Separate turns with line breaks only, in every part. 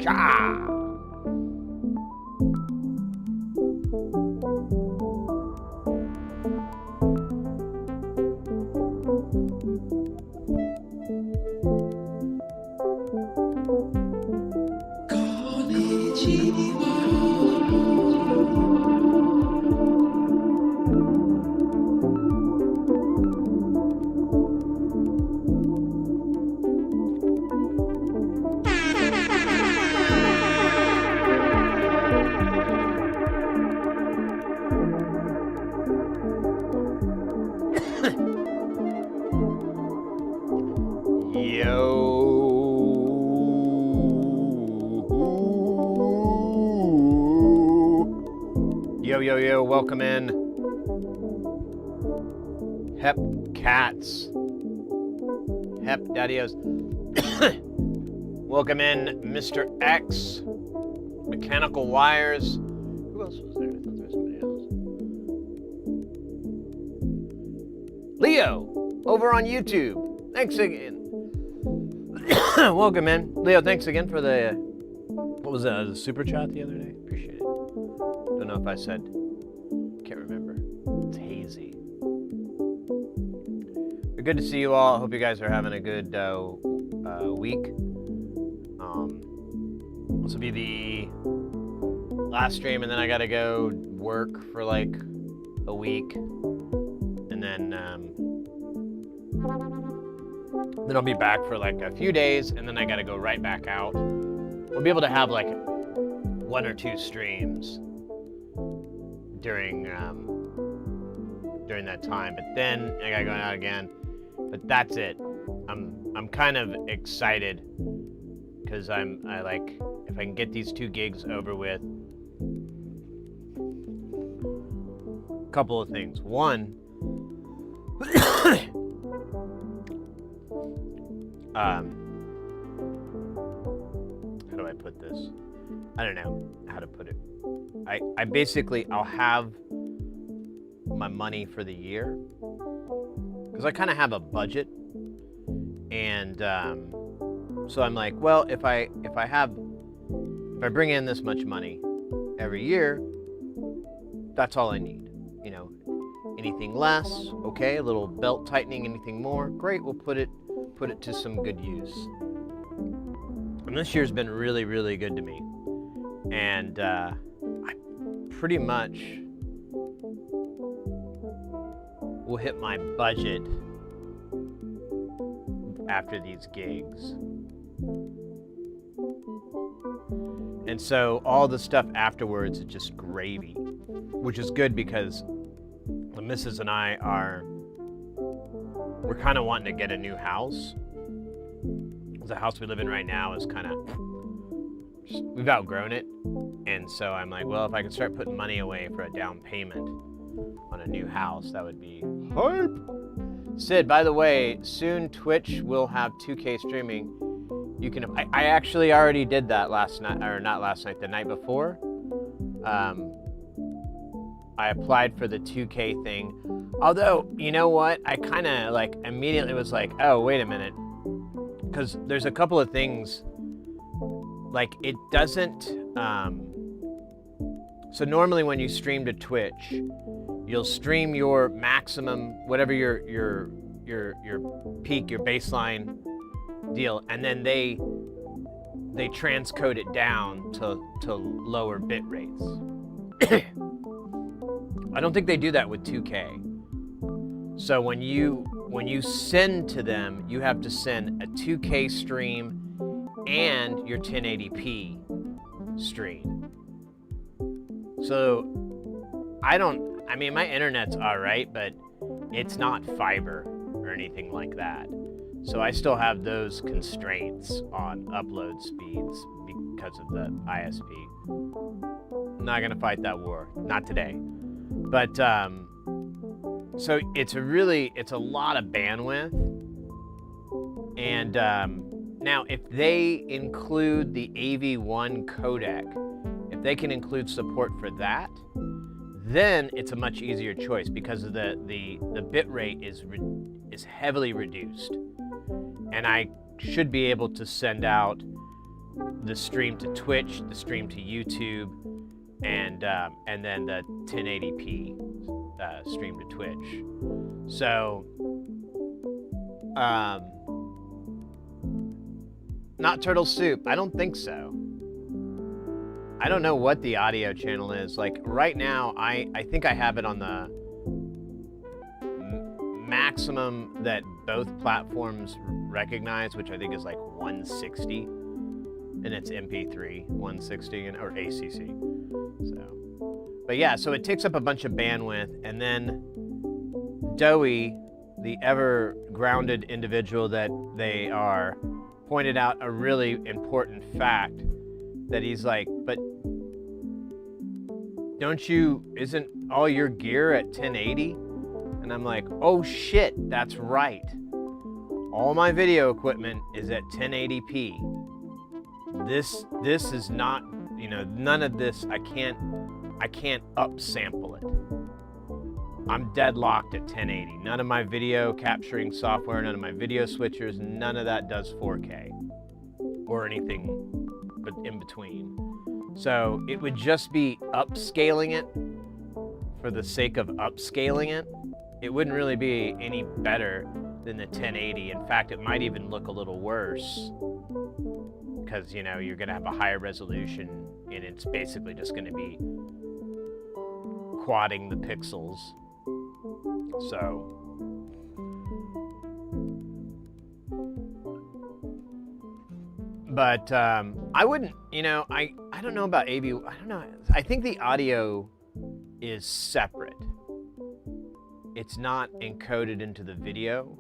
Cha! Yo, welcome in. Hep cats. Hep daddios. Welcome in, Mr. X. Mechanical wires. Who else was there? I thought there was somebody else. Leo, over on YouTube. Thanks again. Welcome in. Leo, thanks again for the, what was that, the super chat the other day? Appreciate it. Don't know if I said, can't remember. It's hazy. But good to see you all. Hope you guys are having a good week. This will be the last stream, and then I gotta go work for like a week, and then I'll be back for like a few days, and then I gotta go right back out. We'll be able to have like 1 or 2 streams during that time, but then I gotta go out again. But that's it. I'm kind of excited because I like, if I can get these 2 gigs over with. A couple of things. One, how do I put this? I don't know how to put it. I basically, I'll have my money for the year because I kind of have a budget, and so I'm like, well, if I bring in this much money every year, that's all I need. You know, anything less, okay, a little belt tightening, anything more, great, we'll put it to some good use. And this year's been really, really good to me. And I pretty much will hit my budget after these gigs. And so all the stuff afterwards is just gravy, which is good because the missus and I we're kind of wanting to get a new house. The house we live in right now is kind of, we've outgrown it. And so I'm like, well, if I can start putting money away for a down payment on a new house, that would be hype. Sid, by the way, soon Twitch will have 2K streaming. You can, I actually already did that last night, or not last night, the night before. I applied for the 2K thing. Although, you know what? I kind of like immediately was like, oh, wait a minute. Because there's a couple of things, like it doesn't, so normally when you stream to Twitch, you'll stream your maximum, whatever your peak, your baseline deal, and then they transcode it down to lower bit rates. I don't think they do that with 2K. So when you send to them, you have to send a 2K stream and your 1080p stream. So I mean, my internet's all right, but it's not fiber or anything like that. So I still have those constraints on upload speeds because of the ISP. I'm not gonna fight that war, not today. But so it's a lot of bandwidth. And now if they include the AV1 codec, if they can include support for that, then it's a much easier choice because of the bit rate is heavily reduced. And I should be able to send out the stream to Twitch, the stream to YouTube, and then the 1080p stream to Twitch. So, not Turtle Soup. I don't think so. I don't know what the audio channel is. Like right now, I think I have it on the maximum that both platforms recognize, which I think is like 160, and it's MP3 160 or ACC. So, but yeah, so it takes up a bunch of bandwidth, and then Doey, the ever grounded individual that they are, pointed out a really important fact that he's like, but isn't all your gear at 1080? And I'm like, oh shit, that's right. All my video equipment is at 1080p. This is not, none of this, I can't upsample it. I'm deadlocked at 1080. None of my video capturing software, none of my video switchers, none of that does 4K or anything but in between. So it would just be upscaling it for the sake of upscaling it. It wouldn't really be any better than the 1080. In fact, it might even look a little worse because, you're going to have a higher resolution and it's basically just going to be quadding the pixels. So, but I wouldn't, I don't know about AV. I don't know. I think the audio is separate. It's not encoded into the video.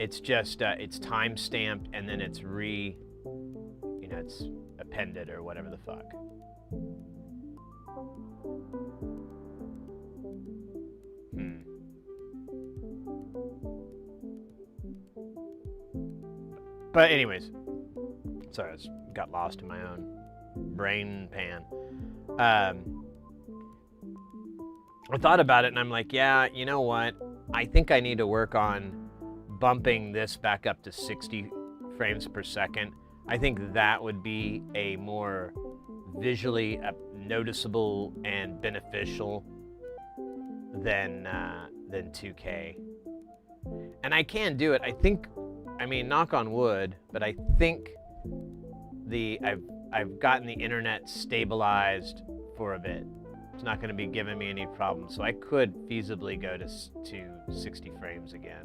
It's just, it's time stamped and then it's it's appended or whatever the fuck. But anyways, sorry, I just got lost in my own brain pan. I thought about it and I'm like, yeah, you know what? I think I need to work on bumping this back up to 60 frames per second. I think that would be a more visually noticeable and beneficial than 2K. And I can do it. I mean, knock on wood, but I think I've gotten the internet stabilized for a bit. It's not going to be giving me any problems, so I could feasibly go to 60 frames again.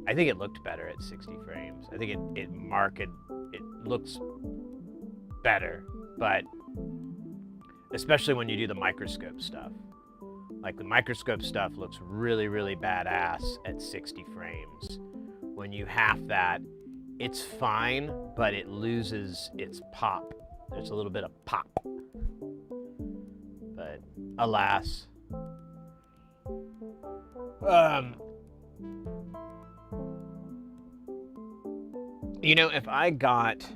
I think it looked better at 60 frames. I think it looks better, but especially when you do the microscope stuff. Like the microscope stuff looks really, really badass at 60 frames. When you half that, it's fine, but it loses its pop. There's a little bit of pop. But alas. If I got,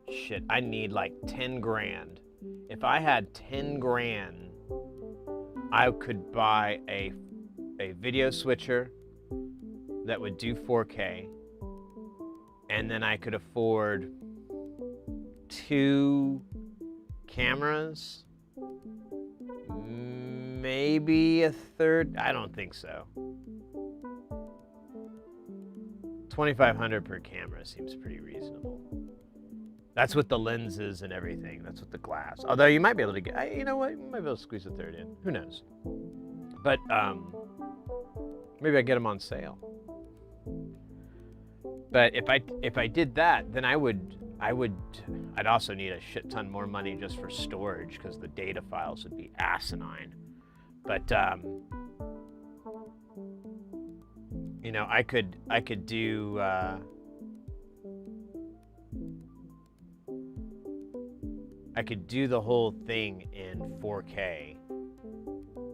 shit, I need like 10 grand. If I had 10 grand, I could buy a video switcher that would do 4K, and then I could afford 2 cameras, maybe a third. I don't think so. $2,500 per camera seems pretty reasonable. That's with the lenses and everything. That's with the glass. Although you might be able to get, you know what? You might be able to squeeze a third in. Who knows? But maybe I get them on sale. But if I did that, then I'd also need a shit ton more money just for storage because the data files would be asinine. But I could do I could do the whole thing in 4K.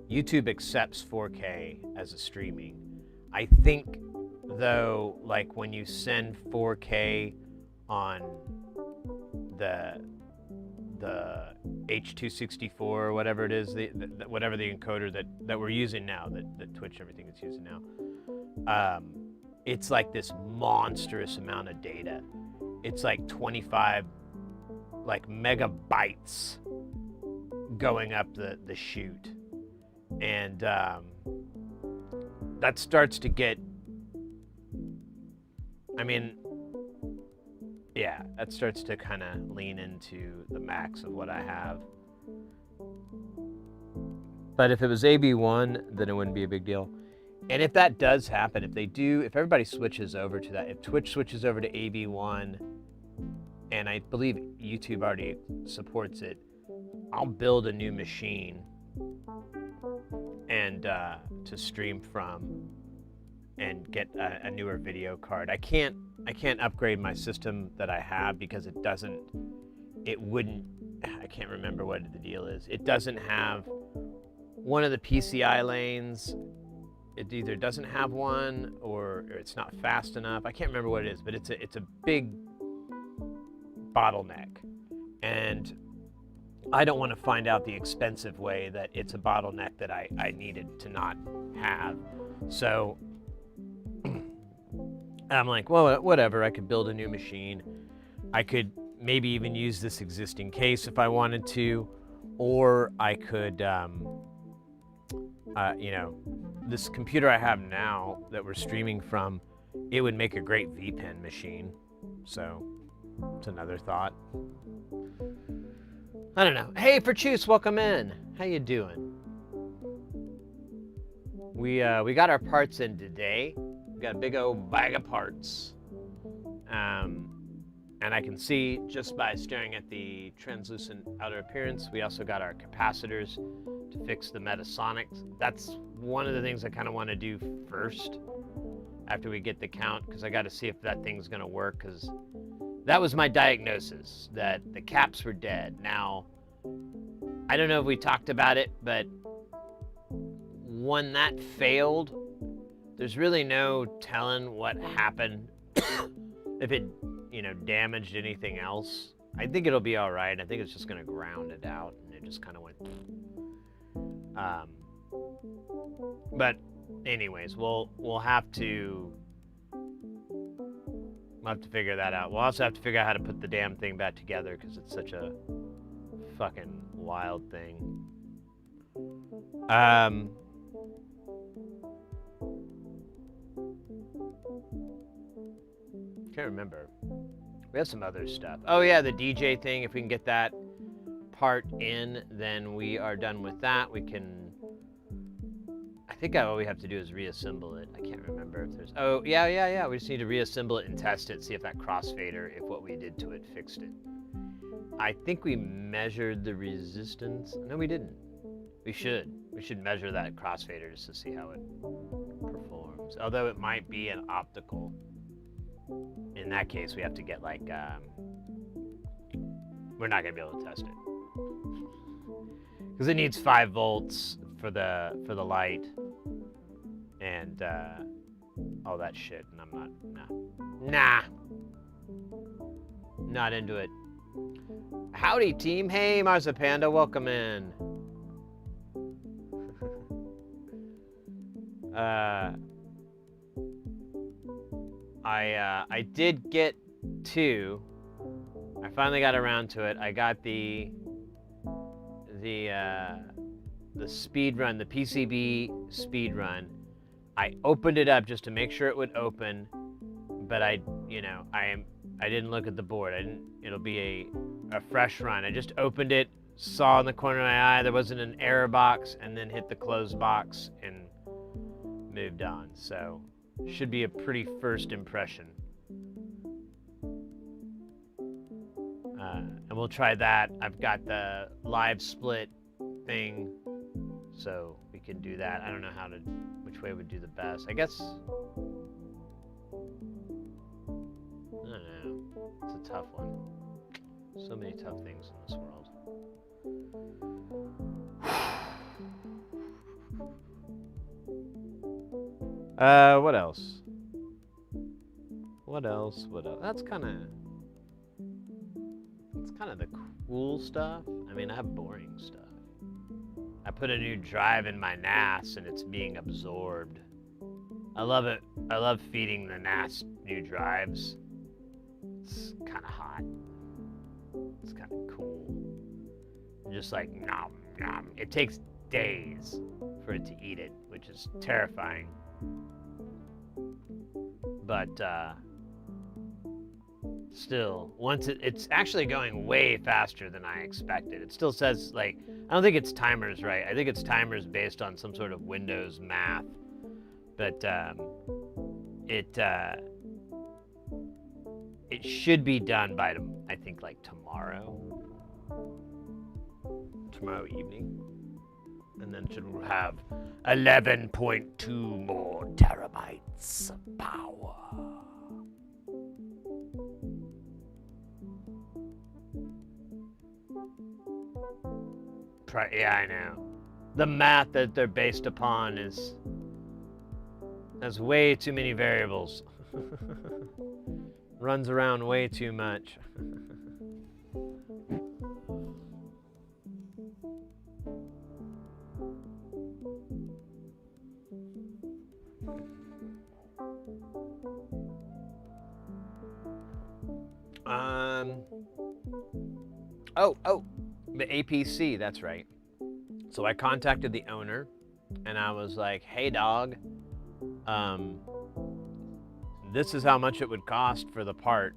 YouTube accepts 4K as a streaming. I think though, like when you send 4K on the H.264 or whatever it is, whatever the encoder that we're using now, that Twitch everything is using now, it's like this monstrous amount of data. It's like 25 like megabytes going up the chute. And that starts to get, I mean, yeah, that starts to kind of lean into the max of what I have. But if it was AB1, then it wouldn't be a big deal. And if that does happen, if everybody switches over to that, if Twitch switches over to AB1, and I believe YouTube already supports it, I'll build a new machine and to stream from and get a newer video card. I can't upgrade my system that I have because I can't remember what the deal is. It doesn't have one of the PCI lanes. It either doesn't have one or it's not fast enough. I can't remember what it is, but it's a big bottleneck. And I don't want to find out the expensive way that it's a bottleneck that I needed to not have. So I'm like, well, whatever. I could build a new machine. I could maybe even use this existing case if I wanted to, or I could, this computer I have now that we're streaming from, it would make a great VPN machine. So it's another thought. I don't know. Hey, Perchuse, welcome in. How you doing? We got our parts in today. We got a big old bag of parts. And I can see just by staring at the translucent outer appearance, we also got our capacitors to fix the metasonics. That's one of the things I kind of want to do first after we get the count, because I got to see if that thing's going to work, because that was my diagnosis, that the caps were dead. Now, I don't know if we talked about it, but when that failed, there's really no telling what happened. If it, damaged anything else. I think it'll be all right. I think it's just going to ground it out, and it just kind of went. But anyways, we'll have to figure that out. We'll also have to figure out how to put the damn thing back together, because it's such a fucking wild thing. Can't remember. We have some other stuff. Oh yeah, the DJ thing. If we can get that part in, then we are done with that. We can. I think all we have to do is reassemble it. I can't remember if there's. Oh yeah. We just need to reassemble it and test it, see if that crossfader, if what we did to it fixed it. I think we measured the resistance. No, we didn't. We should. We should measure that crossfader just to see how it performs. Although it might be an optical. In that case, we have to get like, we're not gonna be able to test it because it needs 5 volts for the light and all that shit, and I'm not into it. Howdy, team. Hey, Marzapanda, welcome in. I did get 2. I finally got around to it. I got the speed run, the PCB speed run. I opened it up just to make sure it would open, but I didn't look at the board. It'll be a fresh run. I just opened it, saw in the corner of my eye there wasn't an error box, and then hit the close box and moved on. So should be a pretty first impression. And we'll try that. I've got the live split thing, so we can do that. I don't know which way would do the best. I guess, I don't know. It's a tough one. So many tough things in this world. What else? That's kind of the cool stuff. I mean, I have boring stuff. I put a new drive in my NAS and it's being absorbed. I love it I love feeding the NAS new drives. It's kind of hot. It's kind of cool. Just like nom nom. It takes days for it to eat it, which is terrifying. But still, once it's actually going way faster than I expected. It still says, like, I don't think it's timers right. I think it's timers based on some sort of Windows math. But it should be done by, I think, like tomorrow evening, and then should have 11.2 more terabytes of power. Yeah, I know. The math that they're based upon has way too many variables. Runs around way too much. Oh, the APC, that's right. So I contacted the owner, and I was like, hey, dog, this is how much it would cost for the part,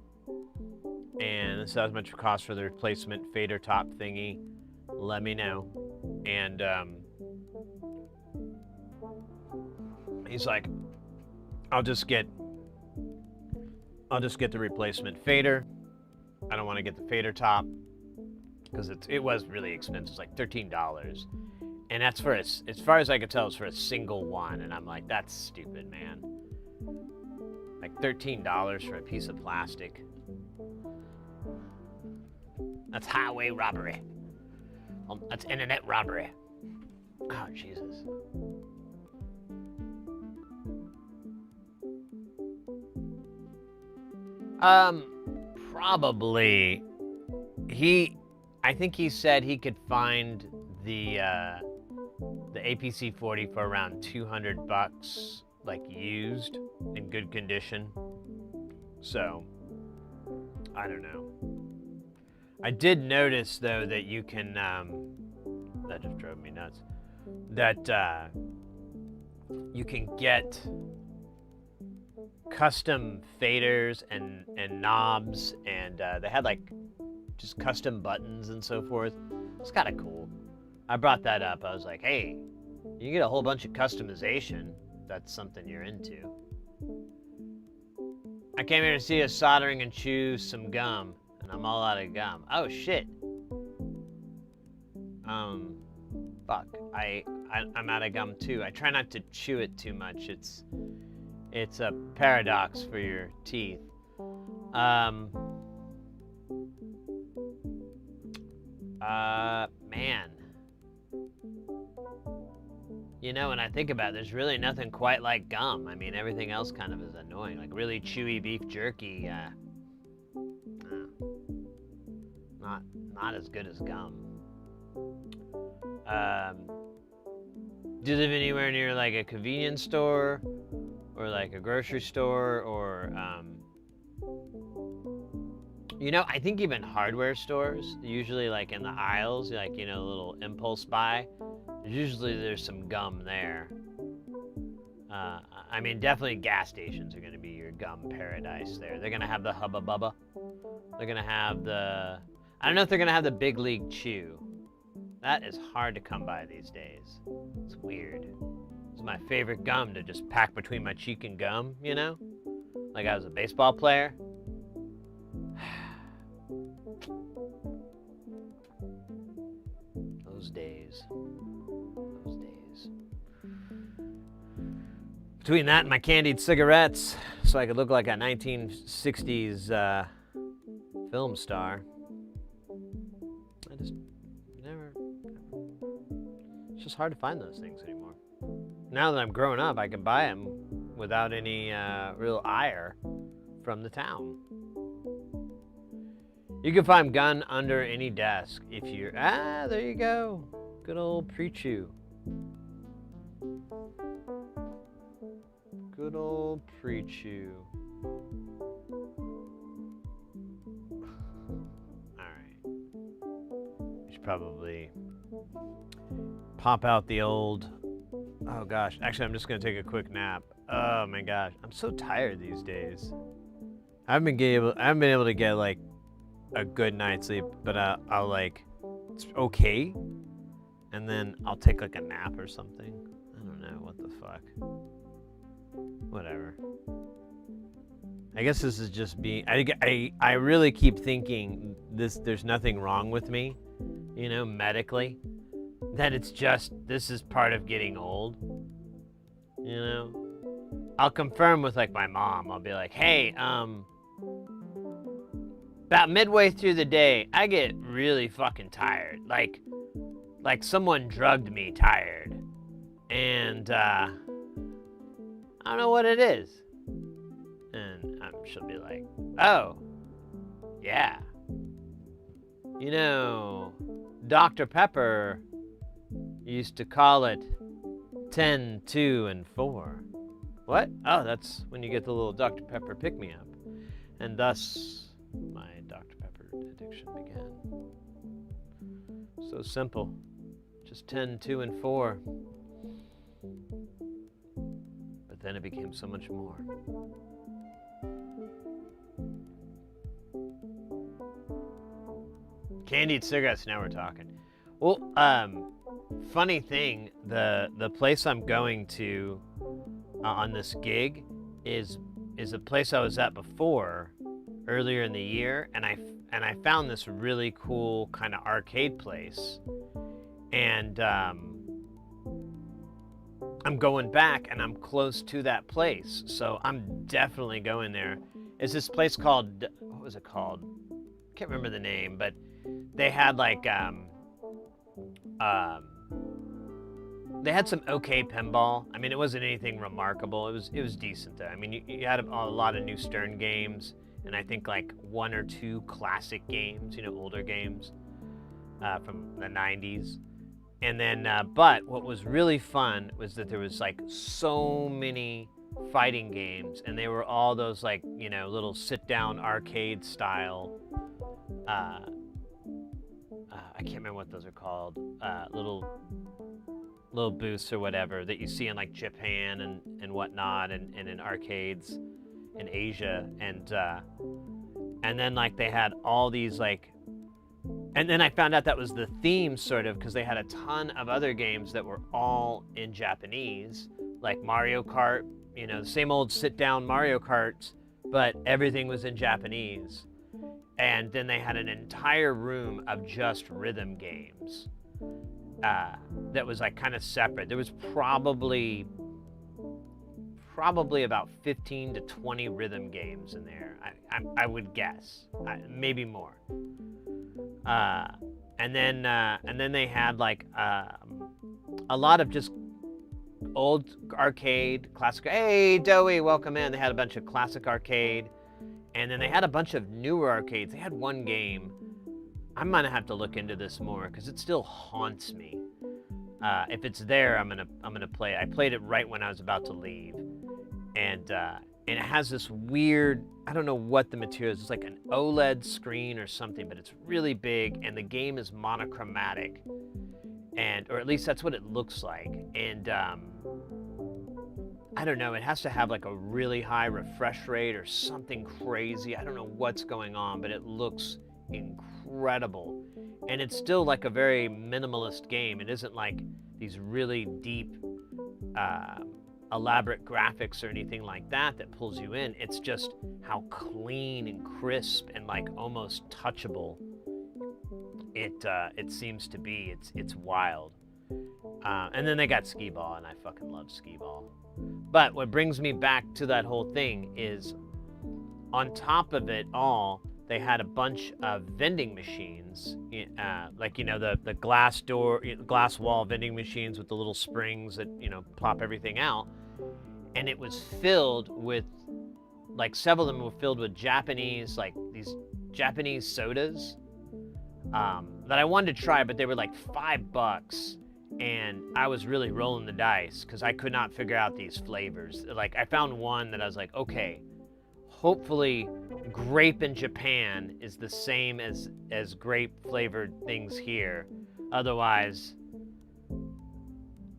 and this is how much it would cost for the replacement fader top thingy. Let me know. And he's like, I'll just get the replacement fader. I don't want to get the fader top because it was really expensive. It's like $13, and that's for as far as I could tell, it's for a single one. And I'm like, that's stupid, man. Like $13 for a piece of plastic. That's highway robbery. That's internet robbery. Oh, Jesus. Probably. I think he said he could find the APC 40 for around $200, like used in good condition. So, I don't know. I did notice though that you can, that just drove me nuts, that you can get custom faders and knobs, and they had like just custom buttons and so forth. It's kind of cool. I brought that up. I was like, hey, you can get a whole bunch of customization. That's something you're into. I came here to see us soldering and chew some gum, and I'm all out of gum. Oh shit. Fuck. I'm out of gum too. I try not to chew it too much. It's a paradox for your teeth. Man. You know, when I think about it, there's really nothing quite like gum. I mean, everything else kind of is annoying. Like really chewy beef jerky, not as good as gum. Do you live anywhere near like a convenience store or like a grocery store or you know, I think even hardware stores, usually like in the aisles, like, you know, a little impulse buy, usually there's some gum there. I mean, definitely gas stations are going to be your gum paradise there. They're going to have the Hubba Bubba. They're going to have I don't know if they're going to have the Big League Chew. That is hard to come by these days. It's weird. It's my favorite gum to just pack between my cheek and gum, you know? Like I was a baseball player. Those days. Between that and my candied cigarettes, so I could look like a 1960s film star. I just never. It's just hard to find those things anymore. Now that I'm grown up, I can buy them without any real ire from the town. You can find gun under any desk if you're... there you go. Good old pre-chew. Good Good old pre-chew. Alright. We should probably pop out the old... Oh gosh, actually I'm just gonna take a quick nap. Oh my gosh, I'm so tired these days. I haven't been able to get like a good night's sleep, but I'll like, it's okay, and then I'll take like a nap or something. I don't know, what the fuck. Whatever. I guess this is just being, I really keep thinking there's nothing wrong with me, you know, medically. That it's just, this is part of getting old, you know? I'll confirm with like my mom. I'll be like, hey, about midway through the day, I get really fucking tired. Like someone drugged me tired. And, I don't know what it is. And she'll be like, oh, yeah. You know, Dr. Pepper used to call it 10, 2, and 4. What? Oh, that's when you get the little Dr. Pepper pick-me-up. And thus, my Dr. Pepper addiction began. So simple. Just 10, 2, and 4. But then it became so much more. Candied cigarettes, now we're talking. Well, funny thing, the place I'm going to on this gig is a place I was at before earlier in the year, and I found this really cool kind of arcade place, and I'm going back and I'm close to that place, so I'm definitely going there. It's this place called, what was it called? I can't remember the name, but they had like they had some okay pinball. I mean, it wasn't anything remarkable. It was decent though. I mean, you had a lot of new Stern games, and I think like 1 or 2 classic games, you know, older games from the 90s. And then, but what was really fun was that there was like so many fighting games, and they were all those like, you know, little sit-down arcade style. I can't remember what those are called. Little booths or whatever that you see in like Japan and whatnot, and in arcades in Asia, and then like they had all these like, and then I found out that was the theme sort of, because they had a ton of other games that were all in Japanese, like Mario Kart, you know, the same old sit-down Mario Karts, but everything was in Japanese. And then they had an entire room of just rhythm games that was like kind of separate. There was probably about 15 to 20 rhythm games in there. I would guess, maybe more. And then they had like a lot of just old arcade, classic. Hey, Doey, welcome in. They had a bunch of classic arcade. And then they had a bunch of newer arcades. They had one game. I'm gonna have to look into this more because it still haunts me. If it's there, I'm gonna play it. I played it right when I was about to leave, and it has this weird, I don't know what the material is. It's like an OLED screen or something, but it's really big, and the game is monochromatic, or at least that's what it looks like. And I don't know, it has to have like a really high refresh rate or something crazy. I don't know what's going on, but it looks incredible. And it's still like a very minimalist game. It isn't like these really deep, elaborate graphics or anything like that pulls you in. It's just how clean and crisp and like almost touchable it seems to be. It's wild. And then they got skee ball, and I fucking love skee ball. But what brings me back to that whole thing is, on top of it all, they had a bunch of vending machines, like, you know, the glass wall vending machines with the little springs that, you know, pop everything out. And it was filled with, like, several of them were filled with Japanese, like, these Japanese sodas that I wanted to try, but they were like $5. and I was really rolling the dice because I could not figure out these flavors. Like, I found one that I was like, okay, hopefully grape in Japan is the same as grape flavored things here. Otherwise,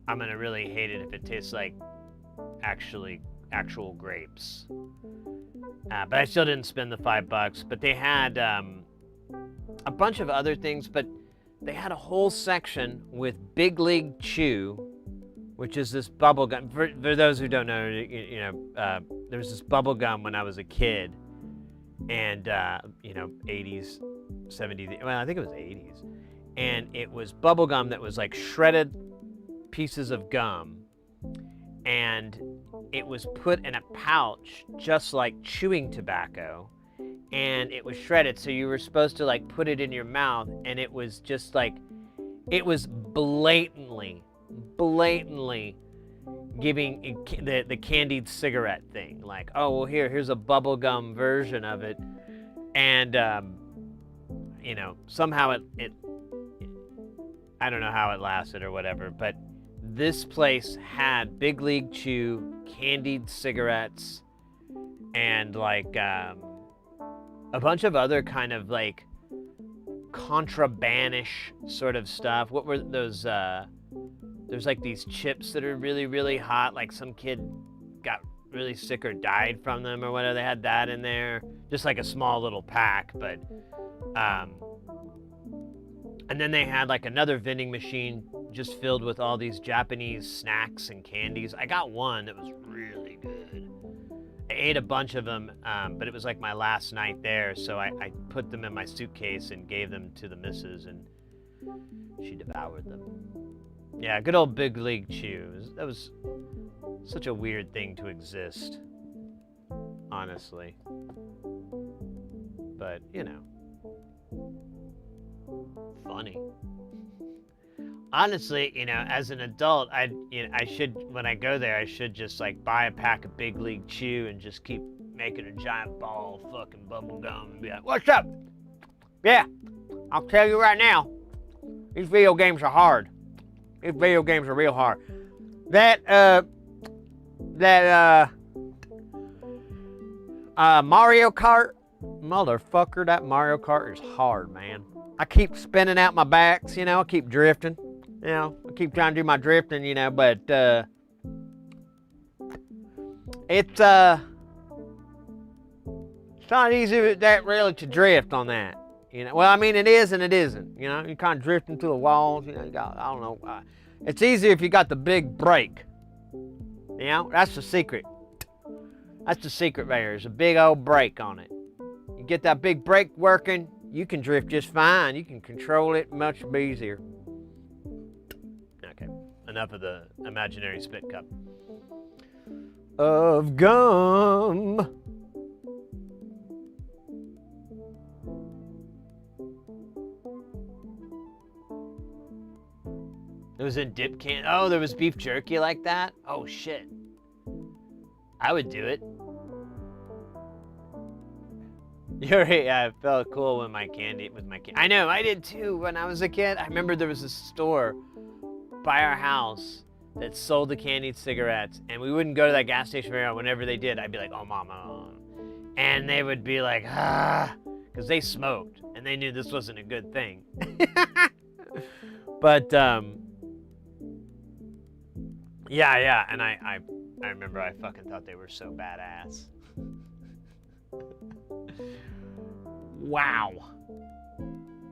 I'm gonna really hate it if it tastes like actual grapes. But I still didn't spend the $5. But they had a bunch of other things, but they had a whole section with Big League Chew, which is this bubble gum. For those who don't know, there was this bubble gum when I was a kid, and 80s, 70s. Well, I think it was 80s, and it was bubble gum that was like shredded pieces of gum, and it was put in a pouch just like chewing tobacco, and it was shredded, so you were supposed to like put it in your mouth, and it was just like, it was blatantly giving the candied cigarette thing, like, oh well, here's a bubblegum version of it, and somehow it I don't know how it lasted or whatever, but this place had Big League Chew, candied cigarettes, and like a bunch of other kind of like contrabandish sort of stuff. What were those? There's like these chips that are really, really hot. Like some kid got really sick or died from them or whatever. They had that in there. Just like a small little pack, but and then they had like another vending machine just filled with all these Japanese snacks and candies. I got one that was really good. I ate a bunch of them, but it was like my last night there, so I put them in my suitcase and gave them to the missus, and she devoured them. Yeah, good old Big League Chew. That was such a weird thing to exist, honestly. But, funny. Honestly, as an adult, I should, when I go there, I should just like buy a pack of Big League Chew and just keep making a giant ball of fucking bubble gum and be like, what's up? Yeah, I'll tell you right now, these video games are hard. These video games are real hard. That Mario Kart, motherfucker, that Mario Kart is hard, man. I keep spinning out my backs, I keep drifting. I keep trying to do my drifting, but it's not easy that really to drift on that. Well, I mean, it is and it isn't. You're kind of drifting through the walls. You got, I don't know. It's easier if you got the big brake. That's the secret. That's the secret there. There's a big old brake on it. You get that big brake working, you can drift just fine. You can control it much easier. Okay, enough of the imaginary spit cup of gum. It was in dip can. Oh, there was beef jerky like that? Oh, shit. I would do it. I felt cool with my candy. I know, I did too when I was a kid. I remember there was a store by our house that sold the candied cigarettes, and we wouldn't go to that gas station very often. Whenever they did, I'd be like, oh, Mom. And they would be like, because they smoked, and they knew this wasn't a good thing. But, yeah, and I remember I fucking thought they were so badass. Wow.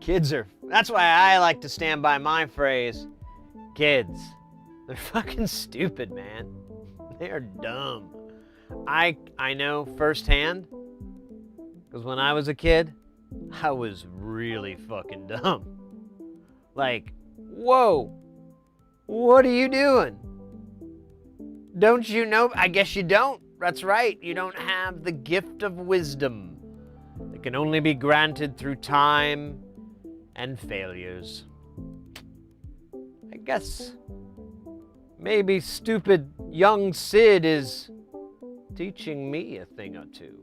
That's why I like to stand by my phrase, kids. They're fucking stupid, man. They are dumb. I know firsthand, because when I was a kid, I was really fucking dumb. Like, whoa, what are you doing? Don't you know? I guess you don't. That's right. You don't have the gift of wisdom. It can only be granted through time and failures. I guess maybe stupid young Sid is teaching me a thing or two.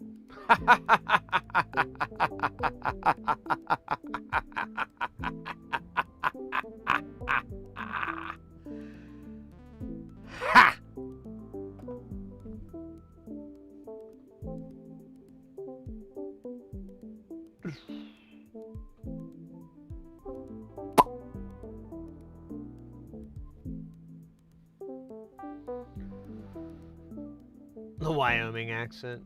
The Wyoming accent.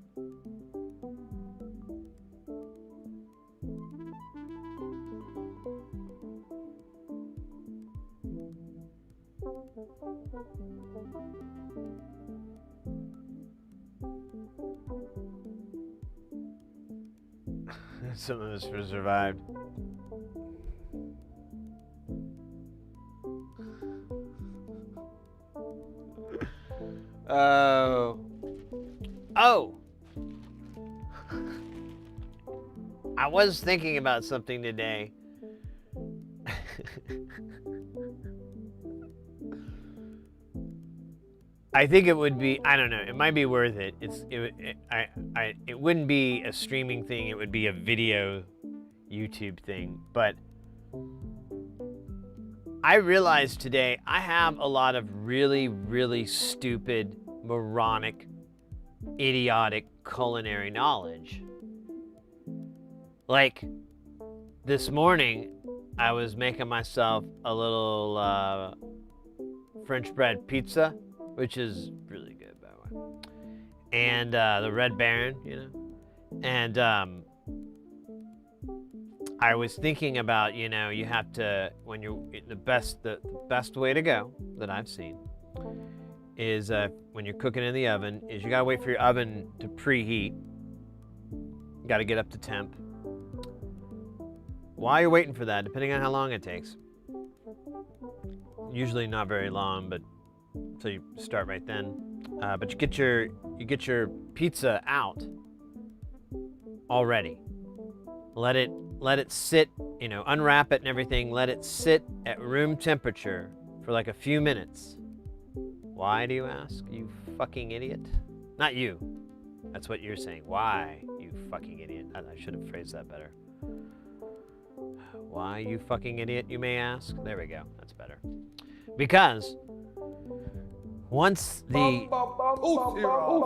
Some of us survived. Oh. I was thinking about something today. I think it would be, I don't know, it might be worth it. It wouldn't be a streaming thing, it would be a video YouTube thing. But I realized today I have a lot of really, really stupid, moronic, idiotic culinary knowledge. Like, this morning, I was making myself a little French bread pizza, which is really good, by the way. And the Red Baron, you know. And I was thinking about, you know, you have to, when you're, the best way to go that I've seen is when you're cooking in the oven, is you gotta wait for your oven to preheat. You gotta get up to temp. While you're waiting for that, depending on how long it takes, usually not very long, but so you start right then. But you get your pizza out already. Let it sit, you know, unwrap it and everything. Let it sit at room temperature for like a few minutes. Why, do you ask? You fucking idiot. Not you. That's what you're saying. Why, you fucking idiot? I should have phrased that better. Why, you fucking idiot, you may ask? There we go. That's better. Because once the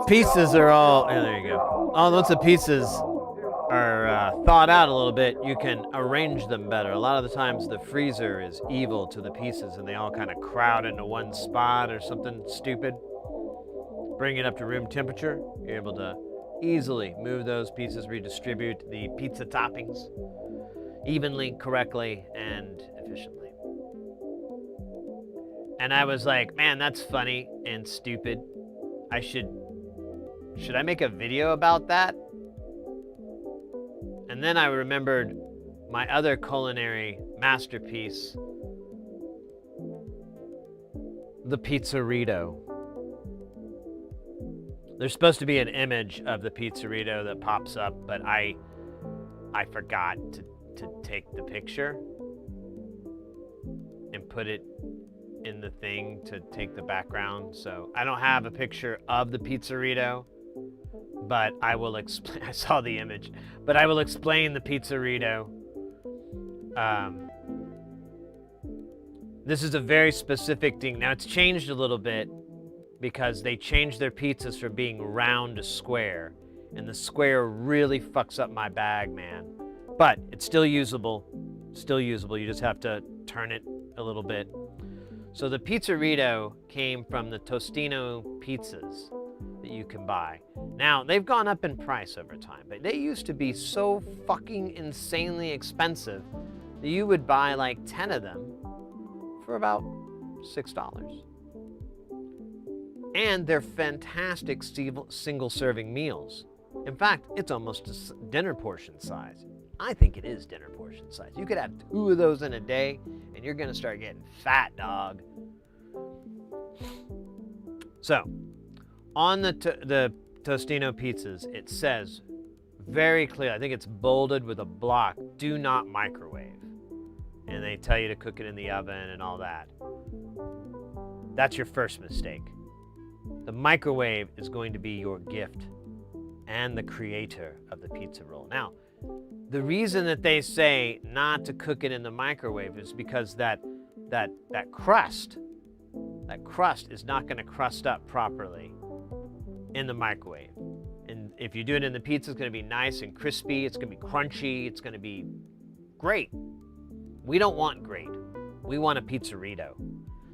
pieces are all, yeah, there you go. Once the pieces are thawed out a little bit, you can arrange them better. A lot of the times the freezer is evil to the pieces and they all kind of crowd into one spot or something stupid. Bring it up to room temperature. You're able to easily move those pieces, redistribute the pizza toppings evenly, correctly, and efficiently. And I was like, man, that's funny and stupid. Should I make a video about that? And then I remembered my other culinary masterpiece, the pizzerito. There's supposed to be an image of the pizzerito that pops up, but I forgot to take the picture and put it in the thing to take the background. So I don't have a picture of the pizzerito, but I will explain. I saw the image, but I will explain the pizzerito. This is a very specific thing. Now it's changed a little bit because they changed their pizzas from being round to square, and the square really fucks up my bag, man. But it's still usable. Still usable. You just have to turn it a little bit. So the pizzerito came from the Tostino pizzas that you can buy. Now, they've gone up in price over time, but they used to be so fucking insanely expensive that you would buy like 10 of them for about $6. And they're fantastic single-serving meals. In fact, it's almost a dinner portion size. I think it is dinner portion size. You could have 2 of those in a day, and you're gonna start getting fat, dog. So, on the Tostino pizzas, it says very clear, I think it's bolded with a block, do not microwave. And they tell you to cook it in the oven and all that. That's your first mistake. The microwave is going to be your gift and the creator of the pizza roll. Now, the reason that they say not to cook it in the microwave is because that crust is not going to crust up properly in the microwave. And if you do it in the pizza, it's going to be nice and crispy. It's going to be crunchy. It's going to be great. We don't want great. We want a pizzerito.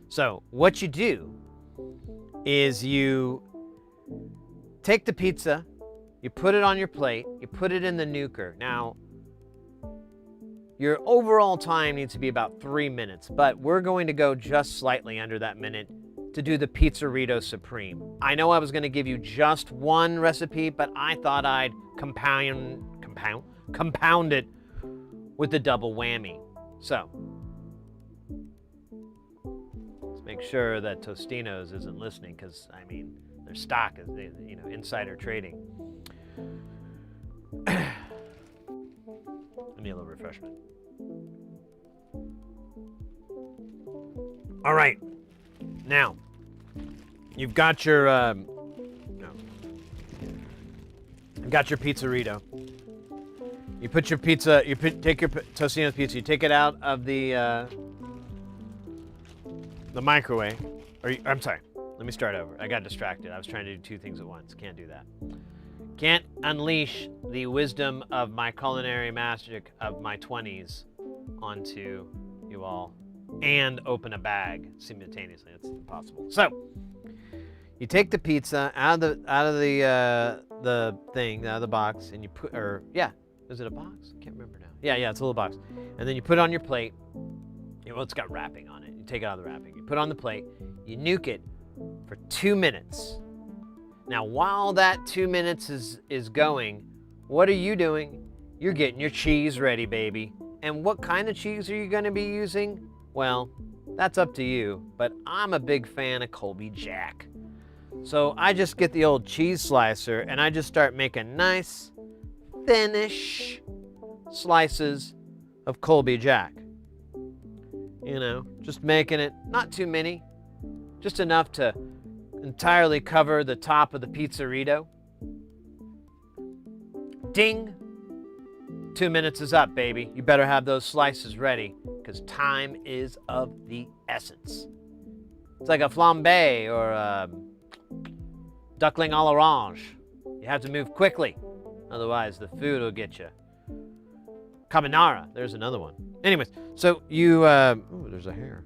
So what you do is you take the pizza, you put it on your plate, you put it in the nuker. Now, your overall time needs to be about 3 minutes, but we're going to go just slightly under that minute to do the Pizzerito Supreme. I know I was going to give you just one recipe, but I thought I'd compound it with the double whammy. So, let's make sure that Tostino's isn't listening, because, I mean, their stock is, you know, insider trading. Let me a little refreshment. All right. Now, you've got your you've got your Pizzerito. You put your pizza. Take your Tostino's pizza. You take it out of the microwave. I'm sorry. Let me start over. I got distracted. I was trying to do two things at once. Can't do that. Can't unleash the wisdom of my culinary magic of my 20s onto you all and open a bag simultaneously. It's impossible. So you take the pizza out of the thing, out of the box, and you put, or yeah, is it a box? I can't remember now. Yeah, it's a little box. And then you put it on your plate. Well, it's got wrapping on it. You take it out of the wrapping. You put it on the plate. You nuke it for 2 minutes. Now, while that 2 minutes is going, what are you doing? You're getting your cheese ready, baby. And what kind of cheese are you going to be using? Well, that's up to you, but I'm a big fan of Colby Jack. So I just get the old cheese slicer and I just start making nice, thinnish slices of Colby Jack. You know, just making it, not too many, just enough to entirely cover the top of the Pizzerito. Ding! 2 minutes is up, baby. You better have those slices ready, because time is of the essence. It's like a flambé or a duckling à l'orange. You have to move quickly, otherwise the food will get you. Carbonara, there's another one. Anyways, so you, ooh, there's a hair.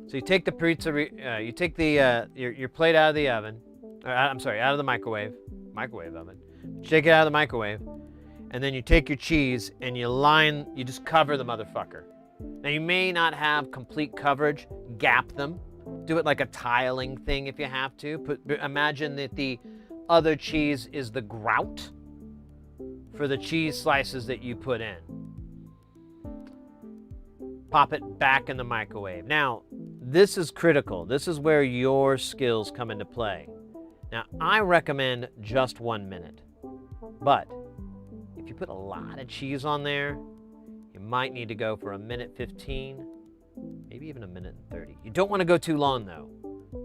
So you take the pizza, you take the your plate out of the oven, or, I'm sorry, out of the microwave oven. You take it out of the microwave, and then you take your cheese and you just cover the motherfucker. Now you may not have complete coverage, gap them, do it like a tiling thing if you have to. Imagine that the other cheese is the grout for the cheese slices that you put in. Pop it back in the microwave. Now, this is critical. This is where your skills come into play. Now, I recommend just 1 minute. But if you put a lot of cheese on there, you might need to go for 1:15, maybe even 1:30. You don't want to go too long, though.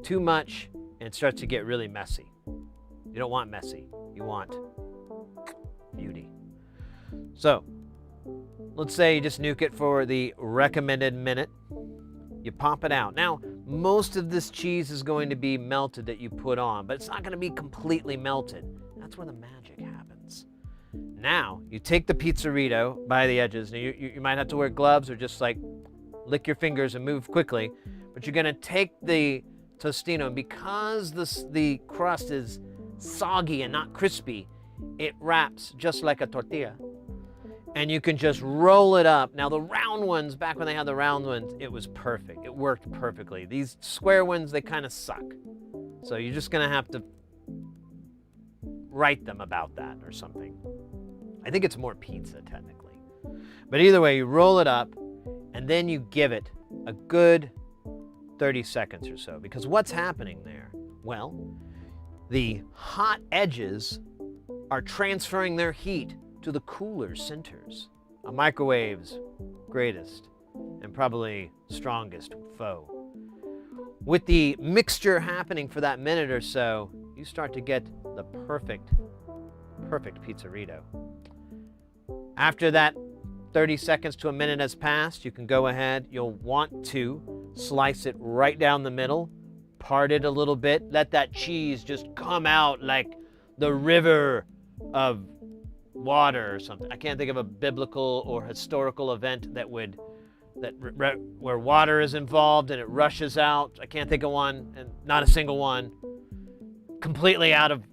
Too much, and it starts to get really messy. You don't want messy. You want beauty. So, let's say you just nuke it for the recommended minute. You pop it out. Now, most of this cheese is going to be melted that you put on, but it's not going to be completely melted. That's where the magic happens. Now, you take the Pizzerito by the edges. Now, you might have to wear gloves or just like lick your fingers and move quickly, but you're going to take the Tostino, and because the crust is soggy and not crispy, it wraps just like a tortilla. And you can just roll it up. Now the round ones, back when they had the round ones, it was perfect. It worked perfectly. These square ones, they kind of suck. So you're just gonna have to write them about that or something. I think it's more pizza technically. But either way, you roll it up and then you give it a good 30 seconds or so. Because what's happening there? Well, the hot edges are transferring their heat to the cooler centers. A microwave's greatest and probably strongest foe. With the mixture happening for that minute or so, you start to get the perfect Pizzerito. After that 30 seconds to a minute has passed, you can go ahead. You'll want to slice it right down the middle, part it a little bit, let that cheese just come out like the river of water or something. I can't think of a biblical or historical event where water is involved and it rushes out. I can't think of one, and not a single one. Completely out of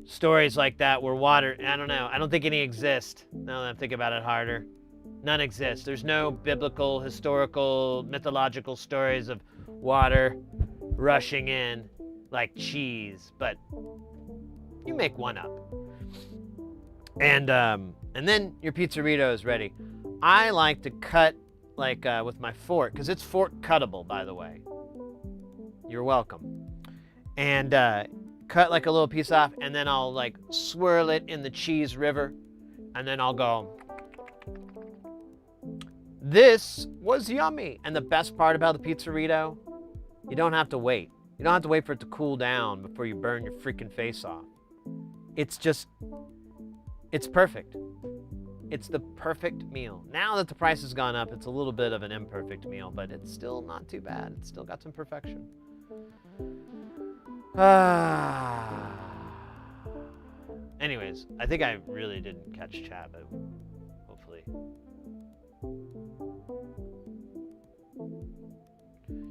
stories like that where water, I don't know, I don't think any exist. Now that I think about it harder. None exist. There's no biblical, historical, mythological stories of water rushing in like cheese, but you make one up. And then your pizzerito is ready. I like to cut like with my fork, because it's fork cuttable, by the way. You're welcome. And cut like a little piece off, and then I'll like swirl it in the cheese river, and then I'll go, this was yummy. And the best part about the pizzerito, you don't have to wait. You don't have to wait for it to cool down before you burn your freaking face off. It's just, it's perfect. It's the perfect meal. Now that the price has gone up, it's a little bit of an imperfect meal, but it's still not too bad. It's still got some perfection. Anyways, I think I really didn't catch chat, but hopefully.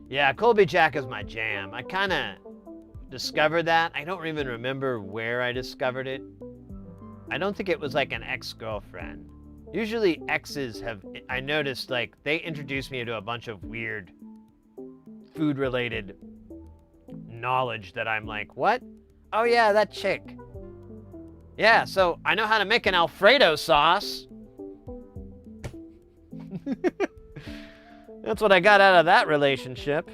Yeah, Colby Jack is my jam. I kind of discovered that. I don't even remember where I discovered it. I don't think it was like an ex-girlfriend. Usually exes have, I noticed, like, they introduced me to a bunch of weird food-related knowledge that I'm like, what? Oh yeah, that chick. Yeah, so I know how to make an Alfredo sauce. That's what I got out of that relationship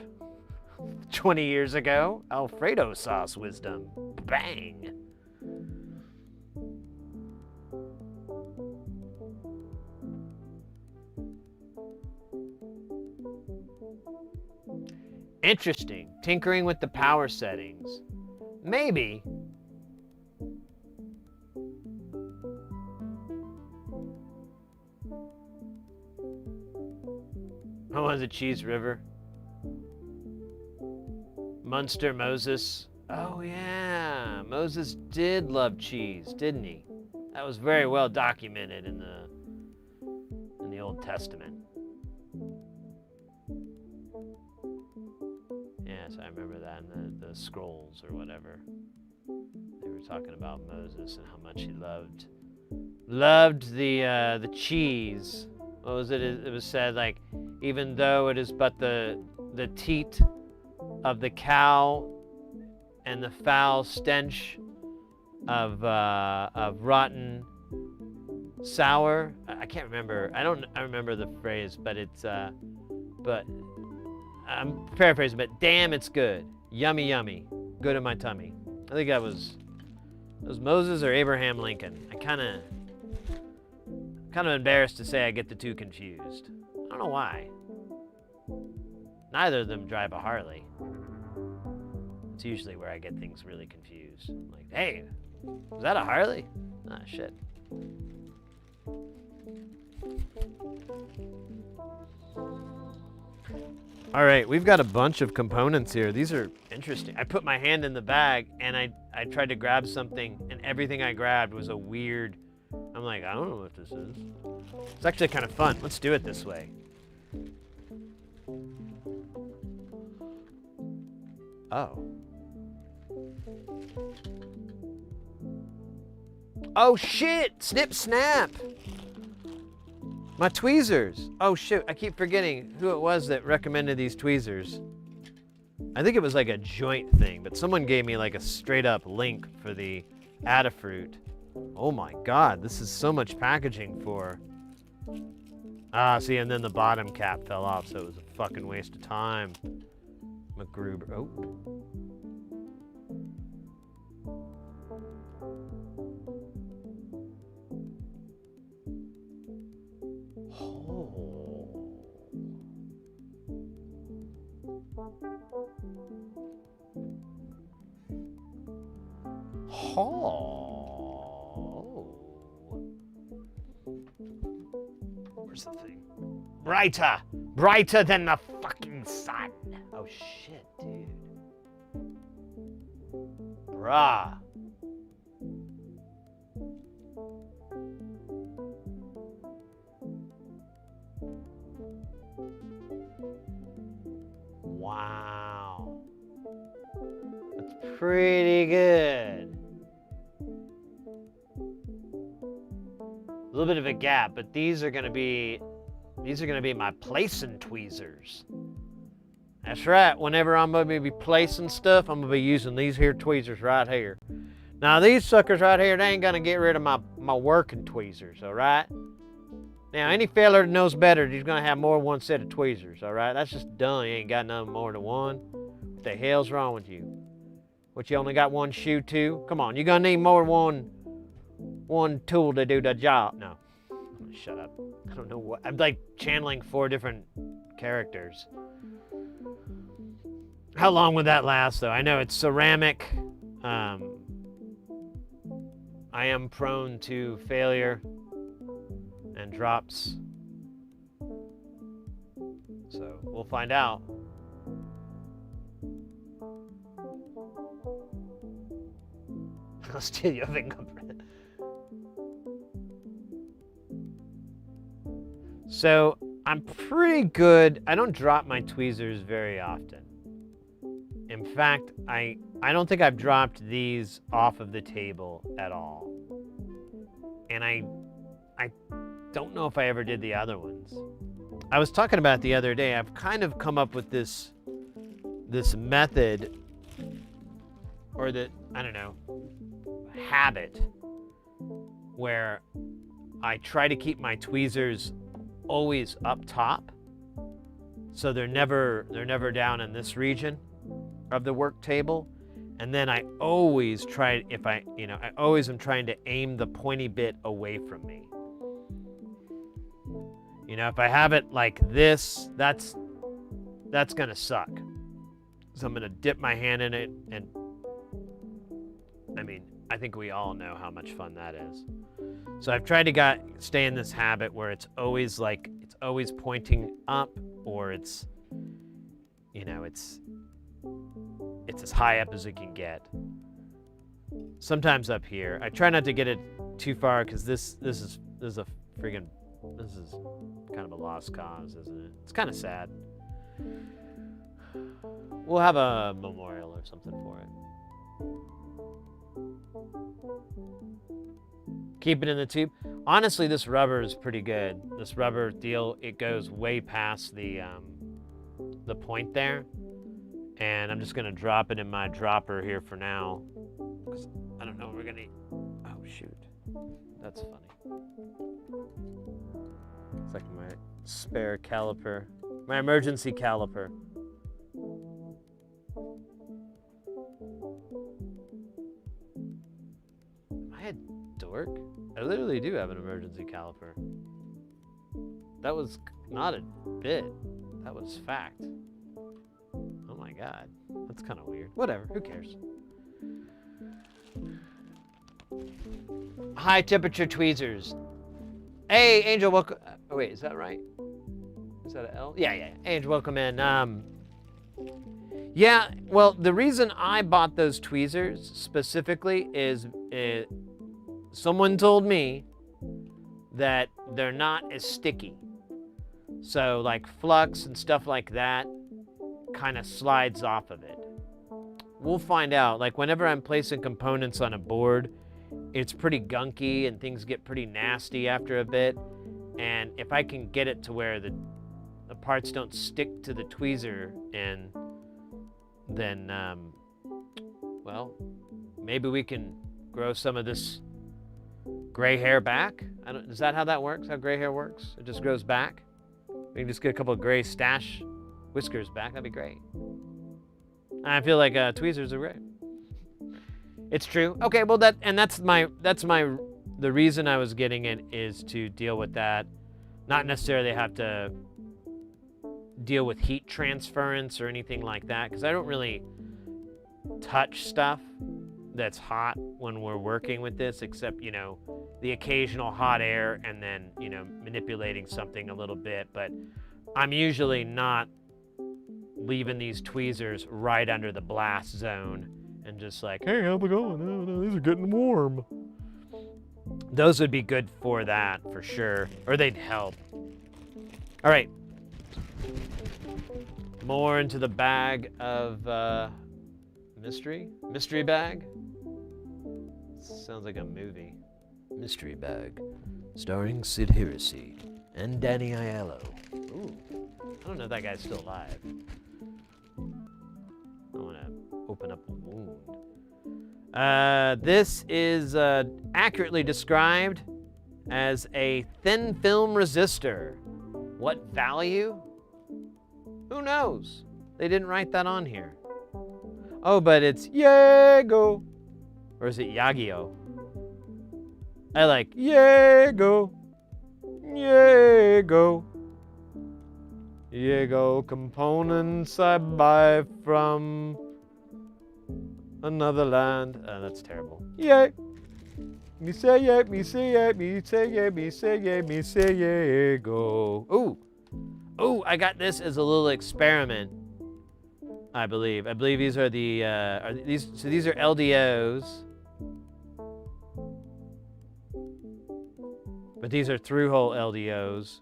20 years ago. Alfredo sauce wisdom. Bang. Interesting. Tinkering with the power settings. Maybe. What was it? Cheese River? Munster Moses. Oh yeah, Moses did love cheese, didn't he? That was very well documented in the Old Testament. Yes, I remember that in the scrolls or whatever. They were talking about Moses and how much he loved the cheese. What was it? It was said, like, even though it is but the teat of the cow and the foul stench of rotten sour. I can't remember. I remember the phrase, but it's but I'm paraphrasing. But damn, it's good. Yummy, yummy. Good in my tummy. I think that was Moses or Abraham Lincoln. I kind of embarrassed to say I get the two confused. I don't know why. Neither of them drive a Harley. It's usually where I get things really confused. I'm like, hey, was that a Harley? Ah, shit. All right, we've got a bunch of components here. These are interesting. I put my hand in the bag and I tried to grab something, and everything I grabbed was a weird, I'm like, I don't know what this is. It's actually kind of fun. Let's do it this way. Oh. Oh shit! Snip snap! My tweezers! Oh shit, I keep forgetting who it was that recommended these tweezers. I think it was like a joint thing, but someone gave me like a straight up link for the Adafruit. Oh my god, this is so much packaging for... Ah, see, and then the bottom cap fell off, so it was a fucking waste of time. MacGruber. Oh. Oh. Where's the thing? Brighter than the fucking sun. Oh shit, dude. Bruh. Wow. That's pretty good. A little bit of a gap, but these are gonna be my placing tweezers. That's right. Whenever I'm gonna be placing stuff, I'm gonna be using these here tweezers right here. Now these suckers right here, they ain't gonna get rid of my working tweezers, all right? Now any fella that knows better, he's gonna have more than one set of tweezers, all right? That's just dumb. You ain't got none more than one. What the hell's wrong with you? What, you only got one shoe too? Come on, you're gonna need more than one tool to do the job. No, I'm gonna shut up. I don't know what, I'm like channeling 4 different characters. How long would that last though? I know it's ceramic. I am prone to failure and drops. So we'll find out. I'll steal your fingerprint. So I'm pretty good. I don't drop my tweezers very often. In fact, I don't think I've dropped these off of the table at all. And I don't know if I ever did the other ones. I was talking about the other day, I've kind of come up with this method, or I don't know, habit, where I try to keep my tweezers always up top, so they're never down in this region of the work table. And then I always try, I always am trying to aim the pointy bit away from me. You know, if I have it like this, that's gonna suck. So I'm gonna dip my hand in it, and I mean, I think we all know how much fun that is. So I've tried to stay in this habit where it's always pointing up, or it's as high up as it can get. Sometimes up here. I try not to get it too far, because this is kind of a lost cause, isn't it? It's kind of sad. We'll have a memorial or something for it. Keep it in the tube. Honestly, this rubber is pretty good. This rubber deal, it goes way past the point there. And I'm just gonna drop it in my dropper here for now, because I don't know what we're gonna eat. Oh shoot, that's funny. It's like my spare caliper, my emergency caliper. Am I a dork? I literally do have an emergency caliper. That was not a bit, that was fact. Oh my god, that's kind of weird. Whatever, who cares? High temperature tweezers. Hey, Angel, welcome. Oh wait, is that right? Is that an L? Yeah. Angel, welcome in. Yeah, well, the reason I bought those tweezers specifically is someone told me that they're not as sticky. So like flux and stuff like that kind of slides off of it. We'll find out. Like whenever I'm placing components on a board, it's pretty gunky and things get pretty nasty after a bit. And if I can get it to where the parts don't stick to the tweezer, and then well, maybe we can grow some of this gray hair back. Is that how that works? How gray hair works? It just grows back? We can just get a couple of gray stash whiskers back. That'd be great. I feel like tweezers are great. It's true. Okay, well the reason I was getting it is to deal with that. Not necessarily have to deal with heat transference or anything like that, because I don't really touch stuff that's hot when we're working with this, except, the occasional hot air and then, manipulating something a little bit. But I'm usually not leaving these tweezers right under the blast zone and just like, hey, how's it going? Oh, no, these are getting warm. Those would be good for that, for sure. Or they'd help. All right. More into the bag of mystery bag. Sounds like a movie. Mystery Bag, starring Sid Heresy and Danny Aiello. Ooh, I don't know if that guy's still alive. I want to open up a wound. This is accurately described as a thin film resistor. What value? Who knows? They didn't write that on here. Oh, but it's Yago. Or is it Yagio? I like Yago. Yago. Yago components I buy from another land. That's terrible. Yay. Me say yeah, me say yeah, me say yeah, me say yeah, me say yeah, go. Ooh. Ooh, I got this as a little experiment. I believe these are the these are LDOs. But these are through-hole LDOs.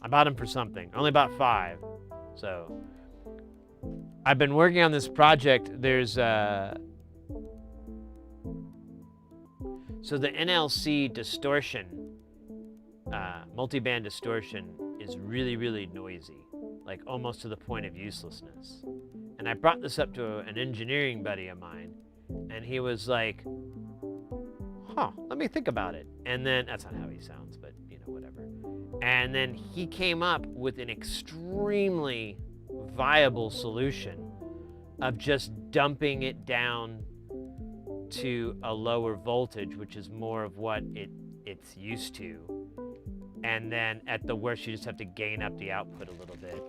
I bought them for something. I only bought 5. So I've been working on this project. There's so the NLC distortion, multiband distortion is really, really noisy, like almost to the point of uselessness. And I brought this up to an engineering buddy of mine, and he was like, huh, let me think about it. And then, that's not how he sounds, but you know, whatever. And then he came up with an extremely viable solution of just dumping it down to a lower voltage, which is more of what it's used to. And then at the worst, you just have to gain up the output a little bit.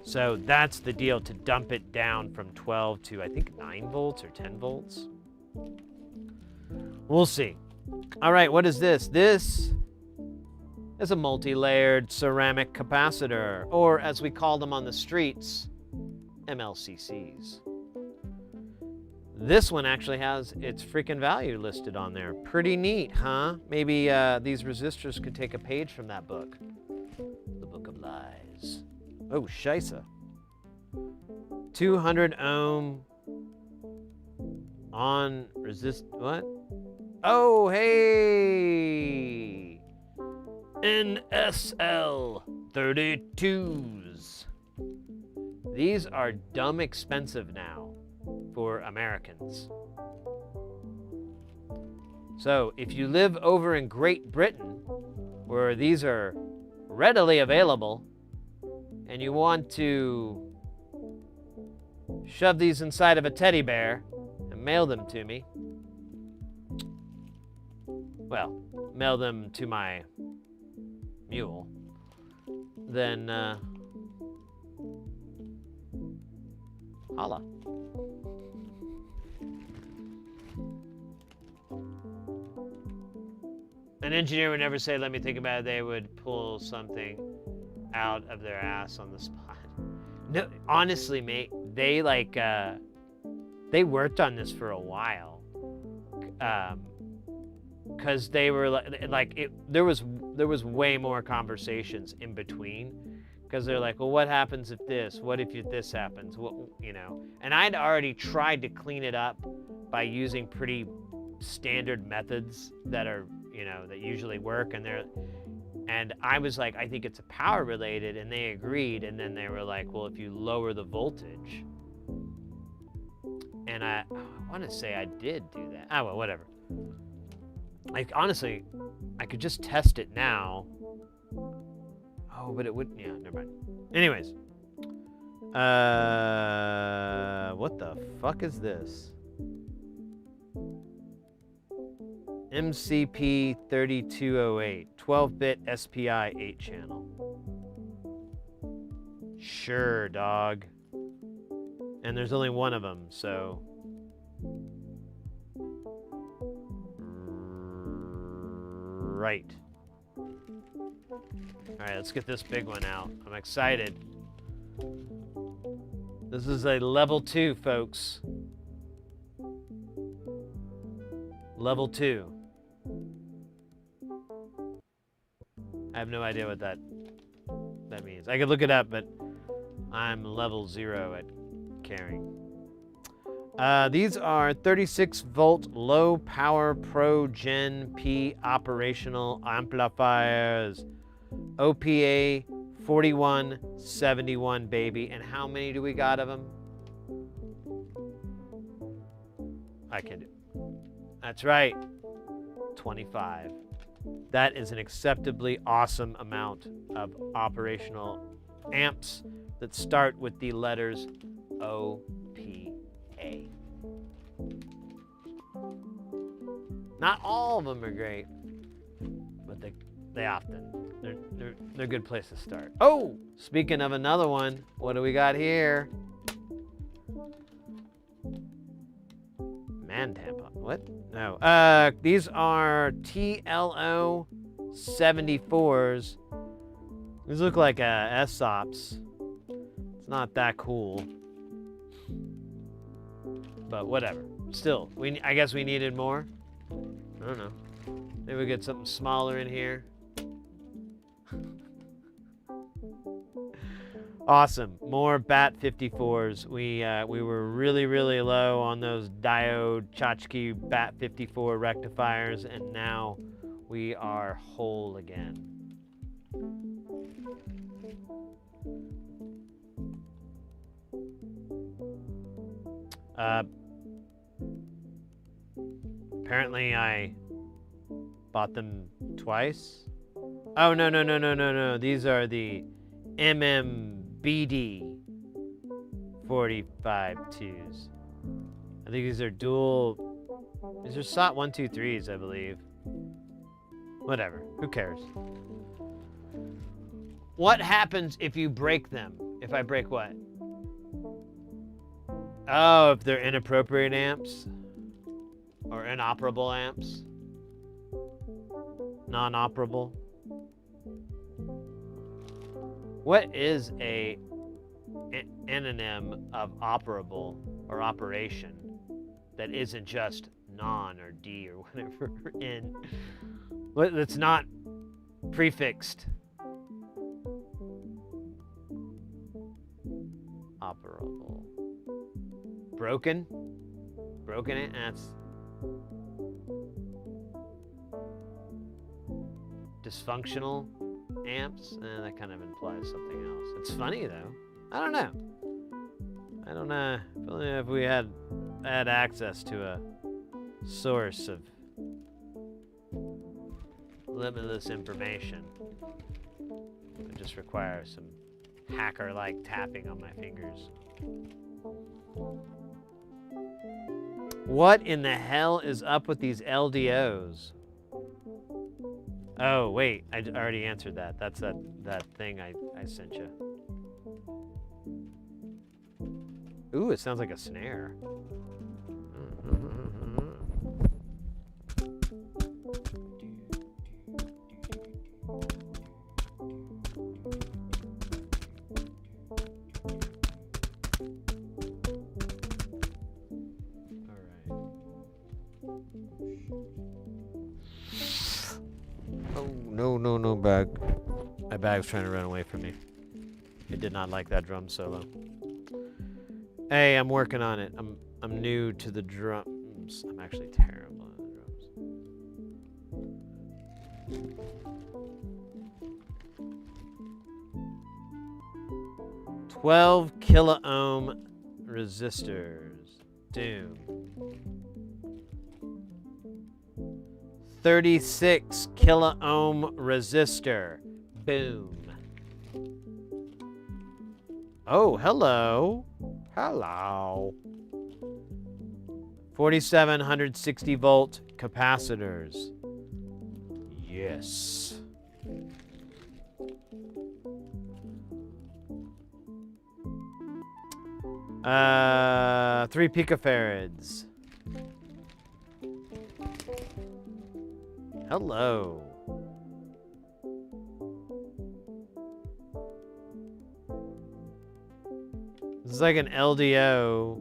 So that's the deal, to dump it down from 12 to, I think, 9 volts or 10 volts. We'll see. All right, what is this? This is a multi-layered ceramic capacitor, or as we call them on the streets, MLCCs. This one actually has its freaking value listed on there. Pretty neat, huh? Maybe these resistors could take a page from that book. The Book of Lies. Oh, scheisse. 200 ohm on resist, what? Oh, hey! NSL 32s. These are dumb expensive now for Americans. So if you live over in Great Britain, where these are readily available, and you want to shove these inside of a teddy bear and mail them to me, well, mail them to my mule, then holla. An engineer would never say, let me think about it. They would pull something out of their ass on the spot. No, honestly, mate, they they worked on this for a while. Because they were there was way more conversations in between, because they're like, well, what happens if this? What if this happens? What, you know? And I'd already tried to clean it up by using pretty standard methods that are, you know, that usually work, and I was like, I think it's a power related, and they agreed, and then they were like, well, if you lower the voltage, and I want to say I did do that. Oh, well, whatever. Like, honestly, I could just test it now. Oh, but it would, yeah, never mind. Anyways. What the fuck is this? MCP 3208, 12-bit SPI 8-channel. Sure, dog. And there's only one of them, so... Right. Alright, let's get this big one out. I'm excited. This is a level 2, folks. Level 2. I have no idea what that means. I could look it up, but I'm level 0 at carrying. These are 36 volt low power Pro Gen P operational amplifiers. OPA 4171, baby. And how many do we got of them? I can do. That's right. 25. That is an acceptably awesome amount of operational amps that start with the letters OPA. Not all of them are great, but they often they're a good place to start. Oh, speaking of another one, what do we got here? Man tampon. What? No. These are TLO 74s. These look like SOPs. It's not that cool. But whatever. Still, I guess we needed more. I don't know. Maybe we get something smaller in here. Awesome. More BAT 54s. We were really low on those diode tchotchke BAT 54 rectifiers, and now we are whole again. Apparently I bought them twice. Oh, no. These are the MMBD 45.2s. I think these are dual. These are SOT 123s, I believe. Whatever. Who cares? What happens if you break them? If I break what? Oh, if they're inappropriate amps? Or inoperable amps? Non-operable? What is a anonym of operable or operation that isn't just non or D or whatever in? That's not prefixed. Operable. Broken? Broken it? That's dysfunctional amps? That kind of implies something else. It's funny though. I don't know. I don't know. If we had access to a source of limitless information, it would just require some hacker-like tapping on my fingers. What in the hell is up with these LDOs? Oh, wait, I already answered that. That's that thing I sent you. Ooh, it sounds like a snare. Oh, no, bag. My bag's trying to run away from me. It did not like that drum solo. Hey, I'm working on it. I'm new to the drums. I'm actually terrible at the drums. 12 kilo ohm resistors. Doom. 36 kilo ohm resistor. Boom. Oh, hello. Hello. 4760 volt capacitors. Yes. Uh, 3 picofarads. Hello. This is like an LDO.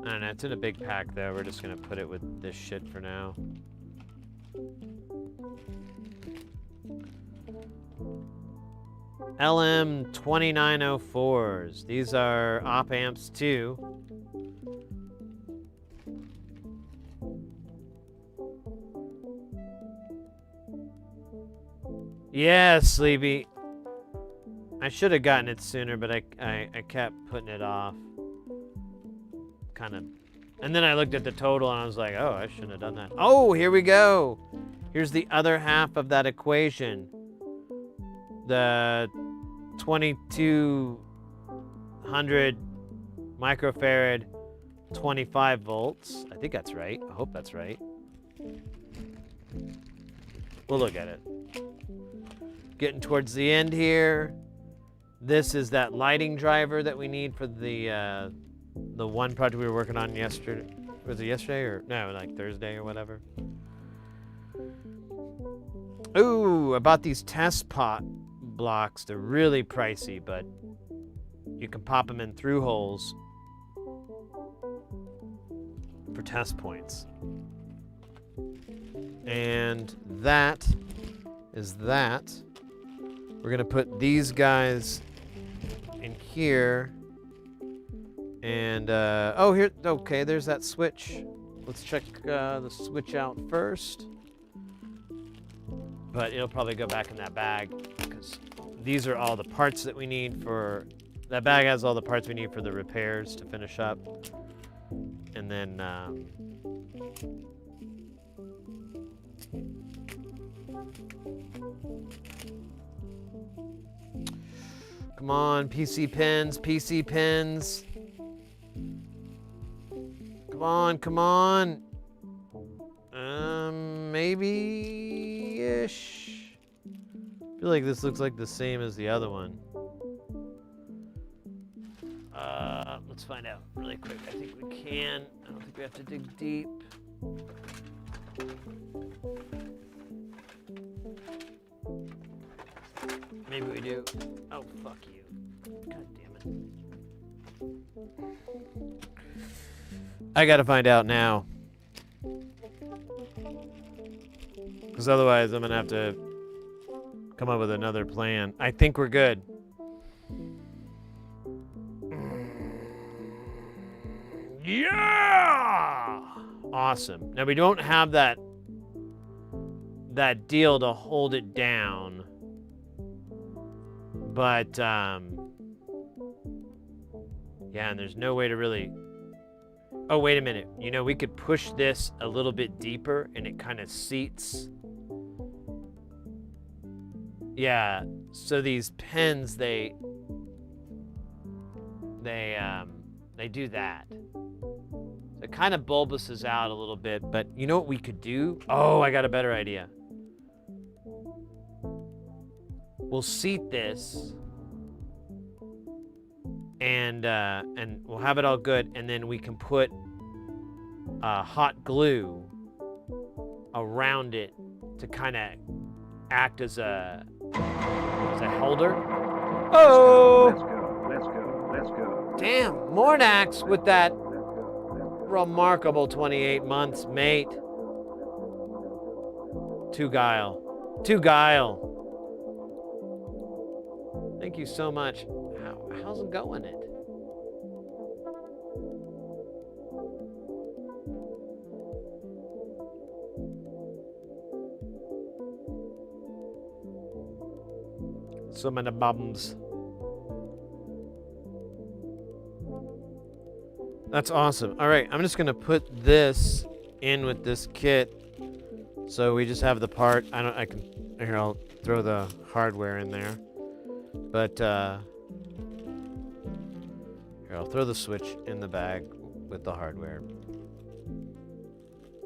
I don't know, it's in a big pack though. We're just gonna put it with this shit for now. LM2904s. These are op amps too. Yeah, Sleepy. I should have gotten it sooner, but I kept putting it off. Kind of. And then I looked at the total and I was like, oh, I shouldn't have done that. Oh, here we go. Here's the other half of that equation. The 2200 microfarad, 25 volts. I think that's right. I hope that's right. We'll look at it. Getting towards the end here. This is that lighting driver that we need for the one project we were working on yesterday. Was it yesterday or no, like Thursday or whatever? Ooh, I bought these test pot blocks. They're really pricey, but you can pop them in through holes for test points. And that is that. We're gonna put these guys in here. And, oh, here, okay, there's that switch. Let's check the switch out first. But it'll probably go back in that bag because these are all the parts that we need for, that bag has all the parts we need for the repairs to finish up. And then, come on, PC pins, PC pins. Come on. Maybe-ish. I feel like this looks like the same as the other one. Let's find out really quick. I think we can. I don't think we have to dig deep. Maybe we do. Oh, fuck you. God damn it. I gotta find out now. Because otherwise I'm gonna have to come up with another plan. I think we're good. Yeah! Awesome. Now we don't have that deal to hold it down. But, yeah, and there's no way to really... Oh, wait a minute. You know, we could push this a little bit deeper and it kind of seats. Yeah, so these pens, they do that. It kind of bulbouses out a little bit, but you know what we could do? Oh, I got a better idea. We'll seat this, and we'll have it all good, and then we can put hot glue around it to kind of act as a holder. Oh!
Let's go.
Damn, Mornax with that remarkable 28 months, mate. To Guile. Thank you so much. How's it going, it? So many bums. That's awesome. All right, I'm just gonna put this in with this kit, so we just have the part. Here, I'll throw the hardware in there. But here, I'll throw the switch in the bag with the hardware.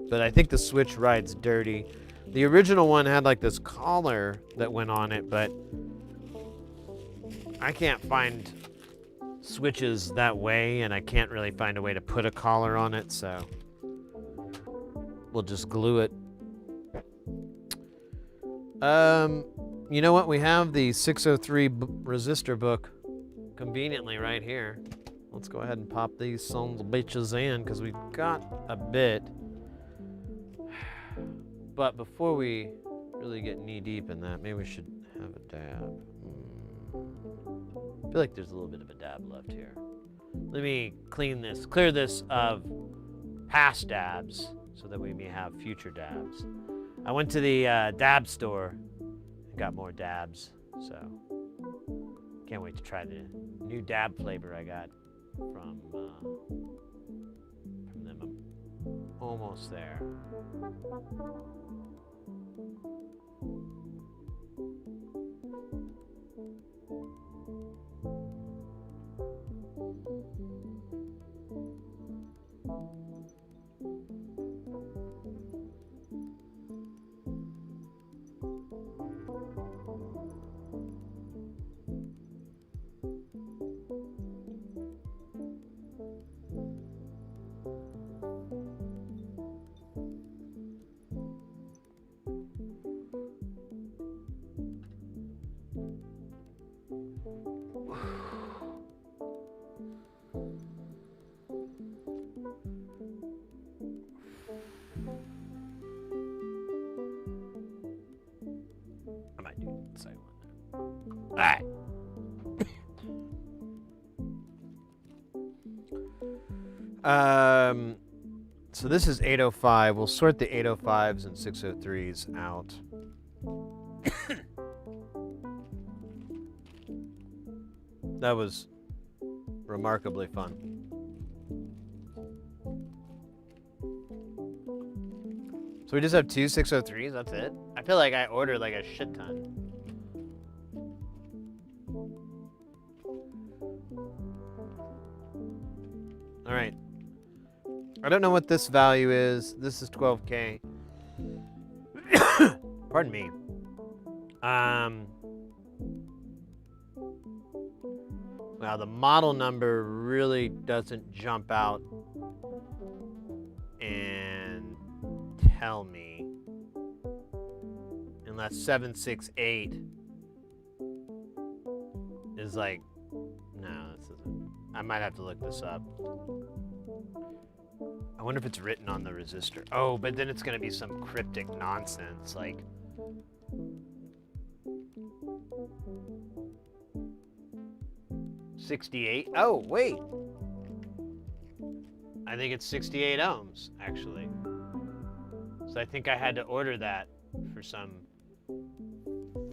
But I think the switch rides dirty. The original one had like this collar that went on it, but I can't find switches that way, and I can't really find a way to put a collar on it, so we'll just glue it. You know what? We have the 603 resistor book conveniently right here. Let's go ahead and pop these sons of bitches in, because we've got a bit. But before we really get knee deep in that, maybe we should have a dab. I feel like there's a little bit of a dab left here. Let me clear this of past dabs so that we may have future dabs. I went to the dab store and got more dabs, so can't wait to try the new dab flavor I got from them. I'm almost there. I might do the second one. All right. So this is 805. We'll sort the 805s and 603s out. That was remarkably fun. So we just have two 603s, that's it? I feel like I ordered like a shit ton. All right. I don't know what this value is. This is 12K. Pardon me. Wow, the model number really doesn't jump out and tell me. Unless 768 is like, no, this isn't. I might have to look this up. I wonder if it's written on the resistor. Oh, but then it's going to be some cryptic nonsense, like... $68? Oh, wait. I think it's 68 ohms, actually. So I think I had to order that for some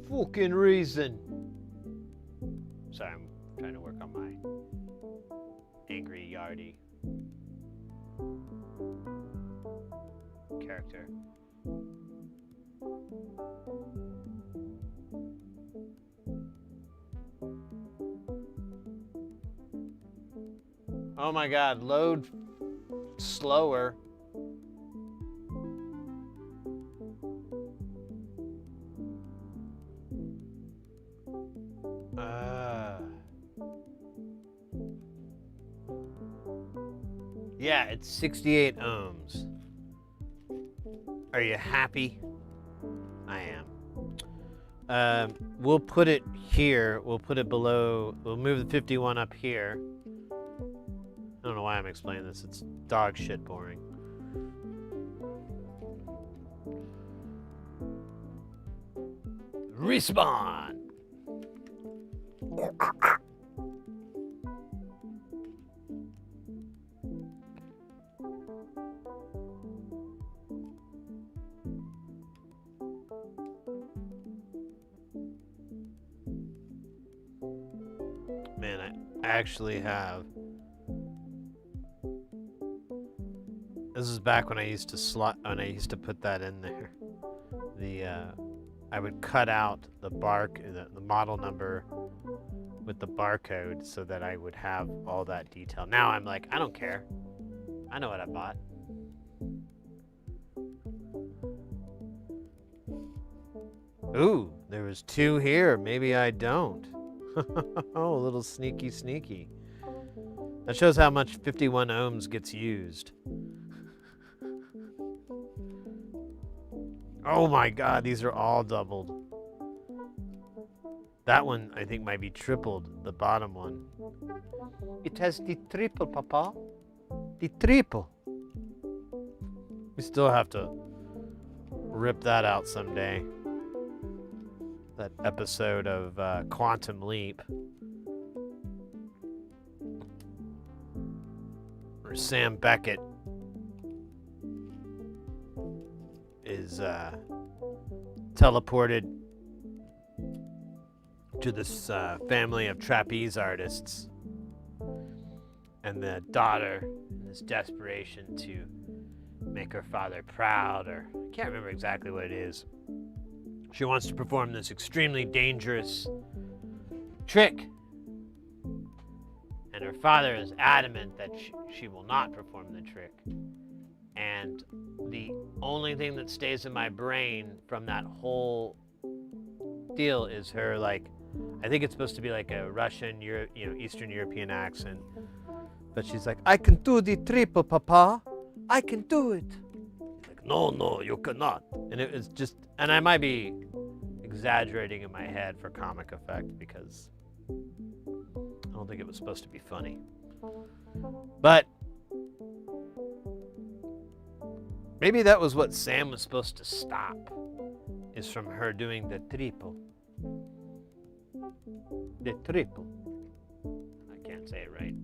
fucking reason. Sorry, I'm trying to work on my angry Yardie character. Oh my God, load slower. Yeah, it's 68 ohms. Are you happy? I am. We'll put it here. We'll put it below. We'll move the 51 up here. I don't know why I'm explaining this. It's dog shit boring. Respawn! Man, I actually have... This is back when I used to put that in there. I would cut out the the model number with the barcode so that I would have all that detail. Now I'm like, I don't care. I know what I bought. Ooh, there was 2 here. Maybe I don't. Oh, a little sneaky sneaky. That shows how much 51 ohms gets used. Oh my God, these are all doubled. That one, I think, might be tripled, the bottom one. It has the triple, Papa. The triple. We still have to rip that out someday. The that episode of Quantum Leap, where Sam Beckett is teleported to this family of trapeze artists, and the daughter, in this desperation to make her father proud, or I can't remember exactly what it is, she wants to perform this extremely dangerous trick, and her father is adamant that she will not perform the trick. And the only thing that stays in my brain from that whole deal is her, like, I think it's supposed to be like a Russian, Eastern European accent, but she's like, "I can do the triple, Papa. I can do it." Like, no, you cannot. And it was just, and I might be exaggerating in my head for comic effect because I don't think it was supposed to be funny. But maybe that was what Sam was supposed to stop, is from her doing the triple. The triple. I can't say it right.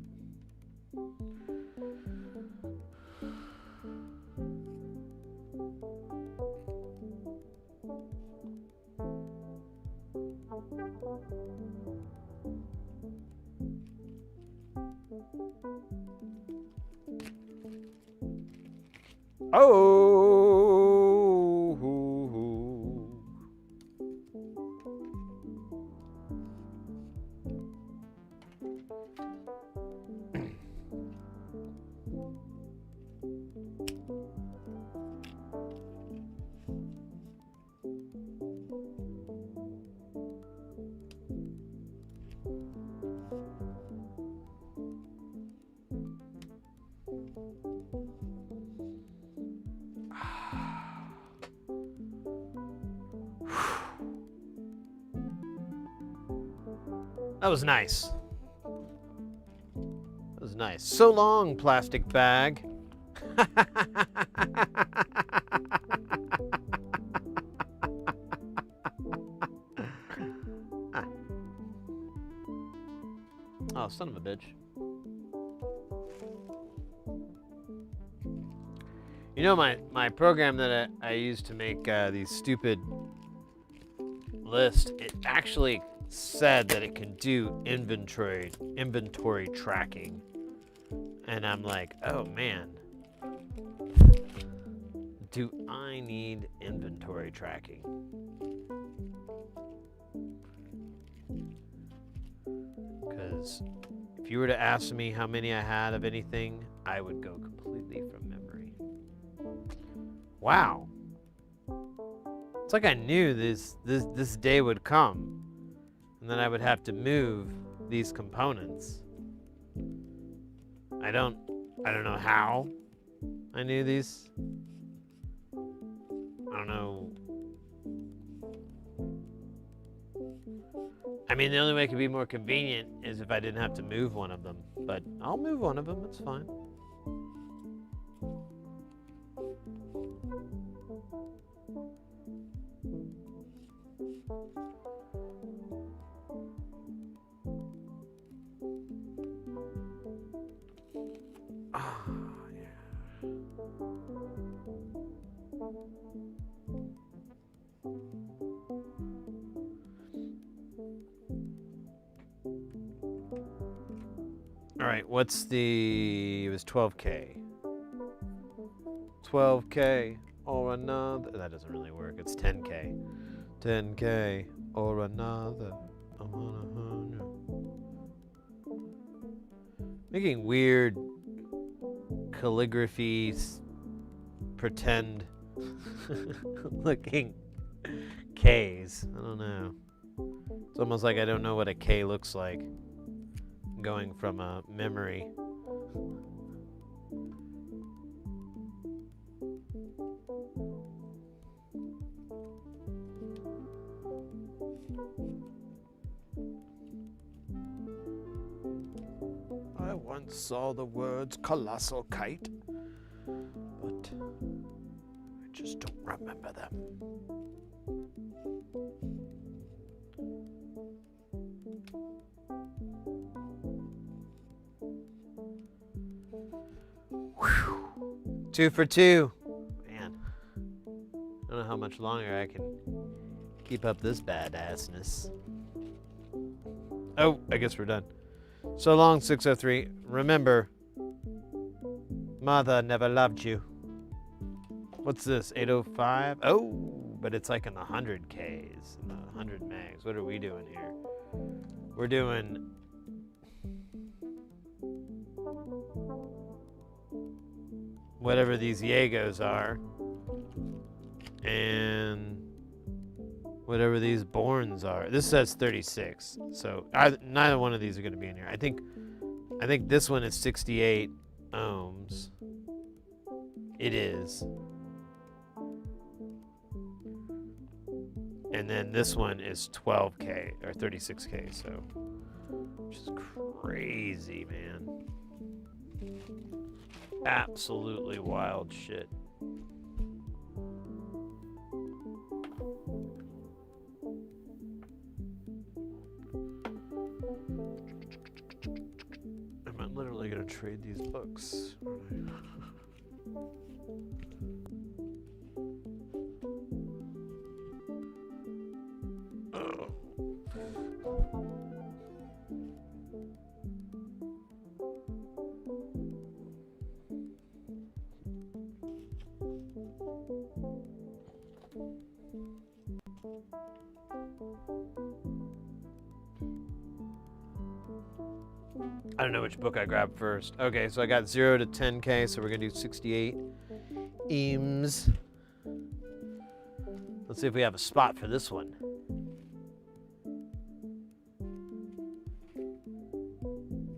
That was nice. That was nice. So long, plastic bag. Oh, son of a bitch. You know, my program that I use to make these stupid lists, it actually said that it can do inventory tracking. And I'm like, oh man, do I need inventory tracking? Because if you were to ask me how many I had of anything, I would go completely from memory. Wow. It's like I knew this day would come, and then I would have to move these components. I don't know how I knew these. I don't know. I mean, the only way it could be more convenient is if I didn't have to move one of them, but I'll move one of them, it's fine. All right, it was 12K. 12K or another. That doesn't really work. It's 10K. 10K or another. Making weird calligraphy, pretend looking K's. I don't know. It's almost like I don't know what a K looks like. Going from a memory. I once saw the words colossal kite, but I just don't remember them. 2 for 2. Man, I don't know how much longer I can keep up this badassness. Oh, I guess we're done. So long, 603. Remember, mother never loved you. What's this, 805? Oh, but it's like in the 100Ks, in the 100 megs. What are we doing here? We're doing... whatever these Yagos are. And whatever these Borns are. This says 36. So neither one of these are going to be in here. I think this one is 68 ohms. It is. And then this one is 12K or 36K, so which is crazy, man. Absolutely wild shit. I'm literally gonna trade these books. I don't know which book I grabbed first. Okay, so I got 0 to 10K, so we're gonna do 68 eames. Let's see if we have a spot for this one.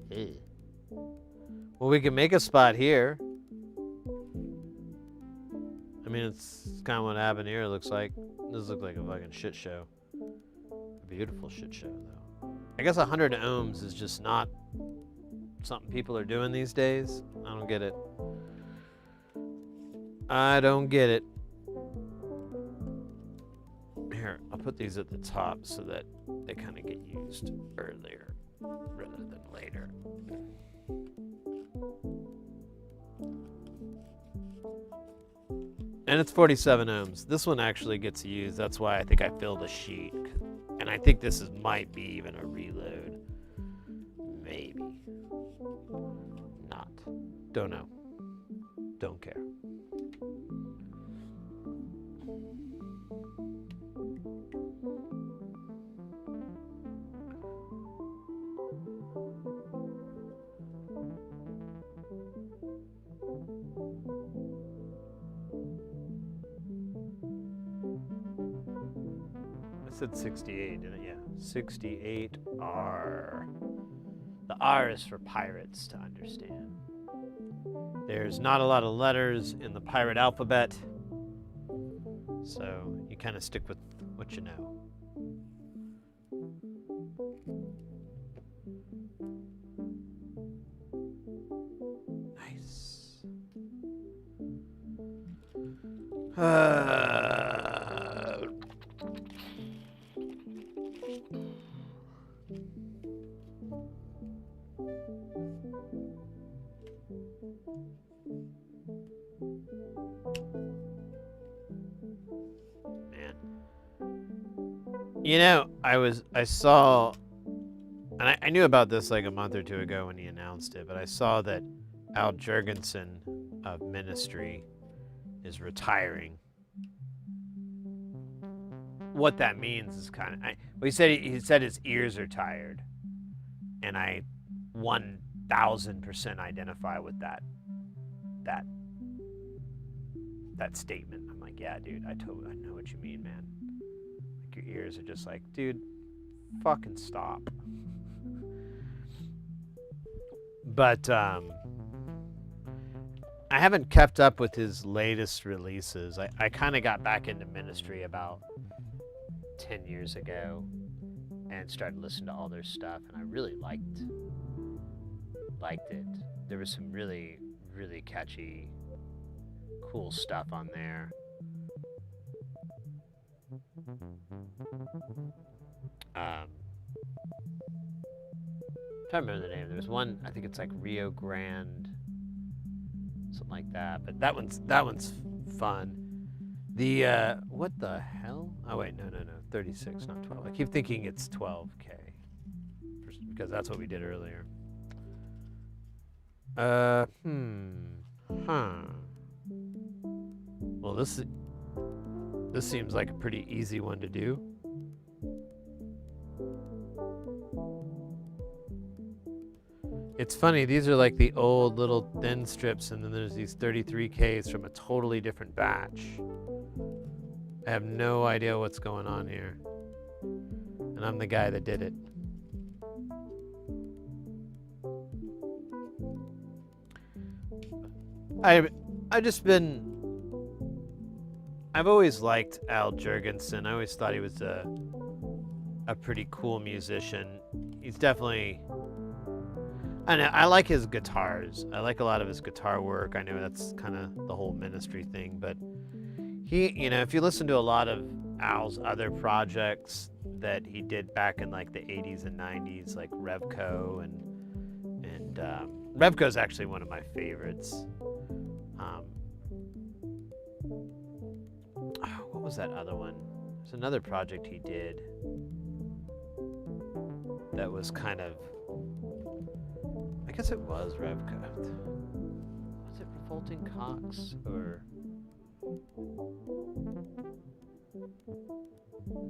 Hey. Well, we can make a spot here. I mean, it's kind of what happened here, it looks like. This looks like a fucking shit show. A beautiful shit show, though. I guess 100 ohms is just not something people are doing these days. I don't get it. I don't get it. Here, I'll put these at the top so that they kind of get used earlier rather than later. And it's 47 ohms. This one actually gets used. That's why I think I filled a sheet. And I think this might be even a reload. Maybe. Not. Don't know. Don't care. I said 68, didn't I? Yeah. 68R. The R is for pirates, to understand. There's not a lot of letters in the pirate alphabet, so you kind of stick with what you know. Nice. Man. You know, I saw, and I knew about this like a month or two ago when he announced it, but I saw that Al Jurgensen of Ministry is retiring. What that means is kind of, well, he said his ears are tired, and I 1000% identify with that statement. I'm like, yeah, dude, I know what you mean, man. Like your ears are just like, dude, fucking stop. But I haven't kept up with his latest releases. I kind of got back into Ministry about 10 years ago and started listening to all their stuff, and I really liked it. There was some really, really catchy, cool stuff on there. I'm trying to remember the name. There's one, I think it's like Rio Grande something like that. But that one's fun. The what the hell? Oh wait, no, 36, not 12. I keep thinking it's 12K because that's what we did earlier. Well, this seems like a pretty easy one to do. It's funny, these are like the old little thin strips, and then there's these 33Ks from a totally different batch. I have no idea what's going on here. And I'm the guy that did it. I've always liked Al Jurgensen. I always thought he was a pretty cool musician. He's definitely, I like his guitars. I like a lot of his guitar work. I know that's kind of the whole Ministry thing, but he, if you listen to a lot of Al's other projects that he did back in like the 80s and 90s, like Revco, and Revco is actually one of my favorites. What was that other one? There's another project he did that was kind of, I guess it was Revco. Was it Revolting Cox or?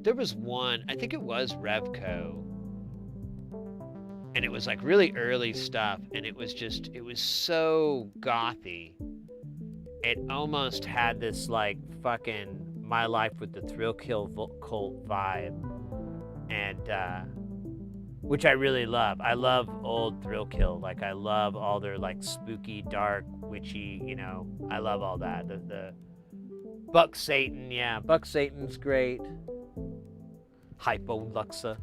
There was one, I think it was Revco, and it was like really early stuff, and it was so gothy. It almost had this like fucking My Life with the Thrill Kill Cult vibe, and which I really love. I love old Thrill Kill. Like I love all their like spooky, dark, witchy, I love all that. The Buck Satan, yeah, Buck Satan's great. Hypo Luxa,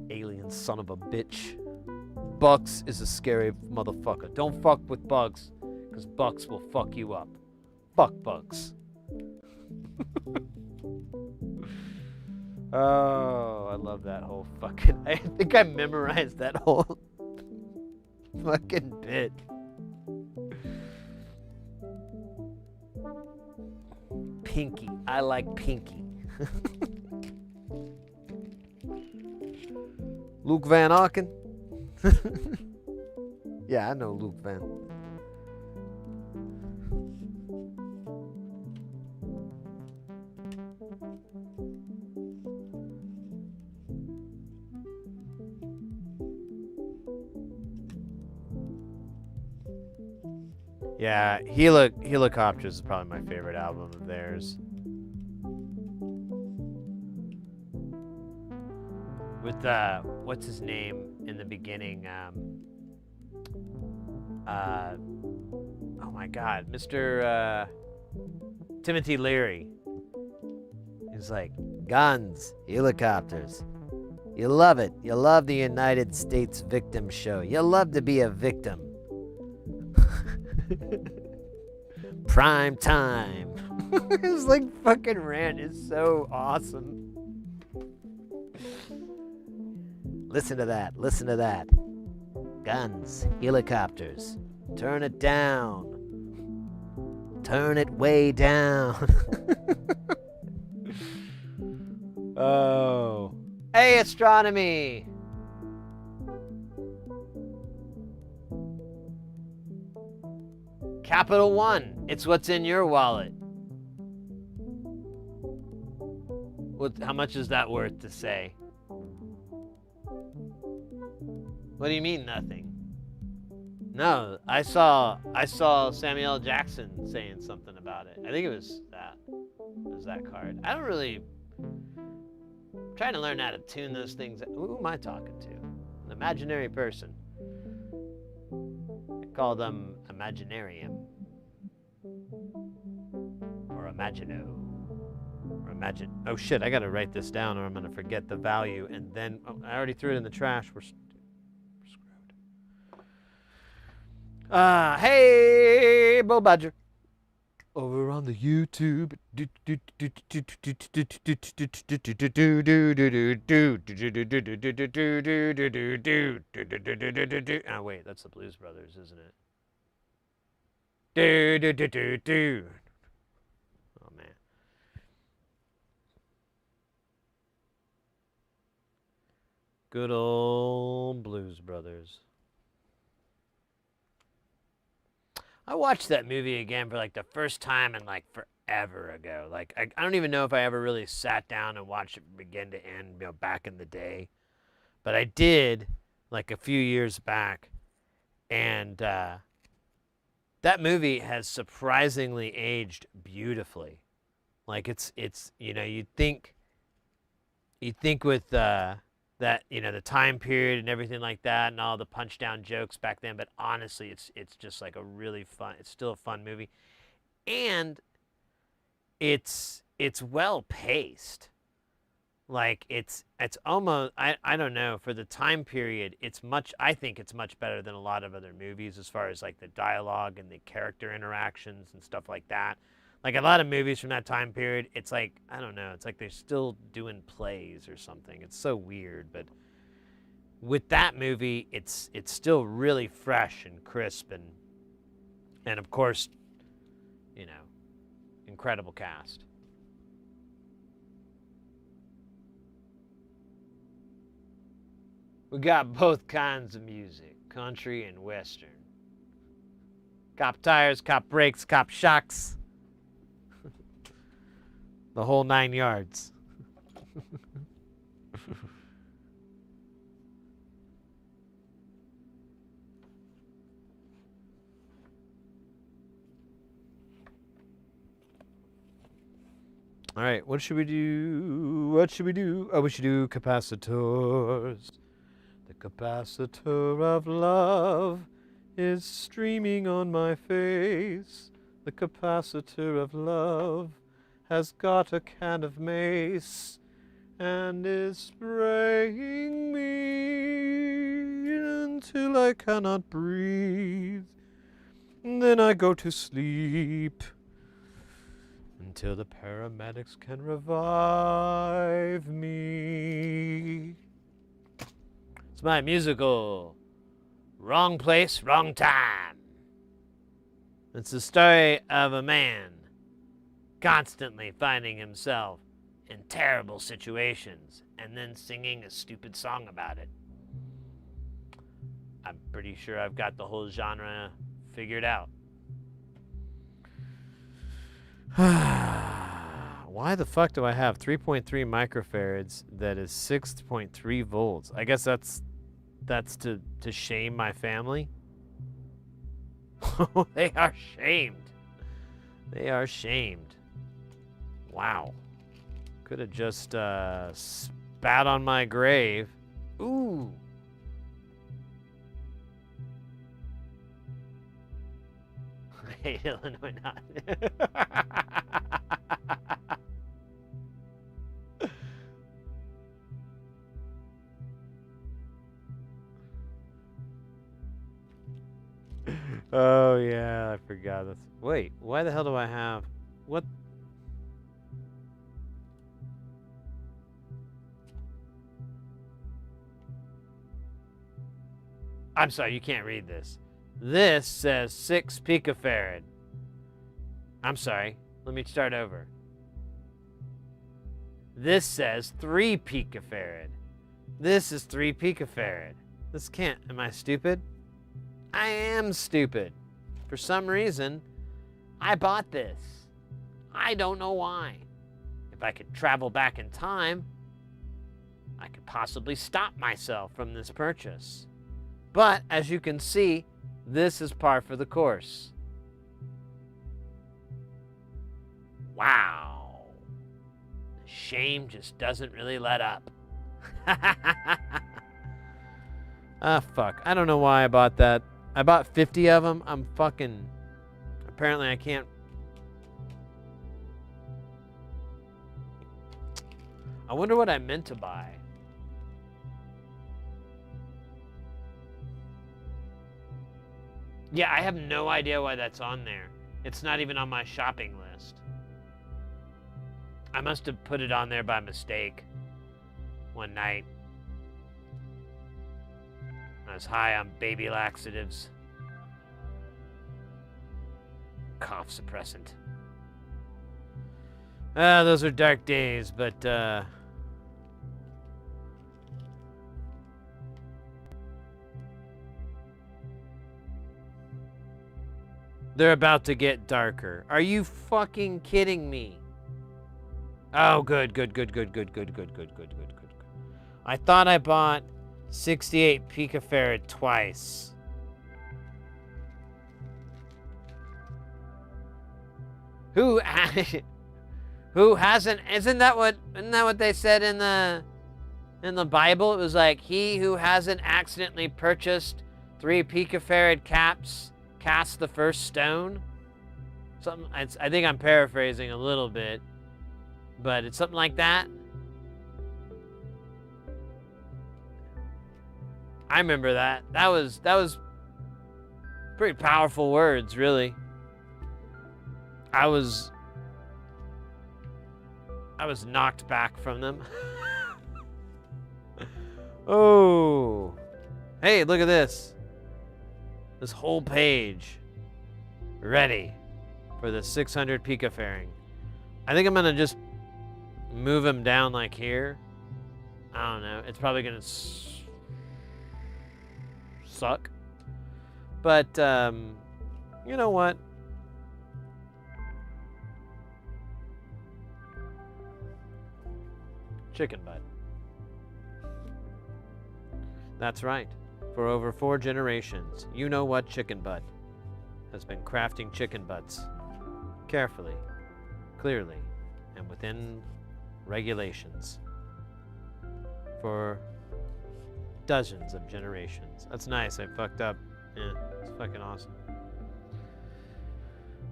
alien son of a bitch. Bucks is a scary motherfucker. Don't fuck with bugs, because bucks will fuck you up. Fuck bugs. Oh, I love that whole fucking, I think I memorized that whole fucking bit. Pinky. I like Pinky. Luke Van Auken. Yeah, I know Luke Van. Yeah, Helicopters is probably my favorite album of theirs. With what's his name in the beginning? Oh my God, Mr. Timothy Leary. He's like, guns, helicopters. You love it. You love the United States Victim Show. You love to be a victim. Prime time. His like fucking rant is so awesome. Listen to that. Listen to that. Guns, helicopters. Turn it down. Turn it way down. Oh. Hey, astronomy. Capital One. It's what's in your wallet. How much is that worth to say? What do you mean nothing? No, I saw Samuel L. Jackson saying something about it. I think it was that. It was that card. I don't really. I'm trying to learn how to tune those things. Who am I talking to? An imaginary person. I call them Imaginarium. Or Imagino. Or Imagine. Oh shit, I gotta write this down or I'm gonna forget the value and then. Oh, I already threw it in the trash. We're screwed. Hey, Bo Badger. Over on the YouTube. Oh wait, that's the Blues Brothers, isn't it? Do do do do do. Oh man. Good old Blues Brothers. I watched that movie again for like the first time in like forever ago. Like I don't even know if I ever really sat down and watched it from begin to end, back in the day. But I did like a few years back, and that movie has surprisingly aged beautifully. Like it's you'd think with that the time period and everything like that and all the punch down jokes back then, but honestly it's just like a really fun, it's still a fun movie, and it's well paced. Like it's almost, I don't know, for the time period I think it's much better than a lot of other movies as far as like the dialogue and the character interactions and stuff like that. Like a lot of movies from that time period, it's like, I don't know, it's like they're still doing plays or something. It's so weird, but with that movie, it's still really fresh and crisp, and of course, you know, incredible cast. We got both kinds of music, country and western. Cop tires, cop brakes, cop shocks. The whole 9 yards. All right, what should we do? What should we do? Oh, we should do capacitors. The capacitor of love is streaming on my face. The capacitor of love has got a can of mace and is spraying me until I cannot breathe. And then I go to sleep until the paramedics can revive me. It's my musical Wrong Place, Wrong Time. It's the story of a man constantly finding himself in terrible situations and then singing a stupid song about it. I'm pretty sure I've got the whole genre figured out. Why the fuck do I have 3.3 microfarads that is 6.3 volts? I guess that's to shame my family. They are shamed. They are shamed. Wow. Could have just spat on my grave. Ooh. I hate Illinois not. Oh yeah, I forgot. Wait, why the hell do I have what? I'm sorry, you can't read this. This says 6 picofarad. I'm sorry. Let me start over. This says 3 picofarad. This is 3 picofarad. This can't. Am I stupid? I am stupid. For some reason, I bought this. I don't know why. If I could travel back in time, I could possibly stop myself from this purchase. But as you can see, this is par for the course. Wow. The shame just doesn't really let up. Ah, fuck. I don't know why I bought that. I bought 50 of them. I'm fucking... Apparently I can't... I wonder what I meant to buy. Yeah, I have no idea why that's on there. It's not even on my shopping list. I must have put it on there by mistake one night. I was high on baby laxatives. cough suppressant. Those are dark days, but they're about to get darker. Are you fucking kidding me? Oh, good. I thought I bought 68 picofarad twice. Who hasn't? Isn't that what they said in the Bible? It was like, he who hasn't accidentally purchased 3 picofarad caps cast the first stone. Something. I think I'm paraphrasing a little bit, but it's something like that. I remember that. That was pretty powerful words, really. I was knocked back from them. Oh. Hey, look at this. This whole page ready for the 600 picofarad. I think I'm gonna just move him down like here. I don't know. It's probably gonna suck. But you know what? Chicken butt. That's right. For over 4 generations, you know what chicken butt has been crafting chicken butts carefully, clearly, and within regulations for dozens of generations. That's nice. I fucked up. Yeah, it's fucking awesome.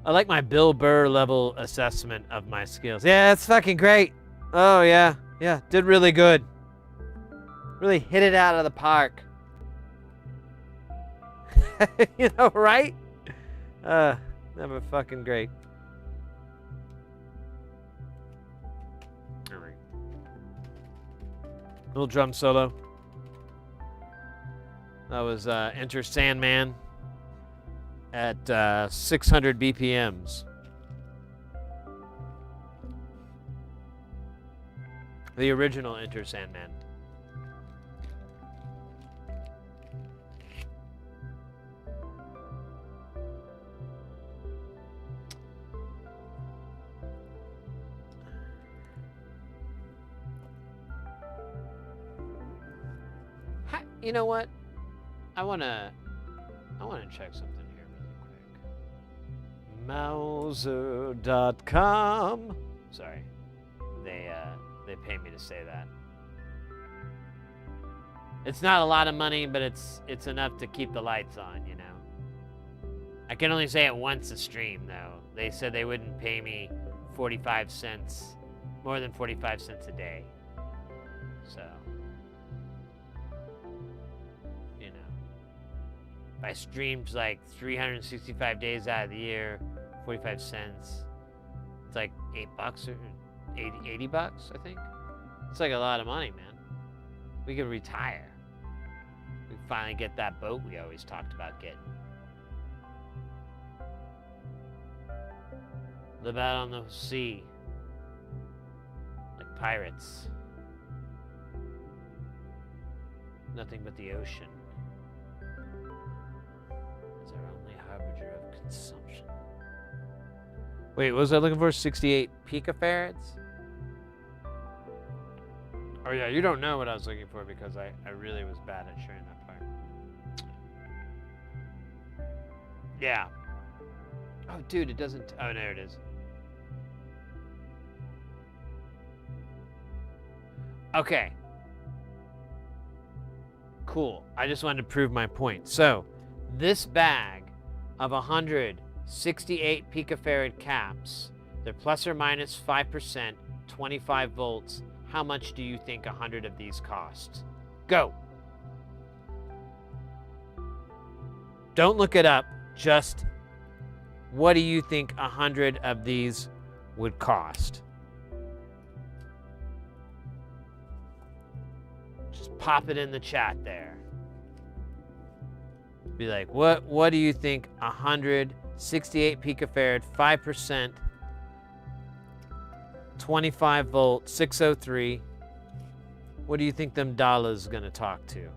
I like my Bill Burr level assessment of my skills. Yeah, it's fucking great. Oh, yeah. Yeah, did really good. Really hit it out of the park. You know, right? Never fucking great. All right. Little drum solo. That was Enter Sandman at 600 BPMs. The original Enter Sandman. You know what? I wanna check something here really quick. Mauser.com. Sorry. They pay me to say that. It's not a lot of money, but it's enough to keep the lights on, you know. I can only say it once a stream, though. They said they wouldn't pay me 45 cents, more than 45 cents a day. So, you know, if I streamed like 365 days out of the year, 45 cents, it's like $8 or $80, I think. It's like a lot of money, man. We could retire. We finally get that boat we always talked about getting. Live out on the sea. Like pirates. Nothing but the ocean. It's our only harbinger of consumption. Wait, what was I looking for? 68 picofarads? Oh yeah, you don't know what I was looking for because I really was bad at sharing that part. Yeah. Oh dude, it doesn't, oh there it is. Okay. Cool, I just wanted to prove my point. So, this bag of 168 picofarad caps, they're plus or minus 5%, 25 volts. How much do you think 100 of these cost? Go. Don't look it up. Just what do you think 100 of these would cost? Just pop it in the chat there. Be like, what do you think 100 68 picofarad, 5%, 25 volt, 603. What do you think them dollars gonna talk to?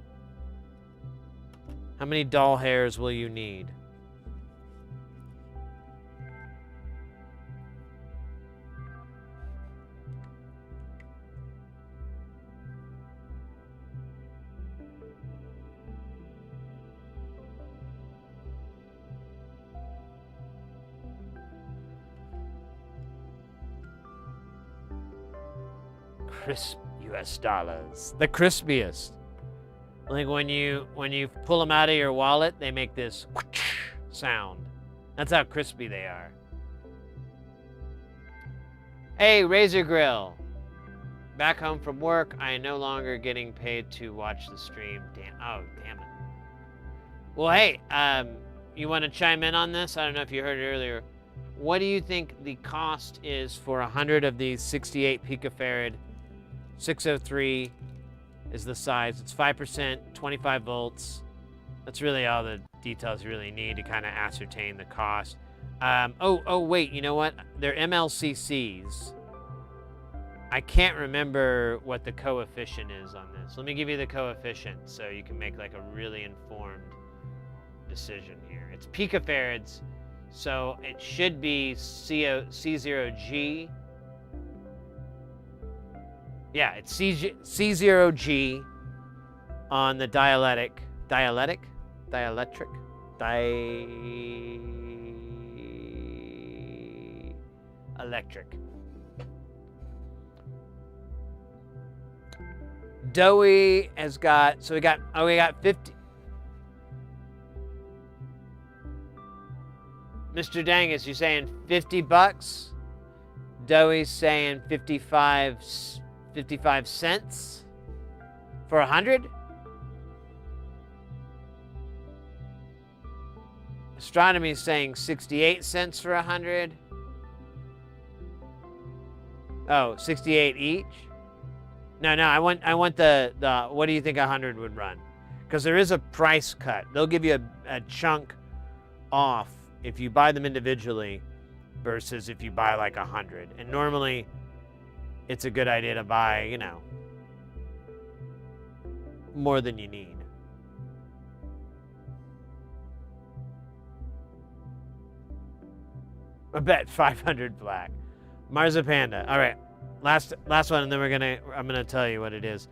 How many doll hairs will you need? Crisp US dollars. The crispiest. Like when you pull them out of your wallet, they make this sound. That's how crispy they are. Hey, Razor Grill. Back home from work, I am no longer getting paid to watch the stream. Damn it. Well, hey, you want to chime in on this? I don't know if you heard it earlier. What do you think the cost is for 100 of these 68 picofarad? 603 is the size. It's 5%, 25 volts. That's really all the details you really need to kind of ascertain the cost. Wait, you know what? They're MLCCs. I can't remember what the coefficient is on this. Let me give you the coefficient so you can make like a really informed decision here. It's picofarads, so it should be C0G. Yeah, it's C0G on the dielectric. Dowie has got, so we got 50. Mr. Dangus, you saying $50? Dowie's saying 55 cents for 100? Astronomy is saying 68 cents for 100. Oh, 68 each? No, I want the what do you think 100 would run? Because there is a price cut. They'll give you a chunk off if you buy them individually versus if you buy like 100. And normally it's a good idea to buy, you know, more than you need. I bet 500 black. Marzipanda. All right. Last one, and then I'm gonna tell you what it is.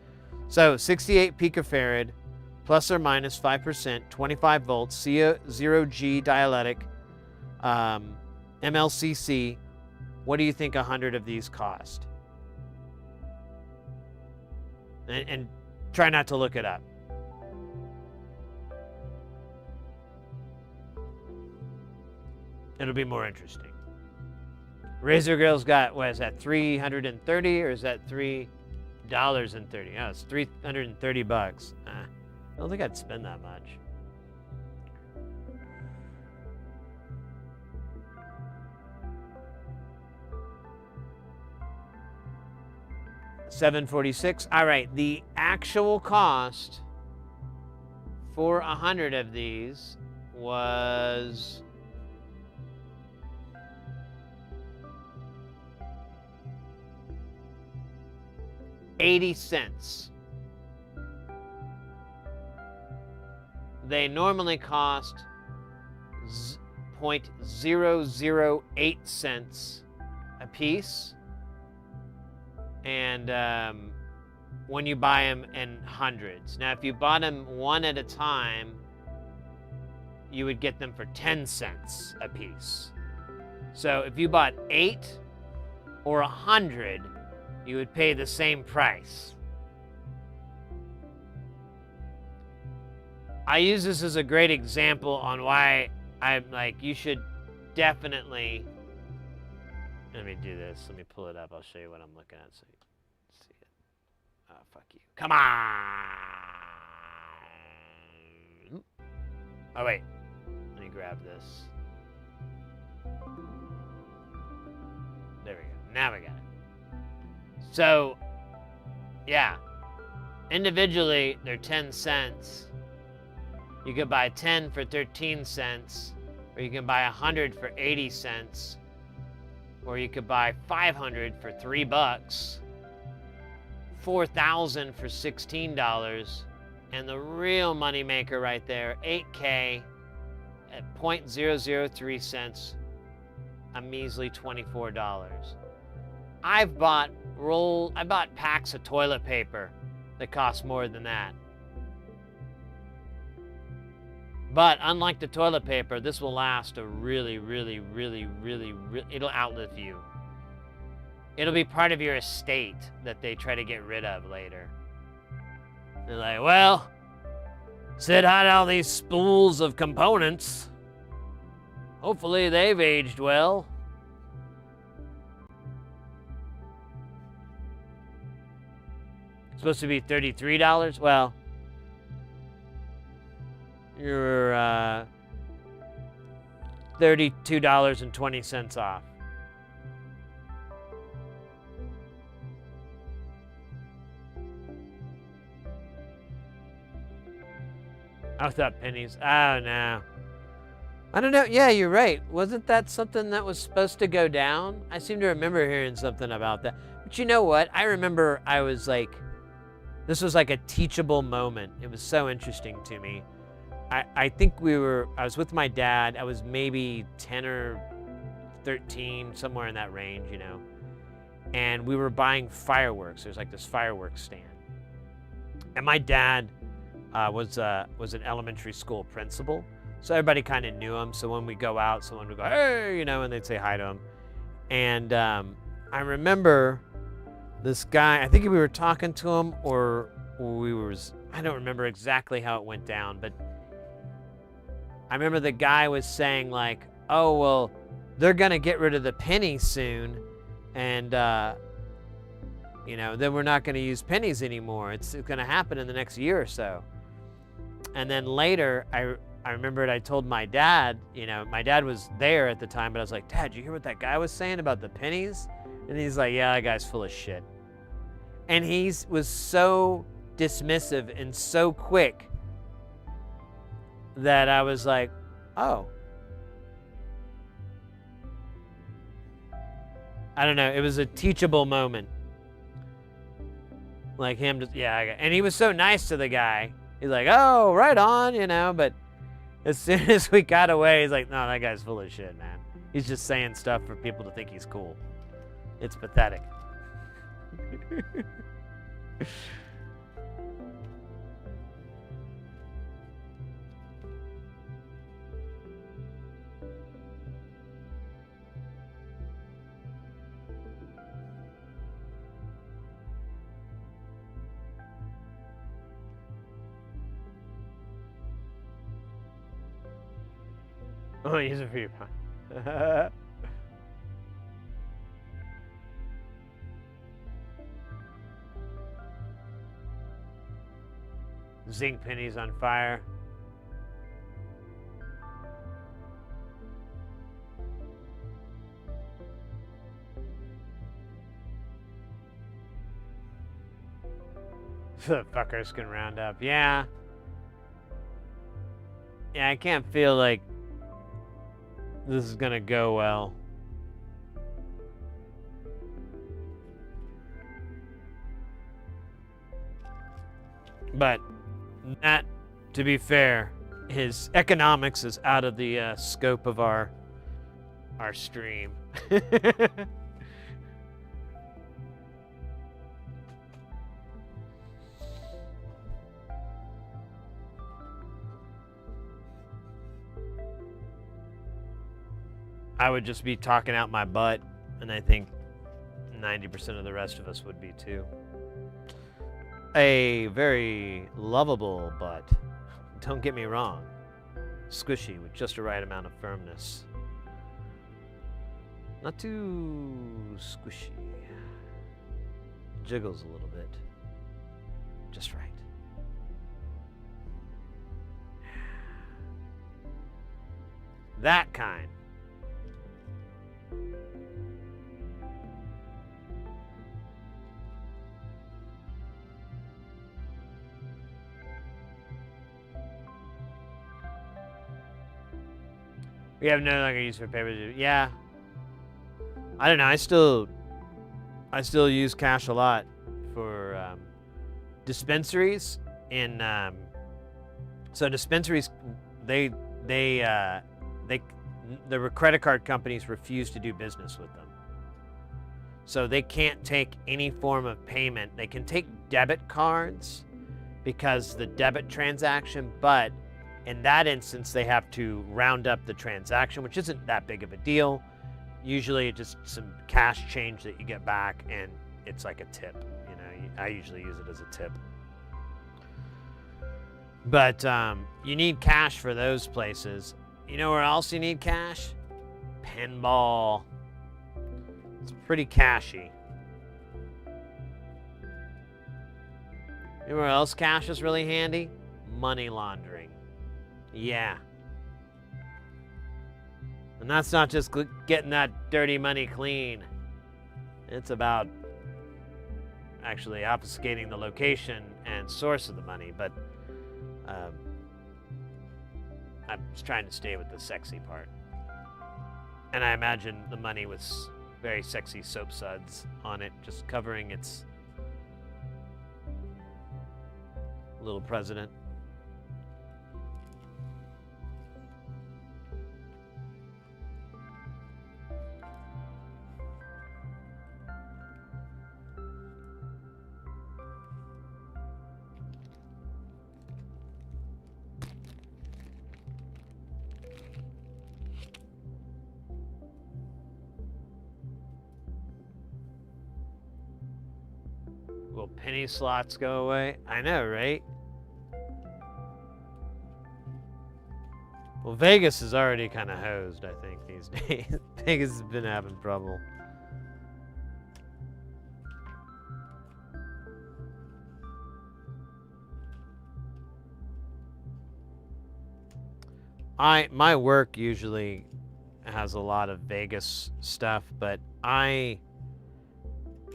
So 68 picofarad, plus or minus 5%, 25 volts, C0G dielectric, MLCC. What do you think 100 of these cost? And try not to look it up. It'll be more interesting. Razor Grill's got, what is that, 330 or is that $3.30? Oh, it's $330. I don't think I'd spend that much. $746. All right, the actual cost for 100 of these was $0.80. They normally cost 0.008 cents a piece. And when you buy them in hundreds. Now, if you bought them one at a time, you would get them for 10 cents a piece. So if you bought 8 or 100, you would pay the same price. I use this as a great example on why I'm like, you should definitely, let me do this. Let me pull it up. I'll show you what I'm looking at so you can see it. Oh, fuck you. Come on. Oh, wait. Let me grab this. There we go. Now we got it. So, yeah, individually, they're 10 cents. You could buy 10 for 13 cents, or you can buy 100 for 80 cents, or you could buy 500 for $3, 4,000 for $16, and the real moneymaker right there, 8K at 0.003 cents, a measly $24. I bought packs of toilet paper that cost more than that. But unlike the toilet paper, this will last a really, it'll outlive you. It'll be part of your estate that they try to get rid of later. They're like, well, Sid had all these spools of components. Hopefully they've aged well. It's supposed to be $33? Well, you're $32.20 off. I thought pennies. Oh, no. I don't know. Yeah, you're right. Wasn't that something that was supposed to go down? I seem to remember hearing something about that. But you know what? I remember I was like, this was like a teachable moment. It was so interesting to me. I think I was with my dad. I was maybe 10 or 13, somewhere in that range, you know. And we were buying fireworks. There's like this fireworks stand. And my dad was an elementary school principal. So everybody kind of knew him. So when we go out, someone would go, hey, you know, and they'd say hi to him. And I remember this guy, I think we were talking to him or I don't remember exactly how it went down, but I remember the guy was saying like, oh, well, they're going to get rid of the penny soon. And, you know, then we're not going to use pennies anymore. It's going to happen in the next year or so. And then later, I remembered I told my dad, you know, my dad was there at the time, but I was like, Dad, you hear what that guy was saying about the pennies? And he's like, yeah, that guy's full of shit. And he was so dismissive and so quick that I was like, oh. I don't know. It was a teachable moment. Like him, just, yeah. And he was so nice to the guy. He's like, oh, right on, you know. But as soon as we got away, he's like, no, that guy's full of shit, man. He's just saying stuff for people to think he's cool. It's pathetic. Oh, use it for your pie. Zinc pennies on fire. The fuckers can round up. Yeah. Yeah, I can't feel like this is gonna go well. But that, to be fair, his economics is out of the scope of our stream. I would just be talking out my butt, and I think 90% of the rest of us would be too. A very lovable butt. Don't get me wrong. Squishy with just the right amount of firmness. Not too squishy. Jiggles a little bit. Just right. That kind. We have no longer use for paper. Yeah. I don't know. I still use cash a lot for dispensaries. So dispensaries, the credit card companies refuse to do business with them. So they can't take any form of payment. They can take debit cards because the debit transaction, but in that instance, they have to round up the transaction, which isn't that big of a deal. Usually just some cash change that you get back, and it's like a tip. You know, I usually use it as a tip. But you need cash for those places. You know where else you need cash? Pinball. It's pretty cashy. You know where else cash is really handy? Money laundering. Yeah. And that's not just getting that dirty money clean. It's about actually obfuscating the location and source of the money, but I'm just trying to stay with the sexy part. And I imagine the money with very sexy soap suds on it, just covering its little president. Will penny slots go away? I know, right? Well, Vegas is already kind of hosed, I think, these days. Vegas has been having trouble. My work usually has a lot of Vegas stuff, but I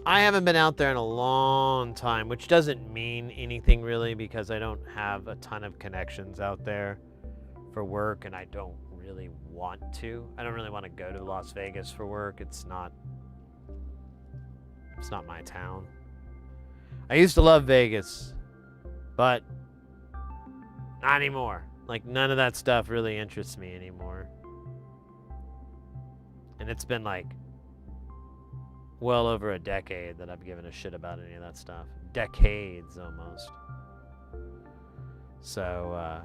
haven't been out there in a long time, which doesn't mean anything really because I don't have a ton of connections out there for work, and I don't really want to. I don't really want to go to Las Vegas for work. It's not my town. I used to love Vegas, but not anymore. Like, none of that stuff really interests me anymore. And it's been like well over a decade that I've given a shit about any of that stuff. Decades almost. So,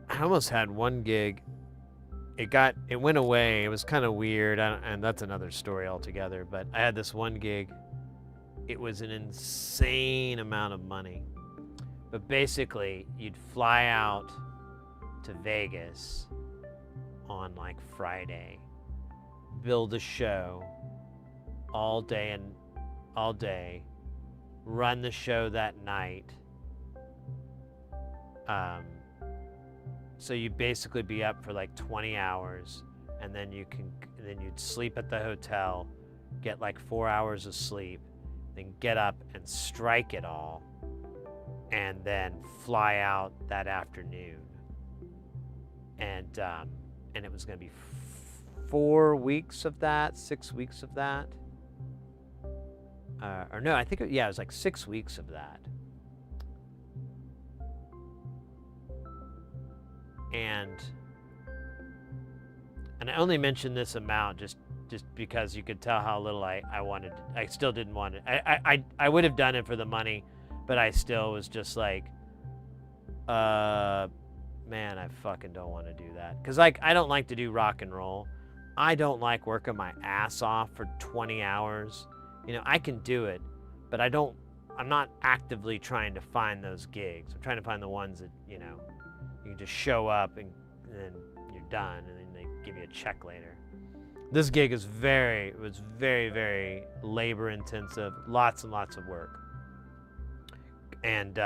I almost had one gig. It went away. It was kind of weird, and that's another story altogether. But I had this one gig. It was an insane amount of money. But basically, you'd fly out to Vegas on like Friday, build a show all day, run the show that night. So you'd basically be up for like 20 hours, and then you'd sleep at the hotel, get like 4 hours of sleep, then get up and strike it all, and then fly out that afternoon. And it was going to be 4 weeks of that, 6 weeks of that. Or no, I think, it was like 6 weeks of that. And I only mentioned this amount just because you could tell how little I wanted. I still didn't want it. I would have done it for the money, but I still was just like, man, I fucking don't want to do that. Because like, I don't like to do rock and roll. I don't like working my ass off for 20 hours. You know, I can do it, but I'm not actively trying to find those gigs. I'm trying to find the ones that, you know, you can just show up and then you're done, and then they give you a check later. This gig was very, very labor intensive, lots and lots of work. And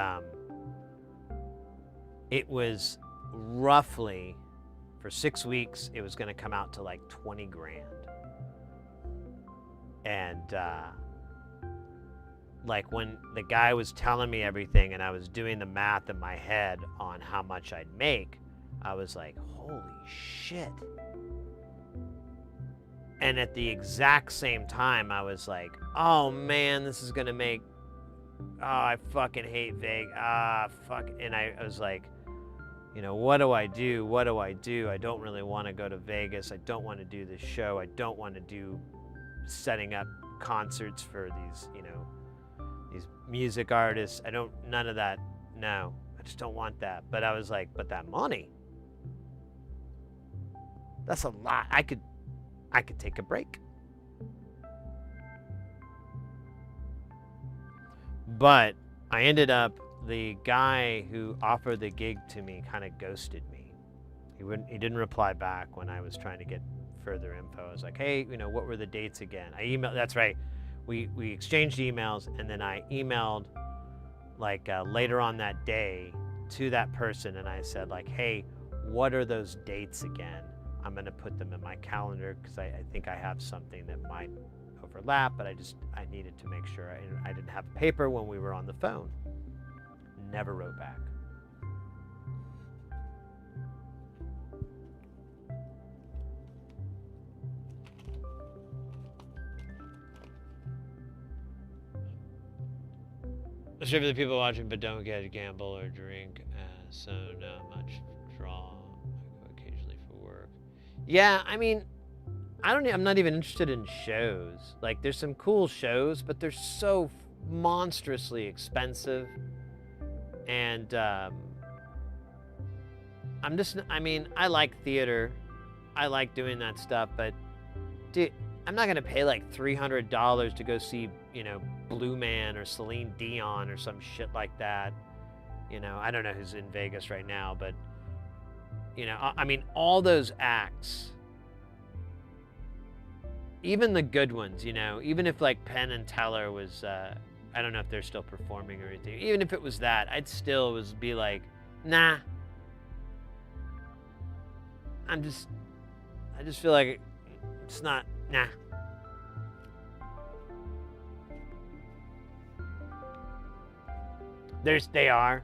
it was roughly, for 6 weeks, it was going to come out to like 20 grand. And like when the guy was telling me everything and I was doing the math in my head on how much I'd make, I was like, holy shit. And at the exact same time, I was like, oh man, this is gonna make, oh, I fucking hate Vegas. Fuck. And I was like, you know, what do I do? What do I do? I don't really want to go to Vegas. I don't want to do this show. I don't want to do setting up concerts for these, you know, these music artists. None of that. No, I just don't want that. But I was like, but that money, that's a lot. I could take a break. But I ended up, the guy who offered the gig to me kind of ghosted me. He didn't reply back when I was trying to get further info. I was like, hey, you know, what were the dates again? I emailed, that's right. We exchanged emails, and then I emailed like later on that day to that person, and I said like, hey, what are those dates again? I'm going to put them in my calendar because I think I have something that might overlap, but I needed to make sure I didn't have paper when we were on the phone. Never wrote back. Sure for the people watching but don't get to gamble or drink, so not much draw. I go occasionally for work. Yeah, I mean, I'm not even interested in shows. Like, there's some cool shows, but they're so monstrously expensive. And I like theater. I like doing that stuff, but dude, I'm not gonna pay like $300 to go see, you know, Blue Man or Celine Dion or some shit like that. You know, I don't know who's in Vegas right now, but you know, I mean, all those acts, even the good ones, you know, even if like Penn and Teller was, I don't know if they're still performing or anything. Even if it was that, I'd still be like, nah. I just feel like it's not, nah. They are.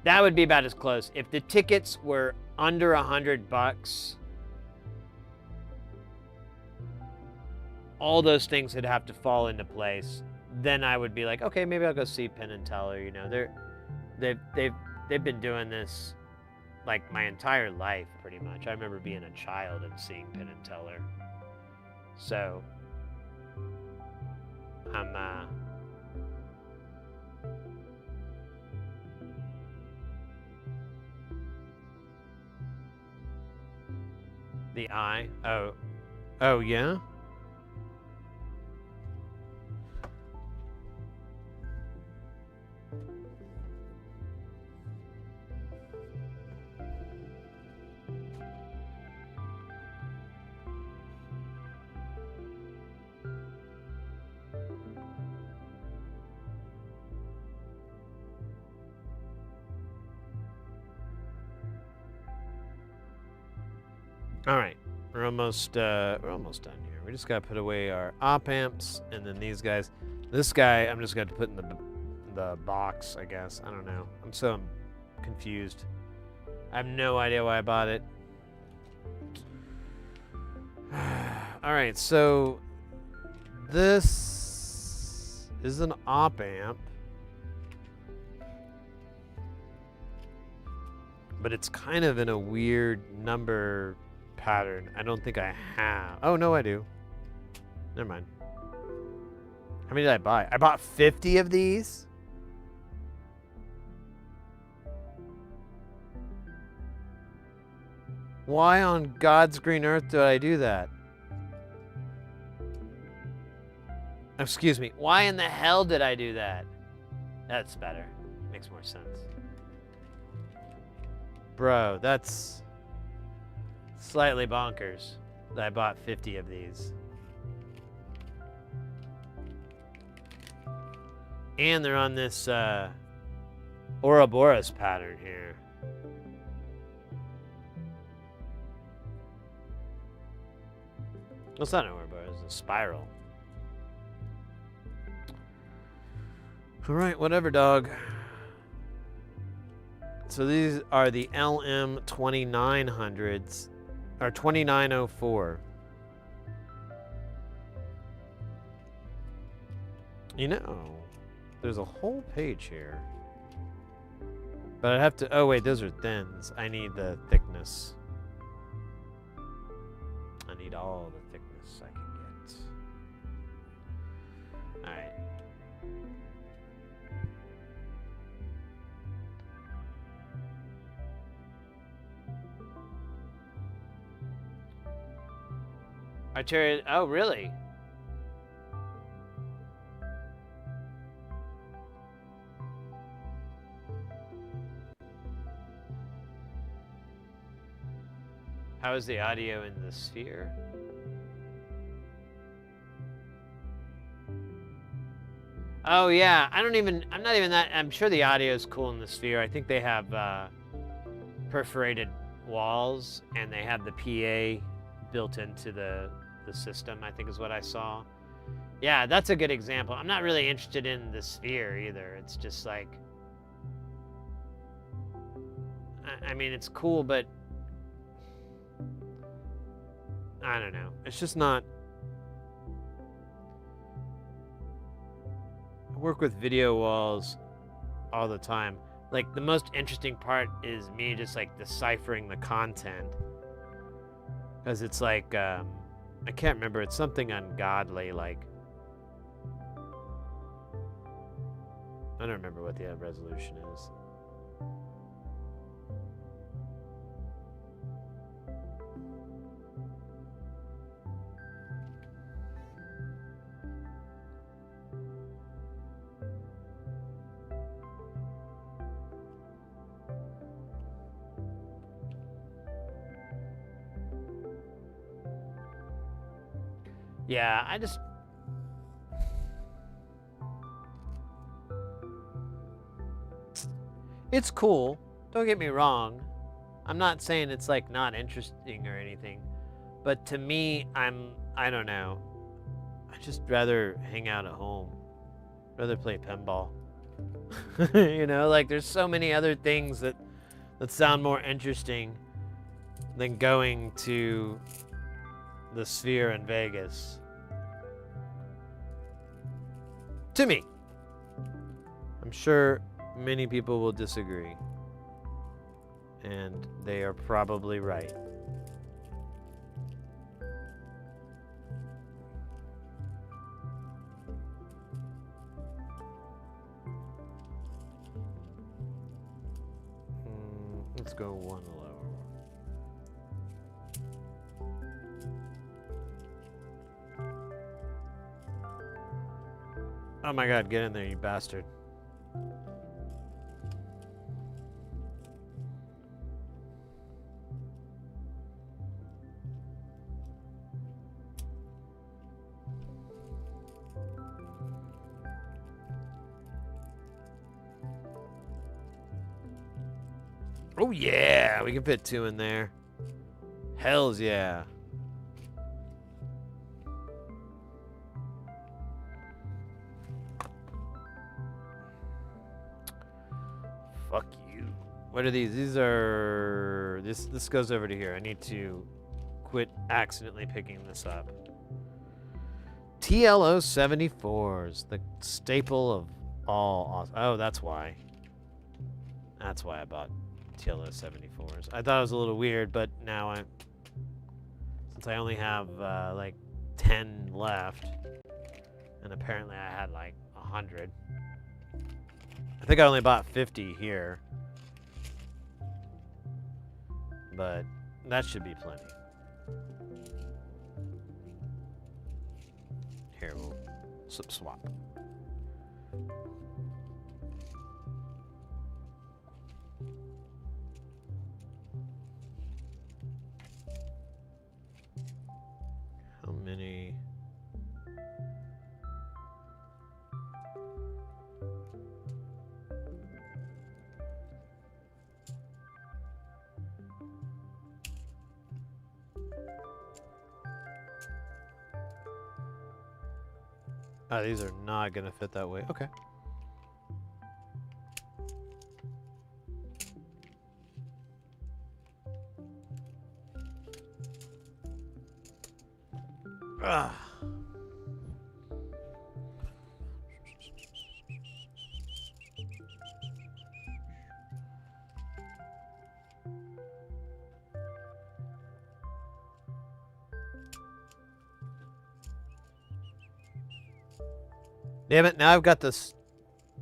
That would be about as close. If the tickets were under $100, all those things would have to fall into place. Then I would be like, okay, maybe I'll go see Penn and Teller. You know, they've been doing this like my entire life, pretty much. I remember being a child and seeing Penn and Teller. So I'm the eye. Oh yeah. All right, we're almost done here. We just got to put away our op amps, and then these guys. This guy, I'm just going to put in the box, I guess. I don't know. I'm so confused. I have no idea why I bought it. All right, so this is an op amp, but it's kind of in a weird number pattern. I don't think I have. Oh, no, I do. Never mind. How many did I buy? I bought 50 of these? Why on God's green earth did I do that? Excuse me. Why in the hell did I do that? That's better. Makes more sense. Bro, that's slightly bonkers that I bought 50 of these. And they're on this Ouroboros pattern here. Well, it's not an Ouroboros, it's a spiral. All right, whatever, dog. So these are the LM 2900s, or 2904. You know, there's a whole page here. But I'd have to, oh wait, those are thins. I need the thickness. I need all the thickness I can get. Alright. Arterial, oh really? How is the audio in the sphere? Oh yeah, I'm not even that, I'm sure the audio is cool in the sphere. I think they have perforated walls and they have the PA built into the system, I think is what I saw. Yeah, that's a good example. I'm not really interested in the sphere either. It's just like, I mean, it's cool, but I don't know. It's just not. I work with video walls all the time. Like, the most interesting part is me just like deciphering the content. Because it's like, I can't remember. It's something ungodly, like. I don't remember what the resolution is. Yeah, I just... It's cool. Don't get me wrong. I'm not saying it's like not interesting or anything. But to me, I don't know. I'd just rather hang out at home. Rather play pinball. You know, like there's so many other things that sound more interesting than going to the Sphere in Vegas. To me. I'm sure many people will disagree. And they are probably right. Let's go one lower. Oh my god, get in there, you bastard. Oh yeah, we can fit two in there. Hells yeah. Fuck you. What are these? These are... This goes over to here. I need to quit accidentally picking this up. TLO 74s, the staple of all... Oh, that's why. That's why I bought TLO 74s. I thought it was a little weird, but now since I only have like 10 left, and apparently I had like 100. I think I only bought 50 here, but that should be plenty. Here, we'll swap. How many? Oh, these are not gonna fit that way. Okay. Ugh. Damn it, now I've got this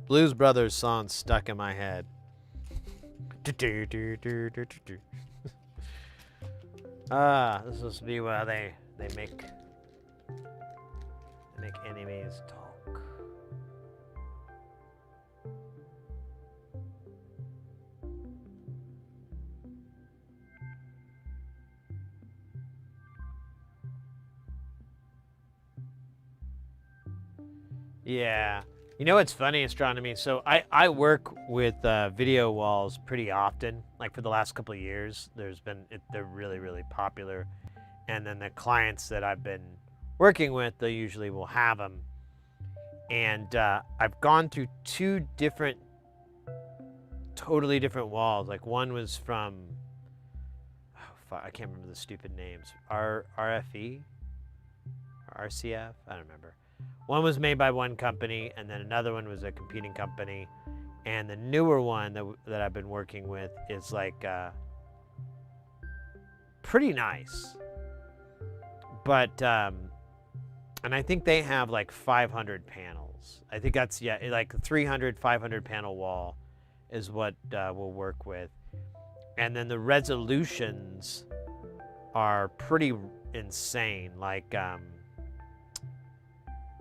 Blues Brothers song stuck in my head. This must be where they make enemies talk. Yeah. You know what's funny, Astronomy? So I work with video walls pretty often. Like for the last couple of years, they're really, really popular. And then the clients that I've been working with, they usually will have them. And I've gone through two totally different walls. Like one was from, I can't remember the stupid names. RFE? Or RCF? I don't remember. One was made by one company, and then another one was a competing company. And the newer one that I've been working with is like pretty nice. But, and I think they have like 500 panels. I think that's, yeah, like 300, 500 panel wall is what we'll work with. And then the resolutions are pretty insane. Like,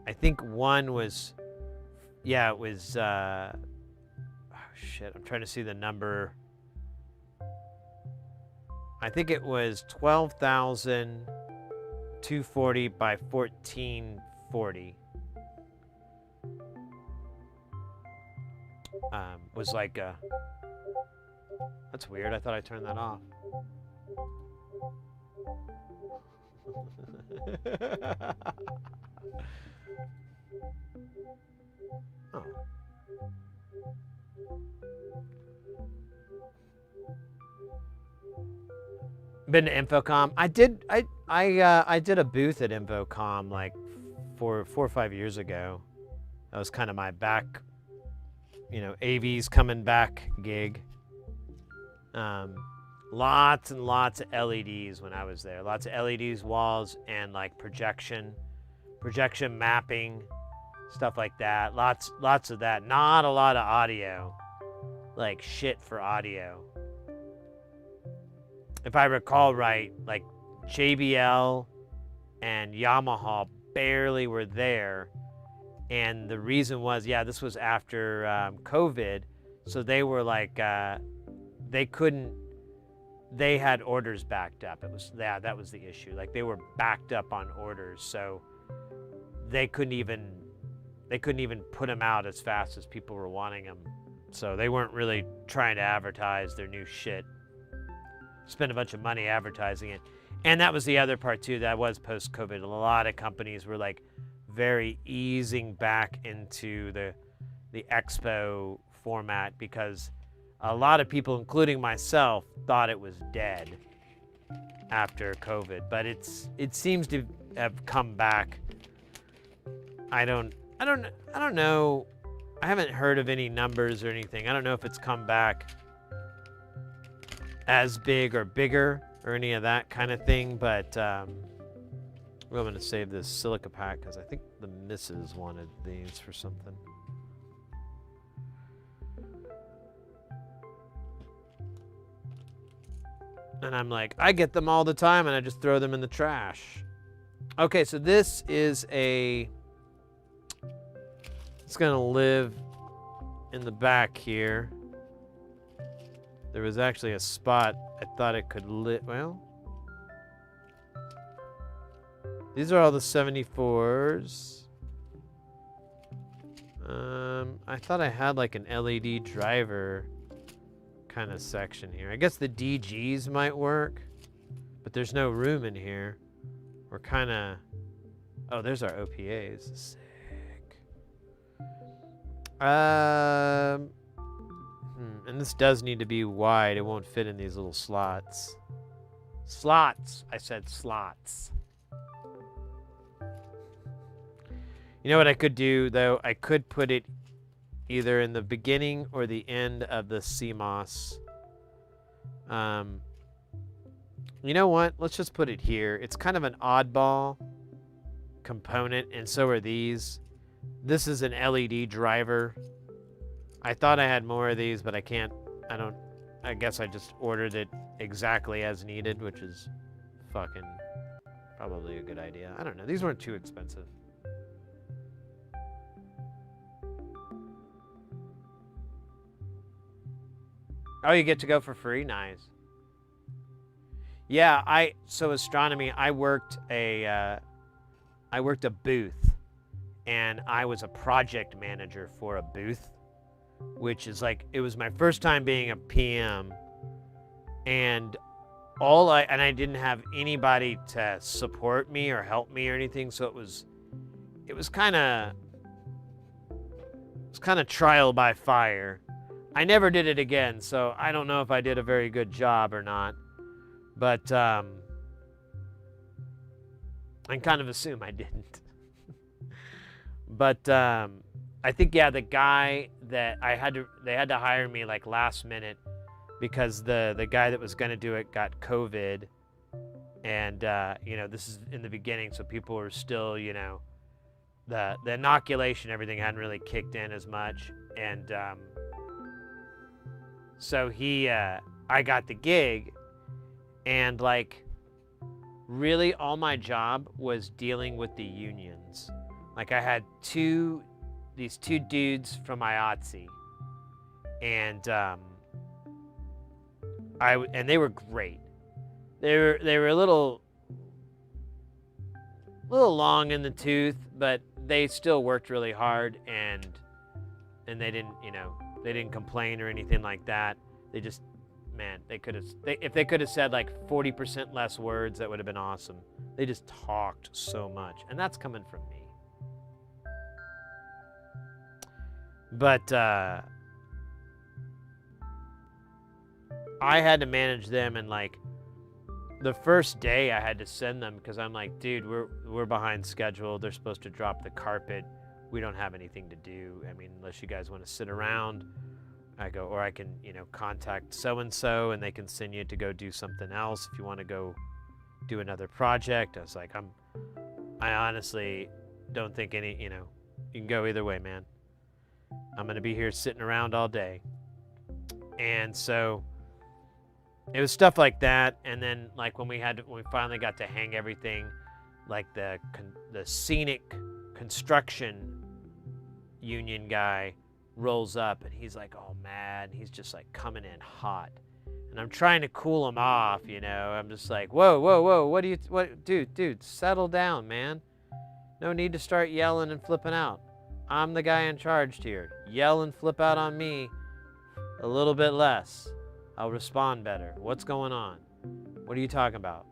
I think one was, yeah, it was, oh shit, I'm trying to see the number. I think it was 12,240 by 1440. Was like a, that's weird, I thought I turned that off. Oh. Been to Infocom. I did a booth at Infocom like four or 5 years ago. That was kind of my back, you know, AV's coming back gig. Lots and lots of LEDs when I was there. Lots of LEDs, walls, and like projection mapping, stuff like that. Lots of that. Not a lot of audio. Like shit for audio. If I recall right, like JBL and Yamaha barely were there. And the reason was, yeah, this was after COVID. So they were like, they had orders backed up. It was, yeah, that was the issue. Like they were backed up on orders. So they couldn't even put them out as fast as people were wanting them. So they weren't really trying to advertise their new shit. Spend a bunch of money advertising it. And that was the other part too, that was post-COVID. A lot of companies were like very easing back into the expo format because a lot of people, including myself, thought it was dead after COVID. But it seems to have come back. I don't know. I haven't heard of any numbers or anything. I don't know if it's come back as big or bigger or any of that kind of thing, but I'm going to save this silica pack because I think the missus wanted these for something. And I'm like, I get them all the time and I just throw them in the trash. Okay, so this is it's going to live in the back here. There was actually a spot I thought it could well. These are all the 74s. I thought I had like an LED driver kind of section here. I guess the DGs might work, but there's no room in here. We're kind of, oh, there's our OPAs. Sick. And this does need to be wide. It won't fit in these little slots. Slots. I said slots. You know what I could do, though? I could put it either in the beginning or the end of the CMOS. You know what? Let's just put it here. It's kind of an oddball component, and so are these. This is an LED driver. I thought I had more of these, but I can't. I guess I just ordered it exactly as needed, which is fucking probably a good idea. I don't know. These weren't too expensive. Oh, you get to go for free? Nice. Yeah, so astronomy, I worked a booth, and I was a project manager for a booth, which is like, it was my first time being a PM, and I didn't have anybody to support me or help me or anything, so it was kind of trial by fire. I never did it again, so I don't know if I did a very good job or not, but I kind of assume I didn't. But I think, yeah, the guy that they had to hire me like last minute because the guy that was going to do it got COVID, and this is in the beginning, so people were still, the inoculation, everything hadn't really kicked in as much, and so I got the gig, and like really all my job was dealing with the unions. Like I had these two dudes from IATSE, and they were great. They were a little long in the tooth, but they still worked really hard, and they didn't complain or anything like that. They just, man, if they could have said like 40% less words, that would have been awesome. They just talked so much, and that's coming from me. But I had to manage them, and like the first day I had to send them because I'm like, dude, we're behind schedule. They're supposed to drop the carpet. We don't have anything to do. I mean, unless you guys want to sit around. I go, or I can, contact so-and-so and they can send you to go do something else if you want to go do another project. I was like, I honestly don't think you can go either way, man. I'm going to be here sitting around all day. And so it was stuff like that. And then like when we finally got to hang everything, like the scenic construction union guy rolls up and he's like all mad. He's just like coming in hot. And I'm trying to cool him off, I'm just like, whoa, dude, settle down, man. No need to start yelling and flipping out. I'm the guy in charge here. Yell and flip out on me a little bit less. I'll respond better. What's going on? What are you talking about?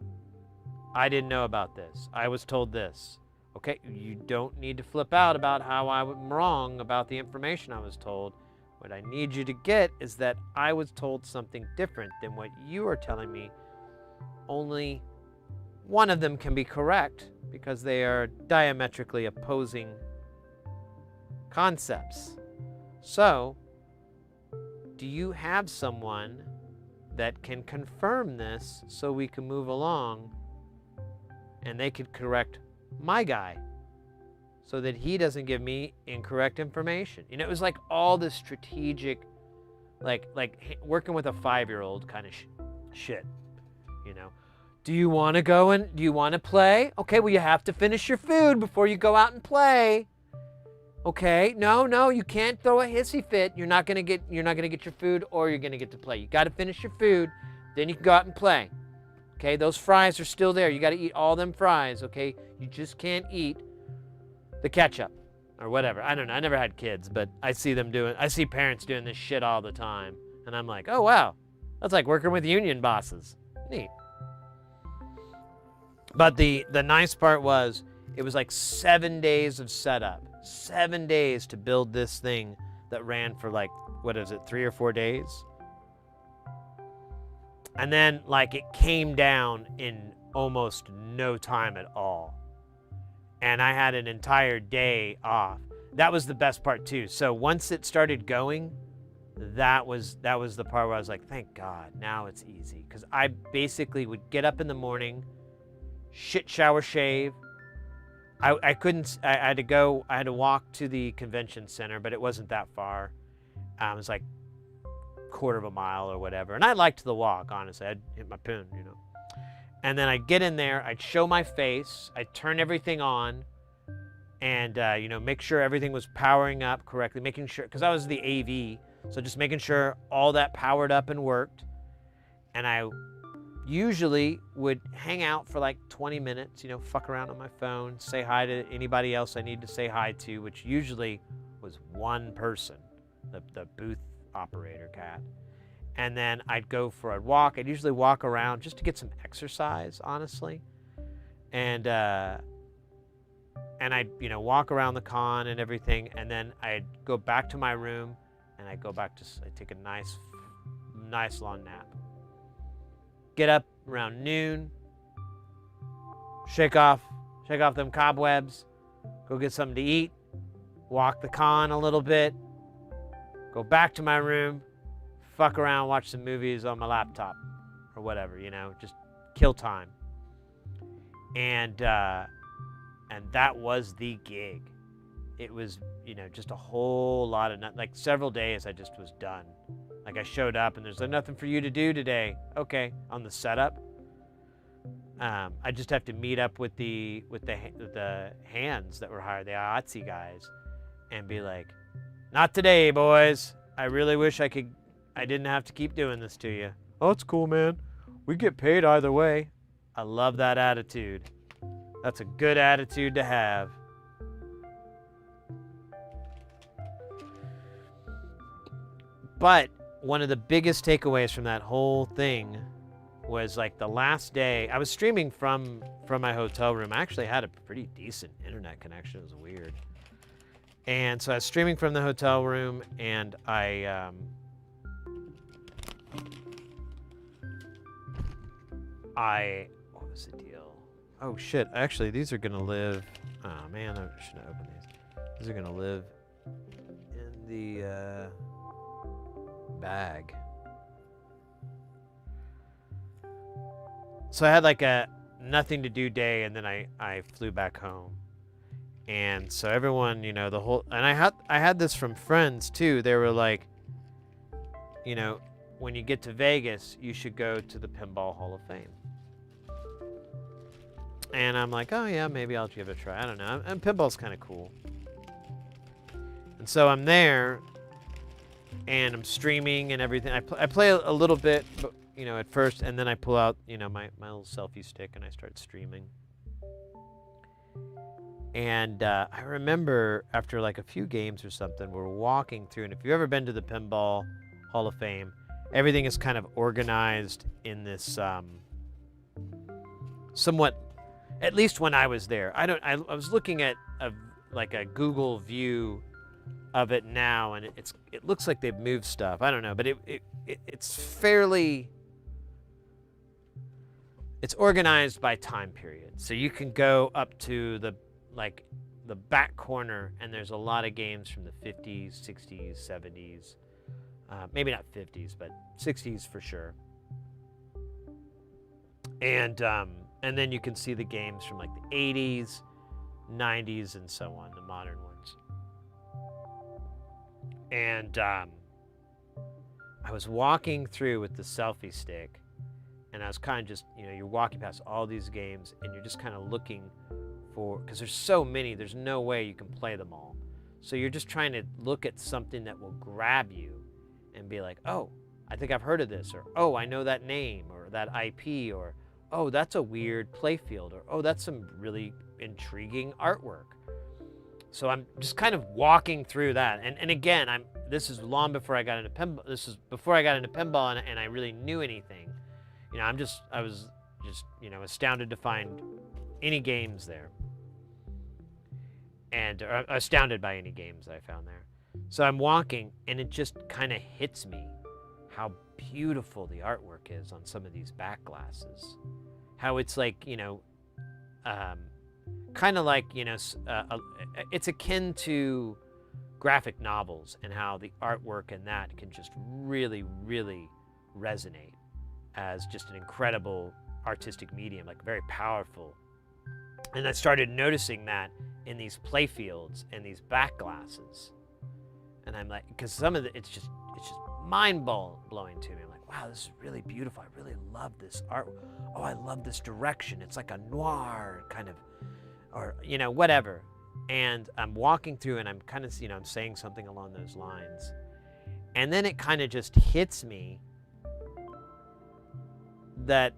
I didn't know about this. I was told this. Okay, you don't need to flip out about how I'm wrong about the information I was told. What I need you to get is that I was told something different than what you are telling me. Only one of them can be correct because they are diametrically opposing concepts. So, do you have someone that can confirm this so we can move along and they could correct my guy so that he doesn't give me incorrect information? It was like all this strategic, like working with a 5-year-old kind of shit, Do you want to go and do you want to play? Okay, well, you have to finish your food before you go out and play. Okay, no, you can't throw a hissy fit. You're not gonna get your food, or you're gonna get to play. You got to finish your food, then you can go out and play. Okay, those fries are still there. You got to eat all them fries. Okay, you just can't eat the ketchup or whatever. I don't know. I never had kids, but I see parents doing this shit all the time, and I'm like, oh wow, that's like working with union bosses. Neat. But the nice part was it was like 7 days of setup. 7 days to build this thing that ran for like, 3 or 4 days? And then like it came down in almost no time at all. And I had an entire day off. That was the best part too. So once it started going, that was the part where I was like, thank God, now it's easy. Because I basically would get up in the morning, shit, shower, shave. I had to walk to the convention center, but it wasn't that far. It was like quarter of a mile or whatever. And I liked the walk, honestly. I'd hit my pin, you know. And then I'd get in there, I'd show my face, I'd turn everything on, and, you know, make sure everything was powering up correctly, making sure, because I was the AV, so just making sure all that powered up and worked. And I usually would hang out for like 20 minutes, you know, fuck around on my phone, say hi to anybody else I need to say hi to, which usually was one person, the booth operator cat. And then I'd go for a walk. I'd usually walk around just to get some exercise, honestly. And I'd, you know, walk around the con and everything. And then I'd go back to my room and I'd take a nice long nap. Get up around noon, shake off them cobwebs, go get something to eat, walk the con a little bit, go back to my room, fuck around, watch some movies on my laptop or whatever, you know, just kill time. And that was the gig. It was, you know, just a whole lot of, like several days I just was done. Like I showed up and there's like nothing for you to do today. Okay, on the setup. I just have to meet up with the hands that were hired, the IATSE guys, and be like, not today, boys. I really wish I didn't have to keep doing this to you. Oh, it's cool, man. We get paid either way. I love that attitude. That's a good attitude to have. But one of the biggest takeaways from that whole thing was like the last day. I was streaming from my hotel room. I actually had a pretty decent internet connection. It was weird. And so I was streaming from the hotel room, and what was the deal? Oh shit, actually these are gonna live, oh man, I shouldn't have opened these. These are gonna live in the bag. So I had like a nothing to do day, and then I flew back home. And so everyone, you know, and I had this from friends too. They were like, you know, when you get to Vegas, you should go to the Pinball Hall of Fame. And I'm like, oh yeah, maybe I'll give it a try. I don't know. And pinball's kind of cool. And so I'm there, and I'm streaming and everything. I play a little bit, you know, at first, and then I pull out, you know, my little selfie stick and I start streaming. And I remember after like a few games or something, we're walking through, and if you've ever been to the Pinball Hall of Fame, everything is kind of organized in this somewhat, at least when I was there. I was looking at a Google view of it now, and it looks like they've moved stuff. I don't know, but it's fairly, it's organized by time period. So you can go up to the back corner, and there's a lot of games from the 50s, 60s, 70s, maybe not 50s, but 60s for sure. And then you can see the games from like the 80s, 90s, and so on, the modern ones. And I was walking through with the selfie stick, and I was kind of just, you know, you're walking past all these games, and you're just kind of looking for, because there's so many, there's no way you can play them all. So you're just trying to look at something that will grab you and be like, oh, I think I've heard of this, or oh, I know that name, or that IP, or oh, that's a weird playfield, or oh, that's some really intriguing artwork. So I'm just kind of walking through that. And again, this is long before I got into pinball. This is before I got into pinball and I really knew anything. You know, I was just, you know, astounded to find any games there. And astounded by any games that I found there. So I'm walking, and it just kind of hits me how beautiful the artwork is on some of these back glasses. How it's like, you know, kind of like, it's akin to graphic novels and how the artwork in that can just really, really resonate as just an incredible artistic medium, like very powerful. And I started noticing that in these play fields and these back glasses. And I'm like, because some of it's just mind blowing to me. I'm like, wow, this is really beautiful. I really love this art. Oh, I love this direction. It's like a noir kind of, or, whatever. And I'm walking through and I'm kind of, I'm saying something along those lines. And then it kind of just hits me that,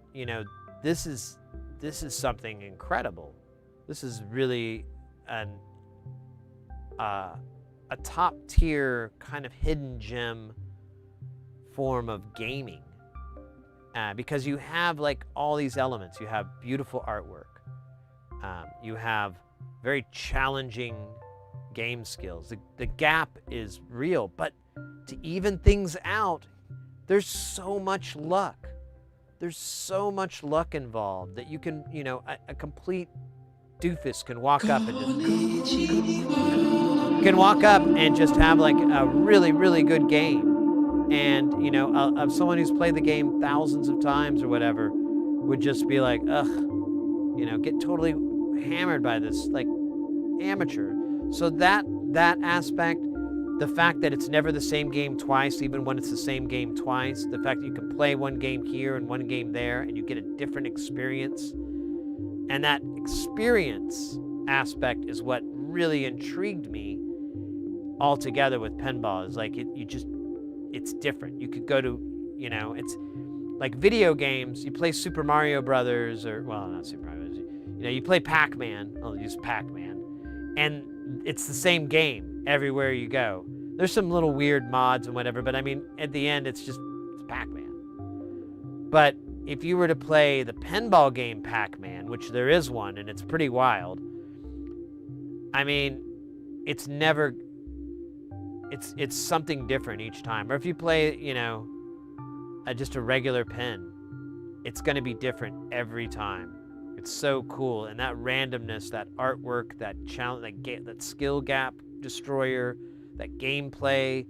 this is something incredible. This is really a top tier kind of hidden gem form of gaming, because you have like all these elements. You have beautiful artwork. You have very challenging game skills. The gap is real, but to even things out, there's so much luck. There's so much luck involved that you can, a complete doofus can walk up and just have like a really, really good game. And, someone who's played the game thousands of times or whatever would just be like, ugh, get totally hammered by this, like, amateur. So that aspect, the fact that it's never the same game twice, even when it's the same game twice, the fact that you can play one game here and one game there and you get a different experience, and that experience aspect is what really intrigued me altogether with pinball. Is like it's different. You could go to, it's like video games. You play Super Mario Brothers, or, well, not Super Mario Brothers. You play Pac-Man. I'll use Pac-Man, and it's the same game everywhere you go. There's some little weird mods and whatever, but I mean, at the end, it's Pac-Man. But if you were to play the pinball game Pac-Man, which there is one, and it's pretty wild, I mean, it's something different each time. Or if you play, just a regular pin, it's going to be different every time. It's so cool. And that randomness, that artwork, that challenge, that skill gap destroyer, that gameplay,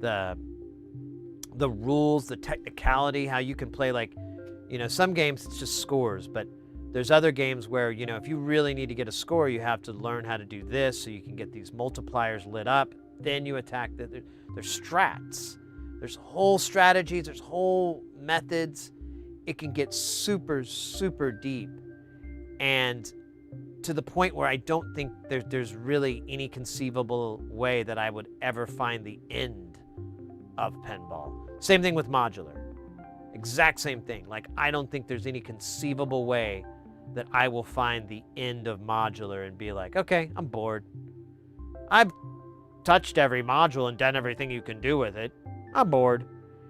the rules, the technicality, how you can play, like, some games it's just scores, but there's other games where, if you really need to get a score, you have to learn how to do this so you can get these multipliers lit up. Then you attack. There's strats. There's whole strategies. There's whole methods. It can get super, super deep. And to the point where I don't think there's really any conceivable way that I would ever find the end of pinball. Same thing with modular. Exact same thing. Like, I don't think there's any conceivable way that I will find the end of modular and be like, okay, I'm bored. I've touched every module and done everything you can do with it. I'm bored.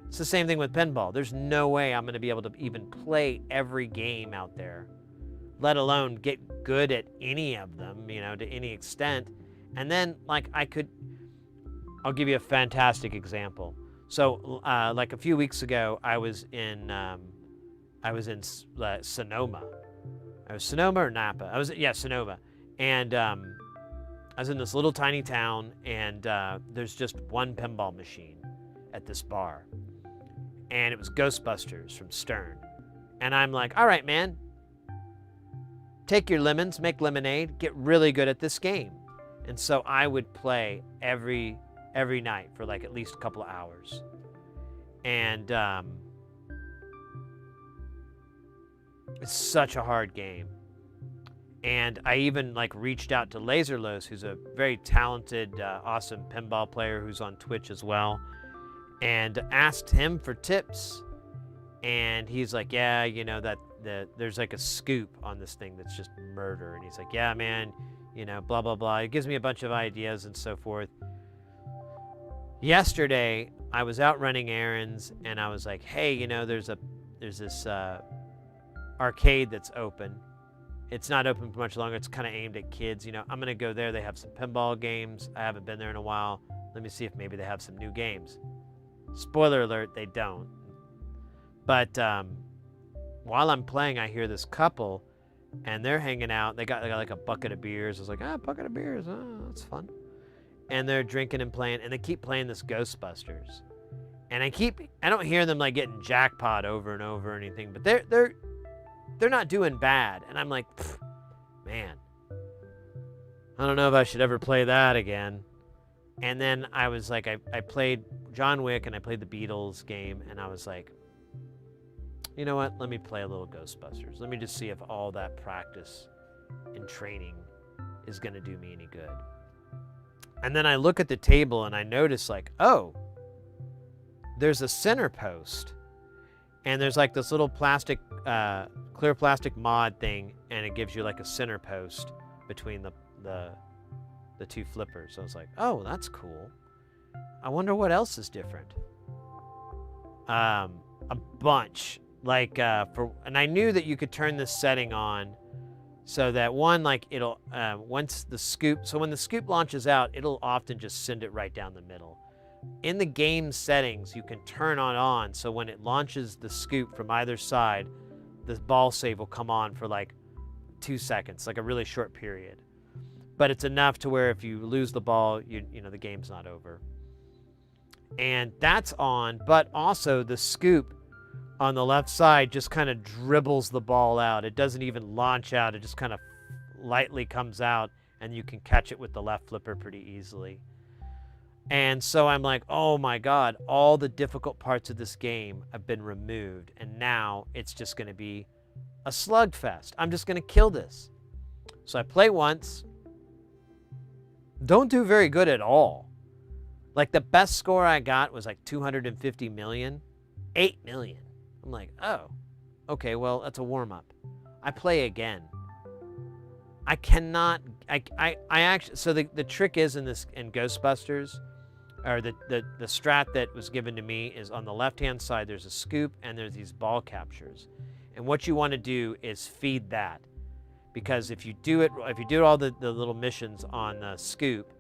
It's the same thing with pinball. There's no way I'm going to be able to even play every game out there, let alone get good at any of them, to any extent. And then, like, I'll give you a fantastic example. So, like a few weeks ago, I was in Sonoma. I was Sonoma or Napa? Sonoma. And I was in this little tiny town, and there's just one pinball machine at this bar. And it was Ghostbusters from Stern. And I'm like, all right, man, take your lemons, make lemonade, get really good at this game. And so I would play every night for like at least a couple of hours. And it's such a hard game. And I even like reached out to Laserlos, who's a very talented, awesome pinball player who's on Twitch as well, and asked him for tips. And he's like, yeah, there's like a scoop on this thing that's just murder. And he's like, yeah, man, blah, blah, blah. He gives me a bunch of ideas and so forth. Yesterday, I was out running errands, and I was like, hey, there's this arcade that's open. It's not open for much longer. It's kind of aimed at kids. I'm going to go there. They have some pinball games. I haven't been there in a while. Let me see if maybe they have some new games. Spoiler alert, they don't. But while I'm playing, I hear this couple, and they're hanging out. They got like a bucket of beers. I was like, bucket of beers, that's fun. And they're drinking and playing, and they keep playing this Ghostbusters. And I don't hear them like getting jackpot over and over or anything, but they're not doing bad. And I'm like, man, I don't know if I should ever play that again. And then I was like, I played John Wick and I played the Beatles game, and I was like, you know what? Let me play a little Ghostbusters. Let me just see if all that practice and training is going to do me any good. And then I look at the table and I notice like, oh, there's a center post, and there's like this little plastic, clear plastic mod thing, and it gives you like a center post between the two flippers. So I was like, oh, that's cool. I wonder what else is different. A bunch, like and I knew that you could turn this setting on so that one, like it'll once the scoop. So when the scoop launches out, it'll often just send it right down the middle. In the game settings, you can turn on so when it launches the scoop from either side, the ball save will come on for like 2 seconds, like a really short period. But it's enough to where if you lose the ball, you know the game's not over. And that's on, but also the scoop on the left side just kind of dribbles the ball out. It doesn't even launch out. It just kind of lightly comes out, and you can catch it with the left flipper pretty easily. And so I'm like, oh my God, all the difficult parts of this game have been removed, and now it's just going to be a slugfest. I'm just going to kill this. So I play once. Don't do very good at all. Like the best score I got was like 250 million. 8 million. I'm like, oh, okay, well, that's a warm-up. I play again. I cannot, I actually, so the trick is in Ghostbusters, or the strat that was given to me is on the left-hand side, there's a scoop and there's these ball captures. And what you want to do is feed that. Because if you do all the little missions on the scoop,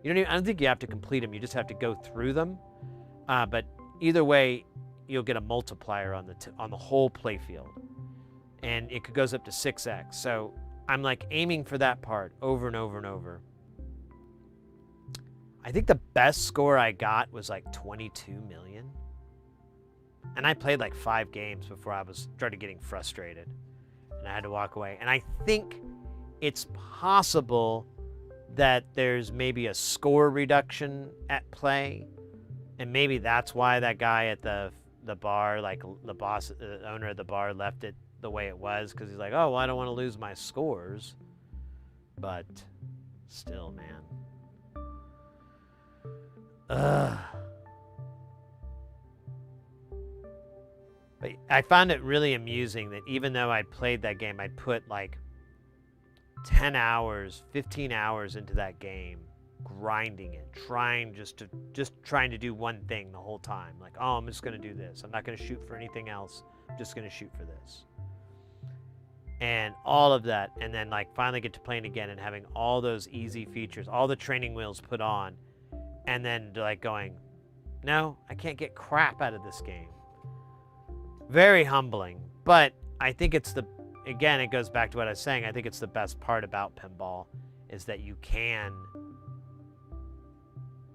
I don't think you have to complete them, you just have to go through them. But either way, you'll get a multiplier on the whole playfield. And it goes up to 6x. So I'm like aiming for that part over and over and over. I think the best score I got was like 22 million. And I played like 5 games before I started getting frustrated. And I had to walk away. And I think it's possible that there's maybe a score reduction at play. And maybe that's why that guy at the bar, like the owner of the bar, left it the way it was, because he's like, oh, well, I don't want to lose my scores. But still, man. Ugh. But I found it really amusing that even though I'd played that game, I'd put like 10 hours, 15 hours into that game, grinding it, trying to do one thing the whole time. Like, oh, I'm just going to do this. I'm not going to shoot for anything else. I'm just going to shoot for this. And all of that, and then like finally get to playing again and having all those easy features, all the training wheels put on, and then like going, no, I can't get crap out of this game. Very humbling, but I think it goes back to what I was saying. I think it's the best part about pinball is that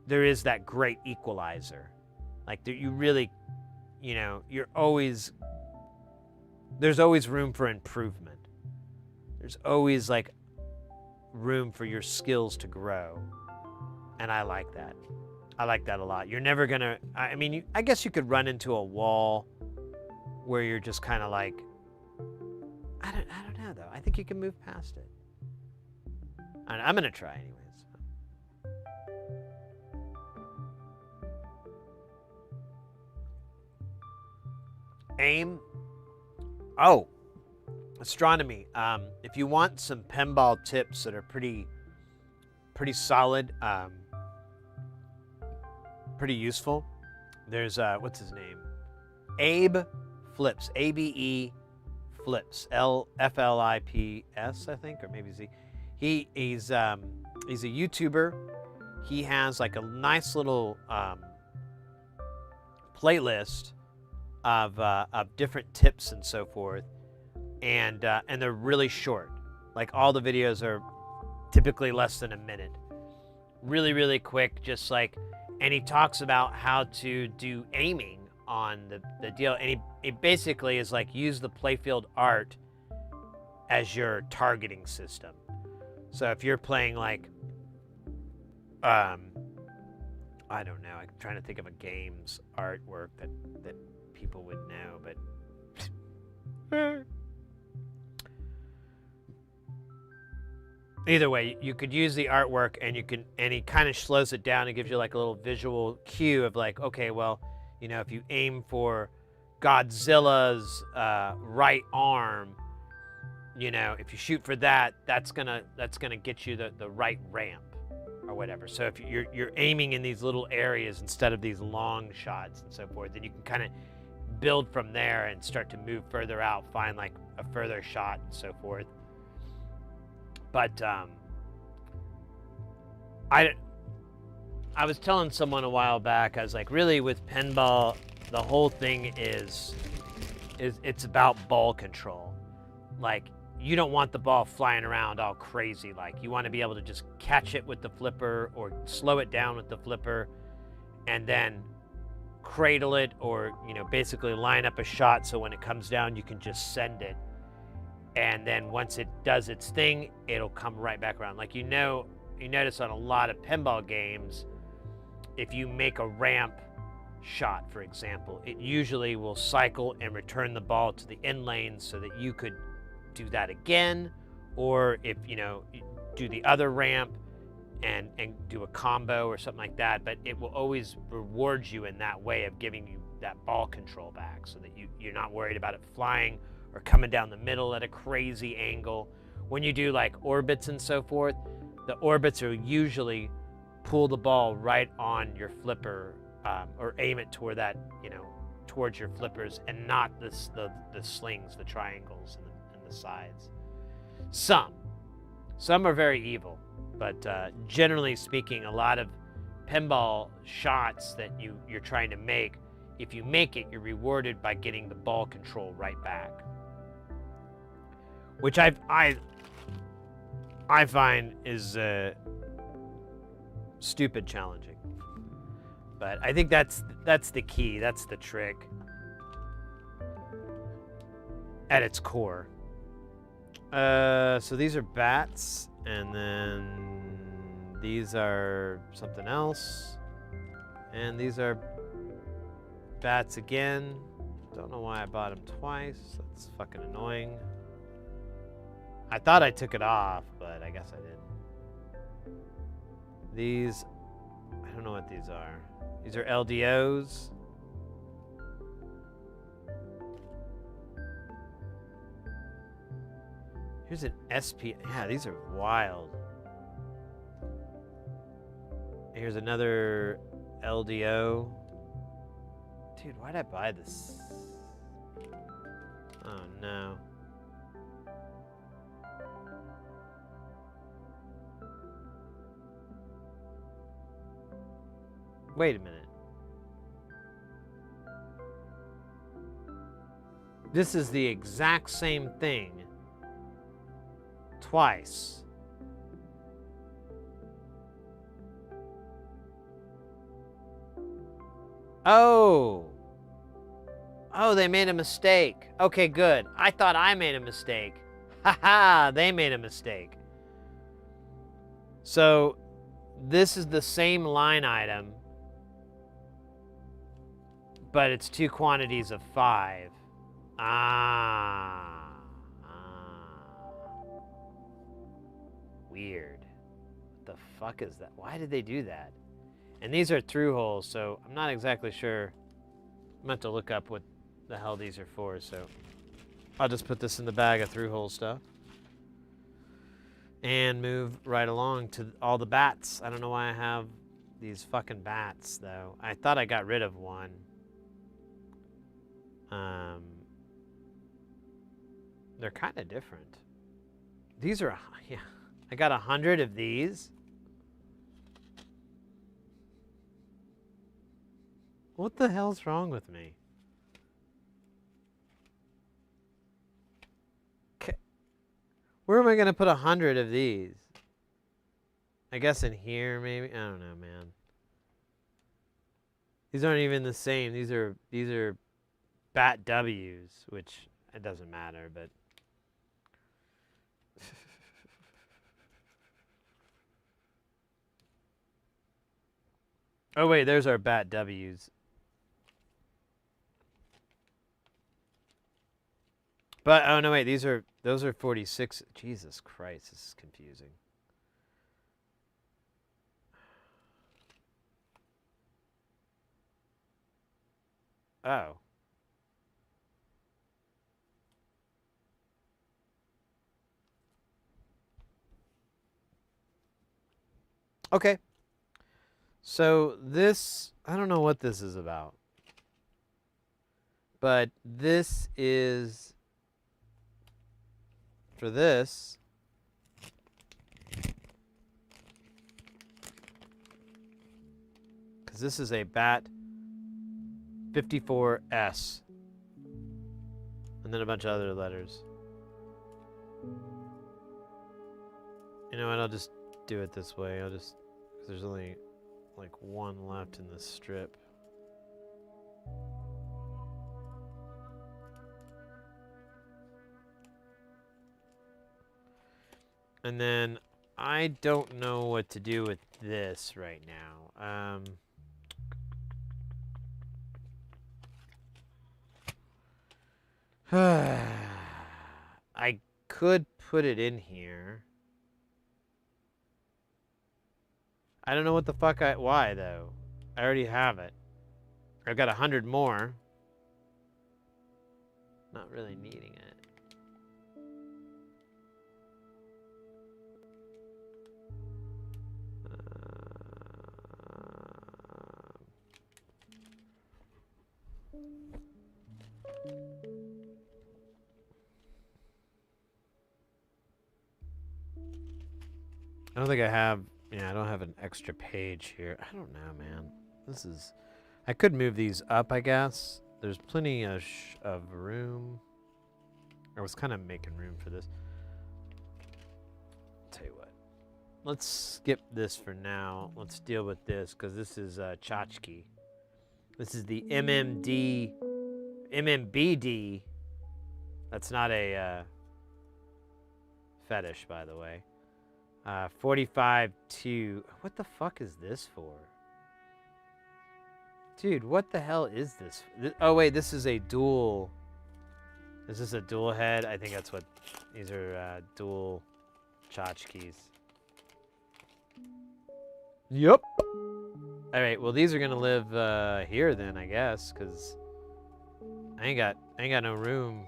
there is that great equalizer. Like you really, there's always room for improvement. There's always like room for your skills to grow. And I like that. I like that a lot. You're never gonna, I guess you could run into a wall where you're just kind of like, I don't know though. I think you can move past it. I'm gonna try anyways. Aim. Oh, astronomy. If you want some pinball tips that are pretty solid, pretty useful, there's what's his name? Abe Flips. ABE Flips. Flips, I think, or maybe Z. He's a YouTuber. He has like a nice little playlist of different tips and so forth. and they're really short. Like all the videos are typically less than a minute. Really, really quick, just like, and he talks about how to do aiming on the deal. And he basically is like, use the playfield art as your targeting system. So if you're playing like, I don't know, I'm trying to think of a game's artwork that people would know, but either way, you could use the artwork, and he kind of slows it down and gives you like a little visual cue of like, okay, well, you know, if you aim for Godzilla's right arm, you know, if you shoot for that, that's gonna get you the right ramp or whatever. So if you're aiming in these little areas instead of these long shots and so forth, then you can kind of build from there and start to move further out, find like a further shot and so forth. But I was telling someone a while back, I was like, really with pinball, the whole thing is it's about ball control. Like, you don't want the ball flying around all crazy. Like, you want to be able to just catch it with the flipper or slow it down with the flipper and then cradle it, or, you know, basically line up a shot so when it comes down, you can just send it. And then once it does its thing, it'll come right back around. Like, you notice on a lot of pinball games, if you make a ramp shot, for example, it usually will cycle and return the ball to the end lane so that you could do that again. Or if, you know, do the other ramp and do a combo or something like that. But it will always reward you in that way of giving you that ball control back, so that you're not worried about it flying or coming down the middle at a crazy angle. When you do like orbits and so forth, the orbits are usually pull the ball right on your flipper, or aim it toward that, you know, towards your flippers, and not the slings, the triangles, and the sides. Some are very evil, but generally speaking, a lot of pinball shots that you're trying to make, if you make it, you're rewarded by getting the ball control right back, which I find is stupid challenging. But I think that's the key, that's the trick at its core. So these are bats, and then these are something else, and these are bats again. Don't know why I bought them twice. That's fucking annoying. I thought I took it off, but I guess I didn't. These, I don't know what these are. These are LDOs. Here's an SP. Yeah, these are wild. Here's another LDO. Dude, why'd I buy this? Oh, no. Wait a minute. This is the exact same thing twice. Oh, they made a mistake. Okay, good. I thought I made a mistake. Haha, they made a mistake. So this is the same line item, but it's 2 quantities of 5. Weird. What the fuck is that? Why did they do that? And these are through holes, so I'm not exactly sure. I'm going to have to look up what the hell these are for, so I'll just put this in the bag of through hole stuff and move right along to all the bats. I don't know why I have these fucking bats, though. I thought I got rid of one. They're kind of different. These are, yeah, I got 100 of these. What the hell's wrong with me? Where am I gonna put 100 of these? I guess in here, maybe. I don't know, man. These aren't even the same. These are bat W's, which it doesn't matter, but. Oh wait, there's our bat W's. But oh no, wait, those are 46. Jesus Christ, this is confusing. Oh. Okay. So this, I don't know what this is about. But this is for this. Because this is a bat 54S. And then a bunch of other letters. You know what, I'll just do it this way. I'll just, because there's only like one left in this strip. And then I don't know what to do with this right now. I could put it in here. I don't know what the fuck why though. I already have it. I've got 100 more. Not really needing it. I don't think I have, yeah, I don't have an extra page here. I don't know, man. This is, I could move these up, I guess. There's plenty of room. I was kind of making room for this. Tell you what, let's skip this for now. Let's deal with this, because this is tchotchke. This is the MMBD. That's not a fetish, by the way. 45-2. What the fuck is this for? Dude, what the hell is this? Oh, wait, this is a dual. Is this a dual head? I think that's what. These are dual tchotchkes. Yep. All right, well, these are going to live here then, I guess, because I ain't got no room.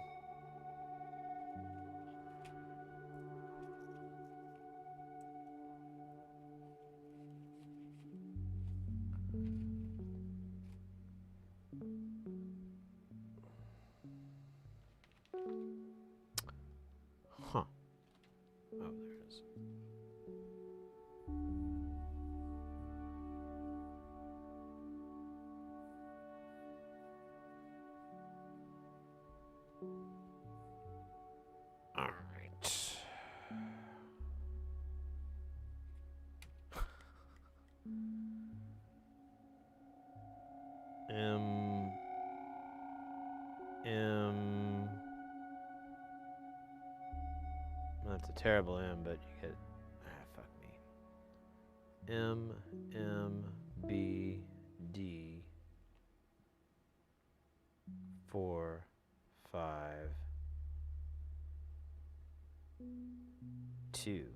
Huh. Oh, there it is. All right. That's a terrible M, but you get, fuck me. MMBD 4, 5, 2.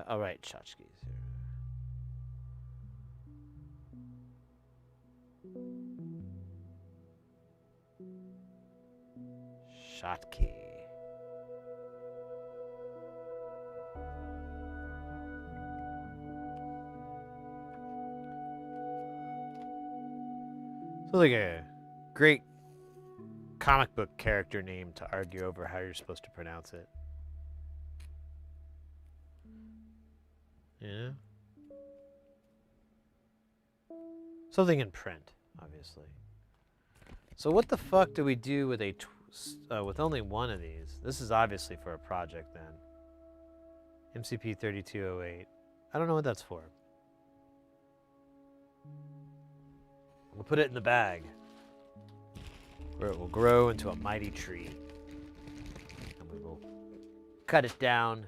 All right, tchotchkes here. Shotki. So like a great comic book character name to argue over how you're supposed to pronounce it. Yeah. Something in print, obviously. So what the fuck do we do with with only one of these? This is obviously for a project then. MCP 3208. I don't know what that's for. We'll put it in the bag, where it will grow into a mighty tree. And we will cut it down,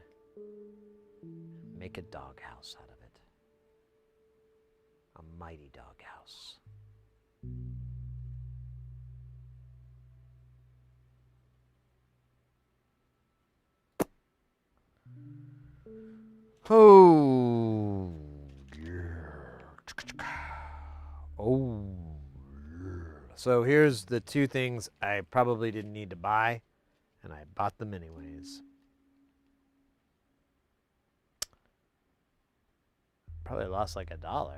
make a doghouse out of it. A mighty doghouse. Oh, yeah. Oh, yeah. So here's the two things I probably didn't need to buy, and I bought them anyways. Probably lost like $1.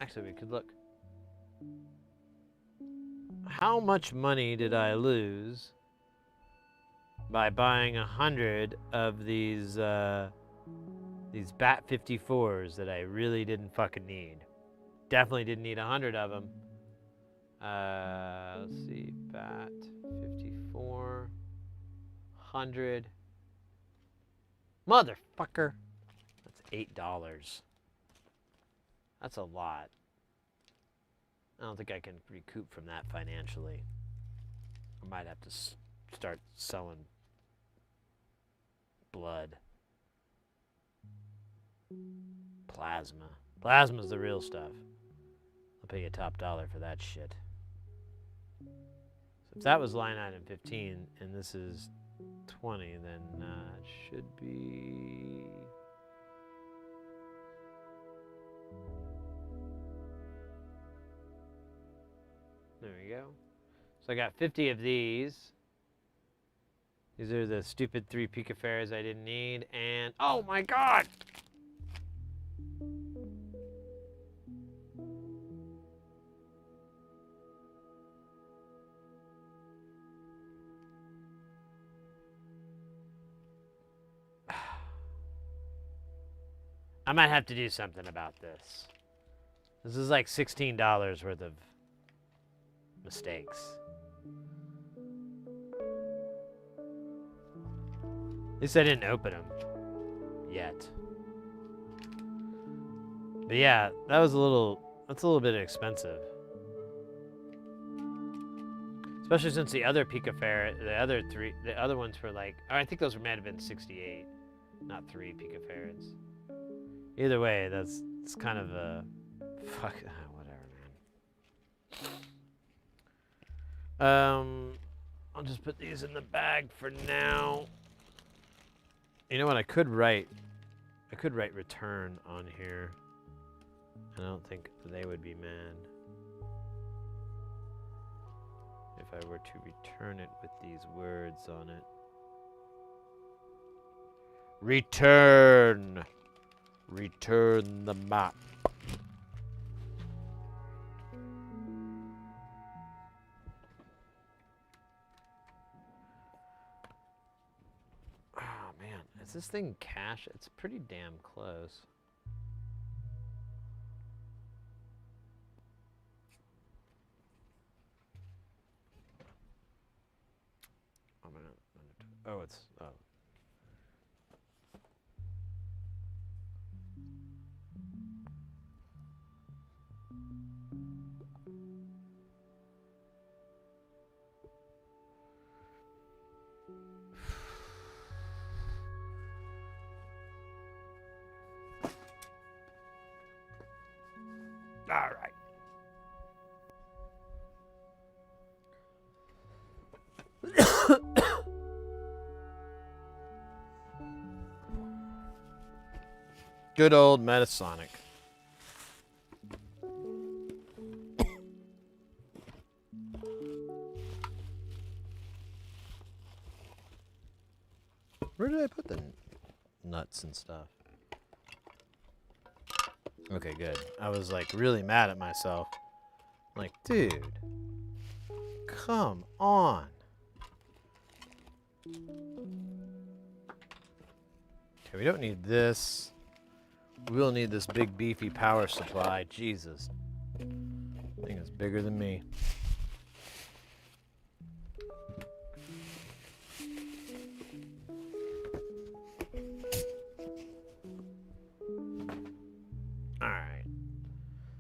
Actually, we could look. How much money did I lose by buying 100 of these BAT 54s that I really didn't fucking need? Definitely didn't need 100 of them. Let's see, BAT 54, 100. Motherfucker. That's $8. That's a lot. I don't think I can recoup from that financially. I might have to start selling blood. Plasma. Plasma's the real stuff. I'll pay you top dollar for that shit. So if that was line item 15 and this is 20, then it should be... There we go. So I got 50 of these. These are the stupid 3 picofarads I didn't need. And, oh my god! I might have to do something about this. This is like $16 worth of mistakes. At least I didn't open them yet. But yeah, that's a little bit expensive. Especially since the other picofarad, the other ones were like, I think those might have been 68, not 3 picofarads. Either way, it's kind of a, fuck, whatever, man. I'll just put these in the bag for now. You know what? I could write return on here. I don't think they would be mad if I were to return it with these words on it. Return. Return the map. Oh man, is this thing cache? It's pretty damn close. Oh, it's all right. Good old Metasonic. Where did I put the nuts and stuff? Okay, good. I was like really mad at myself. Like, dude, come on. Okay, we don't need this We'll need this big beefy power supply. Jesus. Thing is bigger than me. Alright.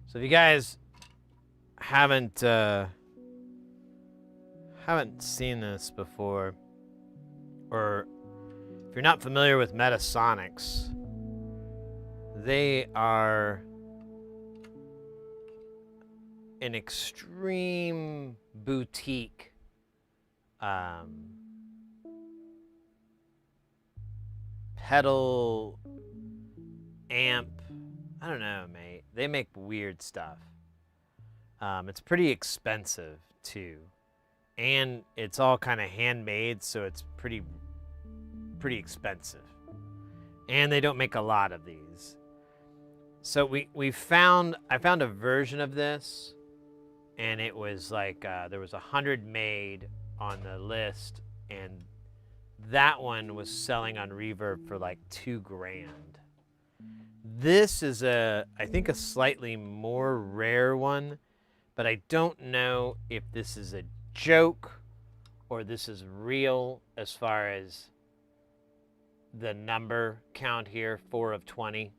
So if you guys haven't seen this before, or if you're not familiar with Metasonics, they are an extreme boutique pedal amp. I don't know, mate. They make weird stuff. It's pretty expensive too, and it's all kind of handmade, so it's pretty expensive. And they don't make a lot of these. So I found a version of this, and it was like there was 100 made on the list, and that one was selling on Reverb for like $2,000. This is I think a slightly more rare one, but I don't know if this is a joke or this is real as far as the number count here, 4 of 20.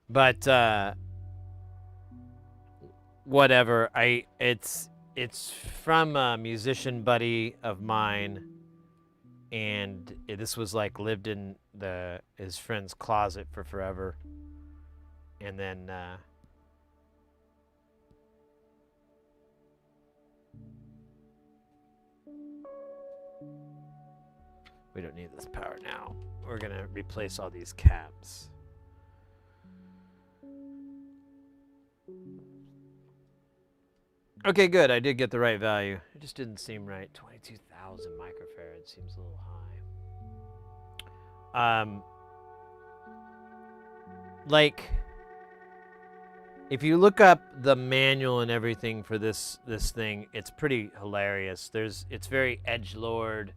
But whatever. It's from a musician buddy of mine, and this was like lived in his friend's closet for forever, and then we don't need this power now. We're gonna replace all these caps. Okay, good. I did get the right value. It just didn't seem right. 22,000 microfarads seems a little high. Like, if you look up the manual and everything for this thing, it's pretty hilarious. It's very edgelord.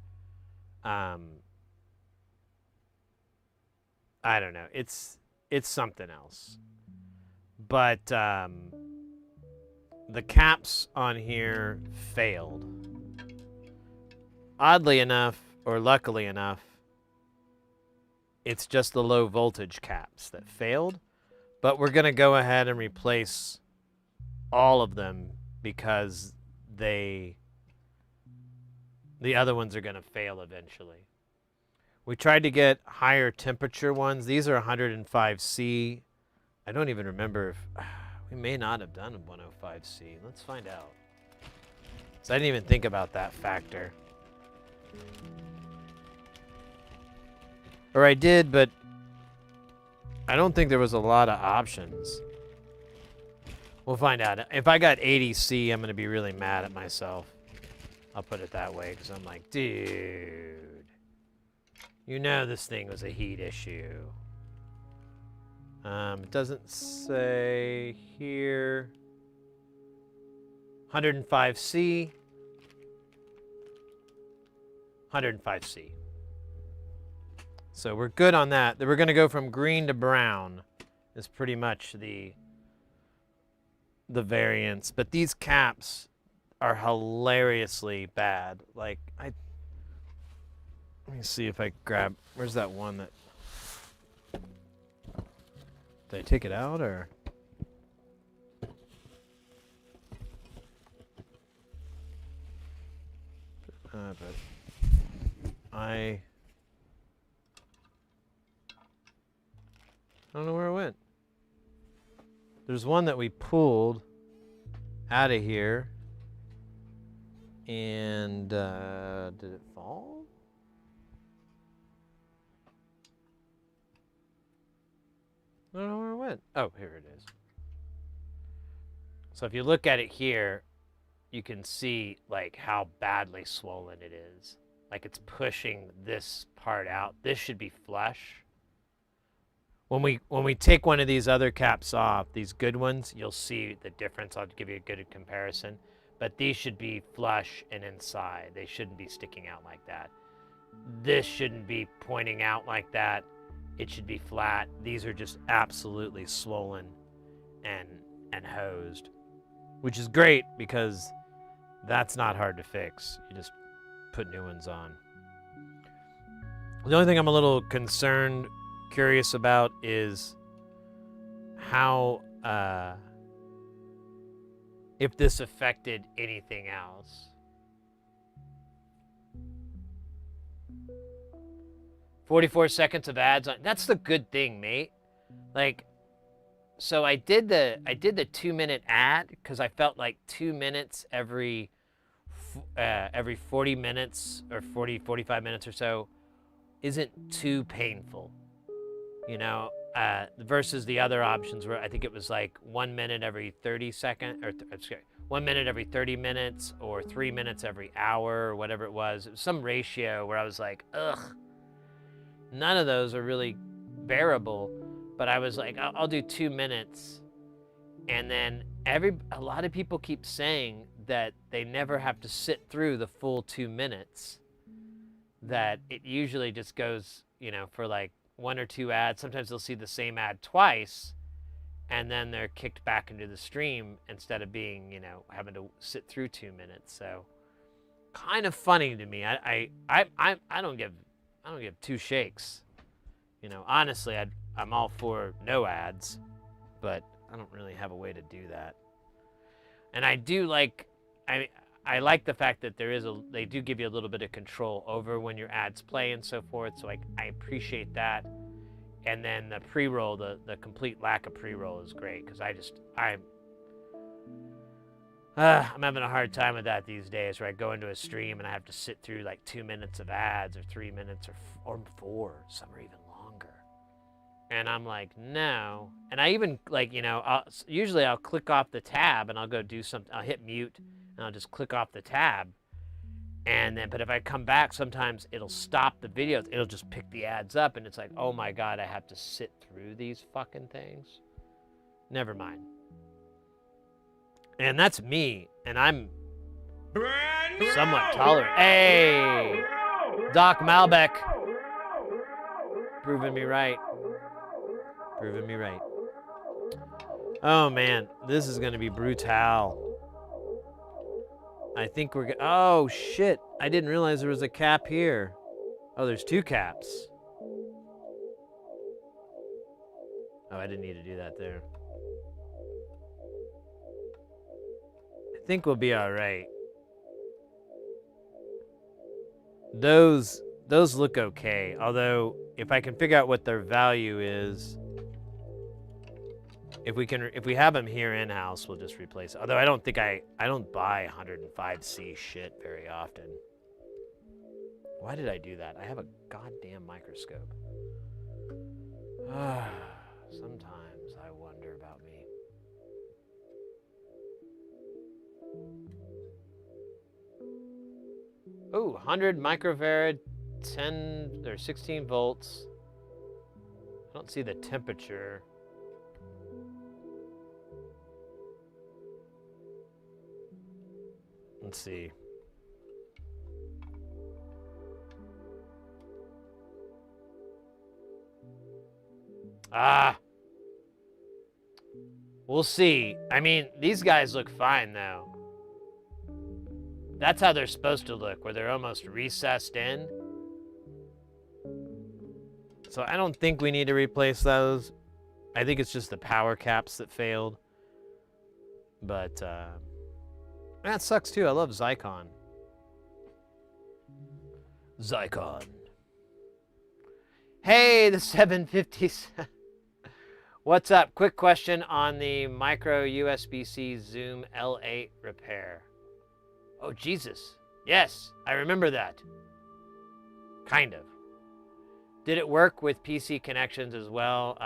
I don't know. It's something else. But the caps on here failed. Oddly enough, or luckily enough, it's just the low voltage caps that failed. But we're going to go ahead and replace all of them because the other ones are going to fail eventually. We tried to get higher temperature ones. These are 105C. I don't even remember if... We may not have done a 105C. Let's find out. So I didn't even think about that factor. Or I did, but I don't think there was a lot of options. We'll find out. If I got 80C, I'm going to be really mad at myself. I'll put it that way, because I'm like, dude, you know this thing was a heat issue. It doesn't say here. 105C. 105C. So we're good on that. We're going to go from green to brown is pretty much the variance. But these caps are hilariously bad. Like, let me see if I grab... Where's that one that... Did I take it out, or? But I don't know where it went. There's one that we pulled out of here, and did it fall? I don't know where it went. Oh, here it is. So if you look at it here, you can see like how badly swollen it is. Like it's pushing this part out. This should be flush. When we take one of these other caps off, these good ones, you'll see the difference. I'll give you a good comparison. But these should be flush and inside. They shouldn't be sticking out like that. This shouldn't be pointing out like that. it should be flat. These are just absolutely swollen and hosed, which is great because that's not hard to fix. You just put new ones on. The only thing I'm a little curious about is how, if this affected anything else. 44 seconds of ads on. That's the good thing, mate. Like, so I did the 2-minute ad because I felt like 2 minutes every 40 minutes or 45 minutes or so isn't too painful, you know, versus the other options where I think it was like 1 minute every 30 seconds, or 1 minute every 30 minutes, or 3 minutes every hour, or whatever it was. It was some ratio where I was like, ugh, none of those are really bearable. But I was like, I'll do 2 minutes. And then a lot of people keep saying that they never have to sit through the full 2 minutes, that it usually just goes, you know, for like 1 or 2 ads. Sometimes they'll see the same ad twice, and then they're kicked back into the stream instead of being, you know, having to sit through 2 minutes. So kind of funny to me. I don't give two shakes. You know, honestly, I'm all for no ads, but I don't really have a way to do that. And I do like, I like the fact that they do give you a little bit of control over when your ads play and so forth. So I appreciate that. And then the pre-roll, the complete lack of pre-roll is great, because I'm having a hard time with that these days, where I go into a stream and I have to sit through like 2 minutes of ads, or 3 minutes, or 4. Some are even longer. And I'm like, no. And I even, like, you know, usually I'll click off the tab and I'll go do something. I'll hit mute and I'll just click off the tab. And then, but if I come back, sometimes it'll stop the video. It'll just pick the ads up, and it's like, oh my God, I have to sit through these fucking things. Never mind. And that's me, and I'm somewhat tolerant. Hey, Doc Malbec, proving me right. Proving me right. Oh man, this is gonna be brutal. I think oh shit, I didn't realize there was a cap here. Oh, there's 2 caps. Oh, I didn't need to do that there. I think we'll be all right. Those look okay, although if I can figure out what their value is, if we have them here in-house, we'll just replace it. Although I don't buy 105C shit very often. Why did I do that? I have a goddamn microscope. Sometimes I wonder about me. Oh, 100 microfarad, 10 or 16 volts. I don't see the temperature. Let's see. We'll see. I mean, these guys look fine, though. That's how they're supposed to look, where they're almost recessed in. So I don't think we need to replace those. I think it's just the power caps that failed. But, that sucks too. I love Zycon. Zycon. Hey, the 750s. What's up? Quick question on the micro USB-C Zoom L8 repair. Oh, Jesus. Yes, I remember that. Kind of. Did it work with PC connections as well?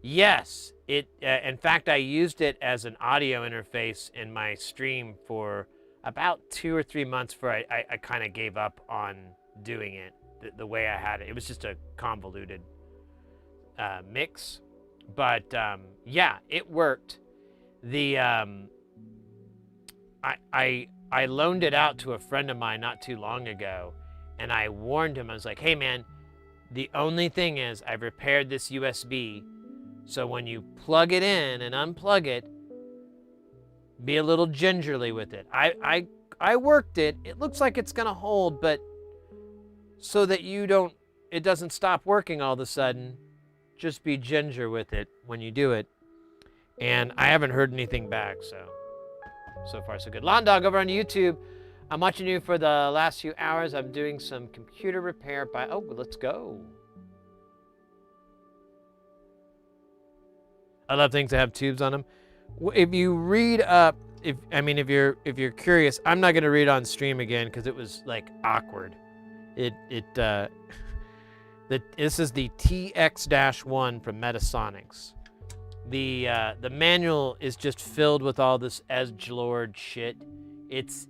Yes. In fact, I used it as an audio interface in my stream for about 2 or 3 months before I kind of gave up on doing it the way I had it. It was just a convoluted mix. But yeah, it worked. I loaned it out to a friend of mine not too long ago, and I warned him. I was like, hey man, The only thing is I've repaired this USB, so when you plug it in and unplug it, be a little gingerly with it. I worked it. It looks like it's gonna hold, but so that it doesn't stop working all of a sudden, just be ginger with it when you do it. And I haven't heard anything back, so far so good. Lawn Dog over on YouTube. I'm watching you for the last few hours. I'm doing some computer repair oh, let's go. I love things that have tubes on them. If you read up, if you're curious, I'm not gonna read on stream again because it was like awkward. This is the TX-1 from Metasonics. The manual is just filled with all this edgelord shit. It's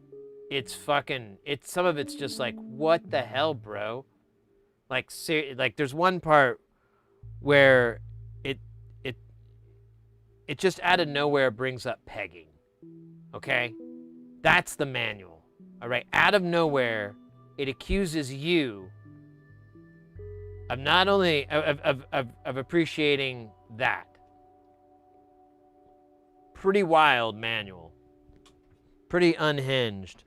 some of it's just like, what the hell, bro? Like there's one part where it just out of nowhere brings up pegging. Okay? That's the manual. All right? Out of nowhere, it accuses you of not only of appreciating that. Pretty wild manual. Pretty unhinged.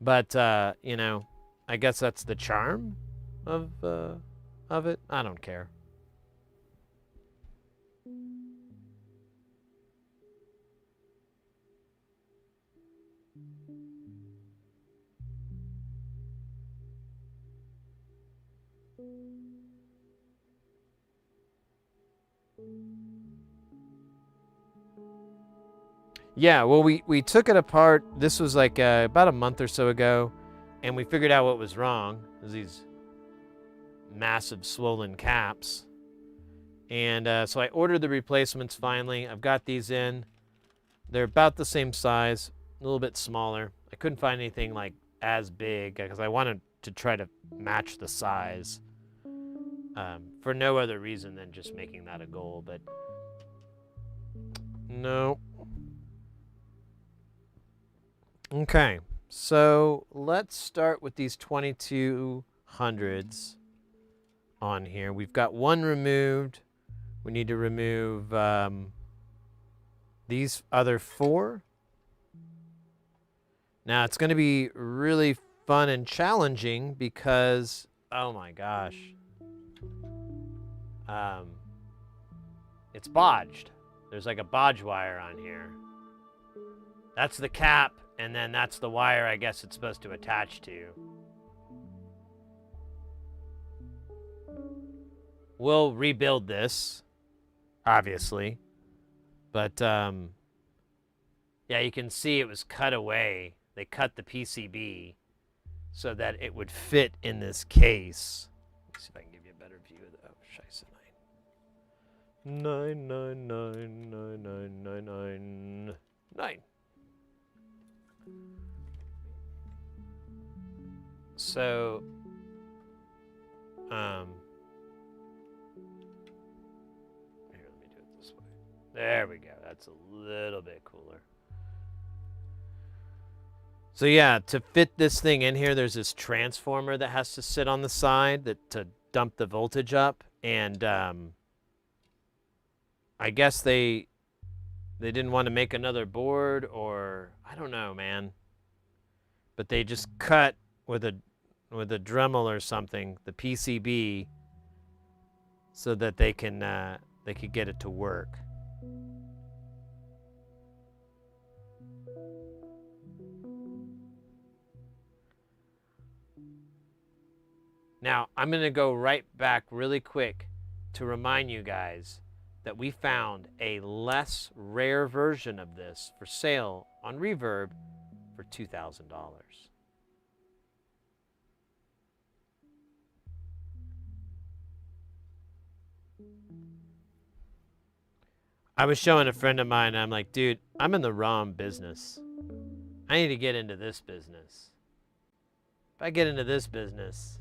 But you know, I guess that's the charm of it. I don't care. Yeah, well, we took it apart. This was like about a month or so ago, and we figured out what was wrong. There's these massive swollen caps. And so I ordered the replacements finally. I've got these in. They're about the same size, a little bit smaller. I couldn't find anything like as big because I wanted to try to match the size for no other reason than just making that a goal, but no. Okay, so let's start with these 2200s on here. We've got one removed. We need to remove these other four. Now, it's going to be really fun and challenging because, oh my gosh, it's bodged. There's like a bodge wire on here. That's the cap. And then that's the wire I guess it's supposed to attach to. We'll rebuild this, obviously. But, yeah, you can see it was cut away. They cut the PCB so that it would fit in this case. Let's see if I can give you a better view of the... Oh, scheisse, 9. So, here, let me do it this way. There we go. That's a little bit cooler. So yeah, to fit this thing in here, there's this transformer that has to sit on the side to dump the voltage up, and I guess they didn't want to make another board, or I don't know, man. But they just cut with a Dremel or something the PCB so that they could get it to work. Now, I'm going to go right back really quick to remind you guys that we found a less rare version of this for sale on Reverb for $2,000. I was showing a friend of mine, and I'm like, dude, I'm in the wrong business. I need to get into this business. If I get into this business,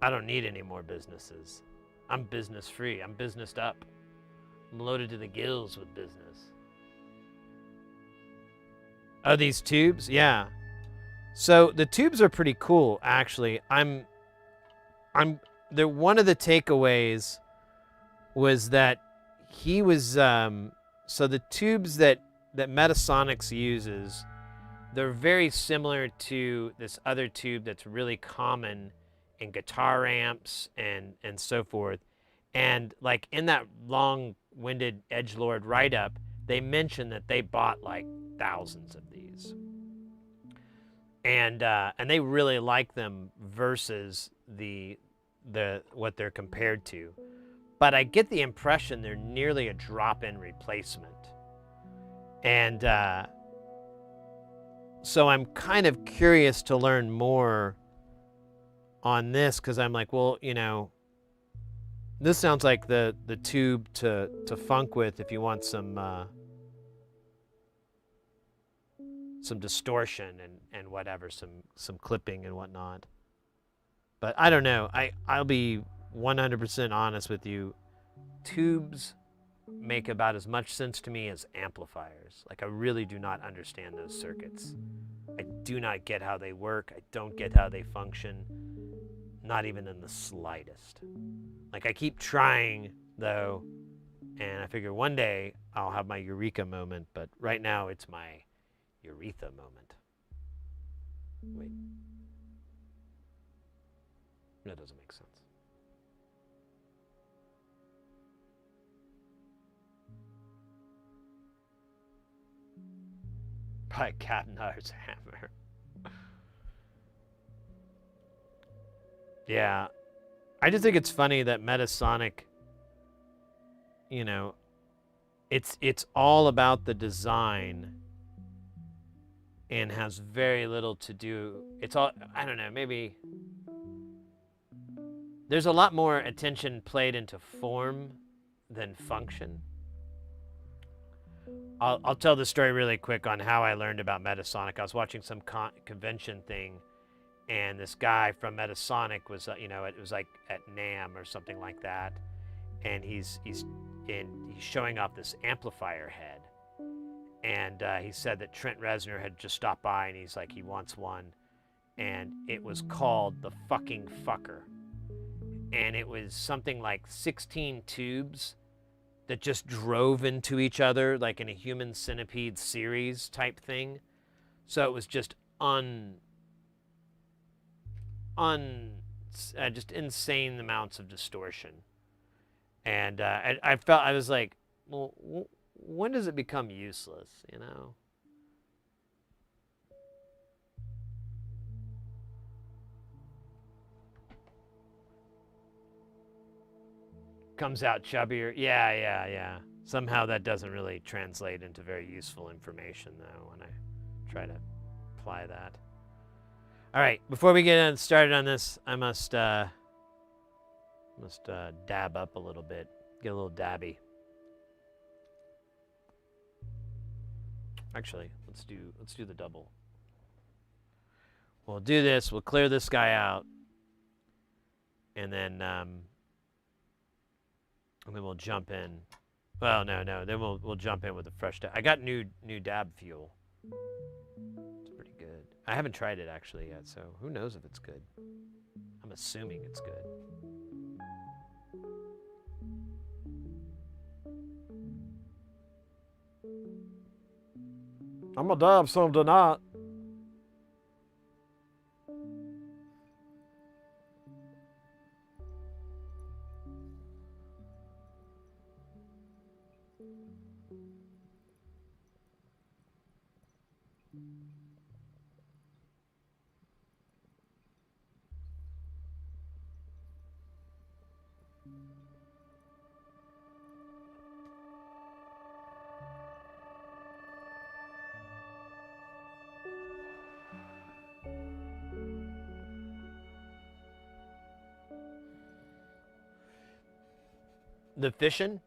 I don't need any more businesses. I'm business free. I'm businessed up. I'm loaded to the gills with business. Oh, these tubes? Yeah. So the tubes are pretty cool, actually. I'm one of the takeaways was that he was so the tubes that Metasonics uses, they're very similar to this other tube that's really common in guitar amps and so forth. And like in that long-winded edgelord write-up, they mentioned that they bought like thousands of these, and they really like them versus the what they're compared to. But I get the impression they're nearly a drop-in replacement, and so I'm kind of curious to learn more on this, because I'm like, well, you know, this sounds like the tube to funk with if you want some distortion and whatever, some clipping and whatnot. But I don't know. I'll be 100% honest with you. Tubes make about as much sense to me as amplifiers. Like, I really do not understand those circuits. I do not get how they work. I don't get how they function. Not even in the slightest. Like, I keep trying, though, and I figure one day I'll have my eureka moment, but right now it's my urethra moment. Wait. That doesn't make sense. By Capnar's hammer. Yeah. I just think it's funny that Metasonic, you know, it's all about the design and has very little to do. It's all, I don't know, maybe there's a lot more attention played into form than function. I'll tell the story really quick on how I learned about Metasonic. I was watching some convention thing, and this guy from Metasonic was, you know, it was like at NAMM or something like that, and he's showing off this amplifier head, and he said that Trent Reznor had just stopped by, and he's like, he wants one, and it was called the fucking fucker, and it was something like 16 tubes that just drove into each other like in a human centipede series type thing. So it was just just insane amounts of distortion. And I felt, I was like, well, when does it become useless, you know? Comes out chubbier. Yeah. Somehow that doesn't really translate into very useful information, though, when I try to apply that. All right, before we get started on this, I must dab up a little bit, get a little dabby. Actually, let's do the double. We'll do this. We'll clear this guy out, and then we'll jump in. Well, no. Then we'll jump in with a fresh dab. I got new dab fuel. It's pretty good. I haven't tried it actually yet, so who knows if it's good. I'm assuming it's good. I'm gonna dab some tonight. The fishing,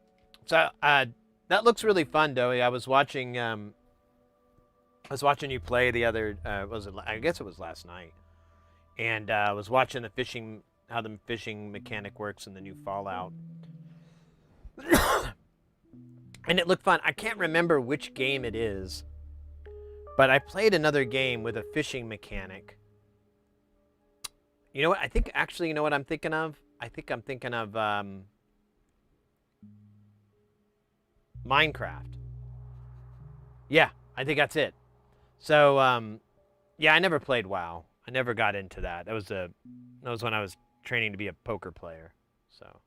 so that looks really fun, Doey. I was watching you play the other. I guess it was last night, and I was watching how the fishing mechanic works in the new Fallout, and it looked fun. I can't remember which game it is, but I played another game with a fishing mechanic. You know what? I think actually, you know what I'm thinking of? I think I'm thinking of Minecraft. Yeah, I think that's it. So, yeah, I never played WoW. I never got into that. That was when I was training to be a poker player. So,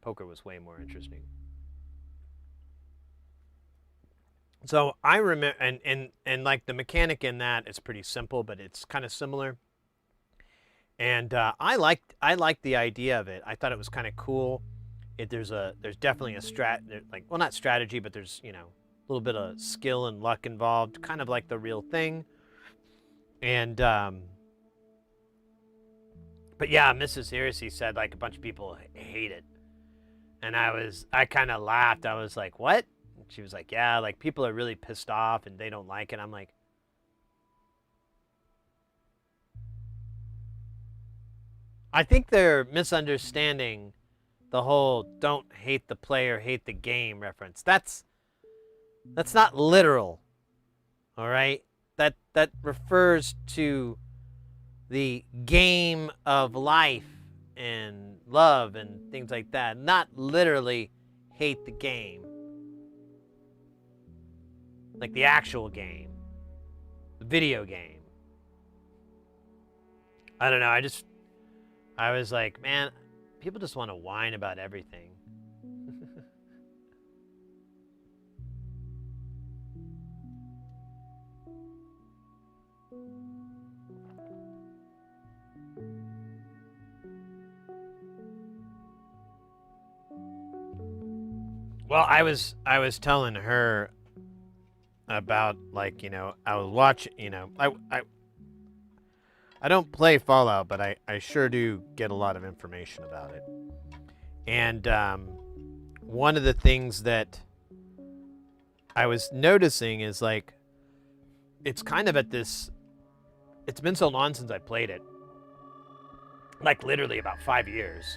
poker was way more interesting. So I remember, and like the mechanic in that is pretty simple, but it's kind of similar. And I liked the idea of it. I thought it was kind of cool. There's definitely a well, not strategy, but there's a little bit of skill and luck involved, kind of like the real thing. And but yeah, Mrs. Heresy said like a bunch of people hate it, and I kind of laughed. I was like, what? And she was like, yeah, like people are really pissed off and they don't like it. I'm like, I think they're misunderstanding the whole "don't hate the player, hate the game" reference. That's not literal. All right? That refers to the game of life and love and things like that. Not literally hate the game. Like the actual game. The video game. I don't know, I was like, man, people just want to whine about everything. Well, I was telling her about like, I was watching, I don't play Fallout, but I sure do get a lot of information about it. And one of the things that I was noticing is like, it's kind of at this, it's been so long since I played it, like literally about 5 years,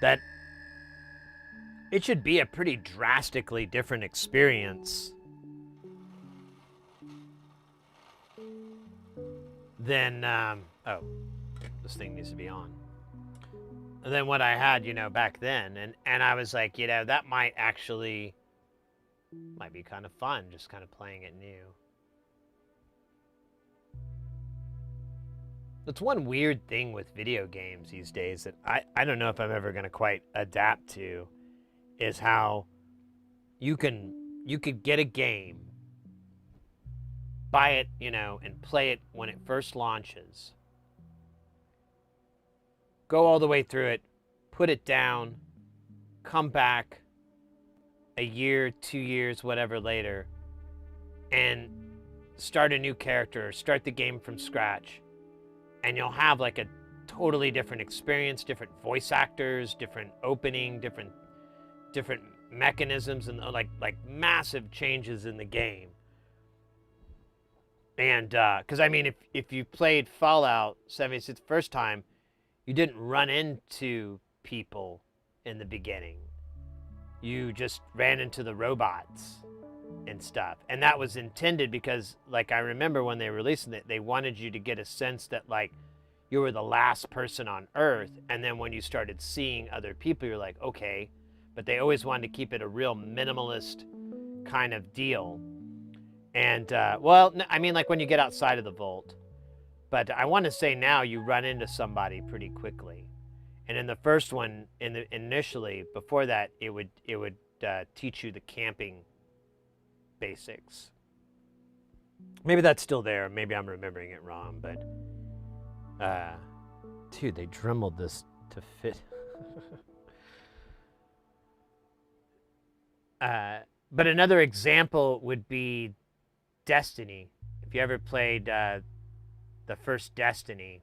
that it should be a pretty drastically different experience than, oh, this thing needs to be on. Than what I had, back then. And I was like, that might be kind of fun, just kind of playing it new. That's one weird thing with video games these days that I don't know if I'm ever going to quite adapt to, is how you could get a game, buy it, and play it when it first launches, go all the way through it, put it down, come back a year, 2 years, whatever later, and start a new character, start the game from scratch, and you'll have like a totally different experience, different voice actors, different opening, different mechanisms, and like massive changes in the game. And because I mean, if you played Fallout 76 the first time, you didn't run into people in the beginning. You just ran into the robots and stuff. And that was intended because, like, I remember when they were releasing it, they wanted you to get a sense that, like, you were the last person on Earth. And then when you started seeing other people, you're like, okay. But they always wanted to keep it a real minimalist kind of deal. And, well, I mean, like when you get outside of the vault. But I want to say now you run into somebody pretty quickly. And in the first one, initially, before that, it would teach you the camping basics. Maybe that's still there. Maybe I'm remembering it wrong. But, dude, they dremeled this to fit. But another example would be Destiny. If you ever played the first Destiny,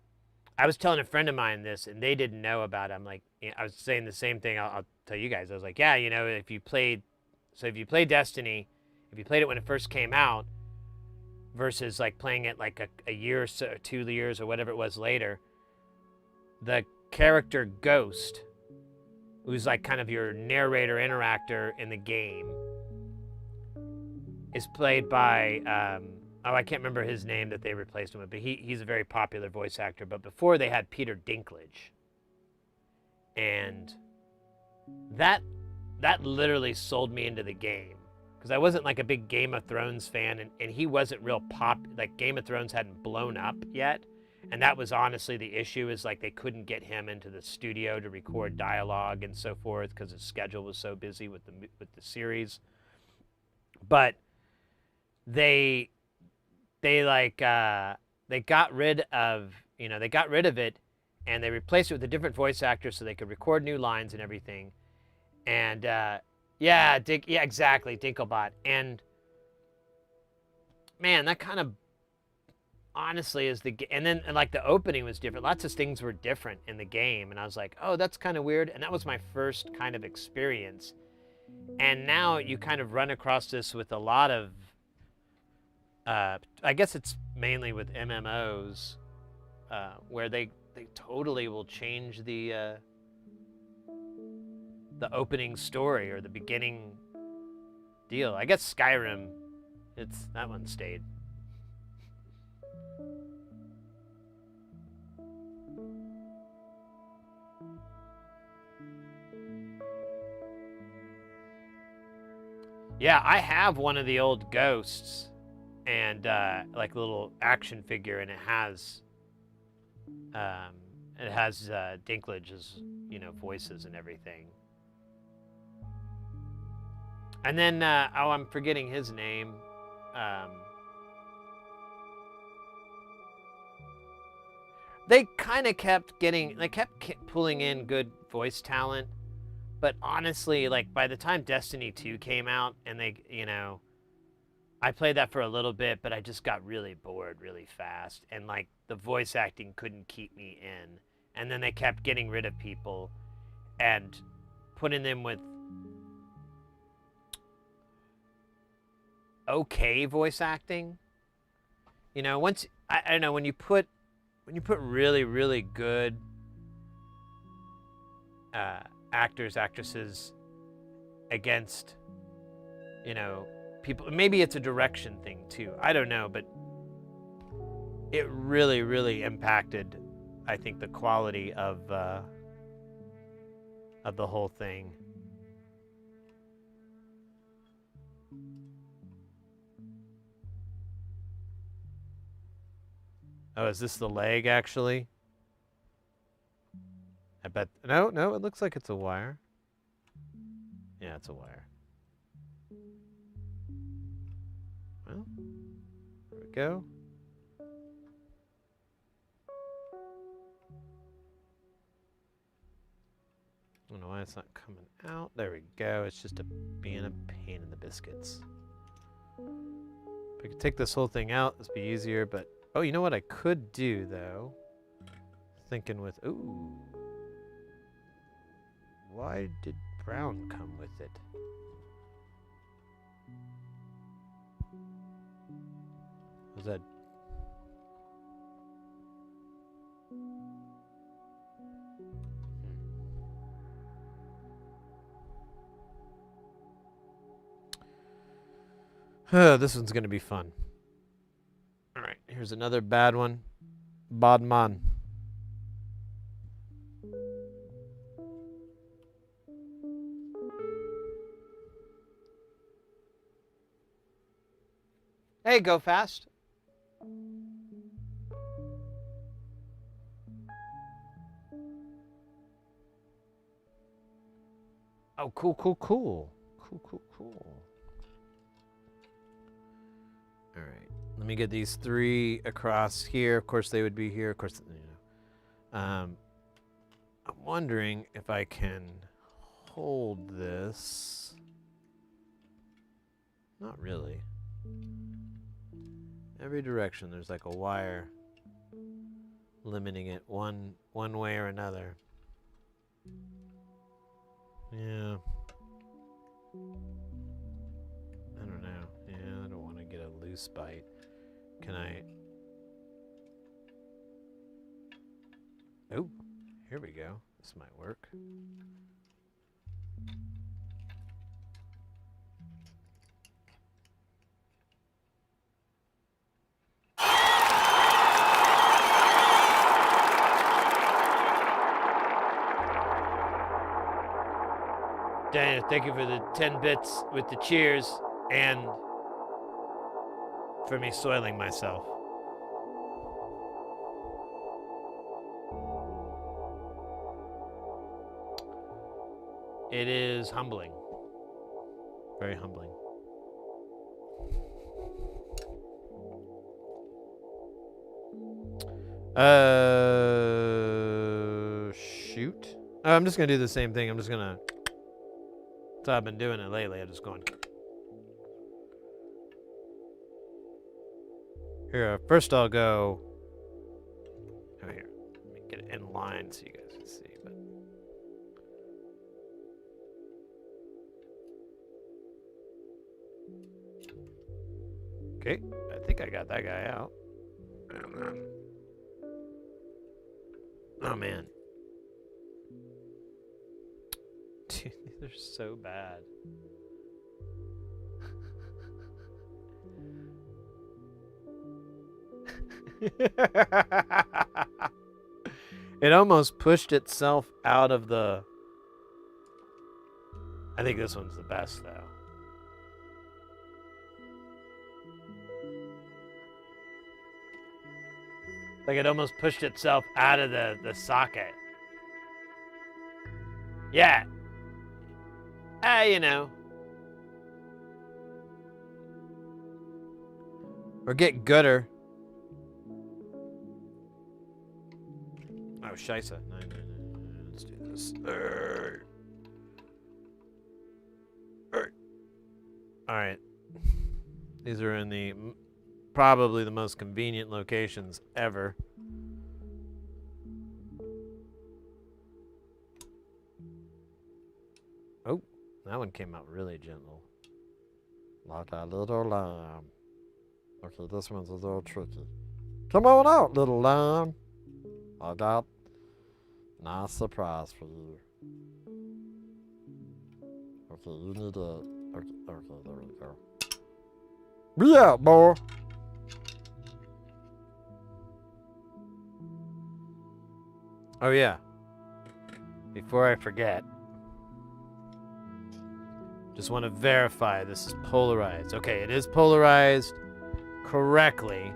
I was telling a friend of mine this, and they didn't know about it. I'm like, I was saying the same thing. I'll tell you guys. I was like, yeah, if you played Destiny, if you played it when it first came out, versus like playing it like a year or so, or 2 years or whatever it was later, the character Ghost, who's like kind of your narrator interactor in the game, is played by oh, I can't remember his name that they replaced him with, but he's a very popular voice actor. But before they had Peter Dinklage, and that literally sold me into the game, because I wasn't like a big Game of Thrones fan, and he wasn't real like Game of Thrones hadn't blown up yet, and that was honestly the issue, is like they couldn't get him into the studio to record dialogue and so forth because his schedule was so busy with the series. But they got rid of it, and they replaced it with a different voice actor so they could record new lines and everything. And yeah, exactly, Dinklebot. And man, that kind of honestly is and then like the opening was different. Lots of things were different in the game, and I was like, oh, that's kind of weird. And that was my first kind of experience. And now you kind of run across this with a lot of I guess it's mainly with MMOs, where they totally will change the opening story or the beginning deal. I guess Skyrim, that one stayed. Yeah, I have one of the old ghosts, and like a little action figure, and it has Dinklage's, voices and everything. And then oh, I'm forgetting his name. They kind of kept pulling in good voice talent, but honestly, like by the time Destiny 2 came out, and I played that for a little bit, but I just got really bored really fast, and like the voice acting couldn't keep me in. And then they kept getting rid of people and putting them with okay voice acting. Once I don't know, when you put really, really good actors, actresses against, people, maybe it's a direction thing too, I don't know, but it really, really impacted, I think, the quality of the whole thing. Oh, is this the leg, actually? I bet... No, it looks like it's a wire. Yeah, it's a wire. Well, there we go. I don't know why it's not coming out. There we go. It's just being a pain in the biscuits. If I could take this whole thing out, this would be easier, but... Oh, you know what I could do, though? Thinking with... Ooh. Why did brown come with it? Was that... This one's going to be fun. All right, here's another bad one. Bodman. Hey, go fast. Oh, cool. Cool. All right, let me get these 3 across here. Of course, they would be here. Of course, I'm wondering if I can hold this. Not really. Every direction, there's like a wire limiting it one way or another. Yeah. I don't know. Yeah, I don't want to get a loose bite. Can I... Oh, here we go. This might work. Daniel, thank you for the 10 bits with the cheers and for me soiling myself. It is humbling. Very humbling. Shoot. I'm just gonna do the same thing. I'm just gonna. So I've been doing it lately. I'm just going. Here, first I'll go. Oh, here. Let me get it in line so you guys can see. But okay, I think I got that guy out. Oh man. Dude, these are so bad. It almost pushed itself out of the... I think this one's the best, though. Like it almost pushed itself out of the socket. Yeah. You know. Or get gooder. Oh, scheisse. No. Let's do this. Alright. These are in the... probably the most convenient locations ever. Oh, that one came out really gentle. Like a little lamb. Okay, this one's a little tricky. Come on out, little lamb. I got a nice surprise for you. Okay, you need a... Okay, there we go. Be out, boy. Oh, yeah. Before I forget, just want to verify this is polarized. Okay, it is polarized correctly.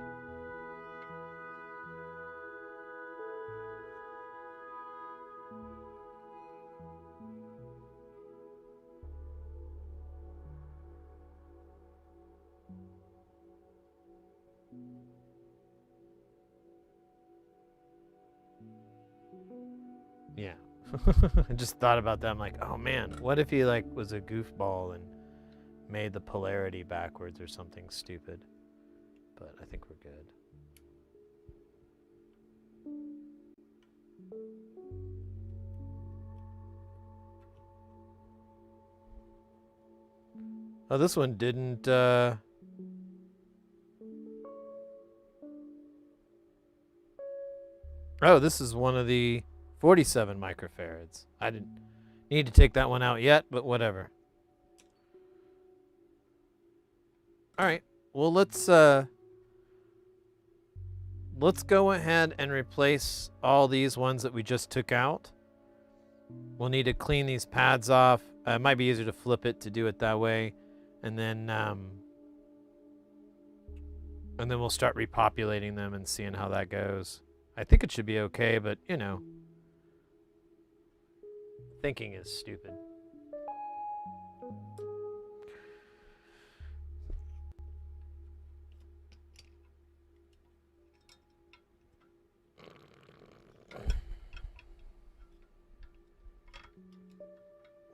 Yeah. I just thought about that. I'm like, oh man, what if he like was a goofball and made the polarity backwards or something stupid? But I think we're good. Oh, this one didn't, Oh, this is one of the 47 microfarads. I didn't need to take that one out yet, but whatever. All right. Well, let's go ahead and replace all these ones that we just took out. We'll need to clean these pads off. It might be easier to flip it to do it that way, and then we'll start repopulating them and seeing how that goes. I think it should be okay, but you know, thinking is stupid.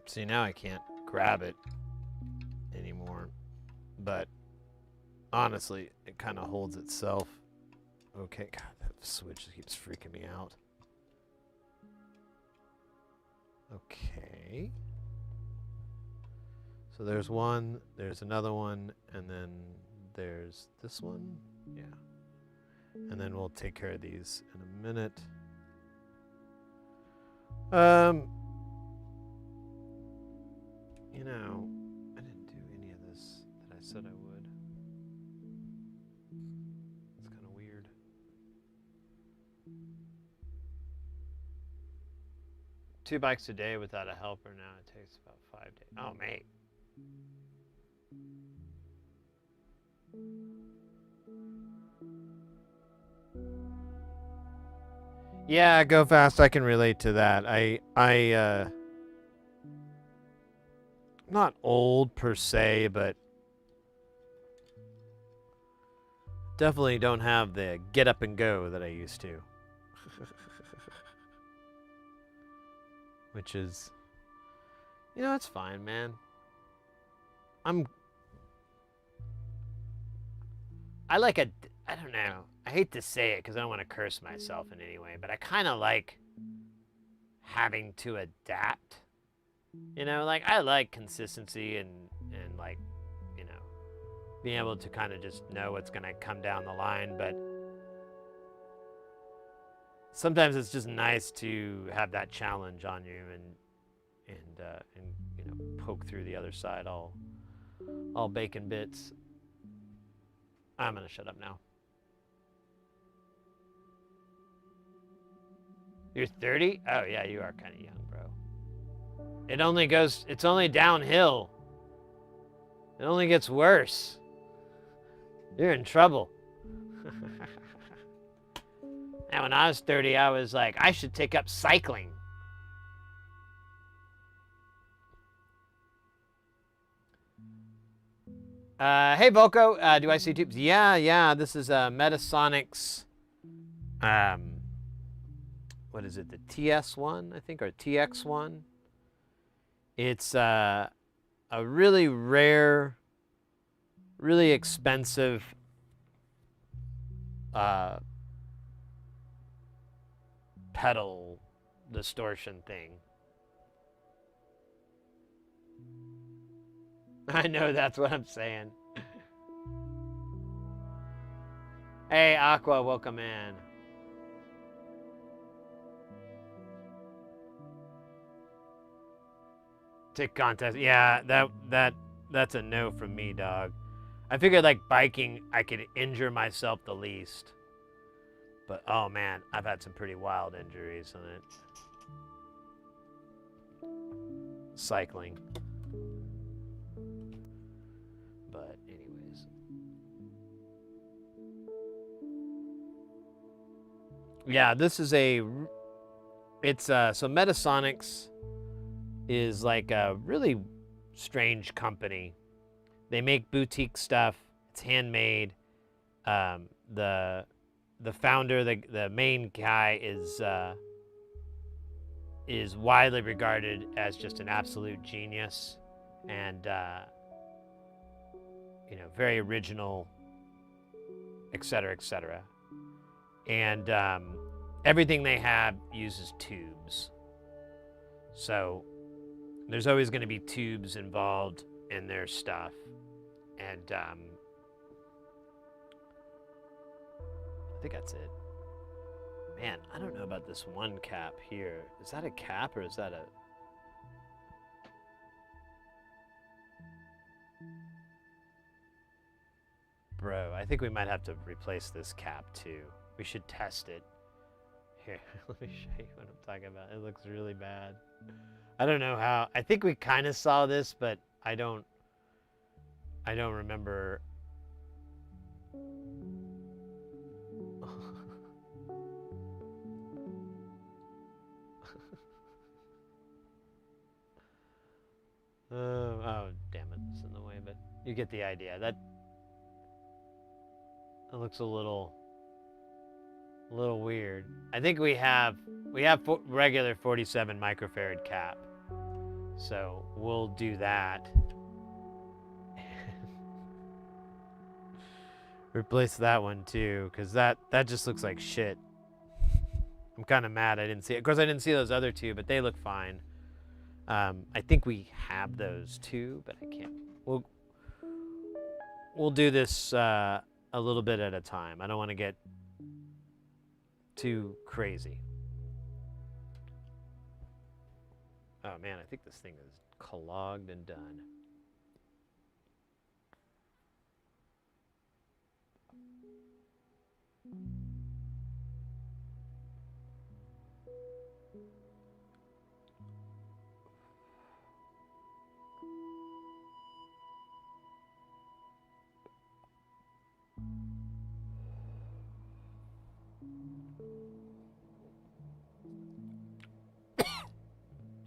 See, now I can't grab it anymore, but honestly, it kind of holds itself. Okay, God, that switch keeps freaking me out. Okay. So there's one, there's another one, and then there's this one. Yeah. And then we'll take care of these in a minute. You know, I didn't do any of this that I said I would. It's kind of weird. 2 bikes a day without a helper now. It takes about 5 days. Oh, mate. Yeah, go fast. I can relate to that. Not old per se, but definitely don't have the get up and go that I used to. Which is, you know, it's fine, man. I don't know. I hate to say it because I don't want to curse myself in any way, but I kind of like having to adapt. You know, like I like consistency and like, you know, being able to kind of just know what's going to come down the line, but sometimes it's just nice to have that challenge on you and you know, poke through the other side all bacon bits. I'm going to shut up now. You're 30? Oh yeah, you are kind of young, bro. It's only downhill. It only gets worse. You're in trouble. And when I was 30, I was like, I should take up cycling. Hey, Volko, do I see tubes? Yeah, this is Metasonics. What is it, the TS1, I think, or TX1? It's a really rare, really expensive pedal distortion thing. I know, that's what I'm saying. Hey, Aqua, welcome in. Tick contest. Yeah, that's a no from me, dog. I figured like biking, I could injure myself the least. But oh man, I've had some pretty wild injuries on it. Cycling. But anyways. Yeah, this is so Metasonics is like a really strange company. They make boutique stuff. It's handmade. The founder, the main guy is widely regarded as just an absolute genius, and you know, very original, etc., etc. And everything they have uses tubes. So there's always going to be tubes involved in their stuff. And I think that's it. Man, I don't know about this one cap here. Is that a cap or is that a... Bro, I think we might have to replace this cap too. We should test it. Here, let me show you what I'm talking about. It looks really bad. I don't know how. I think we kind of saw this, but I don't remember. Oh, damn it, it's in the way, but you get the idea. That looks a little weird. I think we have regular 47 microfarad cap, so we'll do that. Replace that one too, because that just looks like shit. I'm kind of mad I didn't see it. Of course, I didn't see those other two, but they look fine. I think we have those too, but I can't. We'll do this a little bit at a time. I don't want to get too crazy. Oh man, I think this thing is clogged and done.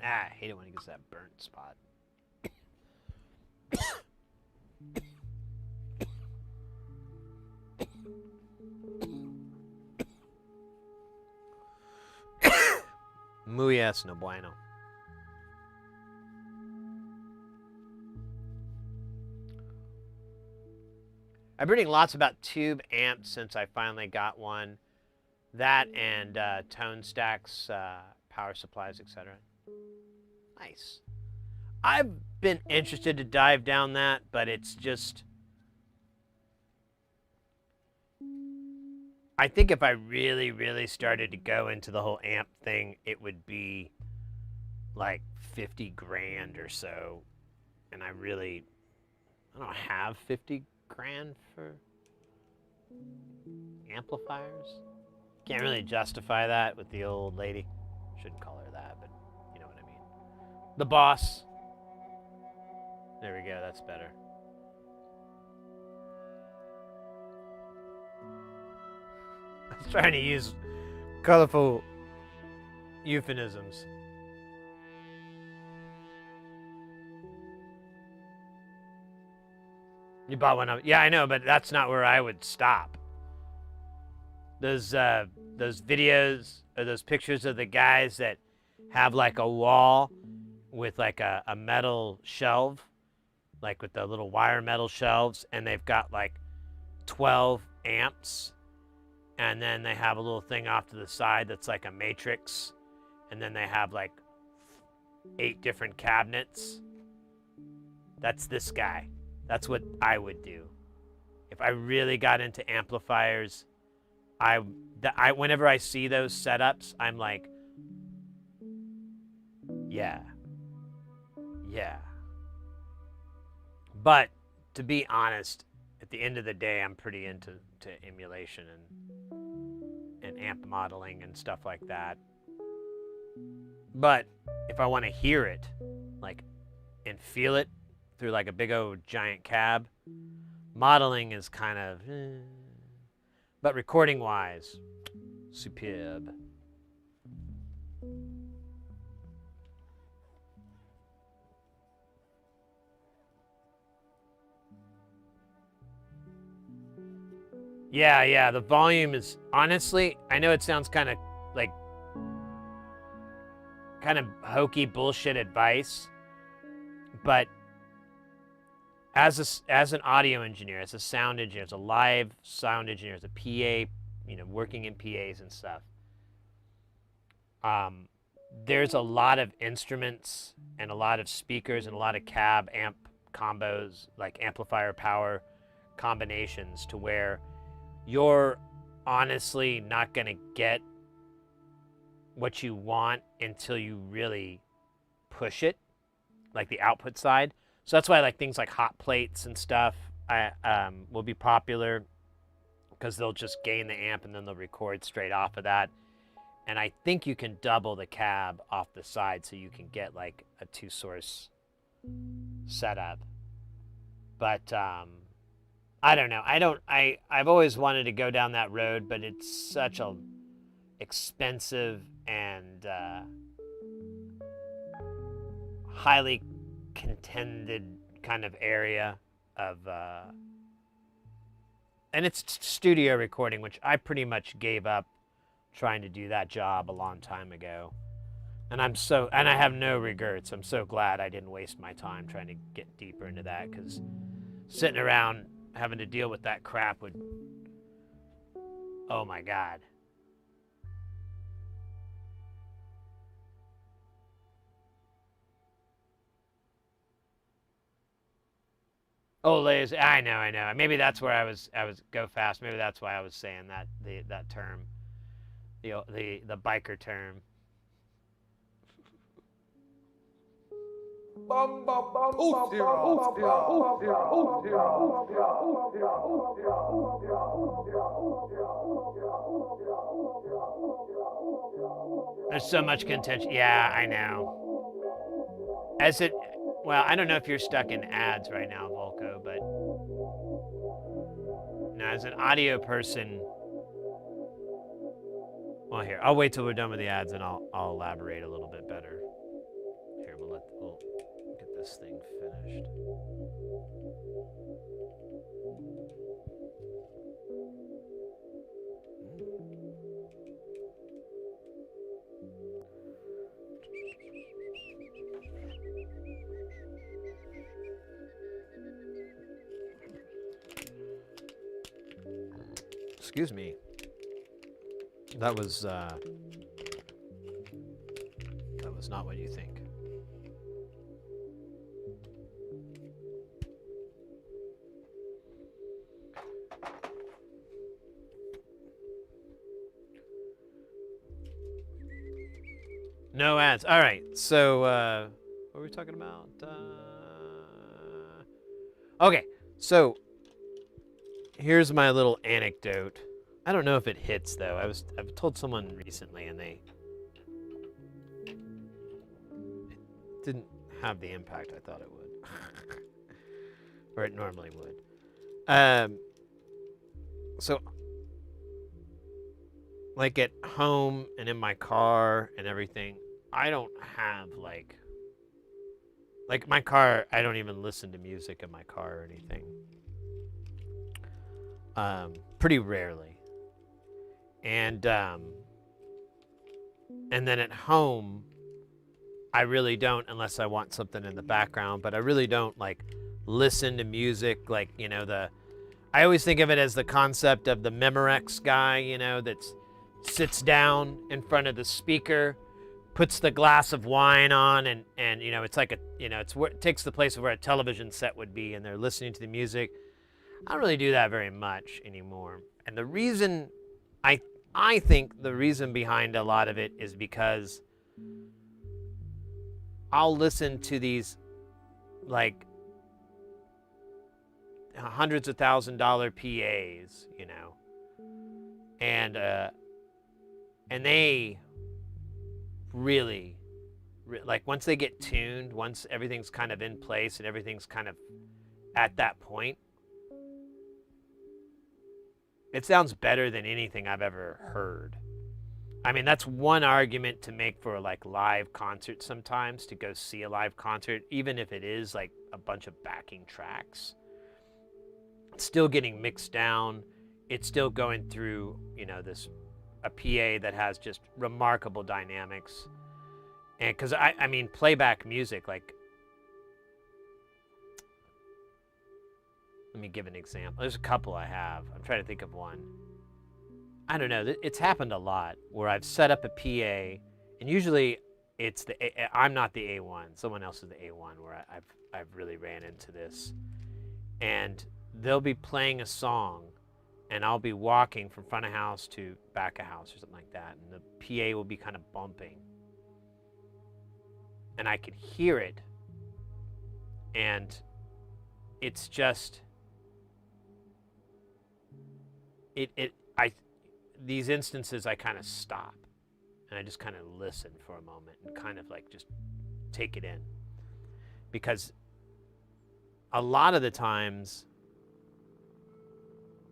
I hate it when it gets that burnt spot. Muy es no bueno. I've been reading lots about tube amps since I finally got one. That and tone stacks, power supplies, etc. Nice. I've been interested to dive down that, but it's just... I think if I really, really started to go into the whole amp thing, it would be like 50 grand or so. And I don't have 50 grand for amplifiers. Can't really justify that with the old lady. Shouldn't call her that, but you know what I mean. The boss. There we go, that's better. I was trying to use colorful euphemisms. You bought one of... Yeah, I know, but that's not where I would stop. Those videos or those pictures of the guys that have like a wall with like a metal shelf, like with the little wire metal shelves, and they've got like 12 amps, and then they have a little thing off to the side that's like a matrix, and then they have like 8 different cabinets. That's this guy. That's what I would do. If I really got into amplifiers, whenever I see those setups, I'm like, yeah. But to be honest, at the end of the day, I'm pretty into emulation and amp modeling and stuff like that. But if I want to hear it, like, and feel it through like a big old giant cab, modeling is kind of, but recording wise, superb. Yeah, the volume is, honestly, I know it sounds kind of like, kind of hokey bullshit advice, but as an audio engineer, as a sound engineer, as a live sound engineer, as a PA, working in PAs and stuff, there's a lot of instruments and a lot of speakers and a lot of cab amp combos, like amplifier power combinations, to where you're honestly not going to get what you want until you really push it, like the output side. So that's why like things like hot plates and stuff will be popular, because they'll just gain the amp and then they'll record straight off of that. And I think you can double the cab off the side so you can get like a 2-source setup. But I don't know. I've always wanted to go down that road, but it's such a expensive and highly contended kind of area of, and it's studio recording, which I pretty much gave up trying to do that job a long time ago. And I have no regrets. I'm so glad I didn't waste my time trying to get deeper into that, because sitting around having to deal with that crap would, oh my God. Oh, lazy. I know. Maybe that's where I was go fast. Maybe that's why I was saying that that term, the biker term. There's so much contention. Yeah, I know. Well, I don't know if you're stuck in ads right now, Volko, but now as an audio person, well, here, I'll wait till we're done with the ads and I'll elaborate a little bit better. this thing finished. Excuse me. That was not what you think. No ads. All right. So, what were we talking about? Okay. So, here's my little anecdote. I don't know if it hits though. I've told someone recently, and it didn't have the impact I thought it would, or it normally would. So, like at home and in my car and everything, I don't have like my car. I don't even listen to music in my car or anything. Pretty rarely. And then at home, I really don't, unless I want something in the background, but I really don't like listen to music like, you know, I always think of it as the concept of the Metaics guy, you know, that sits down in front of the speaker, puts the glass of wine on, and you know, it's like it takes the place of where a television set would be, and they're listening to the music. I don't really do that very much anymore. And the reason, I think the reason behind a lot of it is because I'll listen to these like hundreds of $1,000 PAs, you know, and they really, like once they get tuned, once everything's kind of in place and everything's kind of at that point, it sounds better than anything I've ever heard. I mean, that's one argument to make for like live concerts sometimes, to go see a live concert, even if it is like a bunch of backing tracks. It's still getting mixed down. It's still going through, you know, a PA that has just remarkable dynamics. And because I mean, playback music, like, let me give an example. There's a couple I have. I'm trying to think of one. I don't know. It's happened a lot where I've set up a PA, and usually it's I'm not the A1. Someone else is the A1 where I've really ran into this. And they'll be playing a song, and I'll be walking from front of house to back of house or something like that, and the PA will be kind of bumping. And I could hear it, and it's just these instances I kind of stop, and I just kind of listen for a moment and kind of like just take it in, because a lot of the times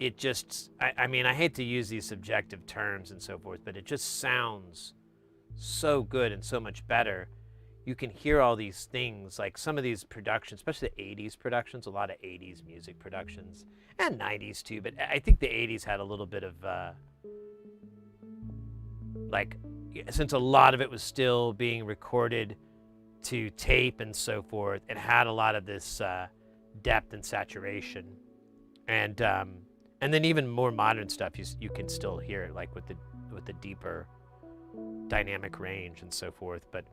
it just, I mean, I hate to use these subjective terms and so forth, but it just sounds so good and so much better. You can hear all these things, like some of these productions, especially the 80s productions, a lot of 80s music productions, and 90s too, but I think the 80s had a little bit of, like, since a lot of it was still being recorded to tape and so forth, it had a lot of this depth and saturation. And then even more modern stuff, you can still hear it, like with the deeper dynamic range and so forth, but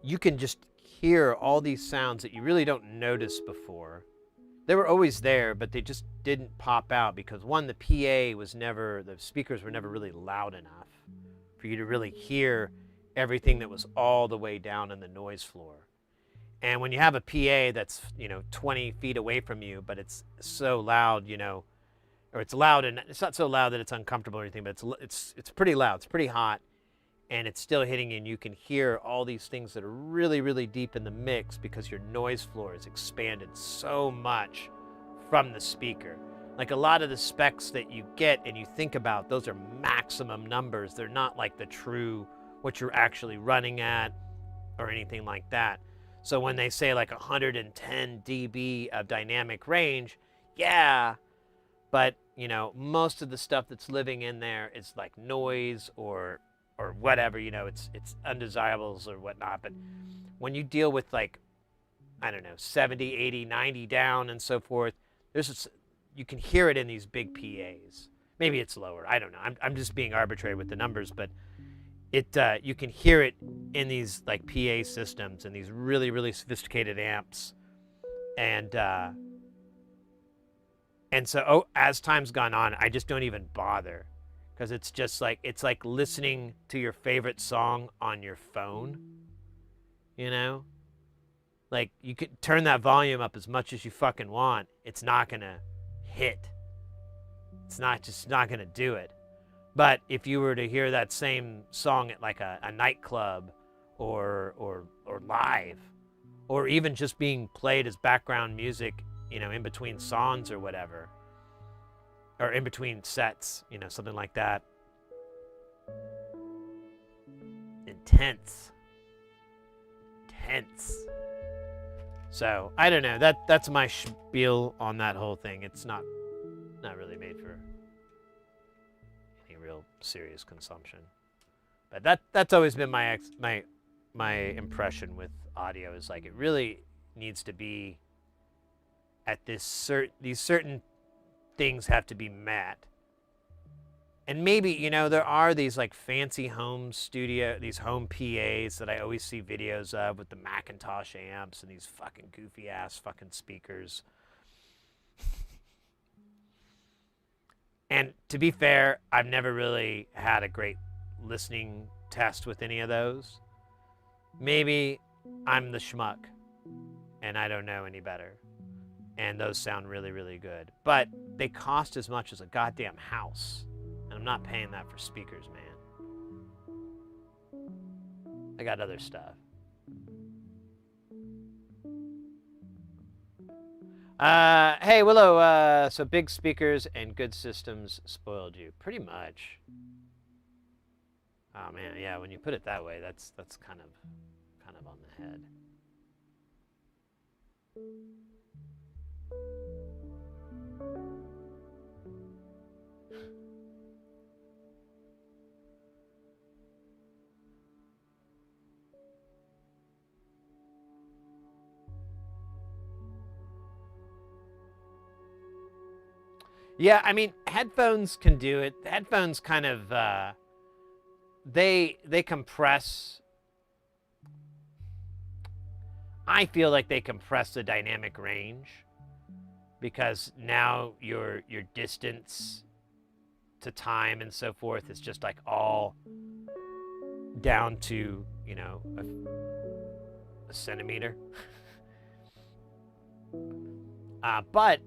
you can just hear all these sounds that you really don't notice before. They were always there, but they just didn't pop out because, one, the speakers were never really loud enough for you to really hear everything that was all the way down in the noise floor. And when you have a PA that's, 20 feet away from you, but it's so loud, or it's loud, and it's not so loud that it's uncomfortable or anything, but it's pretty loud, it's pretty hot, and it's still hitting you, and you can hear all these things that are really, really deep in the mix because your noise floor is expanded so much from the speaker. Like a lot of the specs that you get and you think about, those are maximum numbers. They're not like the true, what you're actually running at. or anything like that. So when they say like 110 dB of dynamic range, yeah, but you know, most of the stuff that's living in there is like noise or whatever, you know, it's undesirables or whatnot. But when you deal with like, I don't know, 70, 80, 90 down and so forth, you can hear it in these big PAs. Maybe it's lower. I don't know. I'm just being arbitrary with the numbers, but you can hear it in these like PA systems and these really, really sophisticated amps. And so as time's gone on, I just don't even bother, because it's just like, it's like listening to your favorite song on your phone, you know? Like, you could turn that volume up as much as you fucking want. It's not gonna hit. It's not gonna do it. But if you were to hear that same song at like a nightclub or live, or even just being played as background music, you know, in between songs or whatever, or in between sets, you know, something like that. Intense. So I don't know. That's my spiel on that whole thing. It's not really made for any real serious consumption. But that's always been my impression with audio, is like, it really needs to be at these certain things have to be met. And maybe, you know, there are these like fancy home studio, these home PAs that I always see videos of with the Macintosh amps and these fucking goofy ass fucking speakers. And to be fair, I've never really had a great listening test with any of those. Maybe I'm the schmuck and I don't know any better. And those sound really, really good. But they cost as much as a goddamn house. And I'm not paying that for speakers, man. I got other stuff. Hey, Willow, so big speakers and good systems spoiled you. Pretty much. Oh, man, yeah, when you put it that way, that's kind of on the head. Yeah, I mean, headphones can do it. Headphones kind of, they compress. I feel like they compress the dynamic range, because now your distance to time and so forth is just like all down to, you know, a centimeter. But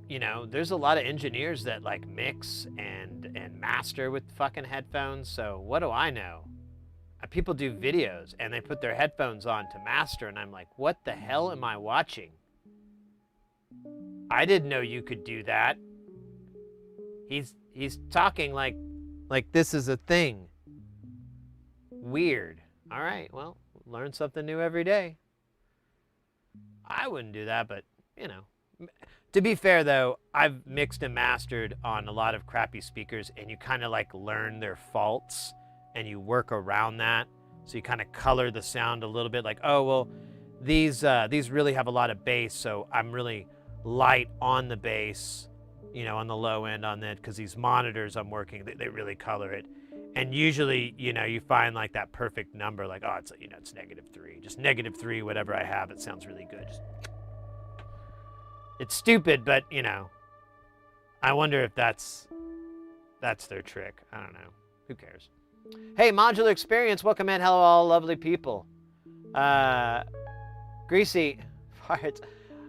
you know, there's a lot of engineers that like mix and master with fucking headphones. So what do I know? People do videos and they put their headphones on to master, and I'm like, what the hell am I watching? I didn't know you could do that. He's talking like this is a thing. Weird. All right, well, learn something new every day. I wouldn't do that, but you know. To be fair, though, I've mixed and mastered on a lot of crappy speakers, and you kind of like learn their faults and you work around that. So you kind of color the sound a little bit, like, oh, well, these really have a lot of bass, so I'm really light on the bass, you know, on the low end on that, because these monitors I'm working, they really color it. And usually, you know, you find like that perfect number, like, oh, it's, you know, it's -3, just -3, whatever I have, it sounds really good. Just, it's stupid, but, you know, I wonder if that's their trick. I don't know. Who cares? Hey, Modular Experience, welcome in. Hello, all lovely people. Greasy farts.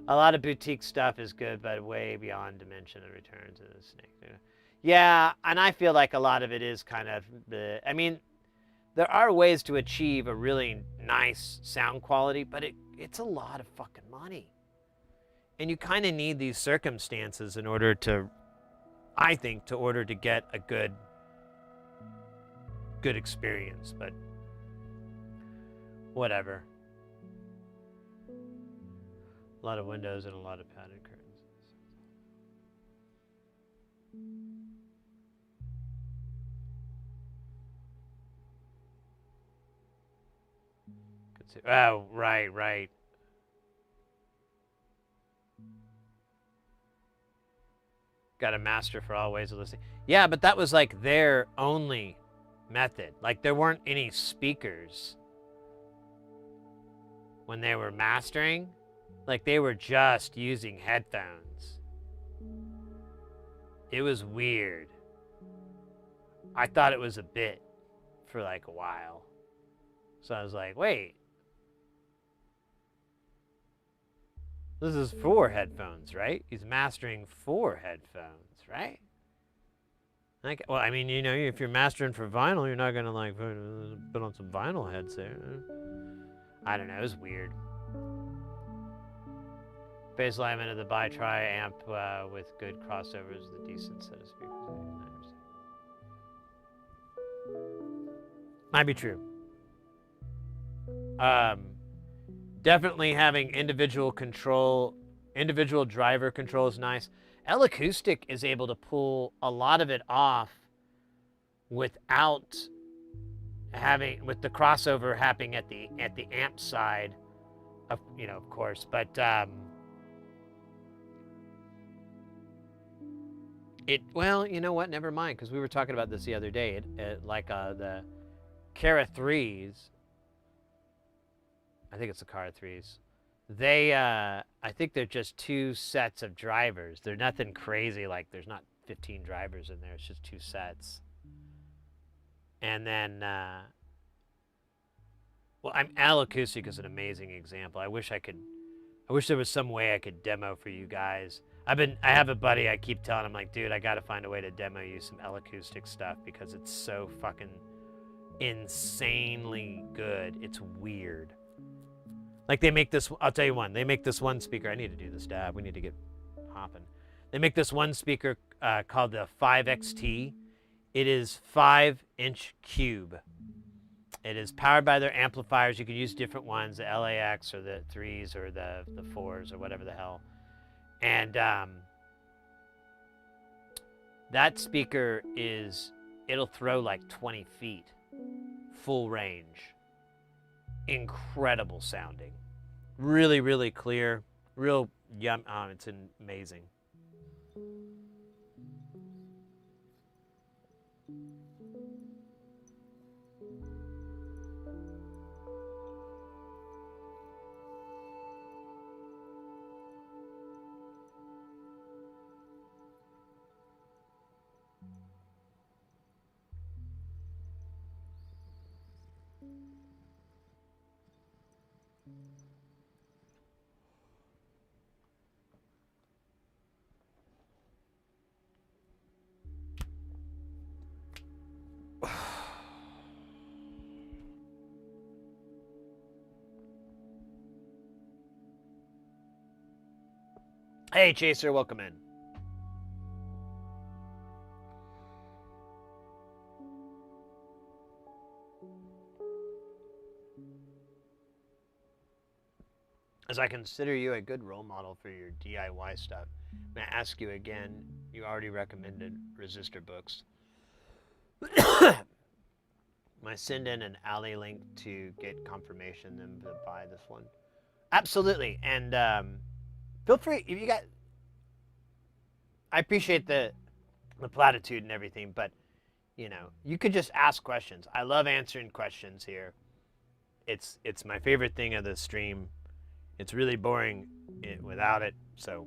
A lot of boutique stuff is good, but way beyond dimension and return to the snake. Yeah, and I feel like a lot of it is kind of the... I mean, there are ways to achieve a really nice sound quality, but it's a lot of fucking money. And you kind of need these circumstances in order to, I think, to get a good experience. But Whatever. A lot of windows and a lot of padded curtains. Oh, right, right. Got a master for all ways of listening. Yeah, but that was like their only method. Like there weren't any speakers when they were mastering. Like they were just using headphones. It was weird. I thought it was a bit for like a while. So I was like, wait. This is for headphones, right? He's mastering for headphones, right? Like, well, I mean, you know, if you're mastering for vinyl, you're not gonna like put on some vinyl heads there. I don't know. It was weird. Bass alignment of the bi-tri amp with good crossovers, the decent set of speakers. Might be true. Definitely having individual driver control is nice. L-Acoustic is able to pull a lot of it off without with the crossover happening at the amp side, of course. But well, you know what? Never mind, because we were talking about this the other day. The Cara 3s. I think it's the Cara 3s. They, I think they're just two sets of drivers. They're nothing crazy, like there's not 15 drivers in there. It's just two sets. And then, well, L-Acoustic is an amazing example. I wish there was some way I could demo for you guys. I have a buddy, I keep telling him, like, dude, I gotta find a way to demo you some L-Acoustic stuff because it's so fucking insanely good. It's weird. Like they make this, I'll tell you one, they make this one speaker. I need to do this dab. We need to get hopping. They make this one speaker called the 5XT. It is 5-inch cube. It is powered by their amplifiers. You can use different ones, the LAX or the 3s or the 4s or whatever the hell. And that speaker it'll throw like 20 feet, full range. Incredible sounding, really, really clear, real yum. It's amazing. Hey, Chaser, welcome in. As I consider you a good role model for your DIY stuff, may I ask you again, you already recommended resistor books. May I send in an alley link to get confirmation then to buy this one? Absolutely, and feel free, if you got, I appreciate the platitude and everything, but, you could just ask questions. I love answering questions here. It's my favorite thing of the stream. It's really boring without it, so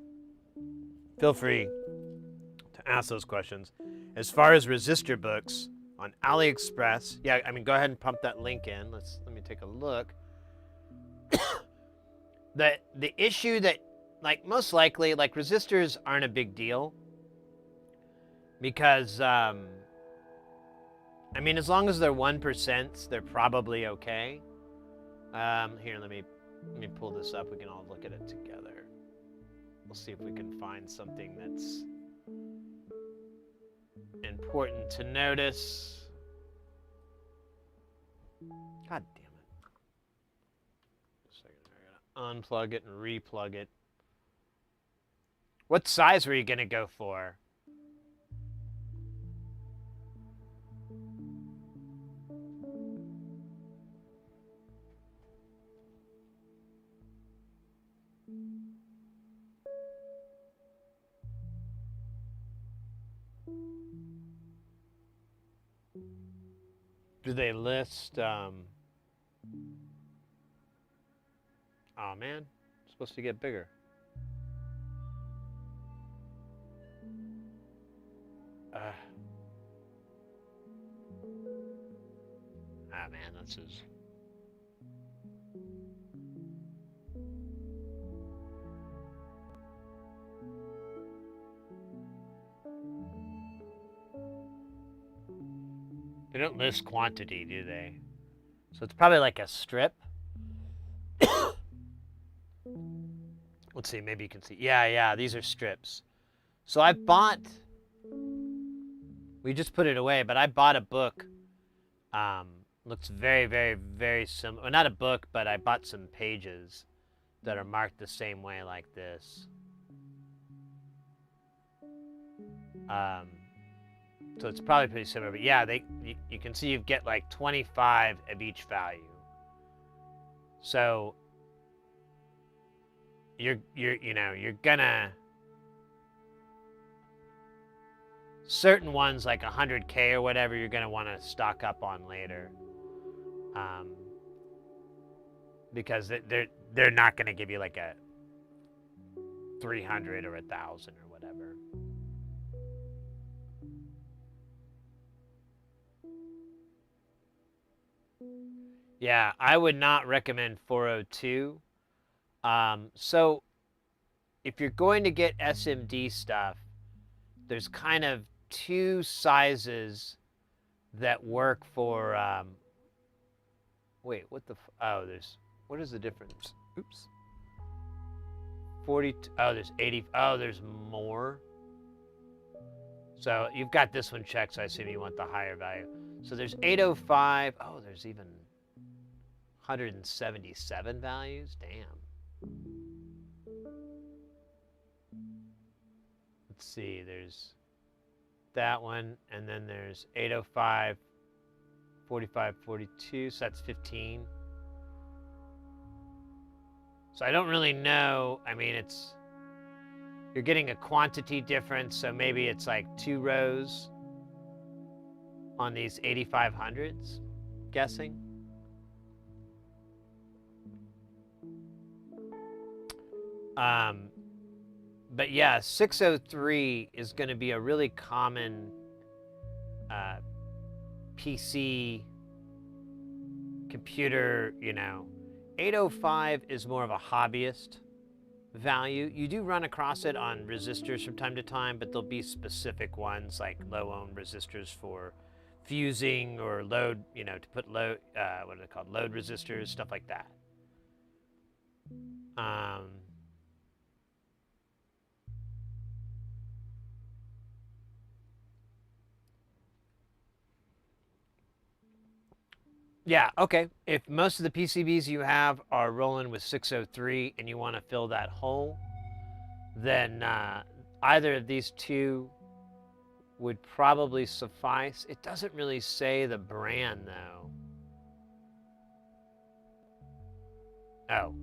feel free to ask those questions. As far as resistor books on AliExpress, yeah, I mean, go ahead and pump that link in. Let me take a look. The issue that, like, most likely, like, resistors aren't a big deal because, I mean, as long as they're 1%, they're probably okay. Here, let me pull this up. We can all look at it together. We'll see if we can find something that's important to notice. God damn it. unplug it and replug it. What size were you going to go for? Do they list, oh man, it's supposed to get bigger. Man, this is... They don't list quantity, do they? So it's probably like a strip. Let's see, maybe you can see. Yeah, these are strips. So I bought... We just put it away, but I bought a book. Looks very, very, very similar. Well, not a book, but I bought some pages that are marked the same way like this. So it's probably pretty similar, but yeah, you can see you get like 25 of each value. So you're gonna, certain ones like 100K or whatever, you're gonna want to stock up on later, because they're not gonna give you like a 300 or 1,000 or whatever. Yeah, I would not recommend 402. So if you're going to get SMD stuff, there's kind of two sizes that work for, wait, what the, what is the difference? Oops. 40, oh, there's 80, oh, there's more. So you've got this one checked, so I assume you want the higher value. So there's 805, oh, there's even 177 values, damn. Let's see, there's that one, and then there's 805, 45, 42, so that's 15. So I don't really know, I mean, you're getting a quantity difference, so maybe it's like 2 rows on these 8500s, guessing. But yeah, 603 is going to be a really common PC computer, 805 is more of a hobbyist value. You do run across it on resistors from time to time, but there'll be specific ones like low-ohm resistors for fusing or load, to put load, what are they called? Load resistors, stuff like that. Yeah, okay. If most of the PCBs you have are rolling with 603 and you want to fill that hole, then either of these two would probably suffice. It doesn't really say the brand, though. Oh.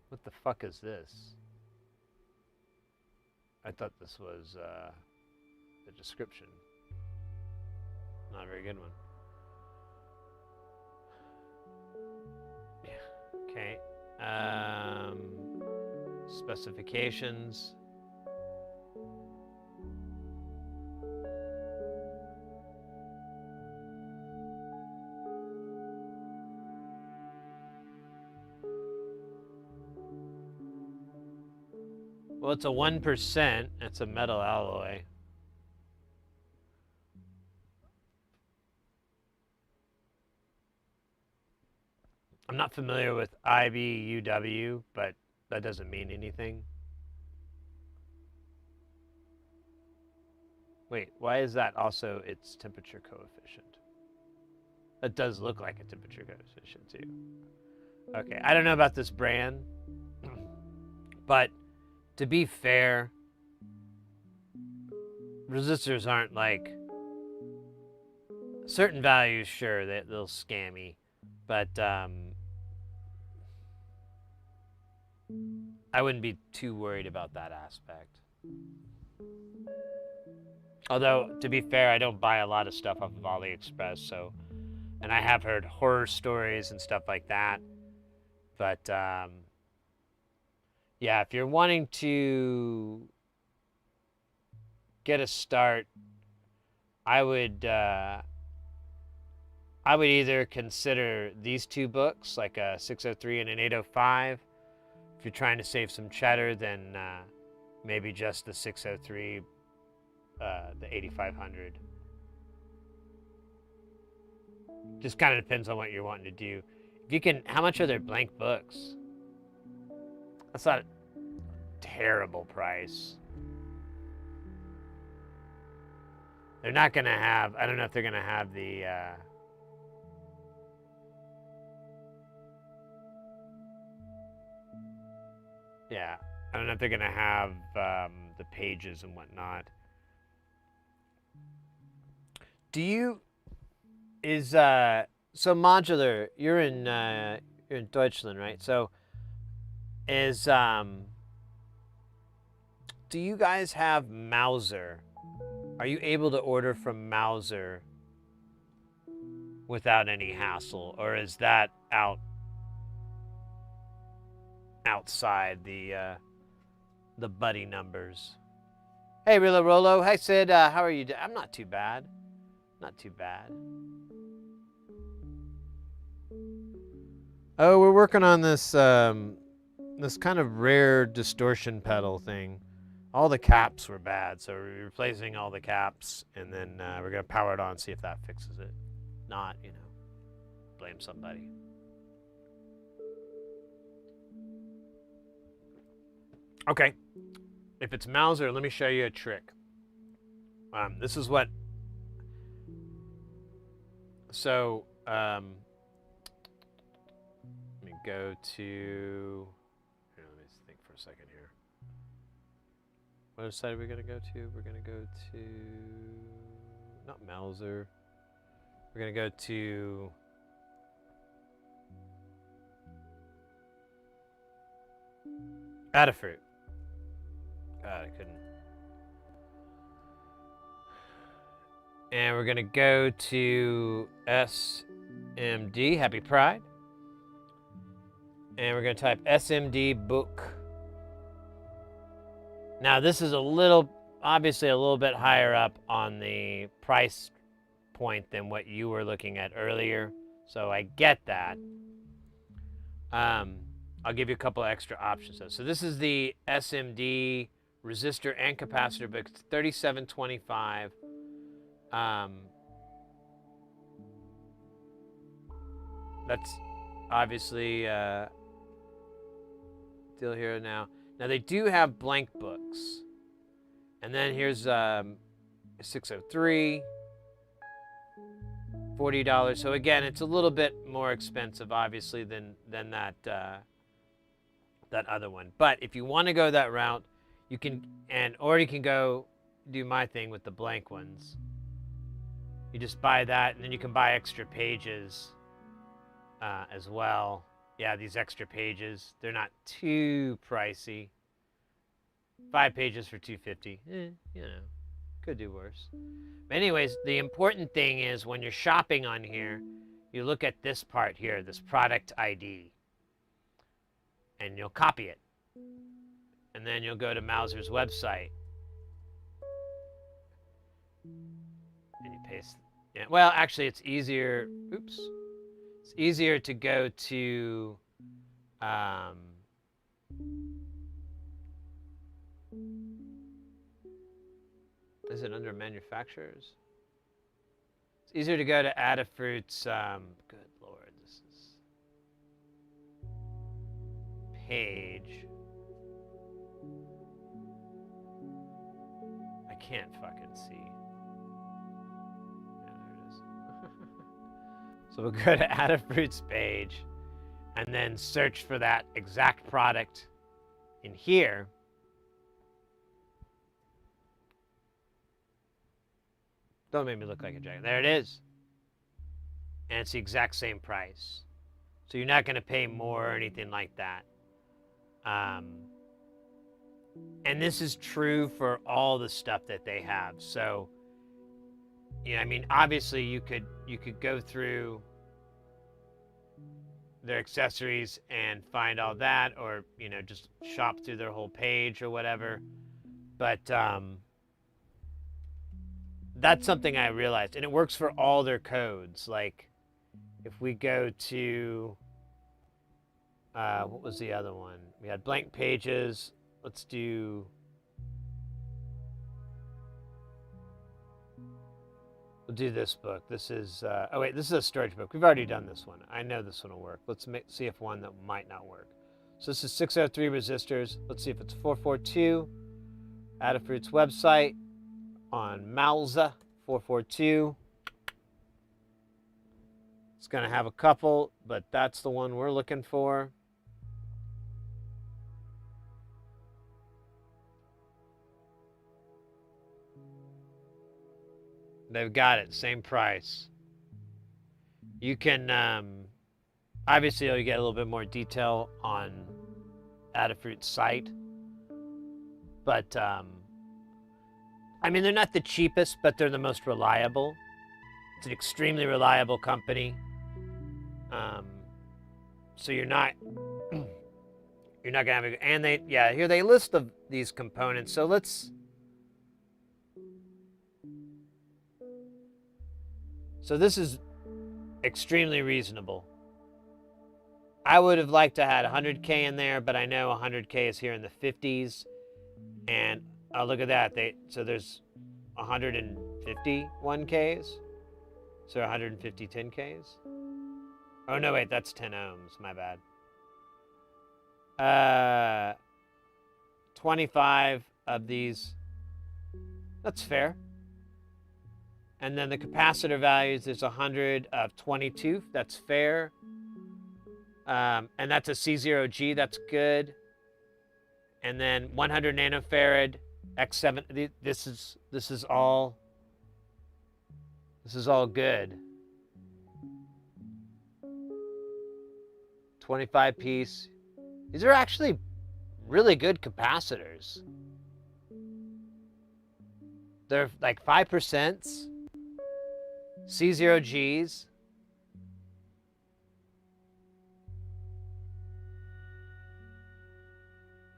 What the fuck is this? I thought this was the description. Not a very good one. Yeah. Okay. Specifications. Well, it's a 1%. It's a metal alloy. I'm not familiar with IBUW, but that doesn't mean anything. Wait, why is that also its temperature coefficient? That does look like a temperature coefficient too. Okay, I don't know about this brand, but to be fair, resistors aren't like certain values. Sure, they'll scam me, but I wouldn't be too worried about that aspect. Although, to be fair, I don't buy a lot of stuff off of AliExpress, so, and I have heard horror stories and stuff like that. But yeah, if you're wanting to get a start, I would either consider these two books, like a 603 and an 805. If you're trying to save some cheddar, then maybe just the 603, the 8500. Just kind of depends on what you're wanting to do. If you can, how much are their blank books? That's not a terrible price. They're not going to have, I don't know if they're going to have the, yeah, I don't know if they're going to have the pages and whatnot. Do you, so Modular, you're in Deutschland, right? So do you guys have Mauser? Are you able to order from Mauser without any hassle, or is that outside the buddy numbers? Hey, Rilo Rolo. Hey, Sid. How are you? I'm not too bad. Not too bad. Oh, we're working on this this kind of rare distortion pedal thing. All the caps were bad, so we're replacing all the caps, and then we're gonna power it on, see if that fixes it. Not, you know, blame somebody. Okay, if it's Mauser, let me show you a trick. This is what. So let me go to. Here, let me think for a second here. What side are we gonna go to? We're gonna go to not Mauser. We're gonna go to Adafruit. God, I couldn't. And we're gonna go to SMD, Happy Pride. And we're gonna type SMD book. Now this is obviously a little bit higher up on the price point than what you were looking at earlier. So I get that. I'll give you a couple of extra options though. So this is the SMD resistor and capacitor book. It's $37.25. That's obviously deal here now. Now they do have blank books, and then here's 603, $40. So again, it's a little bit more expensive, obviously, than that that other one. But if you want to go that route, you can, or you can go do my thing with the blank ones. You just buy that, and then you can buy extra pages as well. Yeah, these extra pages, they're not too pricey. 5 pages for $250. You know, could do worse. But anyways, the important thing is when you're shopping on here, you look at this part here, this product ID, and you'll copy it. And then you'll go to Mauser's website. And you paste. Yeah, well, actually, it's easier. Oops. It's easier to go to. Is it under manufacturers? It's easier to go to Adafruit's. Good Lord, this is page. I can't fucking see. Yeah, there it is. So we'll go to Adafruit's page and then search for that exact product in here. Don't make me look like a jacket. There it is. And it's the exact same price. So you're not going to pay more or anything like that. And this is true for all the stuff that they have. So, you know, I mean, obviously you could go through their accessories and find all that, or, you know, just shop through their whole page or whatever. But that's something I realized, and it works for all their codes. Like, if we go to, what was the other one? We had blank pages. Let's do, we'll do this book. This is, oh wait, this is a storage book. We've already done this one. I know this one will work. Let's see if one that might not work. So this is 603 resistors. Let's see if it's 442. Adafruit's website on Malza 442. It's going to have a couple, but that's the one we're looking for. They've got it, same price. You can, obviously you'll get a little bit more detail on Adafruit's site. But, I mean, they're not the cheapest, but they're the most reliable. It's an extremely reliable company. So you're not gonna have a, and they, yeah, here they list these components. So so this is extremely reasonable. I would have liked to have 100K in there, but I know 100K is here in the 50s. And oh, look at that. So there's 151 Ks. So 150 10Ks. Oh no, wait, that's 10 ohms. My bad. 25 of these. That's fair. And then the capacitor values, there's 100 of 22. That's fair. And that's a C0G. That's good. And then 100 nanofarad X7. This is all good. 25 piece. These are actually really good capacitors. They're like 5%, C0Gs.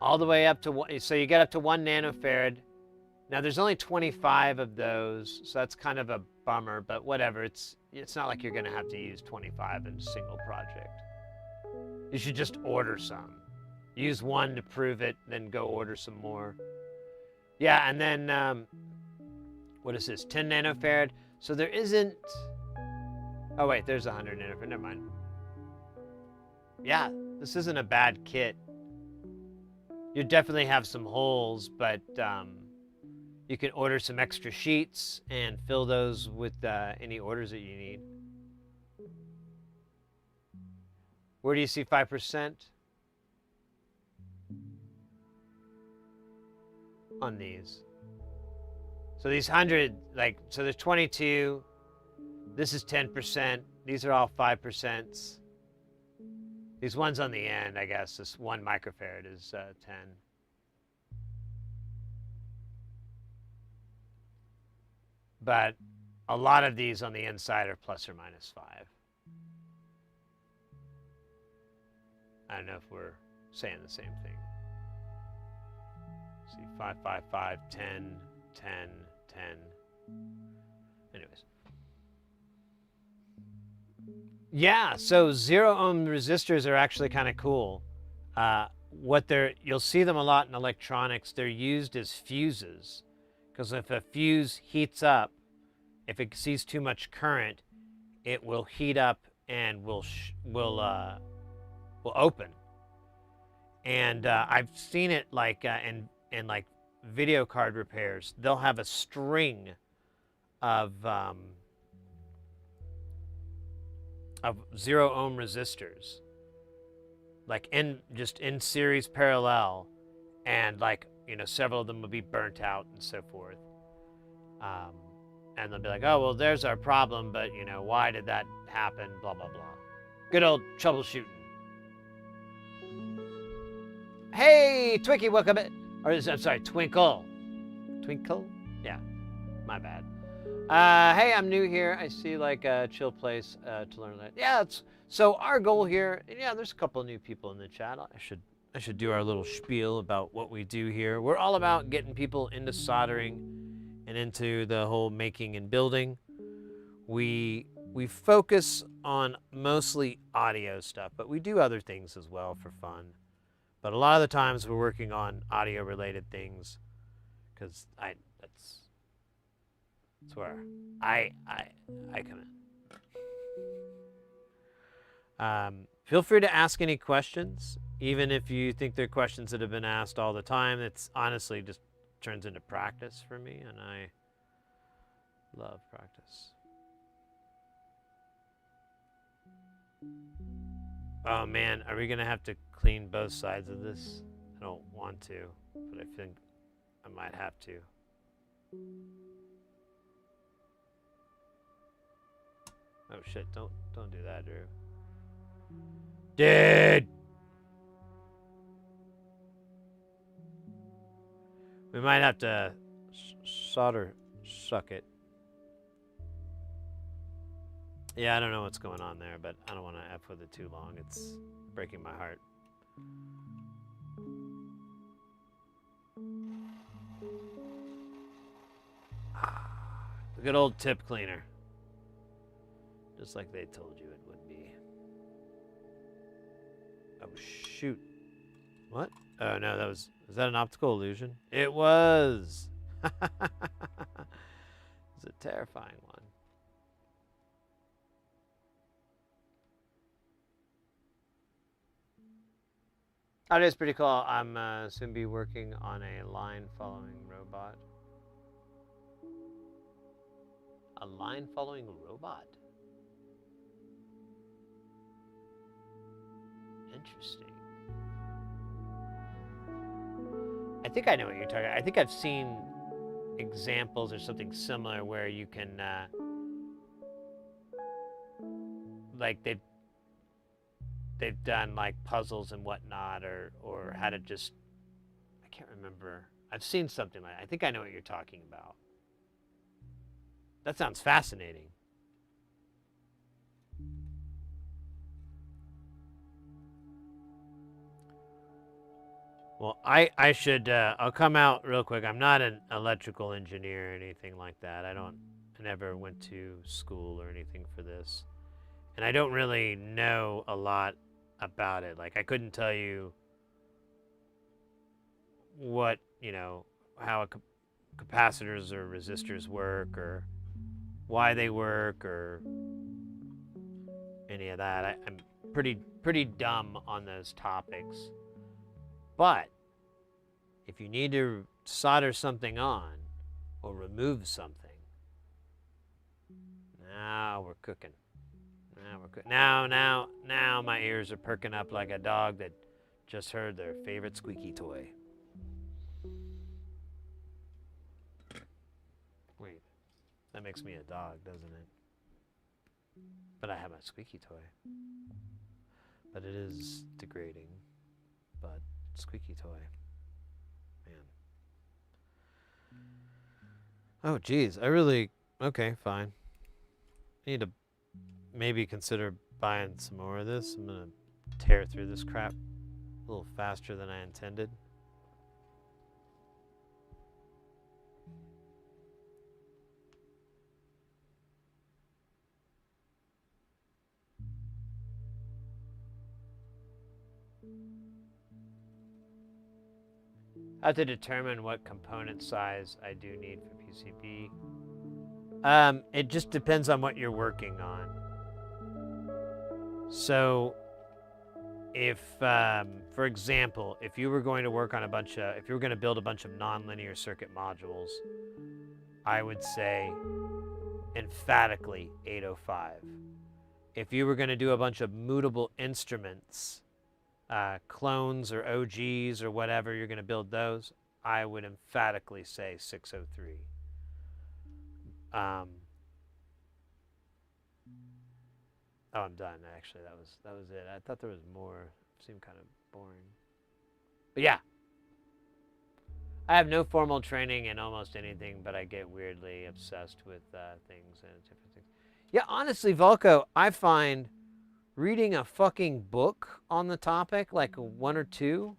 All the way up to one, so you get up to 1 nanofarad. Now there's only 25 of those, so that's kind of a bummer, but whatever. It's not like you're going to have to use 25 in a single project. You should just order some. Use one to prove it, then go order some more. Yeah, and then, what is this, 10 nanofarad? So there isn't, oh wait, there's 100 nanofarad, never mind. Yeah, this isn't a bad kit. You definitely have some holes, but you can order some extra sheets and fill those with any orders that you need. Where do you see 5% on these? So these 100, like, so there's 22. This is 10%. These are all 5%. These ones on the end, I guess, this 1 microfarad is 10. But a lot of these on the inside are plus or minus 5. I don't know if we're saying the same thing. See, 5, 5, 5, 10, 10, 10. Anyways. Yeah, so 0 ohm resistors are actually kind of cool. You'll see them a lot in electronics. They're used as fuses, because if a fuse heats up, if it sees too much current, it will heat up and will open. And I've seen it like in like video card repairs. They'll have a string of of 0 ohm resistors, like just in series parallel, and like, you know, several of them will be burnt out and so forth. And they'll be like, oh, well, there's our problem, but, you know, why did that happen? Blah, blah, blah. Good old troubleshooting. Hey, Twinkie, welcome in. I'm sorry, Twinkle. Twinkle? Yeah, my bad. Hey, I'm new here. I see like a chill place to learn that. Yeah, so our goal here, yeah, there's a couple of new people in the chat. I should do our little spiel about what we do here. We're all about getting people into soldering and into the whole making and building. We focus on mostly audio stuff, but we do other things as well for fun. But a lot of the times we're working on audio related things, because that's where I come in. Feel free to ask any questions, even if you think they're questions that have been asked all the time. It's honestly just turns into practice for me, and I love practice. Oh man, are we gonna have to clean both sides of this? I don't want to, but I think I might have to. Oh shit, don't do that, Drew. Dude! We might have to solder suck it. Yeah, I don't know what's going on there, but I don't want to F with it too long. It's breaking my heart. The good old tip cleaner. Just like they told you it would be. Oh, shoot. What? Oh, no, was that an optical illusion? It was! It's a terrifying one. Oh, it is pretty cool. I'm soon be working on a line following robot. A line following robot? Interesting. I think I know what you're talking about. I think I've seen examples or something similar where you can, like they've done like puzzles and whatnot, or how to just, I can't remember. I've seen something like that. I think I know what you're talking about. That sounds fascinating. Well, I should, I'll come out real quick. I'm not an electrical engineer or anything like that. I never went to school or anything for this. And I don't really know a lot about it. Like, I couldn't tell you what, you know, how capacitors or resistors work, or why they work, or any of that. I'm pretty dumb on those topics. But if you need to solder something on or remove something, now we're cooking. Now my ears are perking up like a dog that just heard their favorite squeaky toy. Wait, that makes me a dog, doesn't it? But I have a squeaky toy. But it is degrading. But squeaky toy. Man. Oh, geez. Okay, fine. I need to maybe consider buying some more of this. I'm going to tear through this crap a little faster than I intended. I have to determine what component size I do need for PCB. It just depends on what you're working on. So, if, for example, if you were going to work on if you were going to build a bunch of nonlinear circuit modules, I would say emphatically 805. if you were going to do a bunch of mutable instruments, clones or OGs or whatever, you're going to build those, I would emphatically say 603. Oh, I'm done. Actually, that was it. I thought there was more. It seemed kind of boring. But yeah, I have no formal training in almost anything, but I get weirdly obsessed with things and different things. Yeah, honestly, Volko, I find reading a fucking book on the topic, like one or two,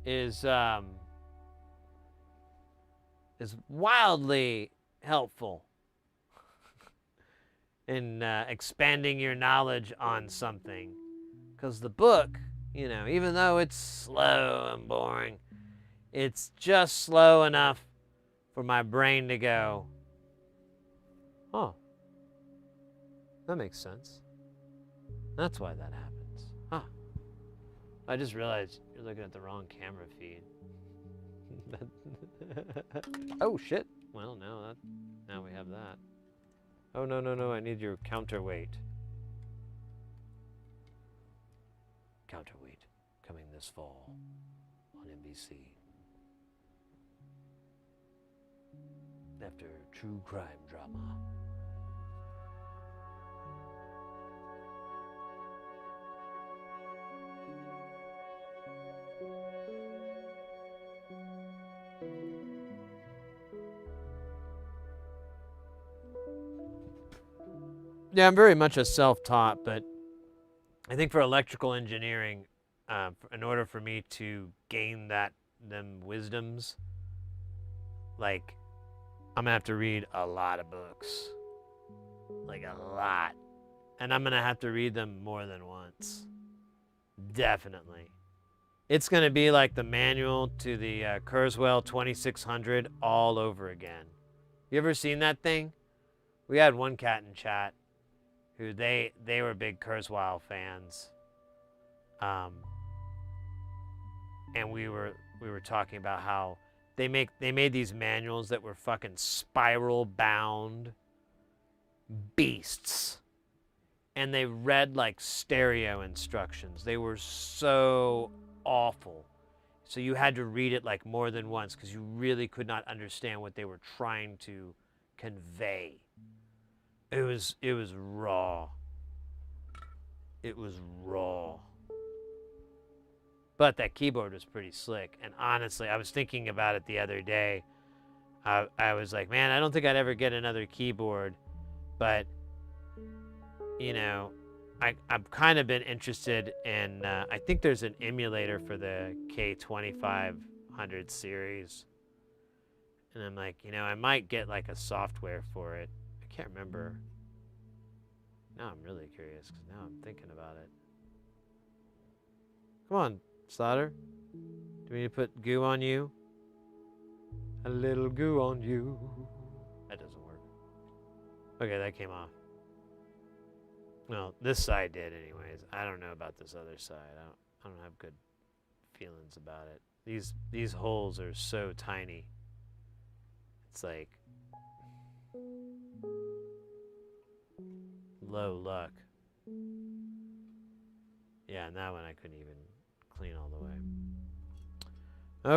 is wildly helpful in expanding your knowledge on something. Because the book, you know, even though it's slow and boring, it's just slow enough for my brain to go, oh, that makes sense. That's why that happens. Huh. I just realized you're looking at the wrong camera feed. Oh, shit. Well, now we have that. Oh, no, I need your counterweight. Counterweight, coming this fall on NBC. After true crime drama. Yeah, I'm very much a self-taught, but I think for electrical engineering, in order for me to gain them wisdoms, like, I'm gonna have to read a lot of books. Like, a lot. And I'm gonna have to read them more than once. Definitely. It's gonna be like the manual to the Kurzweil 2600 all over again. You ever seen that thing? We had one cat in chat who they were big Kurzweil fans. And we were talking about how they made these manuals that were fucking spiral bound beasts. And they read like stereo instructions. They were so awful. So you had to read it like more than once because you really could not understand what they were trying to convey. It was raw. It was raw. But that keyboard was pretty slick. And honestly, I was thinking about it the other day. I was like, man, I don't think I'd ever get another keyboard. But, you know, I've kind of been interested in, I think there's an emulator for the K2500 series. And I'm like, you know, I might get like a software for it. I can't remember. Now I'm really curious because now I'm thinking about it. Come on, Solder. Do we need to put goo on you? A little goo on you. That doesn't work. Okay, that came off. Well, this side did anyways. I don't know about this other side. I don't have good feelings about it. These holes are so tiny. It's like low luck. Yeah, and that one I couldn't even clean all the way.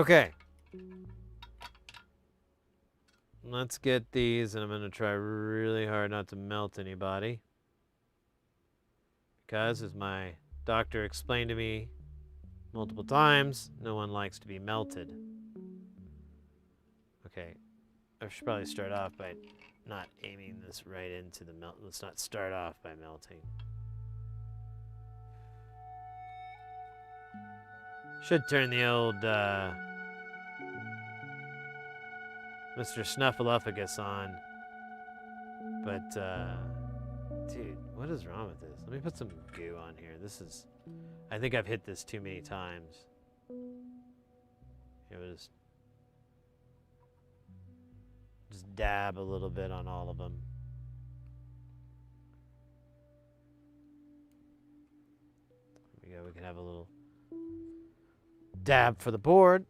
Okay. Let's get these, and I'm going to try really hard not to melt anybody. Because, as my doctor explained to me multiple times, no one likes to be melted. Okay, I should probably start off by not aiming this right into the melt. Let's not start off by melting. Should turn the old Mr. Snuffleupagus on. But, dude, what is wrong with this? Let me put some goo on here. I think I've hit this too many times. It was just dab a little bit on all of them. There we go. We can have a little dab for the board.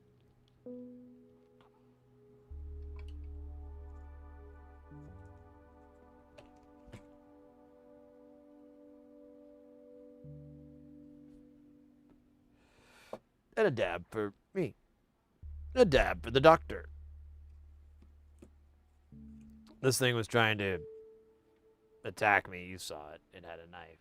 and a dab for me. A dab for the doctor. This thing was trying to attack me. You saw it. It had a knife.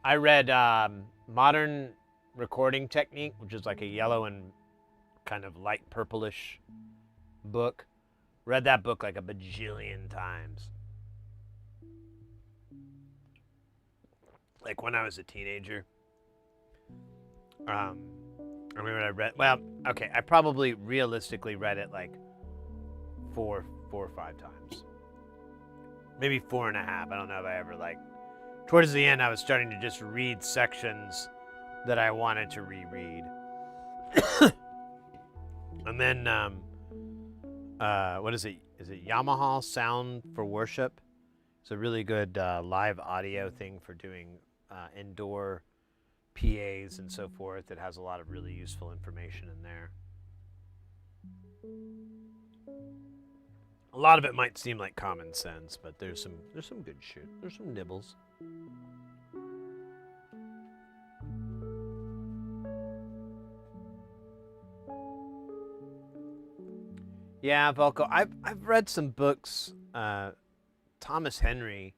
I read Modern Recording Technique, which is like a yellow and kind of light purplish book. Read that book like a bajillion times. Like when I was a teenager. I remember I read, well, okay, I probably realistically read it like four or five times. Maybe 4.5. I don't know if I ever like, towards the end I was starting to just read sections that I wanted to reread. And then, what is it? Is it Yamaha Sound for Worship? It's a really good live audio thing for doing indoor PAs and so forth. It has a lot of really useful information in there. A lot of it might seem like common sense, but there's some good shit. There's some nibbles. Yeah, Volko, I've read some books. Thomas Henry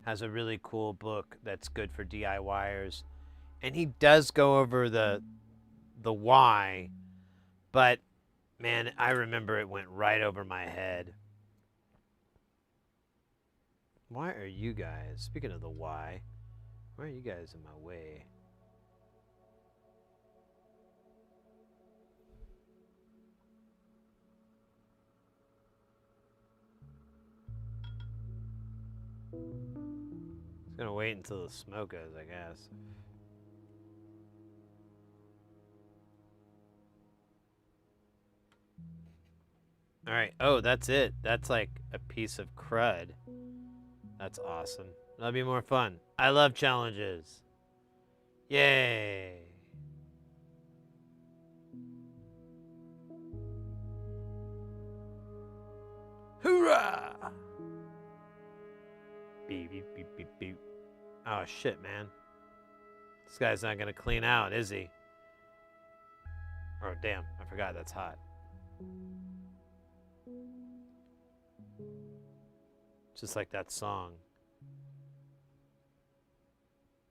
has a really cool book that's good for DIYers, and he does go over the why, but man, I remember it went right over my head. Why are you guys, speaking of the why are you guys in my way? It's gonna wait until the smoke goes, I guess. Alright, oh, that's it. That's like a piece of crud. That's awesome. That'll be more fun. I love challenges. Yay. Hoorah! Beep, beep, beep, beep, beep. Oh, shit, man. This guy's not gonna clean out, is he? Oh, damn. I forgot that's hot. Just like that song.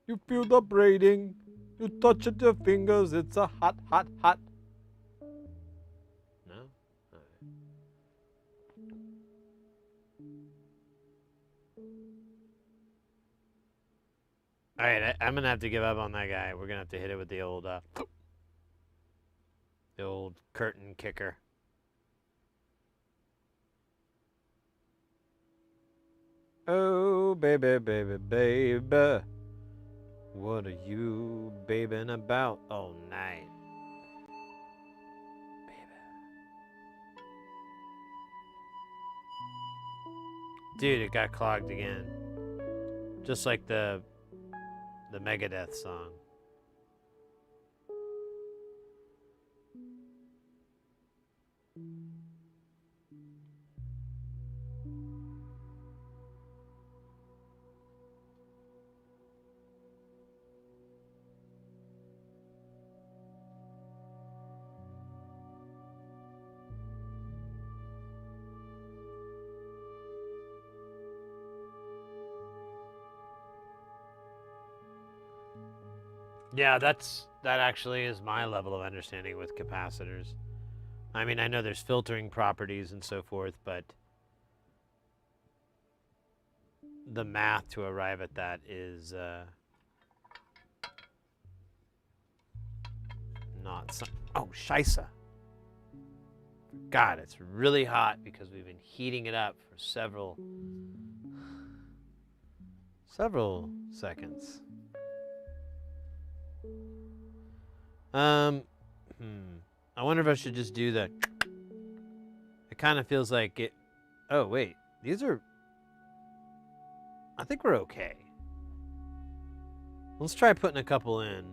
You feel the braiding. You touch it with your fingers. It's a hot, hot, hot. No? Alright, I'm gonna have to give up on that guy. We're gonna have to hit it with the old curtain kicker. Oh, baby, baby, baby. What are you babing about all night? Baby. Dude, it got clogged again. Just like the Megadeth song. Yeah, that actually is my level of understanding with capacitors. I mean, I know there's filtering properties and so forth, but the math to arrive at that is not some... Oh, scheisse. God, it's really hot because we've been heating it up for several seconds. I wonder if I should just do that. It kind of feels like it... Oh, wait. These are... I think we're okay. Let's try putting a couple in.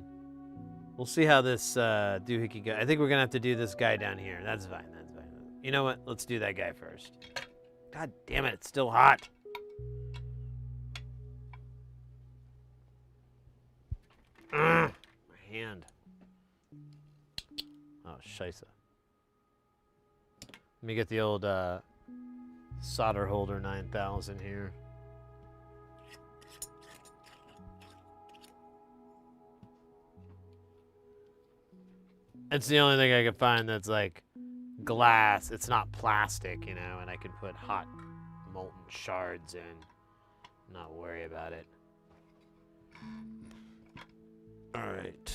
We'll see how this doohickey goes. I think we're gonna have to do this guy down here. That's fine. That's fine. You know what? Let's do that guy first. God damn it! It's still hot. Ugh, my hand. Oh, scheisse. Let me get the old solder holder 9000 here. It's the only thing I could find that's like glass. It's not plastic, you know, and I can put hot molten shards in. Not worry about it. All right.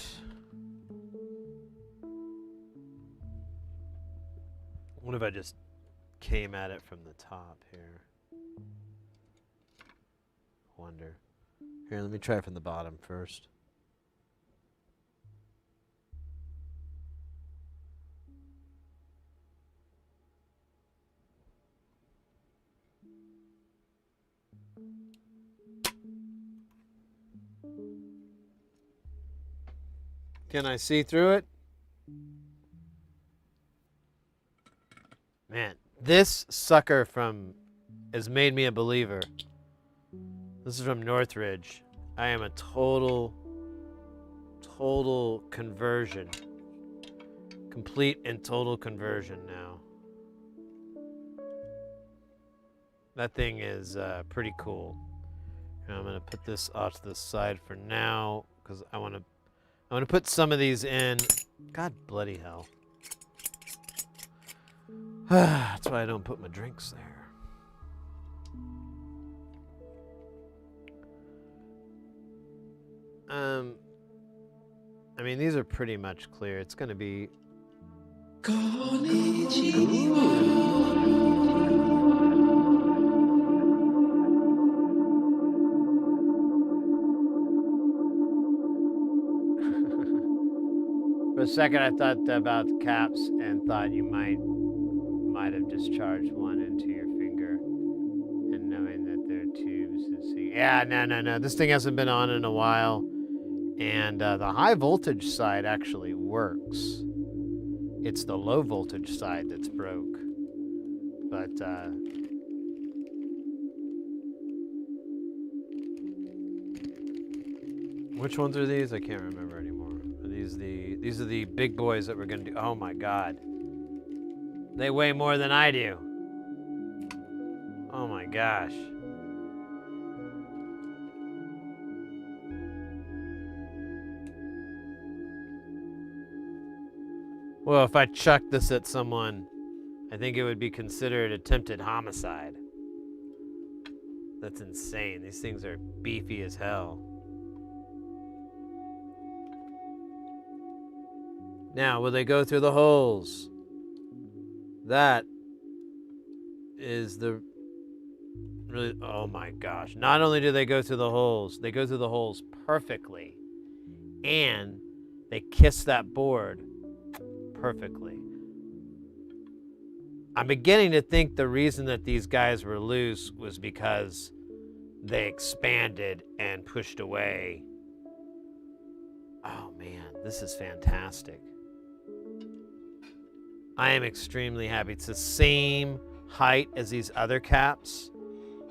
What if I just came at it from the top here? Wonder. Here, let me try from the bottom first. Can I see through it? Man, this sucker has made me a believer. This is from Northridge. I am a total conversion. Complete and total conversion now. That thing is pretty cool. And I'm gonna put this off to the side for now because I want to put some of these in. God bloody hell. That's why I don't put my drinks there. I mean, these are pretty much clear. It's gonna be. For a second, I thought about caps and thought you might have discharged one into your finger, and knowing that there are tubes and see. Yeah, no. This thing hasn't been on in a while, and the high voltage side actually works. It's the low voltage side that's broke, but. Which ones are these? I can't remember anymore. These are the big boys that we're gonna do. Oh my God. They weigh more than I do. Oh my gosh. Well, if I chucked this at someone, I think it would be considered attempted homicide. That's insane. These things are beefy as hell. Now, will they go through the holes? That is the really, oh my gosh. Not only do they go through the holes, they go through the holes perfectly. And they kiss that board perfectly. I'm beginning to think the reason that these guys were loose was because they expanded and pushed away. Oh man, this is fantastic. I am extremely happy. It's the same height as these other caps.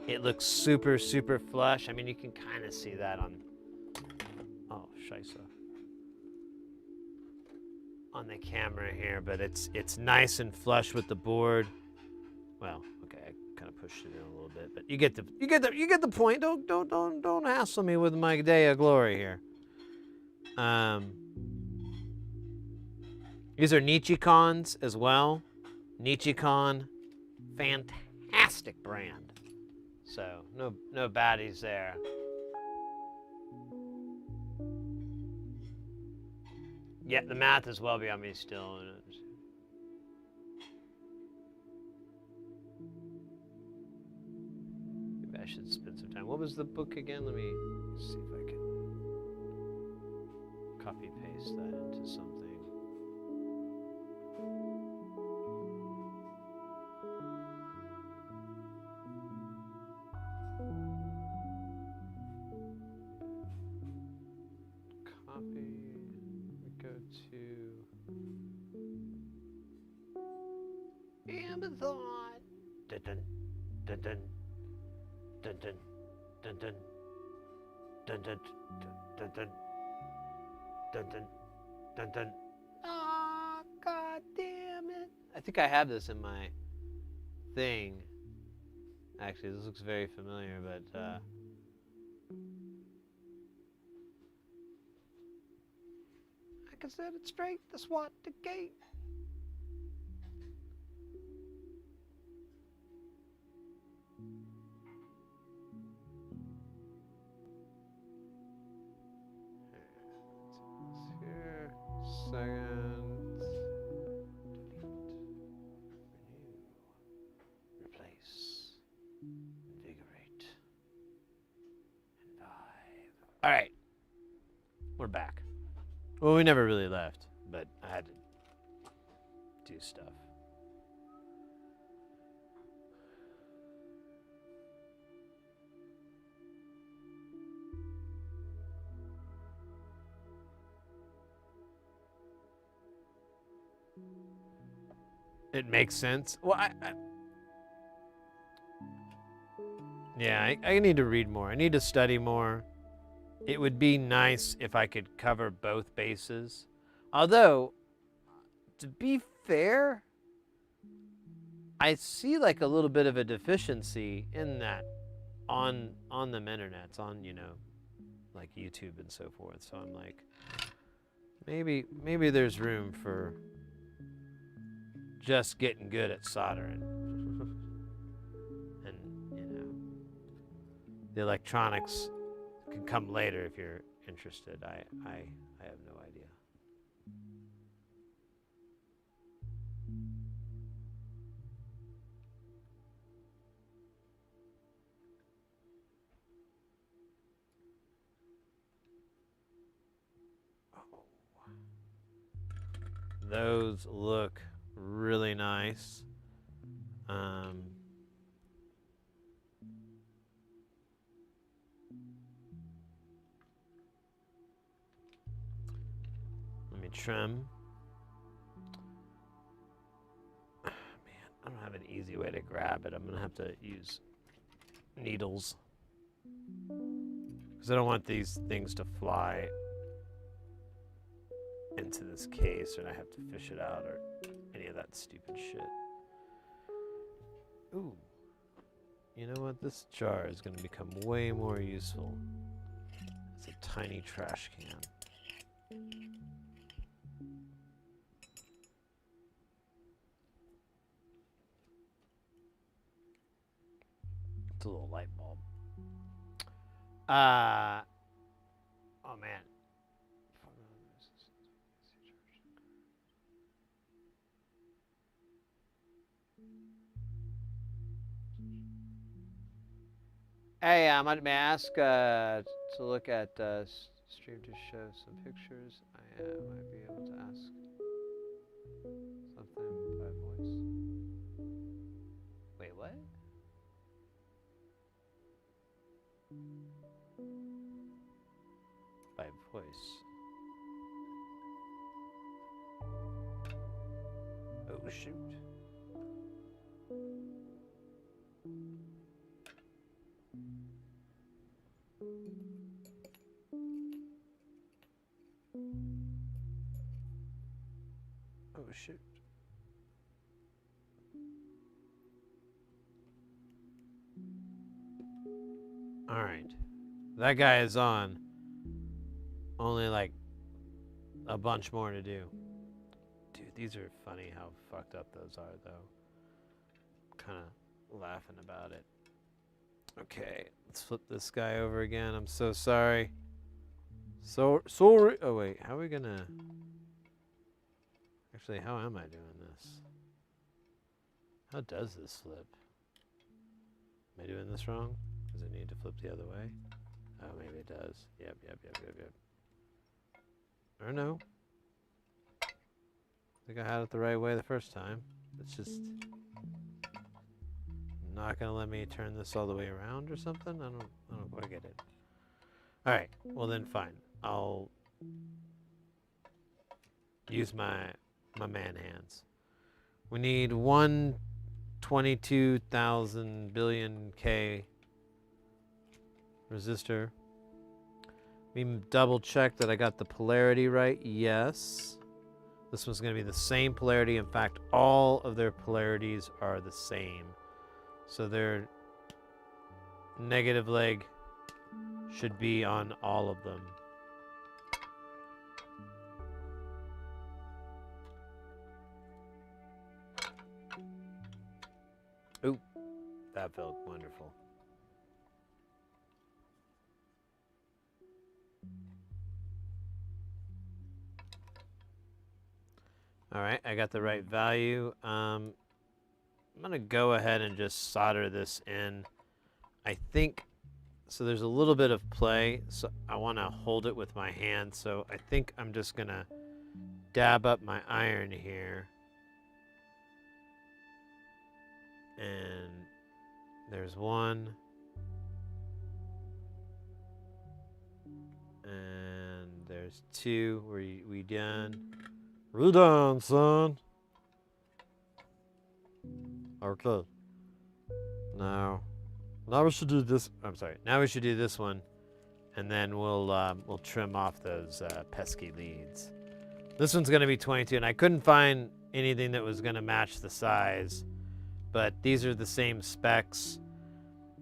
It looks super flush. I mean, you can kind of see that on, oh, scheisse, on the camera here, but it's nice and flush with the board. Well, okay, I kind of pushed it in a little bit, but you get the point. Don't hassle me with my day of glory here. These are Nichicons as well. Nichicon, fantastic brand. So no baddies there. Yeah, the math is well beyond me still. Maybe I should spend some time. What was the book again? Let me see if I can copy paste that into something. have thought? Dun dun dun dun dun dun dun dun dun dun dun dun dun dun dun dun. Ah, god damn it! I think I have this in my thing. Actually, this looks very familiar, but I can set it straight. The SWAT the gate. Here, second. Delete. Renew. Replace. Invigorate. And vibe. All right. We're back. Well, we never really left, but I had to do stuff. It makes sense. Well, I need to read more. I need to study more. It would be nice if I could cover both bases. Although, to be fair, I see like a little bit of a deficiency in that on the internets, on, you know, like YouTube and so forth. So I'm like, maybe there's room for just getting good at soldering. And, you know, the electronics can come later if you're interested. I have no idea. Those look really nice. Let me trim. Man, I don't have an easy way to grab it. I'm gonna have to use needles because I don't want these things to fly into this case, and I have to fish it out or any of that stupid shit. Ooh, you know what? This jar is going to become way more useful. It's a tiny trash can. It's a little light bulb. Oh man. Hey, may I ask to look at stream to show some pictures? I might be able to ask something by voice. Wait, what? By voice. Oh, shoot. Oh, shoot. All right. That guy is on. Only like a bunch more to do. Dude, these are funny how fucked up those are, though. Kind of laughing about it. Okay, let's flip this guy over again. I'm so sorry. Sorry. Oh, wait. How are we gonna... Actually, how am I doing this? How does this flip? Am I doing this wrong? Does it need to flip the other way? Oh, maybe it does. Yep. Or no. I think I had it the right way the first time. It's just not gonna let me turn this all the way around or something. I don't quite get it. All right. Well then, fine. I'll use my man hands. We need one
22,000 billion K resistor. Let me double check that I got the polarity right. Yes. This one's going to be the same polarity. In fact, all of their polarities are the same. So their negative leg should be on all of them. Ooh, that felt wonderful. All right, I got the right value. I'm going to go ahead and just solder this in. I think, so there's a little bit of play, so I want to hold it with my hand. So I think I'm just going to dab up my iron here. And there's one. And there's two. We done? We're done, son. Okay. Now we should do this. I'm sorry. Now we should do this one, and then we'll trim off those pesky leads. This one's gonna be 22, and I couldn't find anything that was gonna match the size, but these are the same specs.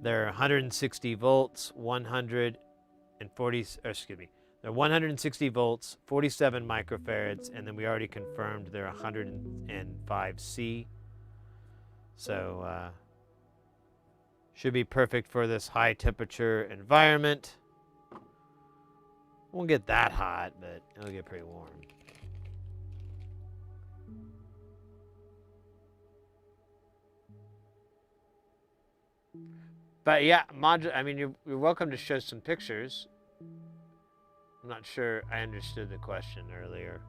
They're 160 volts, 140. Excuse me. They're 160 volts, 47 microfarads, and then we already confirmed they're 105 C. So should be perfect for this high temperature environment. Won't get that hot, but it'll get pretty warm. But yeah, I mean, you're welcome to show some pictures. I'm not sure I understood the question earlier.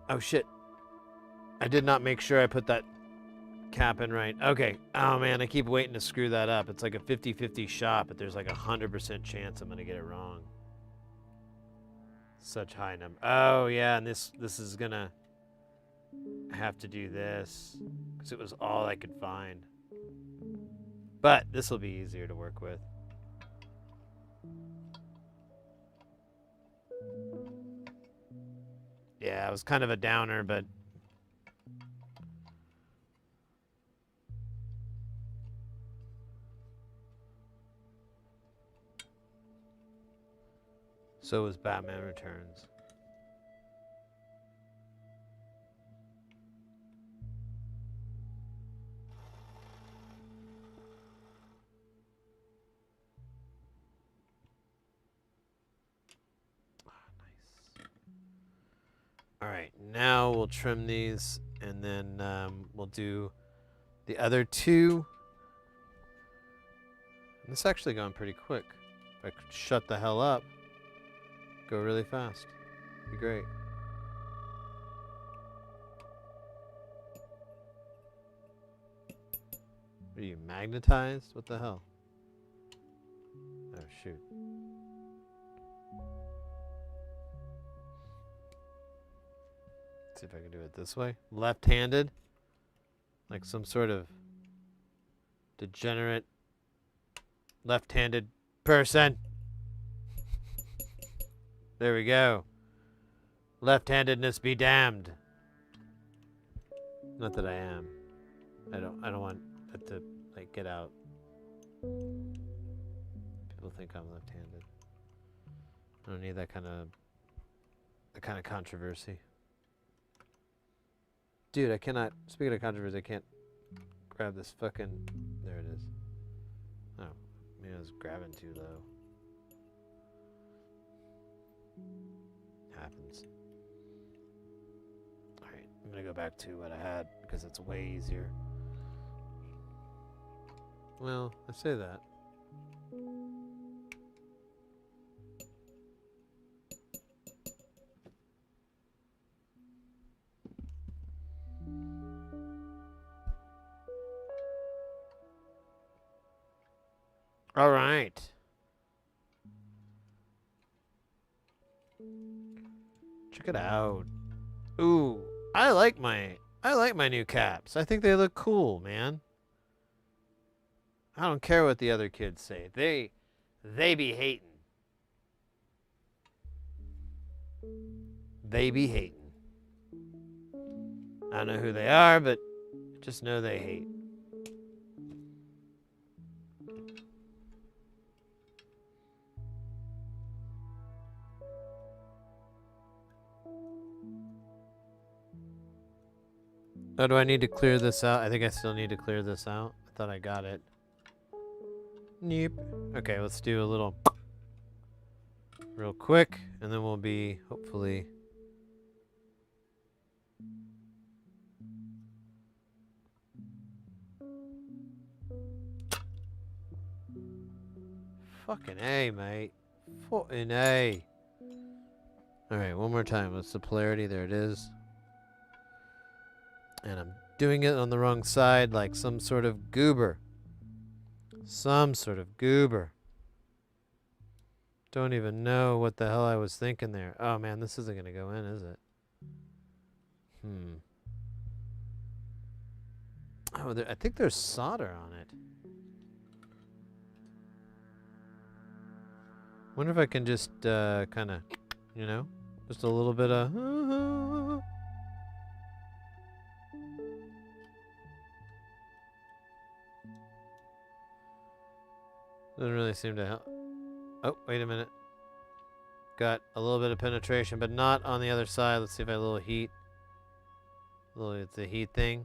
Oh shit. I did not make sure I put that cap in right. Okay. Oh man, I keep waiting to screw that up. It's like a 50-50 shot, but there's like a 100% chance I'm gonna get it wrong. Such high number. Oh yeah, and this is gonna have to do this because it was all I could find. But this will be easier to work with. Yeah, it was kind of a downer, but so was Batman Returns. All right, now we'll trim these, and then we'll do the other two. And this is actually going pretty quick. If I could shut the hell up, go really fast, it'd be great. Are you magnetized? What the hell? Oh, shoot. See if I can do it this way. Left-handed. Like some sort of degenerate left-handed person. There we go. Left-handedness be damned. Not that I am. I don't want that to like get out. People think I'm left-handed. I don't need that kind of controversy. Dude, I cannot, speaking of controversy, I can't grab this fucking, there it is. Oh, maybe I was grabbing too low. Happens. Alright, I'm gonna go back to what I had because it's way easier. Well, I say that. All right. Check it out. Ooh, I like my I like my new caps. I think they look cool, man. I don't care what the other kids say. They be hating. They be hating. I don't know who they are, but just know they hate. Oh, do I need to clear this out? I think I still need to clear this out. I thought I got it. Nope. Okay, let's do a little real quick, and then we'll be hopefully... Fucking A, mate. Fucking A. Alright, one more time. What's the polarity? There it is. And I'm doing it on the wrong side like some sort of goober. Some sort of goober. Don't even know what the hell I was thinking there. Oh man, this isn't going to go in, is it? Oh, I think there's solder on it. Wonder if I can just kind of, you know, just a little bit of... Doesn't really seem to help. Oh, wait a minute. Got a little bit of penetration, but not on the other side. Let's see if I have a little heat. It's a heat thing.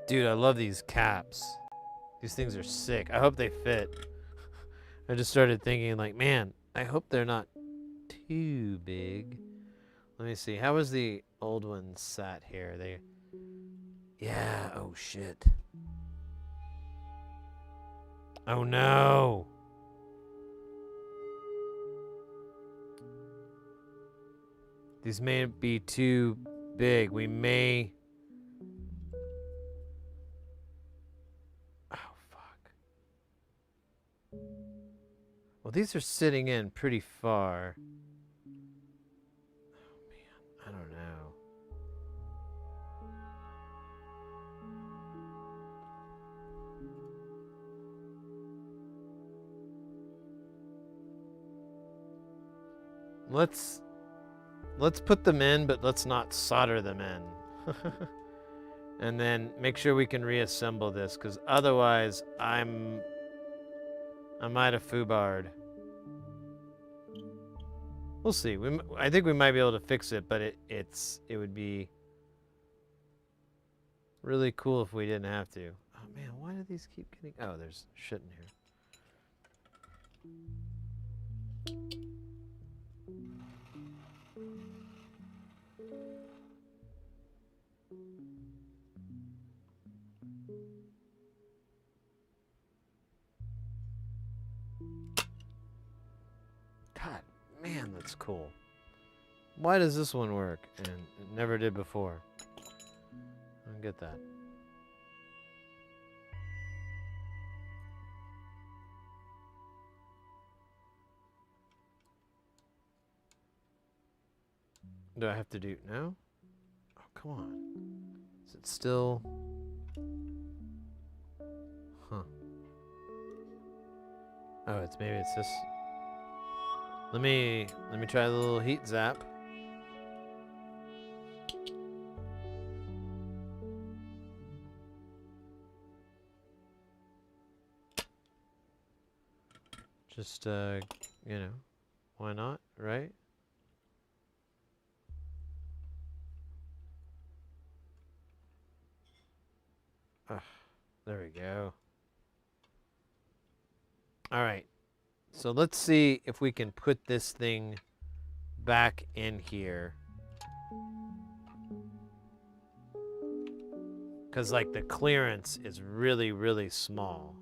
Dude, I love these caps. These things are sick. I hope they fit. I just started thinking like, man, I hope they're not too big. Let me see. How was the old one sat here? Yeah, oh shit. Oh no. These may be too big. We may... Well, these are sitting in pretty far. Oh, man. I don't know. Let's put them in, but let's not solder them in. And then make sure we can reassemble this, because otherwise I might have foobarred. We'll see. I think we might be able to fix it, but it would be really cool if we didn't have to. Oh man, why do these keep getting... Oh, there's shit in here. God, man, that's cool. Why does this one work? And it never did before. I don't get that. Do I have to do... No? Oh, come on. Is it still... Huh. Oh, maybe it's this... Let me try the little heat zap. Just you know, why not, right? There we go. All right. So let's see if we can put this thing back in here. Because like the clearance is really, really small.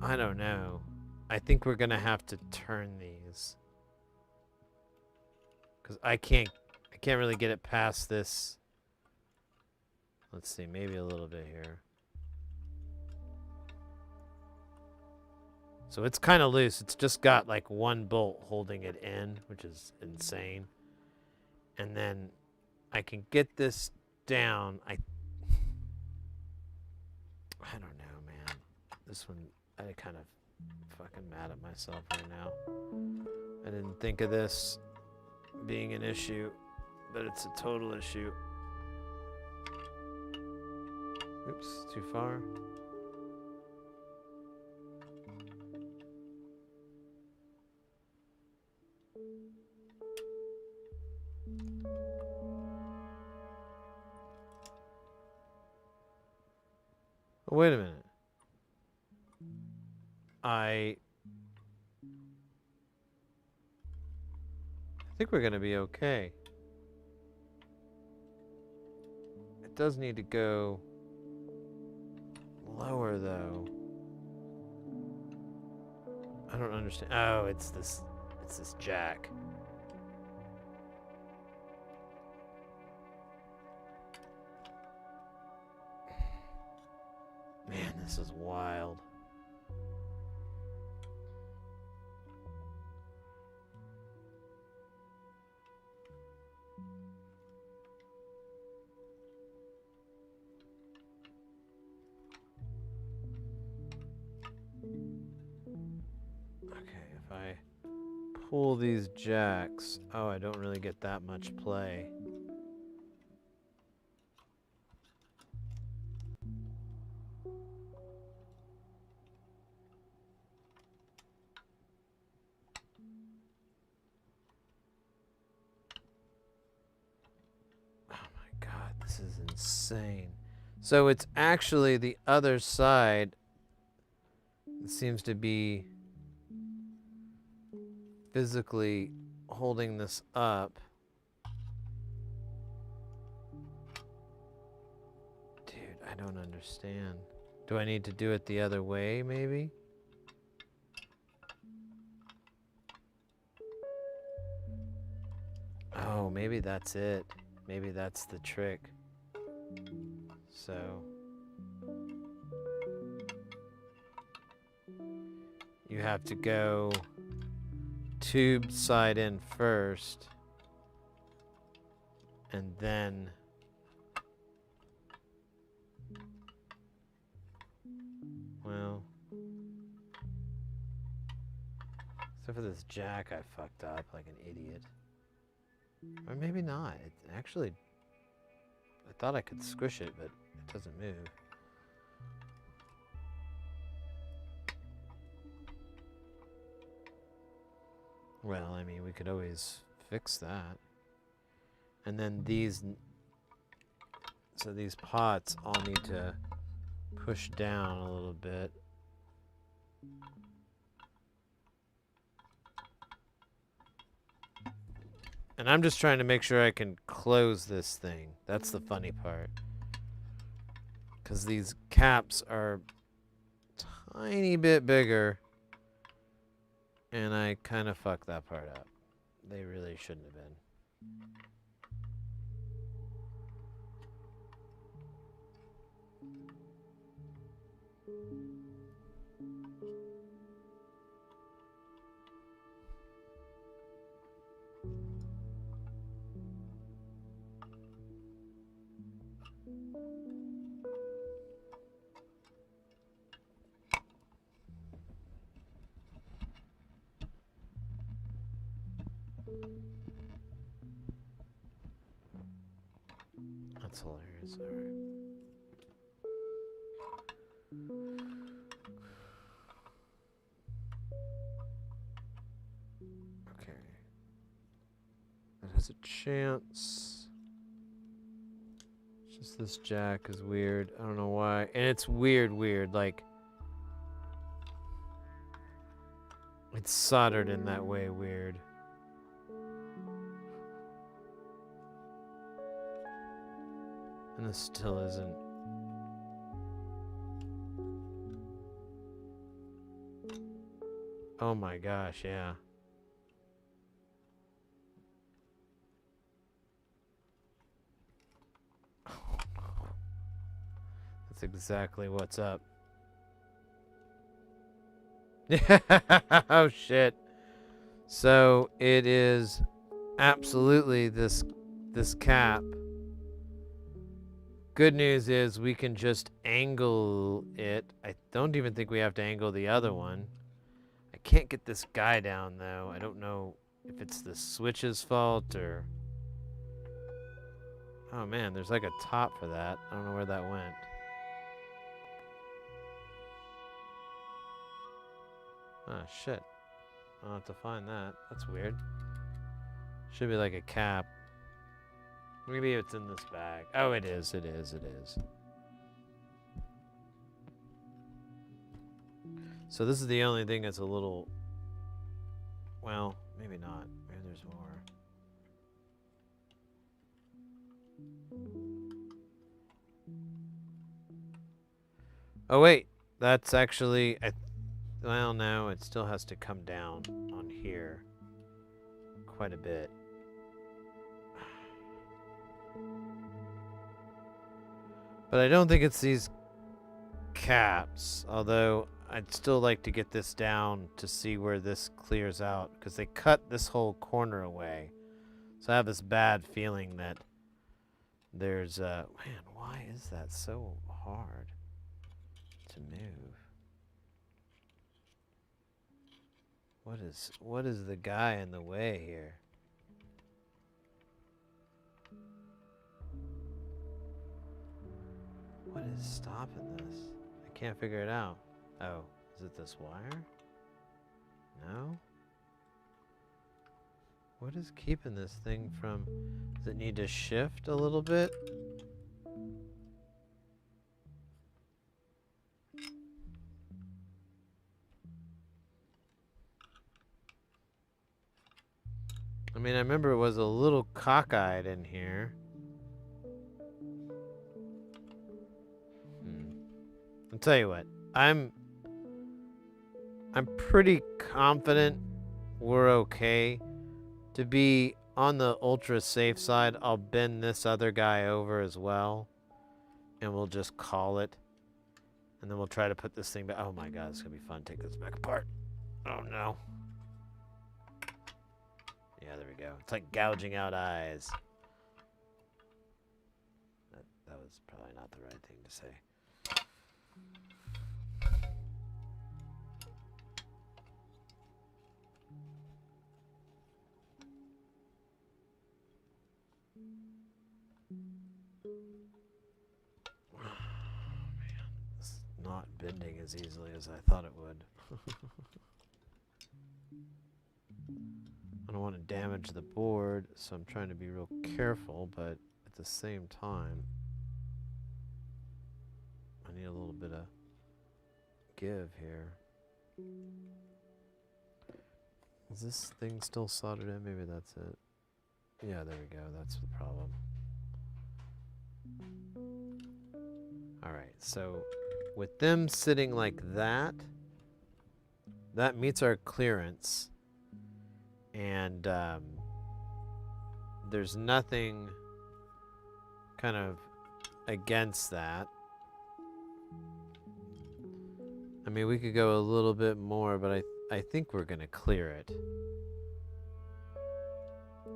I don't know. I think we're going to have to turn these. Because I can't really get it past this. Let's see, maybe a little bit here. So it's kind of loose. It's just got like one bolt holding it in, which is insane. And then I can get this down. I don't know, man. This one, I kind of fucking mad at myself right now. I didn't think of this being an issue, but it's a total issue. Oops, too far. Oh, wait a minute. I think we're going to be okay. It does need to go lower, though. I don't understand. Oh, it's this jack. Man, this is wild. Okay, if I pull these jacks, oh, I don't really get that much play. Oh my God, this is insane. So it's actually the other side that seems to be physically holding this up. Dude, I don't understand. Do I need to do it the other way, maybe? Oh, maybe that's it. Maybe that's the trick. So you have to go tube side in first, and then well, except for this jack, I fucked up like an idiot. Or maybe not. It actually, I thought I could squish it, but it doesn't move. Well, I mean, we could always fix that. And then these, so these pots all need to push down a little bit. And I'm just trying to make sure I can close this thing. That's the funny part. Because these caps are a tiny bit bigger. And I kind of fucked that part up. They really shouldn't have been. That's hilarious. All right. Okay. That has a chance. It's just this jack is weird. I don't know why. And it's weird. Like, it's soldered in that way weird. And this still isn't. Oh my gosh, yeah. That's exactly what's up. Oh shit. So it is absolutely this cap. Good news is we can just angle it. I don't even think we have to angle the other one. I can't get this guy down though. I don't know if it's the switch's fault or... Oh man, there's like a top for that. I don't know where that went. Oh shit. I'll have to find that. That's weird. Should be like a cap. Maybe it's in this bag. Oh, it is. It is. It is. So this is the only thing that's a little... Well, maybe not. Maybe there's more. Oh, wait. That's actually... Well, no. It still has to come down on here quite a bit. But I don't think it's these caps, although I'd still like to get this down to see where this clears out, because they cut this whole corner away. So I have this bad feeling that there's man, why is that so hard to move? What is the guy in the way here? What is stopping this? I can't figure it out. Oh, is it this wire? No? What is keeping this thing from... Does it need to shift a little bit? I mean, I remember it was a little cockeyed in here. I'll tell you what, I'm pretty confident we're okay. To be on the ultra safe side, I'll bend this other guy over as well, and we'll just call it. And then we'll try to put this thing back. Oh my god, it's gonna be fun. Take this back apart. Oh no. Yeah, there we go. It's like gouging out eyes. That was probably not the right thing to say. Not bending as easily as I thought it would. I don't want to damage the board, so I'm trying to be real careful, but at the same time, I need a little bit of give here. Is this thing still soldered in? Maybe that's it. Yeah, there we go. That's the problem. Alright, so with them sitting like that, that meets our clearance. And there's nothing kind of against that. I mean, we could go a little bit more, but I think we're going to clear it.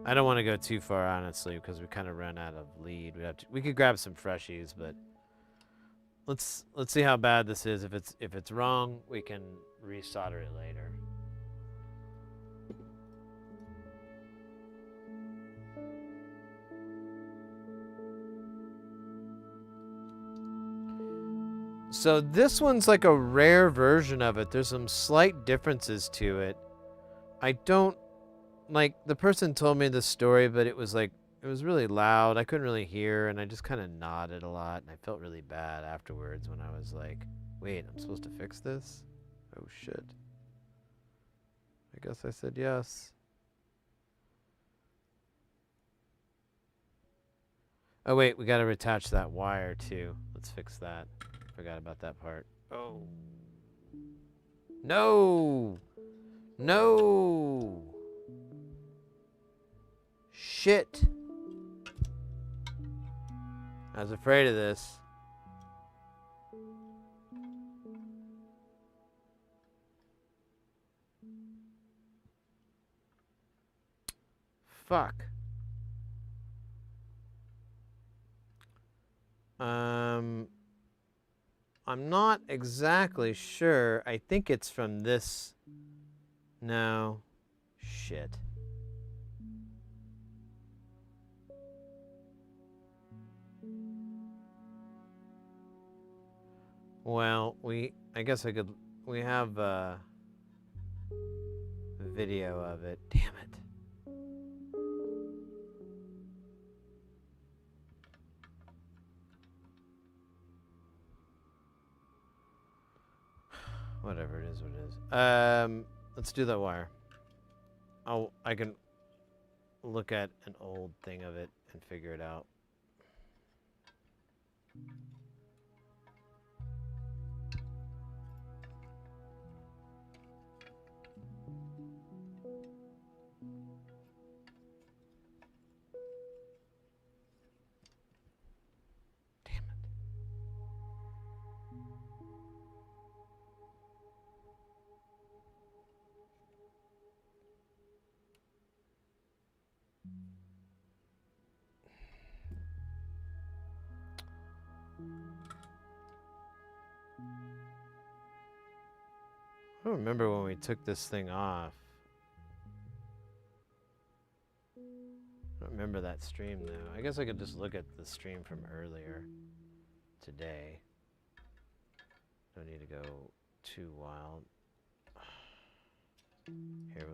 I don't want to go too far, honestly, because we kind of ran out of lead. We could grab some freshies, but let's see how bad this is. If it's wrong, we can resolder it later. So this one's like a rare version of it. There's some slight differences to it. I don't, like, the person told me the story, but it was like, it was really loud. I couldn't really hear, and I just kind of nodded a lot, and I felt really bad afterwards when I was like, wait, I'm supposed to fix this? Oh, shit. I guess I said yes. Oh, wait, we got to attach that wire, too. Let's fix that. Forgot about that part. Oh. No! No! Shit! I was afraid of this. fuck? I'm not exactly sure. I think it's from this. No. Shit. Well, I guess I could, we have a video of it. Damn it. Whatever it is, what it is. Let's do that wire. I can look at an old thing of it and figure it out. Damn it. I don't remember when we took this thing off. I don't remember that stream though. I guess I could just look at the stream from earlier today. Don't need to go too wild. Here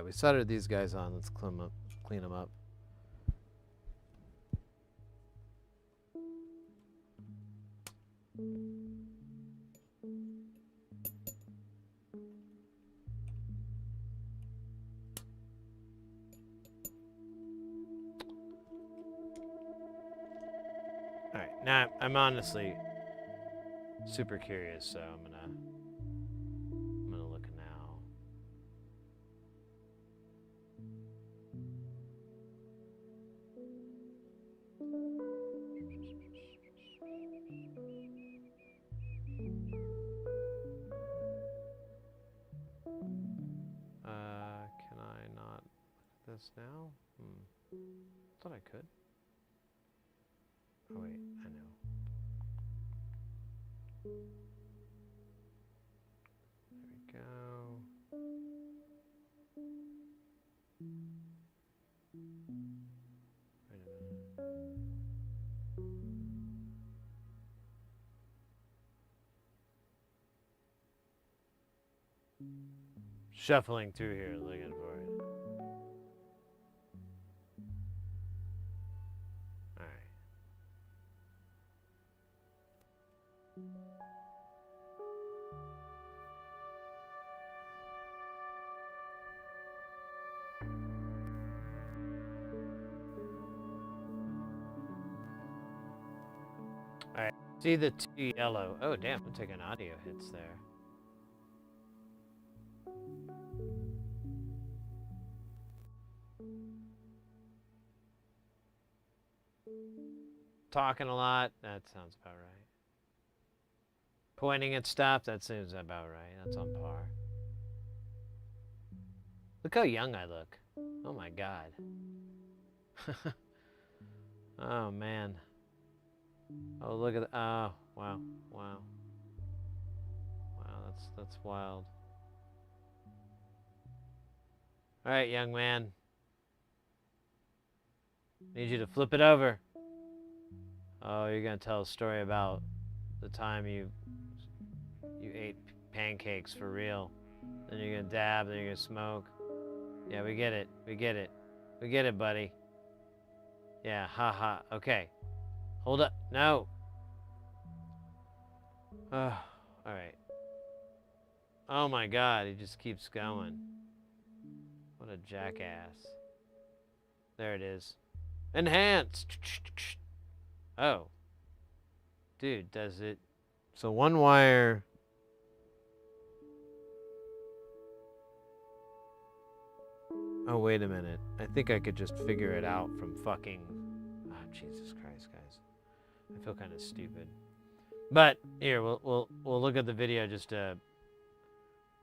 we soldered these guys on. Let's clean them up. All right, now I'm honestly super curious, so I'm gonna look now. Can I not look at this now? Thought I could. Oh wait, I know. There we go. Wait a minute. Shuffling through here, looking for it. All right. All right. See the two yellow. Oh, damn. I'm taking audio hits there. Talking a lot, that sounds about right. Pointing at stuff, that seems about right. That's on par. Look how young I look. Oh my god. Oh man. Oh look at oh wow. Wow. Wow, that's wild. Alright, young man. Need you to flip it over. Oh, you're gonna tell a story about the time you ate pancakes for real. Then you're gonna dab, then you're gonna smoke. Yeah, we get it. We get it. We get it, buddy. Yeah, haha. Okay. Hold up. No. Oh, alright. Oh my god, he just keeps going. What a jackass. There it is. Enhance! Oh. Dude, does it... So one wire... Oh, wait a minute. I think I could just figure it out from fucking... Oh, Jesus Christ, guys. I feel kind of stupid. But, here, we'll look at the video just to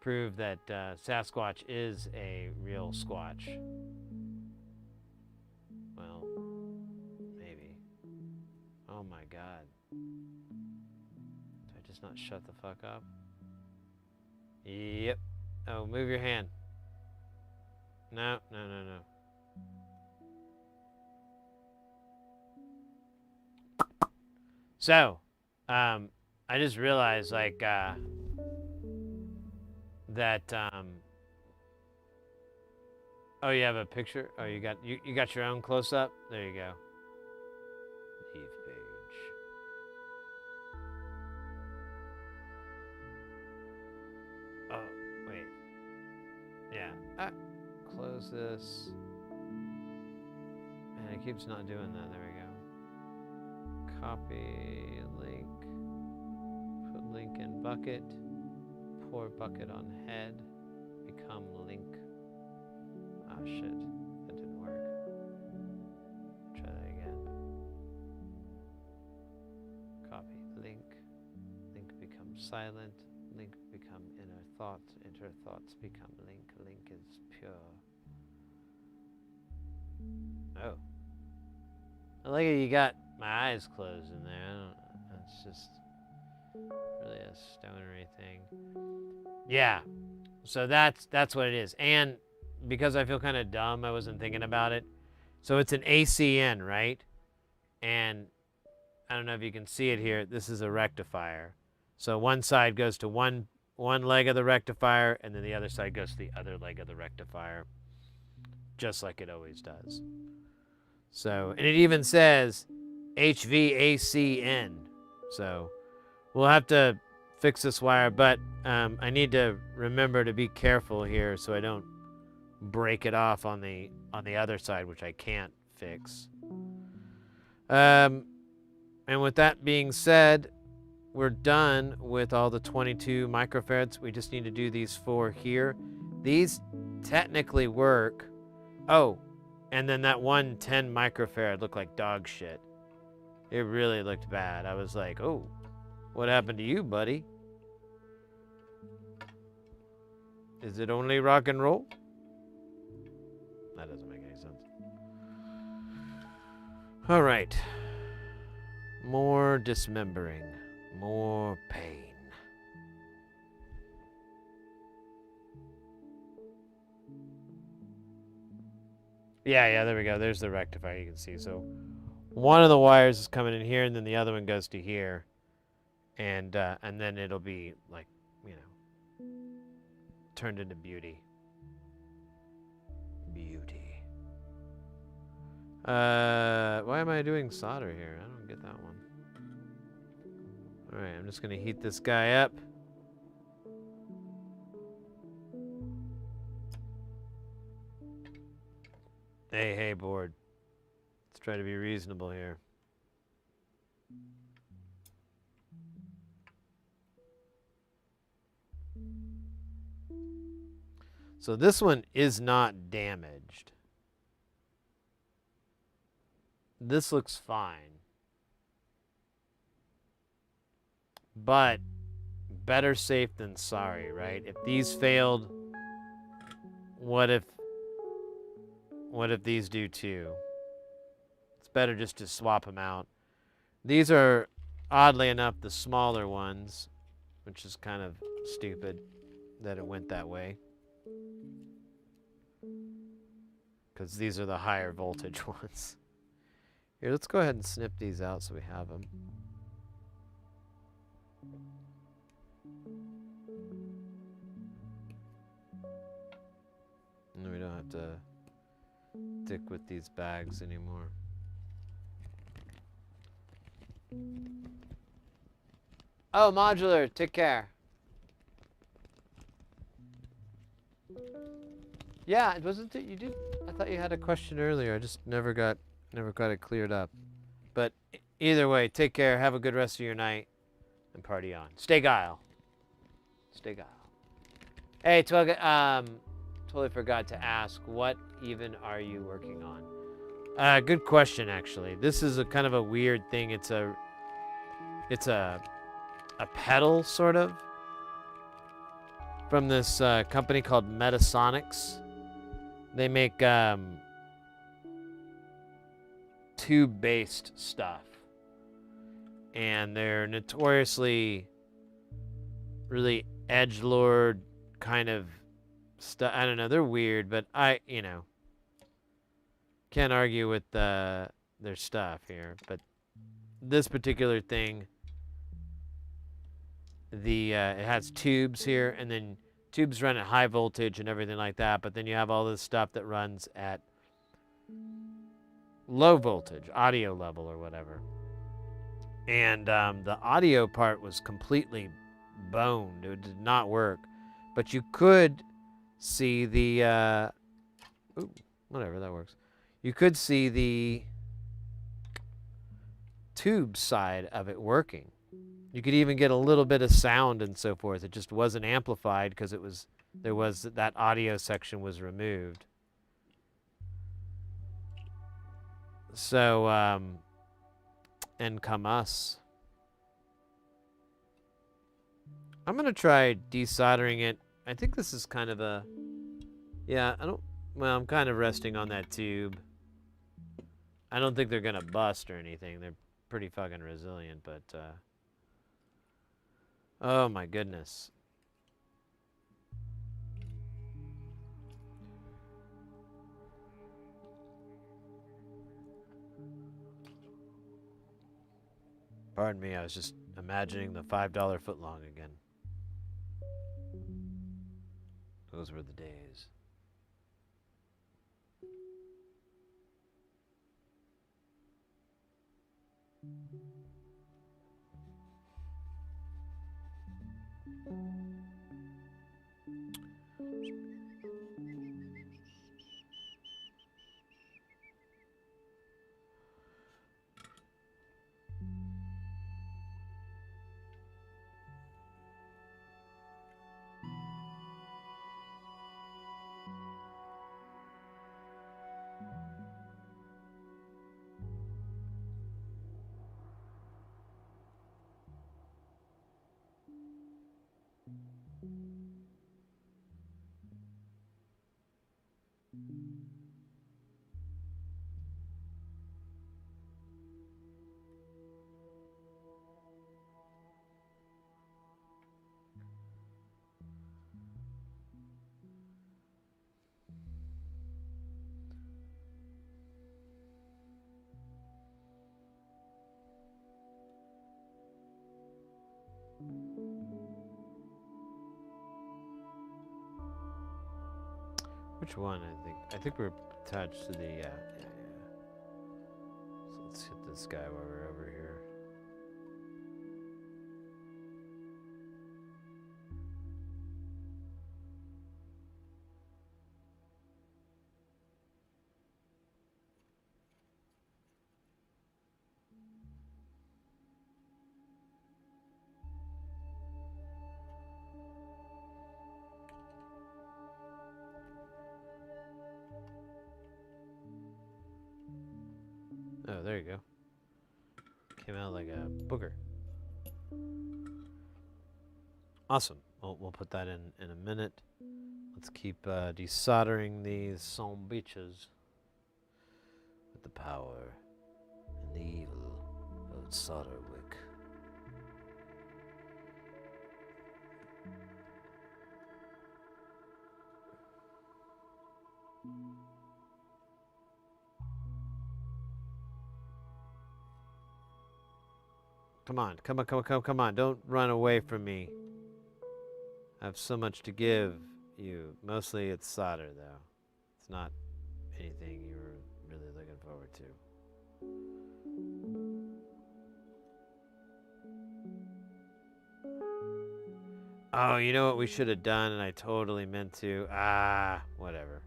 prove that Sasquatch is a real squatch. Oh my god. Did I just not shut the fuck up? Yep. Oh, move your hand. No, no, no, no. So, I just realized, like, that, oh, you have a picture? Oh, you got your own close-up? There you go. Leave page. Oh, wait. Yeah. Close this. And it keeps not doing that. There we go. Copy link. Put link in bucket. Pour bucket on head. Become link. Oh shit. That didn't work. Try that again. Copy link. Link becomes silent. Link become inner thought. Inner thoughts become link. Link is pure. Oh. I like it, you got my eyes closed in there. That's just really a stonery thing. Yeah. So that's what it is. And because I feel kind of dumb, I wasn't thinking about it. So it's an ACN, right? And I don't know if you can see it here. This is a rectifier. So one side goes to one leg of the rectifier, and then the other side goes to the other leg of the rectifier, just like it always does. So, and it even says HVACN. So we'll have to fix this wire, but I need to remember to be careful here so I don't break it off on the other side, which I can't fix. And with that being said, we're done with all the 22 microfarads. We just need to do these 4 here. These technically work. Oh, and then that 110 microfarad looked like dog shit. It really looked bad. I was like, oh, what happened to you, buddy? Is it only rock and roll? That doesn't make any sense. All right. More dismembering. More pain. Yeah, there we go. There's the rectifier, you can see. So one of the wires is coming in here, and then the other one goes to here. And then it'll be, like, you know, turned into beauty. Beauty. Why am I doing solder here? I don't get that one. Alright, I'm just going to heat this guy up. Hey, board. Let's try to be reasonable here. So this one is not damaged. This looks fine. But better safe than sorry, right? If these failed, what if these do too? It's better just to swap them out. These are, oddly enough, the smaller ones, which is kind of stupid that it went that way. Because these are the higher voltage ones. Here, let's go ahead and snip these out so we have them. And we don't have to dick with these bags anymore. Oh, Modular, take care. Yeah, wasn't it? You did. I thought you had a question earlier. I just never got it cleared up. But either way, take care. Have a good rest of your night, and party on. Stay guile. Stay guile. Hey, totally forgot to ask. What even are you working on? Good question, actually. This is a kind of a weird thing. It's a pedal, sort of, from this company called Metaics. They make tube-based stuff. and they're notoriously really edgelord kind of stuff. I don't know, they're weird, but can't argue with their stuff here. But this particular thing, it has tubes here, and then tubes run at high voltage and everything like that, but then you have all this stuff that runs at low voltage, audio level or whatever. And the audio part was completely boned. It did not work. But you could see the... whatever, that works. You could see the tube side of it working. You could even get a little bit of sound and so forth. It just wasn't amplified because that audio section was removed. So, and come us. I'm going to try desoldering it. I think this is kind of a... Yeah, I'm kind of resting on that tube. I don't think they're going to bust or anything. They're pretty fucking resilient, but... oh my goodness. Pardon me, I was just imagining the $5 footlong again. Those were the days. Which one? I think we're attached to the yeah. So let's hit this guy while we're over here. Oh, there you go. Came out like a booger. Awesome. We'll put that in a minute. Let's keep desoldering these some bitches with the power and the evil of Solderwick. Come on. Don't run away from me. I have so much to give you. Mostly it's solder, though. It's not anything you were really looking forward to. Oh, you know what we should have done, and I totally meant to? Whatever.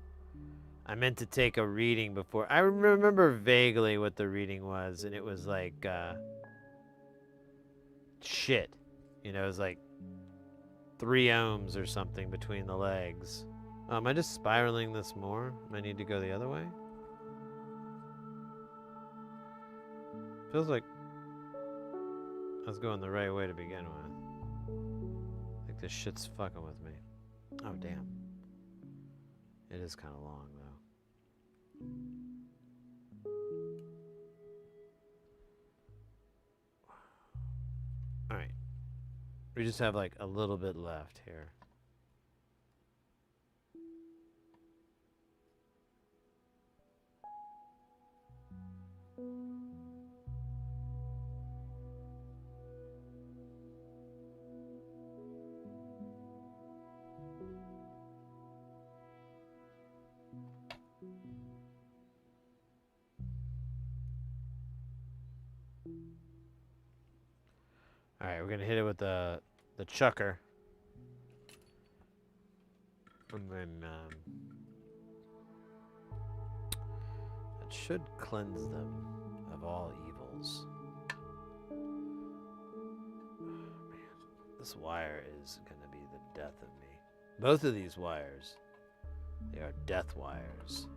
I meant to take a reading before. I remember vaguely what the reading was, and it was like, shit. It was like 3 ohms or something between the legs. Oh, am I just spiraling this more? Am I need to go the other way? Feels like I was going the right way to begin with. I think this shit's fucking with me. Oh, damn. It is kind of long, though. We just have like a little bit left here. All right, we're gonna hit it with the chucker, and then it should cleanse them of all evils. Man, this wire is gonna be the death of me. Both of these wires, they are death wires.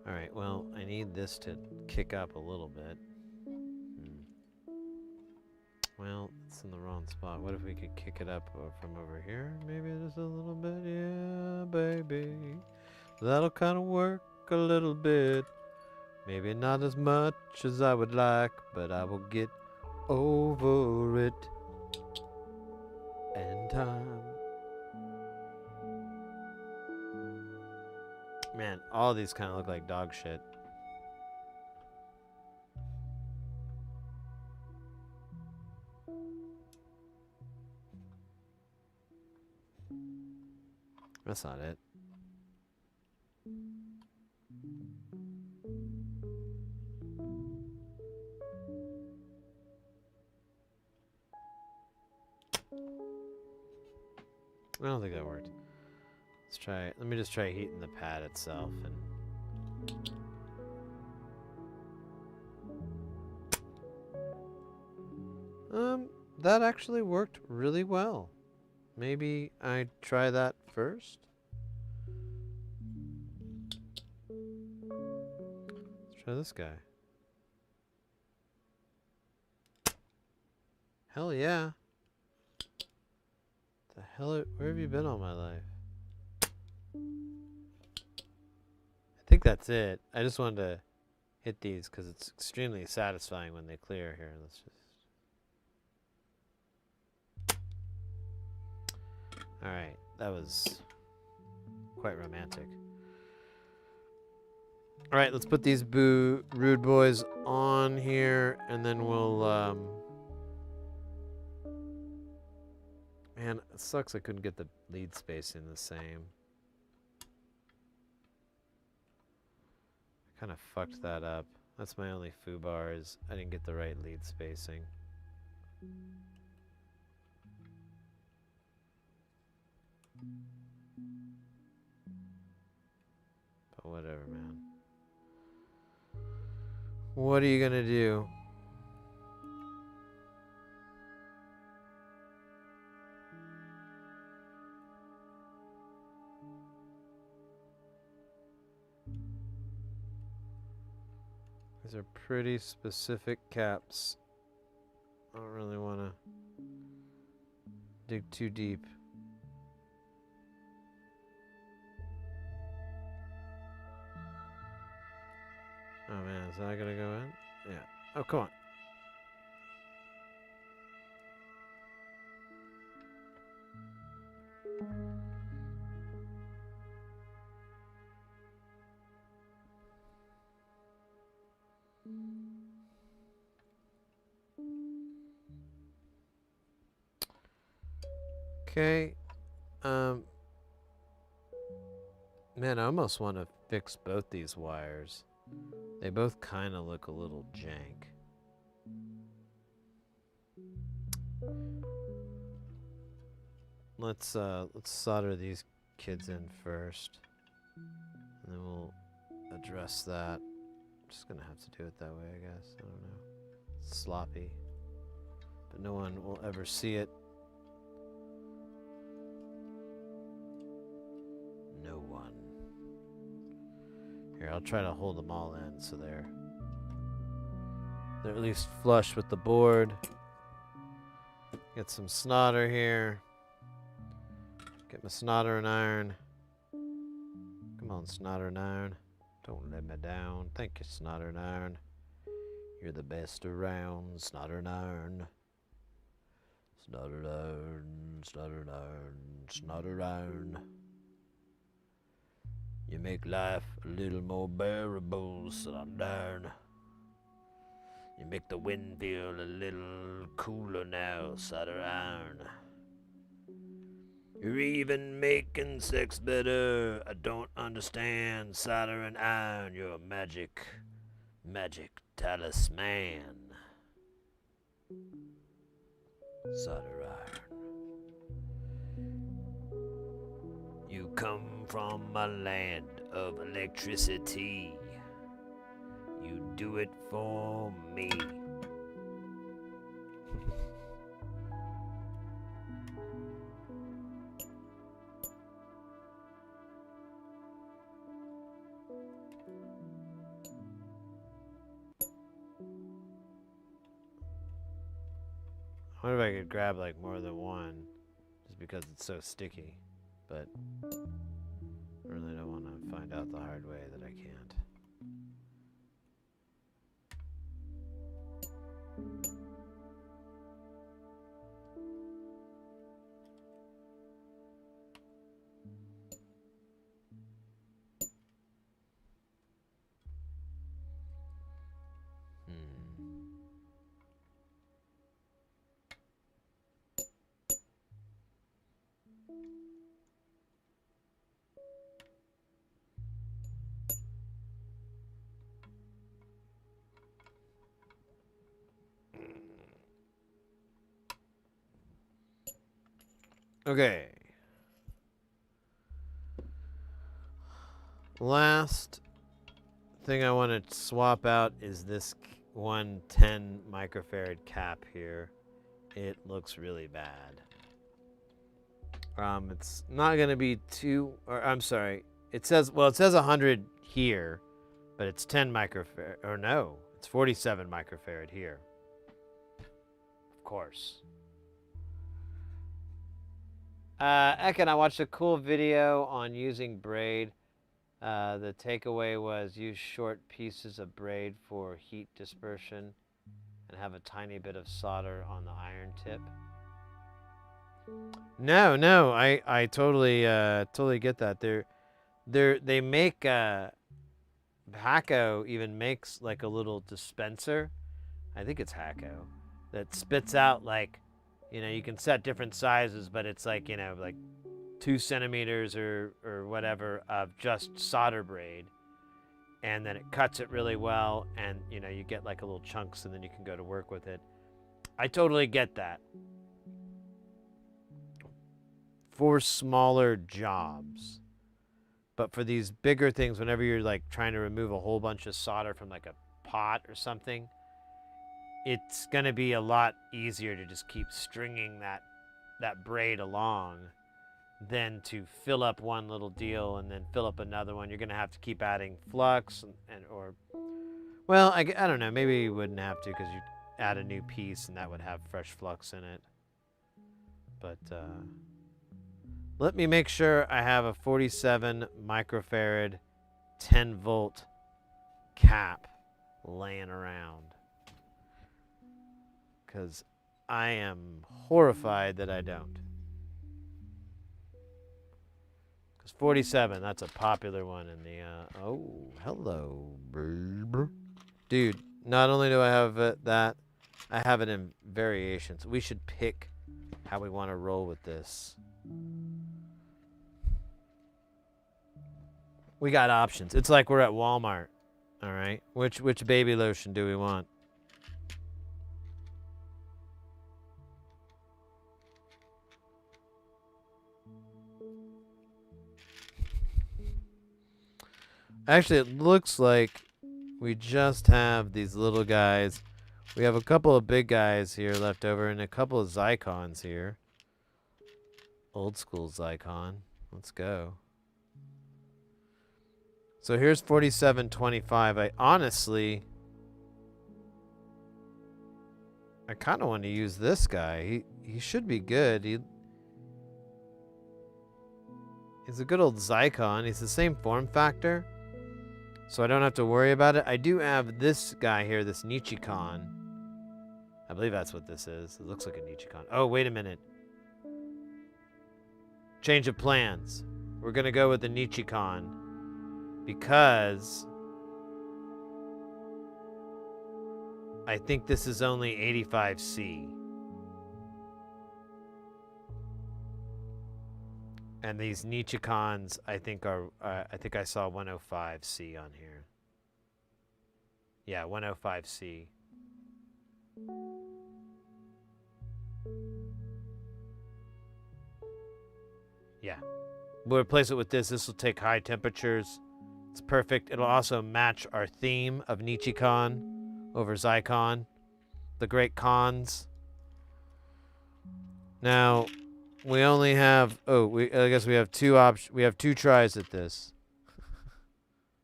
All right, well, I need this to kick up a little bit. Well, it's in the wrong spot. What if we could kick it up from over here? Maybe just a little bit. Yeah, baby. That'll kind of work a little bit. Maybe not as much as I would like, but I will get over it in time. Man, all these kind of look like dog shit. That's not it. I don't think that worked. Let's try. Let me just try heating the pad itself and. That actually worked really well. Maybe I try that first. Let's try this guy. Hell yeah. The hell, where have you been all my life? I think that's it. I just wanted to hit these because it's extremely satisfying when they clear here. Let's just. All right, that was quite romantic. All right, let's put these rude boys on here, and then we'll. Man, it sucks I couldn't get the lead spacing the same. I kind of fucked that up. That's my only foobar is I didn't get the right lead spacing. But whatever, man. What are you gonna do? These are pretty specific caps. I don't really want to dig too deep. Oh man, is that gonna go in? Yeah. Oh, come on. Okay. Man, I almost want to fix both these wires. They both kind of look a little jank. Let's solder these kids in first, and then we'll address that. I'm just gonna have to do it that way, I guess. I don't know. It's sloppy, but no one will ever see it. No one. Here, I'll try to hold them all in so they're at least flush with the board. Get some solder here. Get my solder and iron. Come on, solder and iron. Don't let me down. Thank you, solder and iron. You're the best around, Solderin iron. Solderin iron, Solderin iron, Solderin iron. You make life a little more bearable, Solderin. You make the wind feel a little cooler now, Solderin iron. You're even making sex better. I don't understand, Solderin iron. You're a magic talisman. Solderin iron. You come from a land of electricity. You do it for me. I wonder if I could grab like more than one, just because it's so sticky, but I really don't want to find out the hard way that I can't. Okay. Last thing I want to swap out is this 110 microfarad cap here. It looks really bad. It's not going to be too, or I'm sorry. It says 100 here, but it's 10 microfarad, or no, it's 47 microfarad here. Of course. Ekin, I watched a cool video on using braid. The takeaway was use short pieces of braid for heat dispersion and have a tiny bit of solder on the iron tip. No, I totally get that. They make Hacko even makes like a little dispenser. I think it's Hacko that spits out like, you can set different sizes, but it's like, like 2 centimeters or whatever of just solder braid. And then it cuts it really well, and you get like a little chunks, and then you can go to work with it. I totally get that. For smaller jobs. But for these bigger things, whenever you're like trying to remove a whole bunch of solder from like a pot or something, it's going to be a lot easier to just keep stringing that braid along than to fill up one little deal and then fill up another one. You're going to have to keep adding flux well, I don't know. Maybe you wouldn't have to, because you add a new piece and that would have fresh flux in it. But let me make sure I have a 47 microfarad 10 volt cap laying around, because I am horrified that I don't. Because 47, that's a popular one in the, oh, hello, baby. Dude, not only do I have that, I have it in variations. We should pick how we want to roll with this. We got options. It's like we're at Walmart, all right? Which baby lotion do we want? Actually, it looks like we just have these little guys. We have a couple of big guys here left over and a couple of Zycons here. Old school Zycon. Let's go. So here's 4725. I kind of want to use this guy. He should be good. He's a good old Zycon. He's the same form factor. So I don't have to worry about it. I do have this guy here, this Nichicon. I believe that's what this is. It looks like a Nichicon. Oh, wait a minute. Change of plans. We're going to go with the Nichicon because I think this is only 85C. And these Nichicons, I think are, I think I saw 105C on here. Yeah, 105C. Yeah. We'll replace it with this. This will take high temperatures. It's perfect. It'll also match our theme of Nichicon over Zycon. The great cons. Now, we only have, I guess we have two options. We have 2 tries at this.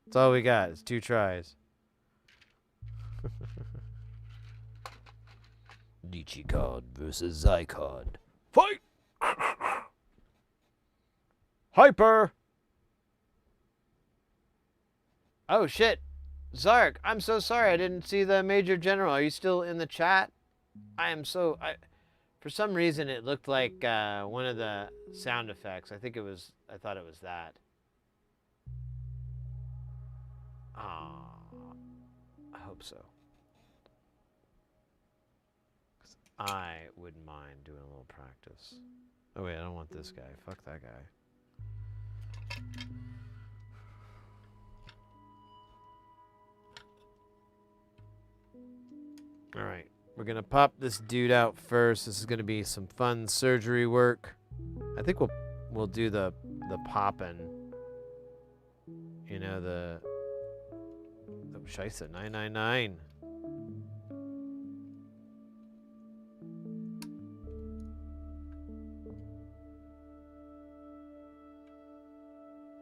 That's all we got. It's 2 tries. Nichicon versus Zycon. Fight! Hyper! Oh shit. Zark, I'm so sorry. I didn't see the Major General. Are you still in the chat? I am so... For some reason, it looked like one of the sound effects. I thought it was that. I hope so. 'Cause I wouldn't mind doing a little practice. Oh wait, I don't want this guy. Fuck that guy. All right. We're going to pop this dude out first. This is going to be some fun surgery work. I think we'll do the poppin'. You know, the... Oh, Scheisse, 999.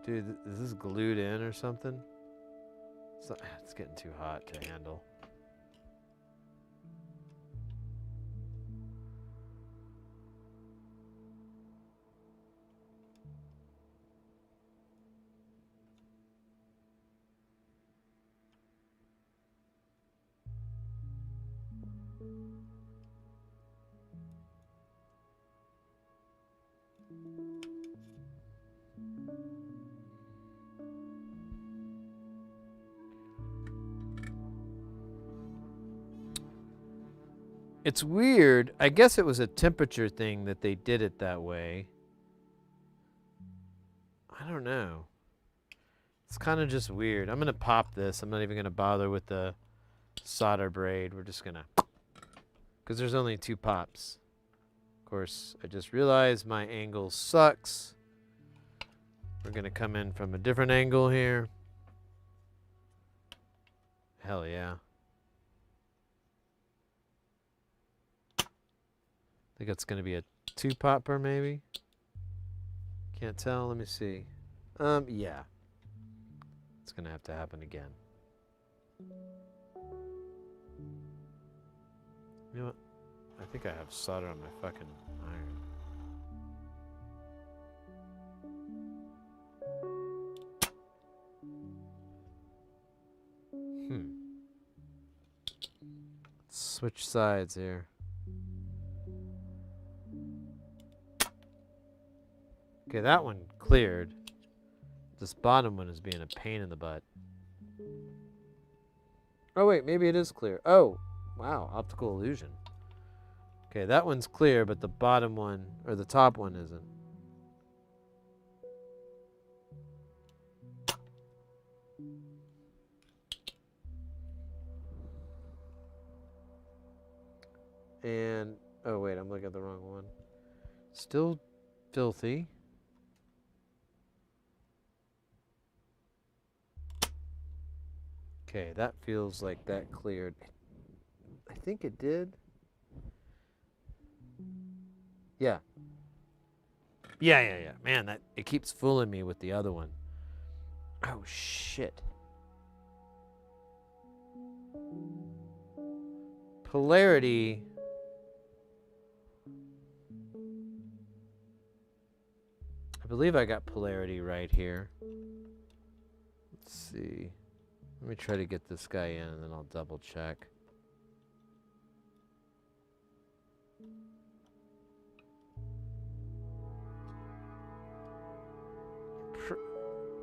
Dude, is this glued in or something? It's getting too hot to handle. It's weird. I guess it was a temperature thing that they did it that way. I don't know. It's kind of just weird. I'm going to pop this. I'm not even going to bother with the solder braid. We're just going to... Because there's only 2 pops. Of course, I just realized my angle sucks. We're going to come in from a different angle here. Hell yeah. I think it's going to be a 2-popper maybe. Can't tell. Let me see. Yeah. It's going to have to happen again. You know what? I think I have solder on my fucking iron. Let's switch sides here. Okay, that one cleared. This bottom one is being a pain in the butt. Oh wait, maybe it is clear. Oh, wow, optical illusion. Okay, that one's clear, but the bottom one, or the top one isn't. And, oh wait, I'm looking at the wrong one. Still filthy. Okay, that feels like that cleared. I think it did. Yeah. Yeah. Man, it keeps fooling me with the other one. Oh, shit. Polarity. I believe I got polarity right here. Let's see. Let me try to get this guy in, and then I'll double check.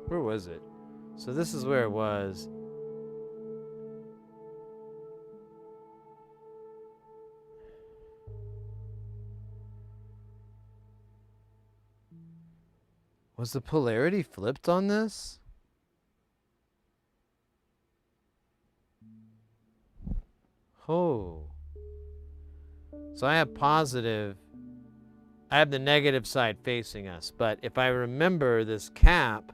Where was it? So this is where it was. Was the polarity flipped on this? Oh. So I have positive. I have the negative side facing us. But if I remember this cap,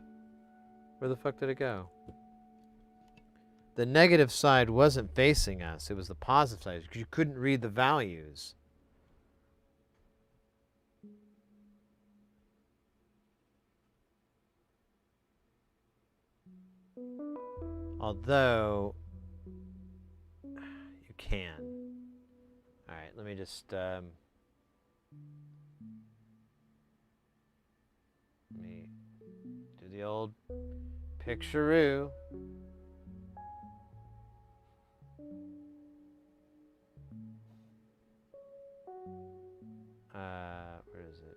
where the fuck did it go? The negative side wasn't facing us. It was the positive side because you couldn't read the values. Although you can. All right, let me just let me do the old picture-oo. Where is it?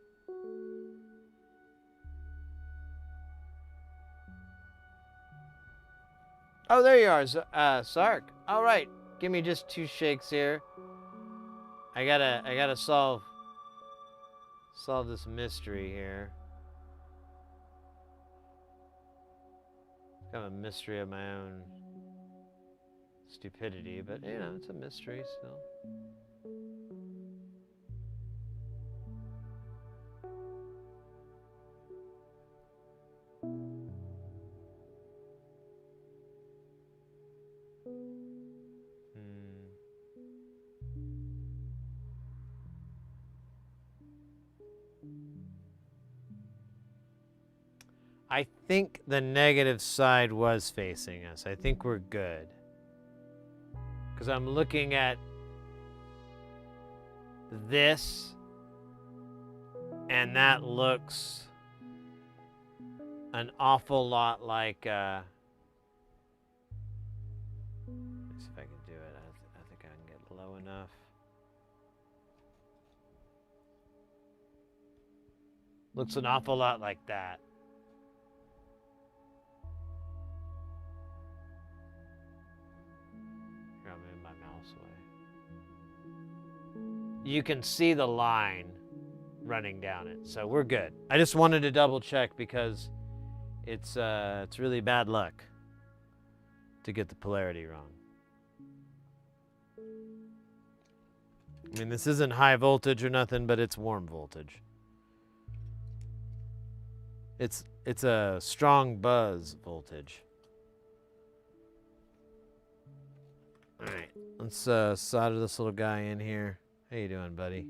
Oh, there you are, Sark. All right, give me just 2 shakes here. I gotta solve this mystery here. It's kind of a mystery of my own stupidity, but you know, it's a mystery still. I think the negative side was facing us. I think we're good. Because I'm looking at this, and that looks an awful lot like, let me see if I can do it. I think I can get low enough. Looks an awful lot like that. Here, I'll move my mouse away. You can see the line running down it, so we're good. I just wanted to double check because it's really bad luck to get the polarity wrong. I mean, this isn't high voltage or nothing, but it's warm voltage. It's a strong buzz voltage. All right, let's solder this little guy in here. How you doing, buddy?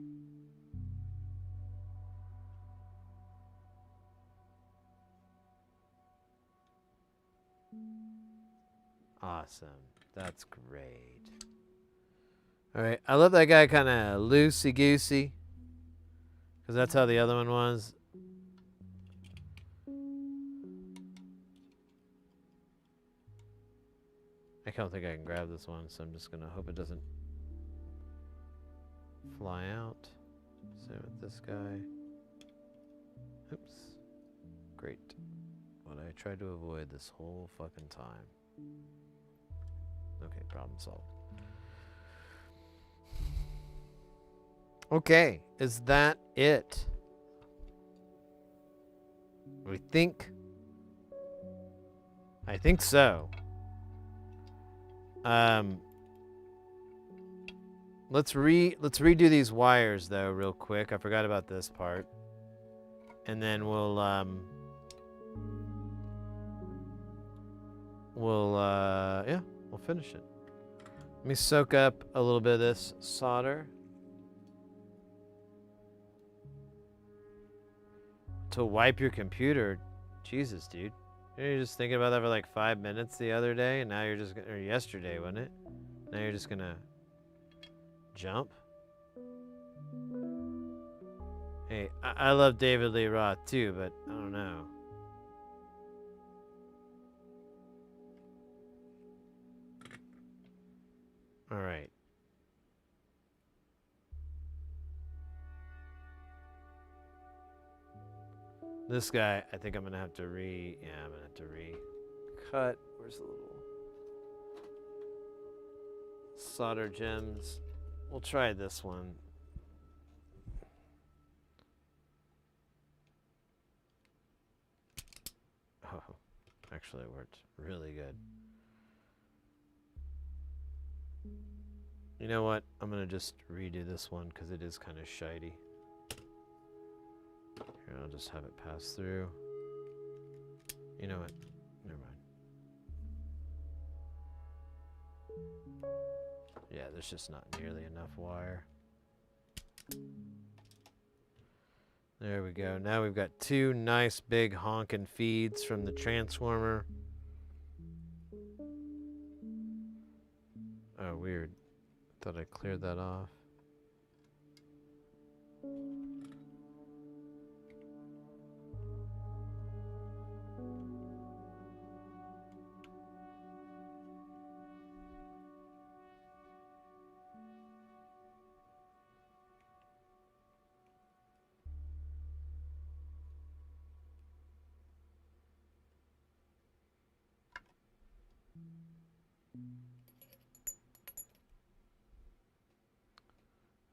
Awesome. That's great. All right, I love that guy kind of loosey-goosey, because that's how the other one was. I don't think I can grab this one, so I'm just going to hope it doesn't fly out. Same with this guy. Oops. Great. What I tried to avoid this whole fucking time. Okay, problem solved. Okay, is that it? We think. I think so. Let's redo these wires though real quick. I forgot about this part. And then we'll finish it. Let me soak up a little bit of this solder. To wipe your computer. Jesus, dude. You're just thinking about that for like 5 minutes the other day, and now you're just, or yesterday, wasn't it? Now you're just gonna jump. Hey, I love David Lee Roth too, but I don't know. right. This guy, I think I'm gonna have to I'm gonna have to cut. Where's the little solder gems? We'll try this one. Oh, actually it worked really good. You know what? I'm gonna just redo this one because it is kind of shitey. Here, I'll just have it pass through. You know what? Never mind. Yeah, there's just not nearly enough wire. There we go. Now we've got two nice big honkin' feeds from the transformer. Oh, weird. Thought I cleared that off.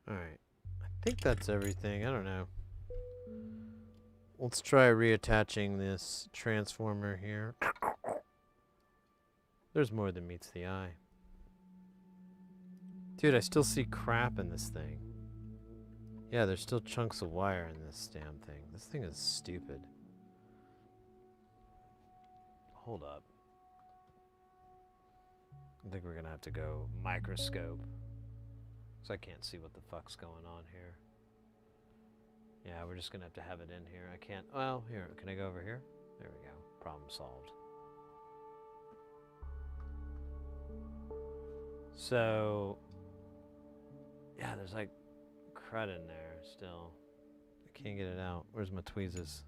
Alright. I think that's everything. I don't know. Let's try reattaching this transformer here. There's more than meets the eye. Dude, I still see crap in this thing. Yeah, there's still chunks of wire in this damn thing. This thing is stupid. Hold up. I think we're gonna have to go microscope. So I can't see what the fuck's going on here. Yeah, we're just gonna have to have it in here. I can't, well, here, can I go over here? There we go, problem solved. So, yeah, there's like crud in there still. I can't get it out. Where's my tweezers?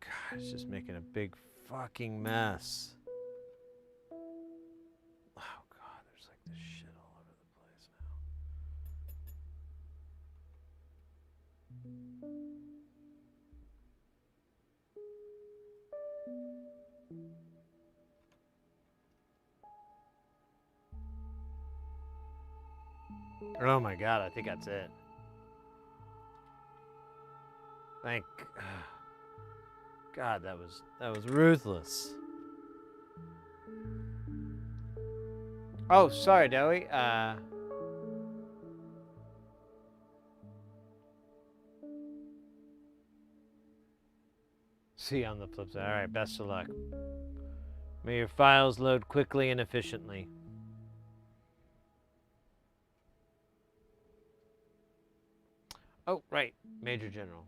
God, it's just making a big fucking mess. Oh God, there's like this shit all over the place now. Oh my God, I think that's it. Thank God, that was ruthless.
Oh, sorry, Dowie. See you on the flip side. All right, best of luck. May your files load quickly and efficiently. Oh, right, Major General.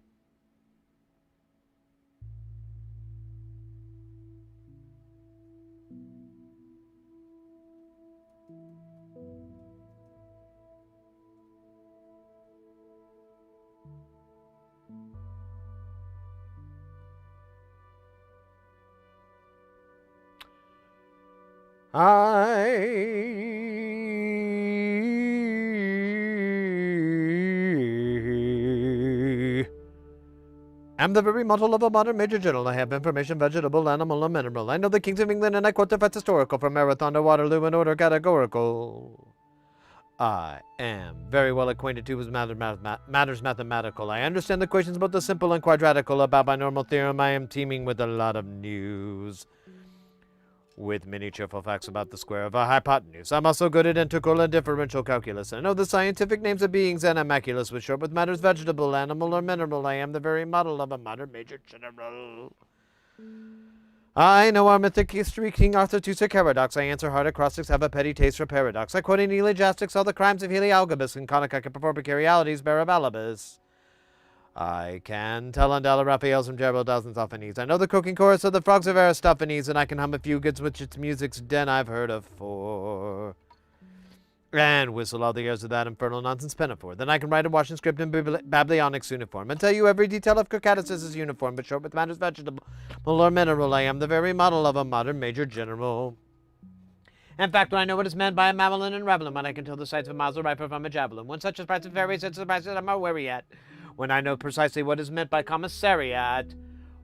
I'm the very model of a modern Major General. I have information, vegetable, animal, and mineral. I know the kings of England, and I quote the facts historical from Marathon to Waterloo in order categorical. I am very well acquainted too with matters mathematical. I understand the equations both the simple and quadratical. About binomial theorem, I am teeming with a lot of news. With many cheerful facts about the square of a hypotenuse. I'm also good at integral and differential calculus. I know the scientific names of beings and immaculous with short with matters vegetable, animal, or mineral. I am the very model of a modern Major General. I know our mythic history, King Arthur to Sir Caradox. I answer hard acrostics, have a petty taste for paradox. I quote in Elegiastics all the crimes of Helialgabus, and conic I can perform precarialities, Barabalabus. I can tell Undella Raphaels from Jeroboam Thophanies. I know the croaking chorus of the frogs of Aristophanes, and I can hum a few goods which its music's den I've heard of fore. And whistle all the airs of that infernal nonsense pinafore. Then I can write a washing script in Babylonic's uniform, and tell you every detail of Crocadis's uniform, but short with matters vegetable or mineral. I am the very model of a modern major general. In fact, when I know what is meant by a mamelon and revelin, when I can tell the sights of a Mazel rifle from a javelin, when such a price of varies, it's the price that I'm not wary at. When I know precisely what is meant by commissariat,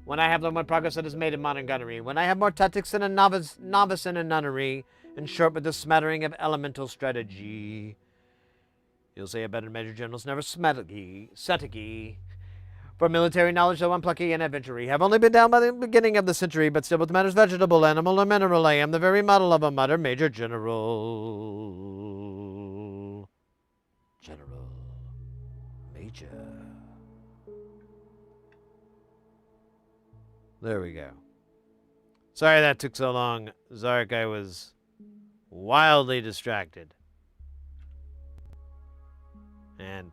when I have learned what progress that is made in modern gunnery, when I have more tactics than a novice in a nunnery, in short, with a smattering of elemental strategy. You'll say a better major general's never setigy. For military knowledge, though unplucky and adventury, have only been down by the beginning of the century, but still with matters vegetable, animal, or mineral, I am the very model of a modern major general. General. Major. There we go. Sorry that took so long, Zark. I was wildly distracted. And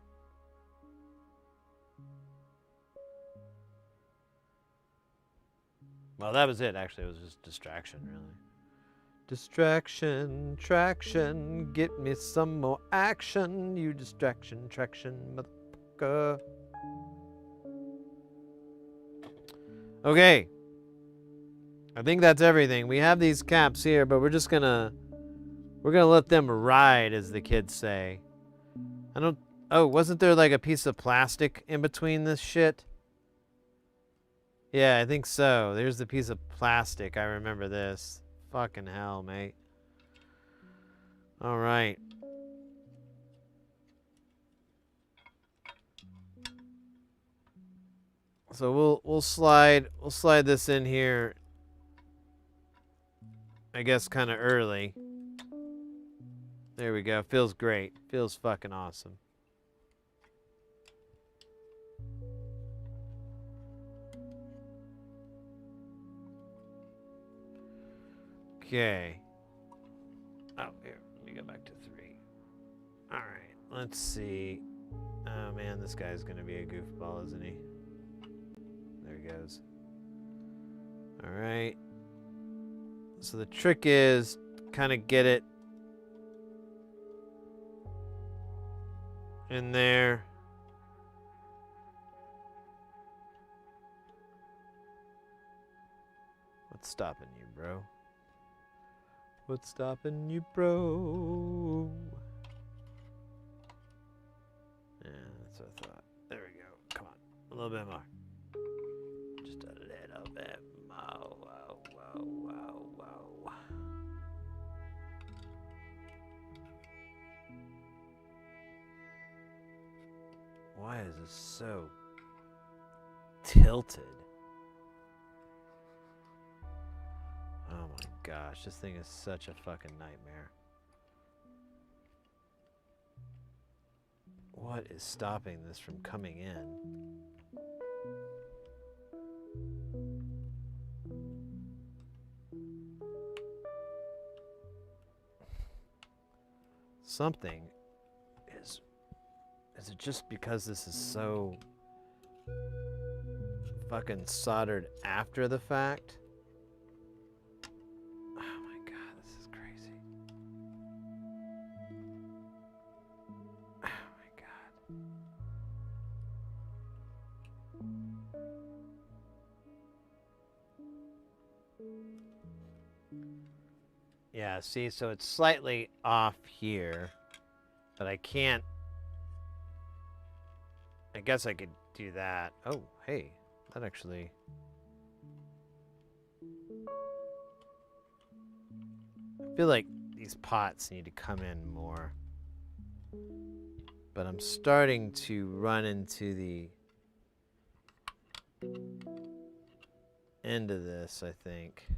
well, that was it, actually. It was just distraction, really. Distraction, traction, get me some more action, you distraction, traction, motherfucker. Okay. I think that's everything. We have these caps here, but we're gonna let them ride, as the kids say. Oh, wasn't there like a piece of plastic in between this shit? Yeah, I think so. There's the piece of plastic. I remember this. Fucking hell, mate. All right. So we'll slide this in here. I guess kind of early. There we go. Feels great. Feels fucking awesome. Okay. Oh, here. Let me go back to 3. All right. Let's see. Oh, man. This guy's going to be a goofball, isn't he? There he goes. All right. So the trick is kind of get it in there. What's stopping you, bro? What's stopping you, bro? Yeah, that's what I thought. There we go. Come on. A little bit more. Just a little bit more. Whoa, whoa, whoa, whoa. Why is this so tilted? Oh my gosh, this thing is such a fucking nightmare. What is stopping this from coming in? Something is... Is it just because this is so fucking soldered after the fact? Oh my god, this is crazy. Oh my god. Yeah, see, so it's slightly off here, but I can't... I guess I could do that. Oh, hey, that actually... I feel like these pots need to come in more. But I'm starting to run into the end of this, I think.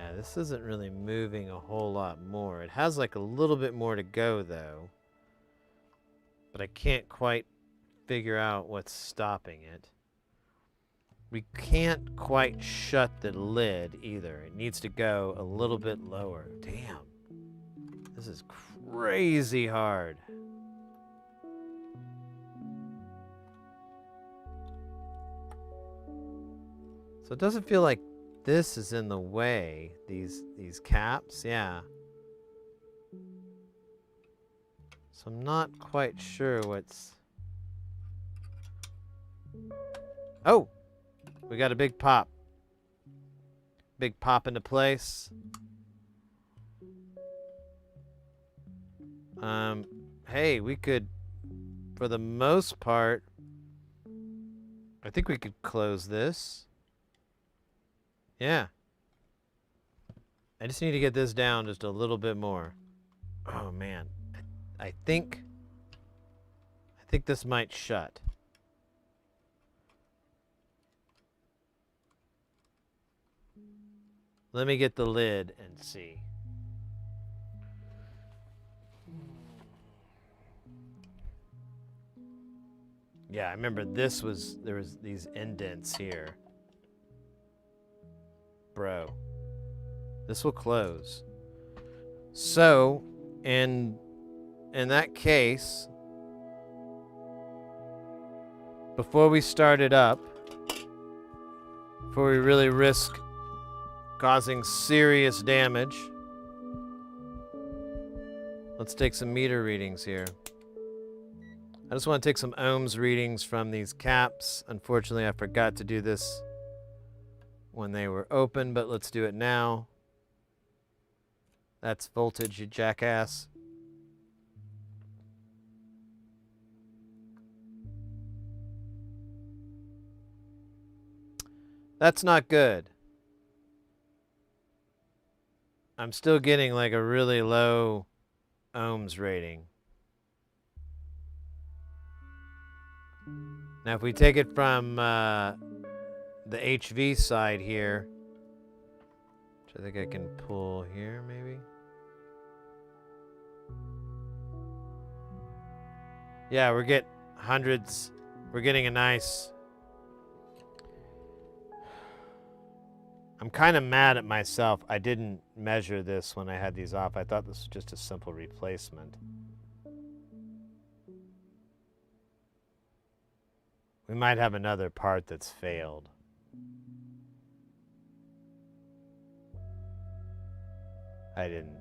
Yeah, this isn't really moving a whole lot more. It has like a little bit more to go though. But I can't quite figure out what's stopping it. We can't quite shut the lid either. It needs to go a little bit lower. Damn. This is crazy hard. So it doesn't feel like this is in the way, these caps, yeah. So I'm not quite sure what's... Oh! We got a big pop. Big pop into place. Hey, we could, for the most part, I think we could close this. Yeah. I just need to get this down just a little bit more. Oh man. I think this might shut. Let me get the lid and see. Yeah, I remember there was these indents here. Bro. This will close. So, in that case, before we start it up, before we really risk causing serious damage, let's take some meter readings here. I just want to take some ohms readings from these caps. Unfortunately, I forgot to do this when they were open, but let's do it now. That's voltage, you jackass. That's not good. I'm still getting like a really low ohms rating. Now if we take it from the HV side here, which I think I can pull here maybe. Yeah, we're getting hundreds. We're getting a nice... I'm kind of mad at myself. I didn't measure this when I had these off. I thought this was just a simple replacement. We might have another part that's failed. I didn't.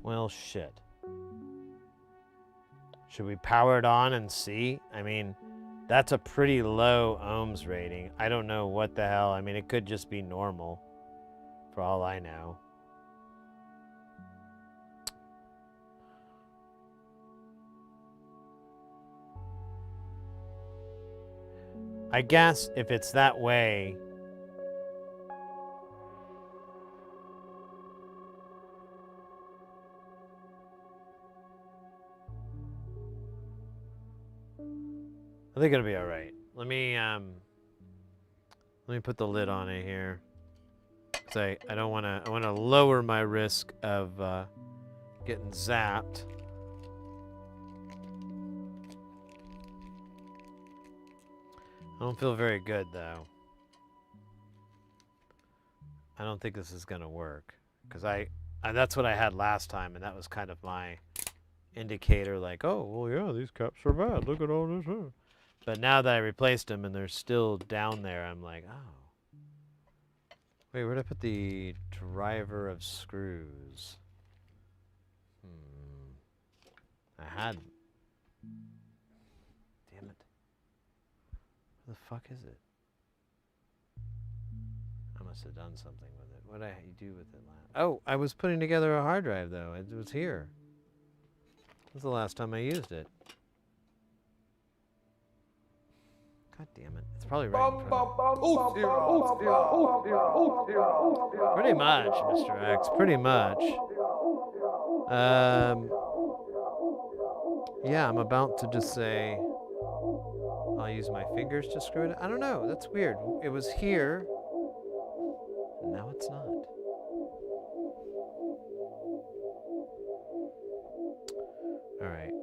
Well, shit. Should we power it on and see? I mean, that's a pretty low ohms rating. I don't know what the hell. I mean, it could just be normal, for all I know. I guess if it's that way, I think it'll be all right. Let me put the lid on it here. Cause I don't want to. I want to lower my risk of getting zapped. I don't feel very good though. I don't think this is gonna work because that's what I had last time, and that was kind of my indicator. Like, oh well, yeah, these caps are bad. Look at all this. But now that I replaced them and they're still down there, I'm like, oh. Wait, where'd I put the driver of screws? I had... Damn it. Where the fuck is it? I must have done something with it. What did I do with it last? Oh, I was putting together a hard drive, though. It was here. This was the last time I used it. God damn it. It's probably right in front of Pretty much, Mr. X. Pretty much. Yeah, I'm about to just say I'll use my fingers to screw it. I don't know. That's weird. It was here. Now it's not. All right.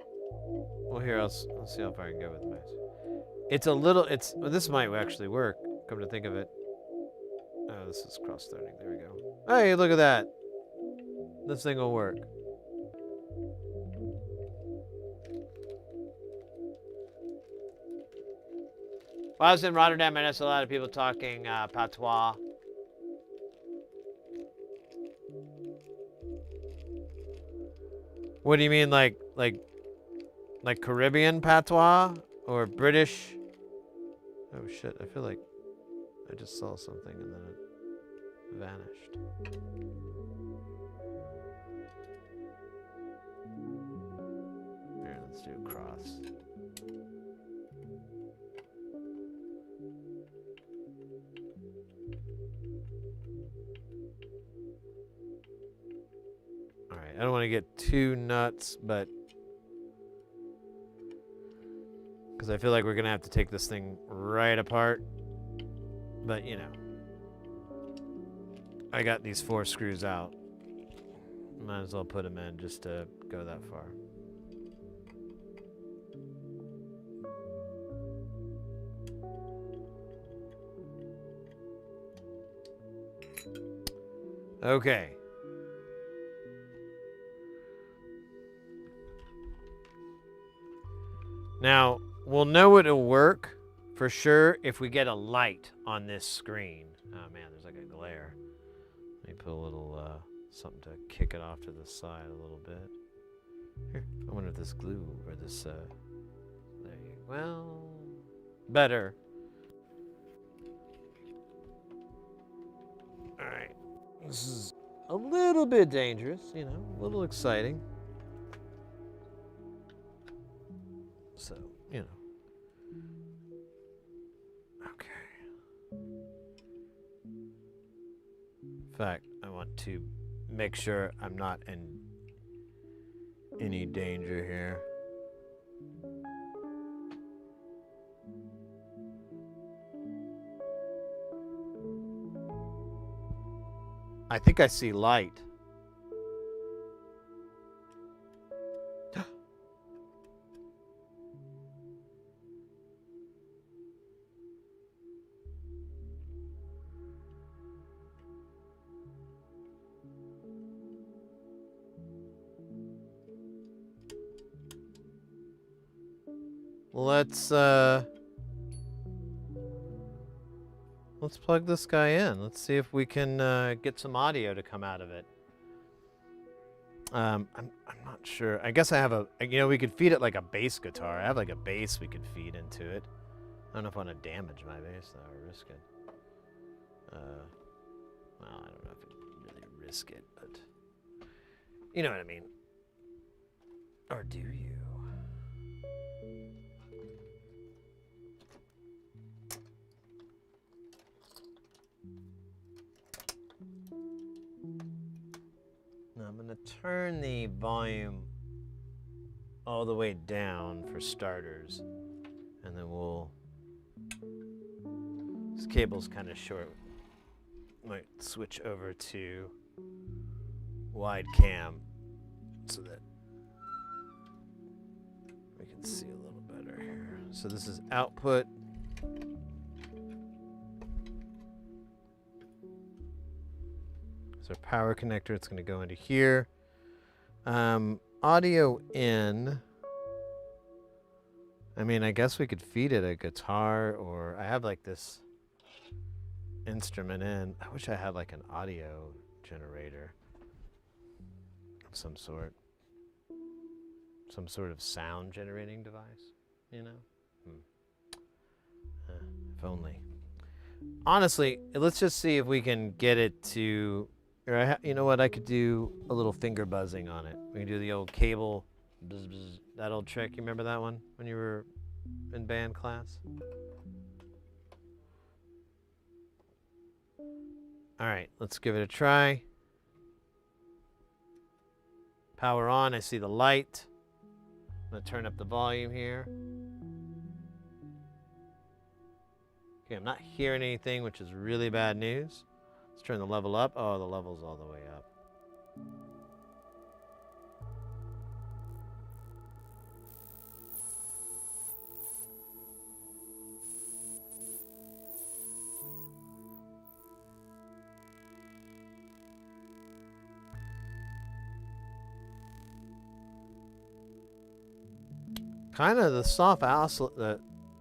Well, here, let's see how far I can go with the mouse. It's a little, well, this might actually work, come to think of it. Oh, this is cross-threading. There we go. Hey, look at that. This thing will work. While I was in Rotterdam, I noticed a lot of people talking patois. What do you mean, like Caribbean patois or British? Oh shit! I feel like I just saw something and then it vanished. Here, let's do a cross. All right, I don't want to get too nuts, but because I feel like we're gonna have to take this thing right apart. But you know, I got these 4 screws out. Might as well put them in just to go that far. Okay. Now, we'll know it'll work for sure if we get a light on this screen. Oh man, there's like a glare. Let me put a little something to kick it off to the side a little bit. Here, I wonder if this glue or this there you, well, better. All right, this is a little bit dangerous, you know, a little exciting. So, you know. Okay. In fact, I want to make sure I'm not in any danger here. I think I see light. Let's plug this guy in. Let's see if we can get some audio to come out of it. I'm not sure. I guess I have we could feed it like a bass guitar. I have like a bass we could feed into it. I don't know if I want to damage my bass though, or risk it. Well, I don't know if I really risk it, but you know what I mean. Or do you? Now I'm going to turn the volume all the way down for starters, and then this cable's kind of short. Might switch over to wide cam so that we can see a little better here. So this is output. So power connector, it's going to go into here. Audio in. I mean, I guess we could feed it a guitar, or I have like this instrument in. I wish I had like an audio generator of some sort. Some sort of sound generating device, you know? If only. Honestly, let's just see if we can get it to... you know what? I could do a little finger buzzing on it. We can do the old cable, bzz, bzz, that old trick. You remember that one when you were in band class? All right, let's give it a try. Power on, I see the light. I'm gonna turn up the volume here. Okay, I'm not hearing anything, which is really bad news. Let's turn the level up. Oh, the level's all the way up. Kind of the soft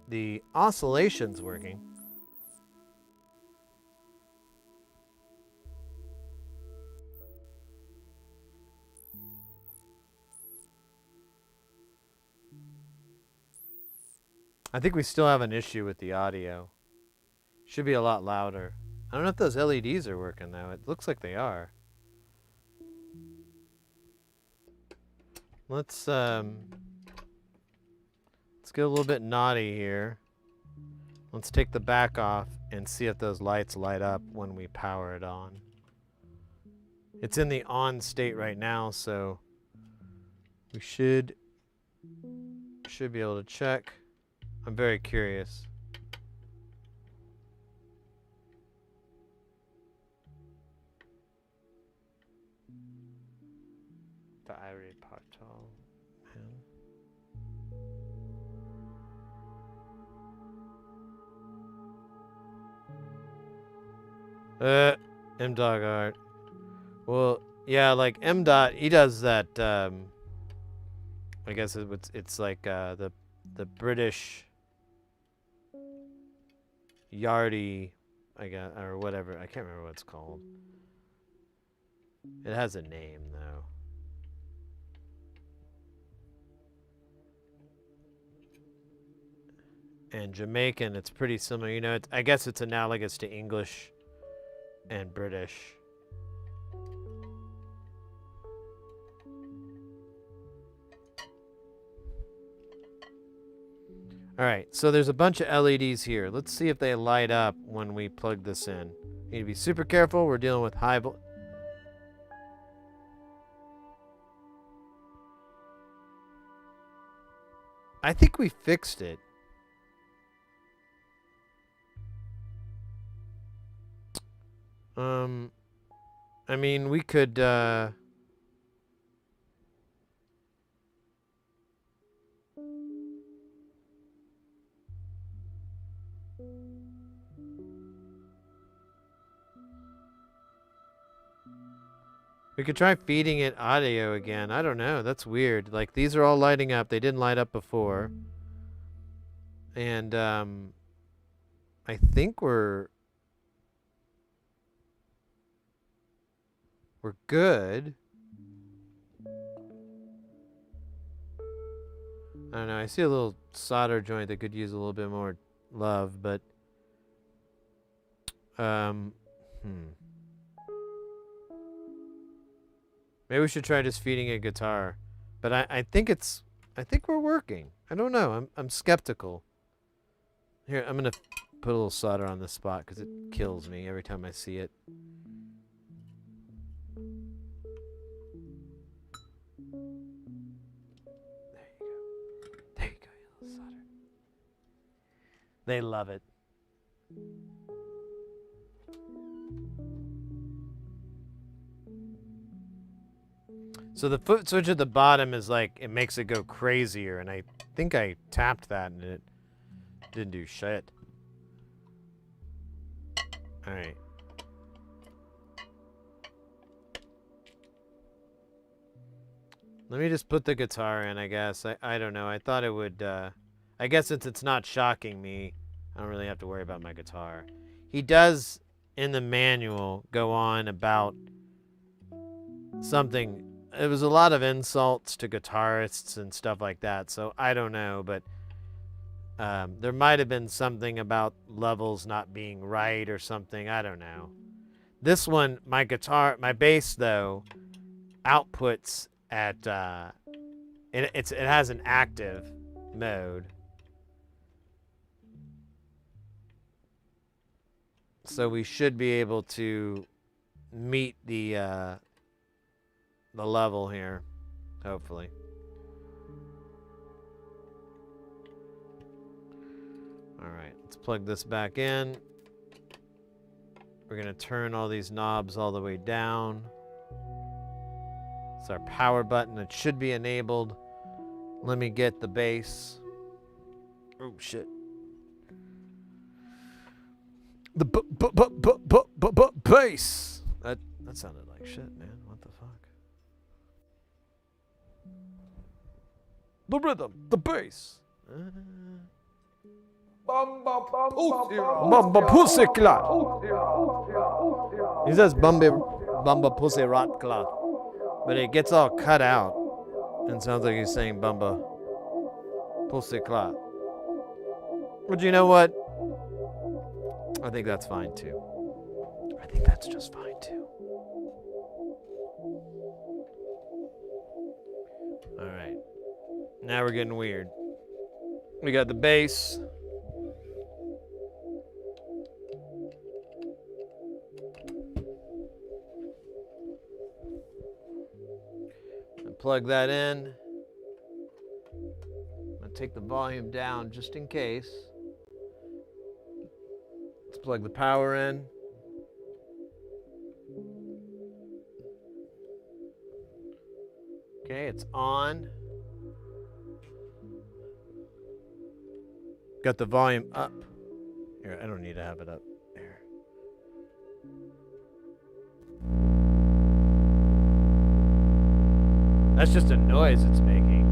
the oscillation's working. I think we still have an issue with the audio. Should be a lot louder. I don't know if those LEDs are working though. It looks like they are. Let's get a little bit naughty here. Let's take the back off and see if those lights light up when we power it on. It's in the on state right now, so we should be able to check. I'm very curious. The Irie Partal, man. M-Dog art. Well, yeah, like M-Dot, he does that, I guess it's like the British Yardie, I guess, or whatever. I can't remember what it's called. It has a name, though. And Jamaican, it's pretty similar. You know, I guess it's analogous to English and British. All right, so there's a bunch of LEDs here. Let's see if they light up when we plug this in. You need to be super careful. We're dealing with high voltage. I think we fixed it. I mean, we could, we could try feeding it audio again. I don't know. That's weird. Like, these are all lighting up. They didn't light up before. And, I think we're good. I don't know. I see a little solder joint that could use a little bit more love, but maybe we should try just feeding a guitar. But I think we're working. I don't know. I'm skeptical. Here, I'm gonna put a little solder on this spot because it kills me every time I see it. There you go, you little solder. They love it. So the foot switch at the bottom is like, it makes it go crazier, and I think I tapped that and it didn't do shit. Alright. Let me just put the guitar in, I guess. I don't know. I thought it would, I guess since it's not shocking me, I don't really have to worry about my guitar. He does, in the manual, go on about something. It was a lot of insults to guitarists and stuff like that, so I don't know, but there might have been something about levels not being right or something. I don't know. This one, my bass, though, outputs at, it has an active mode. So we should be able to meet the level here, hopefully. All right, let's plug this back in. We're gonna turn all these knobs all the way down. It's our power button. It should be enabled. Let me get the bass. Oh shit. The bass. That sounded like shit, man. What the fuck? The rhythm, the bass. Bamba pussy clot. He says Bamba pussy rot clot, but it gets all cut out and sounds like he's saying Bamba pussy clot. But you know what? I think that's fine too. I think that's just fine too. All right. Now we're getting weird. We got the bass. Plug that in. I'm gonna take the volume down just in case. Let's plug the power in. Okay, it's on. Got the volume up. Here, I don't need to have it up. Here. That's just a noise it's making.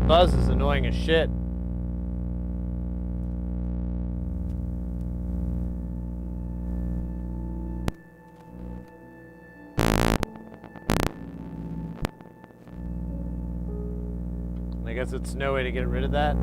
buzz is annoying as shit. I guess it's no way to get rid of that.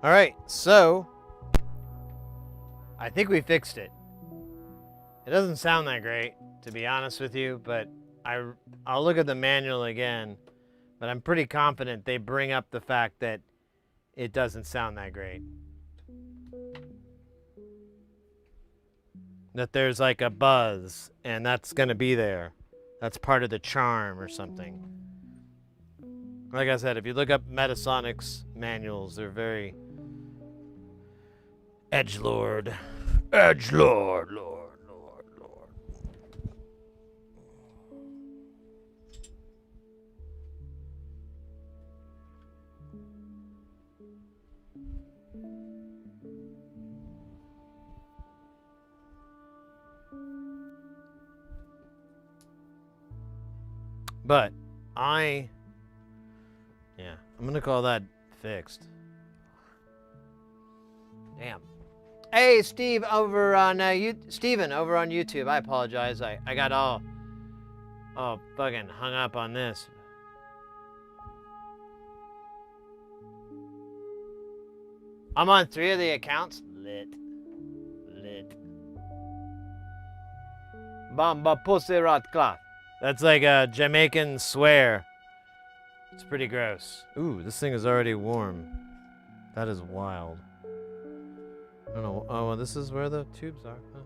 All right, so I think we fixed it. It doesn't sound that great, to be honest with you, but I'll look at the manual again, but I'm pretty confident they bring up the fact that it doesn't sound that great. That there's like a buzz, and that's gonna be there. That's part of the charm or something. Like I said, if you look up Metasonics manuals, they're very edgelord. Edgelord, Lord, Lord, Lord. But yeah, I'm gonna call that fixed. Damn. Hey, Steve over on Steven over on YouTube. I apologize. I got all fucking hung up on this. I'm on 3 of the accounts. Lit. Bamba pussy rat cloth. That's like a Jamaican swear. It's pretty gross. Ooh, this thing is already warm. That is wild. I don't know. Oh, well, this is where the tubes are. Huh.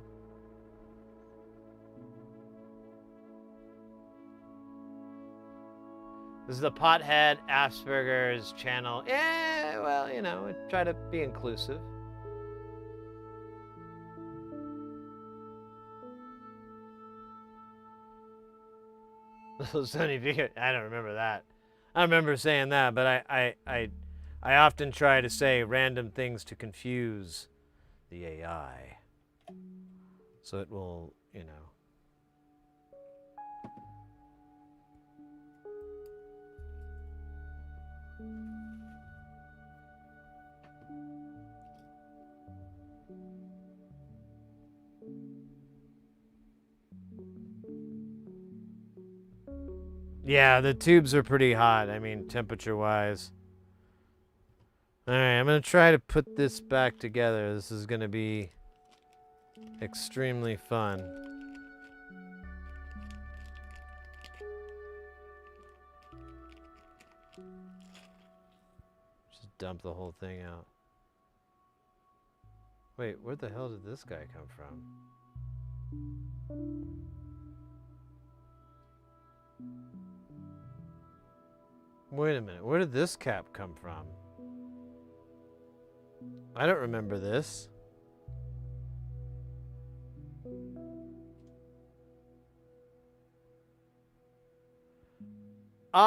This is the Pothead Asperger's channel. Yeah, well, you know, I try to be inclusive. Sony video. I don't remember that. I remember saying that, but I often try to say random things to confuse the AI, so it will, you know. Yeah, the tubes are pretty hot. I mean, temperature-wise. All right, I'm going to try to put this back together. This is going to be extremely fun. Just dump the whole thing out. Wait, where the hell did this guy come from? Wait a minute, where did this cap come from? I don't remember this. Ah,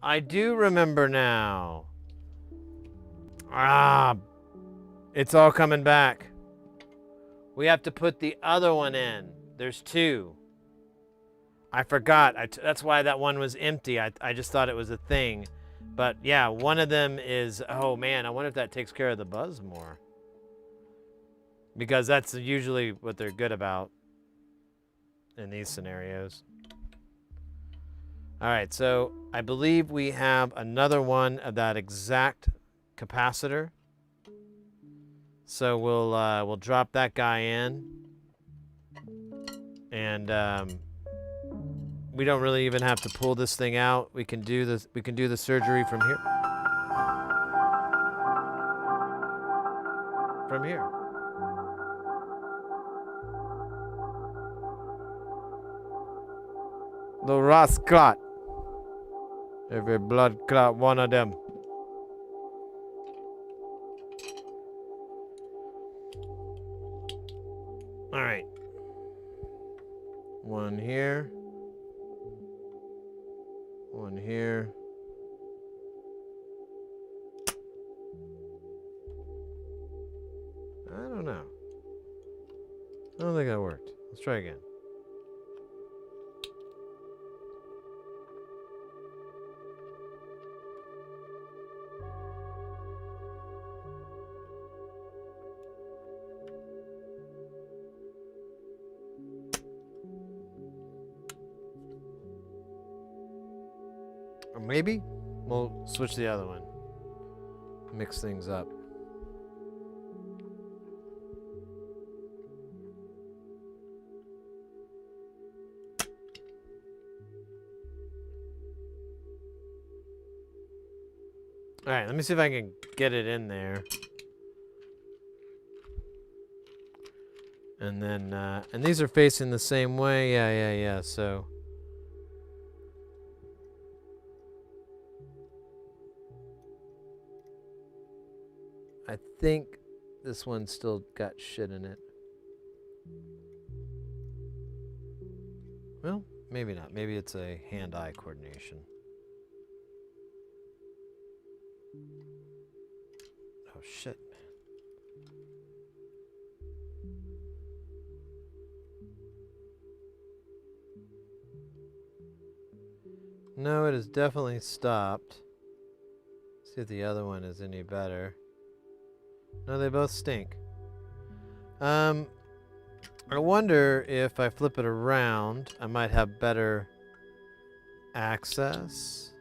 I do remember now. Ah, it's all coming back. We have to put the other one in. There's 2. I forgot. That's why that one was empty. I just thought it was a thing. But yeah, one of them is, oh man, I wonder if that takes care of the buzz more. Because that's usually what they're good about in these scenarios. All right, so I believe we have another one of that exact capacitor. So we'll drop that guy in. And we don't really even have to pull this thing out. We can do this. We can do the surgery from here. From here. The Ross clot. Every blood clot, one of them. All right. One here. One here. I don't know. I don't think that worked. Let's try again. Or maybe we'll switch the other one. Mix things up. All right, let me see if I can get it in there. And then, and these are facing the same way. Yeah. So. I think this one's still got shit in it. Well, maybe not. Maybe it's a hand-eye coordination. Oh, shit, man. No, it has definitely stopped. See if the other one is any better. No, they both stink. I wonder if I flip it around, I might have better access.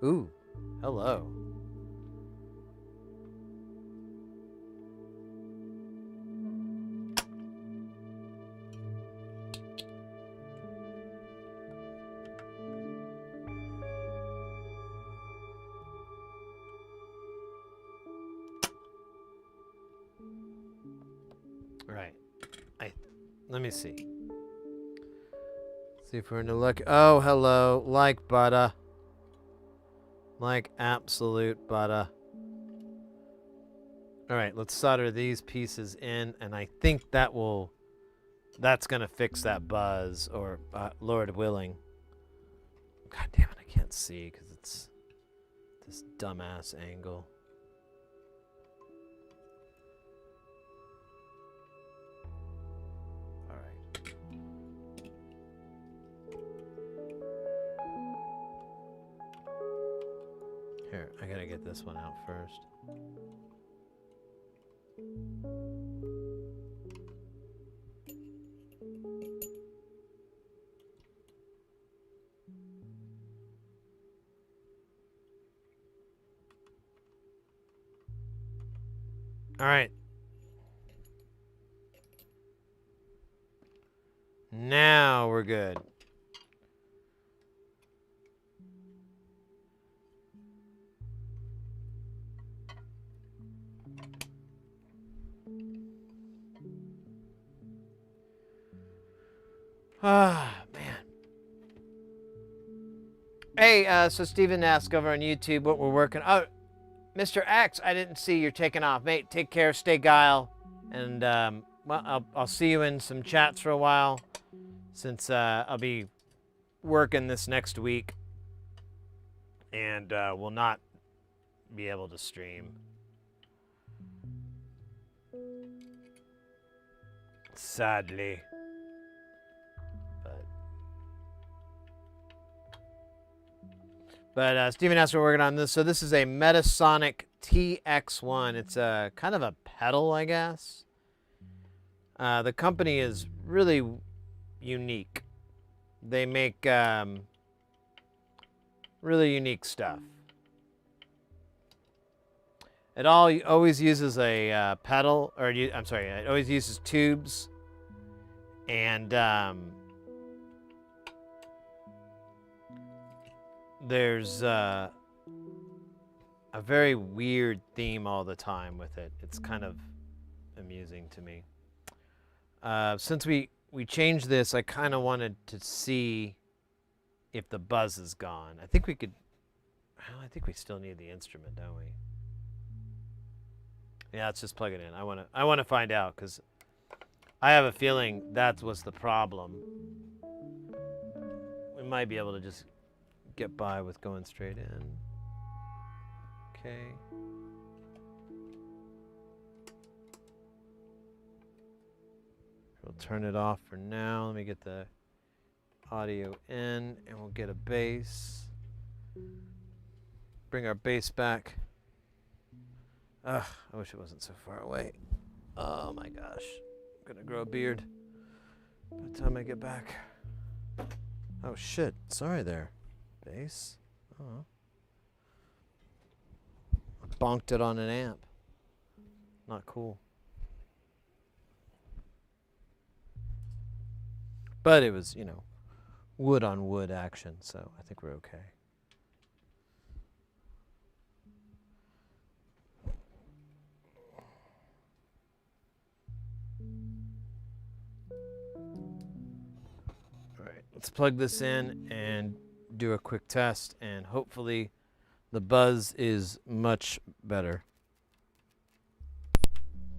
Ooh, hello. Right. Let me see. See if we're into luck. Oh, hello. Like butter. Like absolute butter. All right, let's solder these pieces in, and I think that's gonna fix that buzz, or Lord willing. God damn it, I can't see because it's this dumbass angle. Here, I gotta get this one out first. All right. Now we're good. Ah, man. Hey, so Steven asked over on YouTube what we're working. Oh, Mr. X, I didn't see you're taking off, mate. Take care, stay guile, and well, I'll see you in some chats for a while, since I'll be working this next week, and will not be able to stream. Sadly. But Steven asked, we're working on this. So this is a Metasonic TX1. It's a kind of a pedal, I guess. The company is really unique. They make really unique stuff. It always uses a pedal, or I'm sorry, it always uses tubes And there's a very weird theme all the time with it. It's kind of amusing to me. Since we changed this, I kind of wanted to see if the buzz is gone. I think we could. Well, I think we still need the instrument, don't we? Yeah, let's just plug it in. I want to find out because I have a feeling that was the problem. We might be able to just get by with going straight in. Okay. We'll turn it off for now. Let me get the audio in and we'll get a bass. Bring our bass back. Ugh, I wish it wasn't so far away. Oh my gosh. I'm gonna grow a beard by the time I get back. Oh shit, sorry there, bass. Oh. I bonked it on an amp. Not cool. But it was, you know, wood on wood action, so I think we're okay. All right, let's plug this in and do a quick test, and hopefully the buzz is much better.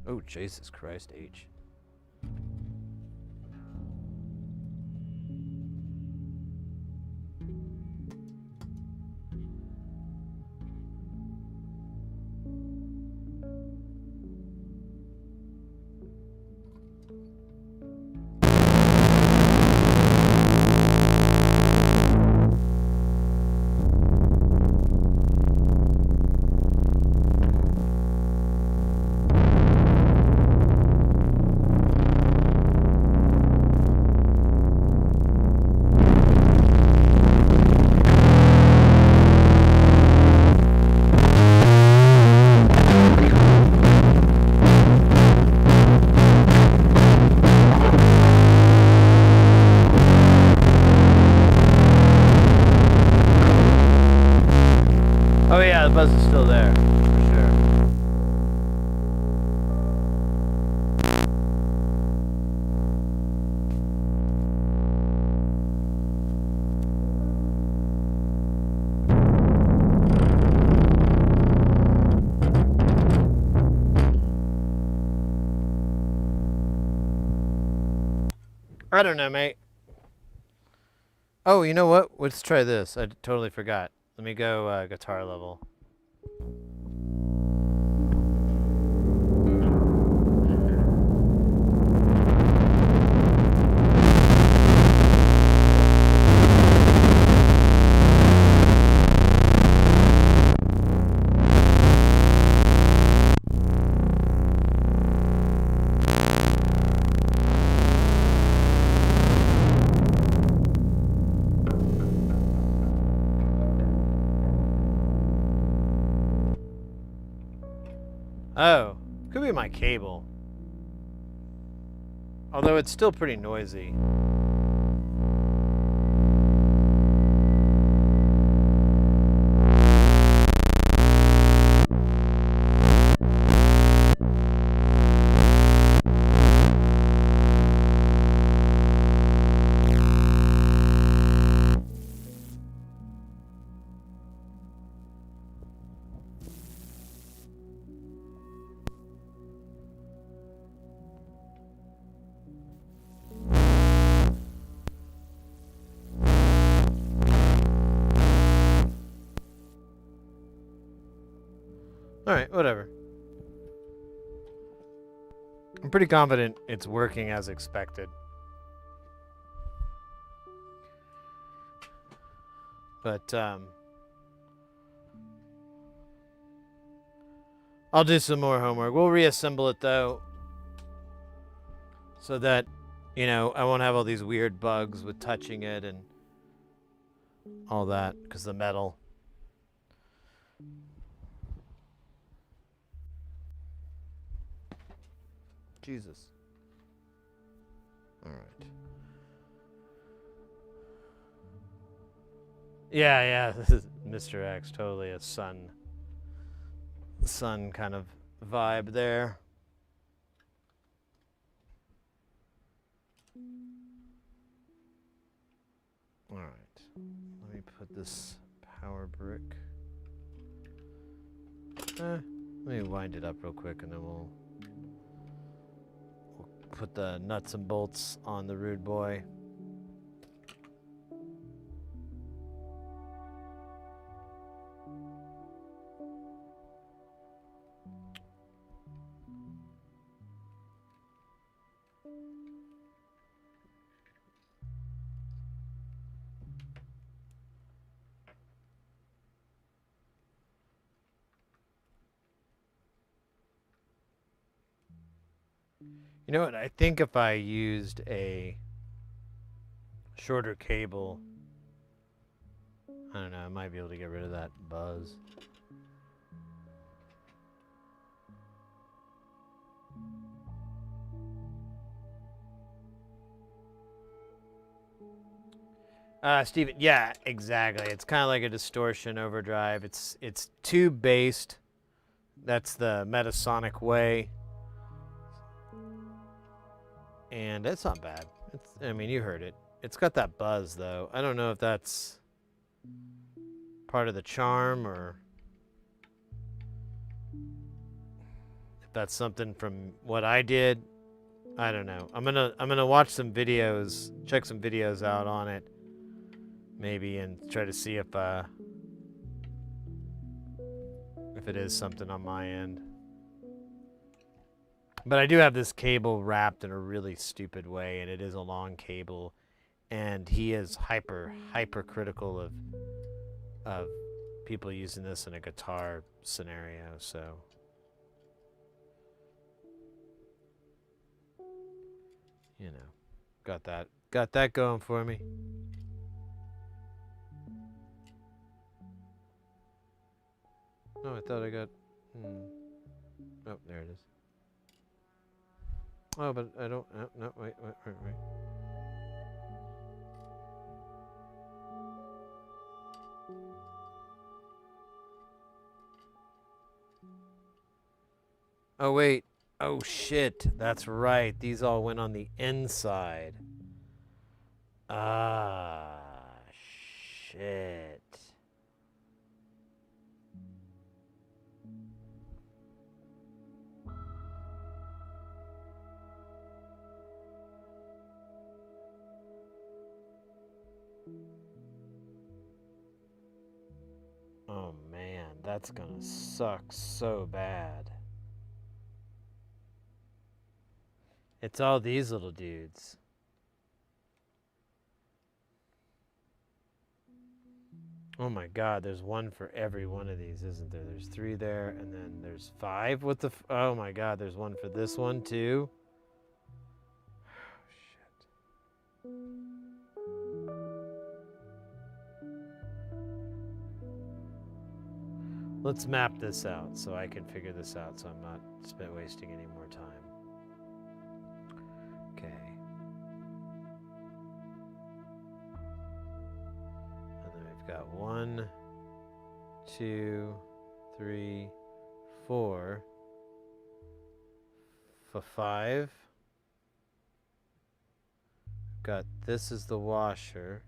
Oh, Jesus Christ, H. Oh yeah, the buzz is still there, for sure. I don't know, mate. Oh, you know what? Let's try this. I totally forgot. Let me go guitar level. Oh, could be my cable. Although it's still pretty noisy. Alright, whatever. I'm pretty confident it's working as expected. But, I'll do some more homework. We'll reassemble it, though, so that, you know, I won't have all these weird bugs with touching it and all that, because the metal. Jesus. All right. Yeah, this is Mr. X, totally a sun kind of vibe there. All right, let me put this power brick. Let me wind it up real quick, and then we'll put the nuts and bolts on the rude boy. You know what? I think if I used a shorter cable, I don't know, I might be able to get rid of that buzz. Steven, yeah, exactly. It's kind of like a distortion overdrive. It's tube based. That's the Metasonic way. And it's not bad. I mean, you heard it. It's got that buzz, though. I don't know if that's part of the charm or if that's something from what I did. I don't know. I'm gonna watch some videos, check some videos out on it, maybe, and try to see if it is something on my end. But I do have this cable wrapped in a really stupid way, and it is a long cable, and he is hyper critical of people using this in a guitar scenario, so you know, got that going for me. Oh, I thought I got oh, there it is. Oh, but I don't. No, wait. Oh, wait. Oh, shit. That's right. These all went on the inside. Ah, shit. Oh, man. That's gonna suck so bad. It's all these little dudes. Oh my god, there's one for every one of these, isn't there? There's 3 there, and then there's 5. What the oh my god, there's one for this one too. Oh, shit. Let's map this out so I can figure this out so I'm not wasting any more time. Okay. And then we've got 1, 2, 3, 4, 5. We've got this is the washer.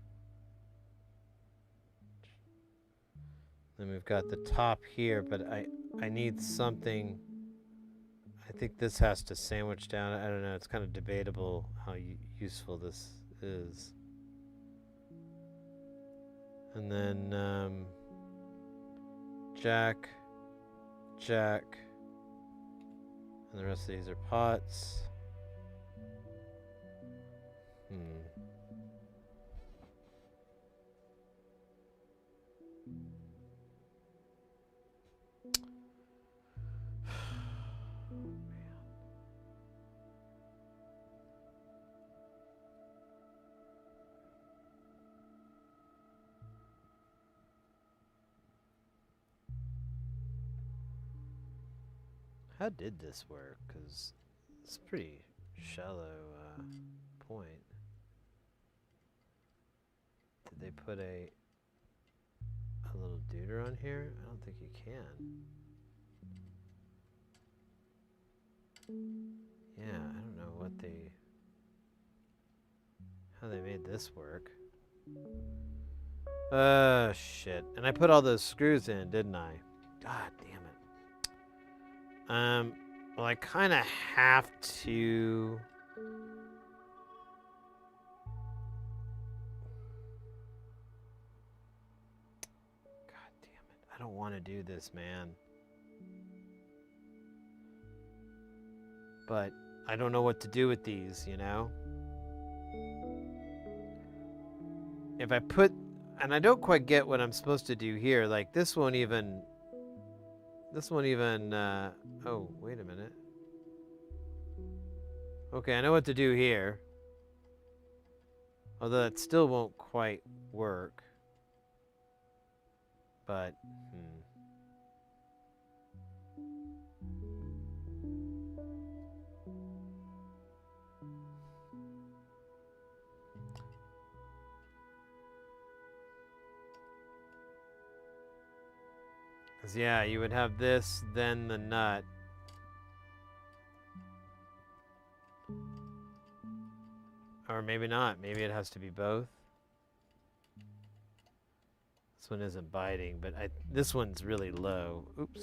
Then we've got the top here, but I need something. I think this has to sandwich down. I don't know. It's kind of debatable how useful this is. And then jack, and the rest of these are pots. How did this work? Because it's pretty shallow point. Did they put a little deuter on here? I don't think you can. Yeah, I don't know how they made this work. Shit. And I put all those screws in, didn't I? God damn it. Well, I kind of have to. God damn it. I don't want to do this, man. But I don't know what to do with these, you know? If I put, and I don't quite get what I'm supposed to do here. Like this won't even, oh, wait a minute. Okay, I know what to do here. Although that still won't quite work. But, Because, yeah, you would have this, then the nut. Or maybe not. Maybe it has to be both. This one isn't biting, but this one's really low. Oops.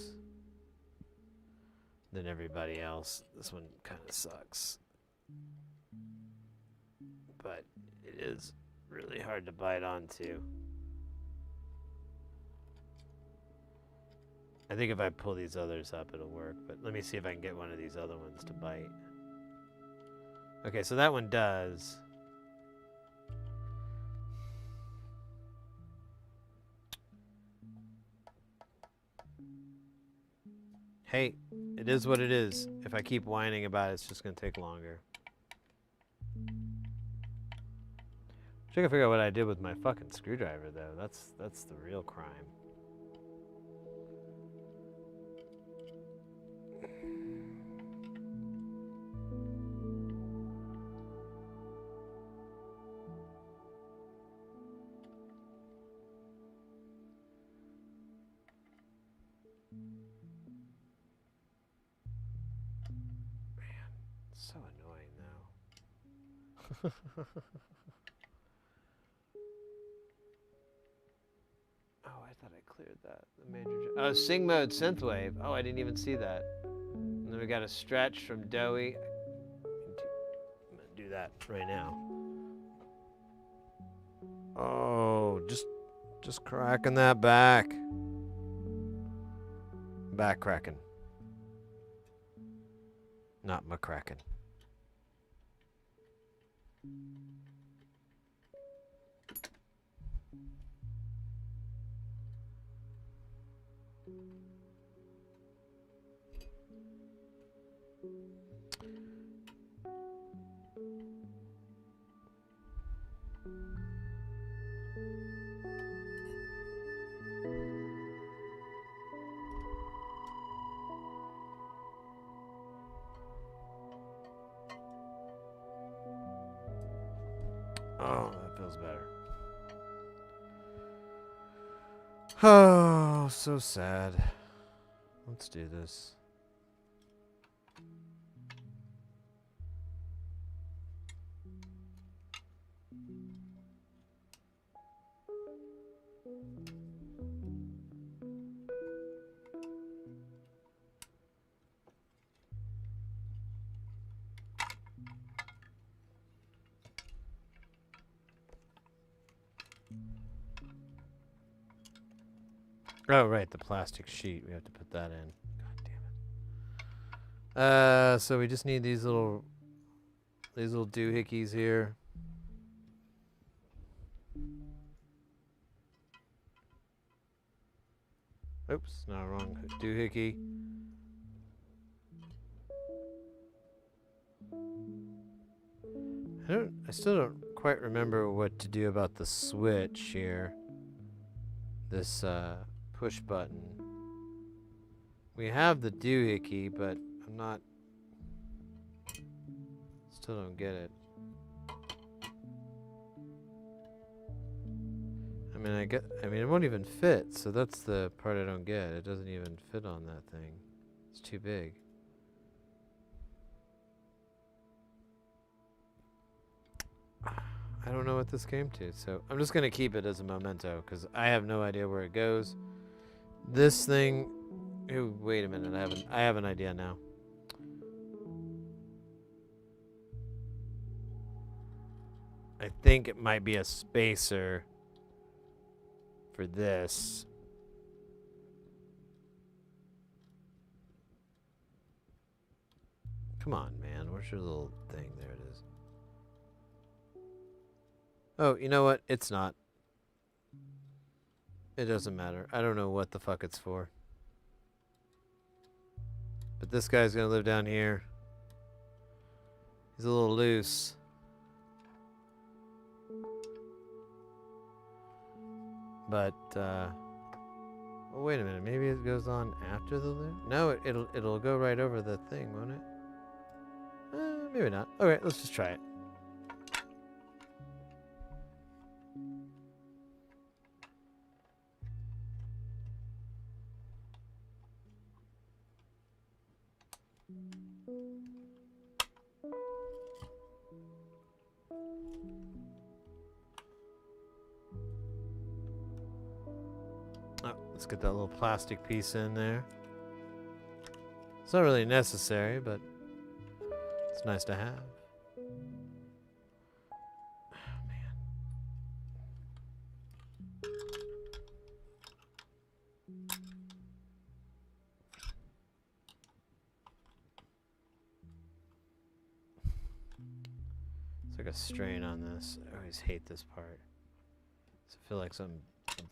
Than everybody else. This one kind of sucks. But it is really hard to bite onto. I think if I pull these others up, it'll work. But let me see if I can get one of these other ones to bite. Okay, so that one does. Hey, it is what it is. If I keep whining about it, it's just going to take longer. I gotta figure out what I did with my fucking screwdriver, though. That's the real crime. So annoying now. Oh, I thought I cleared that. The major. Oh, sing mode synthwave. Oh, I didn't even see that. And then we got a stretch from doughy. I'm gonna do that right now. Oh, just cracking that back. Back cracking. Not McCracken. Oh, that feels better. Oh, so sad. Let's do this. Oh, right, the plastic sheet. We have to put that in. God damn it. So we just need these little doohickeys here. Oops, no, wrong doohickey. I still don't quite remember what to do about the switch here. This push button. We have the doohickey, but I'm not. Still don't get it. mean, it won't even fit, so that's the part I don't get. It doesn't even fit on that thing. It's too big. I don't know what this came to, so I'm just gonna keep it as a memento because I have no idea where it goes. This thing. Ooh, wait a minute. I have an idea now. I think it might be a spacer for this. Come on, man. Where's your little thing? There it is. Oh, you know what? It's not. It doesn't matter. I don't know what the fuck it's for. But this guy's gonna live down here. He's a little loose. But, oh, wait a minute. Maybe it goes on after the loop? No, it'll go right over the thing, won't it? Maybe not. Alright, let's just try it. Oh, let's get that little plastic piece in there. It's not really necessary, but it's nice to have. Oh, man. It's like a strain on this. I always hate this part. I feel like I'm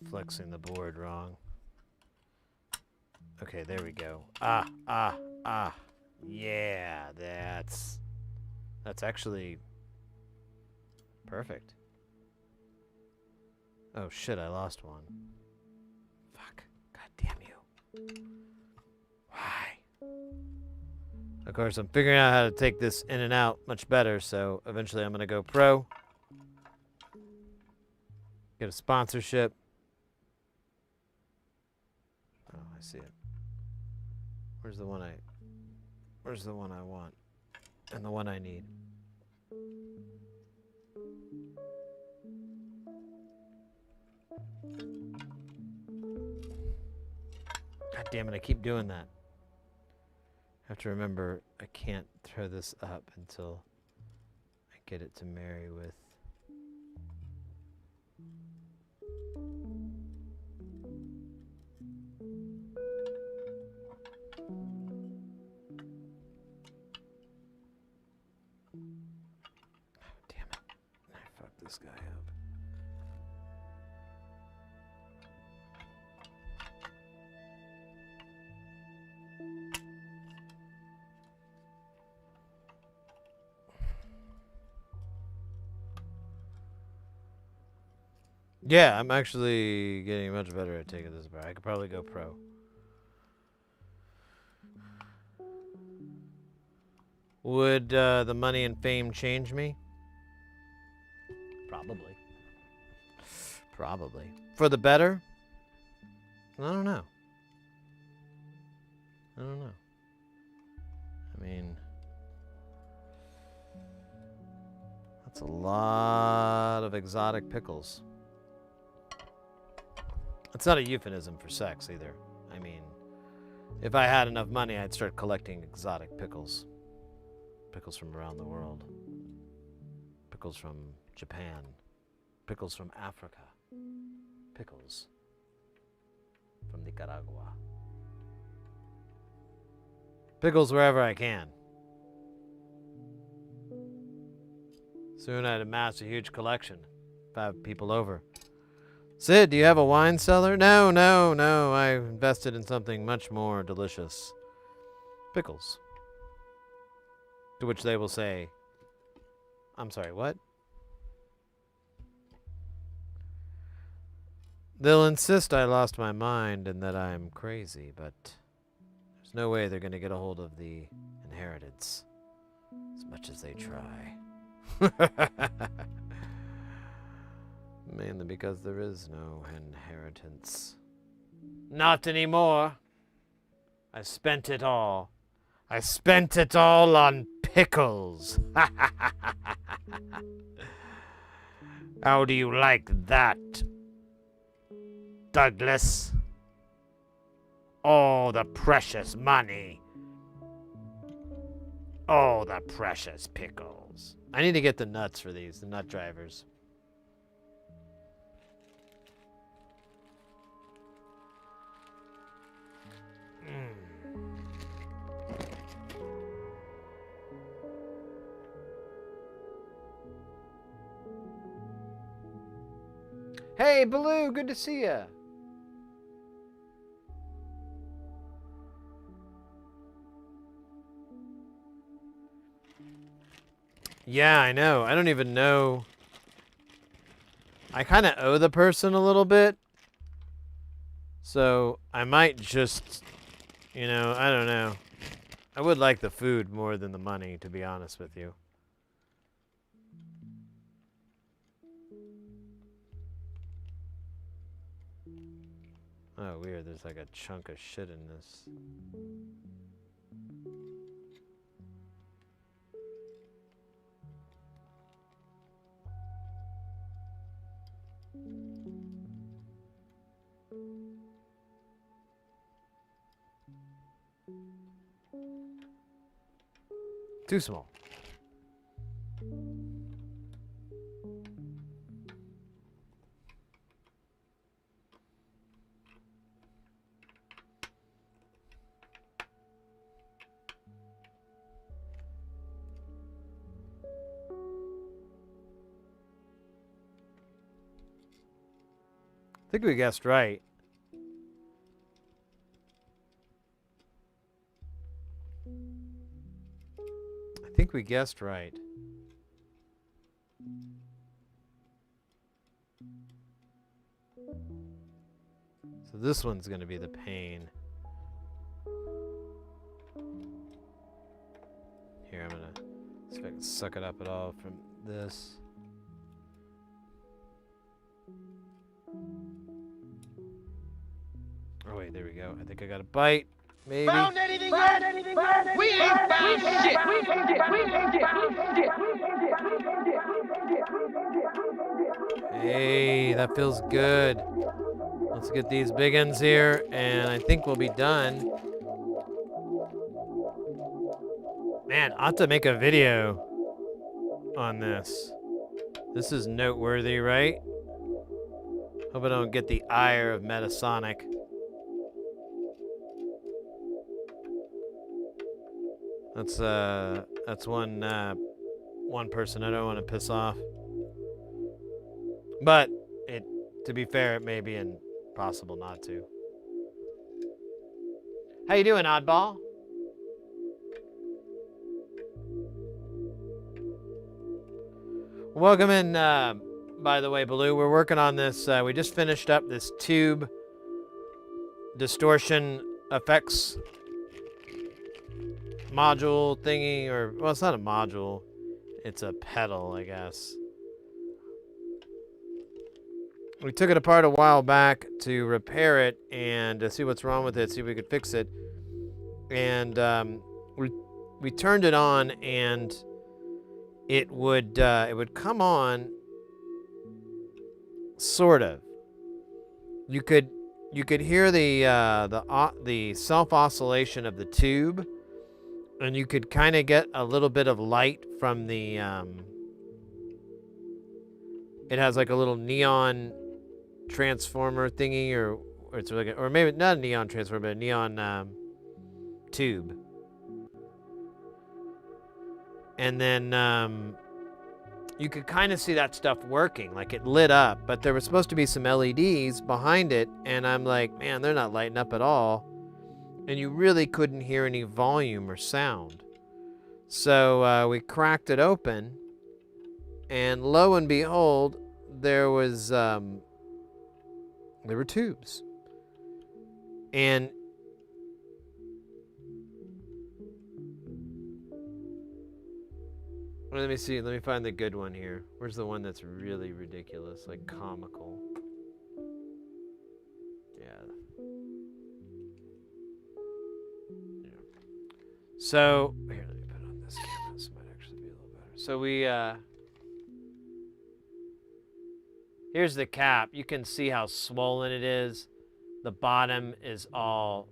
flexing the board wrong. Okay, there we go. Ah. Yeah, that's actually perfect. Oh shit, I lost one. Fuck. God damn you. Why? Of course, I'm figuring out how to take this in and out much better, so eventually I'm gonna go pro. Get a sponsorship. Oh, I see it. Where's the one I want? And the one I need. God damn it, I keep doing that. I have to remember I can't throw this up until I get it to marry with. This guy up. Yeah, I'm actually getting much better at taking this apart. I could probably go pro. Would the money and fame change me? Probably. Probably. For the better? I don't know. I mean, that's a lot of exotic pickles. It's not a euphemism for sex either. I mean, if I had enough money, I'd start collecting exotic pickles. Pickles from around the world. Pickles from Japan. Pickles from Africa. Pickles from Nicaragua. Pickles wherever I can. Soon I'd amass a huge collection if I have people over. Sid, do you have a wine cellar? No. I invested in something much more delicious. Pickles. To which they will say, I'm sorry, what? They'll insist I lost my mind and that I'm crazy, but there's no way they're going to get a hold of the inheritance as much as they try. Mainly because there is no inheritance. Not anymore. I spent it all. I spent it all on pickles. How do you like that, Douglas? All the precious money. All the precious pickles. I need to get the nuts for these, the nut drivers. Hey, Baloo, good to see ya. Yeah, I know. I don't even know. I kind of owe the person a little bit. So I might just, I don't know. I would like the food more than the money, to be honest with you. Oh, weird. There's like a chunk of shit in this. Too small. I think we guessed right. I think we guessed right. So this one's going to be the pain. Here, I'm going to see if I can suck it up at all from this. Oh, wait, there we go. I think I got a bite. Maybe.
Found anything yet? We ain't found shit.
Hey, that feels good. Let's get these big ends here, and I think we'll be done. Man, I'll have to make a video on this. This is noteworthy, right? Hope I don't get the ire of Metasonic. That's one person I don't want to piss off. But to be fair, it may be impossible not to. How you doing, oddball? Welcome in, by the way, Baloo. We're working on this. We just finished up this tube distortion effects module thingy, or, well, it's not a module. It's a pedal, I guess. We took it apart a while back to repair it and to see what's wrong with it, see if we could fix it. And we turned it on, and it would come on, sort of. You could hear the self oscillation of the tube, and you could kind of get a little bit of light from the. It has like a little neon transformer thingy, or it's like or maybe not a neon transformer, but a neon tube. And then you could kind of see that stuff working, like it lit up, but there was supposed to be some LEDs behind it, and I'm like, man, they're not lighting up at all. And you really couldn't hear any volume or sound. So we cracked it open, and lo and behold, there was there were tubes. And Let me see. Let me find the good one here. Where's the one that's really ridiculous, like comical? Yeah. So here, let me put it on this camera. This might actually be a little better. So we here's the cap. You can see how swollen it is. The bottom is all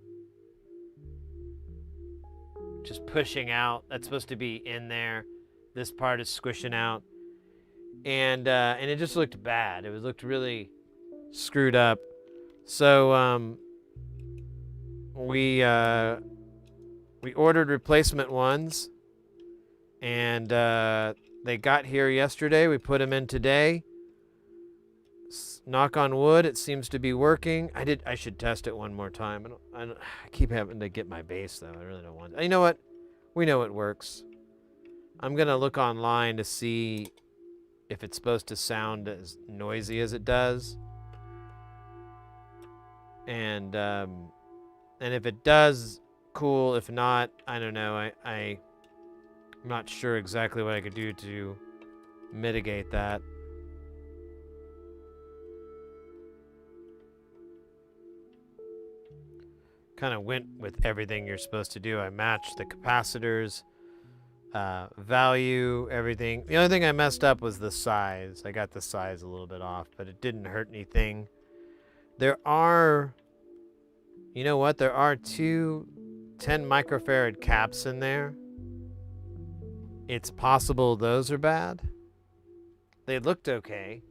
just pushing out. That's supposed to be in there. This part is squishing out, and it just looked bad. It looked really screwed up. So we ordered replacement ones, and they got here yesterday. We put them in today. Knock on wood, it seems to be working. I should test it one more time. I keep having to get my bass though. I really don't want. You know what? We know it works. I'm gonna look online to see if it's supposed to sound as noisy as it does. And if it does, cool. If not, I don't know. I'm not sure exactly what I could do to mitigate that. Kind of went with everything you're supposed to do. I matched the capacitors, value, everything. The only thing I messed up was the size. I got the size a little bit off, but it didn't hurt anything. There are, you know what? There are two 10 microfarad caps in there. It's possible those are bad. They looked okay,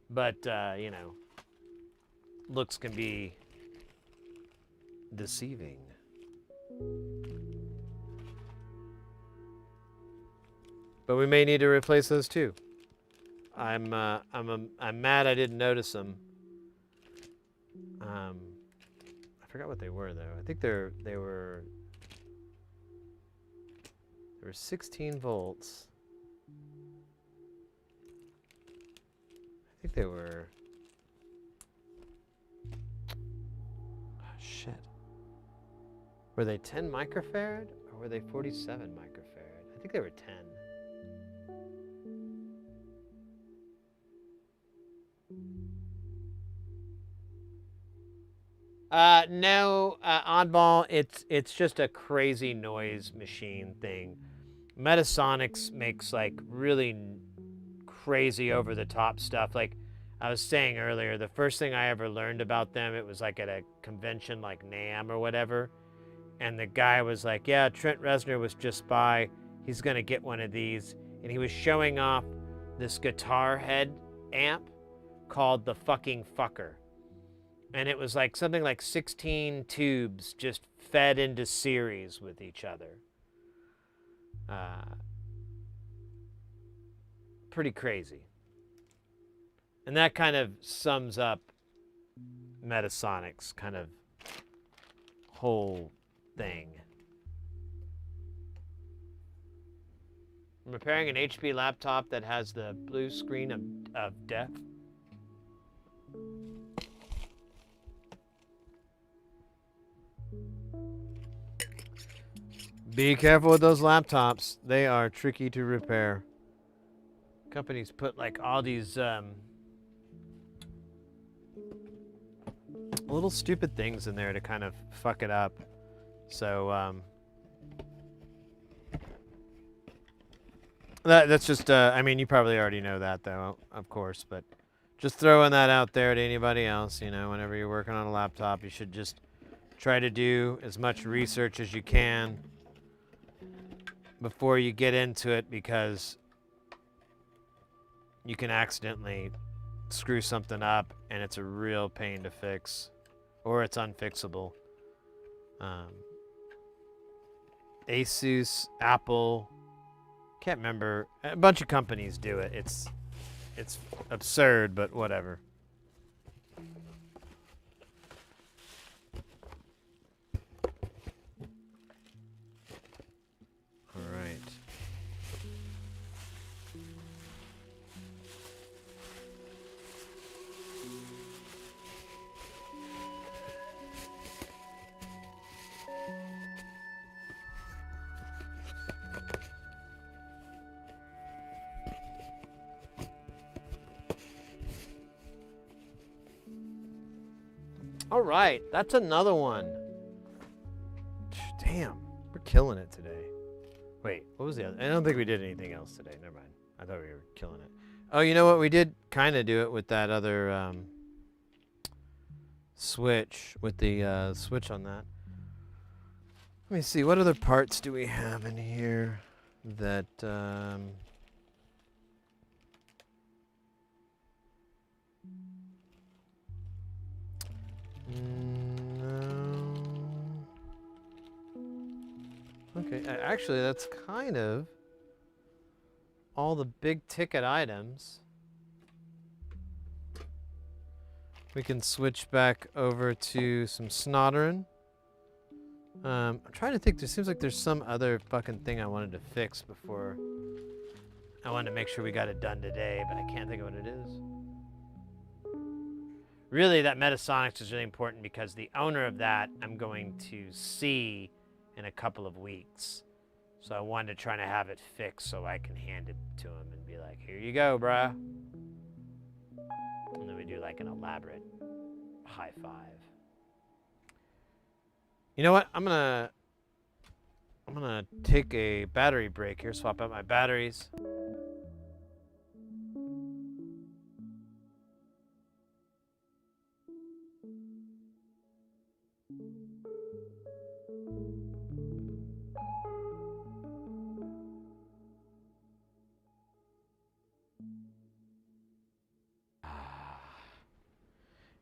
but you know, looks can be deceiving. But we may need to replace those too. I'm mad I didn't notice them. I forgot what they were though. I think they were 16 volts. I think they were. Oh, shit. Were they 10 microfarad or were they 47 microfarad? I think they were 10. No, Oddball, it's just a crazy noise machine thing. Metasonics makes like really crazy over the top stuff. Like I was saying earlier, the first thing I ever learned about them, it was like at a convention like NAMM or whatever. And the guy was like, yeah, Trent Reznor was just by. He's going to get one of these. And he was showing off this guitar head amp called the fucking fucker. And it was like something like 16 tubes just fed into series with each other. Pretty crazy. And that kind of sums up Metasonics kind of whole thing. I'm repairing an HP laptop that has the blue screen of death. Be careful with those laptops. They are tricky to repair. Companies put like all these little stupid things in there to kind of fuck it up. So that's just I mean, you probably already know that though, of course, but just throwing that out there to anybody else, you know, whenever you're working on a laptop, you should just try to do as much research as you can before you get into it, because you can accidentally screw something up and it's a real pain to fix, or it's unfixable. Asus, Apple, can't remember, a bunch of companies do it. It's absurd, but whatever. All right. All right, that's another one. Damn, we're killing it today. Wait, what was the other? I don't think we did anything else today. Never mind. I thought we were killing it. Oh, you know what? We did kind of do it with that other switch, with the switch on that. Let me see. What other parts do we have in here that... no. Okay, actually, that's kind of all the big ticket items. We can switch back over to some Solderin. I'm trying to think. There seems like there's some other fucking thing I wanted to fix before. I wanted to make sure we got it done today, but I can't think of what it is. Really, that Metasonics is really important because the owner of that I'm going to see in a couple of weeks. So I wanted to try to have it fixed so I can hand it to him and be like, here you go, bruh. And then we do like an elaborate high five. You know what? I'm gonna take a battery break here, swap out my batteries.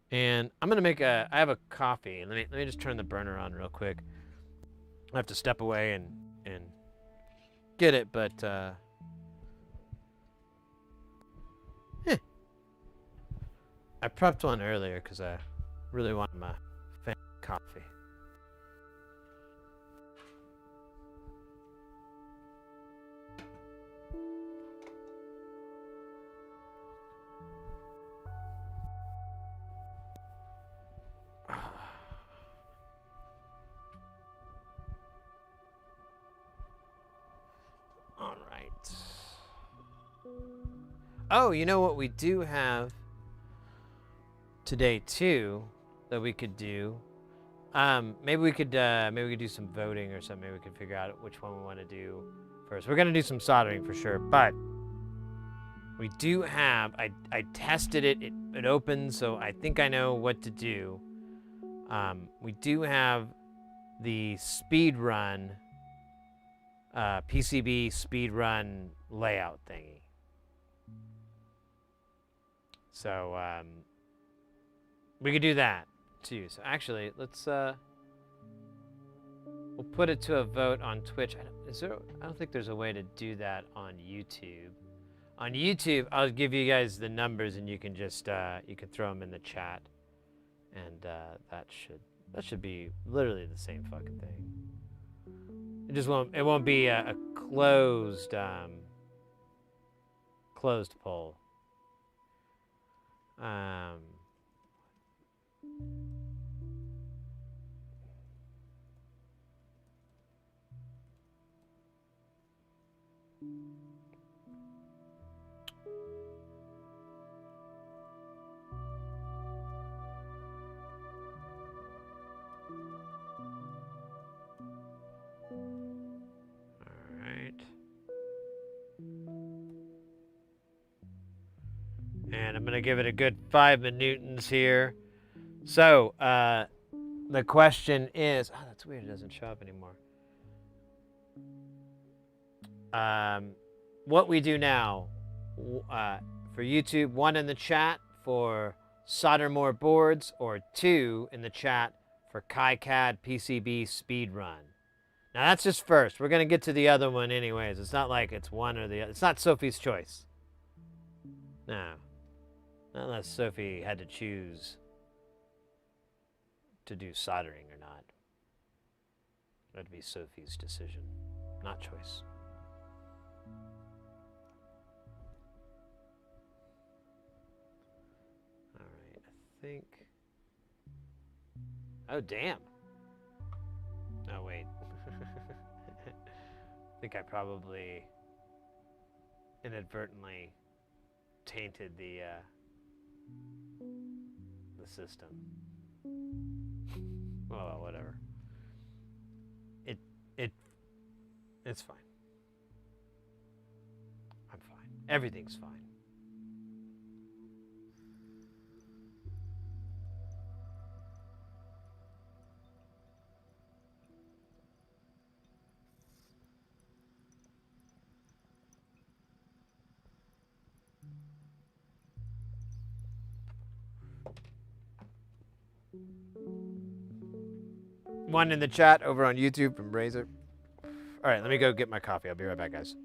And I'm gonna make I have a coffee. Let me just turn the burner on real quick. I have to step away and get it, but I prepped one earlier because I really wanted my fancy coffee. All right. Oh, you know what we do have today too that we could do? Maybe we could do some voting or something. Maybe we could figure out which one we want to do first. We're gonna do some soldering for sure, but we do have. I tested it. It opened, so I think I know what to do. We do have the speed run. PCB speed run layout thingy. So we could do that too. So actually, let's we'll put it to a vote on Twitch. I don't think there's a way to do that on YouTube. On YouTube, I'll give you guys the numbers, and you can just you can throw them in the chat, and that should be literally the same fucking thing. It won't be a closed closed poll. And I'm going to give it a good 5 minutes here. So, the question is... Oh, that's weird. It doesn't show up anymore. What we do now, for YouTube, 1 in the chat for solder more boards, or 2 in the chat for KiCad PCB speedrun. Now, that's just first. We're going to get to the other one anyways. It's not like it's one or the other. It's not Sophie's choice. No. Not unless Sophie had to choose to do soldering or not. That'd be Sophie's decision, not choice. All right, I think... Oh, damn. Oh, wait. I think I probably inadvertently tainted the system. Well, whatever. It's fine. I'm fine. Everything's fine. One in the chat over on YouTube from Razor. All right, let me go get my coffee. I'll be right back, guys.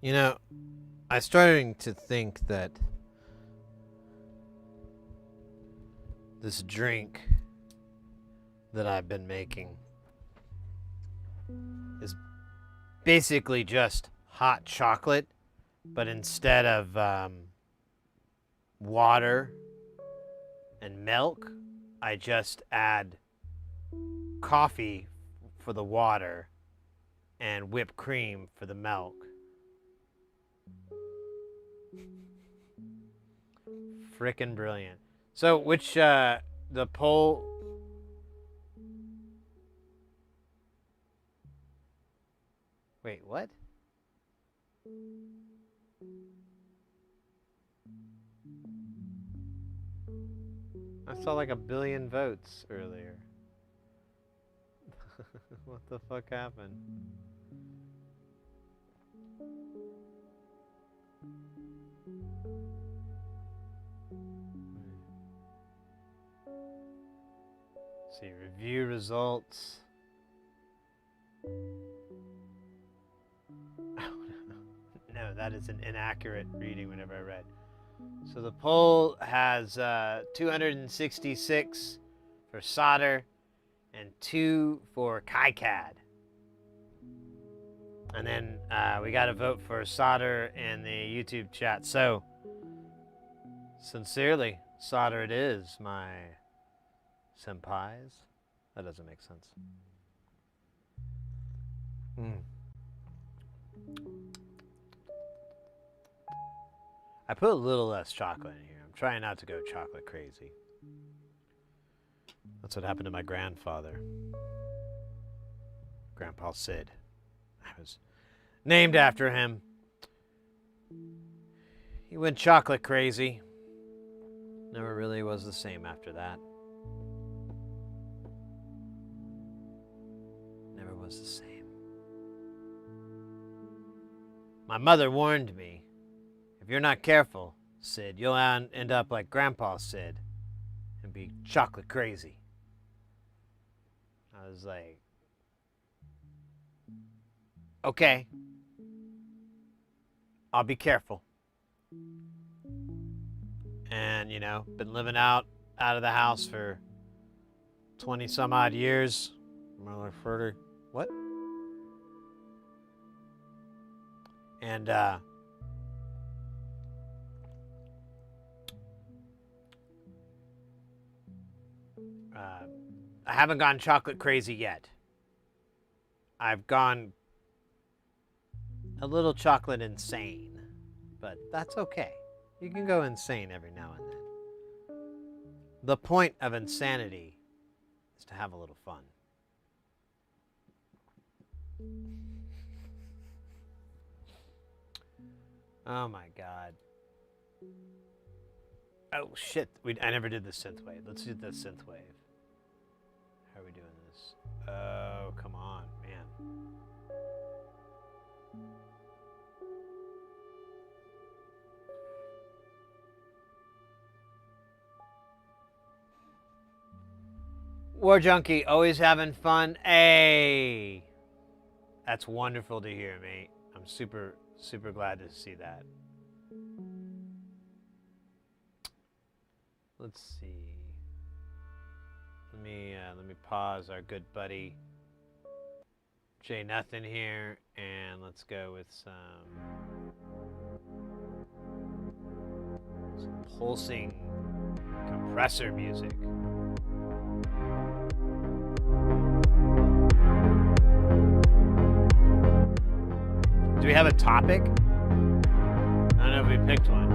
You know, I'm starting to think that this drink that I've been making is basically just hot chocolate, but instead of water and milk, I just add coffee for the water and whipped cream for the milk. Frickin' brilliant. So, which, the poll... Wait, what? I saw like 1 billion votes earlier. What the fuck happened? See, review results. No, that is an inaccurate reading whenever I read. So the poll has 266 for solder and 2 for KiCad. And then we got a vote for solder in the YouTube chat. So, sincerely, solder it is, my senpais. That doesn't make sense. I put a little less chocolate in here. I'm trying not to go chocolate crazy. That's what happened to my grandfather. Grandpa Sid. I was named after him. He went chocolate crazy. Never really was the same after that. Never was the same. My mother warned me, if you're not careful, Sid, you'll end up like Grandpa Sid and be chocolate crazy. I was like, okay, I'll be careful. And, you know, been living out of the house for 20 some odd years. More like 30. What? And, I haven't gone chocolate crazy yet. I've gone a little chocolate insane, but that's okay. You can go insane every now and then. The point of insanity is to have a little fun. Oh my God. Oh shit, I never did the synthwave. Let's do the synthwave. How are we doing this? Oh, come on, man. War Junkie, always having fun. Hey! That's wonderful to hear, mate. I'm super, super glad to see that. Let's see. Let me pause our good buddy Jay Nothing here, and let's go with some pulsing compressor music. Do we have a topic? I don't know if we picked one.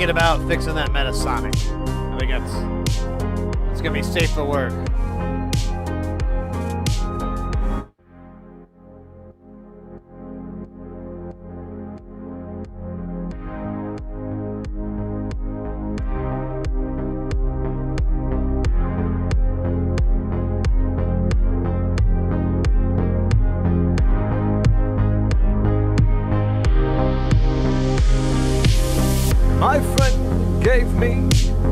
thinking about fixing that Metasonic. I think it's gonna be safe for work. My friend gave me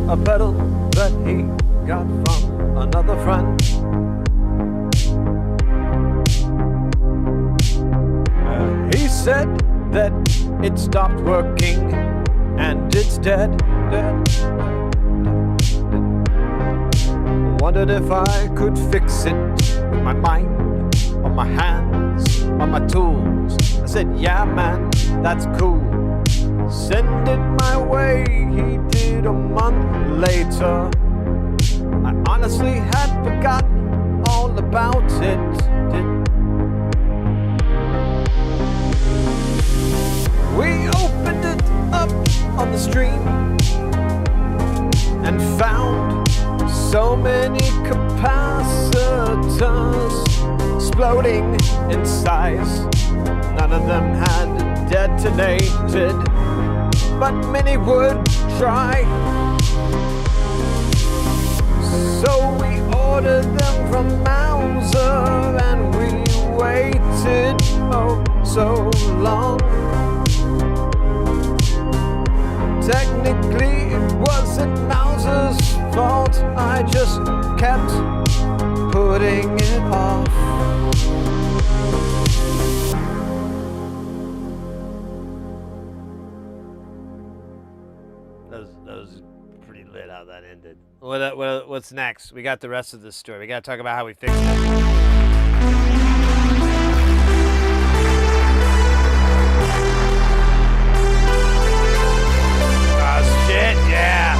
a pedal that he got from another friend. He said that it stopped working and it's dead. Wondered if I could fix it with my mind, on my hands, on my tools. I said, yeah man, that's cool. Send it my way, he did a month later. I honestly had forgotten all about it. We opened it up on the stream and found so many capacitors exploding in size. None of them had detonated, but many would try. So we ordered them from Mauser and we waited oh so long. Technically it wasn't Mauser's fault, I just kept putting it off. That was pretty lit how that ended. What's next? We got the rest of this story. We got to talk about how we fixed it. Oh shit, yeah.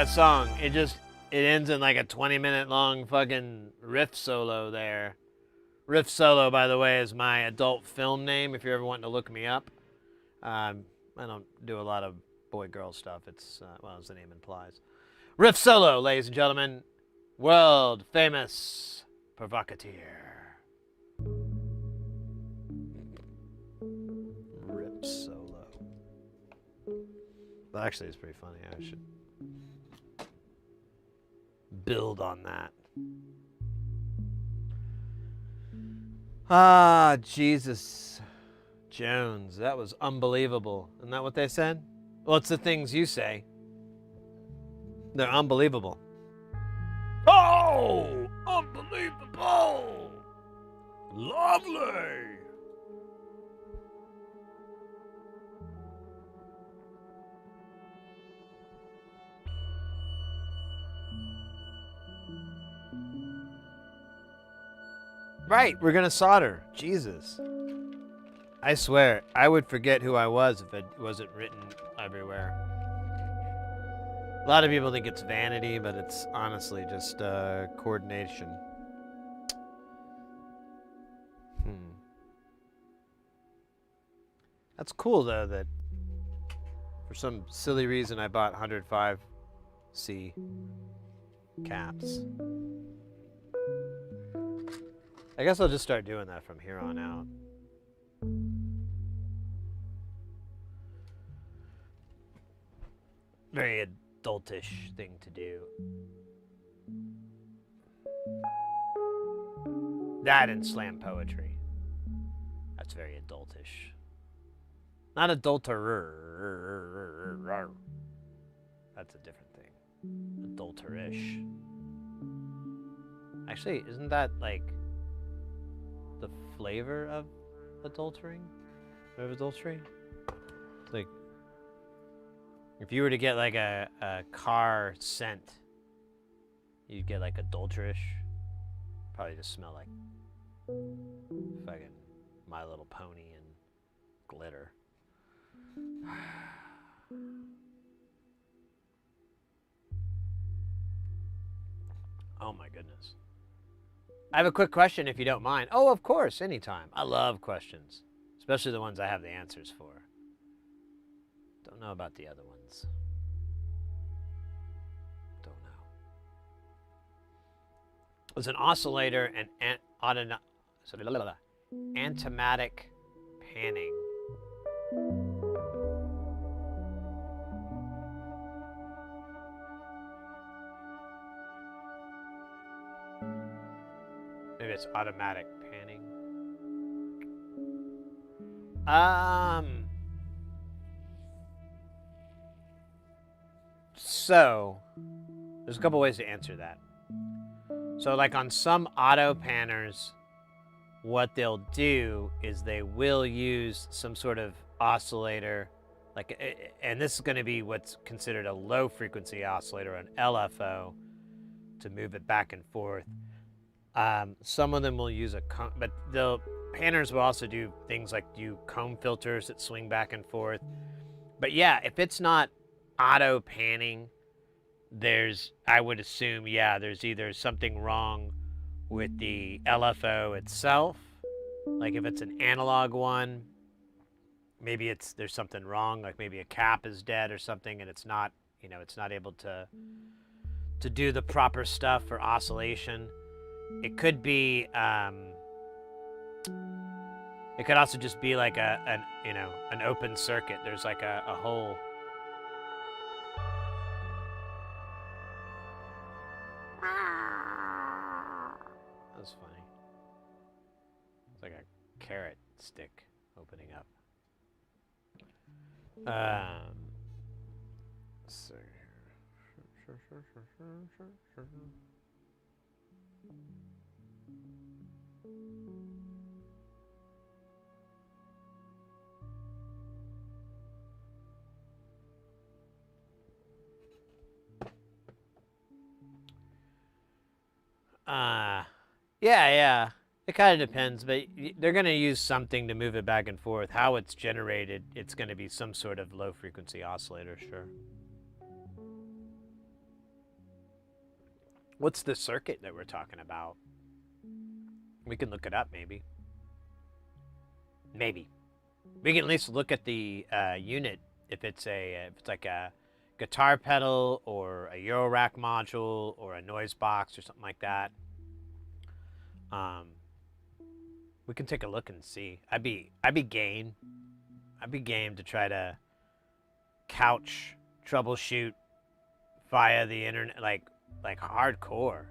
Song. It ends in like a 20-minute long fucking riff solo there. Riff Solo, by the way, is my adult film name if you're ever wanting to look me up. I don't do a lot of boy-girl stuff. It's, well, as the name implies. Riff Solo, ladies and gentlemen. World famous provocateur. Rip solo. Well, actually, it's pretty funny. I should build on that. Ah, Jesus Jones, that was unbelievable. Isn't that what they said? Well, it's the things you say. They're unbelievable. Oh, unbelievable! Lovely! Right, we're gonna solder. Jesus. I swear, I would forget who I was if it wasn't written everywhere. A lot of people think it's vanity, but it's honestly just coordination. That's cool, though, that for some silly reason I bought 105C caps. I guess I'll just start doing that from here on out. Very adultish thing to do. That and slam poetry. That's very adultish. Not adulterer. That's a different thing. Adulterish. Actually, isn't that like the flavor of adultering? Of adultery? Like, if you were to get like a car scent, you'd get like adulterish. Probably just smell like fucking My Little Pony and glitter. Oh my goodness. I have a quick question if you don't mind. Oh, of course, anytime. I love questions, especially the ones I have the answers for. Don't know about the other ones. Don't know. Was an oscillator and automatic panning. Maybe it's automatic panning. So there's a couple ways to answer that. So like on some auto panners, what they'll do is they will use some sort of oscillator, like, and this is going to be what's considered a low frequency oscillator, an LFO, to move it back and forth. Some of them will use a comb, but the panners will also do things like do comb filters that swing back and forth. But yeah, if it's not auto panning, I would assume, yeah, there's either something wrong with the LFO itself, like if it's an analog one, maybe there's something wrong, like maybe a cap is dead or something, and it's not, it's not able to do the proper stuff for oscillation. It could be, it could also just be like an open circuit. There's like a hole. That was funny. It's like a carrot stick opening up. So yeah. It kind of depends, but they're going to use something to move it back and forth. How it's generated, it's going to be some sort of low frequency oscillator, sure. What's the circuit that we're talking about? We can look it up, maybe. Maybe. We can at least look at the unit if it's like a guitar pedal or a eurorack module or a noise box or something like that.
We can take a look and see. I'd be game. I'd be game to try to couch troubleshoot via the internet, like hardcore.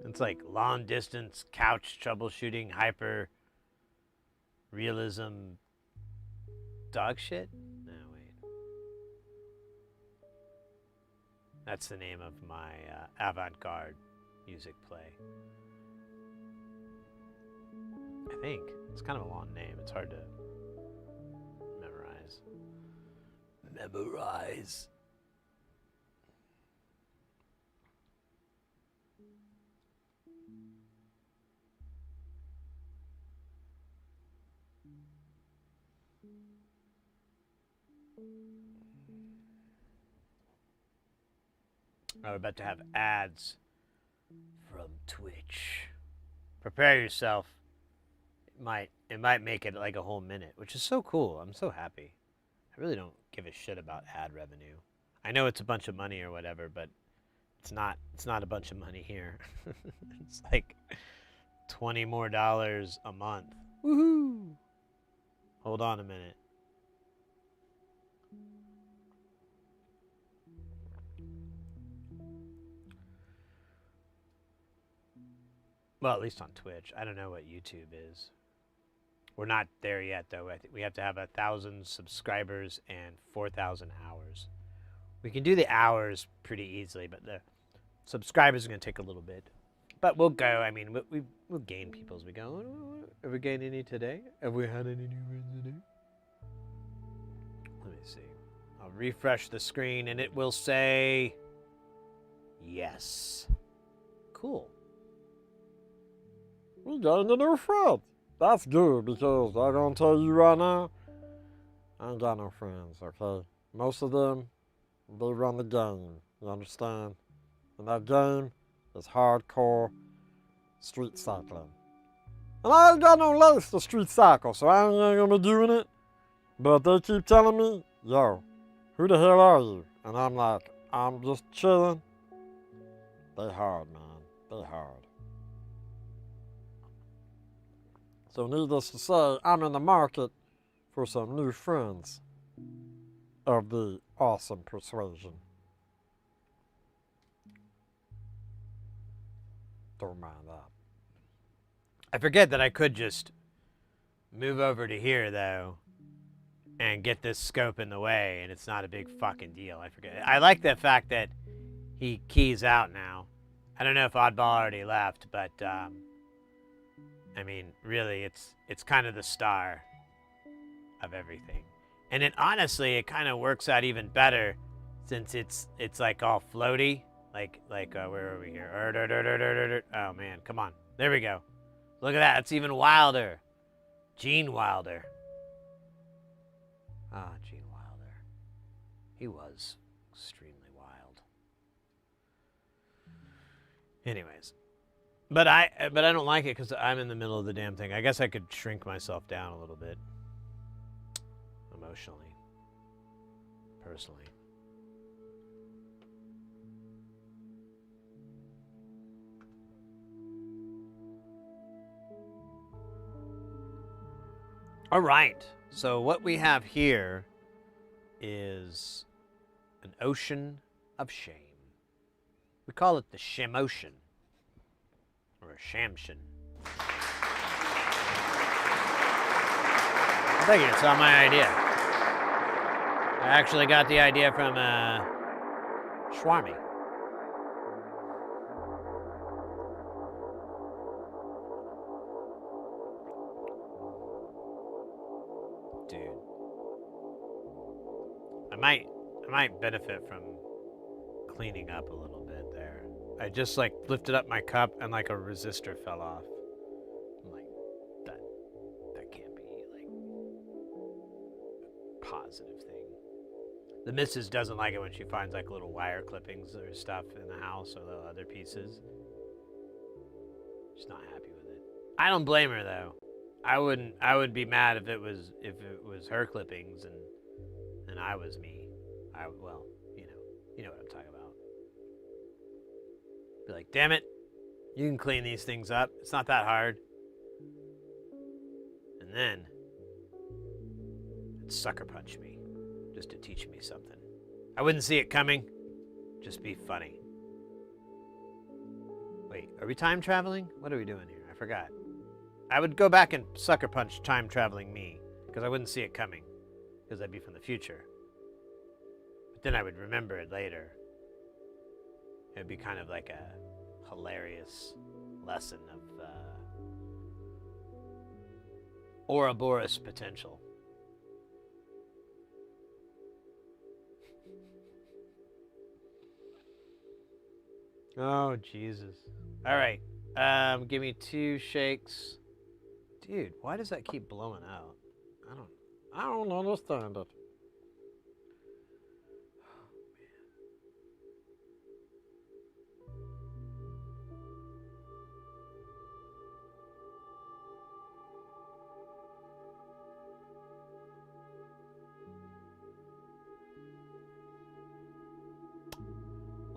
It's like long distance couch troubleshooting, hyper realism dog shit. No, wait. That's the name of my avant-garde music play. I think. It's kind of a long name. It's hard to memorize. Memorize. Oh, we're about to have ads from Twitch. Prepare yourself. It might make it like a whole minute, which is so cool. I'm so happy. I really don't give a shit about ad revenue. I know it's a bunch of money or whatever, but it's not a bunch of money here. It's like $20 more a month. Woohoo! Hold on a minute. Well, at least on Twitch. I don't know what YouTube is. We're not there yet, though. I think we have to have 1,000 subscribers and 4,000 hours. We can do the hours pretty easily, but the subscribers are going to take a little bit. But we'll go. I mean, we'll gain people as we go. Have we gained any today? Have we had any new friends today? Let me see. I'll refresh the screen, and it will say yes. Cool.
We gained a new friend. That's good because I'm gonna tell you right now, I ain't got no friends, okay? Most of them, they run the game, you understand? And that game is hardcore street cycling. And I ain't got no lace to street cycle, so I ain't gonna be doing it. But they keep telling me, yo, who the hell are you? And I'm like, I'm just chilling. They hard, man. They hard. So needless to say, I'm in the market for some new friends of the awesome persuasion. Don't mind that.
I forget that I could just move over to here, though, and get this scope in the way, and it's not a big fucking deal. I forget. I like the fact that he keys out now. I don't know if Oddball already left, but I mean, really, it's kind of the star of everything. And it honestly, it kind of works out even better since it's like all floaty. Like where are we here? Oh man, come on. There we go. Look at that. It's even wilder. Gene Wilder. Ah, Gene Wilder. He was extremely wild. Anyways. But I don't like it because I'm in the middle of the damn thing. I guess I could shrink myself down a little bit. Emotionally. Personally. All right. So what we have here is an ocean of shame. We call it the Shim Ocean. Or a Shamshin. Thank you, it's not my idea. I actually got the idea from Schwarmy. Dude. I might benefit from cleaning up a little bit there. I just like lifted up my cup and like a resistor fell off. I'm like, that can't be like a positive thing. The missus doesn't like it when she finds like little wire clippings or stuff in the house or the other pieces. She's not happy with it. I don't blame her though. I would be mad if it was her clippings and I was me. Well, you know what I'm talking about.
Be like, damn it, you can clean these things up. It's not that hard. And then it'd sucker punch me just to teach me something. I wouldn't see it coming. Just be funny. Wait, are we time traveling? What are we doing here? I forgot. I would go back and sucker punch time traveling me because I wouldn't see it coming because I'd be from the future. But then I would remember it later. It'd be kind of like a hilarious lesson of Ouroboros potential. Oh, Jesus. All right. Give me 2 shakes. Dude, why does that keep blowing out?
I don't understand it.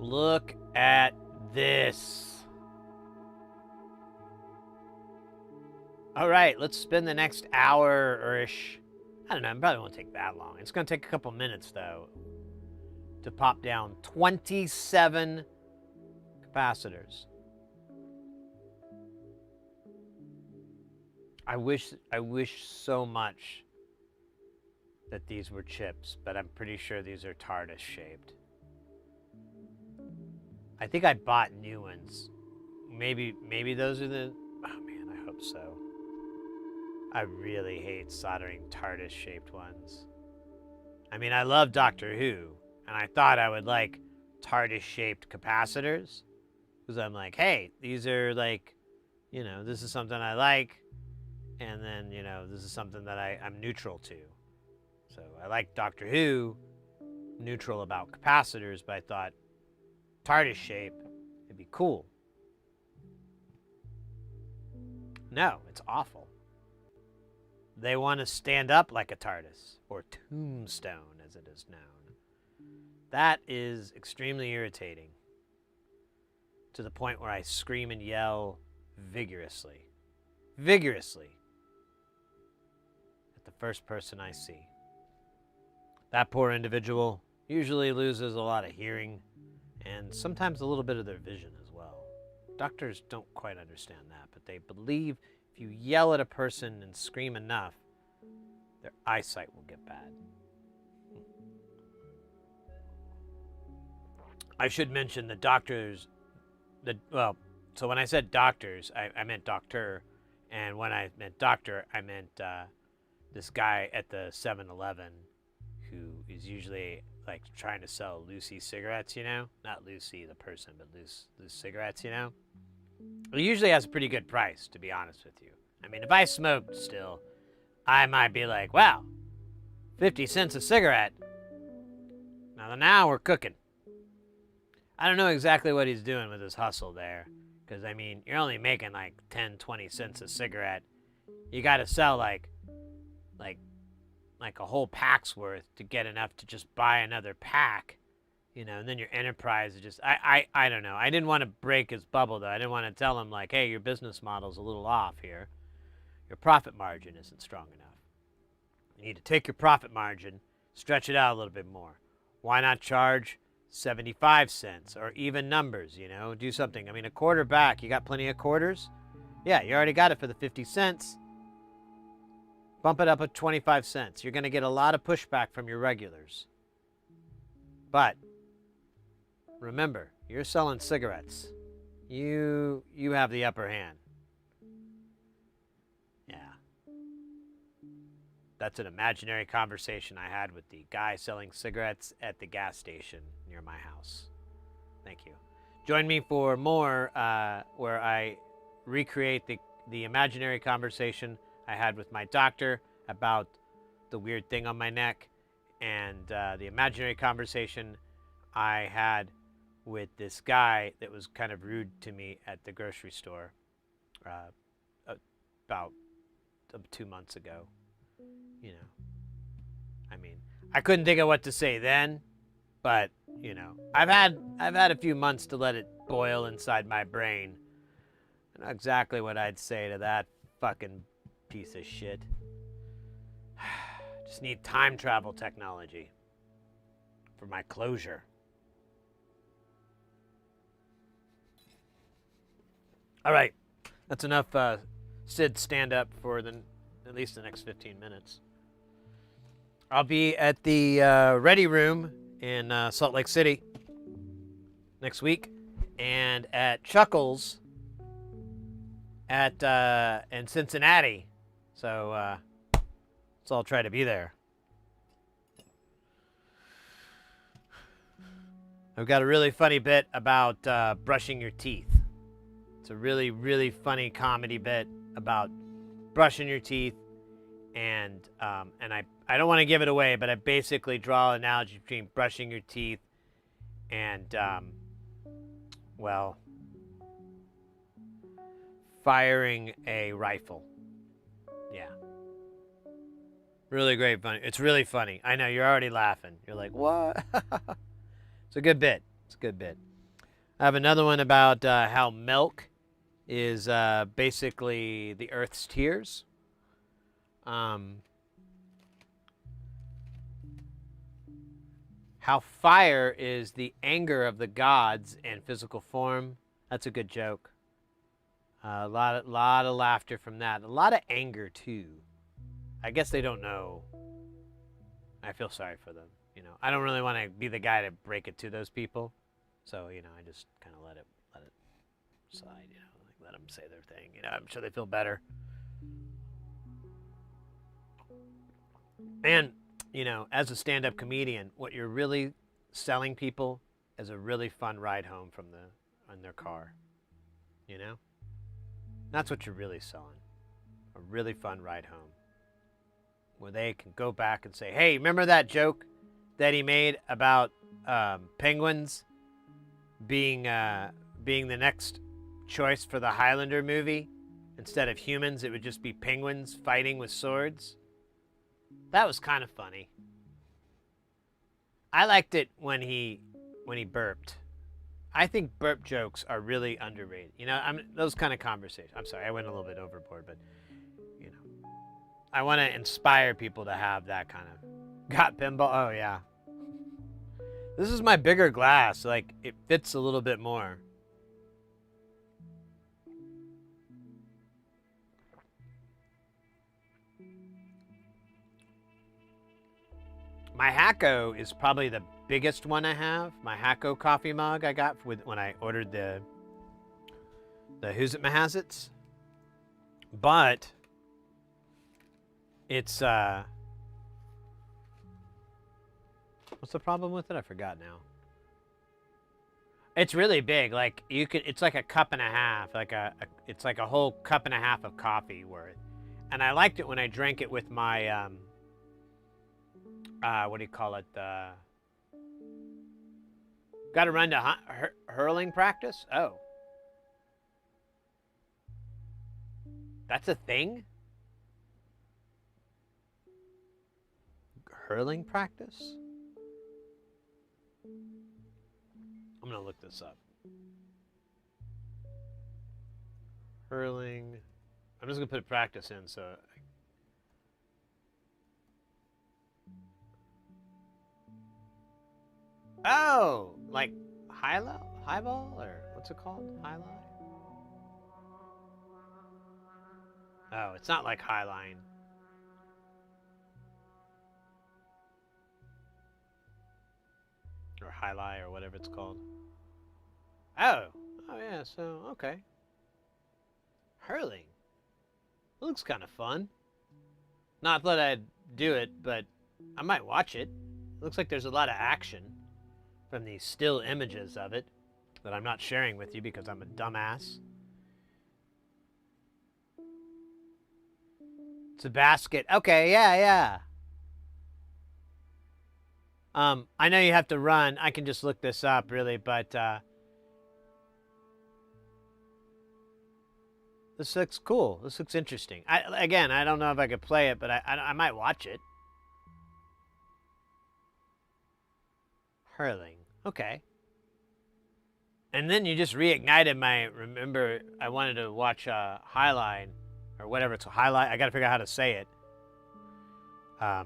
Look at this. All right, let's spend the next hour or ish. I don't know, it probably won't take that long. It's going to take a couple minutes, though, to pop down 27 capacitors. I wish so much that these were chips, but I'm pretty sure these are TARDIS shaped. I think I bought new ones. Maybe those are the... Oh man, I hope so. I really hate soldering TARDIS shaped ones. I mean, I love Doctor Who, and I thought I would like TARDIS shaped capacitors. Because I'm like, hey, these are like, you know, this is something I like. And then, you know, this is something that I'm neutral to. So I like Doctor Who, neutral about capacitors, but I thought TARDIS shape, it'd be cool. No, it's awful. They want to stand up like a TARDIS, or tombstone as it is known. That is extremely irritating, to the point where I scream and yell vigorously. Vigorously. At the first person I see. That poor individual usually loses a lot of hearing, and sometimes a little bit of their vision as well. Doctors don't quite understand that, but they believe if you yell at a person and scream enough, their eyesight will get bad. I should mention the doctors, so when I said doctors, I meant doctor, and when I meant doctor, I meant this guy at the 7-Eleven who is usually like trying to sell Lucy cigarettes, you know? Not Lucy the person, but loose cigarettes, you know? He usually has a pretty good price, to be honest with you. I mean, if I smoked still, I might be like, wow, 50 cents a cigarette. Now we're cooking. I don't know exactly what he's doing with his hustle there. Because, I mean, you're only making like 10, 20 cents a cigarette. You got to sell like a whole pack's worth to get enough to just buy another pack, you know, and then your enterprise is just, I don't know. I didn't want to break his bubble, though. I didn't want to tell him, like, hey, your business model's a little off here. Your profit margin isn't strong enough. You need to take your profit margin, stretch it out a little bit more. Why not charge 75 cents or even numbers, you know? Do something. I mean, a quarter back, you got plenty of quarters? Yeah, you already got it for the 50 cents. Bump it up at 25 cents. You're going to get a lot of pushback from your regulars. But remember, you're selling cigarettes. You have the upper hand. Yeah. That's an imaginary conversation I had with the guy selling cigarettes at the gas station near my house. Thank you. Join me for more where I recreate the imaginary conversation I had with my doctor about the weird thing on my neck, and the imaginary conversation I had with this guy that was kind of rude to me at the grocery store about 2 months ago. You know, I mean, I couldn't think of what to say then, but
you know, I've had a few months to let it boil inside my brain. I know exactly what I'd say to that fucking piece of shit. Just need time travel technology for my closure. All right, that's enough Sid stand up for at least the next 15 minutes. I'll be at the Ready Room in Salt Lake City next week, and at Chuckles in Cincinnati. So I'll try to be there. I've got a really funny bit about brushing your teeth. It's a really, really funny comedy bit about brushing your teeth, and I don't want to give it away, but I basically draw an analogy between brushing your teeth and well, firing a rifle. Yeah. Really great fun. It's really funny. I know, you're already laughing. You're like, what? It's a good bit. It's a good bit. I have another one about how milk is basically the Earth's tears. How fire is the anger of the gods in physical form. That's a good joke. A lot of laughter from that. A lot of anger too. I guess they don't know. I feel sorry for them. You know, I don't really want to be the guy to break it to those people. So, you know, I just kind of let it slide, you know, like let them say their thing. You know, I'm sure they feel better. And, you know, as a stand-up comedian, what you're really selling people is a really fun ride home in their car. You know? That's what you're really selling. A really fun ride home. Where they can go back and say, hey, remember that joke that he made about penguins being the next choice for the Highlander movie? Instead of humans, it would just be penguins fighting with swords. That was kind of funny. I liked it when he burped. I think burp jokes are really underrated. You know, those kind of conversations. I'm sorry, I went a little bit overboard, but you know, I want to inspire people to have that kind of. Got pinball? Oh yeah. This is my bigger glass. Like it fits a little bit more. My Hacko is probably the biggest one I have. My Hacko coffee mug I got when I ordered the Who's It Mahazits. But it's what's the problem with it? I forgot now. It's really big. Like it's like a cup and a half. It's like a whole cup and a half of coffee worth. And I liked it when I drank it with my what do you call it? Got to run to hurling practice? Oh. That's a thing? Hurling practice? I'm going to look this up. Hurling. I'm just going to put practice in so... Oh, like highball, or what's it called? Highline? Oh, it's not like highline. Or highlight, or whatever it's called. Oh yeah, so, okay. Hurling. It looks kind of fun. Not that I'd do it, but I might watch it. It looks like there's a lot of action from these still images of it that I'm not sharing with you because I'm a dumbass. It's a basket. Okay, yeah. I know you have to run. I can just look this up, really, but this looks cool. This looks interesting. I don't know if I could play it, but I might watch it. Hurling. Okay. And then you just reignited my, remember, I wanted to watch Highline, or whatever it's Highlight. I got to figure out how to say it. I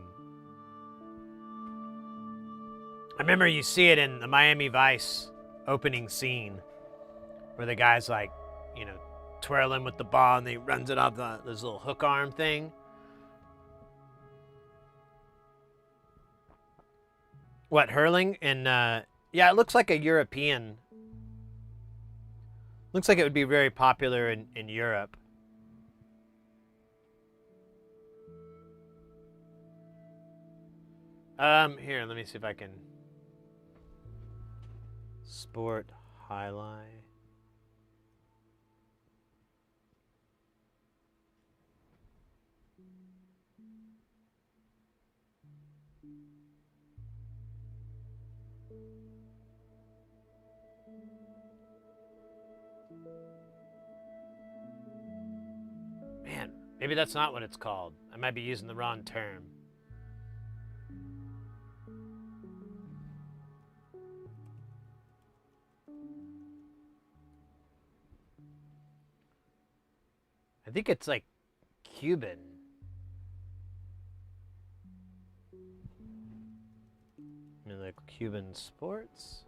remember you see it in the Miami Vice opening scene, where the guy's like, you know, twirling with the ball and he runs it off this little hook arm thing. What, hurling? And yeah, it looks like a European. Looks like it would be very popular in Europe. Here, let me see if I can. Sport highlight. Man, maybe that's not what it's called. I might be using the wrong term. I think it's like Cuban. I mean, like Cuban sports?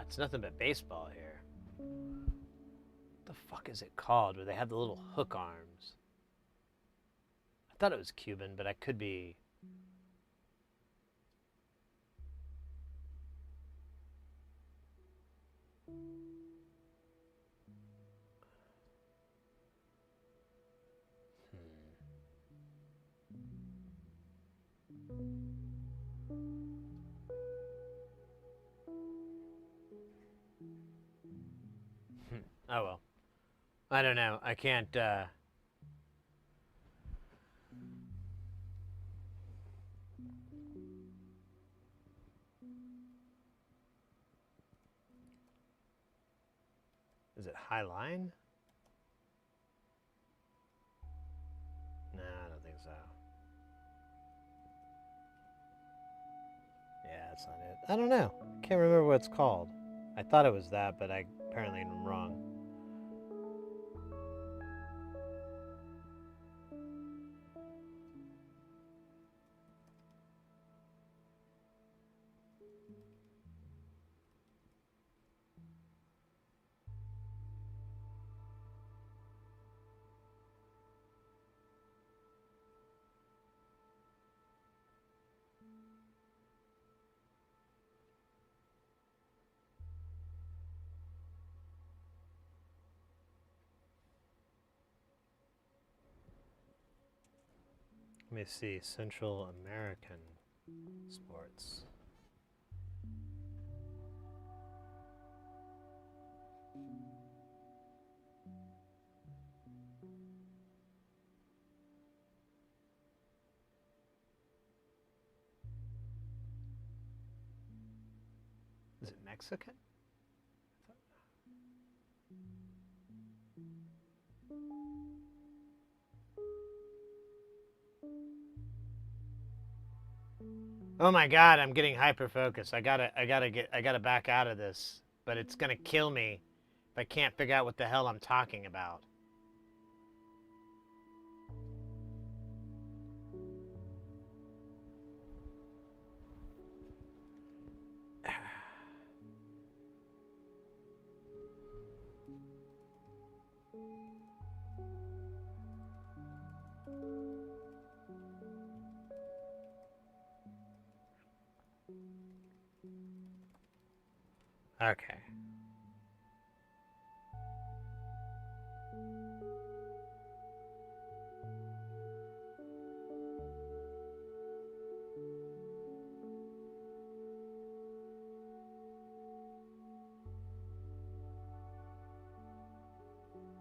It's nothing but baseball here. What the fuck is it called where they have the little hook arms? I thought it was Cuban, but I could be. Oh well. I don't know. I can't, Is it High Line? No, I don't think so. Yeah, that's not it. I don't know. I can't remember what it's called. I thought it was that, but I apparently am wrong. Let me see. Central American sports. Is it Mexican? Oh my god, I'm getting hyper focused. I gotta back out of this. But it's gonna kill me if I can't figure out what the hell I'm talking about. Okay.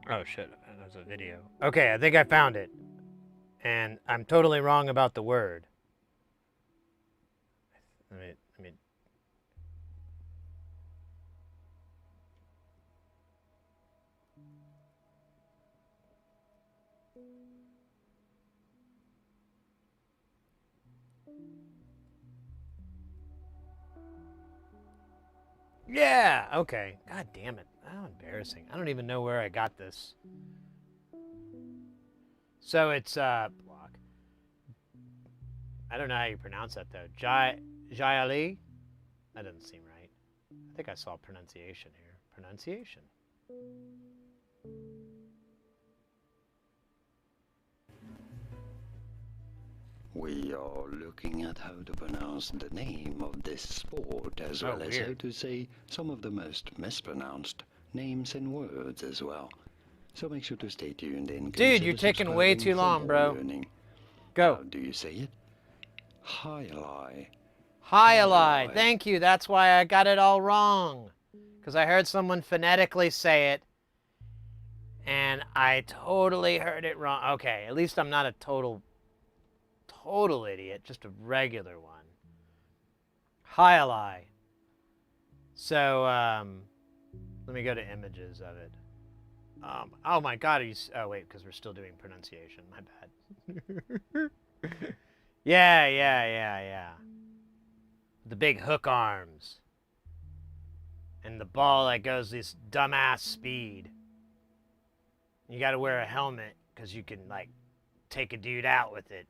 Oh shit, there's a video. Okay, I think I found it. And I'm totally wrong about the word. Let me Yeah, okay. God damn it. How embarrassing. I don't even know where I got this. So it's, block. I don't know how you pronounce that, though. Jayali? That doesn't seem right. I think I saw pronunciation here. Pronunciation.
We are looking at how to pronounce the name of this sport, as
Oh,
well as how
weird.
to say some of the most mispronounced names and words as well. So make sure to stay tuned and
Dude,
consider
you're taking way
subscribing
too
for
long,
more
bro.
learning.
Go.
How do you say it? Highlight.
Hyali. Thank you. That's why I got it all wrong. Because I heard someone phonetically say it, and I totally heard it wrong. Okay, at least I'm not a total idiot, just a regular one. Hyali. So, let me go to images of it. Oh my God, are you? Oh wait, because we're still doing pronunciation. My bad. Yeah. The big hook arms. And the ball that goes this dumbass speed. You gotta wear a helmet because you can, like, take a dude out with it.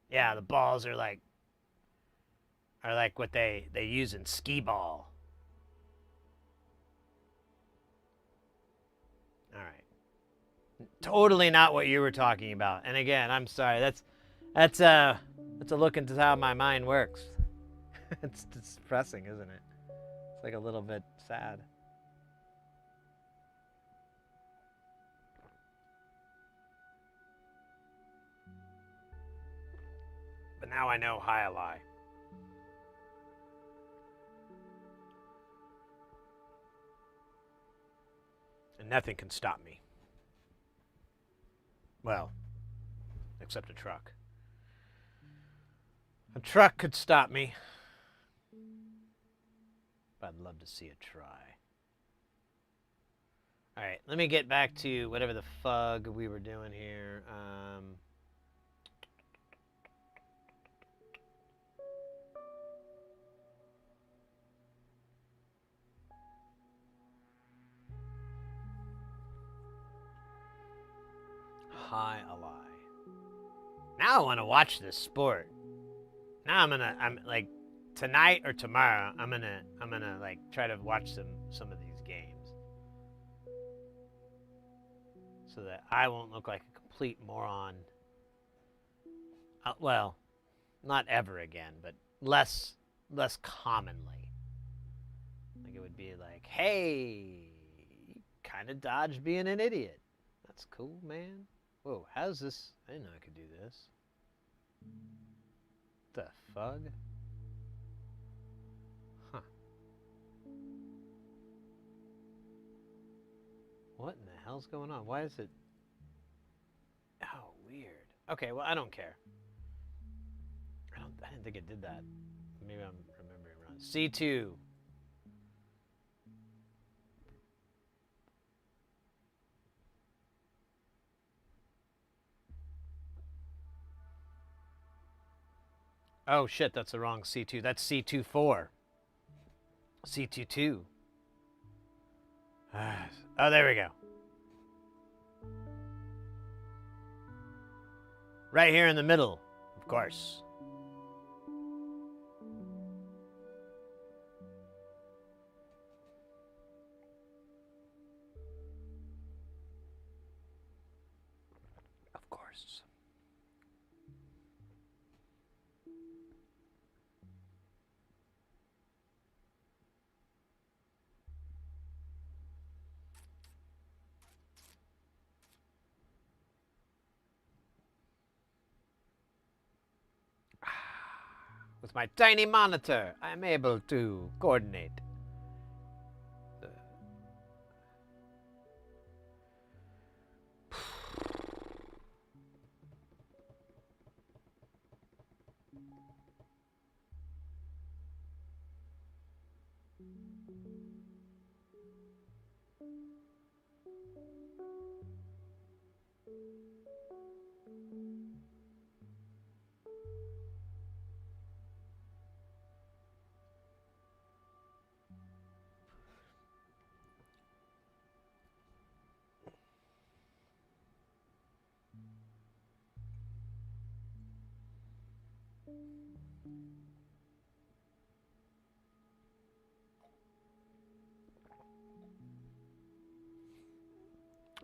Yeah, the balls are like what they use in skee ball. All right. Totally not what you were talking about. And again, I'm sorry. That's a look into how my mind works. It's depressing, isn't it? It's like a little bit sad. But now I know Hyali. And nothing can stop me. Well, except a truck. A truck could stop me. But I'd love to see it try. Alright, let me get back to whatever the fug we were doing here. High ally. Now I want to watch this sport. Now I'm like, tonight or tomorrow, I'm gonna like try to watch some of these games. So that I won't look like a complete moron. Well, not ever again, but less commonly. Like it would be like, hey, you kind of dodged being an idiot. That's cool, man. Whoa, how's this? I didn't know I could do this. The fug? Huh. What in the hell's going on? Why is it... Oh, weird. Okay, well, I don't care. I didn't think it did that. Maybe I'm remembering wrong. C2. Oh shit, that's the wrong C2. That's C24. C22. Oh, there we go. Right here in the middle, of course. Of course. With my tiny monitor, I'm able to coordinate.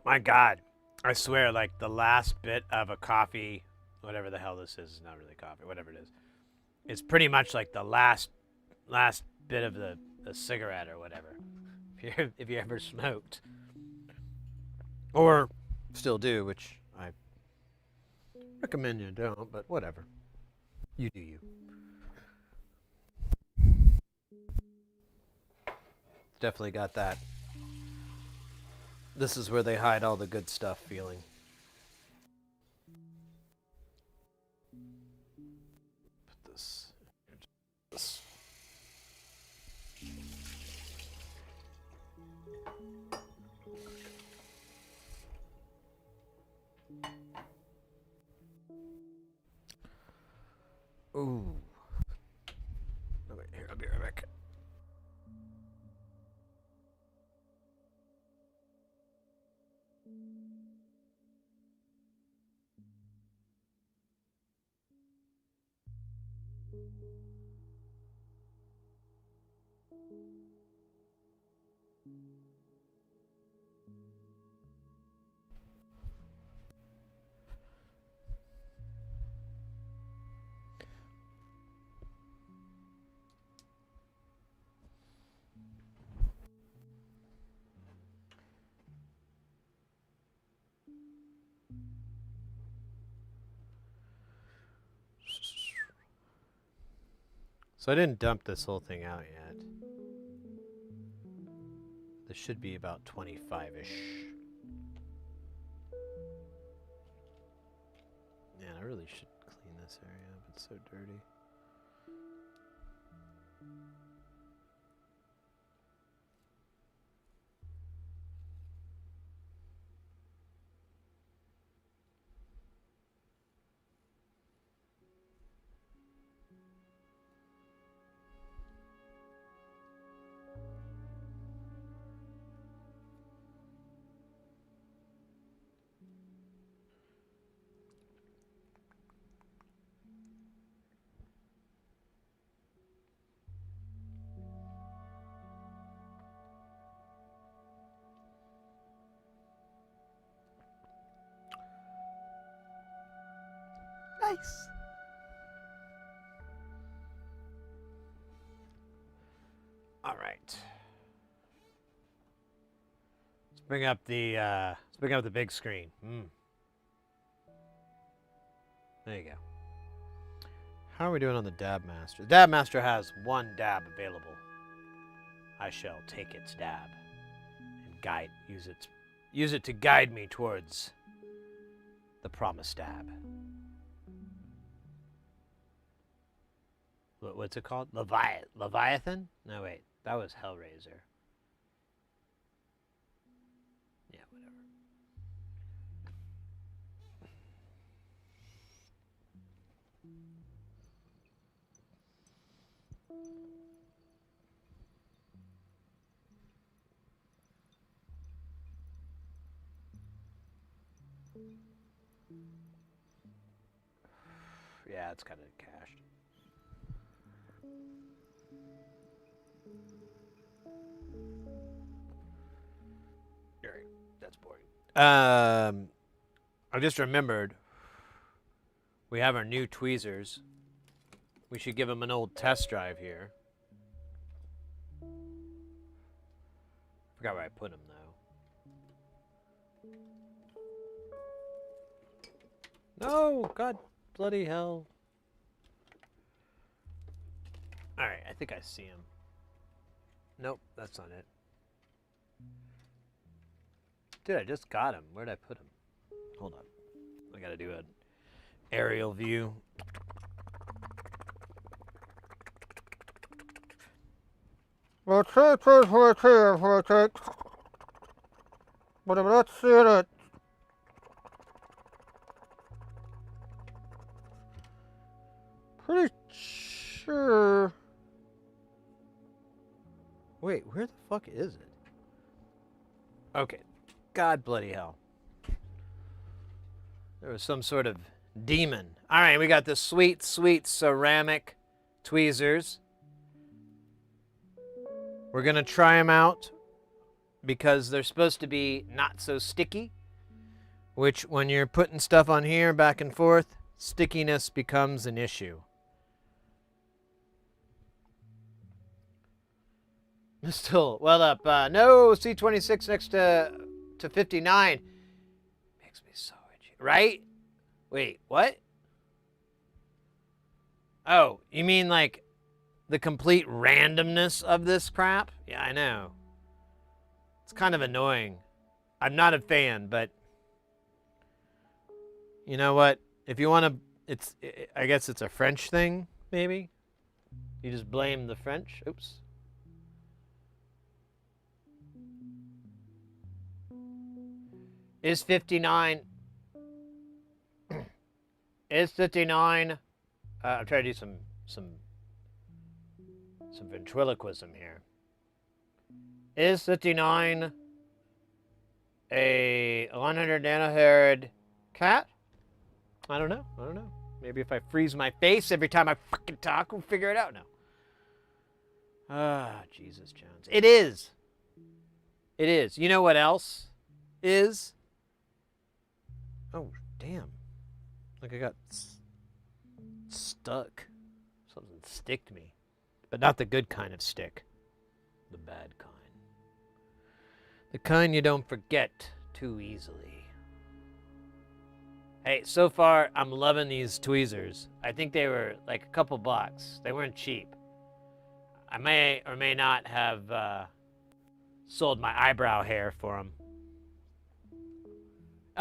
My God, I swear, like the last bit of a coffee, whatever the hell this is not really coffee, whatever it is. It's pretty much like the last bit of the cigarette or whatever. If you ever smoked, or still do, which I recommend you don't, but whatever. You do you. Definitely got that. This is where they hide all the good stuff feeling. Put this. This. Ooh. Oh, wait, here, I'll be right back. So I didn't dump this whole thing out yet. This should be about 25-ish. Man, I really should clean this area up. It's so dirty. Nice. All right. Let's bring up the big screen. There you go. How are we doing on the Dab Master? The Dab Master has one dab available. I shall take its dab and use it to guide me towards the promised dab. What's it called? Leviathan? No, wait. That was Hellraiser. Yeah, whatever. Yeah, it's kind of cached. Alright, that's boring. I just remembered we have our new tweezers. We should give them an old test drive here. Forgot where I put them though. No, God bloody hell. Alright, I think I see him. Nope, that's not it. Dude, I just got him. Where'd I put him? Hold on. I gotta do an aerial view.
But I'm not seeing it. Pretty sure.
Wait, where the fuck is it? Okay. God bloody hell. There was some sort of demon. All right, we got the sweet, sweet ceramic tweezers. We're going to try them out because they're supposed to be not so sticky, which when you're putting stuff on here back and forth, stickiness becomes an issue. Still, well up. No, C26 next to 59. Makes me so itchy. Right? Wait, what? Oh, you mean like the complete randomness of this crap? Yeah, I know. It's kind of annoying. I'm not a fan, but you know what? If you want to, I guess it's a French thing, maybe? You just blame the French? Oops. Is 59... Is 59... I'm trying to do some ventriloquism here. Is 59 a 100 nanohertz cat? I don't know. Maybe if I freeze my face every time I fucking talk, we'll figure it out now. Ah, Jesus Jones. It is. It is. You know what else is? Oh, damn. Like I got stuck. Something sticked me. But not the good kind of stick. The bad kind. The kind you don't forget too easily. Hey, so far, I'm loving these tweezers. I think they were like a couple bucks. They weren't cheap. I may or may not have sold my eyebrow hair for them.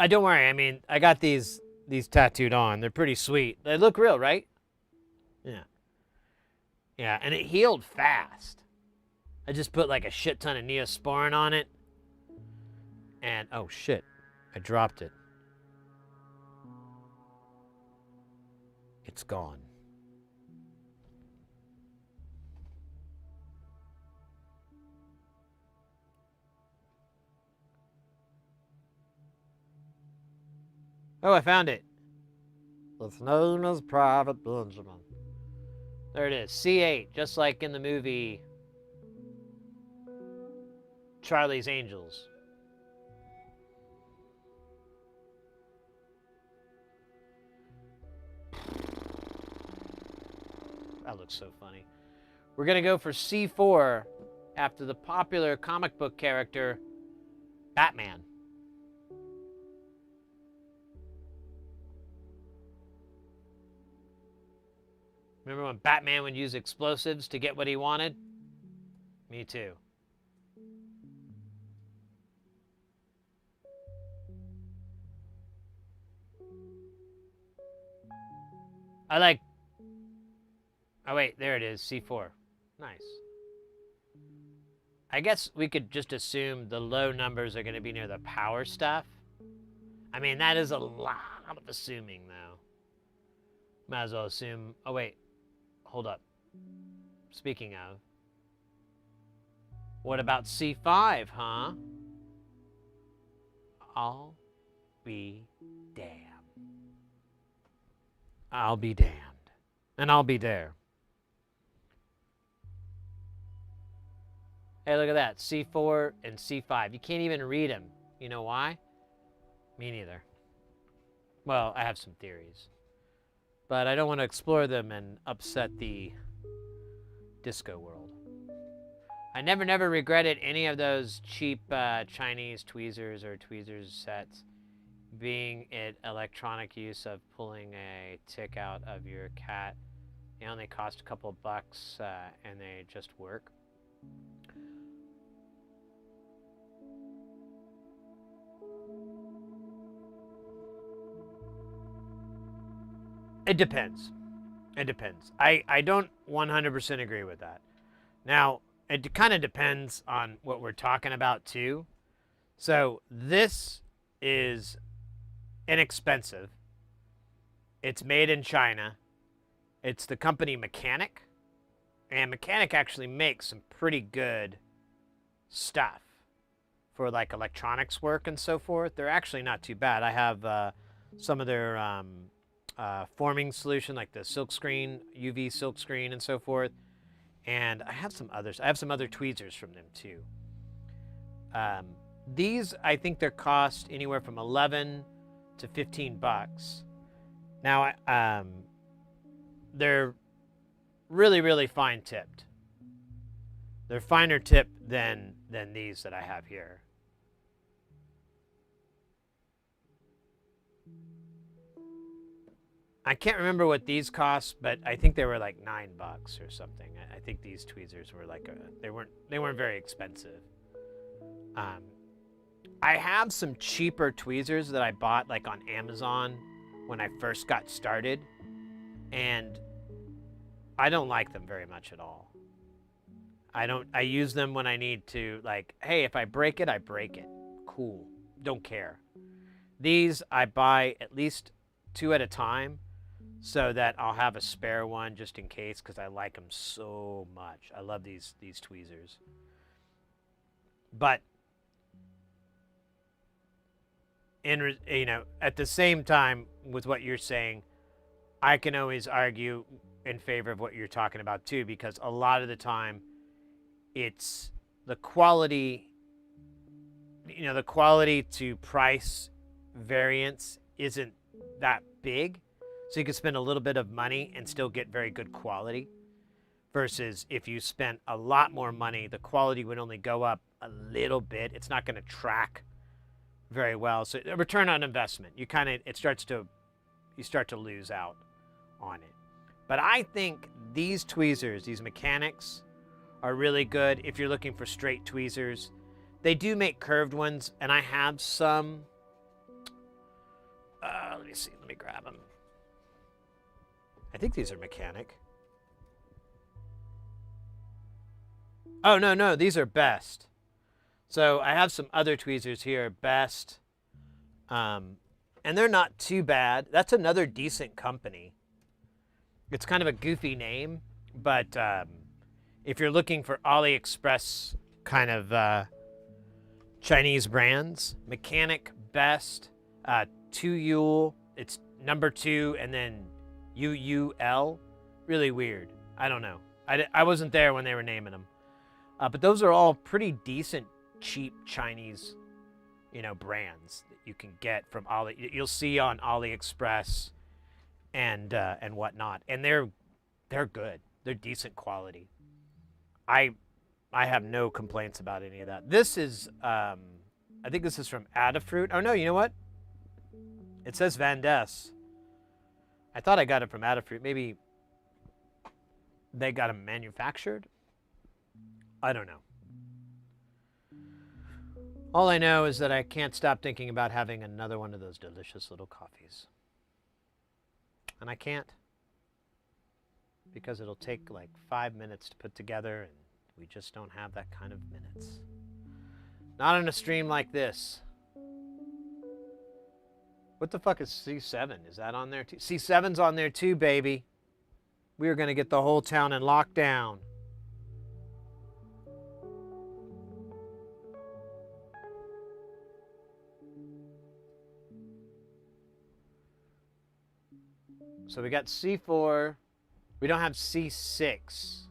Don't worry, I mean, I got these tattooed on. They're pretty sweet. They look real, right? Yeah. Yeah, and it healed fast. I just put like a shit ton of Neosporin on it. And, oh shit, I dropped it. It's gone. Oh, I found it.
Its name is Private Benjamin.
There it is. C8, just like in the movie Charlie's Angels. That looks so funny. We're going to go for C4 after the popular comic book character Batman. Remember when Batman would use explosives to get what he wanted? Me too. I like... Oh wait, there it is, C4. Nice. I guess we could just assume the low numbers are going to be near the power stuff. I mean, that is a lot of assuming, though. Might as well assume... Oh wait. Hold up. Speaking of, what about C5, huh? I'll be damned. I'll be damned. And I'll be there. Hey, look at that. C4 and C5. You can't even read them. You know why? Me neither. Well, I have some theories. But I don't want to explore them and upset the disco world. I never regretted any of those cheap Chinese tweezers or tweezers sets being it electronic use of pulling a tick out of your cat. They only cost a couple bucks and they just work. It depends. It depends. I don't 100% agree with that. Now, it kind of depends on what we're talking about, too. So, this is inexpensive. It's made in China. It's the company Mechanic. And Mechanic actually makes some pretty good stuff for, like, electronics work and so forth. They're actually not too bad. I have some of their
forming solution, like the silk screen, UV silk screen and so forth. And I have some others. I have some other tweezers from them too. These, I think they're cost anywhere from 11 to 15 bucks. Now, they're really, really fine tipped. They're finer tipped than these that I have here. I can't remember what these cost, but I think they were like $9 or something. I think these tweezers were like they weren't very expensive. I have some cheaper tweezers that I bought like on Amazon when I first got started, and I don't like them very much at all. I use them when I need to, like, hey, if I break it, I break it. Cool. Don't care. These I buy at least 2 at a time so that I'll have a spare one just in case, because I like them so much. I love these tweezers. But at the same time with what you're saying, I can always argue in favor of what you're talking about too, because a lot of the time it's the quality, the quality to price variance isn't that big. So you can spend a little bit of money and still get very good quality, versus if you spent a lot more money, the quality would only go up a little bit. It's not going to track very well. So a return on investment, you start to lose out on it. But I think these tweezers, these Metaics, are really good if you're looking for straight tweezers. They do make curved ones, and I have some. Let me see. Let me grab them. I think these are Metaic. Oh, no, these are Best. So I have some other tweezers here, Best. And they're not too bad. That's another decent company. It's kind of a goofy name, but if you're looking for AliExpress kind of Chinese brands, Mechanic, Best, 2Yule, it's number 2, and then UUL. Really weird. I don't know. I wasn't there when they were naming them. But those are all pretty decent, cheap Chinese, brands that you can get from you'll see on AliExpress and whatnot. And they're good. They're decent quality. I have no complaints about any of that. This is, I think this is from Adafruit. Oh no, you know what? It says Van Ness. I thought I got it from Adafruit. Maybe they got them manufactured? I don't know. All I know is that I can't stop thinking about having another one of those delicious little coffees. And I can't, because it'll take like 5 minutes to put together, and we just don't have that kind of minutes. Not on a stream like this. What the fuck is C7? Is that on there too? C7's on there too, baby. We are going to get the whole town in lockdown. So we got C4. We don't have C6.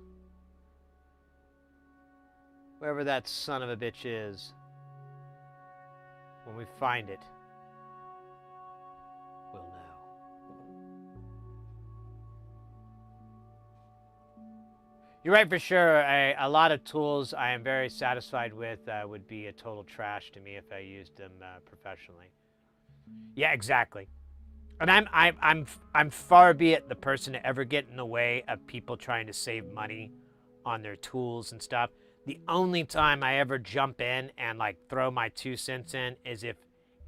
Wherever that son of a bitch is. When we find it, we'll know. You're right for sure. A lot of tools I am very satisfied with would be a total trash to me if I used them professionally. Yeah, exactly. And I'm far be it the person to ever get in the way of people trying to save money on their tools and stuff. The only time I ever jump in and like throw my 2 cents in is if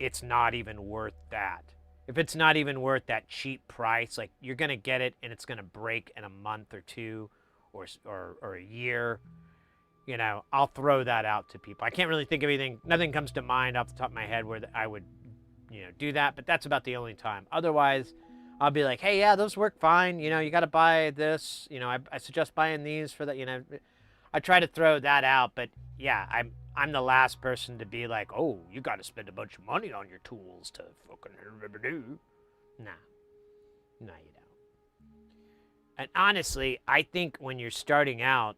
it's not even worth that. If it's not even worth that cheap price, like you're gonna get it and it's gonna break in a month or 2 or a year, I'll throw that out to people. I can't really think of anything. Nothing comes to mind off the top of my head where I would do that, but that's about the only time. Otherwise, I'll be like, hey, yeah, those work fine. You got to buy this. I suggest buying these for that. I try to throw that out, but yeah, I'm the last person to be like, oh, you got to spend a bunch of money on your tools to fucking do. Nah.
No, you don't. And honestly, I think when you're starting out,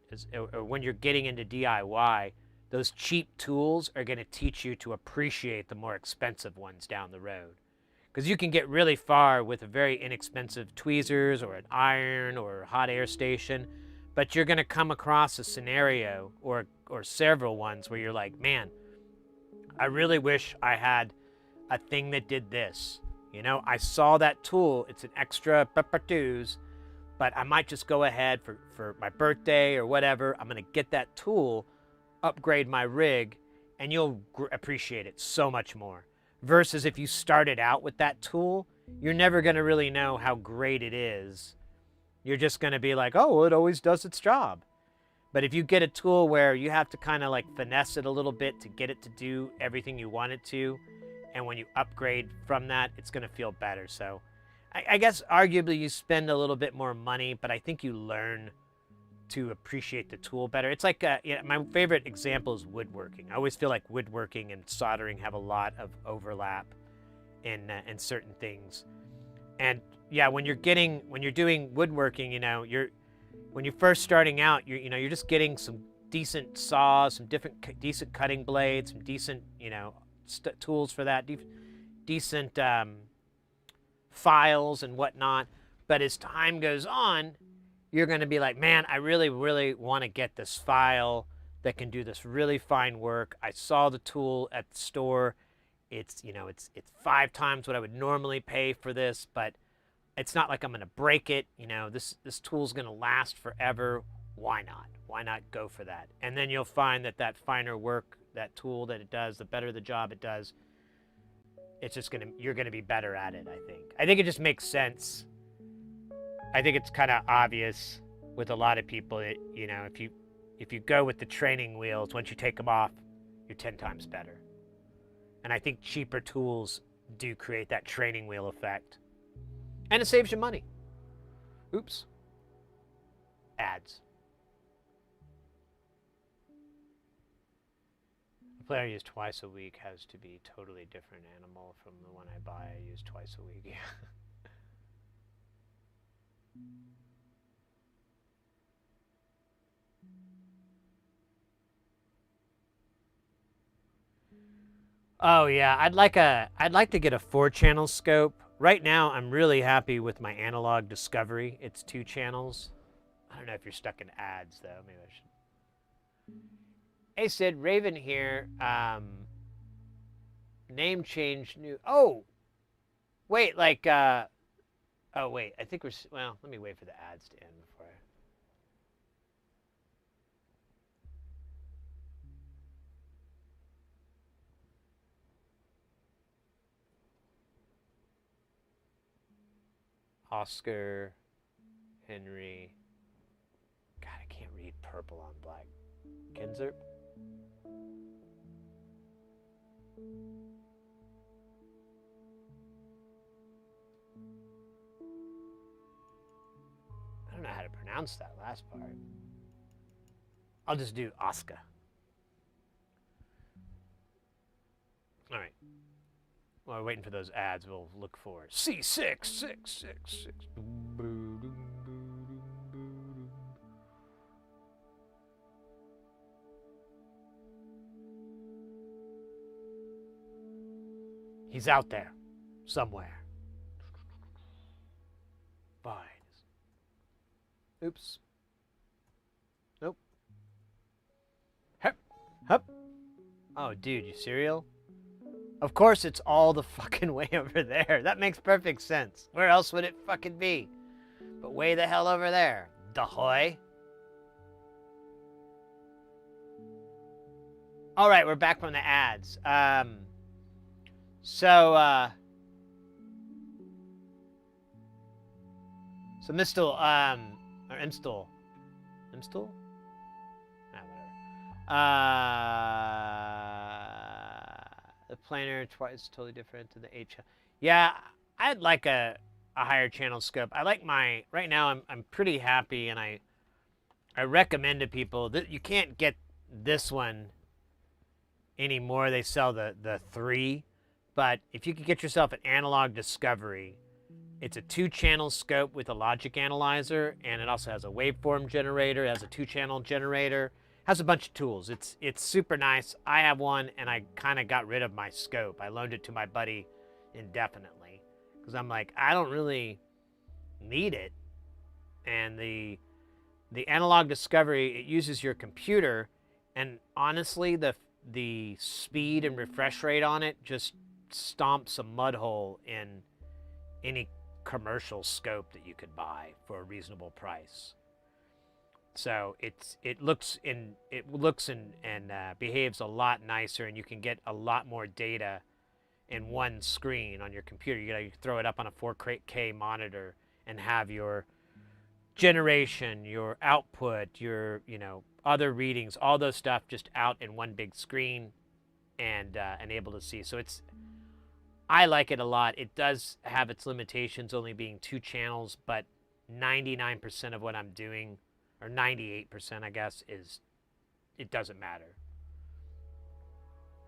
or when you're getting into DIY, those cheap tools are going to teach you to appreciate the more expensive ones down the road. Because you can get really far with a very inexpensive tweezers or an iron or a hot air station, but you're going to come across a scenario or several ones where you're like, man, I really wish I had a thing that did this. You know, I saw that tool. It's an extra peppertooz, but I might just go ahead for my birthday or whatever. I'm going to get that tool, upgrade my rig, and you'll appreciate it so much more. Versus if you started out with that tool, you're never going to really know how great it is. You're just going to be like, oh, well, it always does its job. But if you get a tool where you have to kind of like finesse it a little bit to get it to do everything you want it to, and when you upgrade from that, it's going to feel better. So I guess arguably you spend a little bit more money, but I think you learn to appreciate the tool better. It's like, my favorite example is woodworking. I always feel like woodworking and soldering have a lot of overlap in certain things. And yeah, when you're doing woodworking, when you're first starting out, you're just getting some decent saws, some decent cutting blades, some decent, tools for that, decent files and whatnot. But as time goes on, you're going to be like, man, I really, really want to get this file that can do this really fine work. I saw the tool at the store. It's 5 times what I would normally pay for this, but it's not like I'm going to break it. This tool's going to last forever. Why not? Why not go for that? And then you'll find that finer work, that tool that it does, the better the job it does, you're going to be better at it, I think. I think it just makes sense. I think it's kind of obvious with a lot of people that, if you go with the training wheels, once you take them off, you're 10 times better. And I think cheaper tools do create that training wheel effect. And it saves you money. Oops. Ads. The player I use twice a week has to be a totally different animal from the one I buy. I use twice a week. Yeah. Oh yeah, I'd like to get a 4-channel scope. Right now, I'm really happy with my analog discovery. It's 2 channels. I don't know if you're stuck in ads though. Maybe I should. Hey Sid, Raven here. Name change new. Oh, wait, oh wait, I think well, let me wait for the ads to end before I. Oscar, Henry. God, I can't read purple on black. Kinzer. I don't know how to pronounce that last part. I'll just do Oscar. All right. While we're waiting for those ads, we'll look for C6666. He's out there somewhere. Fine. Oops. Nope. Hup. Hup. Oh, dude, you cereal? Of course it's all the fucking way over there. That makes perfect sense. Where else would it fucking be? But way the hell over there. Dahoy. All right, we're back from the ads. So Mistel, or Imstel. Imstel? The planer twice totally different to the 8 channel. Yeah, I'd like a higher channel scope. I like right now I'm pretty happy, and I recommend to people that you can't get this one anymore. They sell the 3, but if you could get yourself an analog discovery, It's a 2-channel scope with a logic analyzer, and it also has a waveform generator, it has a 2-channel generator, has a bunch of tools. It's super nice. I have one, and I kind of got rid of my scope. I loaned it to my buddy indefinitely because I'm like, I don't really need it. And the analog discovery, it uses your computer, and honestly, the speed and refresh rate on it just stomps a mud hole in any commercial scope that you could buy for a reasonable price. So it looks and behaves a lot nicer, and you can get a lot more data in one screen on your computer. You throw it up on a 4K monitor and have your generation, your output, your other readings, all those stuff just out in one big screen and able to see. So I like it a lot. It does have its limitations, only being 2 channels, but 99% of what I'm doing, or 98%, I guess, it doesn't matter.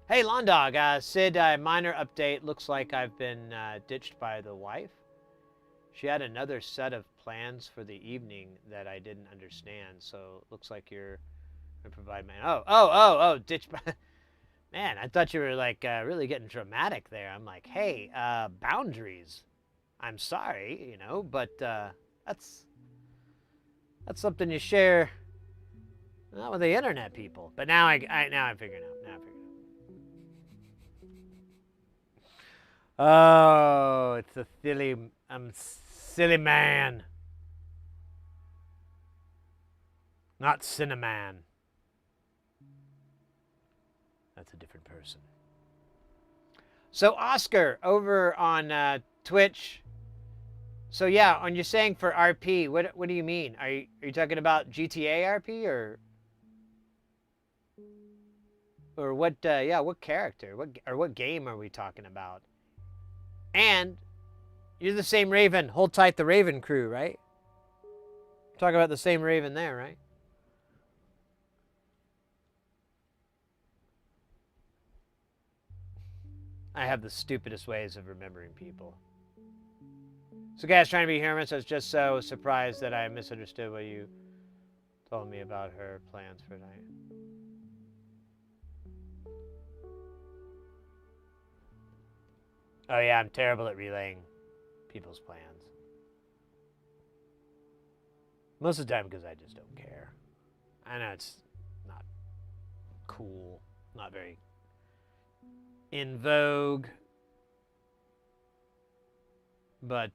Hey, Lawn Dog, Sid, minor update. Looks like I've been ditched by the wife. She had another set of plans for the evening that I didn't understand, so it looks like you're going to provide my... Oh, ditched by... Man, I thought you were, like, really getting dramatic there. I'm like, hey, boundaries. I'm sorry, but that's something you share not with the internet people. But now I'm figuring it out. Oh, it's a silly man. Not Cinnamon. That's a different person. So Oscar over on Twitch. So yeah, when you're saying for RP, what do you mean? Are you talking about GTA RP or what? Yeah, what character? What game are we talking about? And you're the same Raven. Hold tight, the Raven crew, right? Talk about the same Raven there, right? I have the stupidest ways of remembering people. So guys, trying to be humorous, I was just so surprised that I misunderstood what you told me about her plans for tonight. Oh yeah, I'm terrible at relaying people's plans. Most of the time because I just don't care. I know it's not cool, not very in vogue, but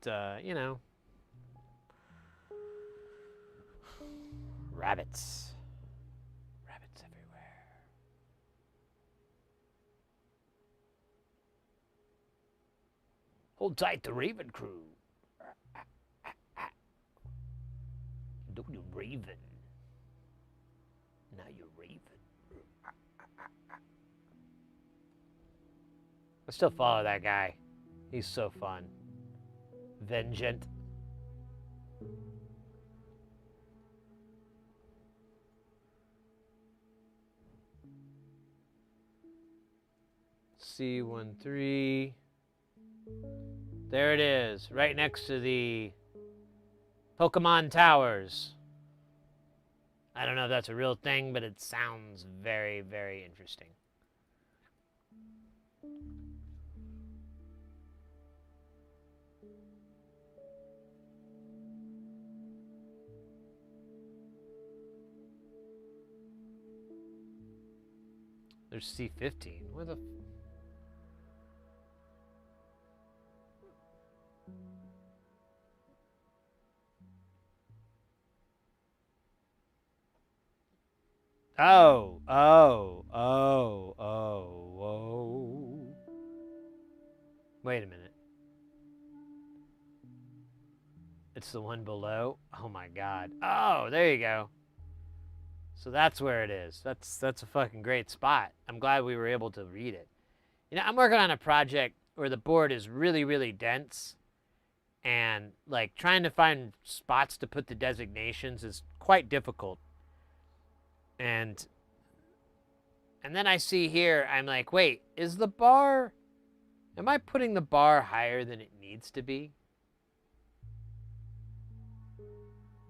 rabbits everywhere. Hold tight, the Raven crew. Don't you Raven. Now you're Raven. I still follow that guy. He's so fun. Vengeant. C13. There it is, right next to the Pokemon Towers. I don't know if that's a real thing, but it sounds very, very interesting. There's C15. Where the... Oh. Wait a minute. It's the one below? Oh my god. Oh, there you go. So that's where it is. That's a fucking great spot. I'm glad we were able to read it. I'm working on a project where the board is really, really dense, and like trying to find spots to put the designations is quite difficult. And then I see here, I'm like, wait, am I putting the bar higher than it needs to be?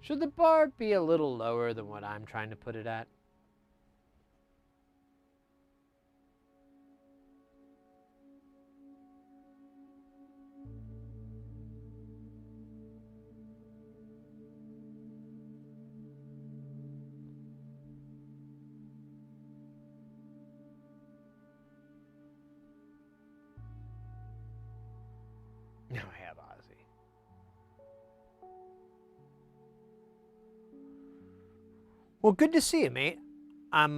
Should the bar be a little lower than what I'm trying to put it at? No, I have Ozzy. Well, good to see you, mate. I'm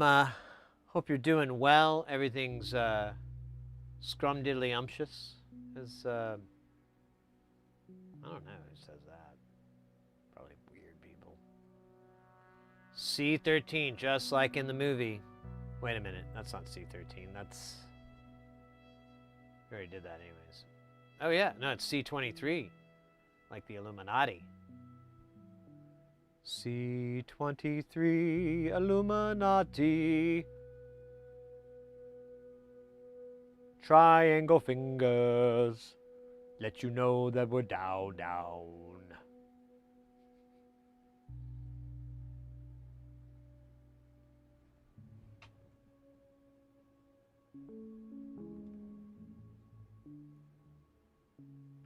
hope you're doing well. Everything's scrumdiddly-umptious. As I don't know who says that. Probably weird people. C13, just like in the movie. Wait a minute, that's not C13. That's we already did that anyways. Oh yeah, no, it's C23, like the Illuminati. C23 Illuminati. Triangle fingers. Let you know that we're down.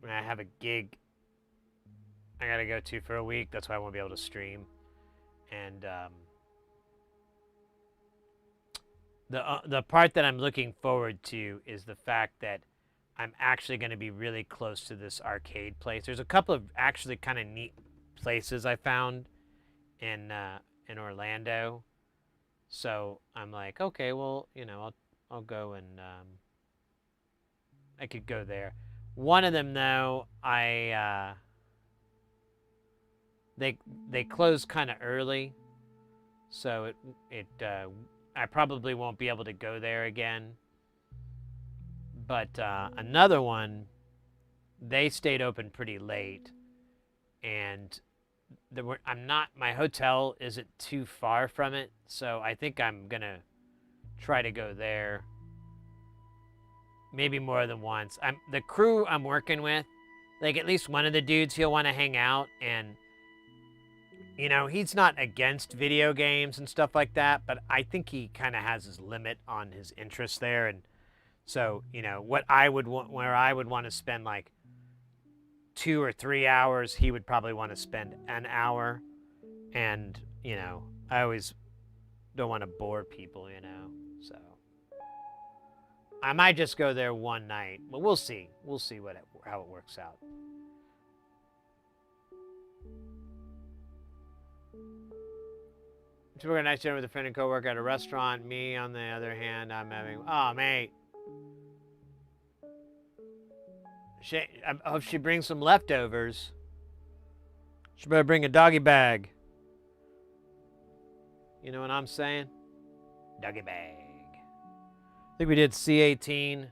I have a gig I gotta go to for a week. That's why I won't be able to stream. And the part that I'm looking forward to is the fact that I'm actually going to be really close to this arcade place. There's a couple of actually kind of neat places I found in Orlando. So I'm like, okay, well, you know, I'll go and I could go there. One of them though, they close kind of early, so I probably won't be able to go there again. But another one, they stayed open pretty late, and my hotel isn't too far from it, so I think I'm gonna try to go there. Maybe more than once. The crew I'm working with, like at least one of the dudes, he'll want to hang out, and you know, he's not against video games and stuff like that, but I think he kind of has his limit on his interest there. And so, you know, where I would want to spend like 2 or 3 hours, he would probably want to spend an hour. And, you know, I always don't want to bore people, you know, so I might just go there one night, but we'll see. We'll see how it works out. So we're a nice dinner with a friend and coworker at a restaurant. Me, on the other hand, I'm having... Oh, mate. I hope she brings some leftovers. She better bring a doggy bag. You know what I'm saying? Doggy bag. I think we did C18.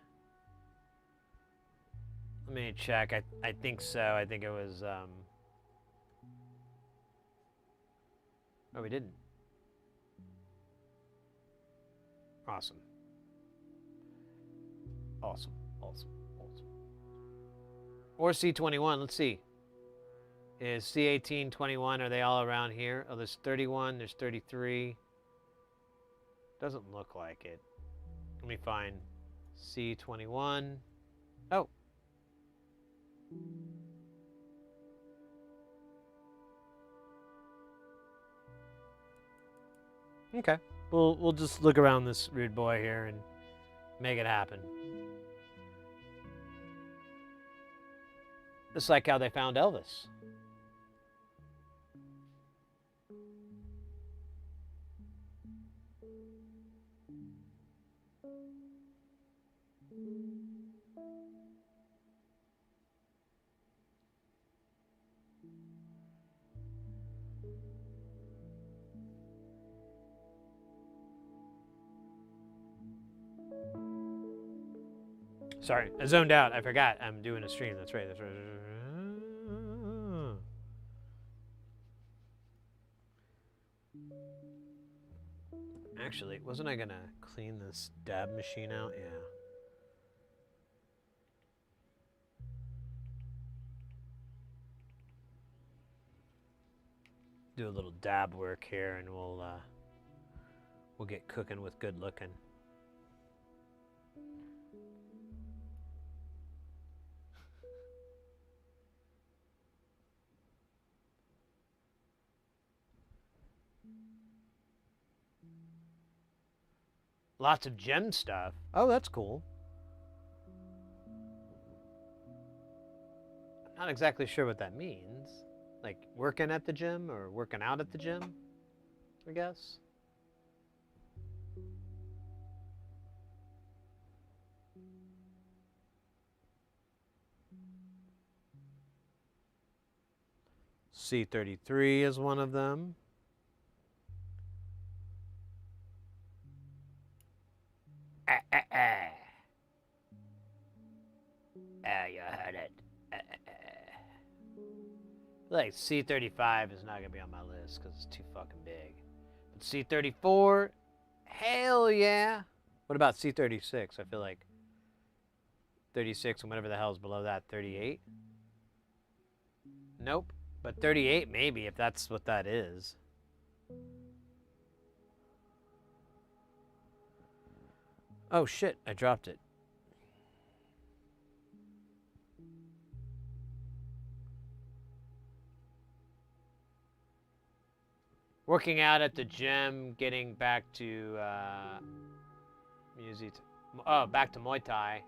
Let me check. I think so. I think it was... Oh, we didn't. Awesome. Or C21, let's see. Is C18, 21, are they all around here? Oh, there's 31, there's 33. Doesn't look like it. Let me find C21. Oh. Okay. We'll just look around this rude boy here and make it happen. Just like how they found Elvis. Sorry, I zoned out. I forgot I'm doing a stream. That's right. Actually, wasn't I gonna clean this dab machine out? Yeah. do a little dab work here, and we'll get cooking with good looking. Lots of gem stuff. Oh, that's cool. I'm not exactly sure what that means. Like working at the gym or working out at the gym, I guess. C33 is one of them. You heard it. Like C35 is not gonna be on my list because it's too fucking big. But C34, hell yeah. What about C36? I feel like 36 and whatever the hell is below that, 38. Nope, but 38 maybe if that's what that is. Oh shit, I dropped it. Working out at the gym, getting back to music. Oh, back to Muay Thai.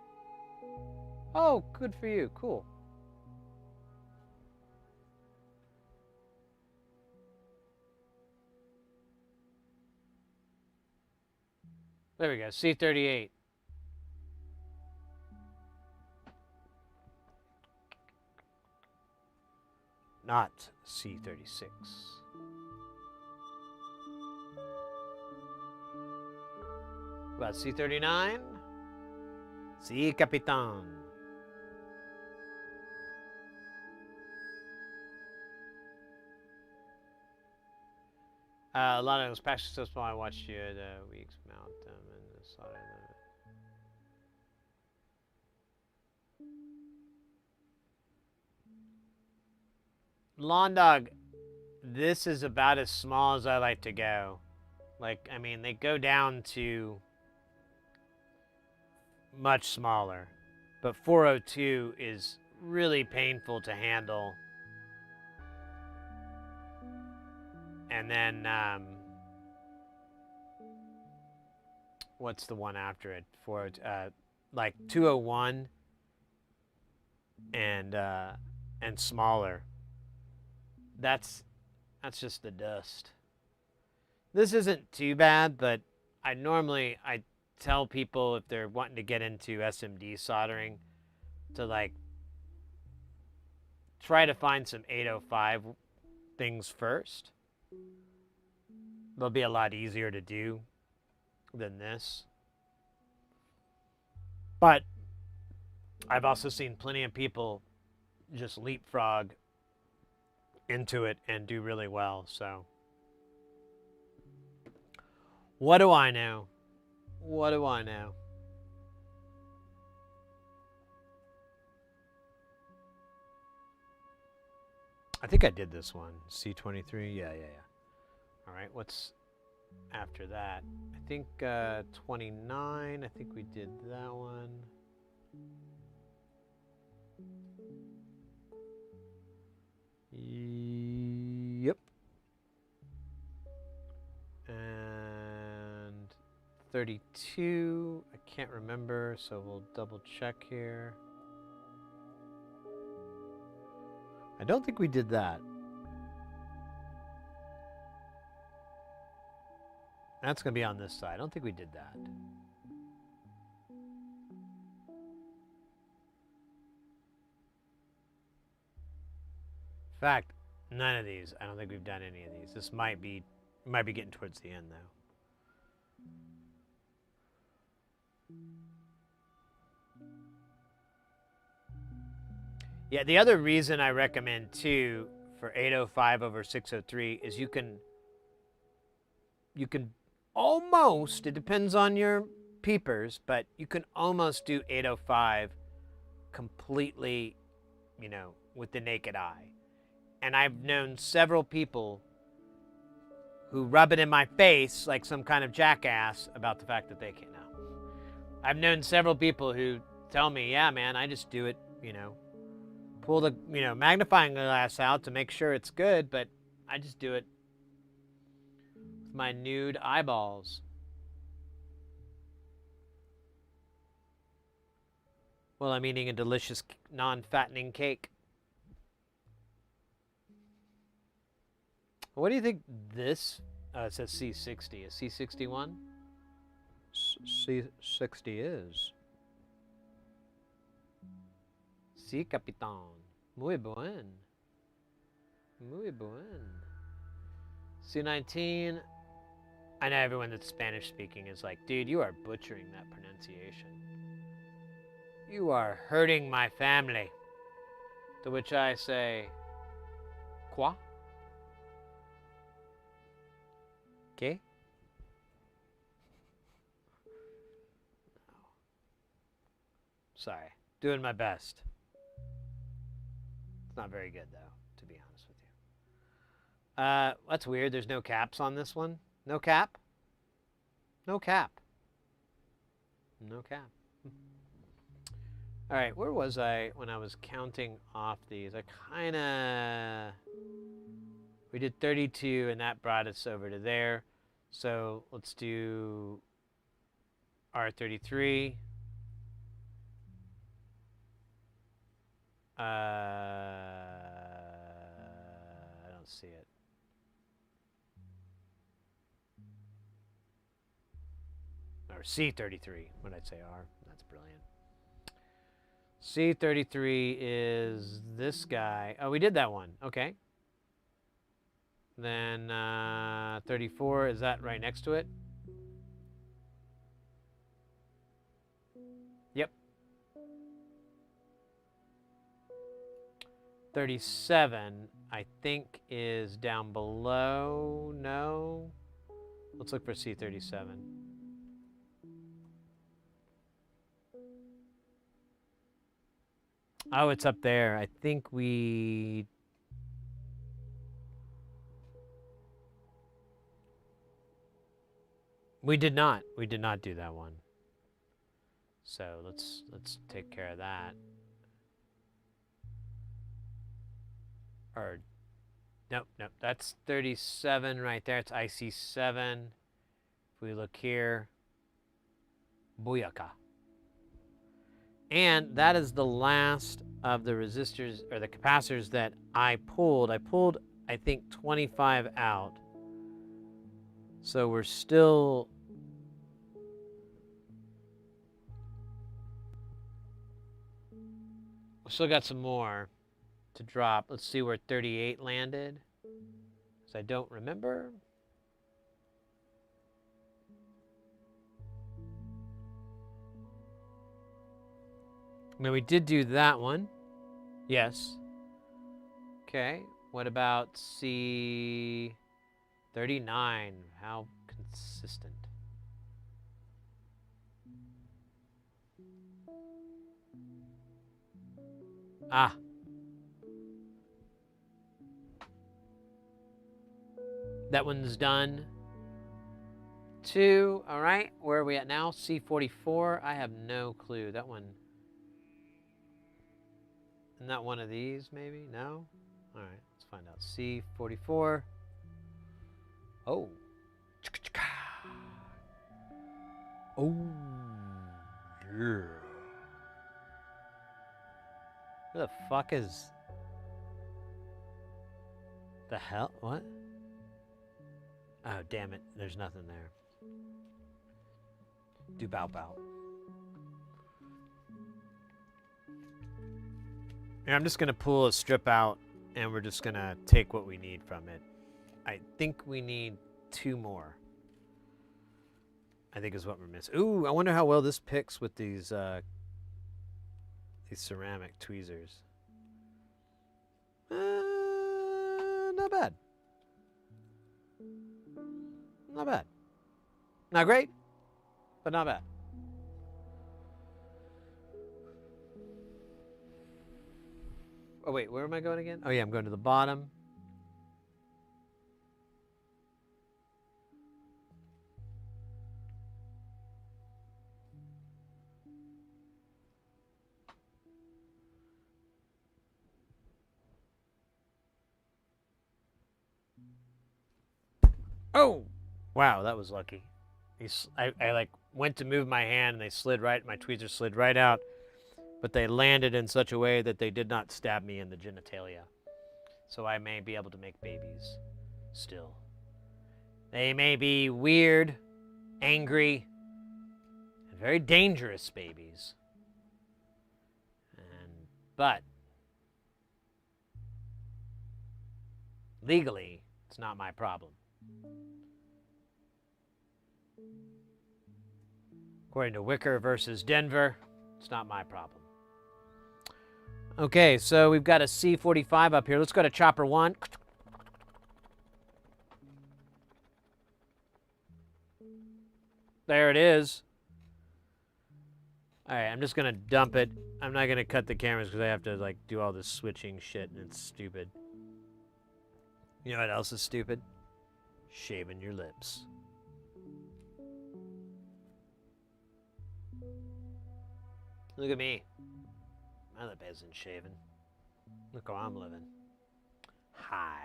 Oh, good for you. Cool. There we go. C38. Not C36. About C39? Si, Capitan. A lot of those patches so small I watched you the weeks mount them and the solder them. Lawn Dog, this is about as small as I like to go. Like, I mean, they go down to much smaller, but 402 is really painful to handle. And then, what's the one after it? Like 201 and smaller. That's just the dust. This isn't too bad, but I tell people if they're wanting to get into SMD soldering to like try to find some 805 things first. They'll be a lot easier to do than this. But I've also seen plenty of people just leapfrog into it and do really well, so. What do I know? What do I know? I think I did this one. C23? Yeah. All right, what's after that? I think 29. I think we did that one. Yep. And 32. I can't remember, so we'll double check here. I don't think we did that. That's going to be on this side. I don't think we did that. In fact, none of these. I don't think we've done any of these. This might be getting towards the end, though. Yeah, the other reason I recommend, too, for 805 over 603 is you can almost, it depends on your peepers, but you can almost do 805 completely, with the naked eye. And I've known several people
who rub it in my face like some kind of jackass about the fact that they can't know. I've known several people who tell me, yeah, man, I just do it, you know, pull the, you know, magnifying glass out to make sure it's good, but I just do it with my nude eyeballs. Well, I'm eating a delicious non-fattening cake. What do you think this, it says C60, is C61? C60 is. Sí, capitán. Muy buen. Muy buen. C19. I know everyone that's Spanish speaking is like, dude, you are butchering that pronunciation. You are hurting my family. To which I say, quoi? ¿Qué? No. Sorry. Doing my best. It's not very good, though, to be honest with you. That's weird. There's no caps on this one. No cap? No cap. No cap. All right, where was I when I was counting off these? We did 32, and that brought us over to there. So let's do R33. I don't see it. Or C33, when I'd say R. That's brilliant. C33 is this guy. Oh, we did that one. Okay. Then 34, is that right next to it? Yep. 37, I think, is down below. No. Let's look for C37. Oh, it's up there. I think we did not. We did not do that one. So let's take care of that. Or nope, that's 37 right there. It's IC7. If we look here, booyaka. And that is the last of the resistors or the capacitors that I pulled. I pulled, I think, 25 out. So we're still got some more to drop. Let's see where 38 landed, because I don't remember. Now we did do that one. Yes. Okay. What about C39? How consistent. Ah. That one's done. 2. All right. Where are we at now? C44. I have no clue. That one. Not one of these, maybe? No? All right. Let's find out. C44. Oh. Oh. Yeah. Who the fuck is... The hell? What? Oh, damn it. There's nothing there. Do bow bow. Here, I'm just going to pull a strip out, and we're just going to take what we need from it. I think we need 2 more. I think is what we're missing. Ooh, I wonder how well this picks with these ceramic tweezers. Not bad. Not bad. Not great, but not bad. Oh, wait, where am I going again? Oh, yeah, I'm going to the bottom.
Oh! Wow, that was lucky. I like went to move my hand and they slid right, my tweezers slid right out, but they landed in such a way that they did not stab me in the genitalia. So I may be able to make babies still. They may be weird, angry, and very dangerous babies. But legally, it's not my problem. According to Wicker versus Denver, it's not my problem. Okay, so we've got a C45 up here. Let's go to chopper 1. There it is. All right, I'm just going to dump it. I'm not going to cut the cameras because I have to like do all this switching shit and it's stupid. You know what else is stupid? Shaving your lips. Look at me. My lip isn't shaven. Look how I'm living. Hi.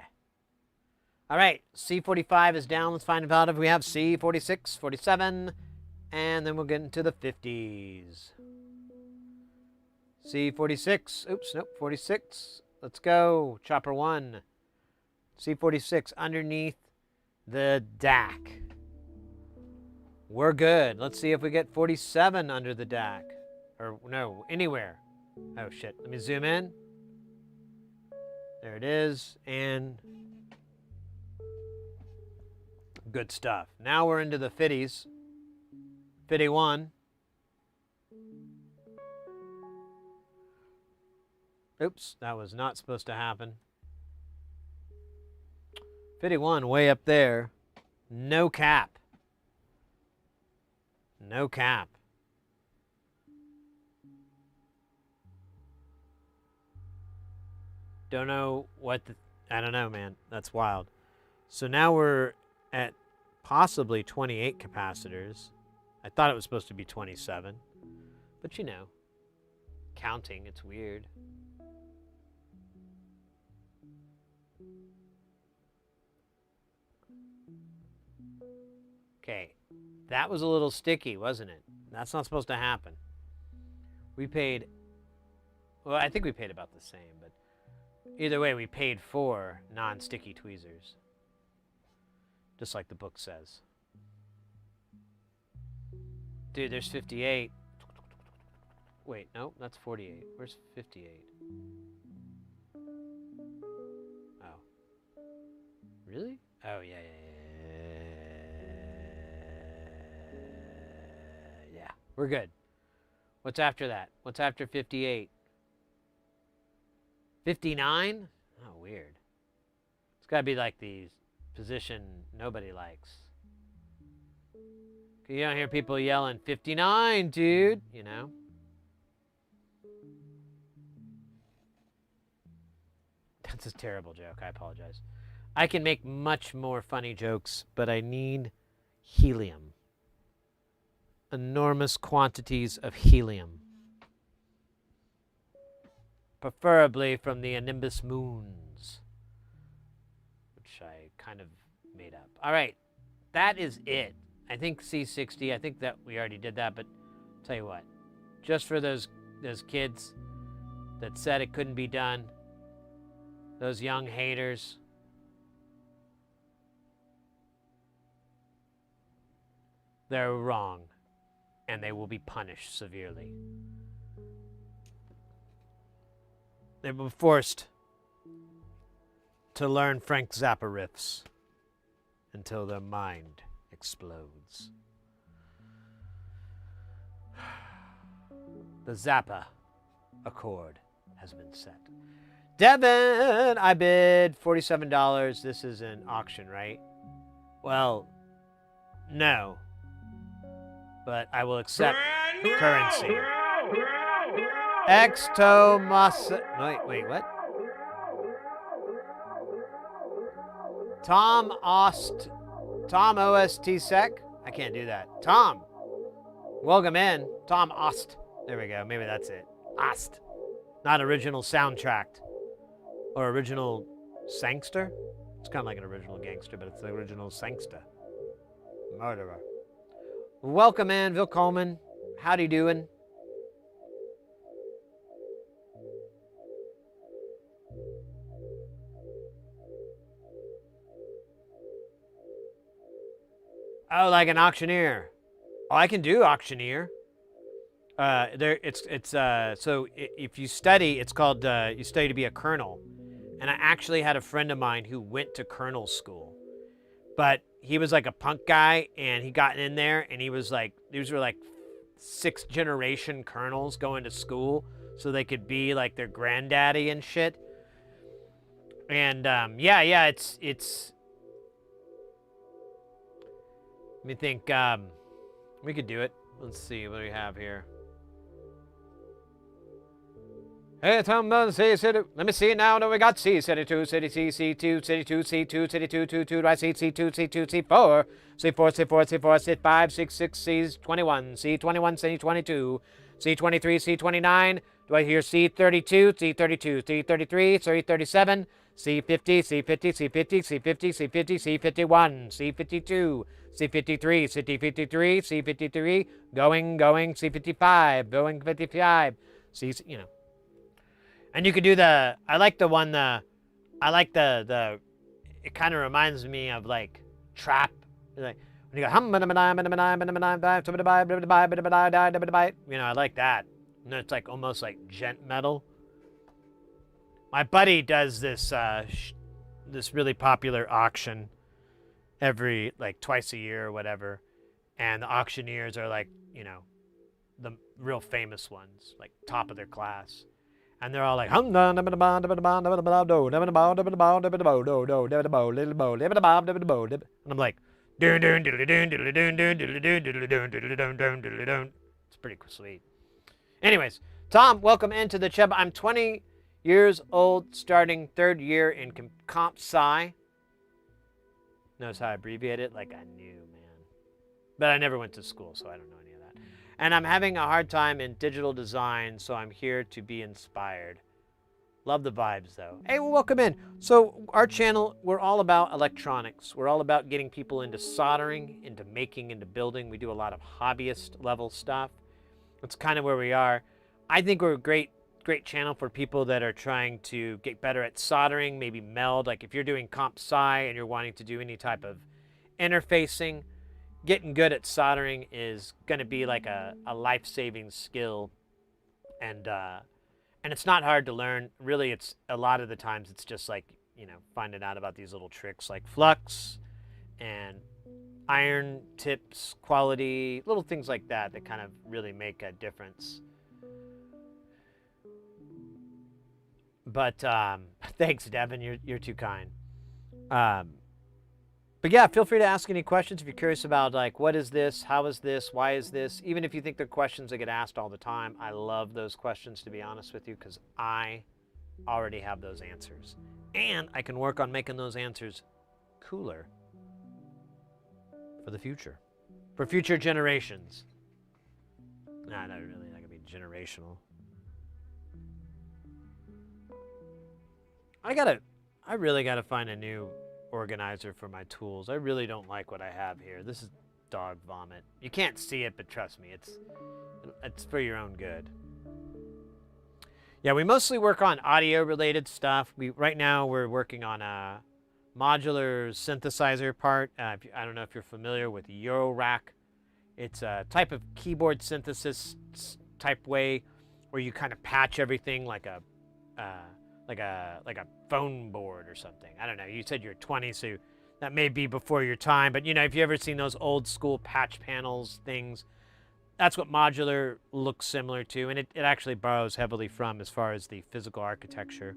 All right, C45 is down. Let's find out if we have C46, 47, and then we'll get into the 50s. C46. Oops, nope, 46. Let's go. Chopper 1. C46 underneath the DAC. We're good. Let's see if we get 47 under the DAC. Or no, anywhere. Oh shit, let me zoom in. There it is, and good stuff. Now we're into the 50s. 51. Oops, that was not supposed to happen. 51, way up there. No cap. No cap. Don't know what I don't know, man. That's wild. So now we're at possibly 28 capacitors. I thought it was supposed to be 27. But you know, counting, it's weird. Okay, that was a little sticky, wasn't it? That's not supposed to happen. We paid, well, I think we paid about the same, but either way, we paid for non-sticky tweezers. Just like the book says. Dude, there's 58. Wait, no, that's 48. Where's 58? Oh. Really? Oh, yeah. Yeah, we're good. What's after that? What's after 58? 59? Oh, weird. It's got to be like the position nobody likes. You don't hear people yelling, 59, dude, you know? That's a terrible joke. I apologize. I can make much more funny jokes, but I need helium. Enormous quantities of helium. Preferably from the Nimbus moons, which I kind of made up. All right, that is it. I think C60, I think that we already did that, but I'll tell you what, just for those kids that said it couldn't be done, those young haters, they're wrong, and they will be punished severely. They were forced to learn Frank Zappa riffs until their mind explodes. The Zappa Accord has been set. Devin, I bid $47. This is an auction, right? Well, no. But I will accept currency. Extomas. Wait, what? Tom OST Sec? I can't do that. Tom. Welcome in. Tom Ost. There we go. Maybe that's it. Ost. Not original soundtrack. Or original sangster? It's kind of like an original gangster, but it's the original sangster. Murderer. Welcome in, Vil Coleman. Howdy doing? Oh, like an auctioneer. Oh, I can do auctioneer. If you study, it's called you study to be a colonel. And I actually had a friend of mine who went to colonel school, but he was like a punk guy, and he got in there, and he was like, these were like 6th generation colonels going to school so they could be like their granddaddy and shit. And it's. Let me think. We could do it. Let's see what do we have here. Hey, Tom, let me see now. No, we got C, city 2, city C, C2, city 2, C2, city 2, 2, 2, right, C2, C2, C4, C4, C4, C4, C5, 6, 6, C21, C21, C22, C23, C29. Do I hear C32, C32, C33, C37, C50, C50, C50, C50, C50, C51, C52, C53, C53, C53, going, C55, going 55, C, you know. And you could do the, I like the, it kind of reminds me of like trap. Like when you go, you know, I like that. And it's like almost like gent metal. My buddy does this, this really popular auction every, like twice a year or whatever. And the auctioneers are like, you know, the real famous ones, like top of their class. And they're all like, and I'm like, it's pretty sweet. Anyways, Tom, welcome into the Cheb. I'm 20 years old, starting 3rd year in comp sci. Notice how I abbreviate it? Like I knew, man. But I never went to school, so I don't know any of that. And I'm having a hard time in digital design, so I'm here to be inspired. Love the vibes, though. Hey, well, welcome in. So our channel, we're all about electronics. We're all about getting people into soldering, into making, into building. We do a lot of hobbyist level stuff. That's kind of where we are. I think we're a great channel for people that are trying to get better at soldering, maybe meld. Like if you're doing comp sci and you're wanting to do any type of interfacing, getting good at soldering is going to be like a life-saving skill, and it's not hard to learn. Really, it's a lot of the times it's just like, you know, finding out about these little tricks like flux and iron tips, quality, little things like that that kind of really make a difference. But thanks, Devin. You're too kind. But yeah, feel free to ask any questions if you're curious about, like, what is this? How is this? Why is this? Even if you think they're questions that get asked all the time, I love those questions, to be honest with you, because I already have those answers. And I can work on making those answers cooler for the future. For future generations. Nah, not really. Not going to be generational. I really gotta find a new organizer for my tools. I really don't like what I have here. This is dog vomit. You can't see it, but trust me, it's for your own good. Yeah, we mostly work on audio related stuff. Right now we're working on a modular synthesizer part. I don't know if you're familiar with eurorack. It's a type of keyboard synthesis type way where you kind of patch everything like a phone board or something. I don't know. You said you're 20, so that may be before your time. But, you know, if you've ever seen those old school patch panels things, that's what modular looks similar to. And it actually borrows heavily from as far as the physical architecture.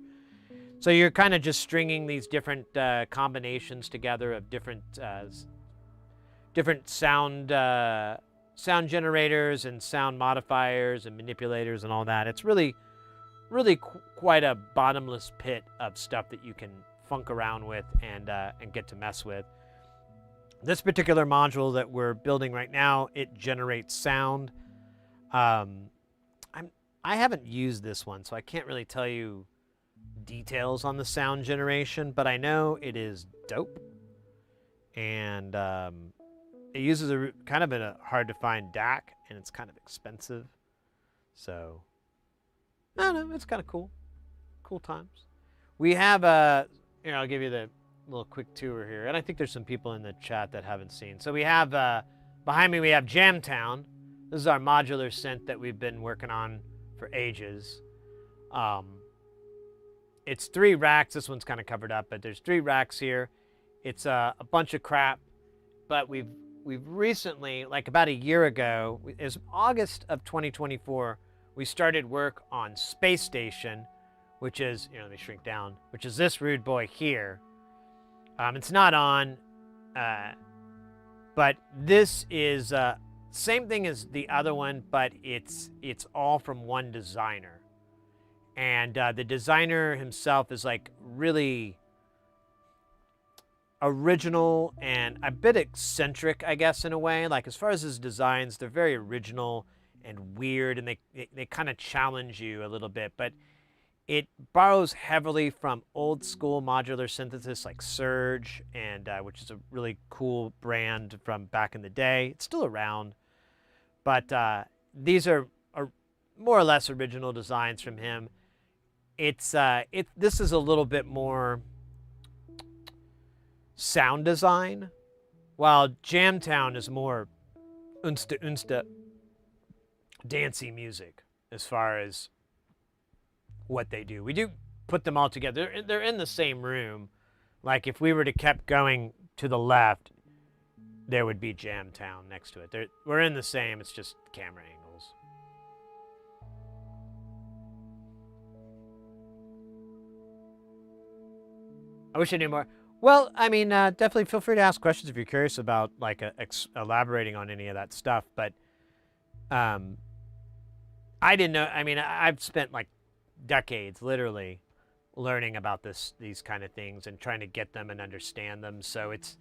So you're kind of just stringing these different combinations together of different sound generators and sound modifiers and manipulators and all that. It's really quite a bottomless pit of stuff that you can funk around with and get to mess with. This particular module that we're building right now, it generates sound. I haven't used this one, so I can't really tell you details on the sound generation, but I know it is dope. And it uses a kind of a hard to find DAC, and it's kind of expensive. So, I don't know, it's kind of cool. Cool times. We have here, I'll give you the little quick tour here. And I think there's some people in the chat that haven't seen. So we have, behind me, we have Jamtown. This is our modular synth that we've been working on for ages. It's 3 racks. This one's kind of covered up, but there's 3 racks here. It's a bunch of crap, but we've recently, like about a year ago, it was August of 2024, we started work on Space Station, which is, let me shrink down, which is this rude boy here. It's not on, but this is same thing as the other one, but it's all from one designer. And the designer himself is like really original and a bit eccentric, I guess, in a way. Like as far as his designs, they're very original and weird, and they kind of challenge you a little bit. But it borrows heavily from old school modular synthesis like Surge, and which is a really cool brand from back in the day. It's still around, but these are more or less original designs from him. This is a little bit more sound design, while Jamtown is more unsta dancey music as far as what they do. We do put them all together. They're in the same room. Like if we were to kept going to the left, there would be Jamtown next to it. We're in the same, it's just camera angles. I wish I knew more. Well, I mean, definitely feel free to ask questions if you're curious about like elaborating on any of that stuff. But I didn't know. I mean, I've spent like decades, literally, learning about these kind of things and trying to get them and understand them. So it's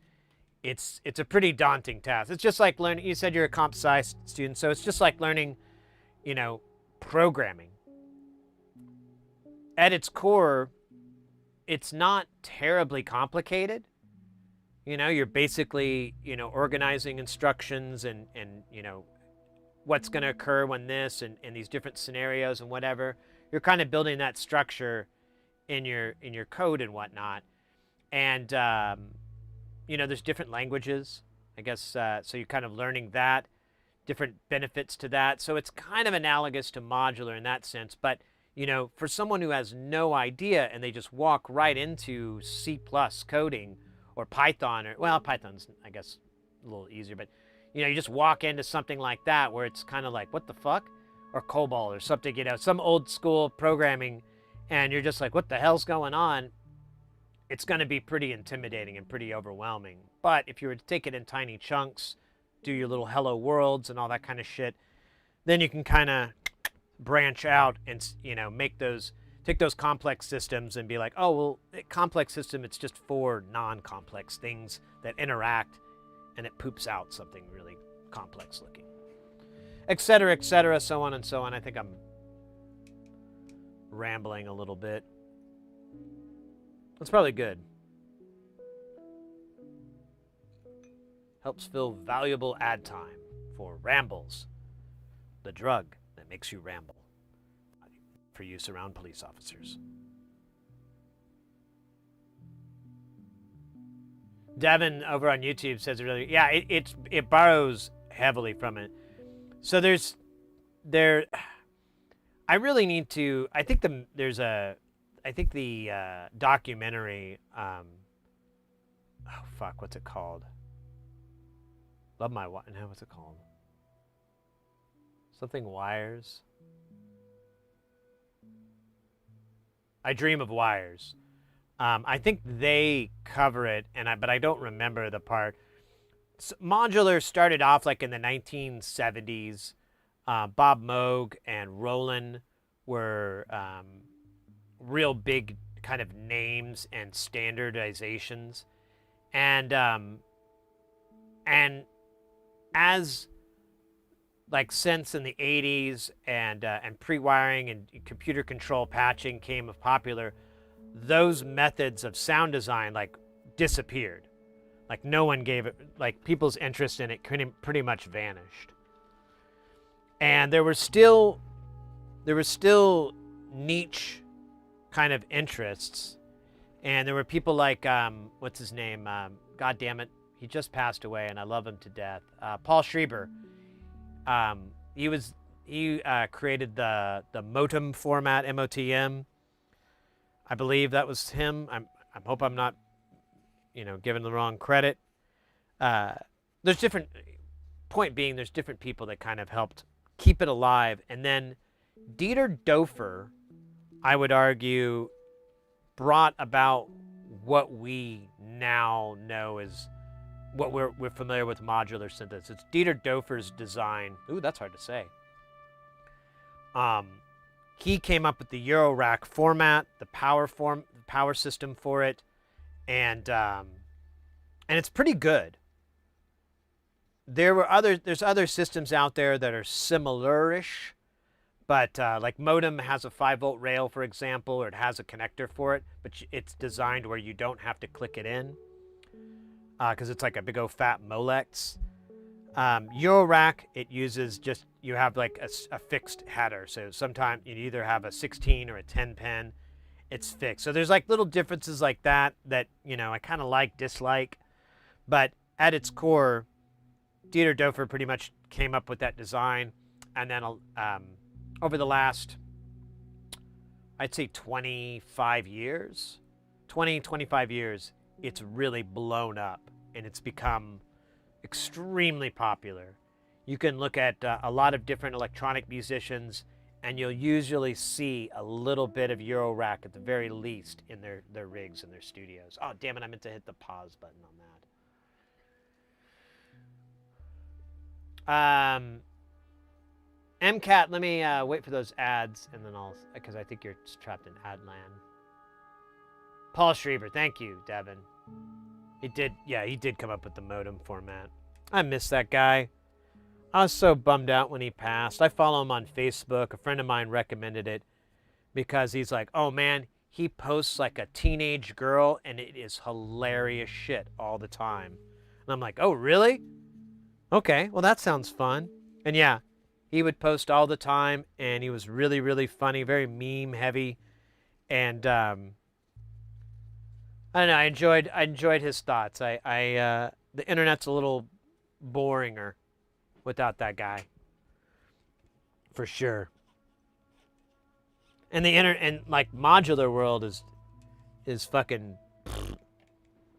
a pretty daunting task. It's just like learning. You said you're a comp sci student, so it's just like learning, programming. At its core, it's not terribly complicated. You're basically, organizing instructions and what's going to occur when this and these different scenarios and whatever. You're kind of building that structure in your code and whatnot. And, there's different languages, I guess. So you're kind of learning that, different benefits to that. So it's kind of analogous to modular in that sense. But for someone who has no idea and they just walk right into C+ coding or Python, Python's, I guess, a little easier, but, you just walk into something like that where it's kind of like, what the fuck? Or COBOL or something, some old school programming, and you're just like, what the hell's going on? It's going to be pretty intimidating and pretty overwhelming. But if you were to take it in tiny chunks, do your little hello worlds and all that kind of shit, then you can kind of branch out and take those complex systems and be like, oh well, a complex system, it's just 4 non-complex things that interact, and it poops out something really complex looking, etc., so on and so on. I think I'm rambling a little bit. That's probably good. Helps fill valuable ad time for rambles, the drug that makes you ramble, for use around police officers. Devin over on YouTube says it borrows heavily from it. So I really need to. I think the documentary. What's it called? Love My Wife. No, what's it called? Something Wires. I Dream of Wires. I think they cover it, but I don't remember the part. So Modular started off like in the 1970s. Bob Moog and Roland were real big kind of names and standardizations, and as like synths in the 80s and pre-wiring and computer control patching came popular, those methods of sound design like disappeared. Like no one gave it, like people's interest in it pretty much vanished. And there were still niche kind of interests. And there were people like, what's his name? God damn it. He just passed away and I love him to death. Paul Schreiber. He created the Motem format, MOTM. I believe that was him. I hope I'm not, giving the wrong credit. There's different, point being, there's different people that kind of helped keep it alive. And then Dieter Dofer, I would argue, brought about what we now know as what we're familiar with modular synthesis. It's Dieter Dofer's design. Ooh, that's hard to say. He came up with the eurorack format, the power system for it, and it's pretty good. There's other systems out there that are similar-ish, but like Modem has a 5-volt rail, for example, or it has a connector for it, but it's designed where you don't have to click it in because it's like a big old fat Molex. Eurorack, it uses just, you have like a fixed header. So sometimes you either have a 16 or a 10 pin. It's fixed. So there's like little differences like that I kind of like, dislike. But at its core, Dieter Dofer pretty much came up with that design. And then over the last, I'd say 25 years, it's really blown up and it's become extremely popular. You can look at a lot of different electronic musicians and you'll usually see a little bit of Eurorack at the very least in their rigs and their studios. Oh, damn it, I meant to hit the pause button on that. MCAT, let me wait for those ads and then because I think you're trapped in ad land. Paul Schreiber, thank you, Devin. He did come up with the modem format. I miss that guy. I was so bummed out when he passed. I follow him on Facebook. A friend of mine recommended it because he's like, oh man, he posts like a teenage girl and it is hilarious shit all the time. And I'm like, oh really? Okay, well that sounds fun. And yeah, he would post all the time and he was really, really funny, very meme heavy. And I don't know, I enjoyed his thoughts. The internet's a little boringer without that guy, for sure. And like modular world is fucking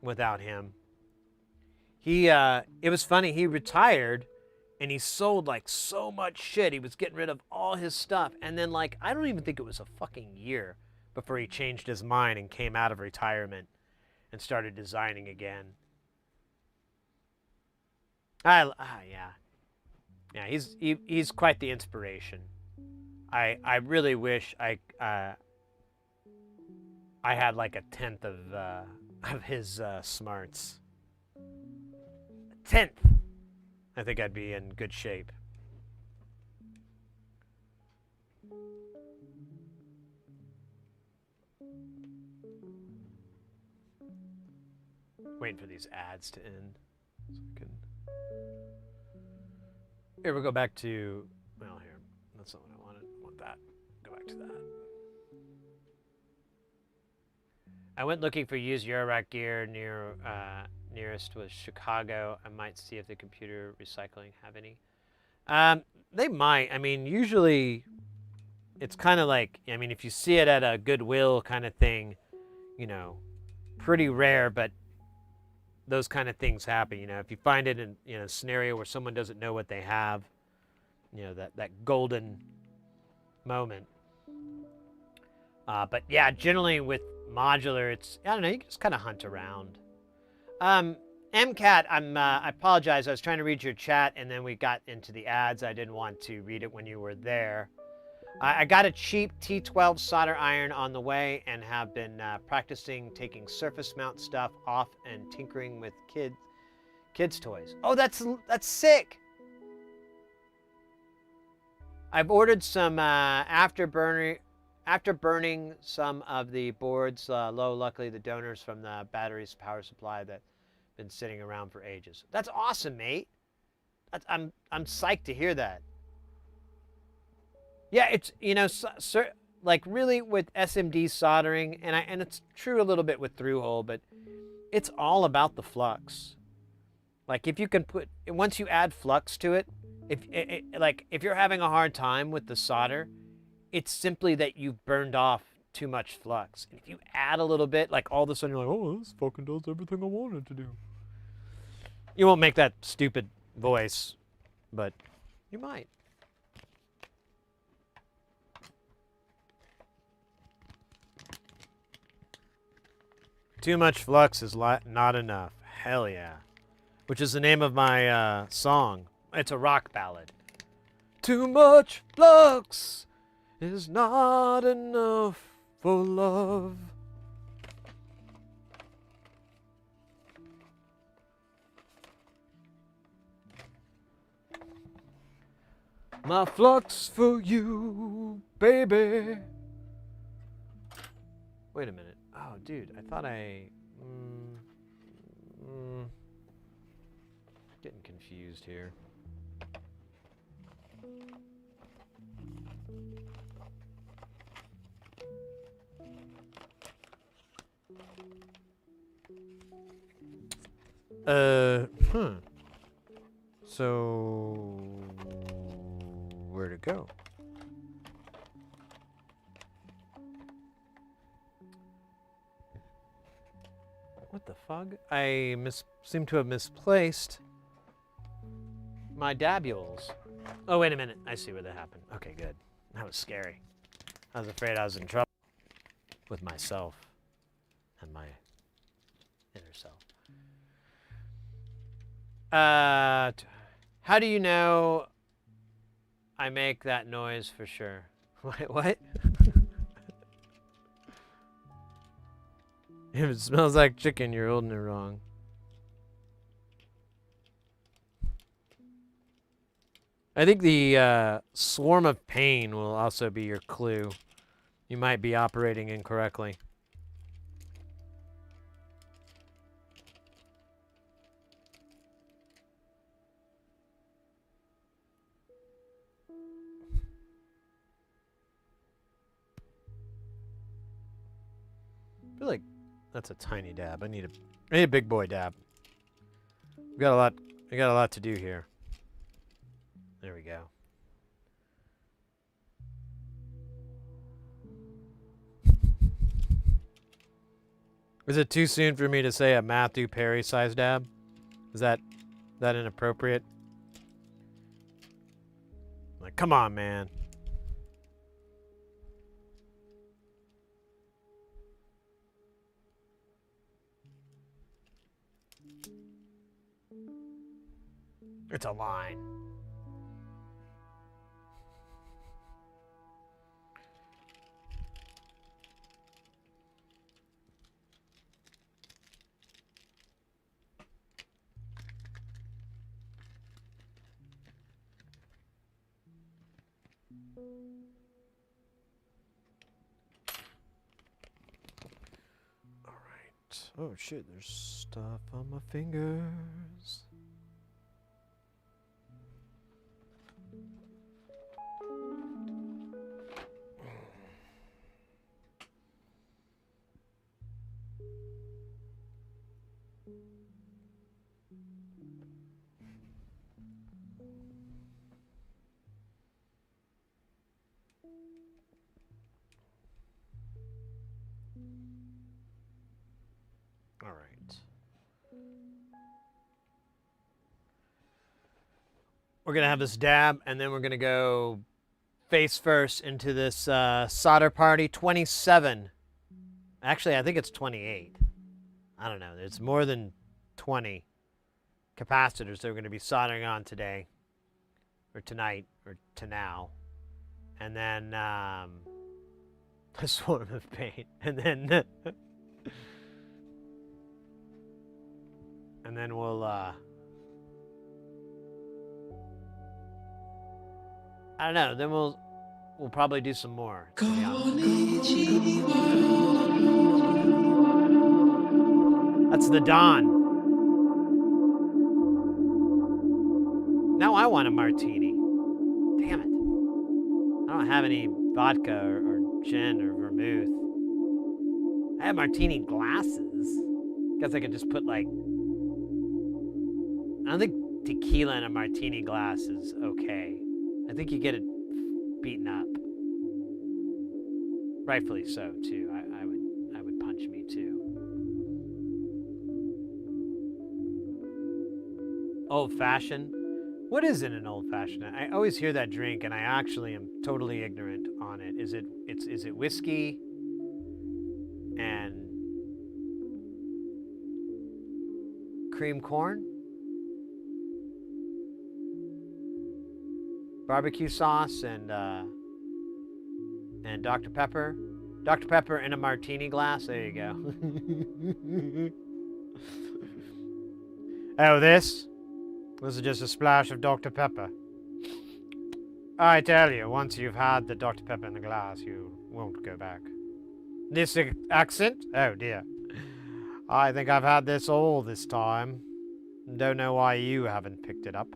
without him. It was funny. He retired, and he sold like so much shit. He was getting rid of all his stuff, and then like I don't even think it was a fucking year before he changed his mind and came out of retirement and started designing again. Yeah, he's quite the inspiration. I really wish I had like 1/10 of his smarts. 1/10. I think I'd be in good shape. Waiting for these ads to end so we can. Here, we'll go back to, well, here, that's not what I wanted. I want that. Go back to that. I went looking for used Eurorack gear nearest was Chicago. I might see if the computer recycling have any. They might. I mean, usually it's kind of like, I mean, if you see it at a Goodwill kind of thing, pretty rare, but those kind of things happen. If you find it in a scenario where someone doesn't know what they have, that golden moment. But yeah, generally with modular, it's, I don't know, you can just kind of hunt around. MCAT, I apologize. I was trying to read your chat and then we got into the ads. I didn't want to read it when you were there. I got a cheap T12 solder iron on the way and have been practicing taking surface mount stuff off and tinkering with kids' toys. Oh, that's sick. I've ordered some afterburner after burning some of the boards low, luckily the donors from the battery's power supply that been sitting around for ages. That's awesome, mate. I'm psyched to hear that. Yeah, it's, you know, like really with SMD soldering, and it's true a little bit with through-hole, but it's all about the flux. Like if you can once you add flux to it, if you're having a hard time with the solder, it's simply that you've burned off too much flux. And if you add a little bit, like all of a sudden you're like, oh, this fucking does everything I wanted to do. You won't make that stupid voice, but you might. Too much flux is not enough. Hell yeah. Which is the name of my song. It's a rock ballad. Too much flux is not enough for love. My flux for you, baby. Wait a minute. Oh, dude, I thought getting confused here. So, where to go? What the fuck? I seem to have misplaced my dabules. Oh, wait a minute. I see where that happened. Okay, good. That was scary. I was afraid I was in trouble with myself and my inner self. How do you know I make that noise for sure? What? If it smells like chicken, you're holding it wrong. I think the swarm of pain will also be your clue. You might be operating incorrectly. I feel like that's a tiny dab. I need a big boy dab. We got a lot to do here. There we go. Is it too soon for me to say a Matthew Perry size dab? Is that inappropriate? Like, come on, man. It's a line. All right. Oh shit, there's stuff on my fingers. All right. We're going to have this dab, and then we're going to go face first into this solder party 27. Actually, I think it's 28. I don't know. There's more than 20 capacitors that we're going to be soldering on today, or tonight, or to now. And then a swarm of paint. And then... and then we'll, I don't know, then we'll we'll probably do some more. To be honest. That's the Don. Now I want a martini. Damn it. I don't have any vodka or gin or vermouth. I have martini glasses. Guess I could just put like... I don't think tequila in a martini glass is okay. I think you get it beaten up. Rightfully so, too. I would punch me, too. Old-fashioned? What is in an old-fashioned? I always hear that drink, and I actually am totally ignorant on it. Is it whiskey and cream corn? Barbecue sauce and Dr. Pepper. Dr. Pepper in a martini glass. There you go. Oh, this? This is just a splash of Dr. Pepper. I tell you, once you've had the Dr. Pepper in the glass, you won't go back. This accent? Oh, dear. I think I've had this all this time. Don't know why you haven't picked it up.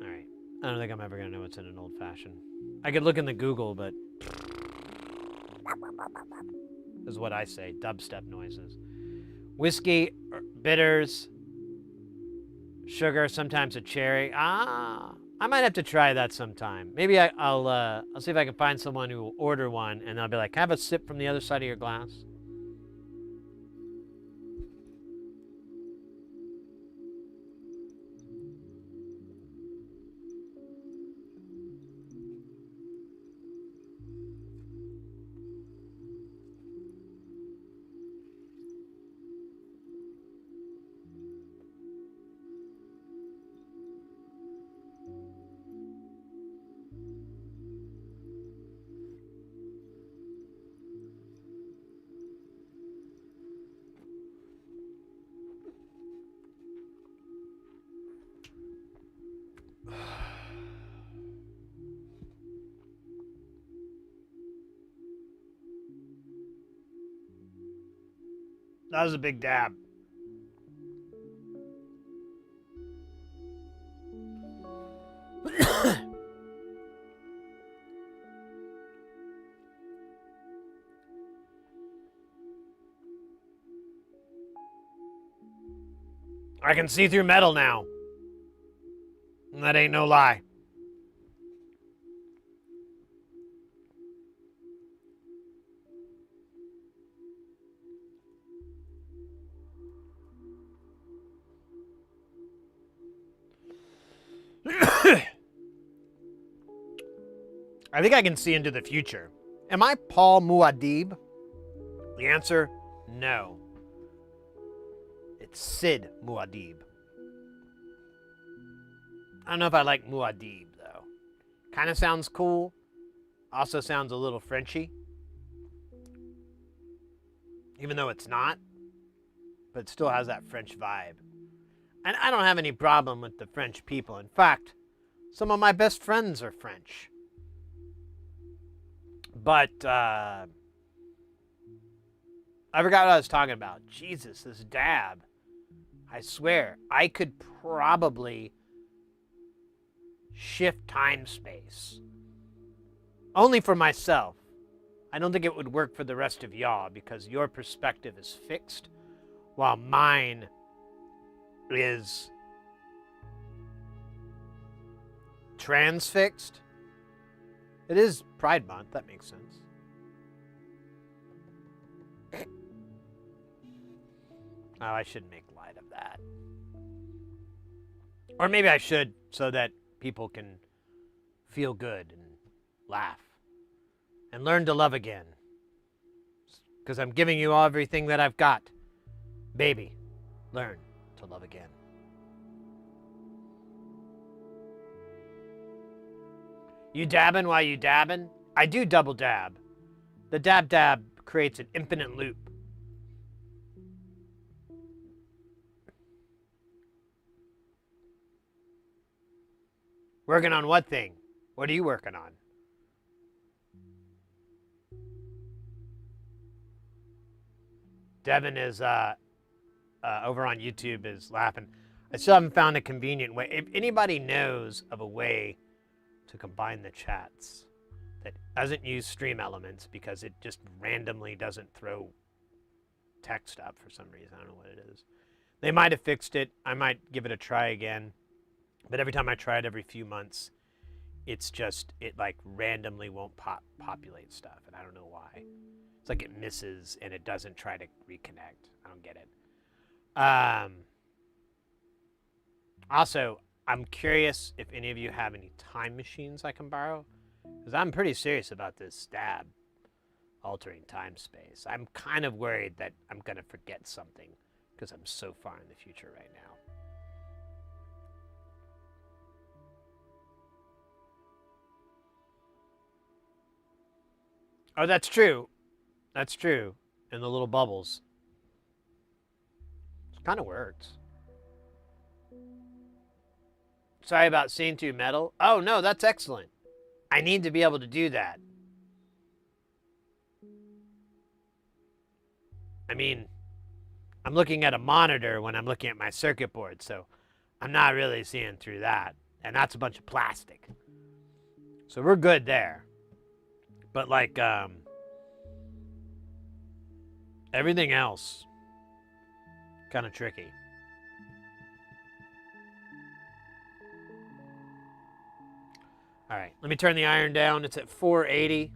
Alright. I don't think I'm ever going to know what's in an old-fashioned. I could look in the Google, but... is what I say. Dubstep noises. Whiskey, bitters, sugar, sometimes a cherry. I might have to try that sometime. Maybe I'll see if I can find someone who will order one, and I'll be like, can I have a sip from the other side of your glass? That was a big dab. I can see through metal now. And that ain't no lie. I think I can see into the future. Am I Paul Muad'Dib? The answer, no. It's Sid Muad'Dib. I don't know if I like Muad'Dib, though. Kind of sounds cool. Also sounds a little Frenchy. Even though it's not. But it still has that French vibe. And I don't have any problem with the French people. In fact, some of my best friends are French. But, I forgot what I was talking about. Jesus, this dab. I swear, I could probably shift time-space. Only for myself. I don't think it would work for the rest of y'all, because your perspective is fixed, while mine is transfixed. It is Pride Month, that makes sense. Oh, I shouldn't make light of that. Or maybe I should, so that people can feel good and laugh. And learn to love again. Because I'm giving you everything that I've got. Baby, learn to love again. You dabbing while you dabbing? I do double dab. The dab creates an infinite loop.
Working on what thing? What are you working on? Devin is over on YouTube is laughing. I still haven't found a convenient way. If anybody knows of a way to combine the chats that doesn't use stream elements because it just randomly doesn't throw text up for some reason. I don't know what it is. They might have fixed it. I might give it a try again. But every time I try it every few months, it's just, it like randomly won't populate stuff. And I don't know why. It's like it misses and it doesn't try to reconnect. I don't get it. Also, I'm curious if any of you have any time machines I can borrow. Because I'm pretty serious about this stab altering time space. I'm kind of worried that I'm going to forget something because I'm so far in the future right now. Oh, that's true. That's true. And the little bubbles. It kind of works. Sorry about seeing through metal. Oh, no, that's excellent. I need to be able to do that. I mean, I'm looking at a monitor when I'm looking at my circuit board, so I'm not really seeing through that. And that's a bunch of plastic. So we're good there. But like, everything else, kind of tricky. All right, let me turn the iron down. It's at 480.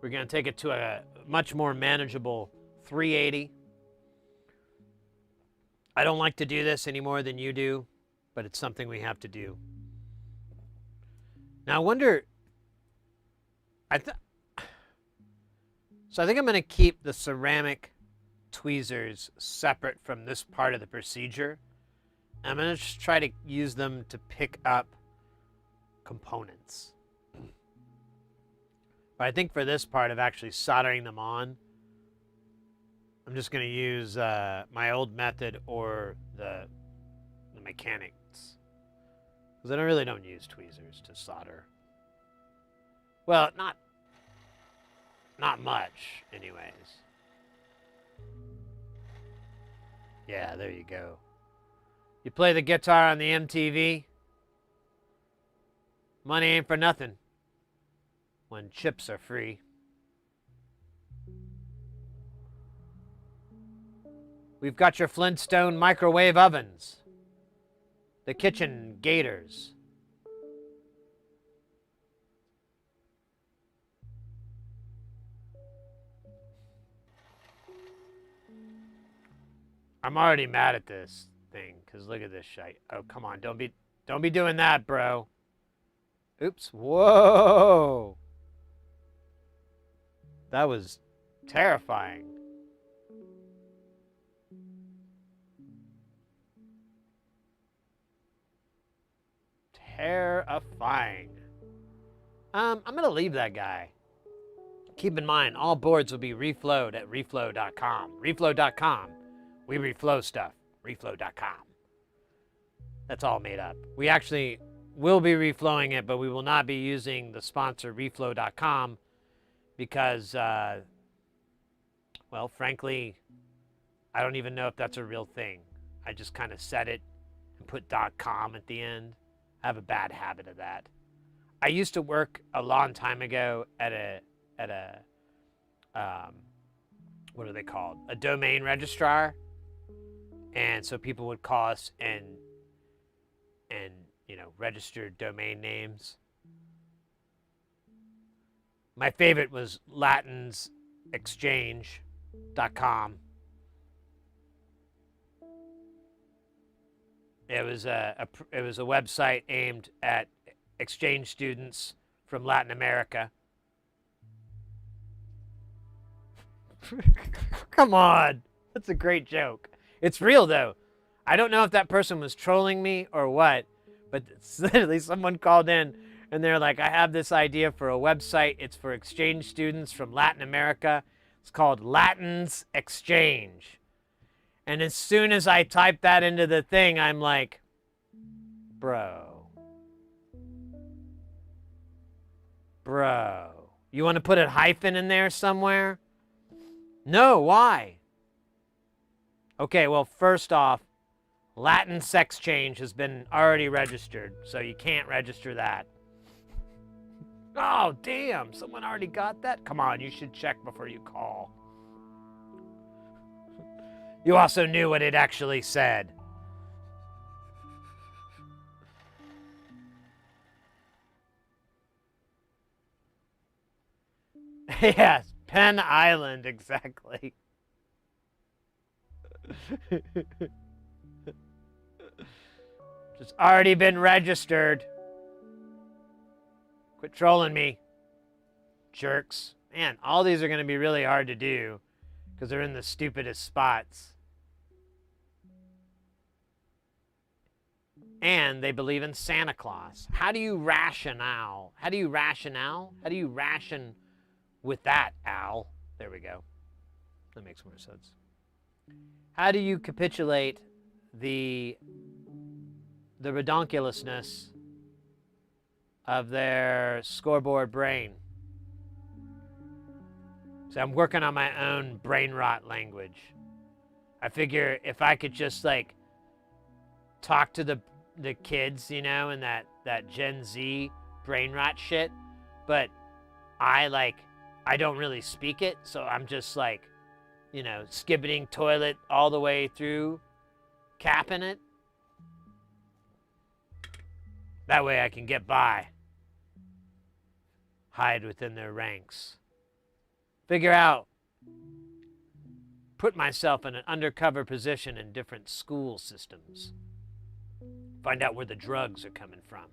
We're going to take it to a much more manageable 380. I don't like to do this any more than you do, but it's something we have to do. Now, I wonder... So I think I'm going to keep the ceramic tweezers separate from this part of the procedure. I'm going to just try to use them to pick up components. But I think for this part of actually soldering them on, I'm just going to use my old method or the mechanics. Because I really don't use tweezers to solder. Well, not much, anyways. Yeah, there you go. You play the guitar on the MTV? Money ain't for nothing when chips are free. We've got your Flintstone microwave ovens. The kitchen gators. I'm already mad at this thing, because look at this shite. Oh, come on, don't be doing that, bro. Oops. Whoa. That was terrifying. Terrifying. I'm going to leave that guy. Keep in mind, all boards will be reflowed at reflow.com. Reflow.com. We reflow stuff. Reflow.com. That's all made up. We actually will be reflowing it, but we will not be using the sponsor reflow.com because, well, frankly, I don't even know if that's a real thing. I just kind of said it and put .com at the end. I have a bad habit of that. I used to work a long time ago at a what are they called? A domain registrar. And so people would call us and you know, register domain names. My favorite was latinsexchange.com. It was a website aimed at exchange students from Latin America. Come on. That's a great joke. It's real, though. I don't know if that person was trolling me or what, but literally someone called in and they're like, I have this idea for a website. It's for exchange students from Latin America. It's called Latins Exchange. And as soon as I typed that into the thing, I'm like,
Bro. Bro. You want to put a hyphen in there somewhere? No, why? Okay, well, first off, Latin sex change has been already registered, so you can't register that. Oh, damn, someone already got that? Come on, you should check before you call. You also knew what it actually said. Yes, Penn Island, exactly. It's already been registered. Quit trolling me, jerks. Man, all these are going to be really hard to do because they're in the stupidest spots. And they believe in Santa Claus. How do you rationale? How do you rationale? How do you ration with that, Al? There we go. That makes more sense. How do you capitulate the redonkulousness of their scoreboard brain? So I'm working on my own brain rot language. I figure if I could just like talk to the kids, you know, and that Gen Z brain rot shit, but I don't really speak it, so I'm just like, you know, skibbiting toilet all the way through, capping it. That way I can get by. Hide within their ranks. Figure out. Put myself in an undercover position in different school systems. Find out where the drugs are coming from.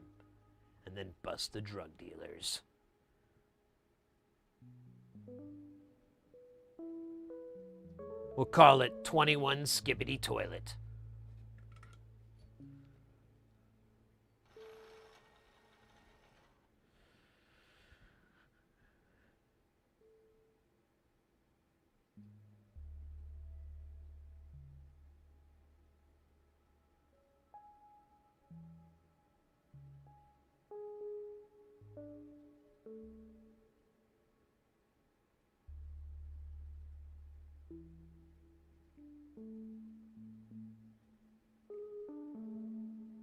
And then bust the drug dealers. We'll call it 21 Skibbity Toilet.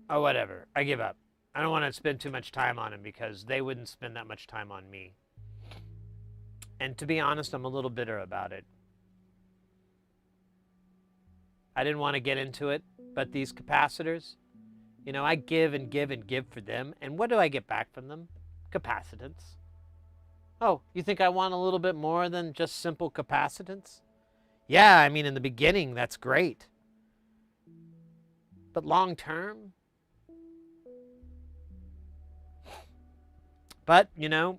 Oh, whatever. I give up. I don't want to spend too much time on him because they wouldn't spend that much time on me. And to be honest, I'm a little bitter about it. I didn't want to get into it, but these capacitors, you know, I give and give and give for them. And what do I get back from them? Capacitance. Oh, you think I want a little bit more than just simple capacitance? Yeah, I mean, in the beginning, that's great. But long term? But, you know,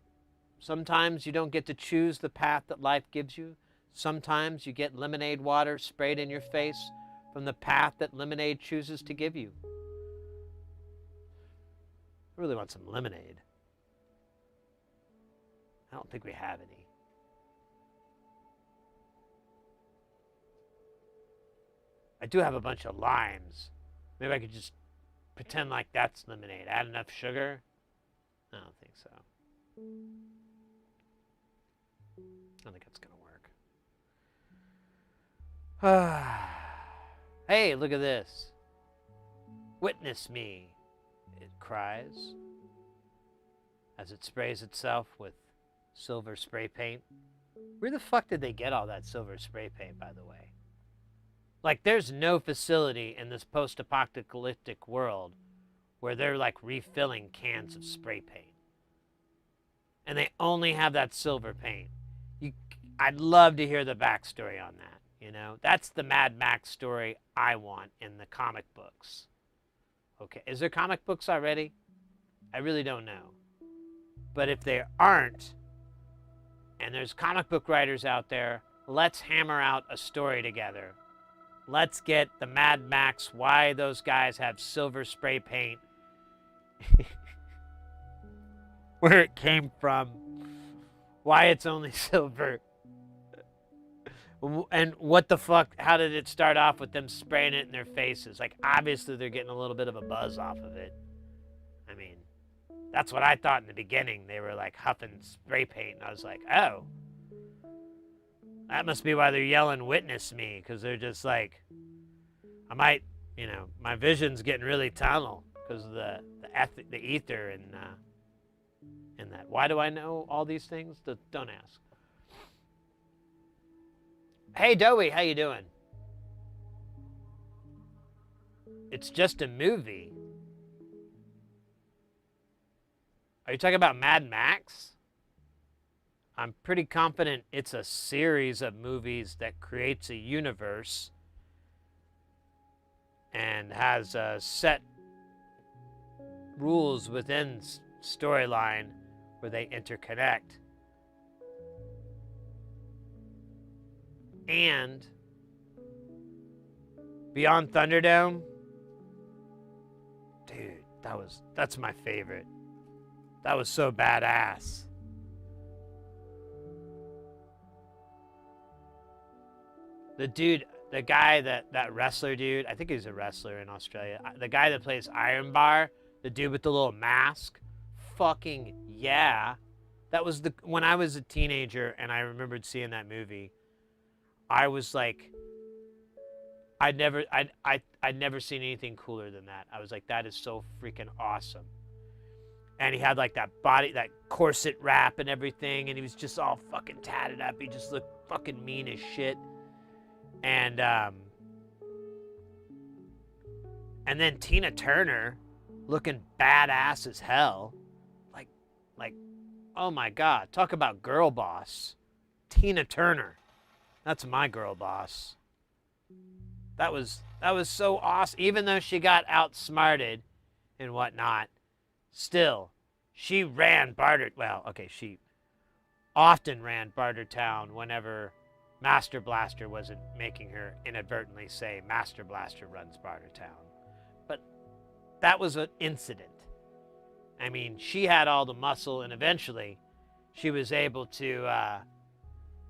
sometimes you don't get to choose the path that life gives you. Sometimes you get lemonade water sprayed in your face from the path that lemonade chooses to give you. I really want some lemonade. I don't think we have any. I do have a bunch of limes. Maybe I could just pretend like that's lemonade. Add enough sugar. I don't think so. I don't think that's going to work. Hey, look at this. Witness me, it cries, as it sprays itself with silver spray paint. Where the fuck did they get all that silver spray paint, by the way? Like, there's no facility in this post-apocalyptic world where they're, like, refilling cans of spray paint. And they only have that silver paint. I'd love to hear the backstory on that, you know? That's the Mad Max story I want in the comic books. Okay, is there comic books already? I really don't know. But if there aren't, and there's comic book writers out there, let's hammer out a story together. Let's get the Mad Max, why those guys have silver spray paint, where it came from, why it's only silver, and what the fuck, how did it start off with them spraying it in their faces? Like, obviously they're getting a little bit of a buzz off of it. I mean, that's what I thought in the beginning. They were like huffing spray paint, and I was like, oh, that must be why they're yelling "witness me," because they're just like, I might, my vision's getting really tunnel because of the ether and that. Why do I know all these things? Don't ask. Hey, Dowie, how you doing? It's just a movie. Are you talking about Mad Max? I'm pretty confident it's a series of movies that creates a universe and has set rules within storyline where they interconnect. And Beyond Thunderdome, dude, that's my favorite. That was so badass. The guy that wrestler dude, I think he's a wrestler in Australia. The guy that plays Iron Bar, the dude with the little mask, fucking yeah. That was when I was a teenager and I remembered seeing that movie. I was like, I'd never seen anything cooler than that. I was like, that is so freaking awesome. And he had like that body, that corset wrap and everything, and he was just all fucking tatted up. He just looked fucking mean as shit. And then Tina Turner looking badass as hell. Like, oh my God, talk about girl boss. Tina Turner. That's my girl boss. That was so awesome. Even though she got outsmarted and whatnot, still, she ran Barter. Well, okay, she often ran Bartertown whenever Master Blaster wasn't making her inadvertently say Master Blaster runs Bartertown. But that was an incident. I mean, she had all the muscle, and eventually she was able to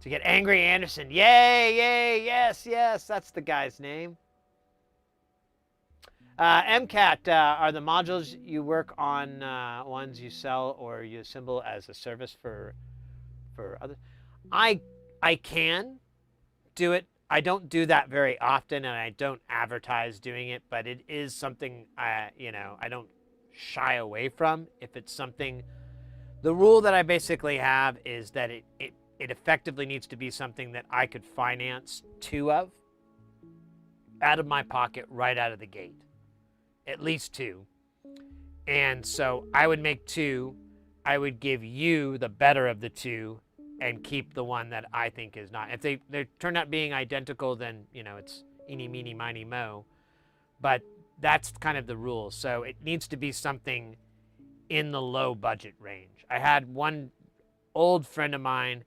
get Angry Anderson. Yay, yes, that's the guy's name. MCAT, are the modules you work on ones you sell or you assemble as a service for others? I can do it. I don't do that very often, and I don't advertise doing it, but it is something I don't shy away from. If it's something, the rule that I basically have is that it effectively needs to be something that I could finance 2 of out of my pocket right out of the gate. At least 2. And so I would make 2. I would give you the better of the 2 and keep the one that I think is not. If they turn out being identical, then, it's eeny, meeny, miny, mo. But that's kind of the rule. So it needs to be something in the low budget range. I had one old friend of mine.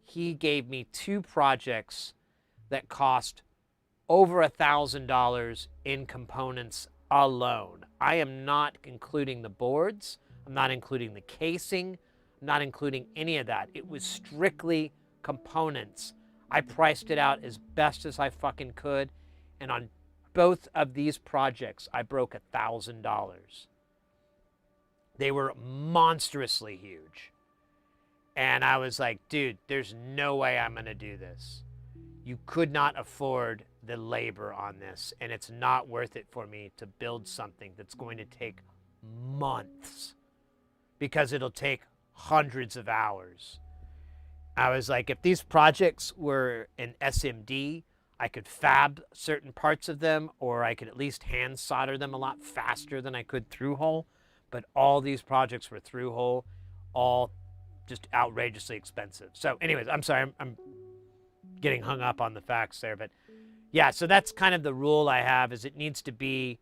He gave me 2 projects that cost over $1,000 in components alone. I am not including the boards. I'm not including the casing. I'm not including any of that. It was strictly components. I priced it out as best as I fucking could. And on both of these projects, I broke $1,000. They were monstrously huge. And I was like, dude, there's no way I'm going to do this. You could not afford the labor on this, and it's not worth it for me to build something that's going to take months because it'll take hundreds of hours. I was like, if these projects were an SMD, I could fab certain parts of them, or I could at least hand solder them a lot faster than I could through hole. But all these projects were through hole, all just outrageously expensive. So anyways, I'm sorry, I'm getting hung up on the facts there, but yeah, so that's kind of the rule I have, is it needs to be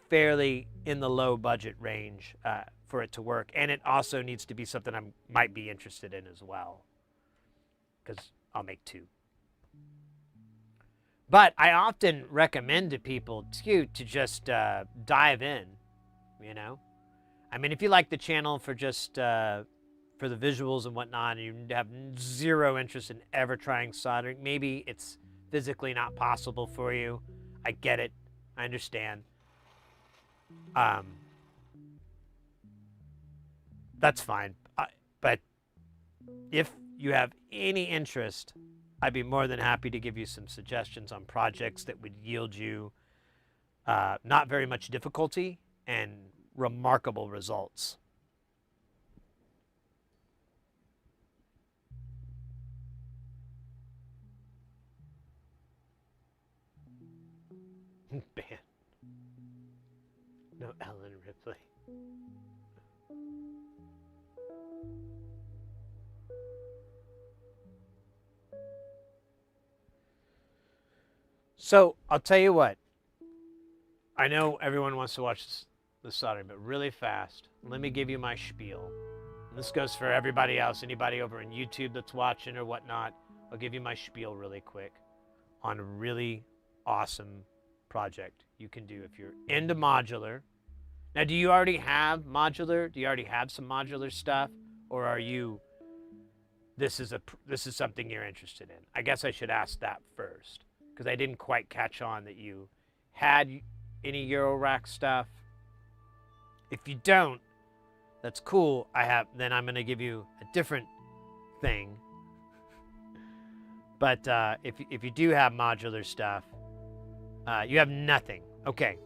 fairly in the low budget range for it to work. And it also needs to be something I might be interested in as well, because I'll make 2. But I often recommend to people to just dive in, I mean, if you like the channel for just for the visuals and whatnot, and you have 0 interest in ever trying soldering, maybe it's physically not possible for you. I get it. I understand. That's fine. But if you have any interest, I'd be more than happy to give you some suggestions on projects that would yield you not very much difficulty and remarkable results. Man. No Ellen Ripley. So, I'll tell you what. I know everyone wants to watch the soldering, but really fast, let me give you my spiel. And this goes for everybody else, anybody over on YouTube that's watching or whatnot. I'll give you my spiel really quick on a really awesome project you can do if you're into modular. Now, do you already have modular? Do you already have some modular stuff? Or are you, this is something you're interested in? I guess I should ask that first, because I didn't quite catch on that you had any eurorack stuff. If you don't, that's cool. Then I'm going to give you a different thing. But if you do have modular stuff, you have nothing. Okay.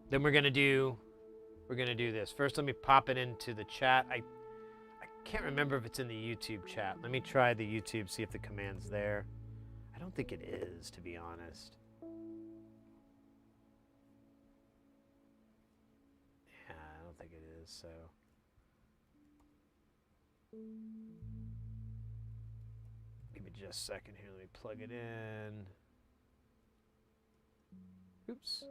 Then we're gonna do this. First, let me pop it into the chat. I can't remember if it's in the YouTube chat. Let me try the YouTube, see if the command's there. I don't think it is, to be honest. Yeah, I don't think it is, so. Give me just a second here. Let me plug it in. Oops.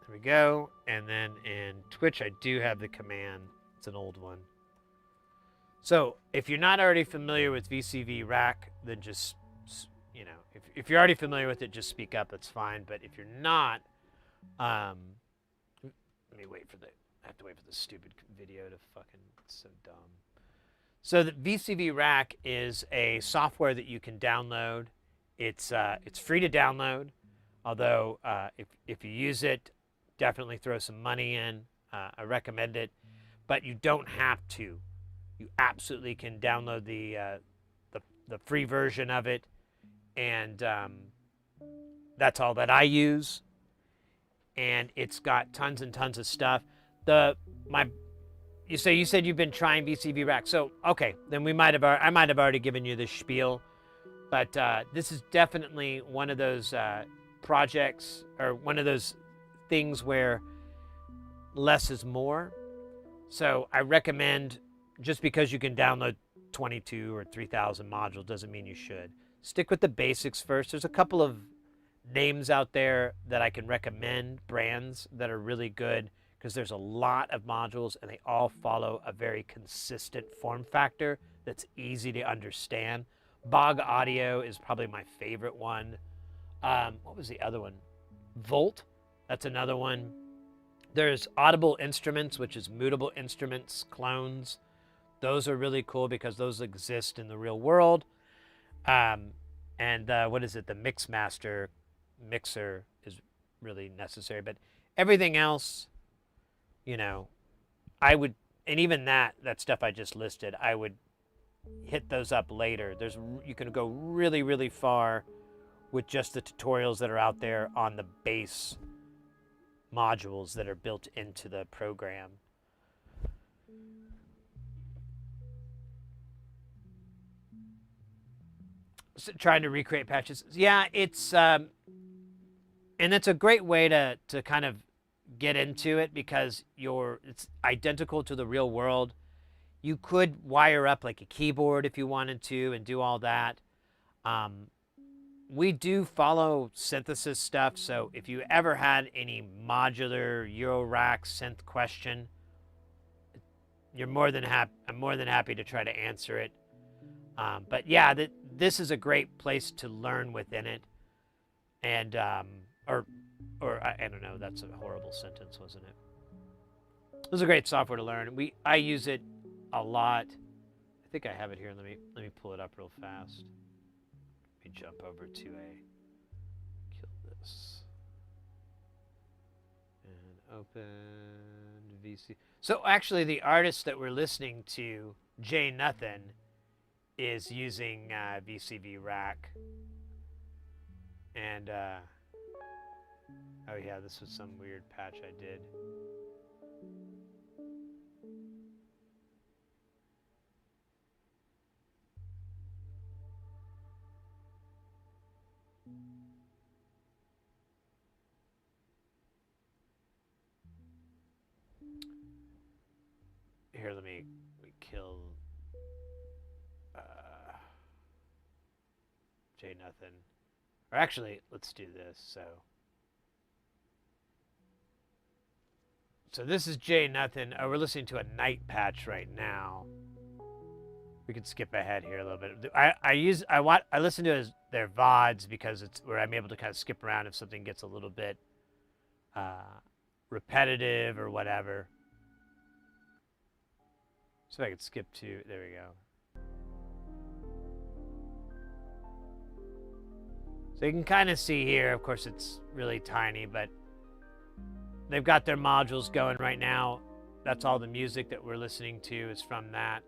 There we go. And then in Twitch, I do have the command. It's an old one. So if you're not already familiar with VCV rack, then just, you know, if you're already familiar with it, just speak up. That's fine. But if you're not, let me wait for I have to wait for the stupid video to fucking, it's so dumb. So the VCV Rack is a software that you can download. It's free to download, although if you use it, definitely throw some money in. I recommend it, but you don't have to. You absolutely can download the free version of it, and that's all that I use. And it's got tons and tons of stuff. You said you've been trying VCV Rack. So, okay, then I might have already given you the spiel, but this is definitely one of those projects, or one of those things where less is more. So I recommend, just because you can download 22 or 3,000 modules doesn't mean you should. Stick with the basics first. There's a couple of names out there that I can recommend, brands that are really good, because there's a lot of modules and they all follow a very consistent form factor that's easy to understand. Bog Audio is probably my favorite one. What was the other one? Volt, that's another one. There's Audible Instruments, which is Mutable Instruments clones. Those are really cool because those exist in the real world. And what is it? The Mixmaster mixer is really necessary. But everything else, you know, I would, and even that stuff I just listed, I would hit those up later. You can go really, really far with just the tutorials that are out there on the base modules that are built into the program. So trying to recreate patches. Yeah, it's, and it's a great way to kind of get into it, because it's identical to the real world. You could wire up like a keyboard if you wanted to and do all that. We do follow synthesis stuff, so if you ever had any modular eurorack synth question, I'm more than happy to try to answer it. But yeah, this is a great place to learn within it, and or I don't know, that's a horrible sentence, wasn't it? This is a great software to learn. I use it a lot. I think I have it here. Let me pull it up real fast. Let me jump over to kill this. And open VC. So actually the artist that we're listening to, Jay Nothing, is using VCV Rack. And oh yeah, this was some weird patch I did. Here, let me kill Jay Nothing. Or actually, let's do this. So this is Jay Nothing. Oh, we're listening to a night patch right now. We could skip ahead here a little bit. I listen to their VODs because it's where I'm able to kind of skip around if something gets a little bit repetitive or whatever. So I could skip to, there we go. So you can kind of see here, of course it's really tiny, but they've got their modules going right now. That's all the music that we're listening to is from that.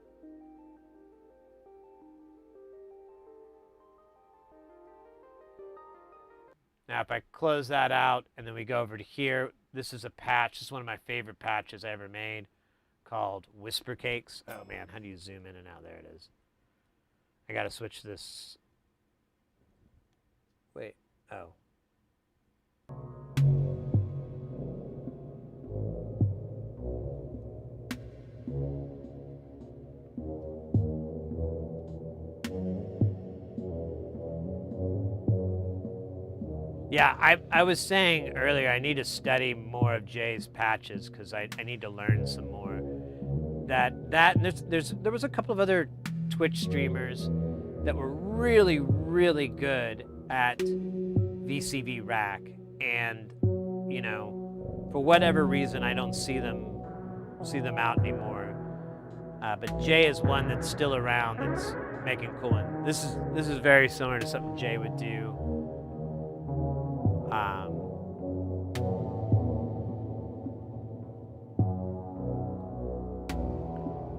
Now if I close that out and then we go over to here, this is a patch. This is one of my favorite patches I ever made, called Whisper Cakes. Oh man, how do you zoom in and out? There it is. I gotta switch this. Wait, oh. Yeah, I was saying earlier I need to study more of Jay's patches because I need to learn some more. And there was a couple of other Twitch streamers that were really, really good at VCV Rack, and you know, for whatever reason I don't see them out anymore. But Jay is one that's still around that's making cool ones. This is very similar to something Jay would do.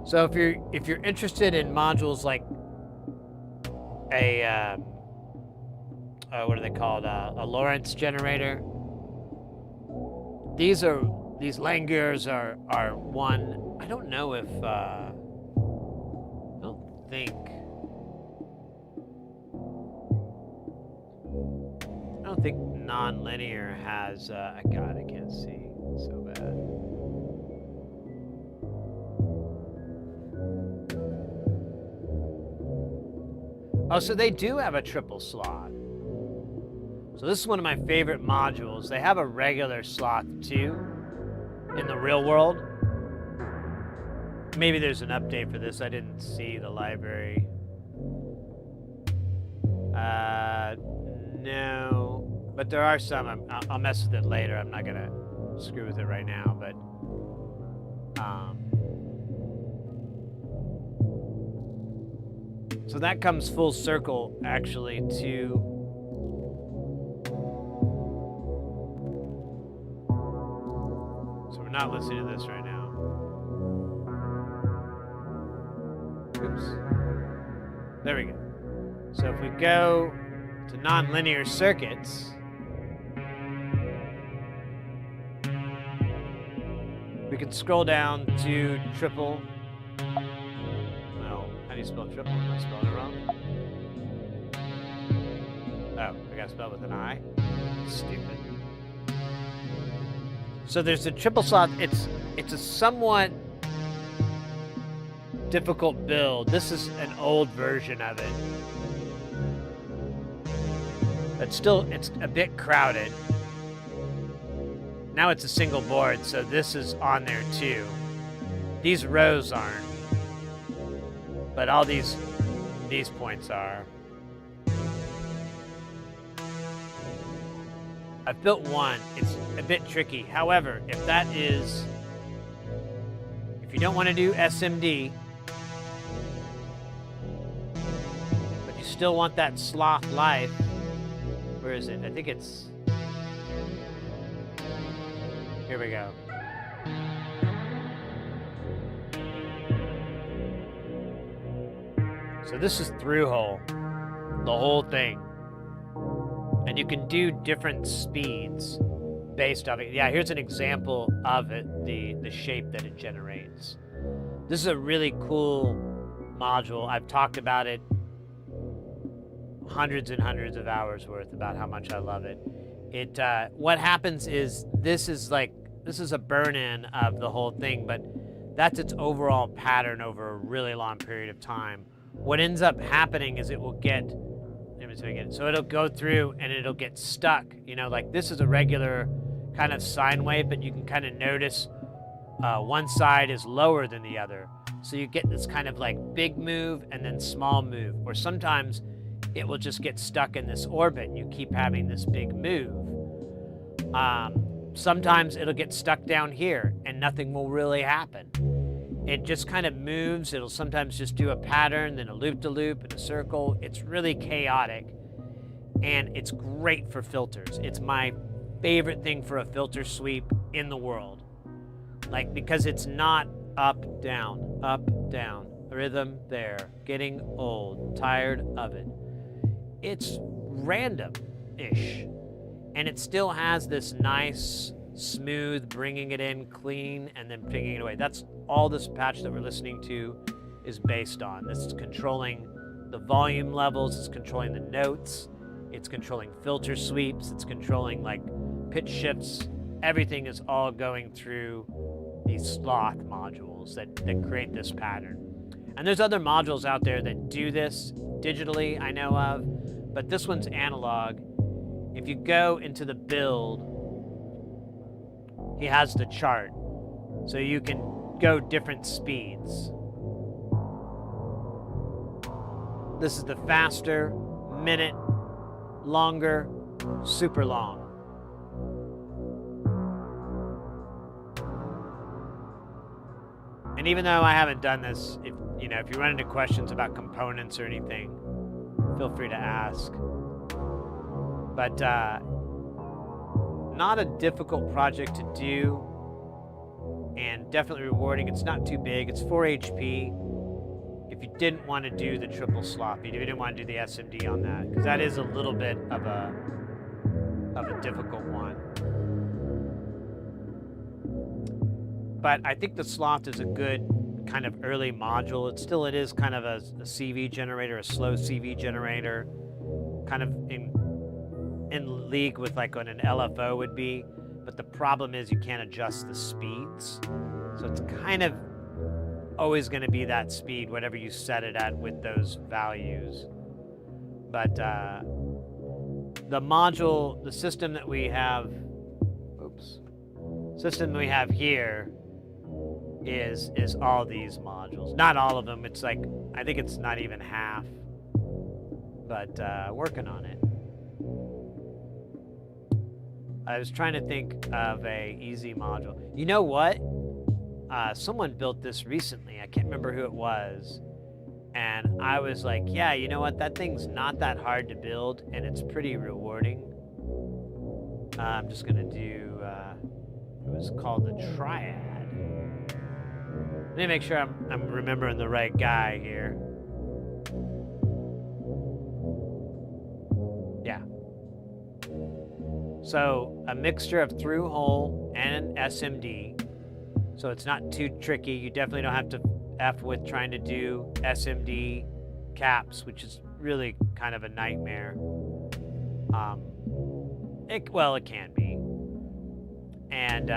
So if you're interested in modules like a what are they called? A Lorentz generator. These Langurs are one. I don't know if I don't think non-linear has. God, I can't see so bad. Oh, so they do have a triple slot. So this is one of my favorite modules. They have a regular slot too in the real world. Maybe there's an update for this. I didn't see the library. No, but there are some. I'll mess with it later. I'm not gonna screw with it right now, but so that comes full circle actually to so we're not listening to this right now. Oops. There we go. So if we go to nonlinear circuits, we can scroll down to triple. No, how do you spell triple? Am I spelling it wrong? Oh, I gotta spell it with an I? Stupid. So there's a triple slot. It's a somewhat difficult build. This is an old version of it. But still, it's a bit crowded. Now it's a single board, so this is on there too. These rows aren't, but all these points are. I've built one. It's a bit tricky. However, if you don't want to do SMD, still want that sloth life. Where is it? I think it's... Here we go. So this is through hole, the whole thing. And you can do different speeds based on it. Yeah, here's an example of it, the shape that it generates. This is a really cool module. I've talked about it hundreds and hundreds of hours worth about how much I love it. What happens is this is a burn-in of the whole thing, but that's its overall pattern over a really long period of time. What ends up happening is it will get, so it'll go through and it'll get stuck. You know, like this is a regular kind of sine wave, but you can kind of notice one side is lower than the other. So you get this kind of like big move and then small move, or sometimes it will just get stuck in this orbit and you keep having this big move. Sometimes it'll get stuck down here and nothing will really happen. It just kind of moves. It'll sometimes just do a pattern, then a loop-de-loop and a circle. It's really chaotic, and it's great for filters. It's my favorite thing for a filter sweep in the world. Like, because it's not up, down, rhythm there, getting old, tired of it. It's random-ish, and it still has this nice, smooth, bringing it in clean, and then taking it away. That's all this patch that we're listening to is based on. This is controlling the volume levels, it's controlling the notes, it's controlling filter sweeps, it's controlling like pitch shifts. Everything is all going through these sloth modules that create this pattern. And there's other modules out there that do this digitally, I know of, but this one's analog. If you go into the build, he has the chart, so you can go different speeds. This is the faster, minute, longer, super long. And even though I haven't done this, if you run into questions about components or anything, feel free to ask. But not a difficult project to do, and definitely rewarding. It's not too big. It's 4 HP. If you didn't want to do the triple slop, if you didn't want to do the SMD on that, because that is a little bit of a difficult one. But I think the sloth is a good kind of early module. It is kind of a CV generator, a slow CV generator, kind of in league with like what an LFO would be, but the problem is you can't adjust the speeds. So it's kind of always going to be that speed, whatever you set it at with those values. But the system that we have here is all these modules. Not all of them. It's like, I think it's not even half, but working on it. I was trying to think of a easy module. You know what? Someone built this recently. I can't remember who it was. And I was like, yeah, you know what? That thing's not that hard to build, and it's pretty rewarding. I'm just going to do, it was called the Triad. Let me make sure I'm remembering the right guy here. Yeah. So a mixture of through hole and SMD. So it's not too tricky. You definitely don't have to F with trying to do SMD caps, which is really kind of a nightmare. It can be. And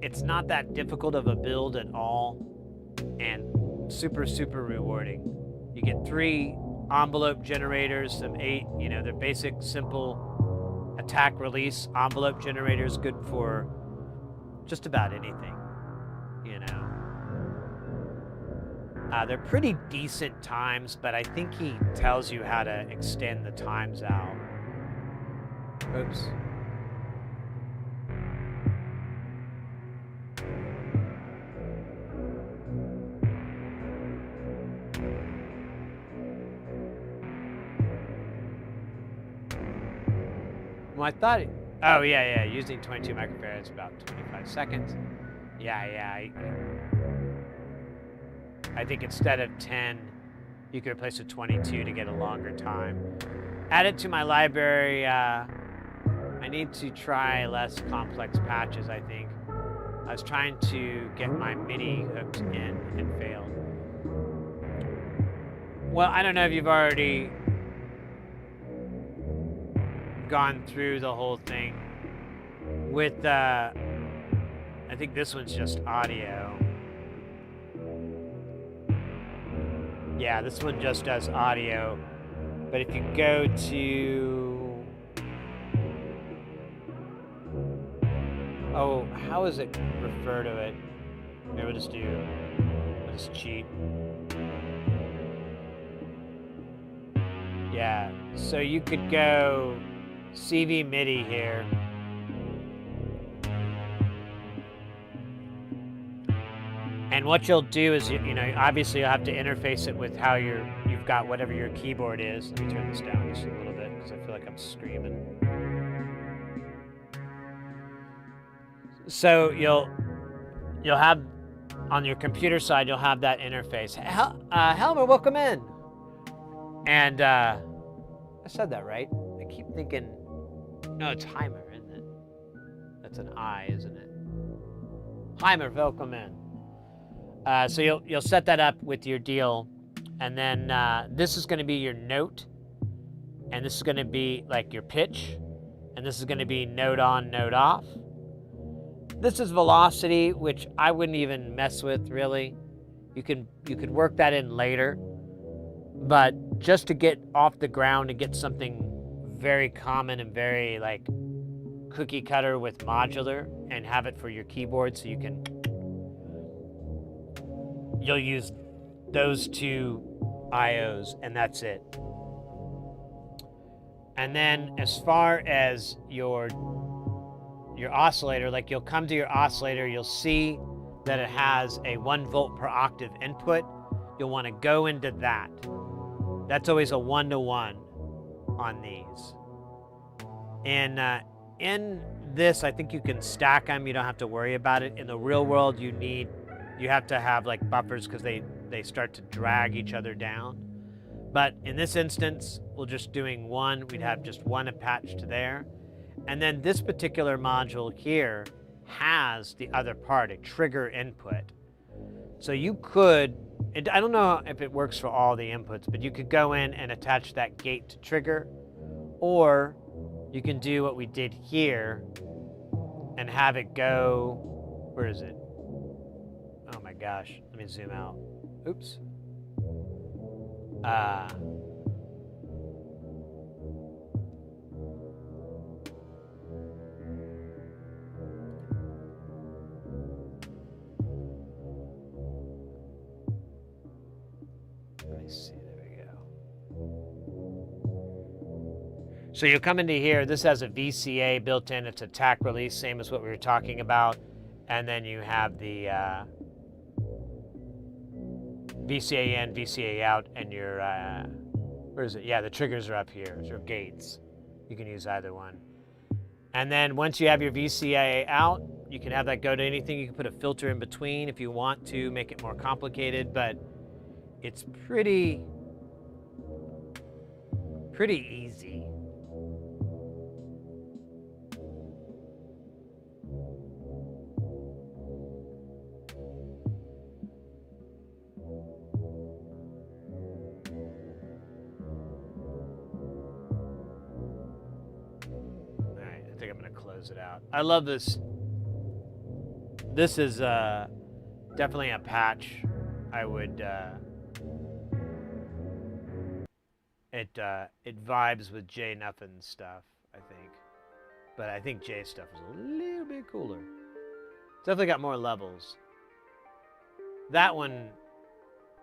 it's not that difficult of a build at all, and super, super rewarding. You get 3 envelope generators, some 8, they're basic, simple attack release envelope generators, good for just about anything, They're pretty decent times, but I think he tells you how to extend the times out. Oops. Well, I thought. Oh yeah, using 22 microfarads about 25 seconds. Yeah. I think instead of 10, you could replace with 22 to get a longer time. Add it to my library. I need to try less complex patches, I think. I was trying to get my MIDI hooked in and failed. Well, I don't know if you've already gone through the whole thing with, I think this one's just audio. Yeah, this one just does audio. But if you go to... Oh, how does it refer to it? Maybe we'll just cheat. Yeah, so you could go CV MIDI here. And what you'll do is, you know, obviously you'll have to interface it with how you've got whatever your keyboard is. Let me turn this down just a little bit because I feel like I'm screaming. So you'll have, on your computer side, you'll have that interface. Helmer, welcome in. And I said that right. I keep thinking, no, it's Heimer, isn't it? That's an I, isn't it? Heimer, welcome in. So you'll set that up with your deal, and then this is going to be your note, and this is going to be like your pitch, and this is going to be note on, note off. This is velocity, which I wouldn't even mess with really. You could work that in later, but just to get off the ground and get something very common and very like cookie cutter with modular, and have it for your keyboard, so you'll use those two IOs, and that's it. And then as far as your oscillator, like you'll come to your oscillator, you'll see that it has a 1 volt per octave input. You'll want to go into that. That's always a 1-to-1 on these. And in this, I think you can stack them. You don't have to worry about it. In the real world, you have to have like buffers because they start to drag each other down. But in this instance, we're just doing one. We'd have just one attached there. And then this particular module here has the other part, a trigger input. So you could, I don't know if it works for all the inputs, but you could go in and attach that gate to trigger, or you can do what we did here and have it go, where is it? Oh my gosh, let me zoom out. Oops. Let me see, there we go. So you'll come into here, this has a VCA built in, it's a tack release, same as what we were talking about. And then you have the VCA in, VCA out, and your, where is it? Yeah, the triggers are up here, your gates. You can use either one. And then once you have your VCA out, you can have that go to anything. You can put a filter in between if you want to make it more complicated, but it's pretty easy. It out. I love this. This is definitely a patch. I would. It vibes with J Nuffin stuff, I think, but I think J stuff is a little bit cooler. It's definitely got more levels. That one,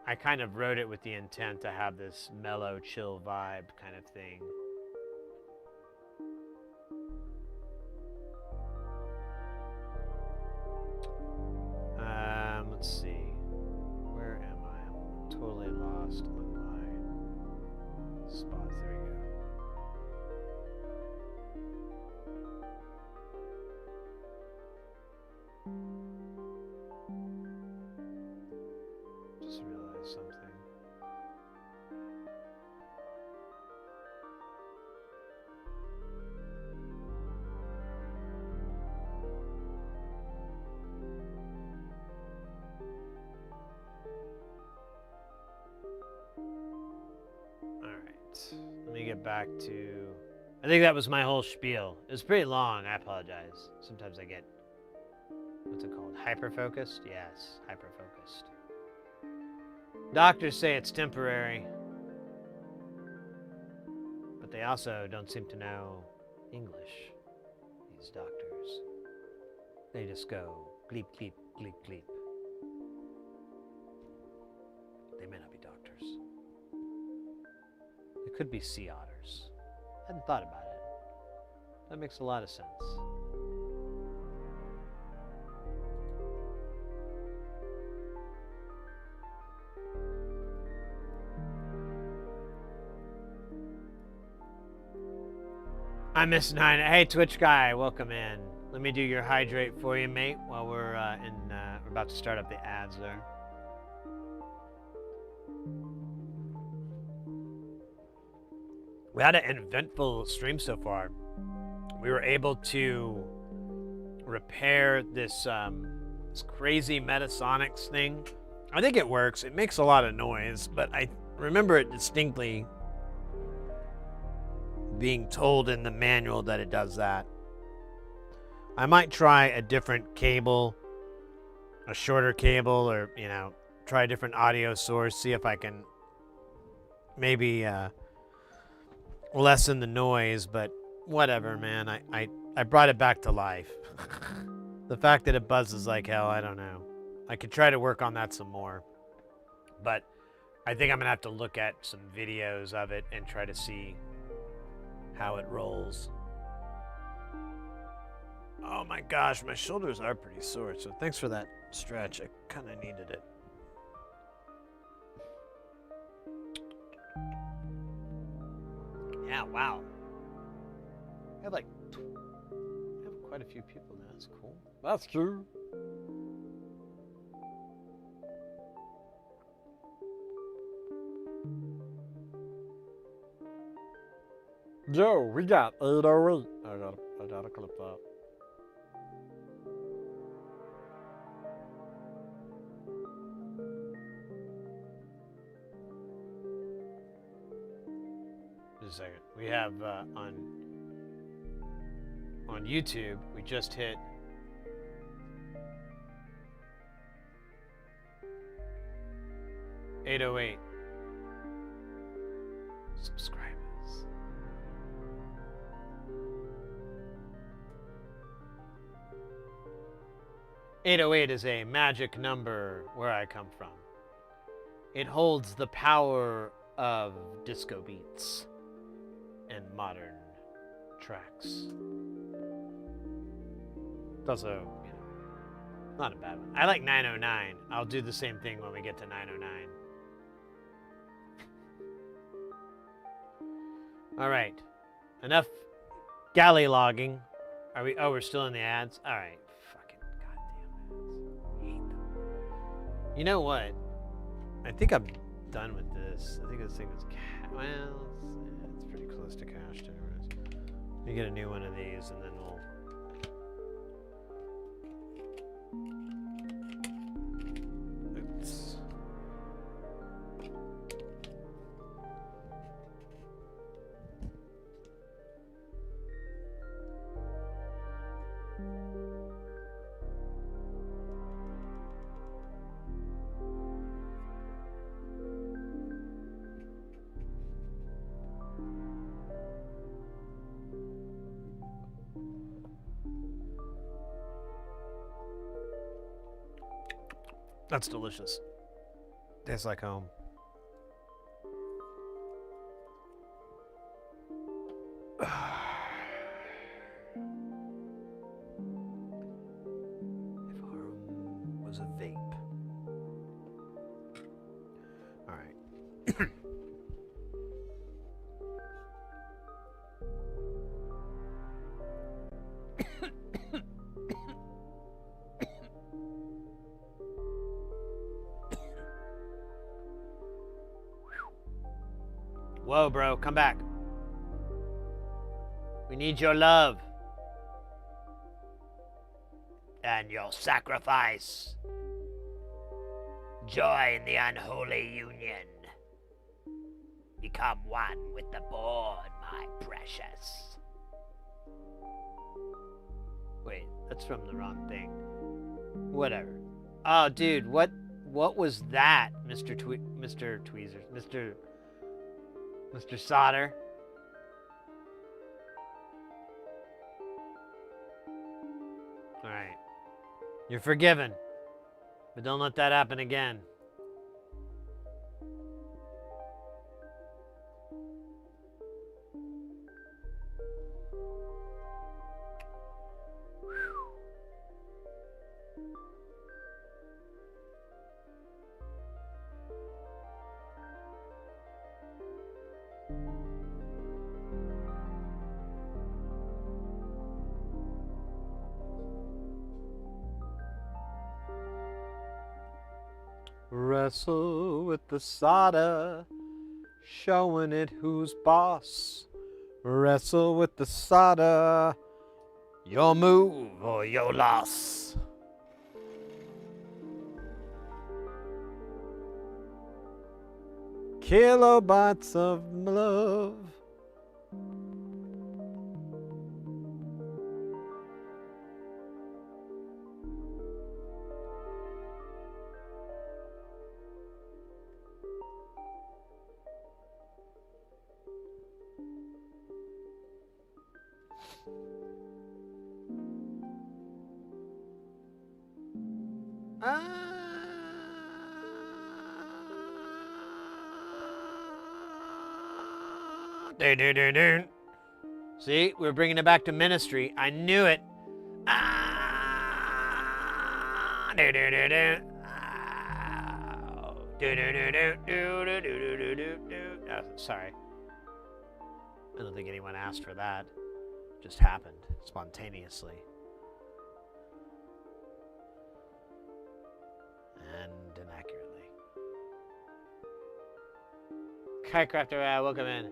I kind of wrote it with the intent to have this mellow, chill vibe kind of thing. Let's see. Where am I? I'm totally lost on my spots. There we me get back to... I think that was my whole spiel. It was pretty long. I apologize. Sometimes I get... What's it called? Hyper-focused? Yes, hyper-focused. Doctors say it's temporary. But they also don't seem to know English, these doctors. They just go bleep, bleep, bleep, bleep. They may not be doctors. They could be sea otters. I hadn't thought about it. That makes a lot of sense. I miss 9. Hey, Twitch guy, welcome in. Let me do your hydrate for you, mate, while we're we're about to start up the ads there. We had an eventful stream so far. We were able to repair this this crazy Metasonics thing. I think it works. It makes a lot of noise, but I remember it distinctly being told in the manual that it does that. I might try a different cable, a shorter cable, or, you know, try a different audio source, see if I can maybe lessen the noise, but whatever, man. I brought it back to life. The fact that it buzzes like hell, I don't know. I could try to work on that some more, but I think I'm gonna have to look at some videos of it and try to see how it rolls. Oh my gosh, my shoulders are pretty sore, so thanks for that stretch. I kind of needed it. Yeah, wow. I have quite a few people now. That's cool.
That's cool. Joe, we got 808. I gotta clip that.
Just a second. We have on YouTube, we just hit 808 subscribers. 808 is a magic number where I come from. It holds the power of disco beats and modern tracks. It's also, you know, not a bad one. I like 909. I'll do the same thing when we get to 909. All right. Enough galley logging. Are we? Oh, we're still in the ads? All right. Fucking goddamn ads. I hate them. You know what? I think I'm done with this. I think this thing is, well, it's pretty close to cached anyways. Let me get a new one of these and then we'll... Oops. That's delicious. Tastes like home. If home was a vape. All right. Whoa, bro, come back. We need your love. And your sacrifice. Join the unholy union.
Become one with the board, my precious. Wait, that's from the wrong thing. Whatever. Oh, dude, what was that, Mr. Tweezers, Mr. Solder? All right, you're forgiven, but don't let that happen again.
Wrestle with the solder, showing it who's boss. Wrestle with the solder, your move or your loss. Kilobytes of love.
See, we're bringing it back to ministry. I knew it. Sorry. I don't think anyone asked for that. It just happened spontaneously. And inaccurately. Kitecrafter, welcome in.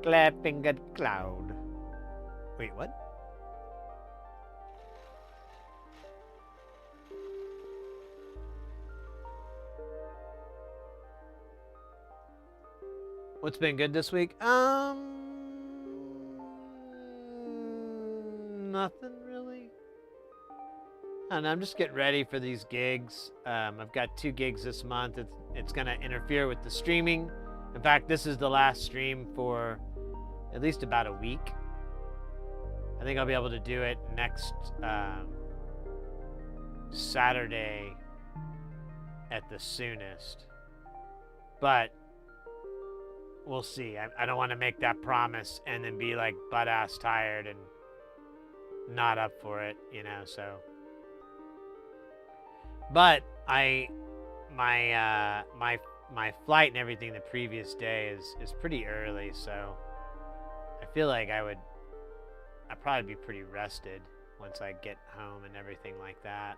Clapping at cloud. Wait, what? What's been good this week? Nothing really. I don't know, I'm just getting ready for these gigs. I've got 2 gigs this month. It's gonna interfere with the streaming. In fact, this is the last stream for at least about a week. I think I'll be able to do it next Saturday at the soonest. But we'll see. I don't want to make that promise and then be like butt-ass tired and not up for it, you know, so. But my flight and everything the previous day is pretty early, so I feel like I'd probably be pretty rested once I get home and everything like that.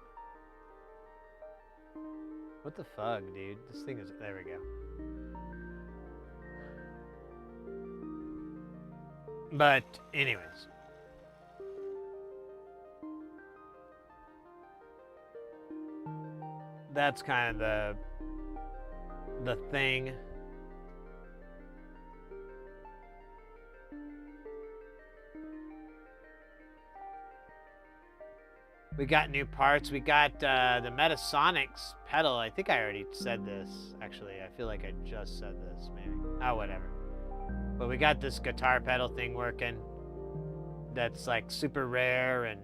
What the fuck, dude? This thing is... There we go. But anyways. That's kind of the thing. We got new parts. We got the Metaics pedal. I think I already said this. Actually, I feel like I just said this, maybe. Oh, whatever. But we got this guitar pedal thing working. That's like super rare and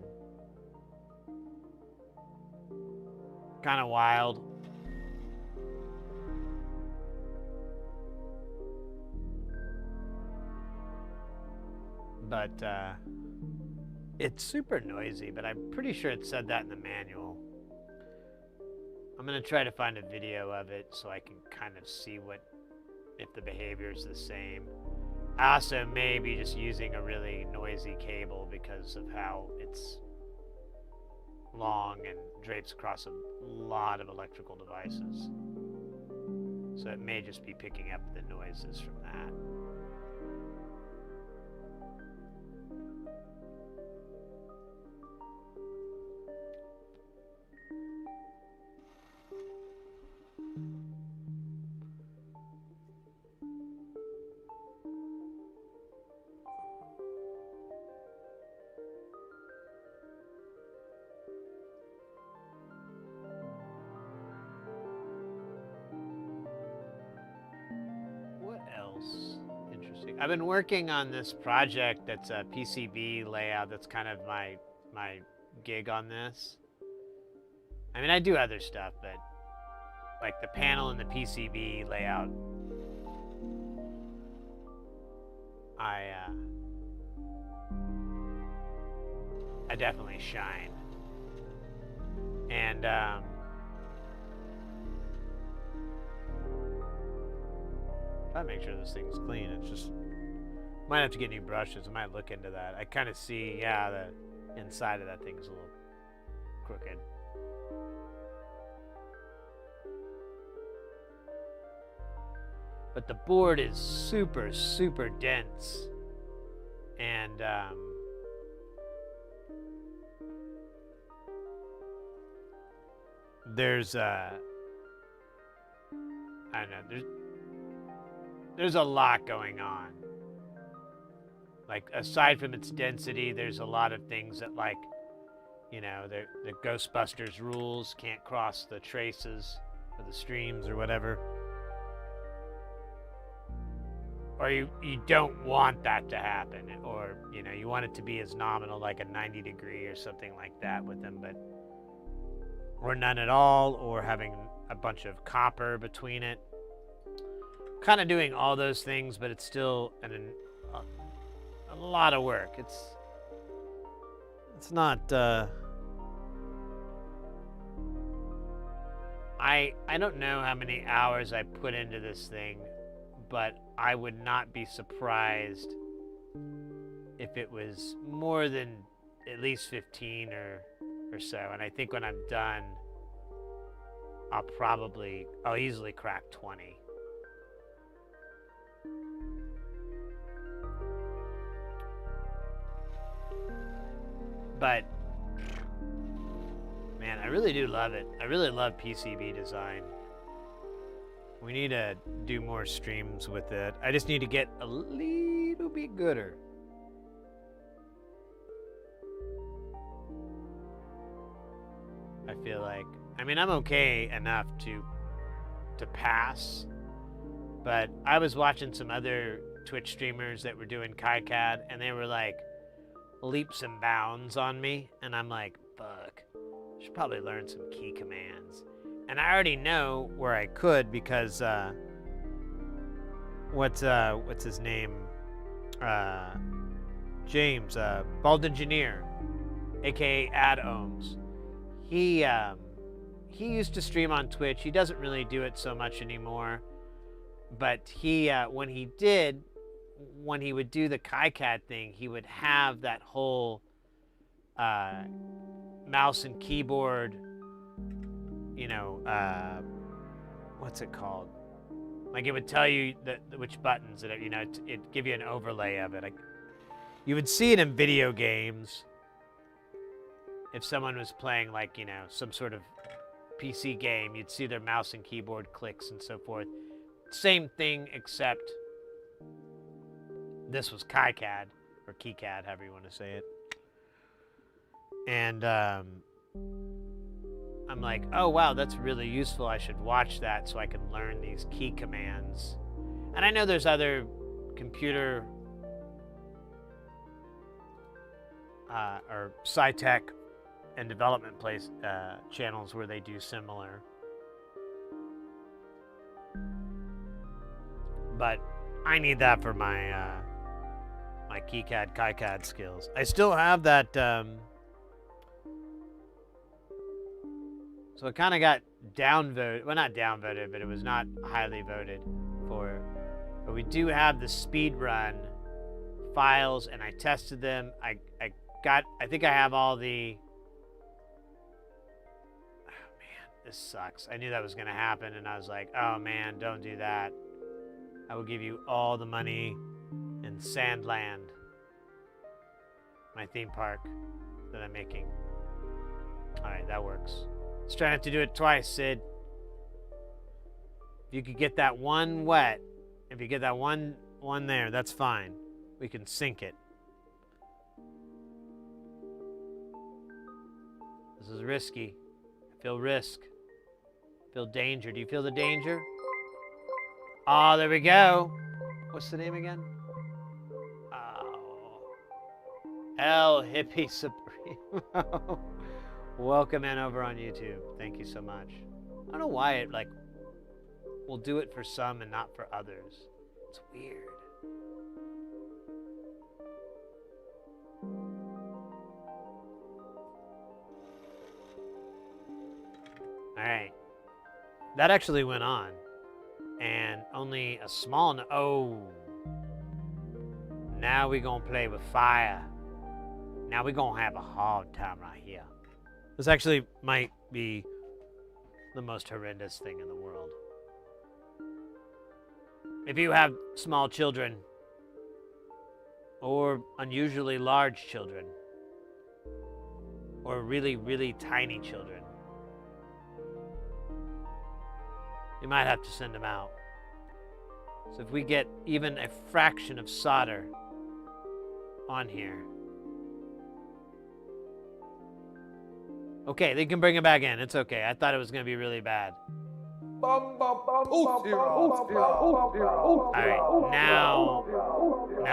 kind of wild. But it's super noisy, but I'm pretty sure it said that in the manual. I'm gonna try to find a video of it so I can kind of see if the behavior is the same. I also may be just using a really noisy cable because of how it's long and drapes across a lot of electrical devices. So it may just be picking up the noises from that.
I've been working on this project that's a PCB layout. That's kind of my gig on this. I mean, I do other stuff, but like the panel and the PCB layout, I definitely shine. And try to make sure this thing's clean. It's just might have to get new brushes. I might look into that. I kind of see, yeah, the inside of that thing's a little crooked. But the board is super, super dense. And there's I don't know, there's a lot going on. Like, aside from its density, there's a lot of things that, like, you know, the Ghostbusters rules, can't cross the traces or the streams or whatever. Or you don't want that to happen, or, you know, you want it to be as nominal, like a 90 degree or something like that with them, but, or none at all, or having a bunch of copper between it. Kind of doing all those things, but it's still a lot of work. It's not, I don't know how many hours I put into this thing, but I would not be surprised if it was more than at least 15 or so. And I think when I'm done, I'll easily crack 20. But, man, I really do love it. I really love PCB design. We need to do more streams with it. I just need to get a little bit gooder. I feel like, I mean, I'm okay enough to pass, but I was watching some other Twitch streamers that were doing KiCad, and they were like leaps and bounds on me, and I'm like, fuck, I should probably learn some key commands. And I already know where I could, because what's his name, James, Bald Engineer, aka Ad Ohms, he used to stream on Twitch. He doesn't really do it so much anymore, but he when he would do the KiCad thing, he would have that whole mouse and keyboard, you know, what's it called? Like, it would tell you which buttons, you know, it'd give you an overlay of it. You would see it in video games if someone was playing, like, you know, some sort of PC game. You'd see their mouse and keyboard clicks and so forth. Same thing, except this was KiCad, or KeyCad, however you want to say it. And I'm like, oh wow, that's really useful. I should watch that so I can learn these key commands. And I know there's other computer or sci-tech and development channels where they do similar. But I need that for my my KeyCad, KiCad skills. I still have that. So it kind of got downvoted. Well, not downvoted, but it was not highly voted for. But we do have the speedrun files, and I tested them. I think I have all the. Oh man, this sucks. I knew that was gonna happen, and I was like, oh man, don't do that. I will give you all the money in Sandland, my theme park that I'm making. All right, that works. Let's try not to do it twice, Sid. If you could get that one wet, if you get that one there, that's fine. We can sink it. This is risky. I feel risk. I feel danger. Do you feel the danger? Oh, there we go. What's the name again? El Hippie Supremo. Welcome in over on YouTube. Thank you so much. I don't know why it like will do it for some and not for others. It's weird. All right. That actually went on. And only a small... Oh. Now we gonna play with fire. Now we gonna have a hard time right here. This actually might be the most horrendous thing in the world. If you have small children, or unusually large children, or really, really tiny children, you might have to send them out. So if we get even a fraction of solder on here. Okay, they can bring it back in. It's okay. I thought it was going to be really bad. All right, now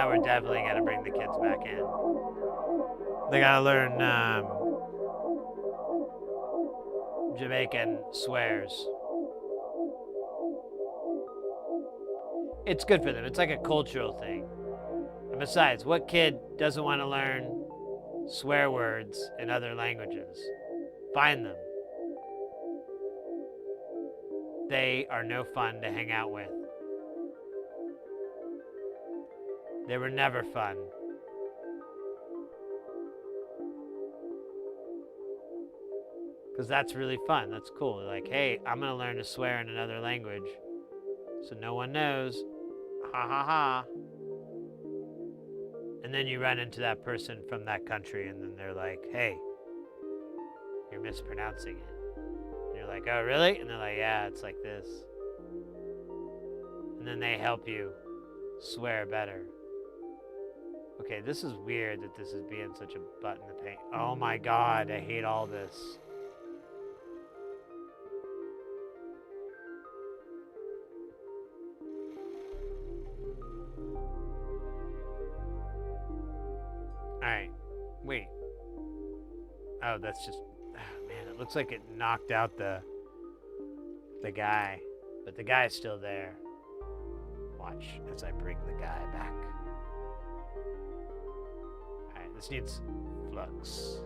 we're definitely going to bring the kids back in. They got to learn Jamaican swears. It's good for them. It's like a cultural thing. And besides, what kid doesn't want to learn swear words in other languages? Find them. They are no fun to hang out with. They were never fun. Because that's really fun. That's cool. Like, hey, I'm going to learn to swear in another language so no one knows. Ha ha ha. And then you run into that person from that country and then they're like, hey, you're mispronouncing it. And you're like, oh, really? And they're like, yeah, it's like this. And then they help you swear better. Okay, this is weird that this is being such a butt in the paint. Oh my God, I hate all this. Alright, wait. Oh, that's just... Oh, man, it looks like it knocked out the guy. But the guy's still there. Watch as I bring the guy back. Alright, this needs flux.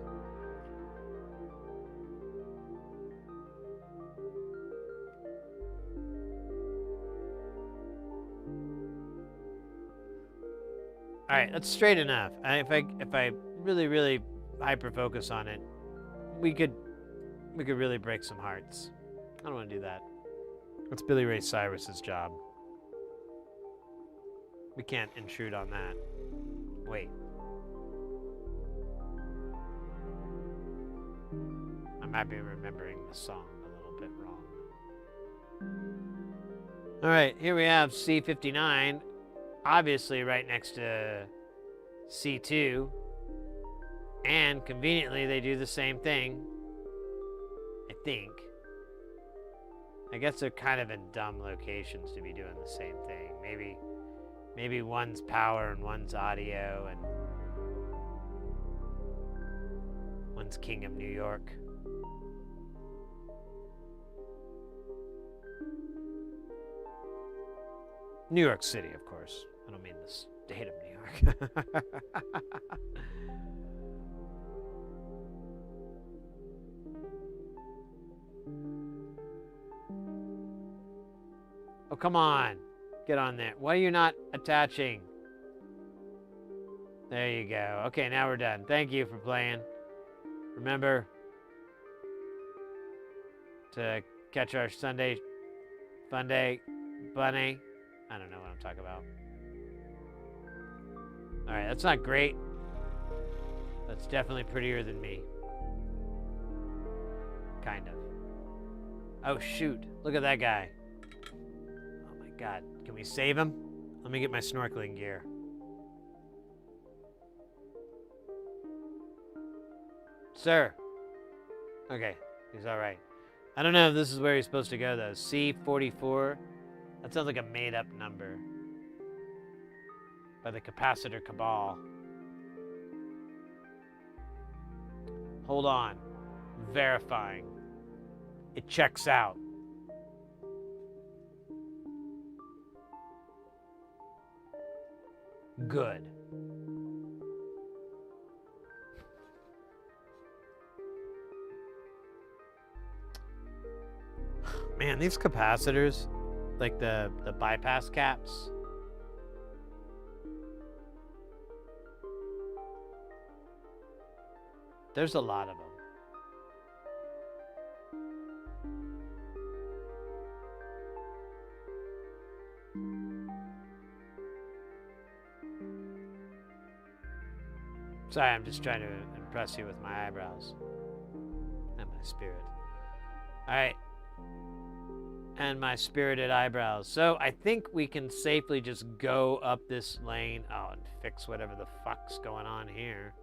All right, that's straight enough. If I really hyper focus on it, we could really break some hearts. I don't want to do that. That's Billy Ray Cyrus's job. We can't intrude on that. Wait. I might be remembering the song a little bit wrong. All right, here we have C59. Obviously right next to C2, and conveniently they do the same thing, I think. I guess they're kind of in dumb locations to be doing the same thing. Maybe one's power and one's audio and one's King of New York. New York City, of course. I don't mean the state of New York. Oh, come on. Get on there. Why are you not attaching? There you go. Okay, now we're done. Thank you for playing. Remember to catch our Sunday Fun Day Bunny. I don't know what I'm talking about. All right, that's not great. That's definitely prettier than me. Kind of. Oh, shoot. Look at that guy. Oh, my God. Can we save him? Let me get my snorkeling gear. Sir. Okay, he's all right. I don't know if this is where he's supposed to go, though. C44. That sounds like a made-up number by the Capacitor Cabal. Hold on. Verifying. It checks out. Good. Man, these capacitors, like the bypass caps, there's a lot of them. Sorry, I'm just trying to impress you with my eyebrows and my spirit. All right. And my spirited eyebrows. So I think we can safely just go up this lane. Oh, and fix whatever the fuck's going on here.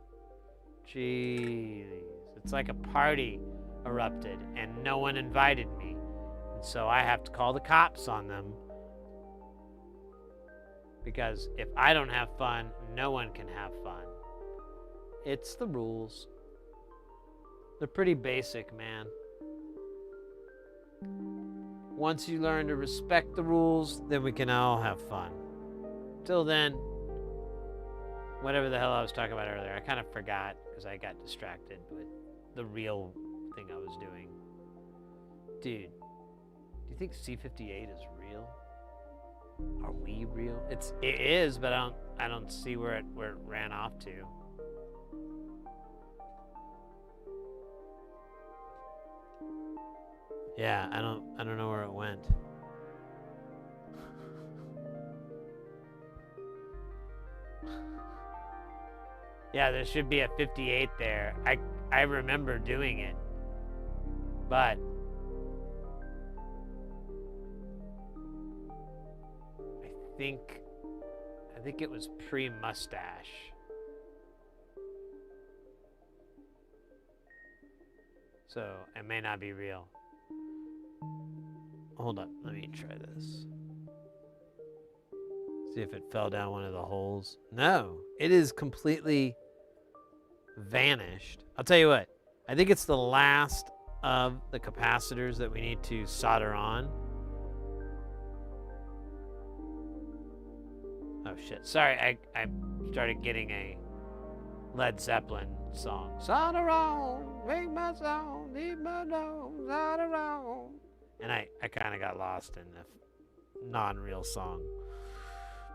Jeez. It's like a party erupted and no one invited me. And so I have to call the cops on them. Because if I don't have fun, no one can have fun. It's the rules. They're pretty basic, man. Once you learn to respect the rules, then we can all have fun. Till then, whatever the hell I was talking about earlier, I kind of forgot because I got distracted with the real thing I was doing. Dude, do you think C58 is real? Are we real? It is, but I don't see where it ran off to. Yeah, I don't know where it went. Yeah, there should be a 58 there. I remember doing it. But I think it was pre-mustache. So it may not be real. Hold up, let me try this. See if it fell down one of the holes. No, it is completely vanished. I'll tell you what, I think it's the last of the capacitors that we need to solder on. Oh shit, sorry, I started getting a Led Zeppelin song. Solder on, make my song, leave my nose, solder on. And I kind of got lost in the non-real song.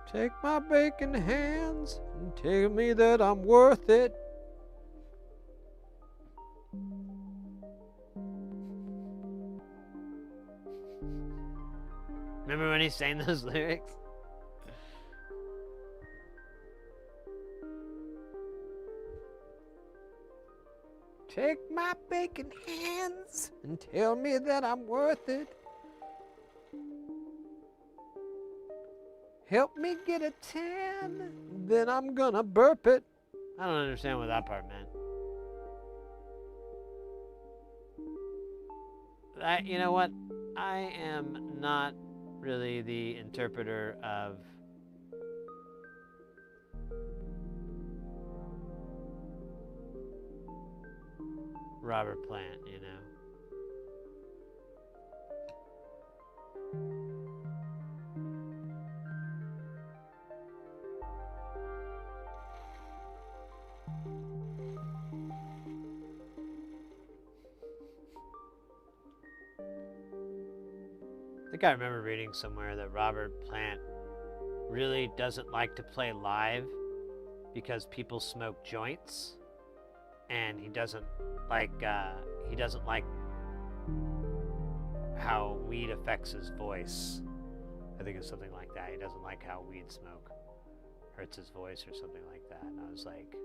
Take my vacant hands and tell me that I'm worth it. Remember when he sang those lyrics? Take my vacant hands and tell me that I'm worth it. Help me get a 10, then I'm gonna burp it. I don't understand what that part meant. You know what? I am not really the interpreter of Robert Plant, you know. I think I remember reading somewhere that Robert Plant really doesn't like to play live because people smoke joints, and he doesn't like how weed affects his voice. I think it's something like that. He doesn't like how weed smoke hurts his voice or something like that. And I was like,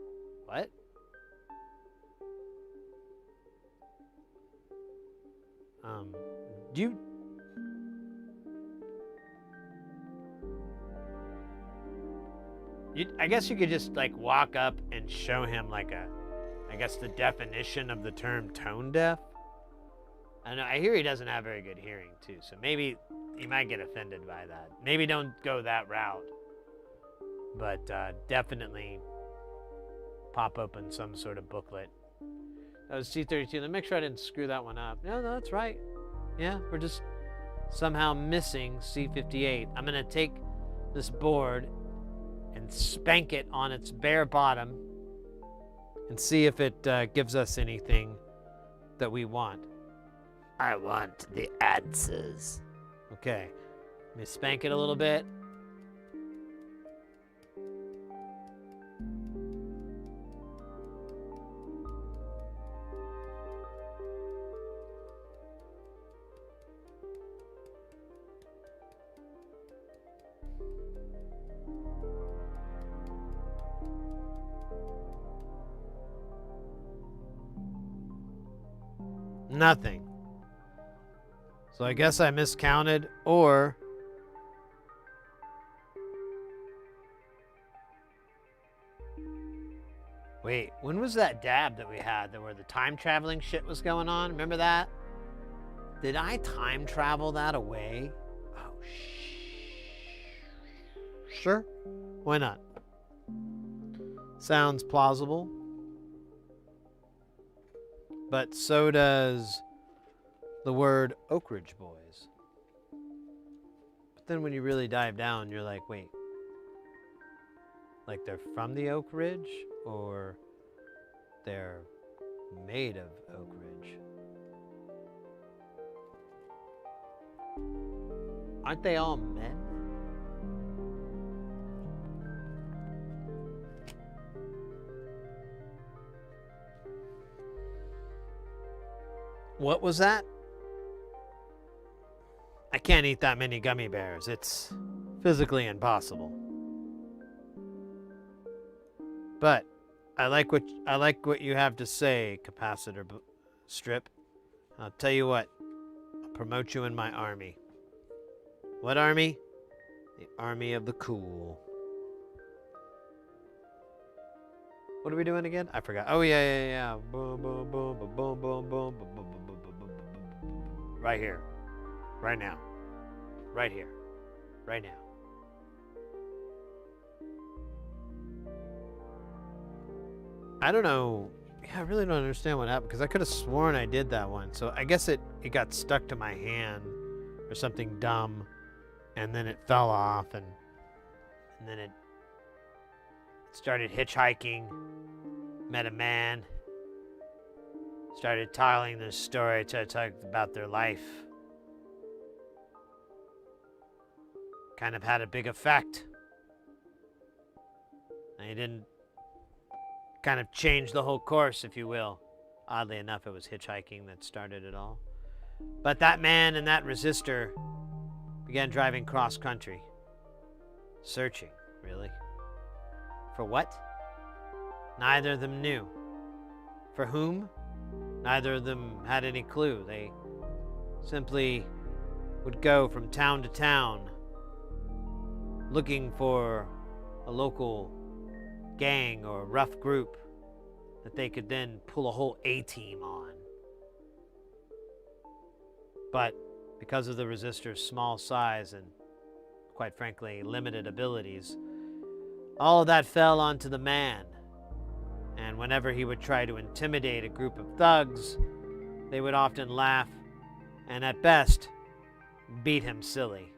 what? I guess you could just like walk up and show him like I guess the definition of the term tone deaf. I know, I hear he doesn't have very good hearing too, so maybe he might get offended by that. Maybe don't go that route, but definitely pop open some sort of booklet That was C32. Let me make sure I didn't screw that one up. No, that's right. Yeah, we're just somehow missing C58. I'm going to take this board and spank it on its bare bottom and see if it gives us anything that we want. I want the answers. Okay. Let me spank it a little bit. Nothing. So I guess I miscounted, or wait, when was that dab that we had where the time traveling shit was going on? Remember that? Did I time travel that away? Oh, sure. Why not? Sounds plausible. But so does the word Oak Ridge Boys. But then when you really dive down, you're like, wait. Like they're from the Oak Ridge? Or they're made of Oak Ridge? Aren't they all men? What was that? I can't eat that many gummy bears. It's physically impossible. But I like what you have to say, capacitor strip. I'll tell you what. I'll promote you in my army. What army? The army of the cool. What are we doing again? I forgot. Oh yeah. Boom, boom, boom, boom, boom, boom, boom, boom, boom, boom, boom, boom, boom. Right here. Right now. Right here. Right now. I don't know. Yeah, I really don't understand what happened because I could have sworn I did that one. So I guess it got stuck to my hand or something dumb, and then it fell off, and then it started hitchhiking, met a man, started telling their story, talked about their life. Kind of had a big effect. And he didn't kind of change the whole course, if you will. Oddly enough, it was hitchhiking that started it all. But that man and that resistor began driving cross country. Searching, really. For what? Neither of them knew. For whom? Neither of them had any clue. They simply would go from town to town looking for a local gang or rough group that they could then pull a whole A-team on. But because of the resistor's small size and, quite frankly, limited abilities, all of that fell onto the man. And whenever he would try to intimidate a group of thugs, they would often laugh and, at best, beat him silly.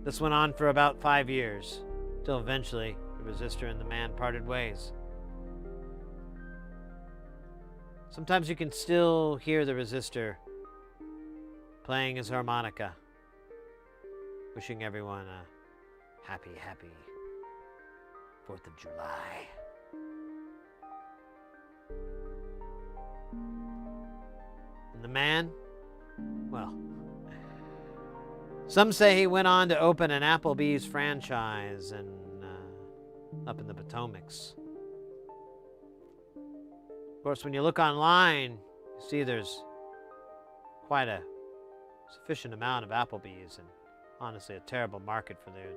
This went on for about 5 years, till eventually the resistor and the man parted ways. Sometimes you can still hear the resistor playing his harmonica, wishing everyone a happy 4th of July. And the man, well, some say he went on to open an Applebee's franchise up in the Potomacs. Of course, when you look online, you see there's quite a sufficient amount of Applebee's, and honestly, a terrible market for their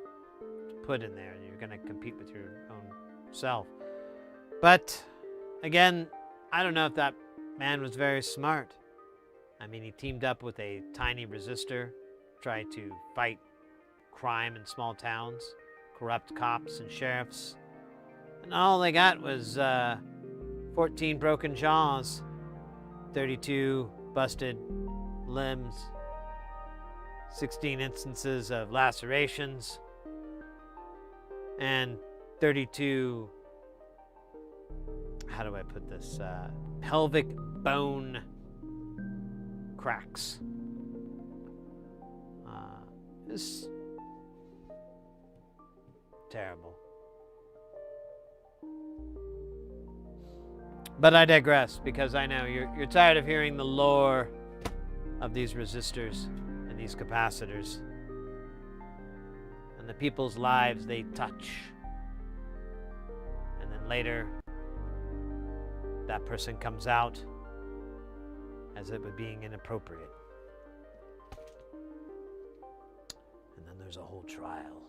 to put in there. You're going to compete with your own self. But again, I don't know if that man was very smart. I mean, he teamed up with a tiny resistor, tried to fight crime in small towns, corrupt cops and sheriffs, and all they got was 14 broken jaws, 32 busted limbs, 16 instances of lacerations, and 32, how do I put this, pelvic bone cracks. It's terrible. But I digress, because I know you're tired of hearing the lore of these resistors and these capacitors and the people's lives they touch. And then later, that person comes out as it would being inappropriate. And then there's a whole trial.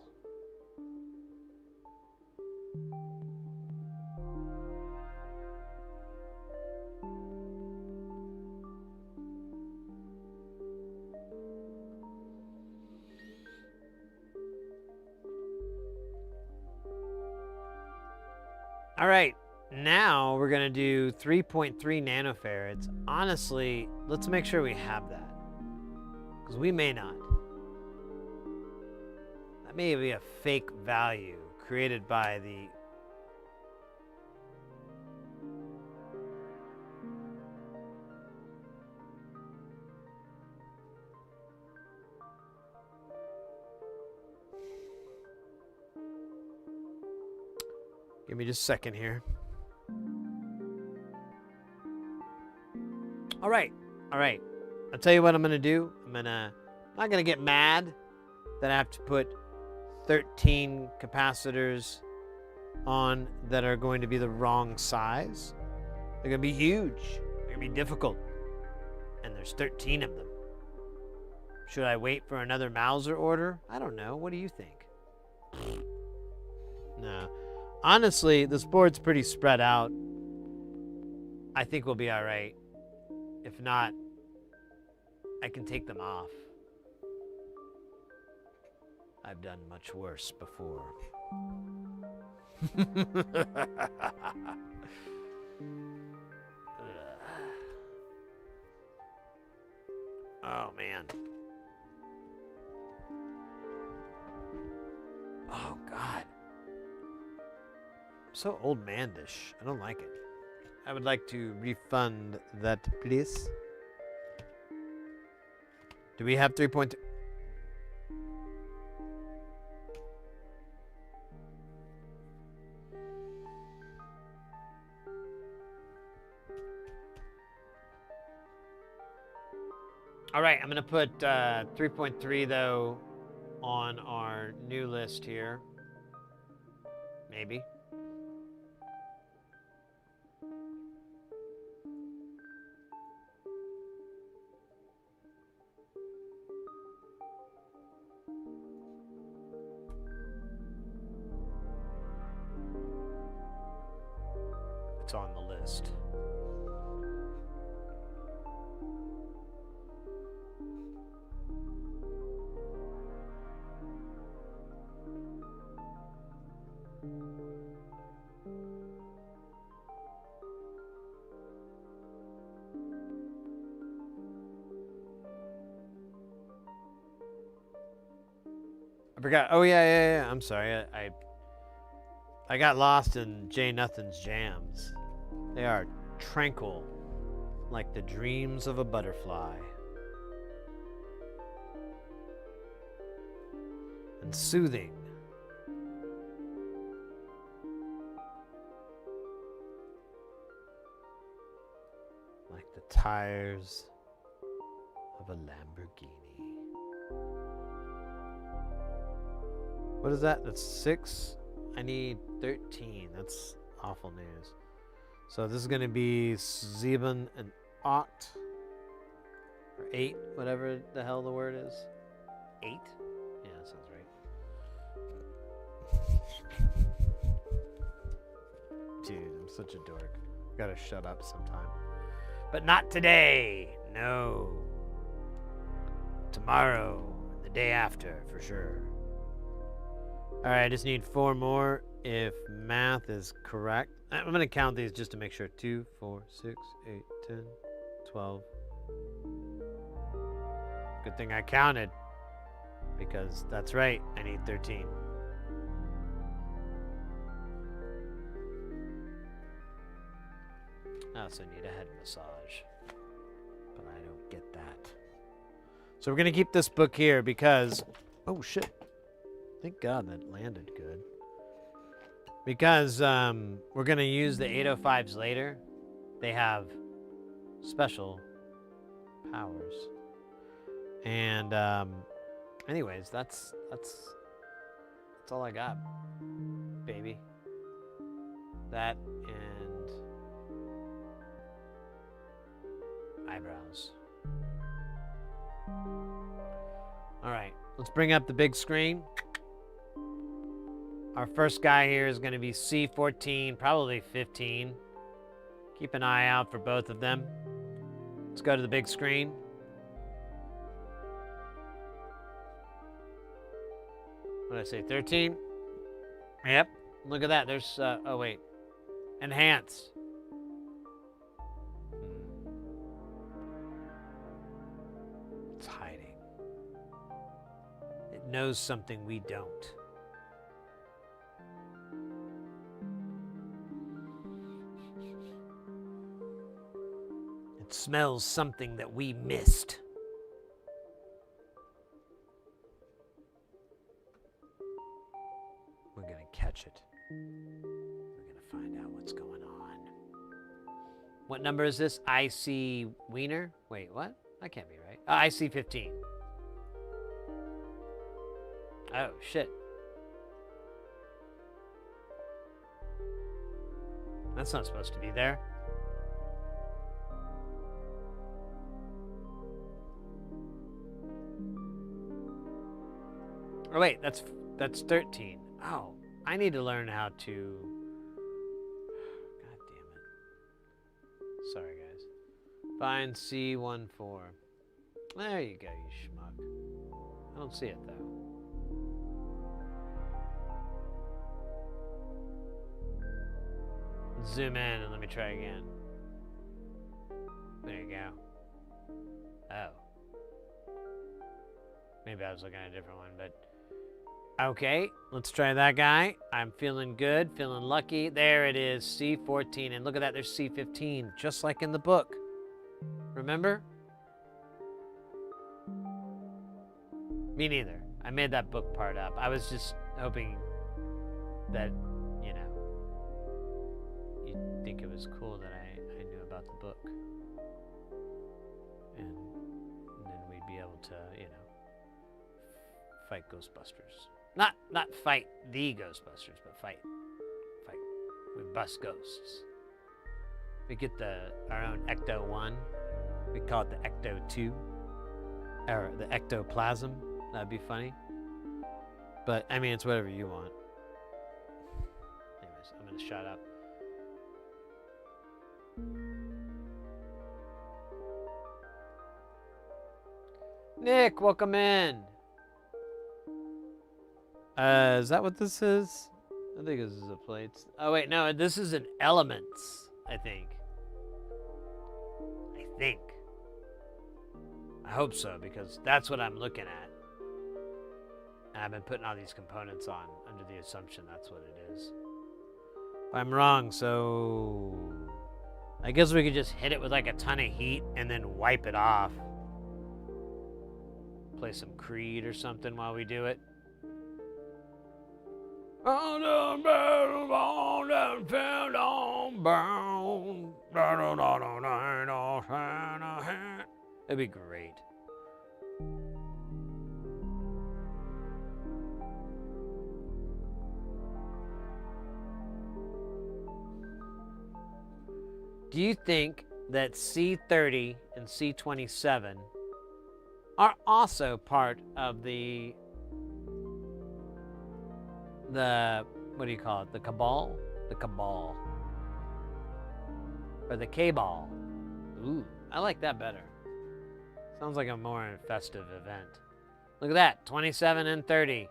All right, now we're gonna do 3.3 nanofarads. Honestly, let's make sure we have that, because we may not. That may be a fake value created by the Give me just a second here. All right. I'll tell you what I'm gonna do. I'm not gonna get mad that I have to put 13 capacitors on that are going to be the wrong size. They're gonna be huge. They're gonna be difficult. And there's 13 of them. Should I wait for another Mauser order? I don't know. What do you think? No. Honestly, this board's pretty spread out. I think we'll be all right. If not, I can take them off. I've done much worse before. Oh, man. Oh, God. So old mandish. I don't like it. I would like to refund that, please. Do we have 3.2? All right, I'm going to put 3.3 though on our new list here. Maybe. It's on the list. I forgot. Oh yeah. I'm sorry. I got lost in J Nothing's jams. They are tranquil, like the dreams of a butterfly. And soothing. Like the tires of a Lamborghini. What is that? That's 6? I need 13. That's awful news. So this is going to be 7 and 8. Or 8, whatever the hell the word is. 8? Yeah, that sounds right. Dude, I'm such a dork. Gotta shut up sometime. But not today. No. Tomorrow. The day after, for sure. Alright, I just need 4 more if math is correct. I'm going to count these just to make sure. 2, 4, 6, 8, 10, 12. Good thing I counted, because that's right, I need 13. I also need a head massage, but I don't get that. So we're going to keep this book here because, oh shit, thank God that landed good. Because we're going to use the 805s later. They have special powers. And anyways, that's all I got, baby. That and eyebrows. All right, let's bring up the big screen. Our first guy here is going to be C14, probably 15. Keep an eye out for both of them. Let's go to the big screen. What did I say, 13? Yep, look at that. There's, oh wait, enhance. It's hiding. It knows something we don't. It smells something that we missed. We're gonna catch it. We're gonna find out what's going on. What number is this? IC Wiener? Wait, what? That can't be right. IC 15. Oh, shit. That's not supposed to be there. Oh wait, that's 13. Oh, I need to learn how to. God damn it. Sorry, guys. Find C14. There you go, you schmuck. I don't see it though. Zoom in and let me try again. There you go. Oh. Maybe I was looking at a different one, but okay, let's try that guy. I'm feeling good, feeling lucky. There it is, C14. And look at that, there's C15, just like in the book. Remember? Me neither. I made that book part up. I was just hoping that, you know, you'd think it was cool that I knew about the book. And then we'd be able to, you know, fight Ghostbusters. Not fight the Ghostbusters, but fight. We bust ghosts. We get our own Ecto-1. We call it the Ecto-2. Or the Ectoplasm. That'd be funny. But, I mean, it's whatever you want. Anyways, I'm gonna shut up. Nick, welcome in. Is that what this is? I think this is a plate. Oh wait, no, this is an elements, I think. I hope so, because that's what I'm looking at. And I've been putting all these components on under the assumption that's what it is. I'm wrong, so I guess we could just hit it with like a ton of heat and then wipe it off. Play some Creed or something while we do it. It'd be great. Do you think that C30 and C27 are also part of the what do you call it? The cabal? The cabal. Or the cabal. Ooh, I like that better. Sounds like a more festive event. Look at that, 27 and 30.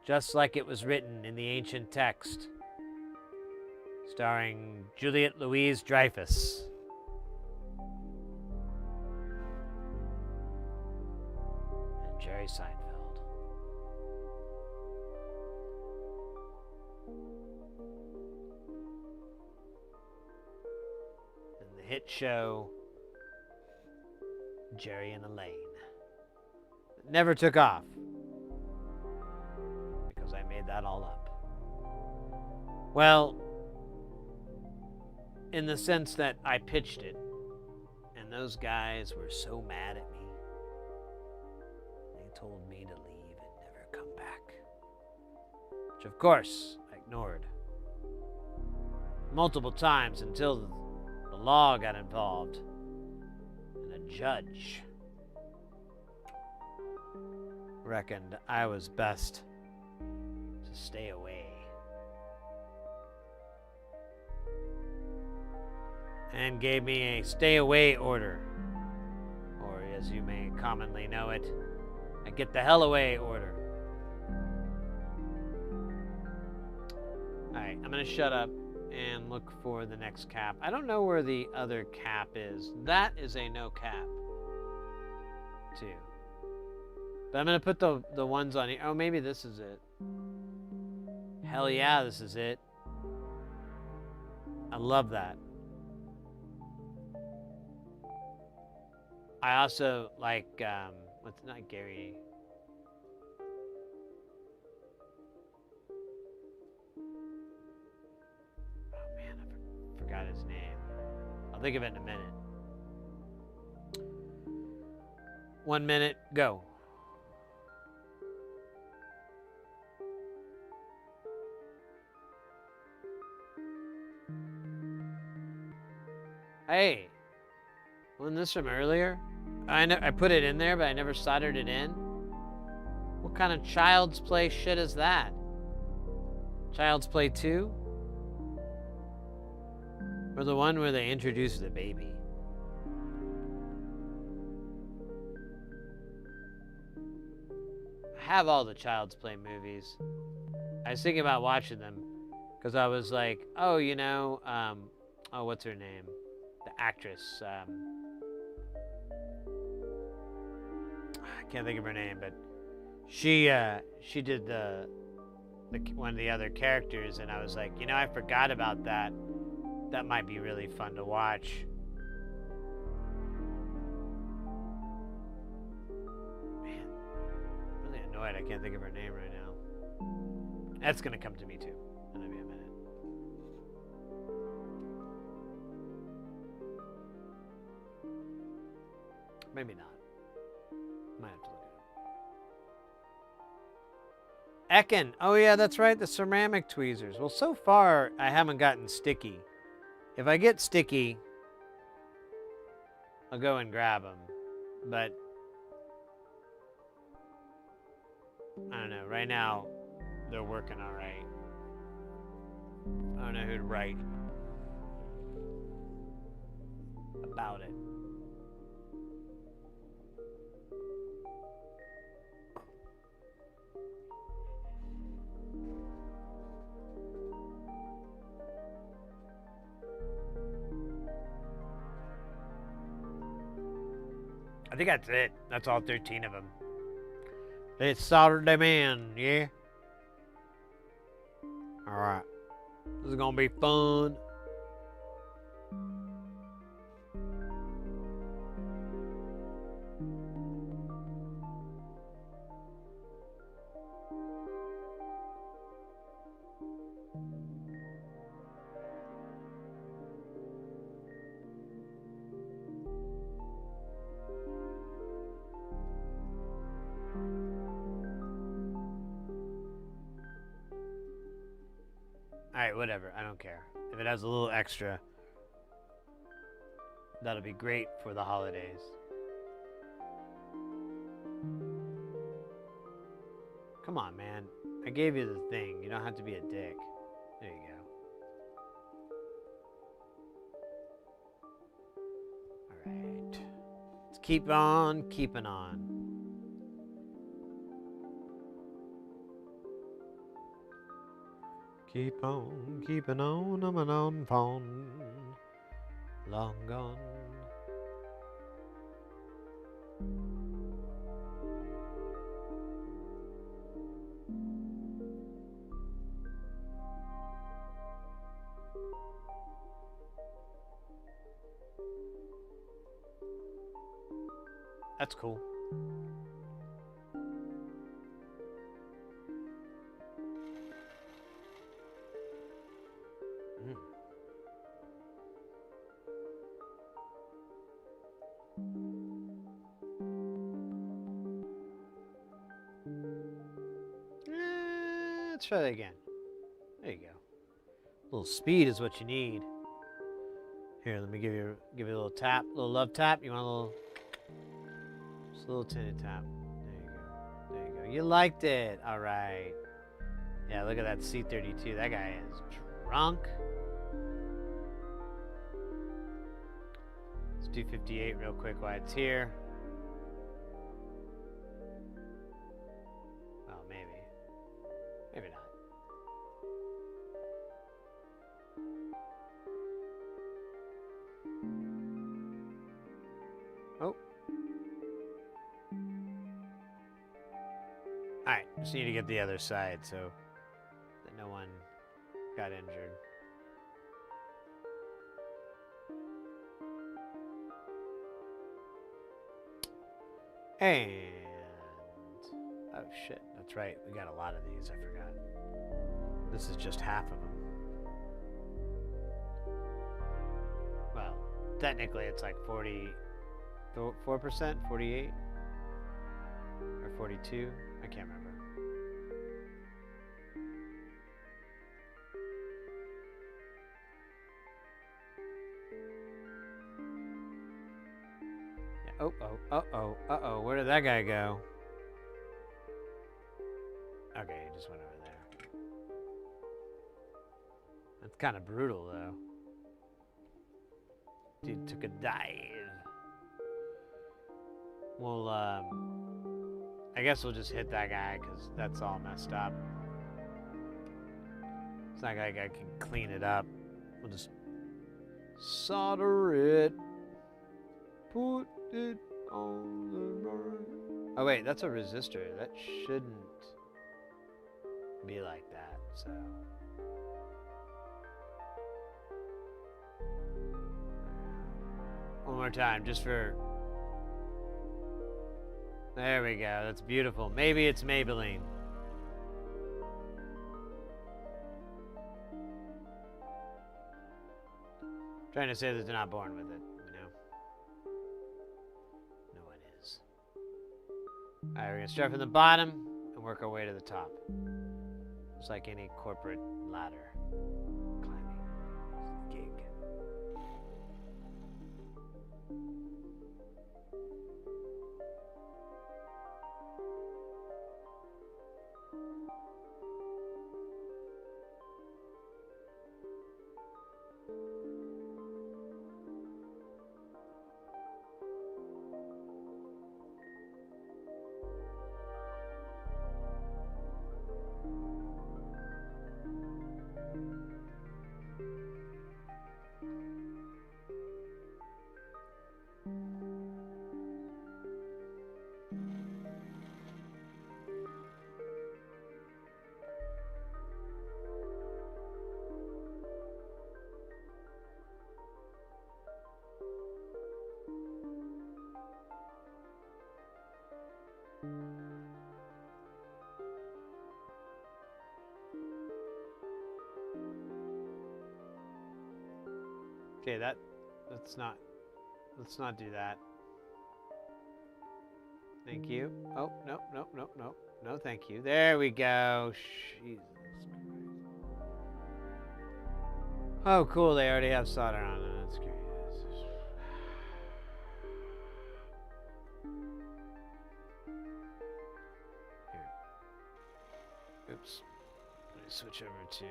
just like it was written in the ancient text, starring Juliette Louise Dreyfus. And Jerry Seinfeld. And the hit show Jerry and Elaine. It never took off because I made that all up. Well, in the sense that I pitched it, and those guys were so mad at me. They told me to leave and never come back. Which, of course, I ignored. Multiple times until the law got involved. And a judge reckoned I was best to stay away. And gave me a stay away order, or as you may commonly know it, a get the hell away order. Alright, I'm gonna shut up and look for the next cap. I don't know where the other cap is. That is a no cap, too. But I'm gonna put the ones on here. Oh, maybe this is it. Hell yeah, this is it. I love that. I also like, what's not Gary? Oh man, I forgot his name. I'll think of it in a minute. 1 minute, go. Hey, wasn't this from earlier? I put it in there, but I never soldered it in. What kind of Child's Play shit is that? Child's Play 2? Or the one where they introduce the baby? I have all the Child's Play movies. I was thinking about watching them because I was like, oh, you know, oh, what's her name? The actress, I can't think of her name, but she did the one of the other characters, and I was like, you know, I forgot about that. That might be really fun to watch. Man, I'm really annoyed I can't think of her name right now. That's gonna come to me too. Gonna be a minute. Maybe not. Might have to look it up. Ekin. Oh yeah, that's right, the ceramic tweezers. Well, so far, I haven't gotten sticky. If I get sticky, I'll go and grab them. But, I don't know. Right now, they're working all right. I don't know who to write about it. I think that's it. That's all 13 of them. Let's solder them in, yeah? Alright. This is gonna be fun. Alright, whatever. I don't care. If it has a little extra, that'll be great for the holidays. Come on, man. I gave you the thing. You don't have to be a dick. There you go. Alright. Let's keep on keeping on. Keep on keeping on, I'm an on phone. Long gone.
That's cool. Mm. Let's try that again. There you go. A little speed is what you need. Here, let me give you a little tap, a little love tap. You want a little, just a little tinted tap. There you go. There you go. You liked it. All right. Yeah, look at that C32. That guy is drunk. Let's do 58 real quick while it's here. Well, maybe. Maybe not. Oh. Alright, just need to get the other side so that no one got injured. And oh shit, that's right. We got a lot of these, I forgot. This is just half of them. Well, technically it's like 44%, 48 or 42. I can't remember. Yeah, uh-oh. Where did that guy go? Okay, he just went over there. That's kind of brutal, though. Dude took a dive. Well, I guess we'll just hit that guy, because that's all messed up. It's not like I can clean it up. We'll just solder it. Put it on the right. Oh, wait, that's a resistor. That shouldn't be like that, so. One more time, just for. There we go. That's beautiful. Maybe it's Maybelline. Trying to say that they're not born with it, you know? No one is. Alright, we're going to start from the bottom and work our way to the top. Just like any corporate ladder climbing gig. Okay, let's not do that. Thank you. Oh, no, no, thank you. There we go. Jesus Christ. Oh, cool, they already have solder on it. That's great. Here. Oops. Let me switch over to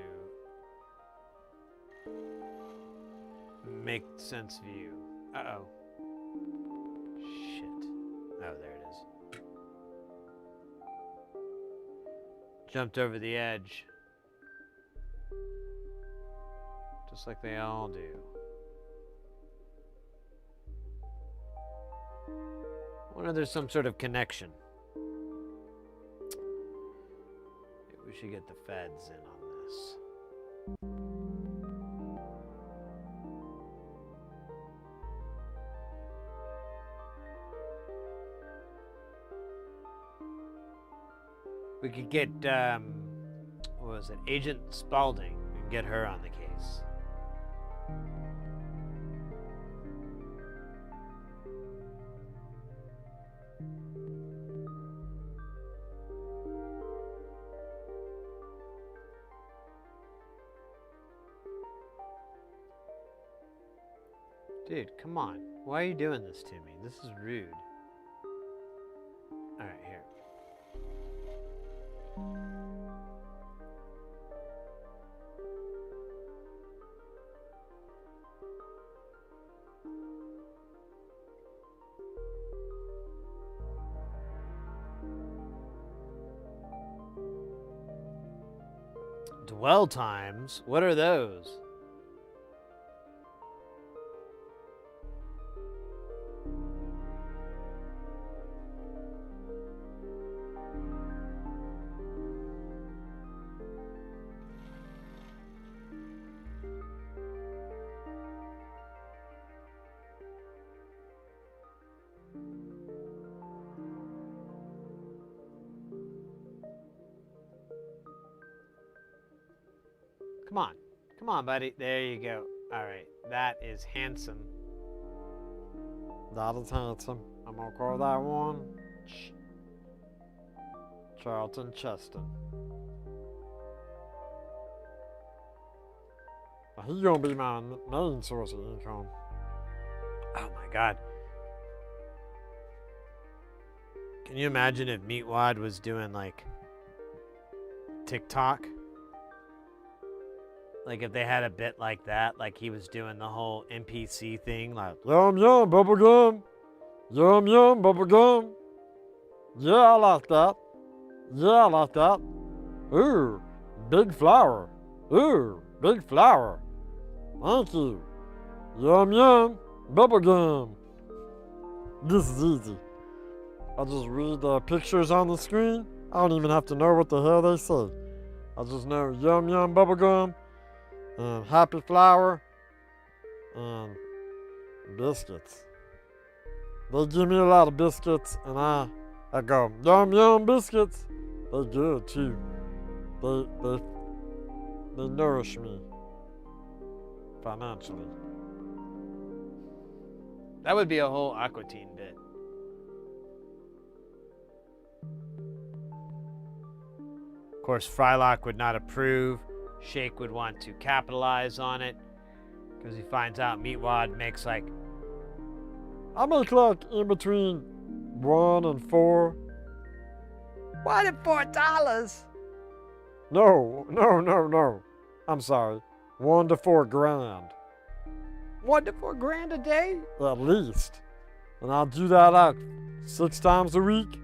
make sense view. Uh-oh. Shit. Oh, there it is. Jumped over the edge.
Just like they all do. I wonder if there's some sort of connection. Maybe we should get the feds in on this. We could get, what was it, Agent Spaulding, and get her on the case. Dude, come on. Why are you doing this to me? This is rude. Alright, here. Dwell times? What are those? Come on. Come on, buddy. There you go. All right. That is handsome.
That is handsome. I'm gonna call that one Charlton Cheston. Now, he's gonna be my main source of income.
Oh my God. Can you imagine if Meatwad was doing like TikTok? Like if they had a bit like that, like he was doing the whole NPC thing, like
Yum yum bubblegum. Yum yum bubblegum. Yeah, I like that. Yeah, I like that. Ooh, big flower. Ooh, big flower. Thank you. Yum yum bubblegum. This is easy. I just read the pictures on the screen. I don't even have to know what the hell they say. I just know yum yum bubblegum and happy flower and biscuits. They give me a lot of biscuits and I go yum yum biscuits. They're good too. They nourish me financially.
that would be a whole Aquatine bit. Of course, Frylock would not approve. Shake would want to capitalize on it because he finds out Meatwad makes like
I make like in between $1 and $4.
$1 and $4.
No. I'm sorry. $1 to $4 grand.
$1 to $4 grand a day?
At least. And I'll do that like 6 times a week.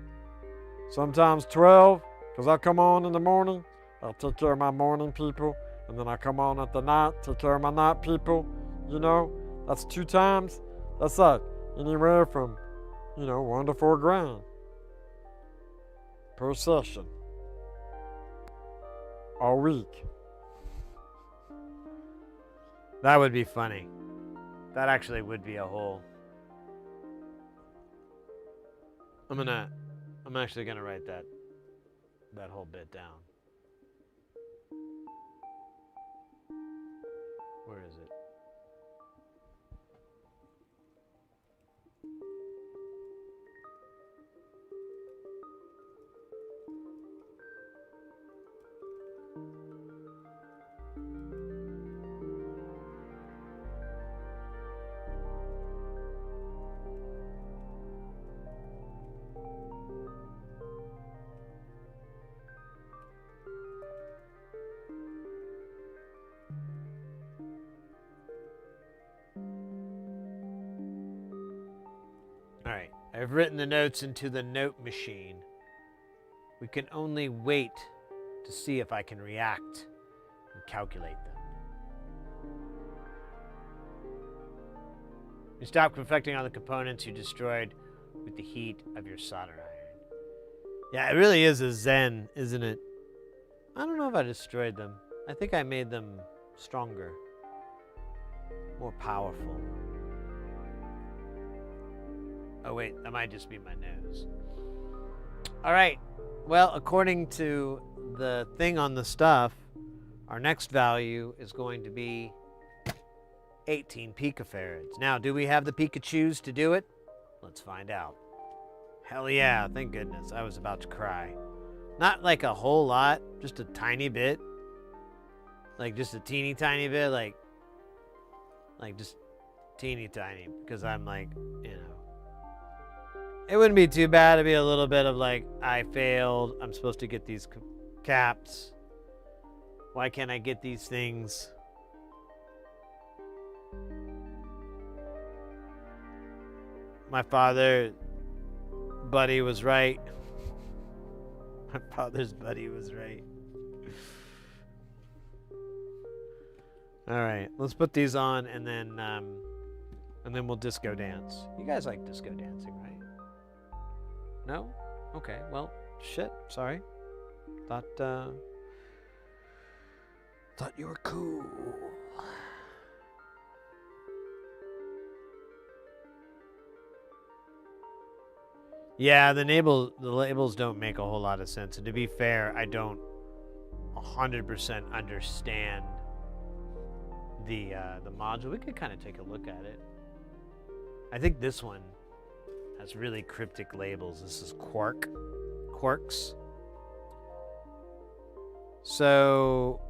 Sometimes 12. Because I come on in the morning. I'll take care of my morning people. And then I come on at the night, take care of my night people. You know, that's 2 times. That's like anywhere from, $1 to $4 grand per session. A week.
That would be funny. That actually would be a whole. I'm actually gonna write that whole bit down. Where is it? Alright, I've written the notes into the note machine. We can only wait to see if I can react and calculate them. You stop conflicting on the components you destroyed with the heat of your solder iron. Yeah, it really is a zen, isn't it? I don't know if I destroyed them. I think I made them stronger, more powerful. Oh wait, that might just be my nose. All right, well, according to the thing on the stuff, our next value is going to be 18 picofarads. Now, do we have the Pikachus to do it? Let's find out. Hell yeah, thank goodness. I was about to cry. Not like a whole lot, just a tiny bit. Like just a teeny tiny bit, like just teeny tiny, because I'm like, you know. It wouldn't be too bad. It'd be a little bit of like, I failed. I'm supposed to get these caps. Why can't I get these things? My father, buddy was right. My father's buddy was right. All right, let's put these on, and then we'll disco dance. You guys like disco dancing, right? No? Okay. Well, shit. Sorry. Thought you were cool. Yeah, the labels don't make a whole lot of sense. And to be fair, I don't 100% understand the module. We could kind of take a look at it. I think this one has really cryptic labels. This is quarks. So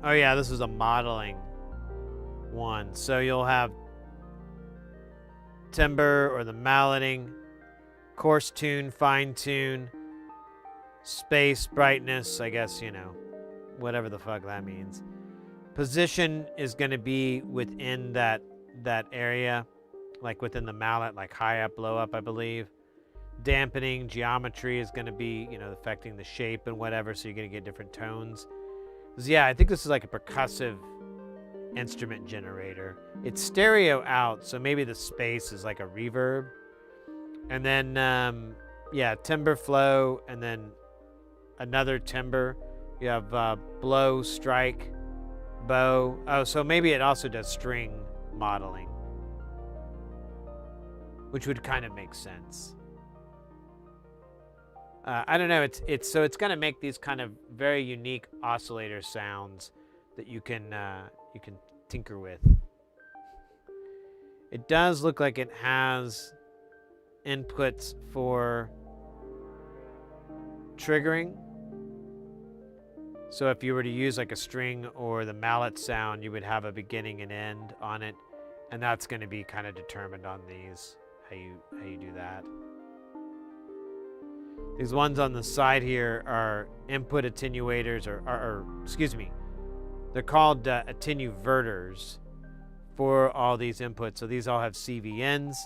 oh yeah, this is a modeling one. So you'll have timbre or the malleting, coarse tune, fine tune, space, brightness, I guess, you know, whatever the fuck that means. Position is going to be within that area, like within the mallet, like high up, low up, I believe. Dampening, geometry is going to be, you know, affecting the shape and whatever, so you're going to get different tones. Yeah, I think this is like a percussive instrument generator. It's stereo out, so maybe the space is like a reverb. And then, yeah, timbre flow, and then another timbre. You have blow, strike, bow. Oh, so maybe it also does string modeling, which would kind of make sense. I don't know. It's going to make these kind of very unique oscillator sounds that you can tinker with. It does look like it has inputs for triggering. So if you were to use like a string or the mallet sound, you would have a beginning and end on it, and that's going to be kind of determined on these, how you do that. These ones on the side here are input attenuators, or excuse me, they're called attenuverters for all these inputs. So these all have CVNs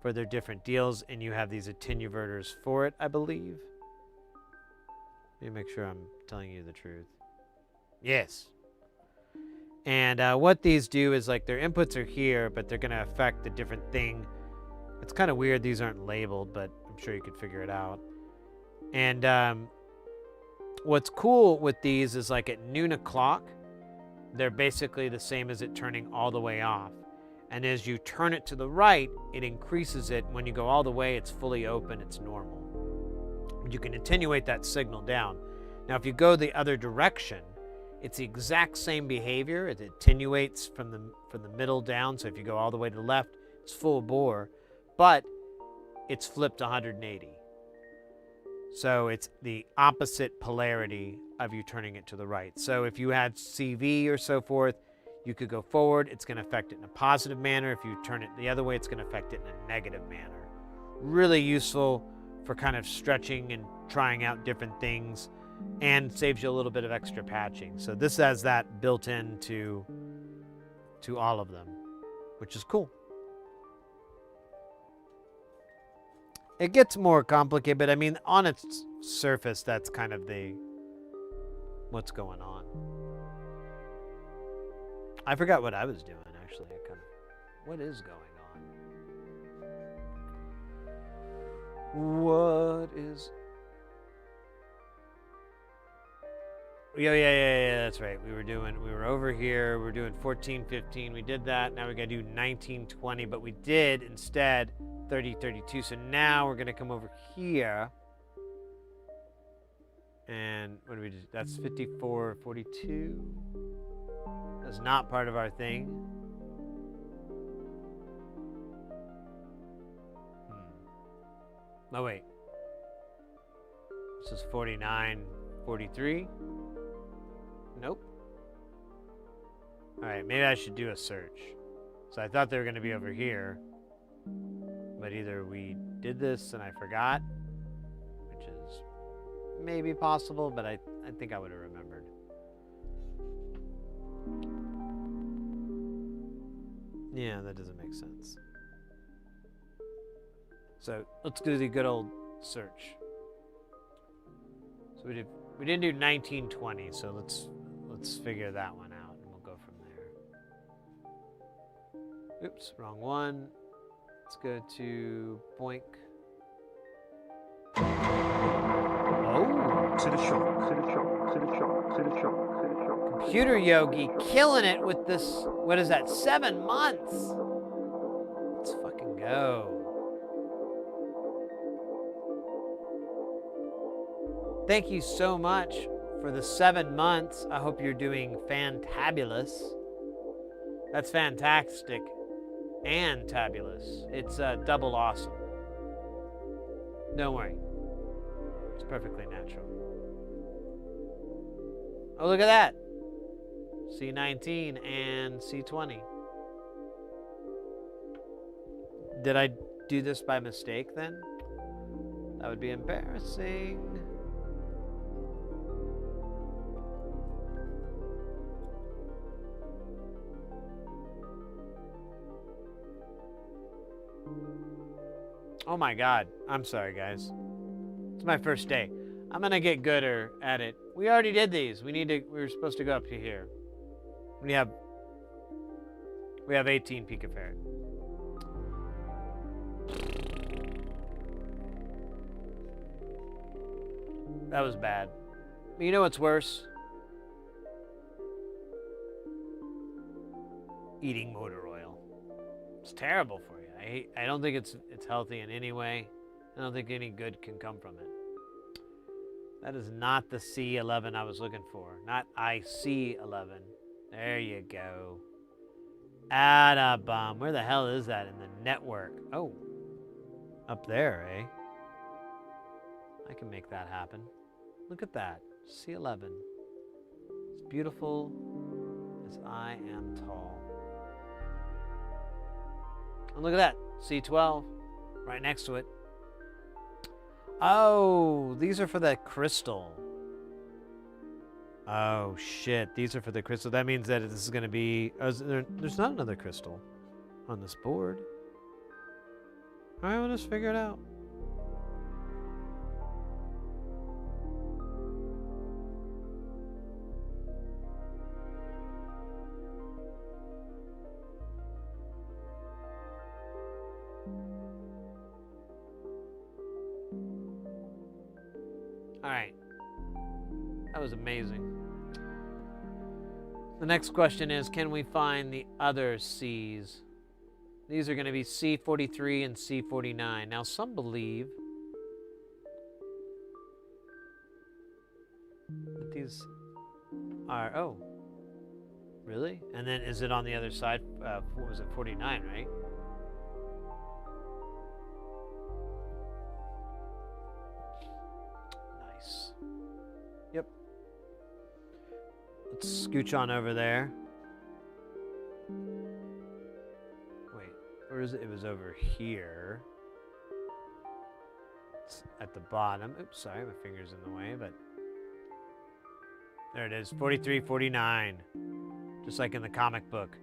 for their different deals, and you have these attenuverters for it, I believe. Let me make sure I'm telling you the truth. Yes. And what these do is, like, their inputs are here, but they're going to affect the different thing. It's kind of weird these aren't labeled, but I'm sure you could figure it out. And what's cool with these is, like, at noon o'clock, they're basically the same as it turning all the way off. And as you turn it to the right, it increases it. When you go all the way, it's fully open, it's normal. You can attenuate that signal down. Now, if you go the other direction, it's the exact same behavior. It attenuates from the middle down. So if you go all the way to the left, it's full bore, but it's flipped 180. So it's the opposite polarity of you turning it to the right. So if you had CV or so forth, you could go forward. It's going to affect it in a positive manner. If you turn it the other way, it's going to affect it in a negative manner. Really useful for kind of stretching and trying out different things, and saves you a little bit of extra patching. So this has that built into all of them, which is cool. It gets more complicated, but I mean, on its surface, that's kind of what's going on. I forgot what I was doing, actually. What is going on? What is... Yeah, that's right. We were over here. We were doing 14, 15. We did that. Now we got to do 19, 20. But we did, instead, 30, 32. So now we're going to come over here. And what do we do? That's 54, 42. That's not part of our thing. Oh, wait. This is 49, 43. Nope. All right, maybe I should do a search. So I thought they were going to be over here. But either we did this and I forgot, which is maybe possible, but I think I would have remembered. Yeah, that doesn't make sense. So let's do the good old search. So we didn't do 1920, so let's figure that one out and we'll go from there. Oops, wrong one. Let's go to Boink.
To the shop, to the shop, to the shop, to the shop, to the shop.
Computer Yogi killing it with this, what is that, 7 months? Let's fucking go. Thank you so much for the 7 months. I hope you're doing fantabulous. That's fantastic and tabulous. It's double awesome. Don't worry. It's perfectly natural. Oh, look at that. C19 and C20. Did I do this by mistake then? That would be embarrassing. Oh my God. I'm sorry, guys. It's my first day. I'm gonna get gooder at it. We already did these. We were supposed to go up to here. We have 18 picofarad. That was bad. But you know what's worse? Eating motor oil. It's terrible for you. I don't think it's healthy in any way. I don't think any good can come from it. That is not the C11 I was looking for. Not IC11. There you go. Atta-bum. Where the hell is that in the network? Oh. Up there, eh? I can make that happen. Look at that. C11. As beautiful as I am tall. And look at that. C12. Right next to it. Oh, these are for the crystal. Oh, shit. These are for the crystal. That means that this is going to be... there's not another crystal on this board. All right, we'll just figure it out. All right. That was amazing. The next question is, can we find the other C's? These are going to be C43 and C49. Now, some believe that these are... Oh. Really? And then is it on the other side? What was it? 49, right? Nice. Yep. Let's scooch on over there. Wait, where is it? It was over here. It's at the bottom. Oops, sorry, my finger's in the way, but there it is, 43, 49. Just like in the comic book,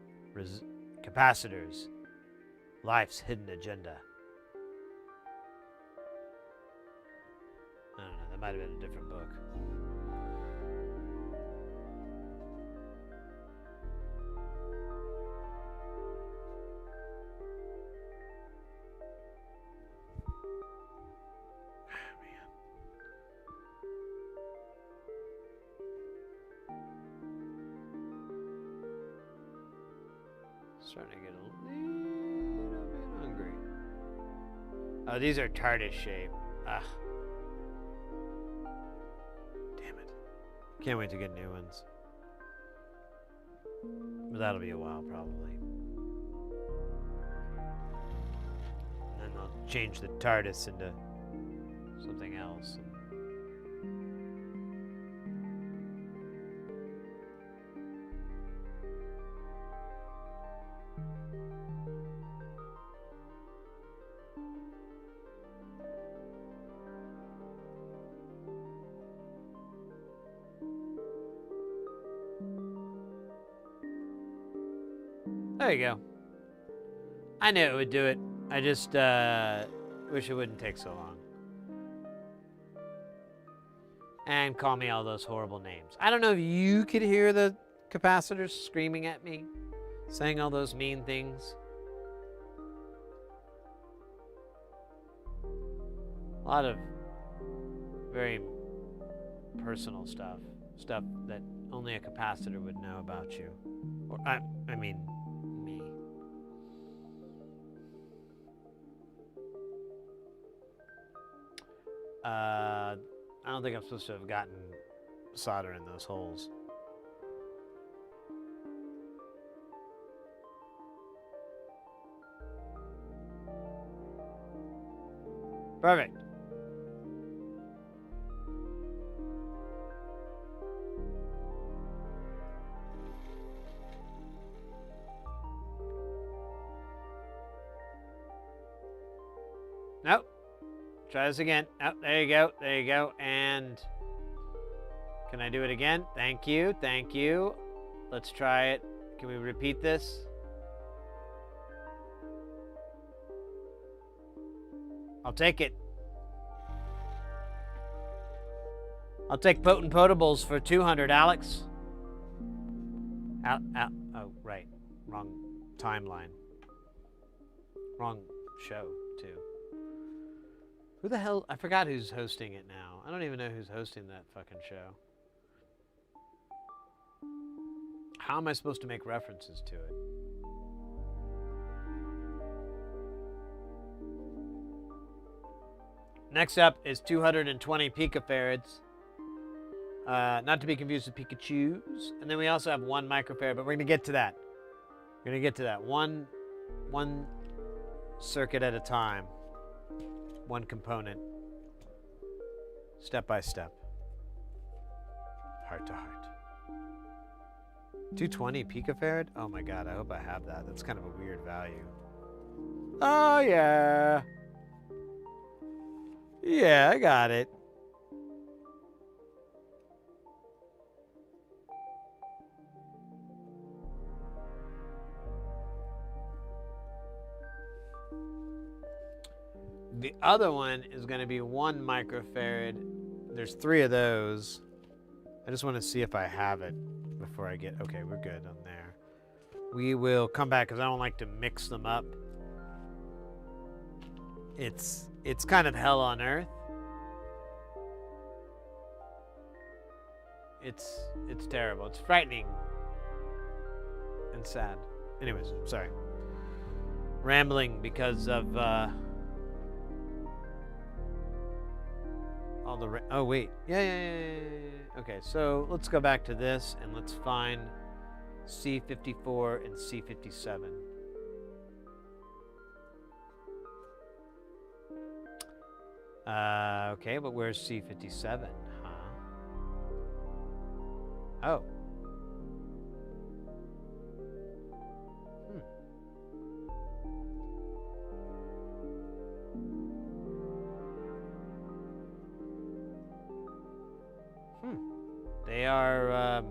capacitors, life's hidden agenda. I don't know, that might have been a different book. starting to get a little bit hungry. Oh, these are TARDIS shape. Ugh. Damn it. Can't wait to get new ones. But that'll be a while, probably. And then they'll change the TARDIS into something else. There you go. I knew it would do it. I just wish it wouldn't take so long. And call me all those horrible names. I don't know if you could hear the capacitors screaming at me, saying all those mean things. A lot of very personal stuff. Stuff that only a capacitor would know about you. Or, I mean, me. I don't think I'm supposed to have gotten solder in those holes. Perfect. Nope. Try this again. Oh, there you go. There you go. And can I do it again? Thank you. Thank you. Let's try it. Can we repeat this? I'll take it. I'll take potent potables for 200, Alex. Oh, right. Wrong timeline. Wrong show, too. Who the hell? I forgot who's hosting it now. I don't even know who's hosting that fucking show. How am I supposed to make references to it? Next up is 220 picofarads. Not to be confused with Pikachu's. And then we also have 1 microfarad, but we're going to get to that. We're going to get to that. One circuit at a time. 1 component. Step by step. Heart to heart. 220 picofarad? Oh my god, I hope I have that. That's kind of a weird value. Oh yeah. Yeah, I got it. The other one is going to be 1 microfarad. There's 3 of those. I just want to see if I have it before I get... Okay, we're good on there. We will come back because I don't like to mix them up. It's kind of hell on earth. It's terrible. It's frightening and sad. Anyways, sorry. Rambling because of all the oh wait, yeah. Okay, so let's go back to this and let's find C54 and C57. Okay, but where's C57? Huh? Oh. They are, I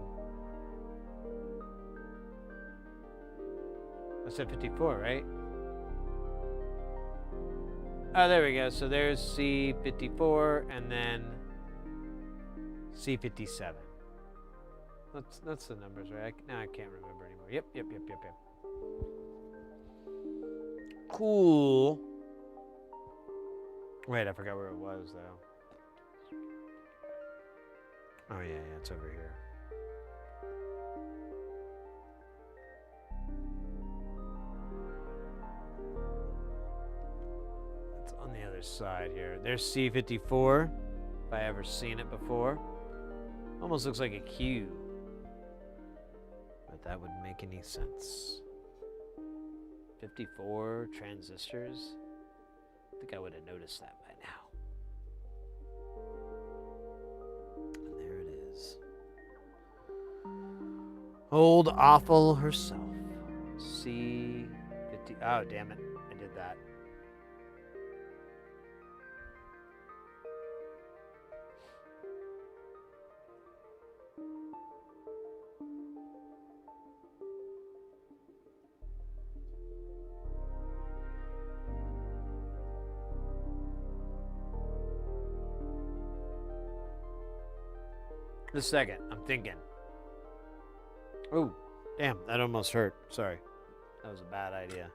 said 54, right? Oh, there we go. So there's C54 and then C57. That's the numbers, right? Now I can't remember anymore. Yep. Cool. Wait, I forgot where it was, though. Oh, yeah, it's over here. side here? There's C54, if I ever seen it before. Almost looks like a Q. But that wouldn't make any sense. 54 transistors. I think I would have noticed that by now. And there it is. Old Awful herself. C50. Oh, damn it. I did that. Just a second. I'm thinking. Oh, damn. That almost hurt. Sorry. That was a bad idea.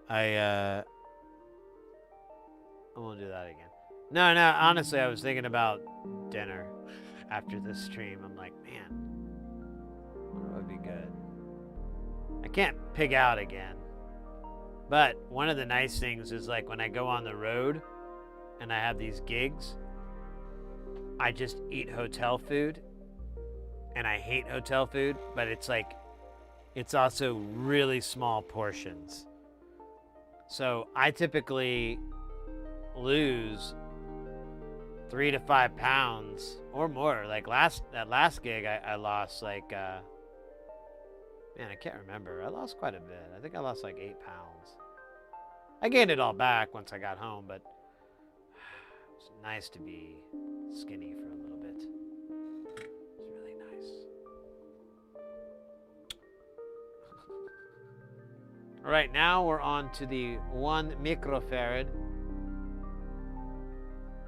I won't do that again. No, honestly, I was thinking about dinner after this stream. I'm like, man, what would be good? I can't pig out again. But one of the nice things is like when I go on the road and I have these gigs, I just eat hotel food. And I hate hotel food, but it's like, it's also really small portions. So I typically lose 3 to 5 pounds or more. Like that last gig, I lost like, man, I can't remember. I lost quite a bit. I think I lost like 8 pounds. I gained it all back once I got home, but it's nice to be skinny for a little bit. It's really nice. All right, now we're on to the 1 microfarad.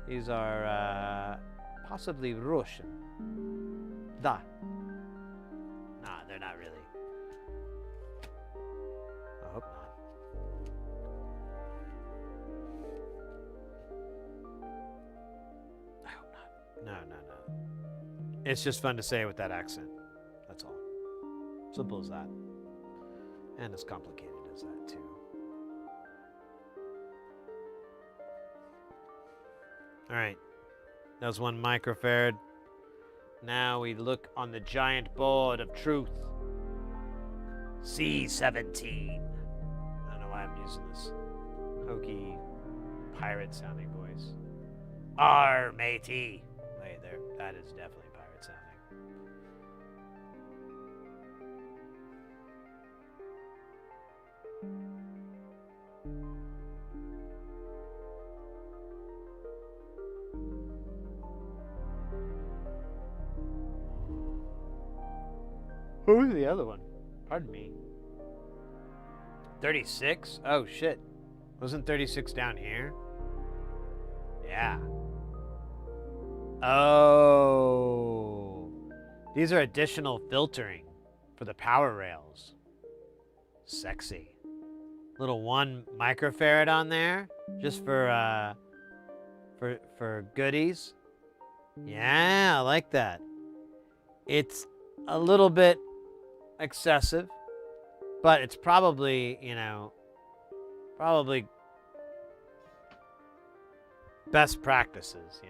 These are possibly Russian. Da. Nah, they're not really. I hope not. I hope not. No. It's just fun to say with that accent. That's all. Simple as that. And as complicated as that, too. All right. That was 1 microfarad. Now we look on the giant board of truth. C17. I don't know why I'm using this hokey pirate sounding voice. R matey. Wait, there. That is definitely pirate sounding. Who's the other one? Pardon me. 36? Oh, shit. Wasn't 36 down here? Yeah. Oh. These are additional filtering for the power rails. Sexy. Little 1 microfarad on there just for goodies. Yeah, I like that. It's a little bit excessive, but it's probably, probably best practices,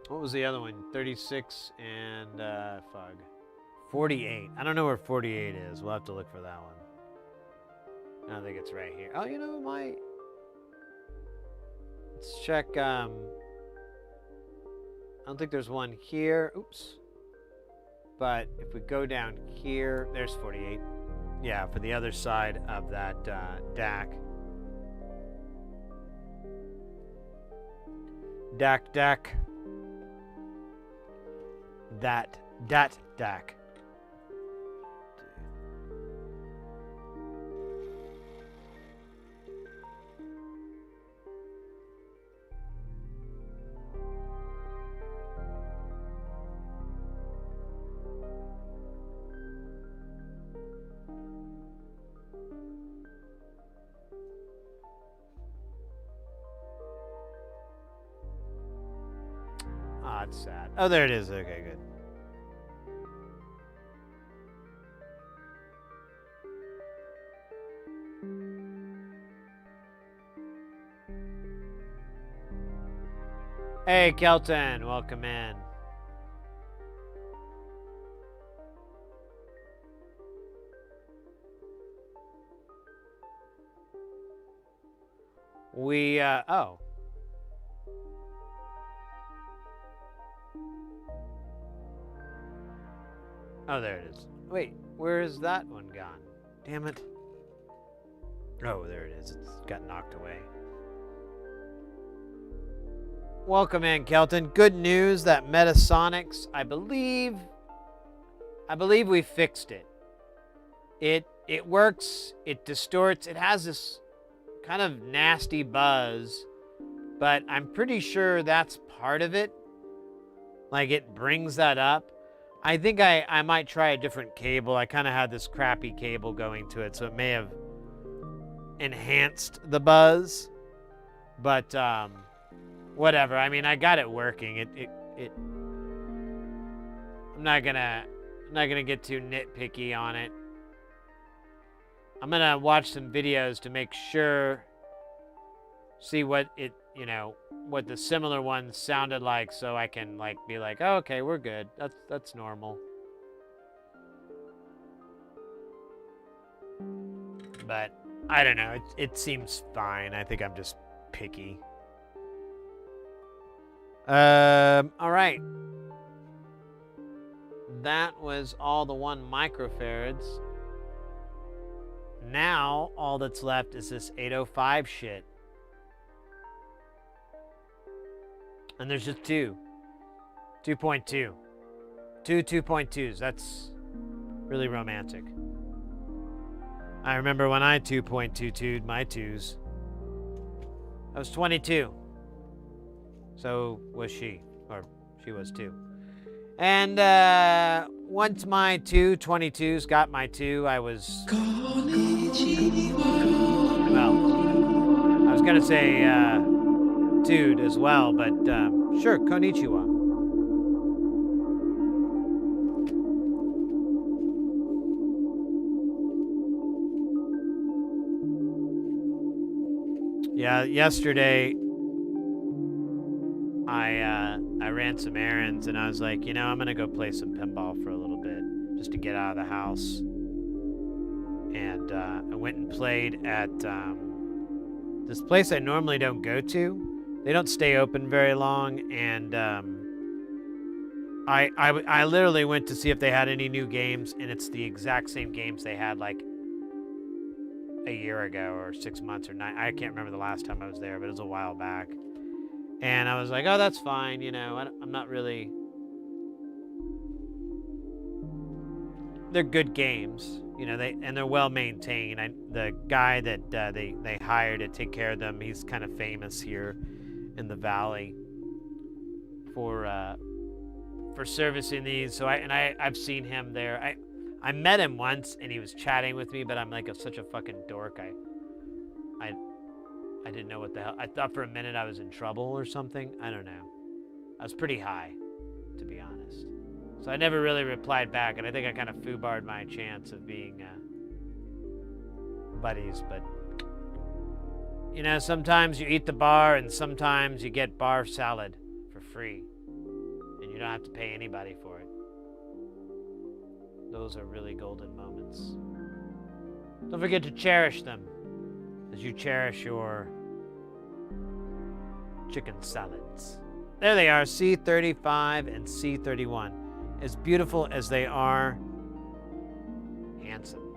What was the other one? 36 and, fug. 48. I don't know where 48 is. We'll have to look for that one. I think it's right here. Oh, let's check, I don't think there's one here. Oops. But if we go down here, there's 48. Yeah, for the other side of that DAC. DAC. That DAC. Ah, it's sad. Oh, there it is. Okay, good. Hey, Kelton, welcome in. Oh. Oh, there it is. Wait, where is that one gone? Damn it. Oh, there it is. It's got knocked away. Welcome in, Kelton. Good news that Metasonics, I believe we fixed it. It works, it distorts, it has this kind of nasty buzz, but I'm pretty sure that's part of it. Like, it brings that up. I think I might try a different cable. I kind of had this crappy cable going to it, so it may have enhanced the buzz. But whatever. I mean, I got it working. I'm not gonna get too nitpicky on it. I'm gonna watch some videos to make sure, see what it, what the similar ones sounded like, so I can like be like, oh, okay, we're good. That's normal. But I don't know. It seems fine. I think I'm just picky. All right. That was all the 1 microfarads. Now all that's left is this 805 shit. And there's just 2. 2.2. 2 2.2s. That's really romantic. I remember when I 2.22'd my 2s. I was 22. So was she. Or she was too. And once my 22s got my 2, I was... Well, I was going to say 2'd as well, but sure, konnichiwa. Yeah, yesterday I ran some errands and I was like, I'm gonna go play some pinball for a little bit just to get out of the house. And I went and played at this place I normally don't go to. They don't stay open very long, and I literally went to see if they had any new games, and it's the exact same games they had like a year ago or 6 months or 9. I can't remember the last time I was there, but it was a while back. And I was like, oh, that's fine, I'm not really... They're good games, they're well maintained. The guy that they hired to take care of them, he's kind of famous here in the valley for servicing these. So I've seen him there. I met him once and he was chatting with me, but I'm like such a fucking dork. I didn't know what the hell. I thought for a minute I was in trouble or something. I don't know. I was pretty high, to be honest. So I never really replied back, and I think I kind of foobarred my chance of being buddies. But, sometimes you eat the bar, and sometimes you get bar salad for free. And you don't have to pay anybody for it. Those are really golden moments. Don't forget to cherish them as you cherish your chicken salads. There they are, C35 and C31. As beautiful as they are, handsome.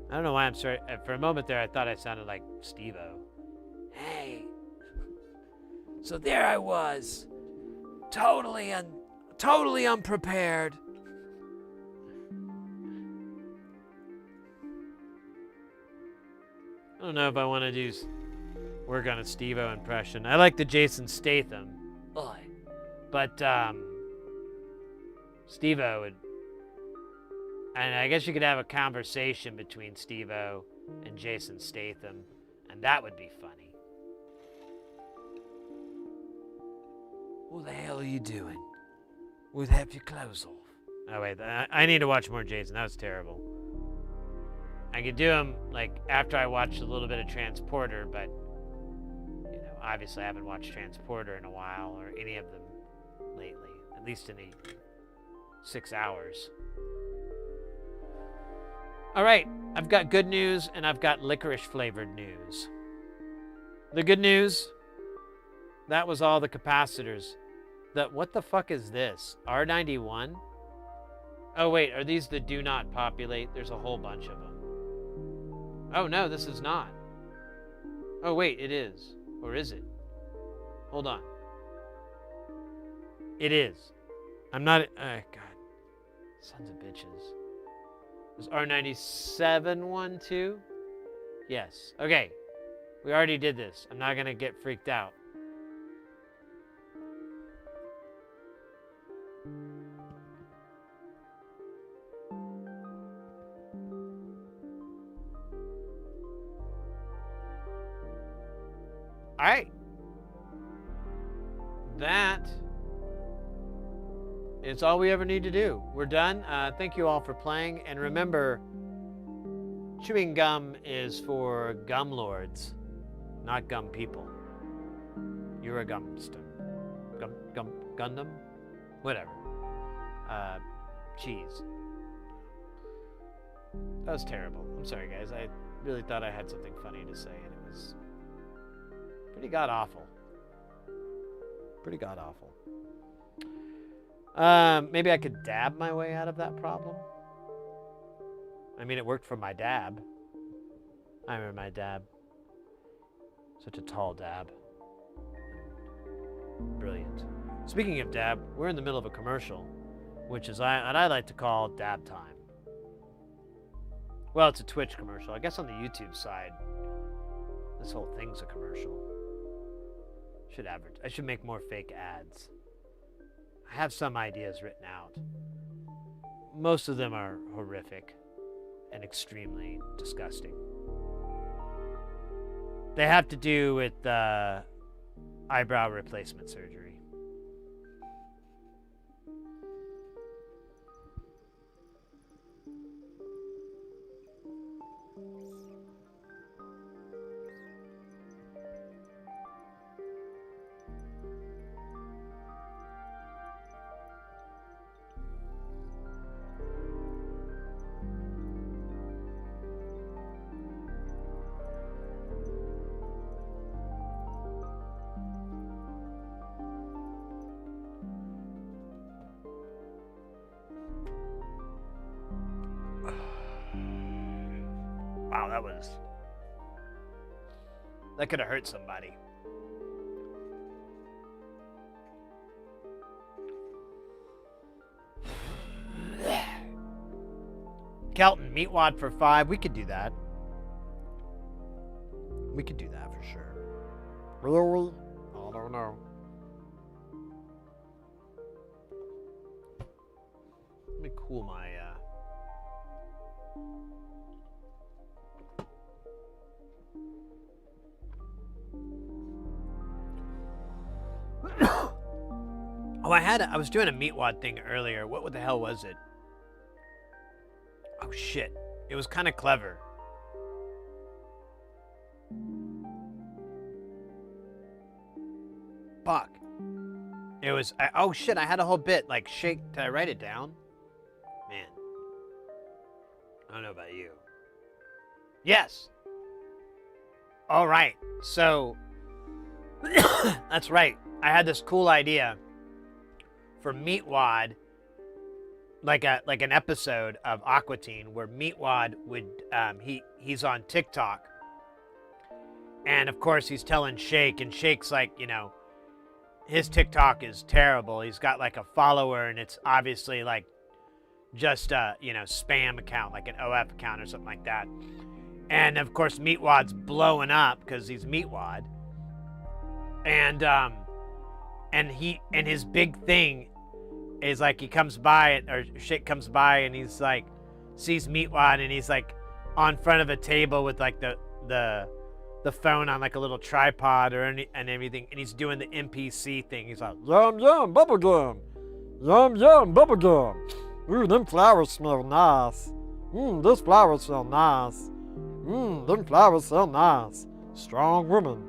I don't know why I'm sorry. For a moment there, I thought I sounded like Steve-O. Hey. So there I was, totally unprepared. I don't know if I want to do work on a Steve-O impression. I like the Jason Statham. Ugh. But Steve-O would... And I guess you could have a conversation between Steve-O and Jason Statham, and that would be funny. What the hell are you doing with half your clothes off? Oh, wait. I need to watch more Jason. That was terrible. I could do him, like, after I watched a little bit of Transporter, but obviously I haven't watched Transporter in a while, or any of them lately, at least in 6 hours. All right, I've got good news and I've got licorice flavored news. The good news, that was all the capacitors. What the fuck is this? R91? Oh wait, are these the do not populate? There's a whole bunch of them. Oh no, this is not. Oh wait, it is. Or is it? Hold on. It is. I'm not, God. Sons of bitches. Is R97 one too? Yes. Okay. We already did this. I'm not gonna get freaked out. All right. That is all we ever need to do. We're done. Thank you all for playing. And remember, chewing gum is for gum lords, not gum people. You're a gumster. Gundam? Whatever. Cheese. That was terrible. I'm sorry, guys. I really thought I had something funny to say, and it was pretty god-awful. Pretty god-awful. Maybe I could dab my way out of that problem. I mean, it worked for my dab. I remember my dab. Such a tall dab. Brilliant. Speaking of dab, we're in the middle of a commercial, which is what I like to call dab time. Well, it's a Twitch commercial. I guess on the YouTube side, this whole thing's a commercial. I should make more fake ads. I have some ideas written out. Most of them are horrific and extremely disgusting. They have to do with eyebrow replacement surgery. Wow, that could have hurt somebody. Kelton, meat wad for 5. We could do that. We could do that for sure.
Really? I don't know.
Let me cool my Oh, I was doing a meat wad thing earlier. What the hell was it? Oh shit. It was kind of clever. Fuck. It was oh shit, I had a whole bit like shake. Did I write it down? Man. I don't know about you. Yes. All right. So that's right. I had this cool idea for Meatwad, like an episode of Aqua Teen where Meatwad would he's on TikTok, and of course he's telling Shake, and Shake's like, you know, his TikTok is terrible. He's got like a follower, and it's obviously like just a, you know, spam account, like an OF account or something like that. And of course Meatwad's blowing up because he's Meatwad, and his big thing is like he comes by it, or Shake comes by, and he's like sees Meatwad, and he's like on front of a table with like the phone on like a little tripod and everything, and he's doing the NPC thing. He's like,
Yum, yum, bubblegum. Yum, yum, bubblegum. Ooh, them flowers smell nice. This flower smell nice. Them flowers smell nice. Strong woman.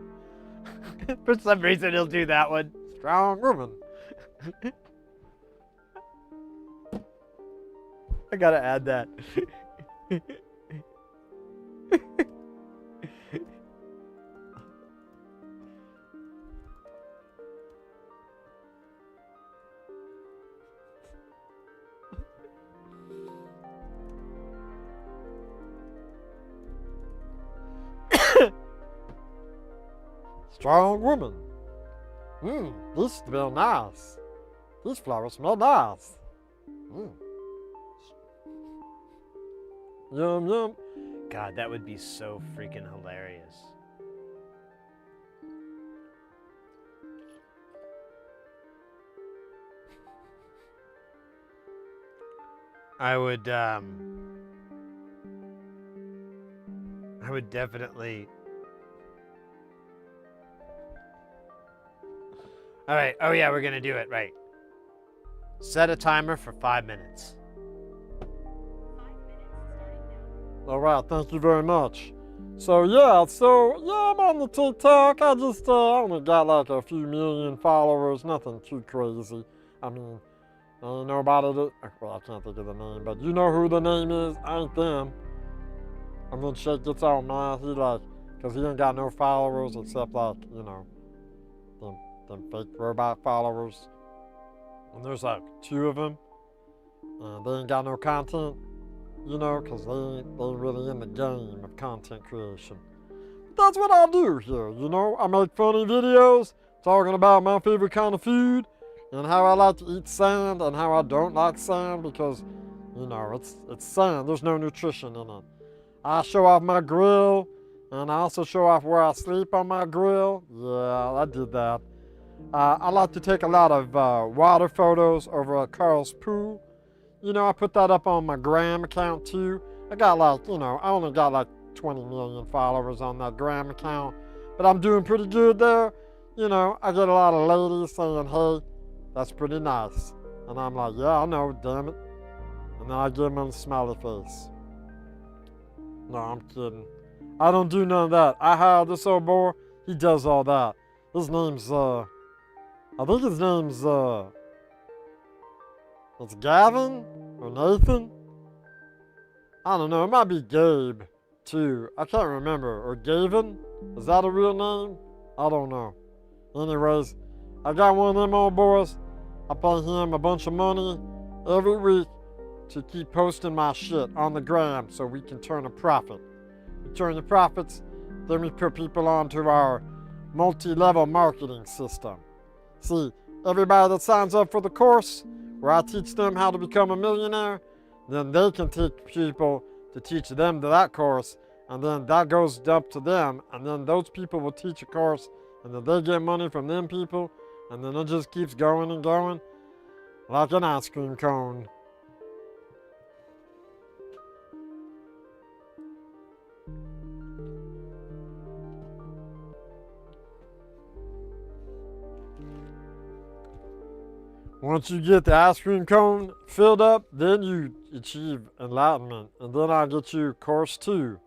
For some reason, he'll do that one.
Strong woman.
I gotta add that.
Strong woman. These smell nice. These flowers smell nice. Yum, yum.
God, that would be so freaking hilarious. I would definitely. All right. Oh yeah, we're gonna do it right. Set a timer for 5 minutes.
All right, thank you very much. So yeah, I'm on the TikTok. I just only got like a few million followers, nothing too crazy. I mean, ain't nobody that, well, I can't think of the name, but you know who the name is? Ain't them. And then shit gets on, man. He like, cause he ain't got no followers except like, you know, them fake robot followers. And there's like 2 of them. And they ain't got no content. You know, because they ain't really in the game of content creation. That's what I do here, you know. I make funny videos talking about my favorite kind of food and how I like to eat sand and how I don't like sand because, you know, it's sand. There's no nutrition in it. I show off my grill and I also show off where I sleep on my grill. Yeah, I did that. I like to take a lot of water photos over at Carl's pool. You know, I put that up on my gram account too. I got like, you know, I only got like 20 million followers on that gram account, but I'm doing pretty good there. You know, I get a lot of ladies saying, hey, that's pretty nice. And I'm like, yeah, I know, damn it. And then I give them a smiley face. No, I'm kidding. I don't do none of that. I hired this old boy. He does all that. His name's, I think his name's, it's Gavin or Nathan? I don't know. It might be Gabe, too. I can't remember. Or Gavin? Is that a real name? I don't know. Anyways, I got one of them old boys. I pay him a bunch of money every week to keep posting my shit on the gram so we can turn a profit. We turn the profits, then we put people onto our multi-level marketing system. See, everybody that signs up for the course, where I teach them how to become a millionaire, then they can teach people to teach them that course, and then that goes up to them, and then those people will teach a course, and then they get money from them people, and then it just keeps going and going, like an ice cream cone. Once you get the ice cream cone filled up, then you achieve enlightenment. And then I'll get you course 2,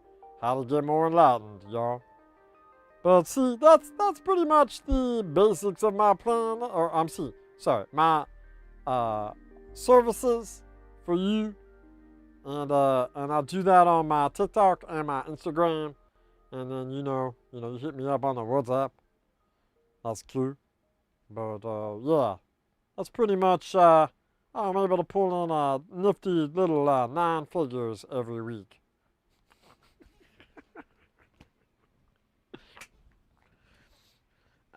how to get more enlightened, y'all. But see, that's pretty much the basics of my plan, or my services for you. And I'll do that on my TikTok and my Instagram. And then, you know, you hit me up on the WhatsApp. That's cute. But, yeah. That's pretty much, I'm able to pull in a nifty little 9 figures every week.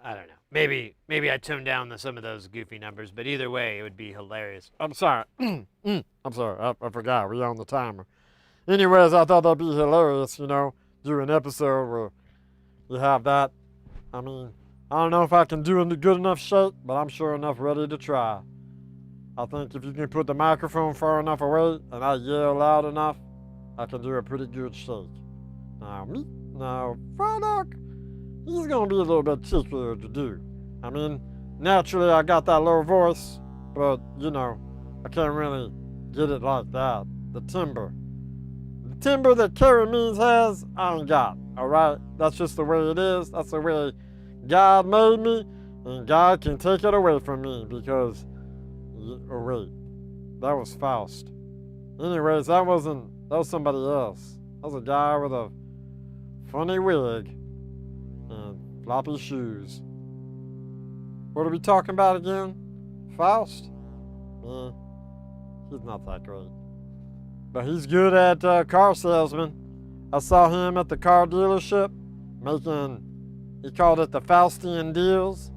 I don't know. Maybe I toned down some of those goofy numbers, but either way, it would be hilarious.
I'm sorry. I'm sorry. I forgot. We're on the timer. Anyways, I thought that'd be hilarious, you know, do an episode where you have that. I mean, I don't know if I can do it in good enough shape, but I'm sure enough ready to try. I think if you can put the microphone far enough away and I yell loud enough, I can do a pretty good shake. Now, Frylock, he's gonna be a little bit trickier to do. I mean, naturally I got that low voice, but, you know, I can't really get it like that. The timbre that Carrie Means has, I ain't got, alright? That's just the way it is. That's the way God made me, and God can take it away from me because. Oh wait, that was Faust. Anyways, that was somebody else. That was a guy with a funny wig and floppy shoes. What are we talking about again? Faust? He's not that great. But he's good at car salesman. I saw him at the car dealership he called it the Faustian deals.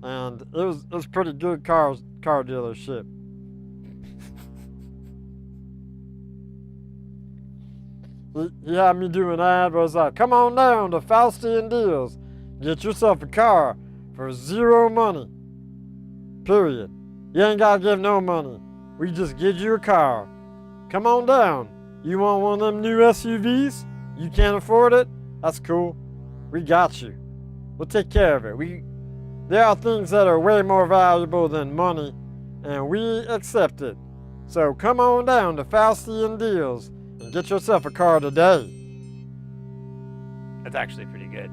And it was pretty good car dealership. He had me do an ad where it's like, come on down to Faustian deals. Get yourself a car for zero money. Period. You ain't gotta give no money. We just give you a car. Come on down. You want one of them new SUVs? You can't afford it? That's cool. We got you. We'll take care of it. There are things that are way more valuable than money, and we accept it. So come on down to Faustian Deals and get yourself a car today.
That's actually pretty good.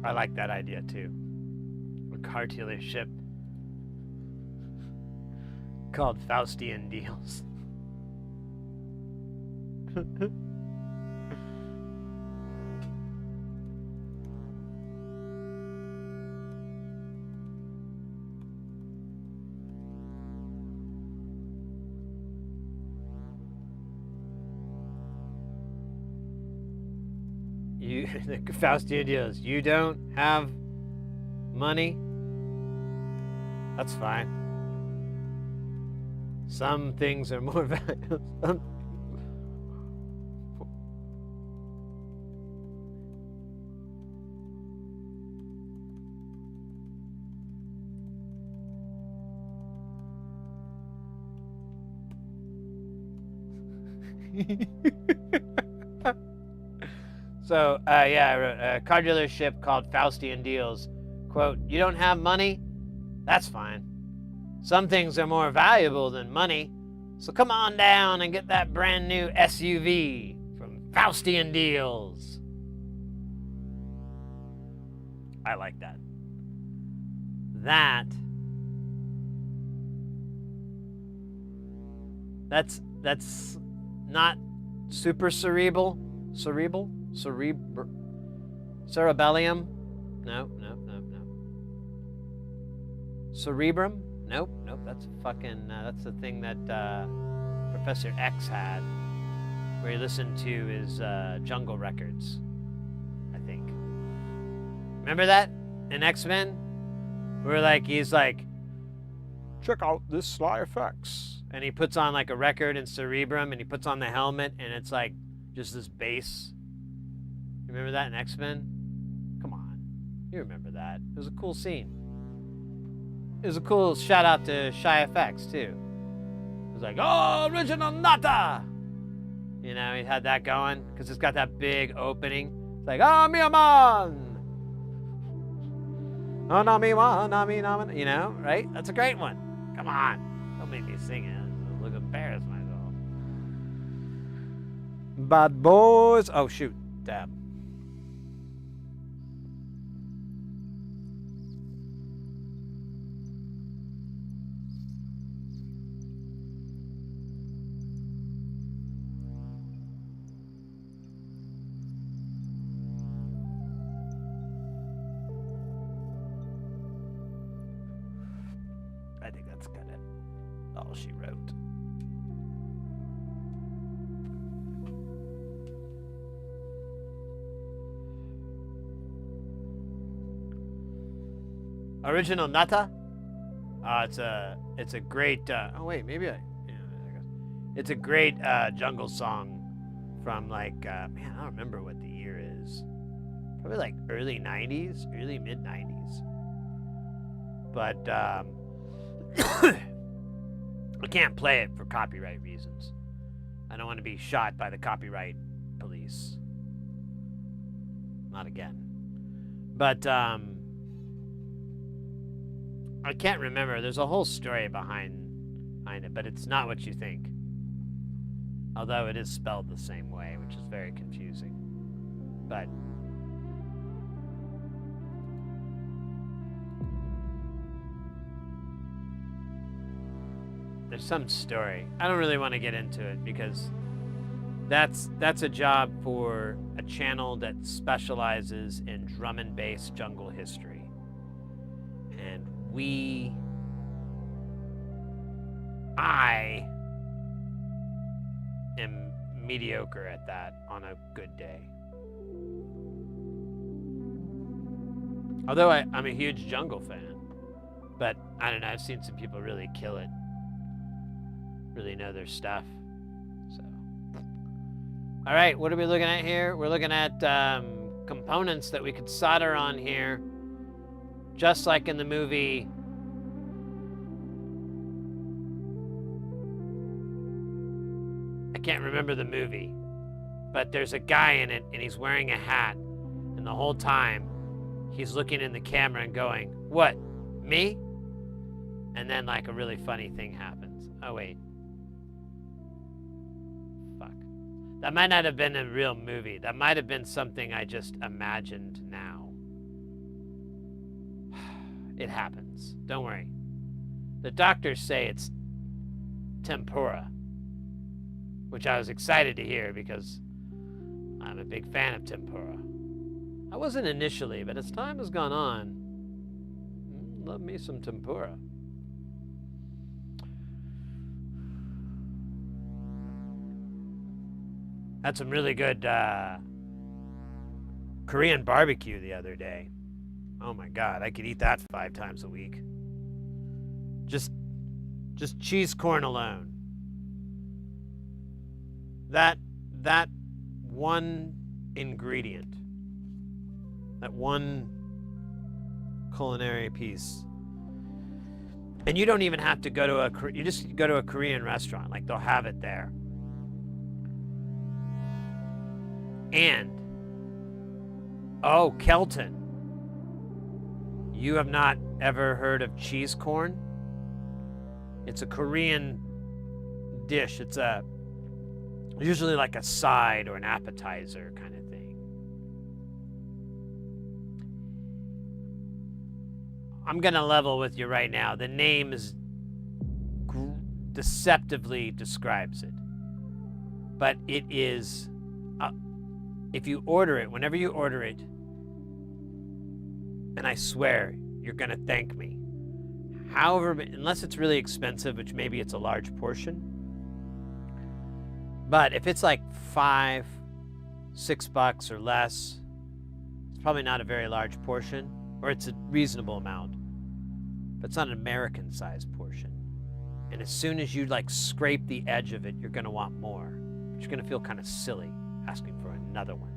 I like that idea too. A car dealership called Faustian Deals. The Faustian Deals. You don't have money? That's fine. Some things are more valuable. So, yeah, I wrote a car dealership called Faustian Deals. Quote, you don't have money? That's fine. Some things are more valuable than money. So come on down and get that brand new SUV from Faustian Deals. I like that. That's not super cerebral. Cerebellum? No. Cerebrum? Nope. That's that's the thing that Professor X had, where he listened to his Jungle Records, I think. Remember that in X-Men? Where he's like, check out this Sly Effects, and he puts on like a record in Cerebrum, and he puts on the helmet, and it's like just this bass. Remember that in X-Men? Come on. You remember that. It was a cool scene. It was a cool shout out to Shy FX too. It was like, oh, original nata! You know, he had that going because it's got that big opening. It's like, oh, mi man! Oh, no, me one, no, me, no, you know, right? That's a great one. Come on. Don't make me sing it. I'll look embarrassed myself. Bad boys. Oh, shoot. Dab. I think that's kind of all she wrote. Original Nata? It's a great oh wait, maybe it's a great jungle song from like man, I don't remember what the year is. Probably like early 90s, early mid 90s. But I can't play it for copyright reasons. I don't want to be shot by the copyright police. Not again. But I can't remember. There's a whole story behind it, but it's not what you think. Although it is spelled the same way, which is very confusing. But
There's some story. I don't really want to get into it because that's a job for a channel that specializes in drum and bass jungle history. And I am mediocre at that on a good day. Although I'm a huge jungle fan, but I don't know, I've seen some people really kill it, really know their stuff. So, all right, what are we looking at here? We're looking at components that we could solder on here, just like in the movie. I can't remember the movie, but there's a guy in it and he's wearing a hat, and the whole time he's looking in the camera and going, "What, me?" And then like a really funny thing happens. Oh wait. Fuck. That might not have been a real movie. That might have been something I just imagined now. It happens. Don't worry. The doctors say it's tempura, which I was excited to hear because I'm a big fan of tempura. I wasn't initially, but as time has gone on, love me some tempura. Had some really good Korean barbecue the other day. Oh my God, I could eat that 5 times a week. Just cheese corn alone. That one ingredient, that one culinary piece, and you don't even have to go to you just go to a Korean restaurant, like they'll have it there. And oh, Kelton, you have not ever heard of cheese corn? It's a Korean dish. It's usually like a side or an appetizer kind of thing. I'm gonna level with you right now. The name is deceptively describes it, but it is. If you order it, whenever you order it, and I swear you're gonna thank me. However, unless it's really expensive, which maybe it's a large portion. But if it's like $5, $6 or less, it's probably not a very large portion, or it's a reasonable amount. But it's not an American-sized portion. And as soon as you like scrape the edge of it, you're gonna want more. But you're gonna feel kind of silly asking for another one.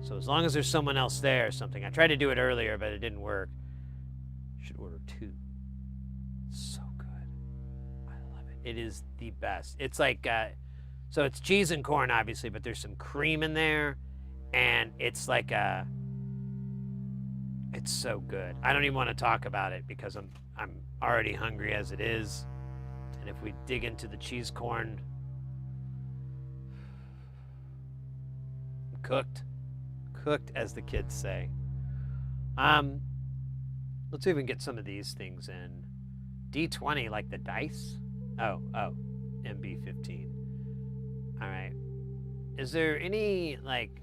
So as long as there's someone else there or something, I tried to do it earlier, but it didn't work. You should order 2. It's so good. I love it. It is the best. It's like, so it's cheese and corn, obviously, but there's some cream in there, and it's like it's so good. I don't even want to talk about it because I'm already hungry as it is. And if we dig into the cheese corn, cooked as the kids say. Let's even get some of these things in. D20, like the dice. Oh, MB15. All right. Is there any like?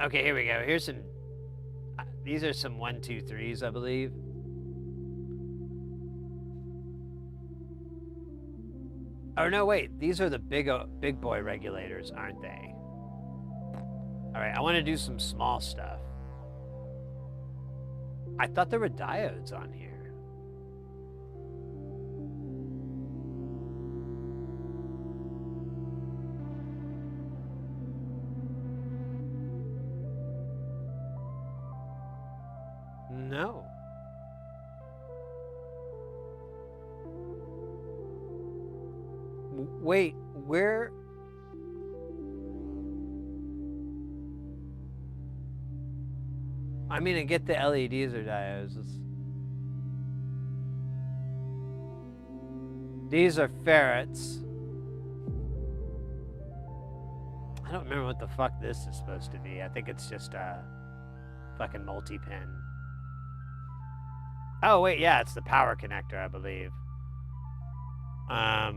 Okay, here we go. Here's some. These are some 1, 2, 3s, I believe. Oh no, wait. These are the big boy regulators, aren't they? All right, I want to do some small stuff. I thought there were diodes on here. No. Wait, where? I mean, I get the LEDs or diodes. These are ferrets. I don't remember what the fuck this is supposed to be. I think it's just a fucking multi-pin. Oh, wait, yeah, it's the power connector, I believe. I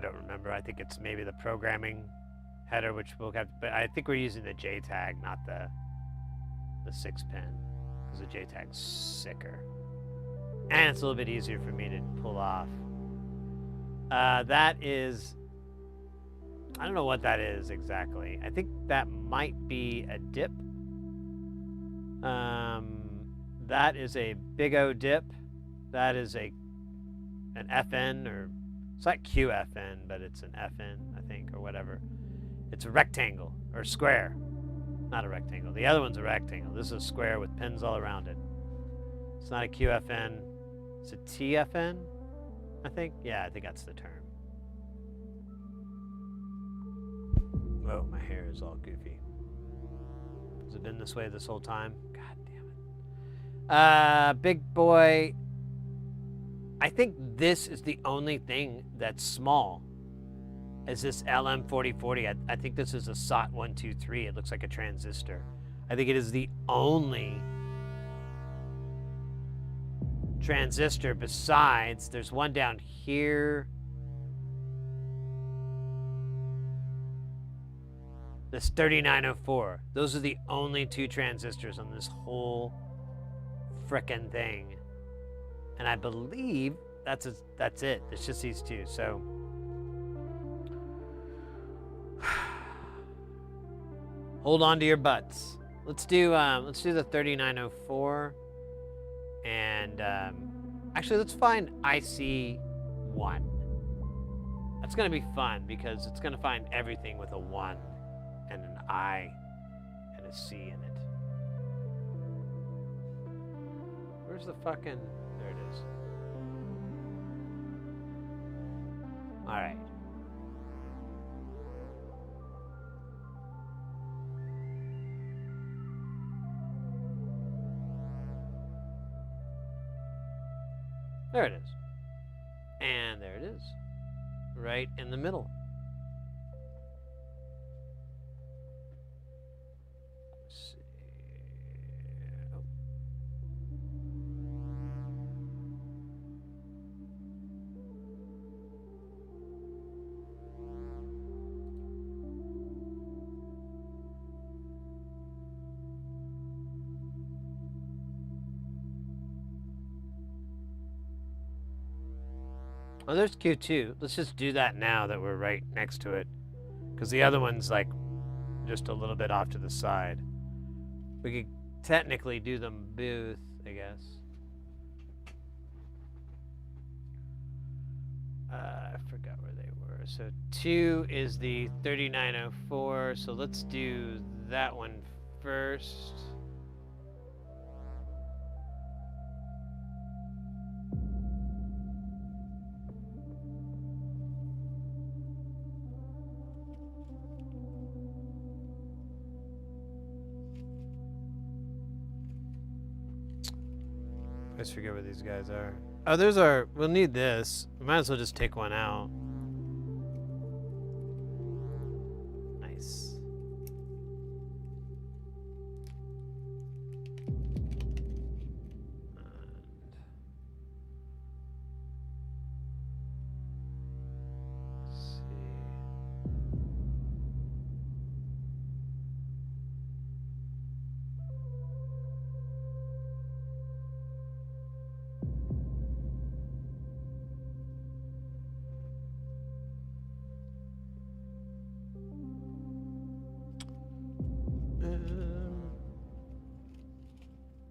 don't remember. I think it's maybe the programming header, which we'll have, but I think we're using the JTAG, not the 6-pin, because the JTAG's sicker. And it's a little bit easier for me to pull off. That is, I don't know what that is exactly. I think that might be a dip. That is a big O dip. That is an FN, or it's like QFN, but it's an FN, I think, or whatever. It's a rectangle, or square. Not a rectangle. The other one's a rectangle. This is a square with pins all around it. It's not a QFN. It's a TFN, I think. Yeah, I think that's the term. Oh, my hair is all goofy. Has it been this way this whole time? God damn it. Big boy. I think this is the only thing that's small. Is this LM4040? I think this is a SOT123. It looks like a transistor. I think it is the only transistor besides, there's one down here. This 3904. Those are the only two transistors on this whole frickin' thing. And I believe that's it. It's just these two. So hold on to your butts. Let's do the 3904, and actually let's find IC1. That's gonna be fun because it's gonna find everything with a 1 and an I and a C in it. Where's the fucking? There it is. All right. There it is. And there it is. Right in the middle. Let's see. Oh. Oh, there's Q2. Let's just do that now that we're right next to it. Because the other one's like just a little bit off to the side. We could technically do them both, I guess. I forgot where they were. So 2 is the 3904. So let's do that one first. I always forget where these guys are. Oh, there's our... We'll need this. We might as well just take one out. Nice. Let's see.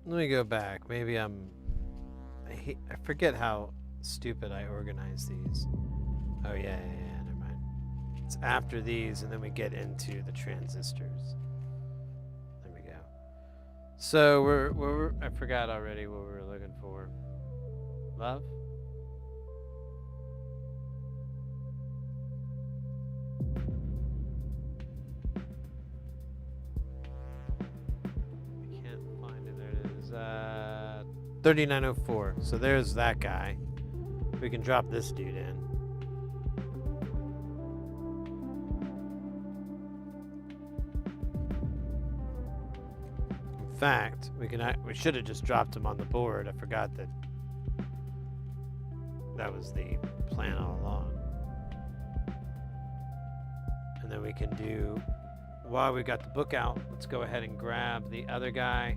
Let me go back. Maybe I forget how stupid I organize these. Oh yeah, never mind. It's after these, and then we get into the transistors. There we go. So we're I forgot already what we were looking for. Love? I can't find it. There it is. 3904. So there's that guy. We can drop this dude in. In fact, we should have just dropped him on the board. I forgot that that was the plan all along. And then we can do, while we got the book out, let's go ahead and grab the other guy.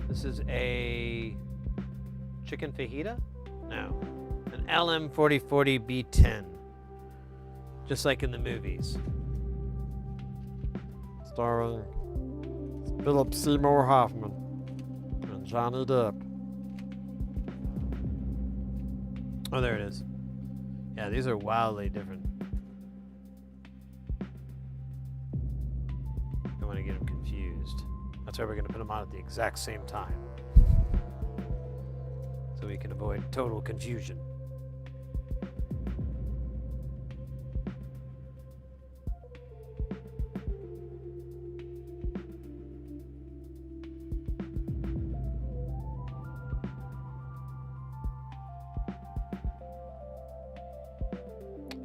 This is a chicken fajita? No, an LM4040 B10, just like in the movies.
Starring Philip Seymour Hoffman and Johnny Depp.
Oh, there it is. Yeah, these are wildly different. Don't want to get them confused. That's why we're going to put them on at the exact same time, so we can avoid total confusion.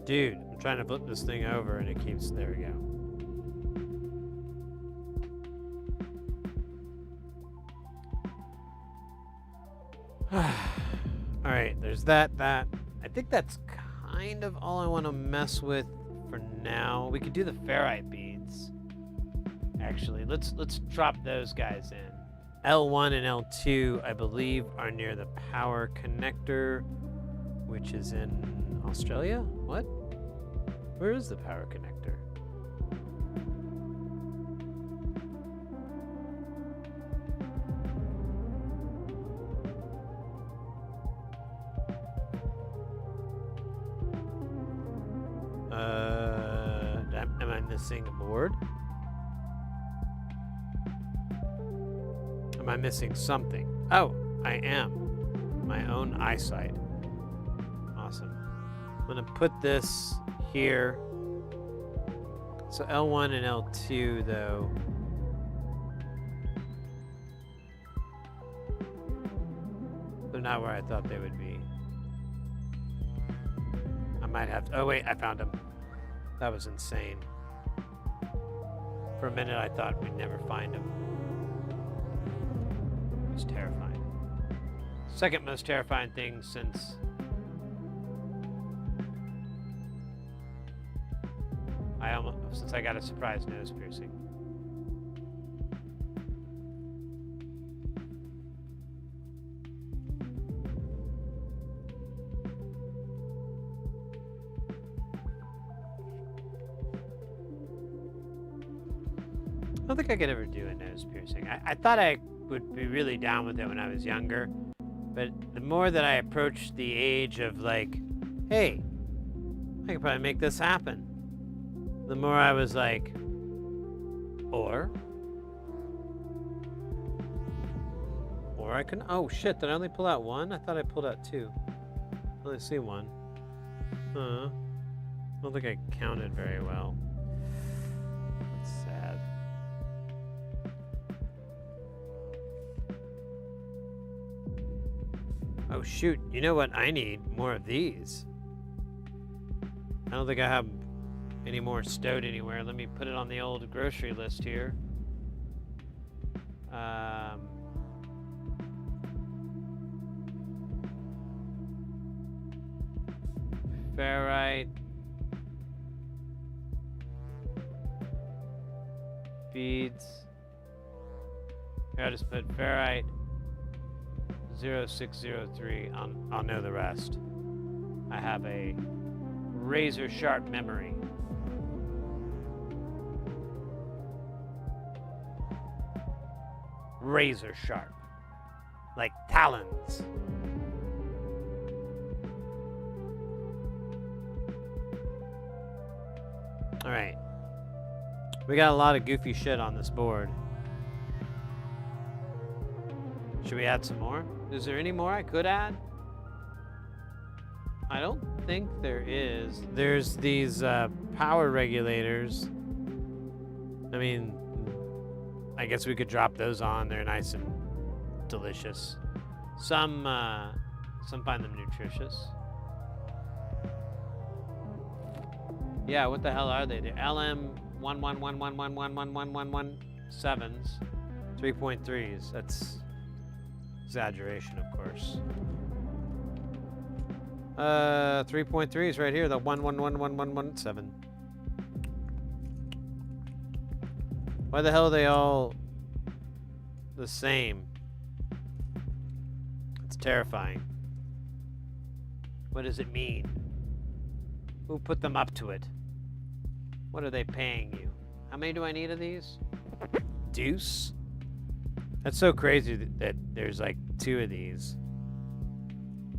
Dude, I'm trying to flip this thing over and it keeps, there we go. Alright, there's that. I think that's kind of all I want to mess with for now. We could do the ferrite beads. Actually, let's drop those guys in. L1 and L2, I believe, are near the power connector, which is in Australia? What? Where is the power connector? Am I missing a board? Am I missing something? Oh, I am. My own eyesight. Awesome. I'm gonna put this here. So L1 and L2 though. They're not where I thought they would be. I might have to, oh wait, I found them. That was insane. For a minute I thought we'd never find them. It was terrifying. Second most terrifying thing since I got a surprise nose piercing. I don't think I could ever do a nose piercing. I thought I would be really down with it when I was younger, but the more that I approached the age of like, hey, I could probably make this happen, the more I was like, or I can, oh shit, did I only pull out one? I thought I pulled out two. I only see one. I don't think I counted very well. That's sad. Oh shoot, you know what? I need more of these. I don't think I have any more stowed anywhere. Let me put it on the old grocery list here. Ferrite. Beads. Here, I'll just put ferrite 0603. I'll know the rest. I have a razor sharp memory. Razor sharp. Like talons. Alright. We got a lot of goofy shit on this board. Should we add some more? Is there any more I could add? I don't think there is. There's these power regulators. I mean, I guess we could drop those on. They're nice and delicious. Some find them nutritious. Yeah, what the hell are they? They're LM1111111117s, 3.3s. That's exaggeration, of course. 3.3 is right here. The 1111117. Why the hell are they all the same? It's terrifying. What does it mean? Who put them up to it? What are they paying you? How many do I need of these? Deuce? That's so crazy that there's like 2 of these.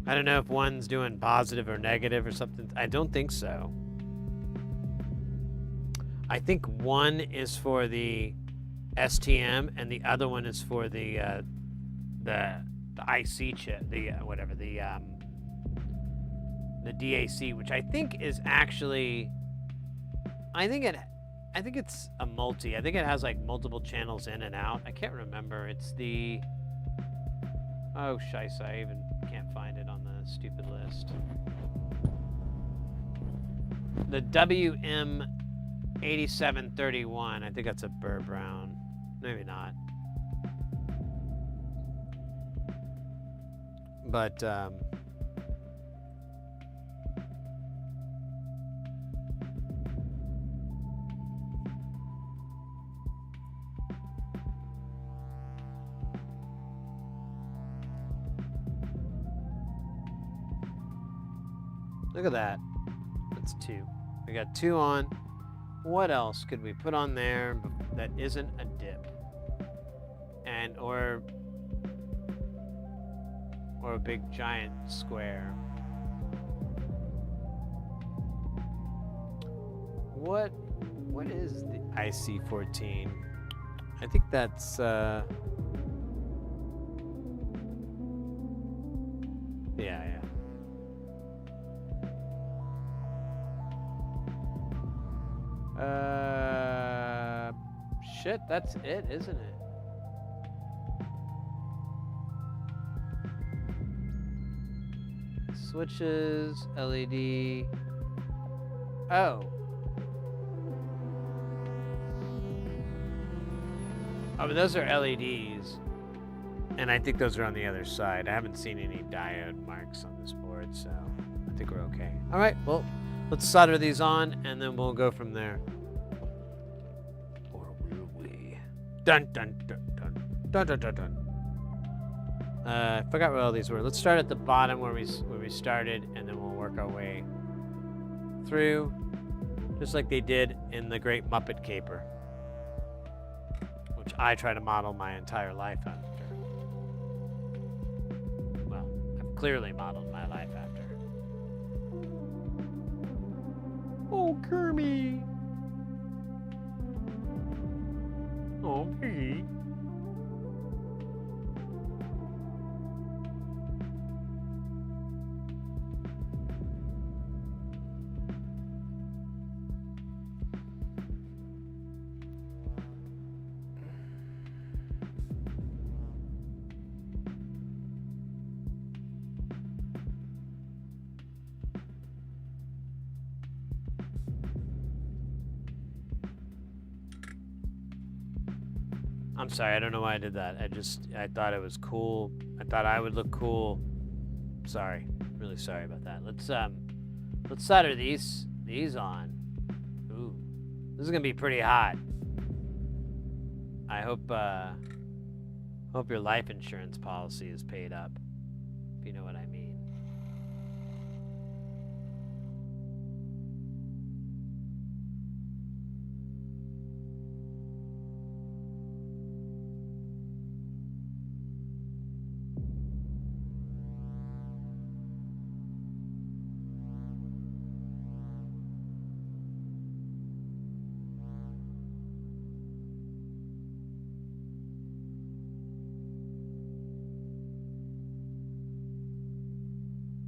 I don't know if one's doing positive or negative or something. I don't think so. I think one is for the STM and the other one is for the IC chip, the whatever, the DAC, which I think is actually, I think it's a multi. I think it has like multiple channels in and out. I can't remember. It's the, oh shice, I even can't find it on the stupid list. The WM8731. I think that's a Burr Brown. Maybe not. But look at that. That's 2. We got 2 on. What else could we put on there that isn't a dip? And or a big giant square. What is the IC14? I think that's yeah. Shit, that's it, isn't it? Switches, LED. Oh. Oh, but those are LEDs. And I think those are on the other side. I haven't seen any diode marks on this board, so I think we're okay. All right, well, let's solder these on, and then we'll go from there. Or will we? Dun, dun, dun, dun, dun, dun, dun, dun. I forgot where all these were. Let's start at the bottom where we started, and then we'll work our way through, just like they did in the Great Muppet Caper, which I try to model my entire life after. Well, I've clearly modeled my life after. Oh, Kermit! Oh, Piggy. I'm sorry, I don't know why I did that. I thought it was cool. I thought I would look cool. Sorry, really sorry about that. Let's solder these on. Ooh, this is gonna be pretty hot. I hope your life insurance policy is paid up, if you know what I mean.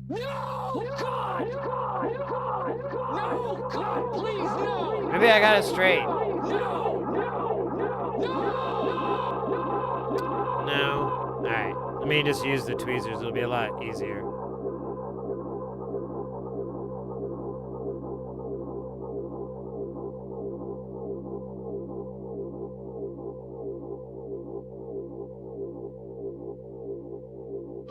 No! God! No! God, please, no!
Maybe I got it straight.
No!
No? Alright. Let me just use the tweezers. It'll be a lot easier.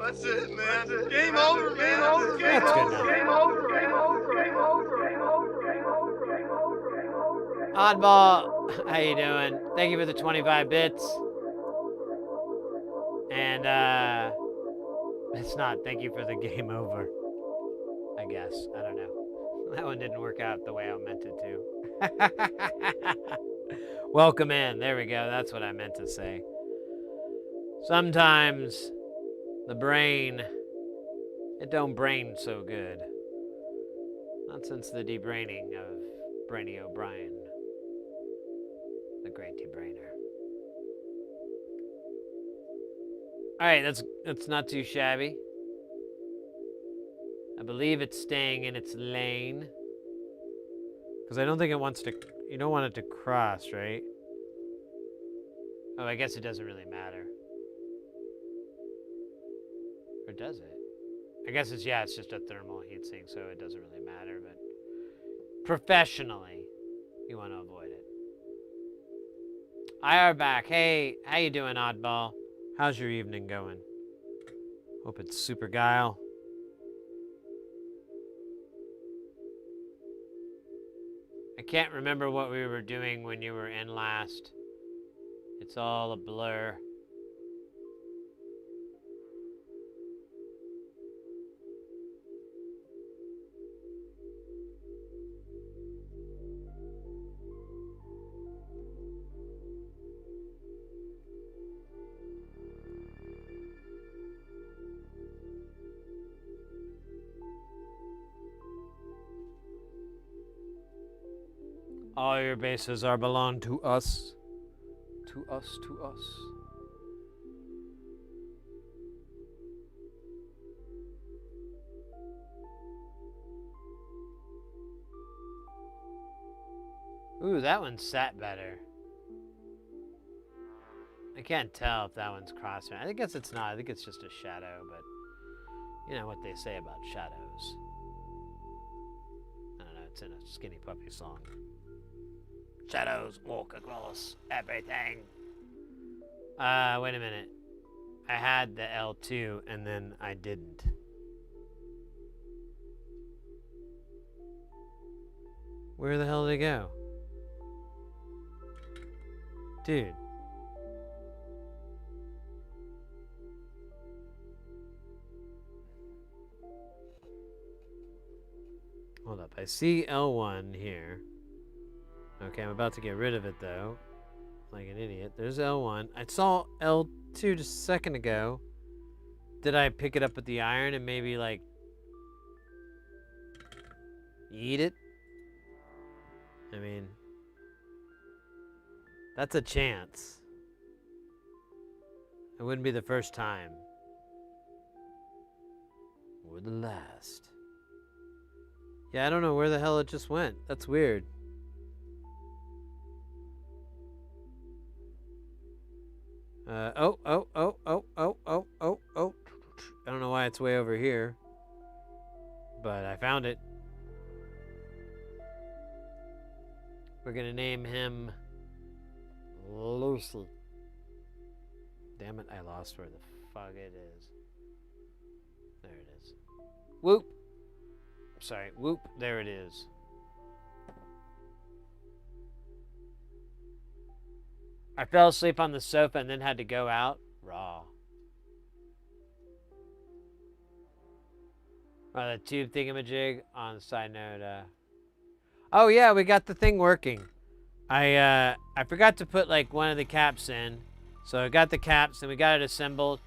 That's it, man. Game over, man. Game over.
That's good enough.
Game over. Game over. Game over. Game over. Game over. Game over. Game over.
Oddball, how you doing? Thank you for the 25 bits. And it's not. Thank you for the game over. I guess. I don't know. That one didn't work out the way I meant it to. Welcome in. There we go. That's what I meant to say. Sometimes the brain, it don't brain so good. Not since the debraining of Brainy O'Brien, the great debrainer. All right, that's not too shabby. I believe it's staying in its lane. Because I don't think it wants to, you don't want it to cross, right? Oh, I guess it doesn't really matter. Or does it? I guess it's, yeah, it's just a thermal heatsink, so it doesn't really matter, but professionally, you want to avoid it. IR back. Hey, how you doing, Oddball? How's your evening going? Hope it's super guile. I can't remember what we were doing when you were in last. It's all a blur. All your bases are belong to us. To us, to us. Ooh, that one sat better. I can't tell if that one's crossing. I guess it's not. I think it's just a shadow, but you know what they say about shadows. I don't know, it's in a Skinny Puppy song. Shadows walk across everything. Wait a minute. I had the L2 and then I didn't. Where the hell did it go? Dude. Hold up. I see L1 here. Okay, I'm about to get rid of it though. Like an idiot. There's L1. I saw L2 just a second ago. Did I pick it up with the iron and maybe like eat it? I mean, that's a chance. It wouldn't be the first time. Or the last. Yeah, I don't know where the hell it just went. That's weird. Oh. I don't know why it's way over here. But I found it. We're gonna name him
Lucy.
Damn it, I lost where the fuck it is. There it is. Whoop. Sorry, whoop, there it is. I fell asleep on the sofa and then had to go out. Raw. The tube thingamajig on the side note. Oh yeah, we got the thing working. I forgot to put like one of the caps in. So I got the caps and we got it assembled.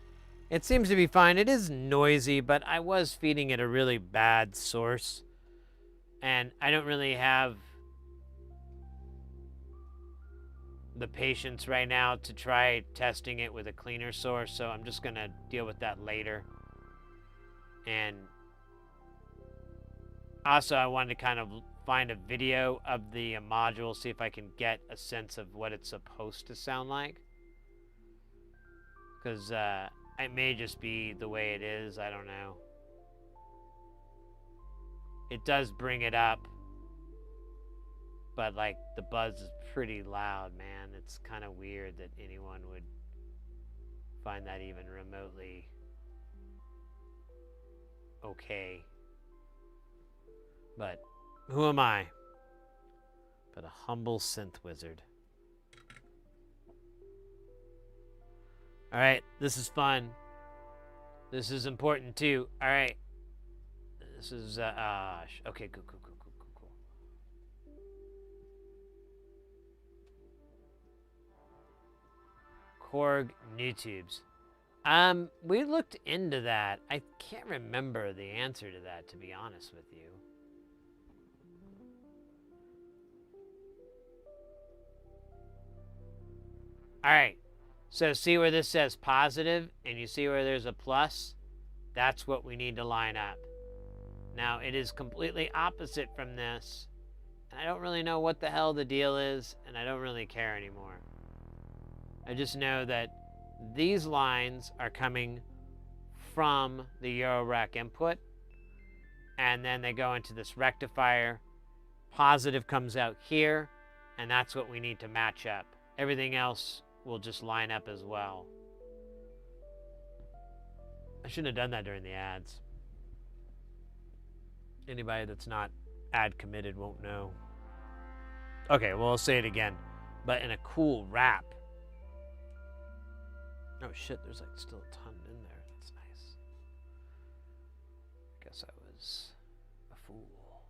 It seems to be fine. It is noisy, but I was feeding it a really bad source. And I don't really have the patience right now to try testing it with a cleaner source, so I'm just gonna deal with that later. And also I wanted to kind of find a video of the module, see if I can get a sense of what it's supposed to sound like. Because it may just be the way it is, I don't know. It does bring it up, but like the buzz is pretty loud, man. It's kind of weird that anyone would find that even remotely okay. But who am I? But a humble synth wizard. All right, this is fun. This is important too. All right. This is okay, cool. Korg new tubes. We looked into that. I can't remember the answer to that, to be honest with you. All right. So see where this says positive, and you see where there's a plus? That's what we need to line up. Now, it is completely opposite from this, and I don't really know what the hell the deal is, and I don't really care anymore. I just know that these lines are coming from the eurorack input, and then they go into this rectifier. Positive comes out here, and that's what we need to match up. Everything else will just line up as well. I shouldn't have done that during the ads. Anybody that's not ad committed won't know. Okay, well, I'll say it again, but in a cool wrap. Oh shit, there's like still a ton in there. That's nice. Guess I was a fool.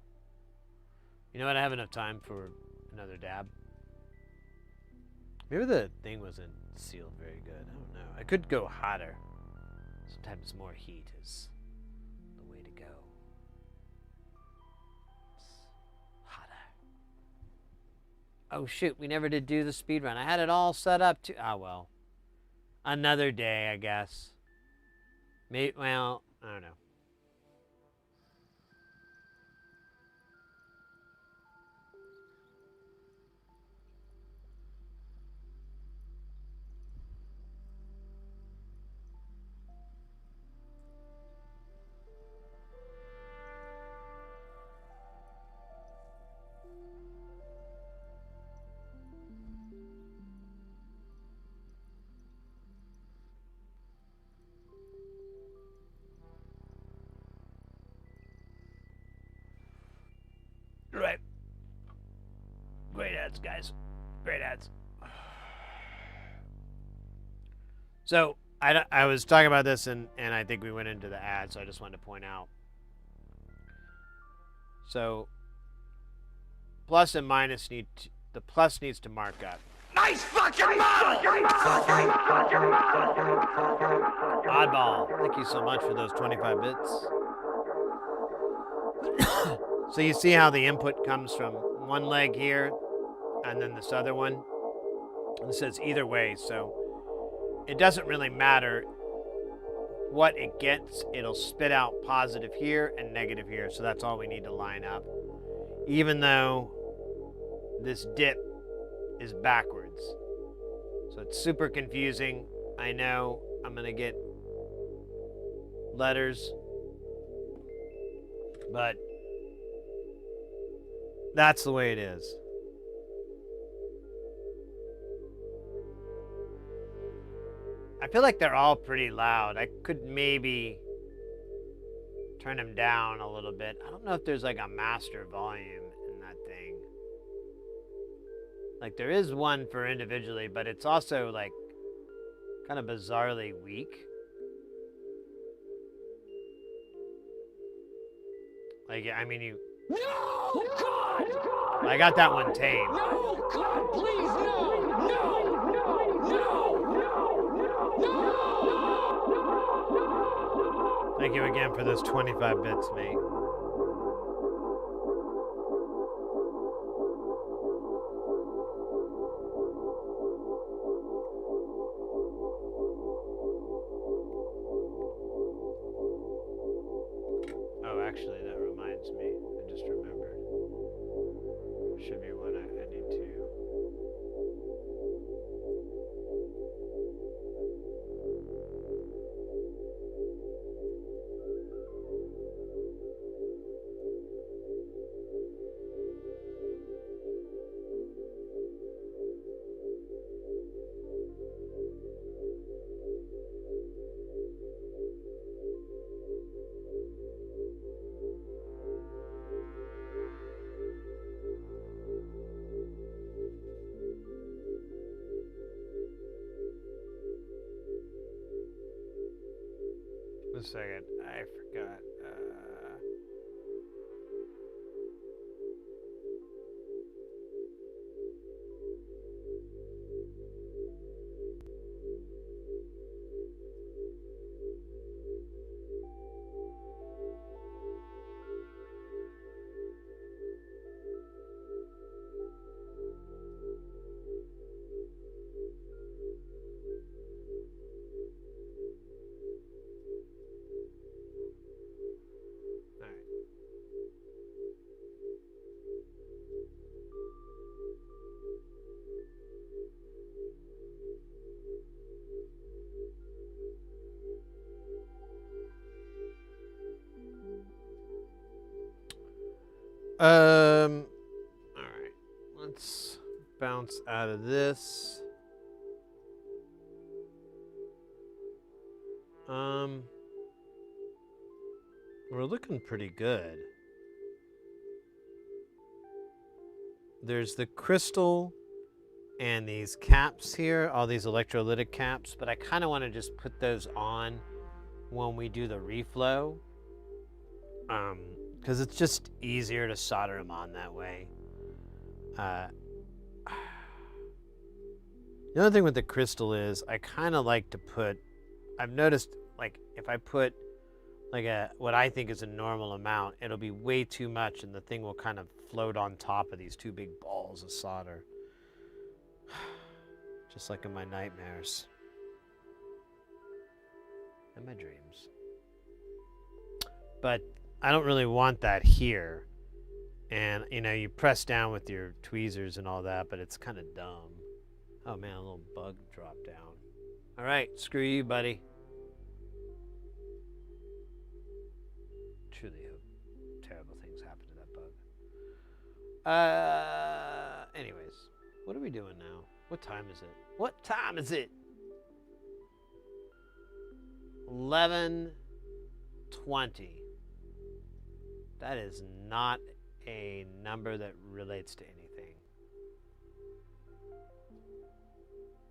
You know what? I have enough time for another dab. Maybe the thing wasn't sealed very good. I don't know. I could go hotter. Sometimes more heat is the way to go. It's hotter. Oh shoot, we never did do the speed run. I had it all set up to. Ah, well. Another day, I guess. Maybe, well, I don't know. Right. Great ads, guys. Great ads. So, I was talking about this, and I think we went into the ad, so I just wanted to point out. So, plus and minus the plus needs to mark up.
Nice fucking model!
Oddball. Thank you so much for those 25 bits. So you see how the input comes from one leg here and then this other one? And it says either way, so it doesn't really matter what it gets. It'll spit out positive here and negative here, so that's all we need to line up. Even though this dip is backwards. So it's super confusing. I know I'm going to get letters, but that's the way it is. I feel like they're all pretty loud. I could maybe turn them down a little bit. I don't know if there's like a master volume in that thing. Like there is one for individually, but it's also like kind of bizarrely weak. Like, I mean,
No! God!
I got that one tame.
No! God, please, no! No! No!
Thank you again for those 25 bits, mate. Oh, actually, that reminds me. I just remembered. Should be one I need to. second. I forgot. All right. Let's bounce out of this. We're looking pretty good. There's the crystal and these caps here, all these electrolytic caps, but I kind of want to just put those on when we do the reflow. Because it's just easier to solder them on that way. The other thing with the crystal is I kind of like to put, I've noticed like if I put like what I think is a normal amount, it'll be way too much and the thing will kind of float on top of these two big balls of solder. Just like in my nightmares. And my dreams. But I don't really want that here. And, you know, you press down with your tweezers and all that, but it's kind of dumb. Oh man, a little bug dropped down. All right, screw you, buddy. Truly hope terrible things happen to that bug. Anyways, what are we doing now? What time is it? What time is it? 11:20. That is not a number that relates to anything.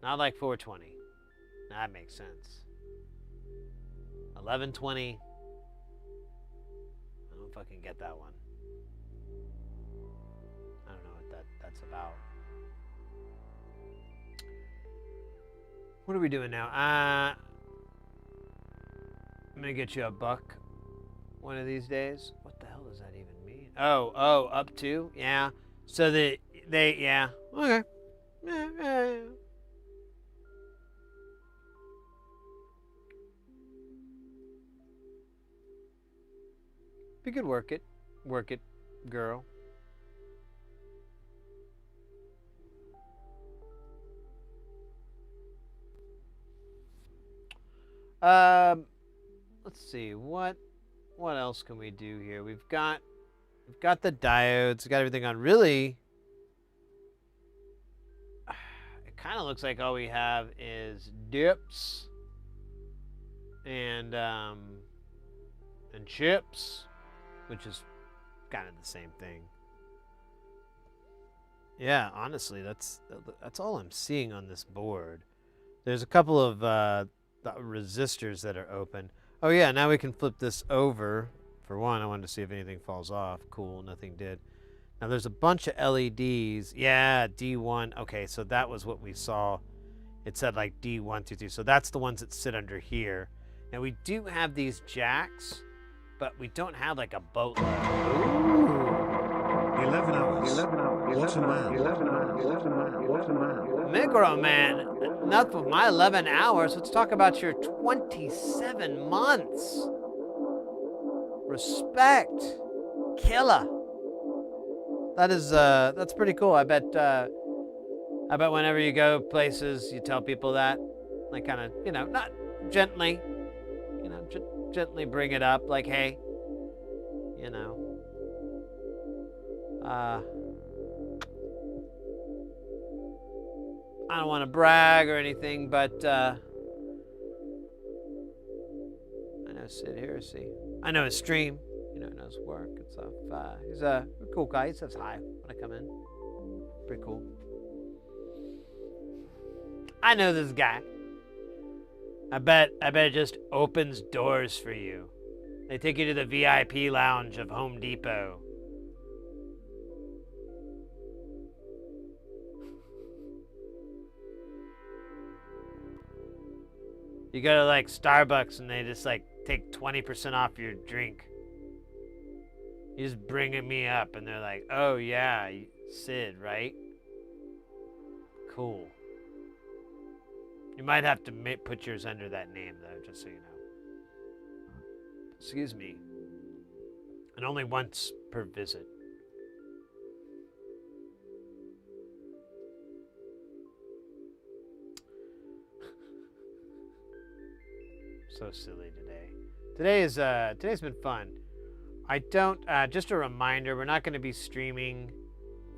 Not like 420. That makes sense. 11:20. I don't fucking get that one. I don't know what that's about. What are we doing now? I'm gonna get you a buck one of these days. What the hell does that even mean? Oh, up to? Yeah. So yeah. Okay. Yeah. We could work it, girl. Let's see what else can we do here? We've got the diodes, got everything on. Really, it kind of looks like all we have is dips and chips, which is kind of the same thing. Yeah, honestly, that's all I'm seeing on this board. There's a couple of the resistors that are open. Oh yeah, now we can flip this over. For one, I wanted to see if anything falls off. Cool, nothing did. Now there's a bunch of LEDs. Yeah, D1. Okay, so that was what we saw. It said like D1, 2, 3. So that's the ones that sit under here. Now we do have these jacks, but we don't have like a boatload. Ooh.
11 hours. What a man.
Micro man, enough of my 11 hours. Let's talk about your 27 months. Respect. Killer. That's pretty cool. I bet whenever you go places, you tell people that. Like kind of, not gently, gently bring it up. Like, hey, I don't want to brag or anything, but I know Sid Heresy. I know his stream. Knows work and stuff. He's a cool guy. He says hi when I come in. Pretty cool. I know this guy.
I bet it just opens doors for you. They take you to the VIP lounge of Home Depot. You go to like Starbucks and they just like take 20% off your drink. You just bring me up and they're like, oh yeah, Sid, right? Cool. You might have to put yours under that name though, just so you know. Excuse me. And only once per visit. So silly today. Today's been fun. I don't, just a reminder, we're not going to be streaming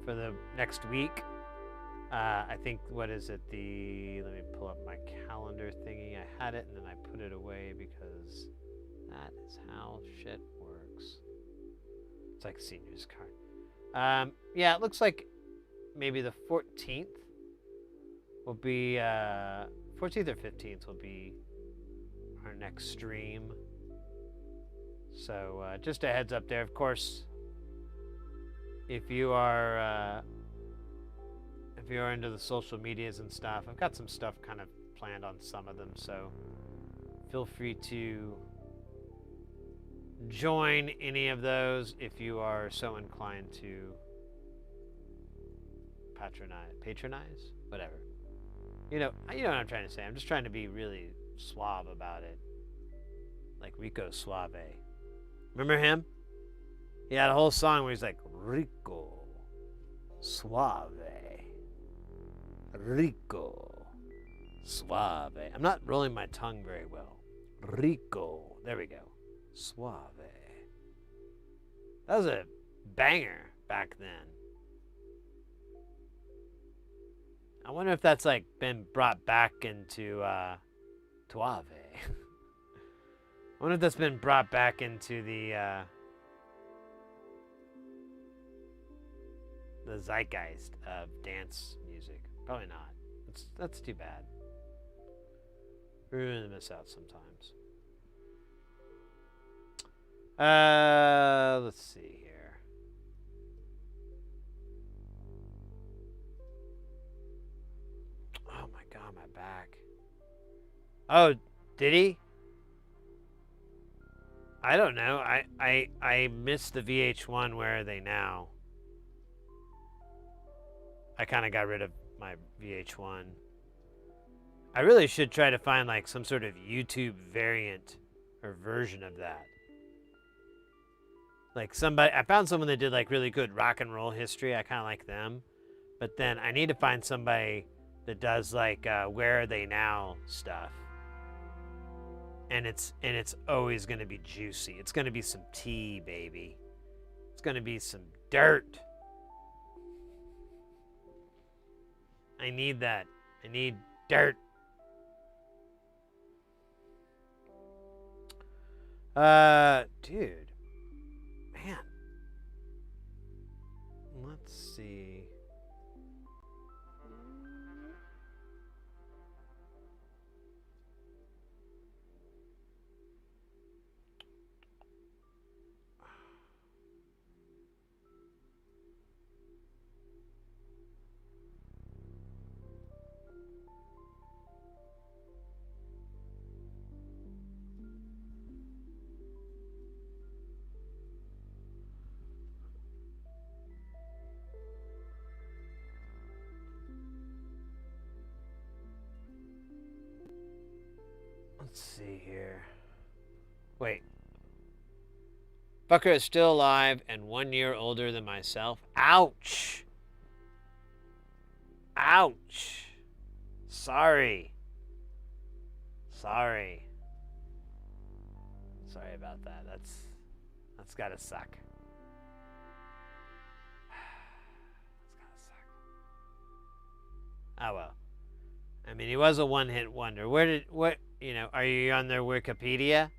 for the next week. I think, what is it, let me pull up my calendar thingy. I had it and then I put it away because that is how shit works. It's like senior's card. Yeah, it looks like maybe the 14th will be, 14th or 15th will be our next stream. So just a heads up there. Of course, if you are into the social medias and stuff, I've got some stuff kind of planned on some of them, so feel free to join any of those if you are so inclined to patronize, whatever. You know what I'm trying to say. I'm just trying to be really suave about it, like Rico Suave. Remember him? He had a whole song where he's like, Rico Suave. Rico Suave. I'm not rolling my tongue very well. Rico. There we go. Suave. That was a banger back then. I wonder if that's like been brought back into Tuave. I wonder if that's been brought back into the zeitgeist of dance music. Probably not. That's too bad. We're gonna miss out sometimes. Let's see here. Oh my god, my back. Oh, did he? I don't know. I missed the VH1. Where are they now? I kind of got rid of my VH1. I really should try to find like some sort of YouTube variant or version of that. Like I found someone that did like really good rock and roll history. I kind of like them. But then I need to find somebody that does like Where Are They Now stuff. And it's always going to be juicy. It's going to be some tea, baby. It's going to be some dirt. I need that. I need dirt. Dude. Man. Let's see. Let's see here. Wait. Fucker is still alive and 1 year older than myself. Ouch. Ouch. Sorry. Sorry about that. That's gotta suck. That's gotta suck. Oh well. I mean, he was a one-hit wonder. Are you on their Wikipedia?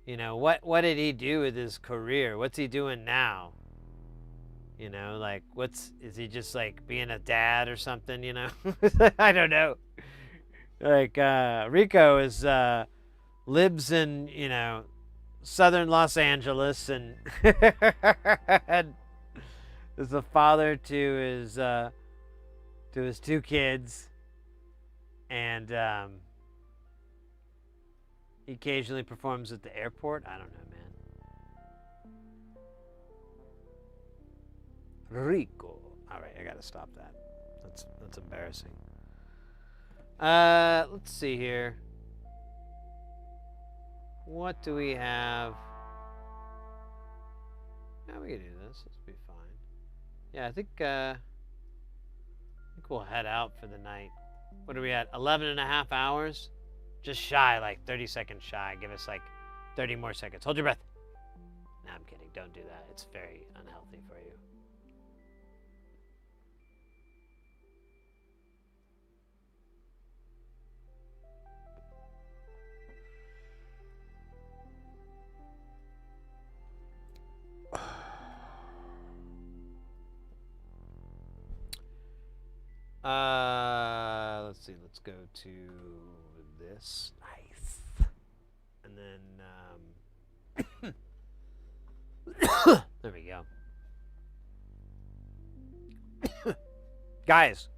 What did he do with his career? What's he doing now? Like, is he just like being a dad or something, I don't know. Like Rico is lives in, southern Los Angeles and and is the father to his two kids, and he occasionally performs at the airport. I don't know, man. Rico. All right, I gotta stop that. That's embarrassing. Let's see here. What do we have? Yeah, we can do this. This will be fine. Yeah, I think we'll head out for the night. What are we at? 11 and a half hours? Just shy, like 30 seconds shy. Give us like 30 more seconds. Hold your breath. No, I'm kidding. Don't do that. It's very unhealthy for you. Let's see. Let's go to this. Nice. And then, there we go. Guys,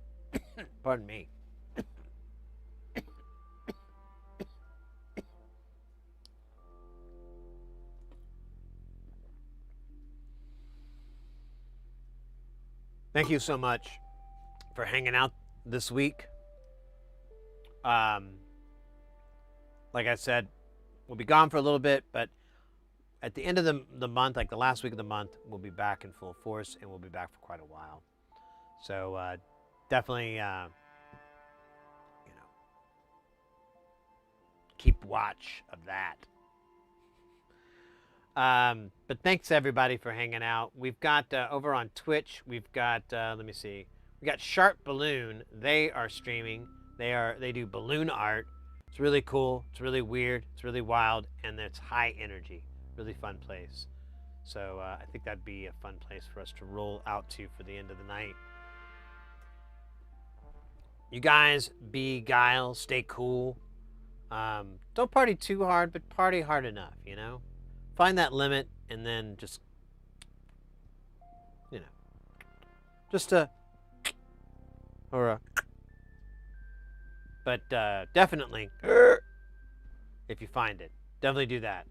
pardon me. Thank you so much for hanging out this week. Like I said, we'll be gone for a little bit, but at the end of the month, like the last week of the month, we'll be back in full force, and we'll be back for quite a while. So definitely, keep watch of that. But thanks everybody for hanging out. We've got over on Twitch, we've got let me see, we got Sharp Balloon. They are streaming. They do balloon art. It's really cool. It's really weird. It's really wild, and it's high energy. Really fun place. So I think that'd be a fun place for us to roll out to for the end of the night. You guys be guile, stay cool. Don't party too hard, but party hard enough, Find that limit, and then just, but definitely, if you find it, definitely do that.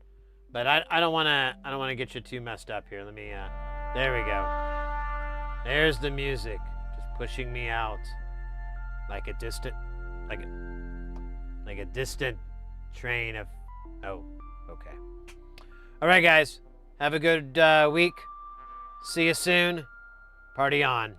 But I don't want to get you too messed up here. Let me, there we go. There's the music, just pushing me out like a distant, like a distant train of, oh, okay. All right, guys, have a good week. See you soon. Party on.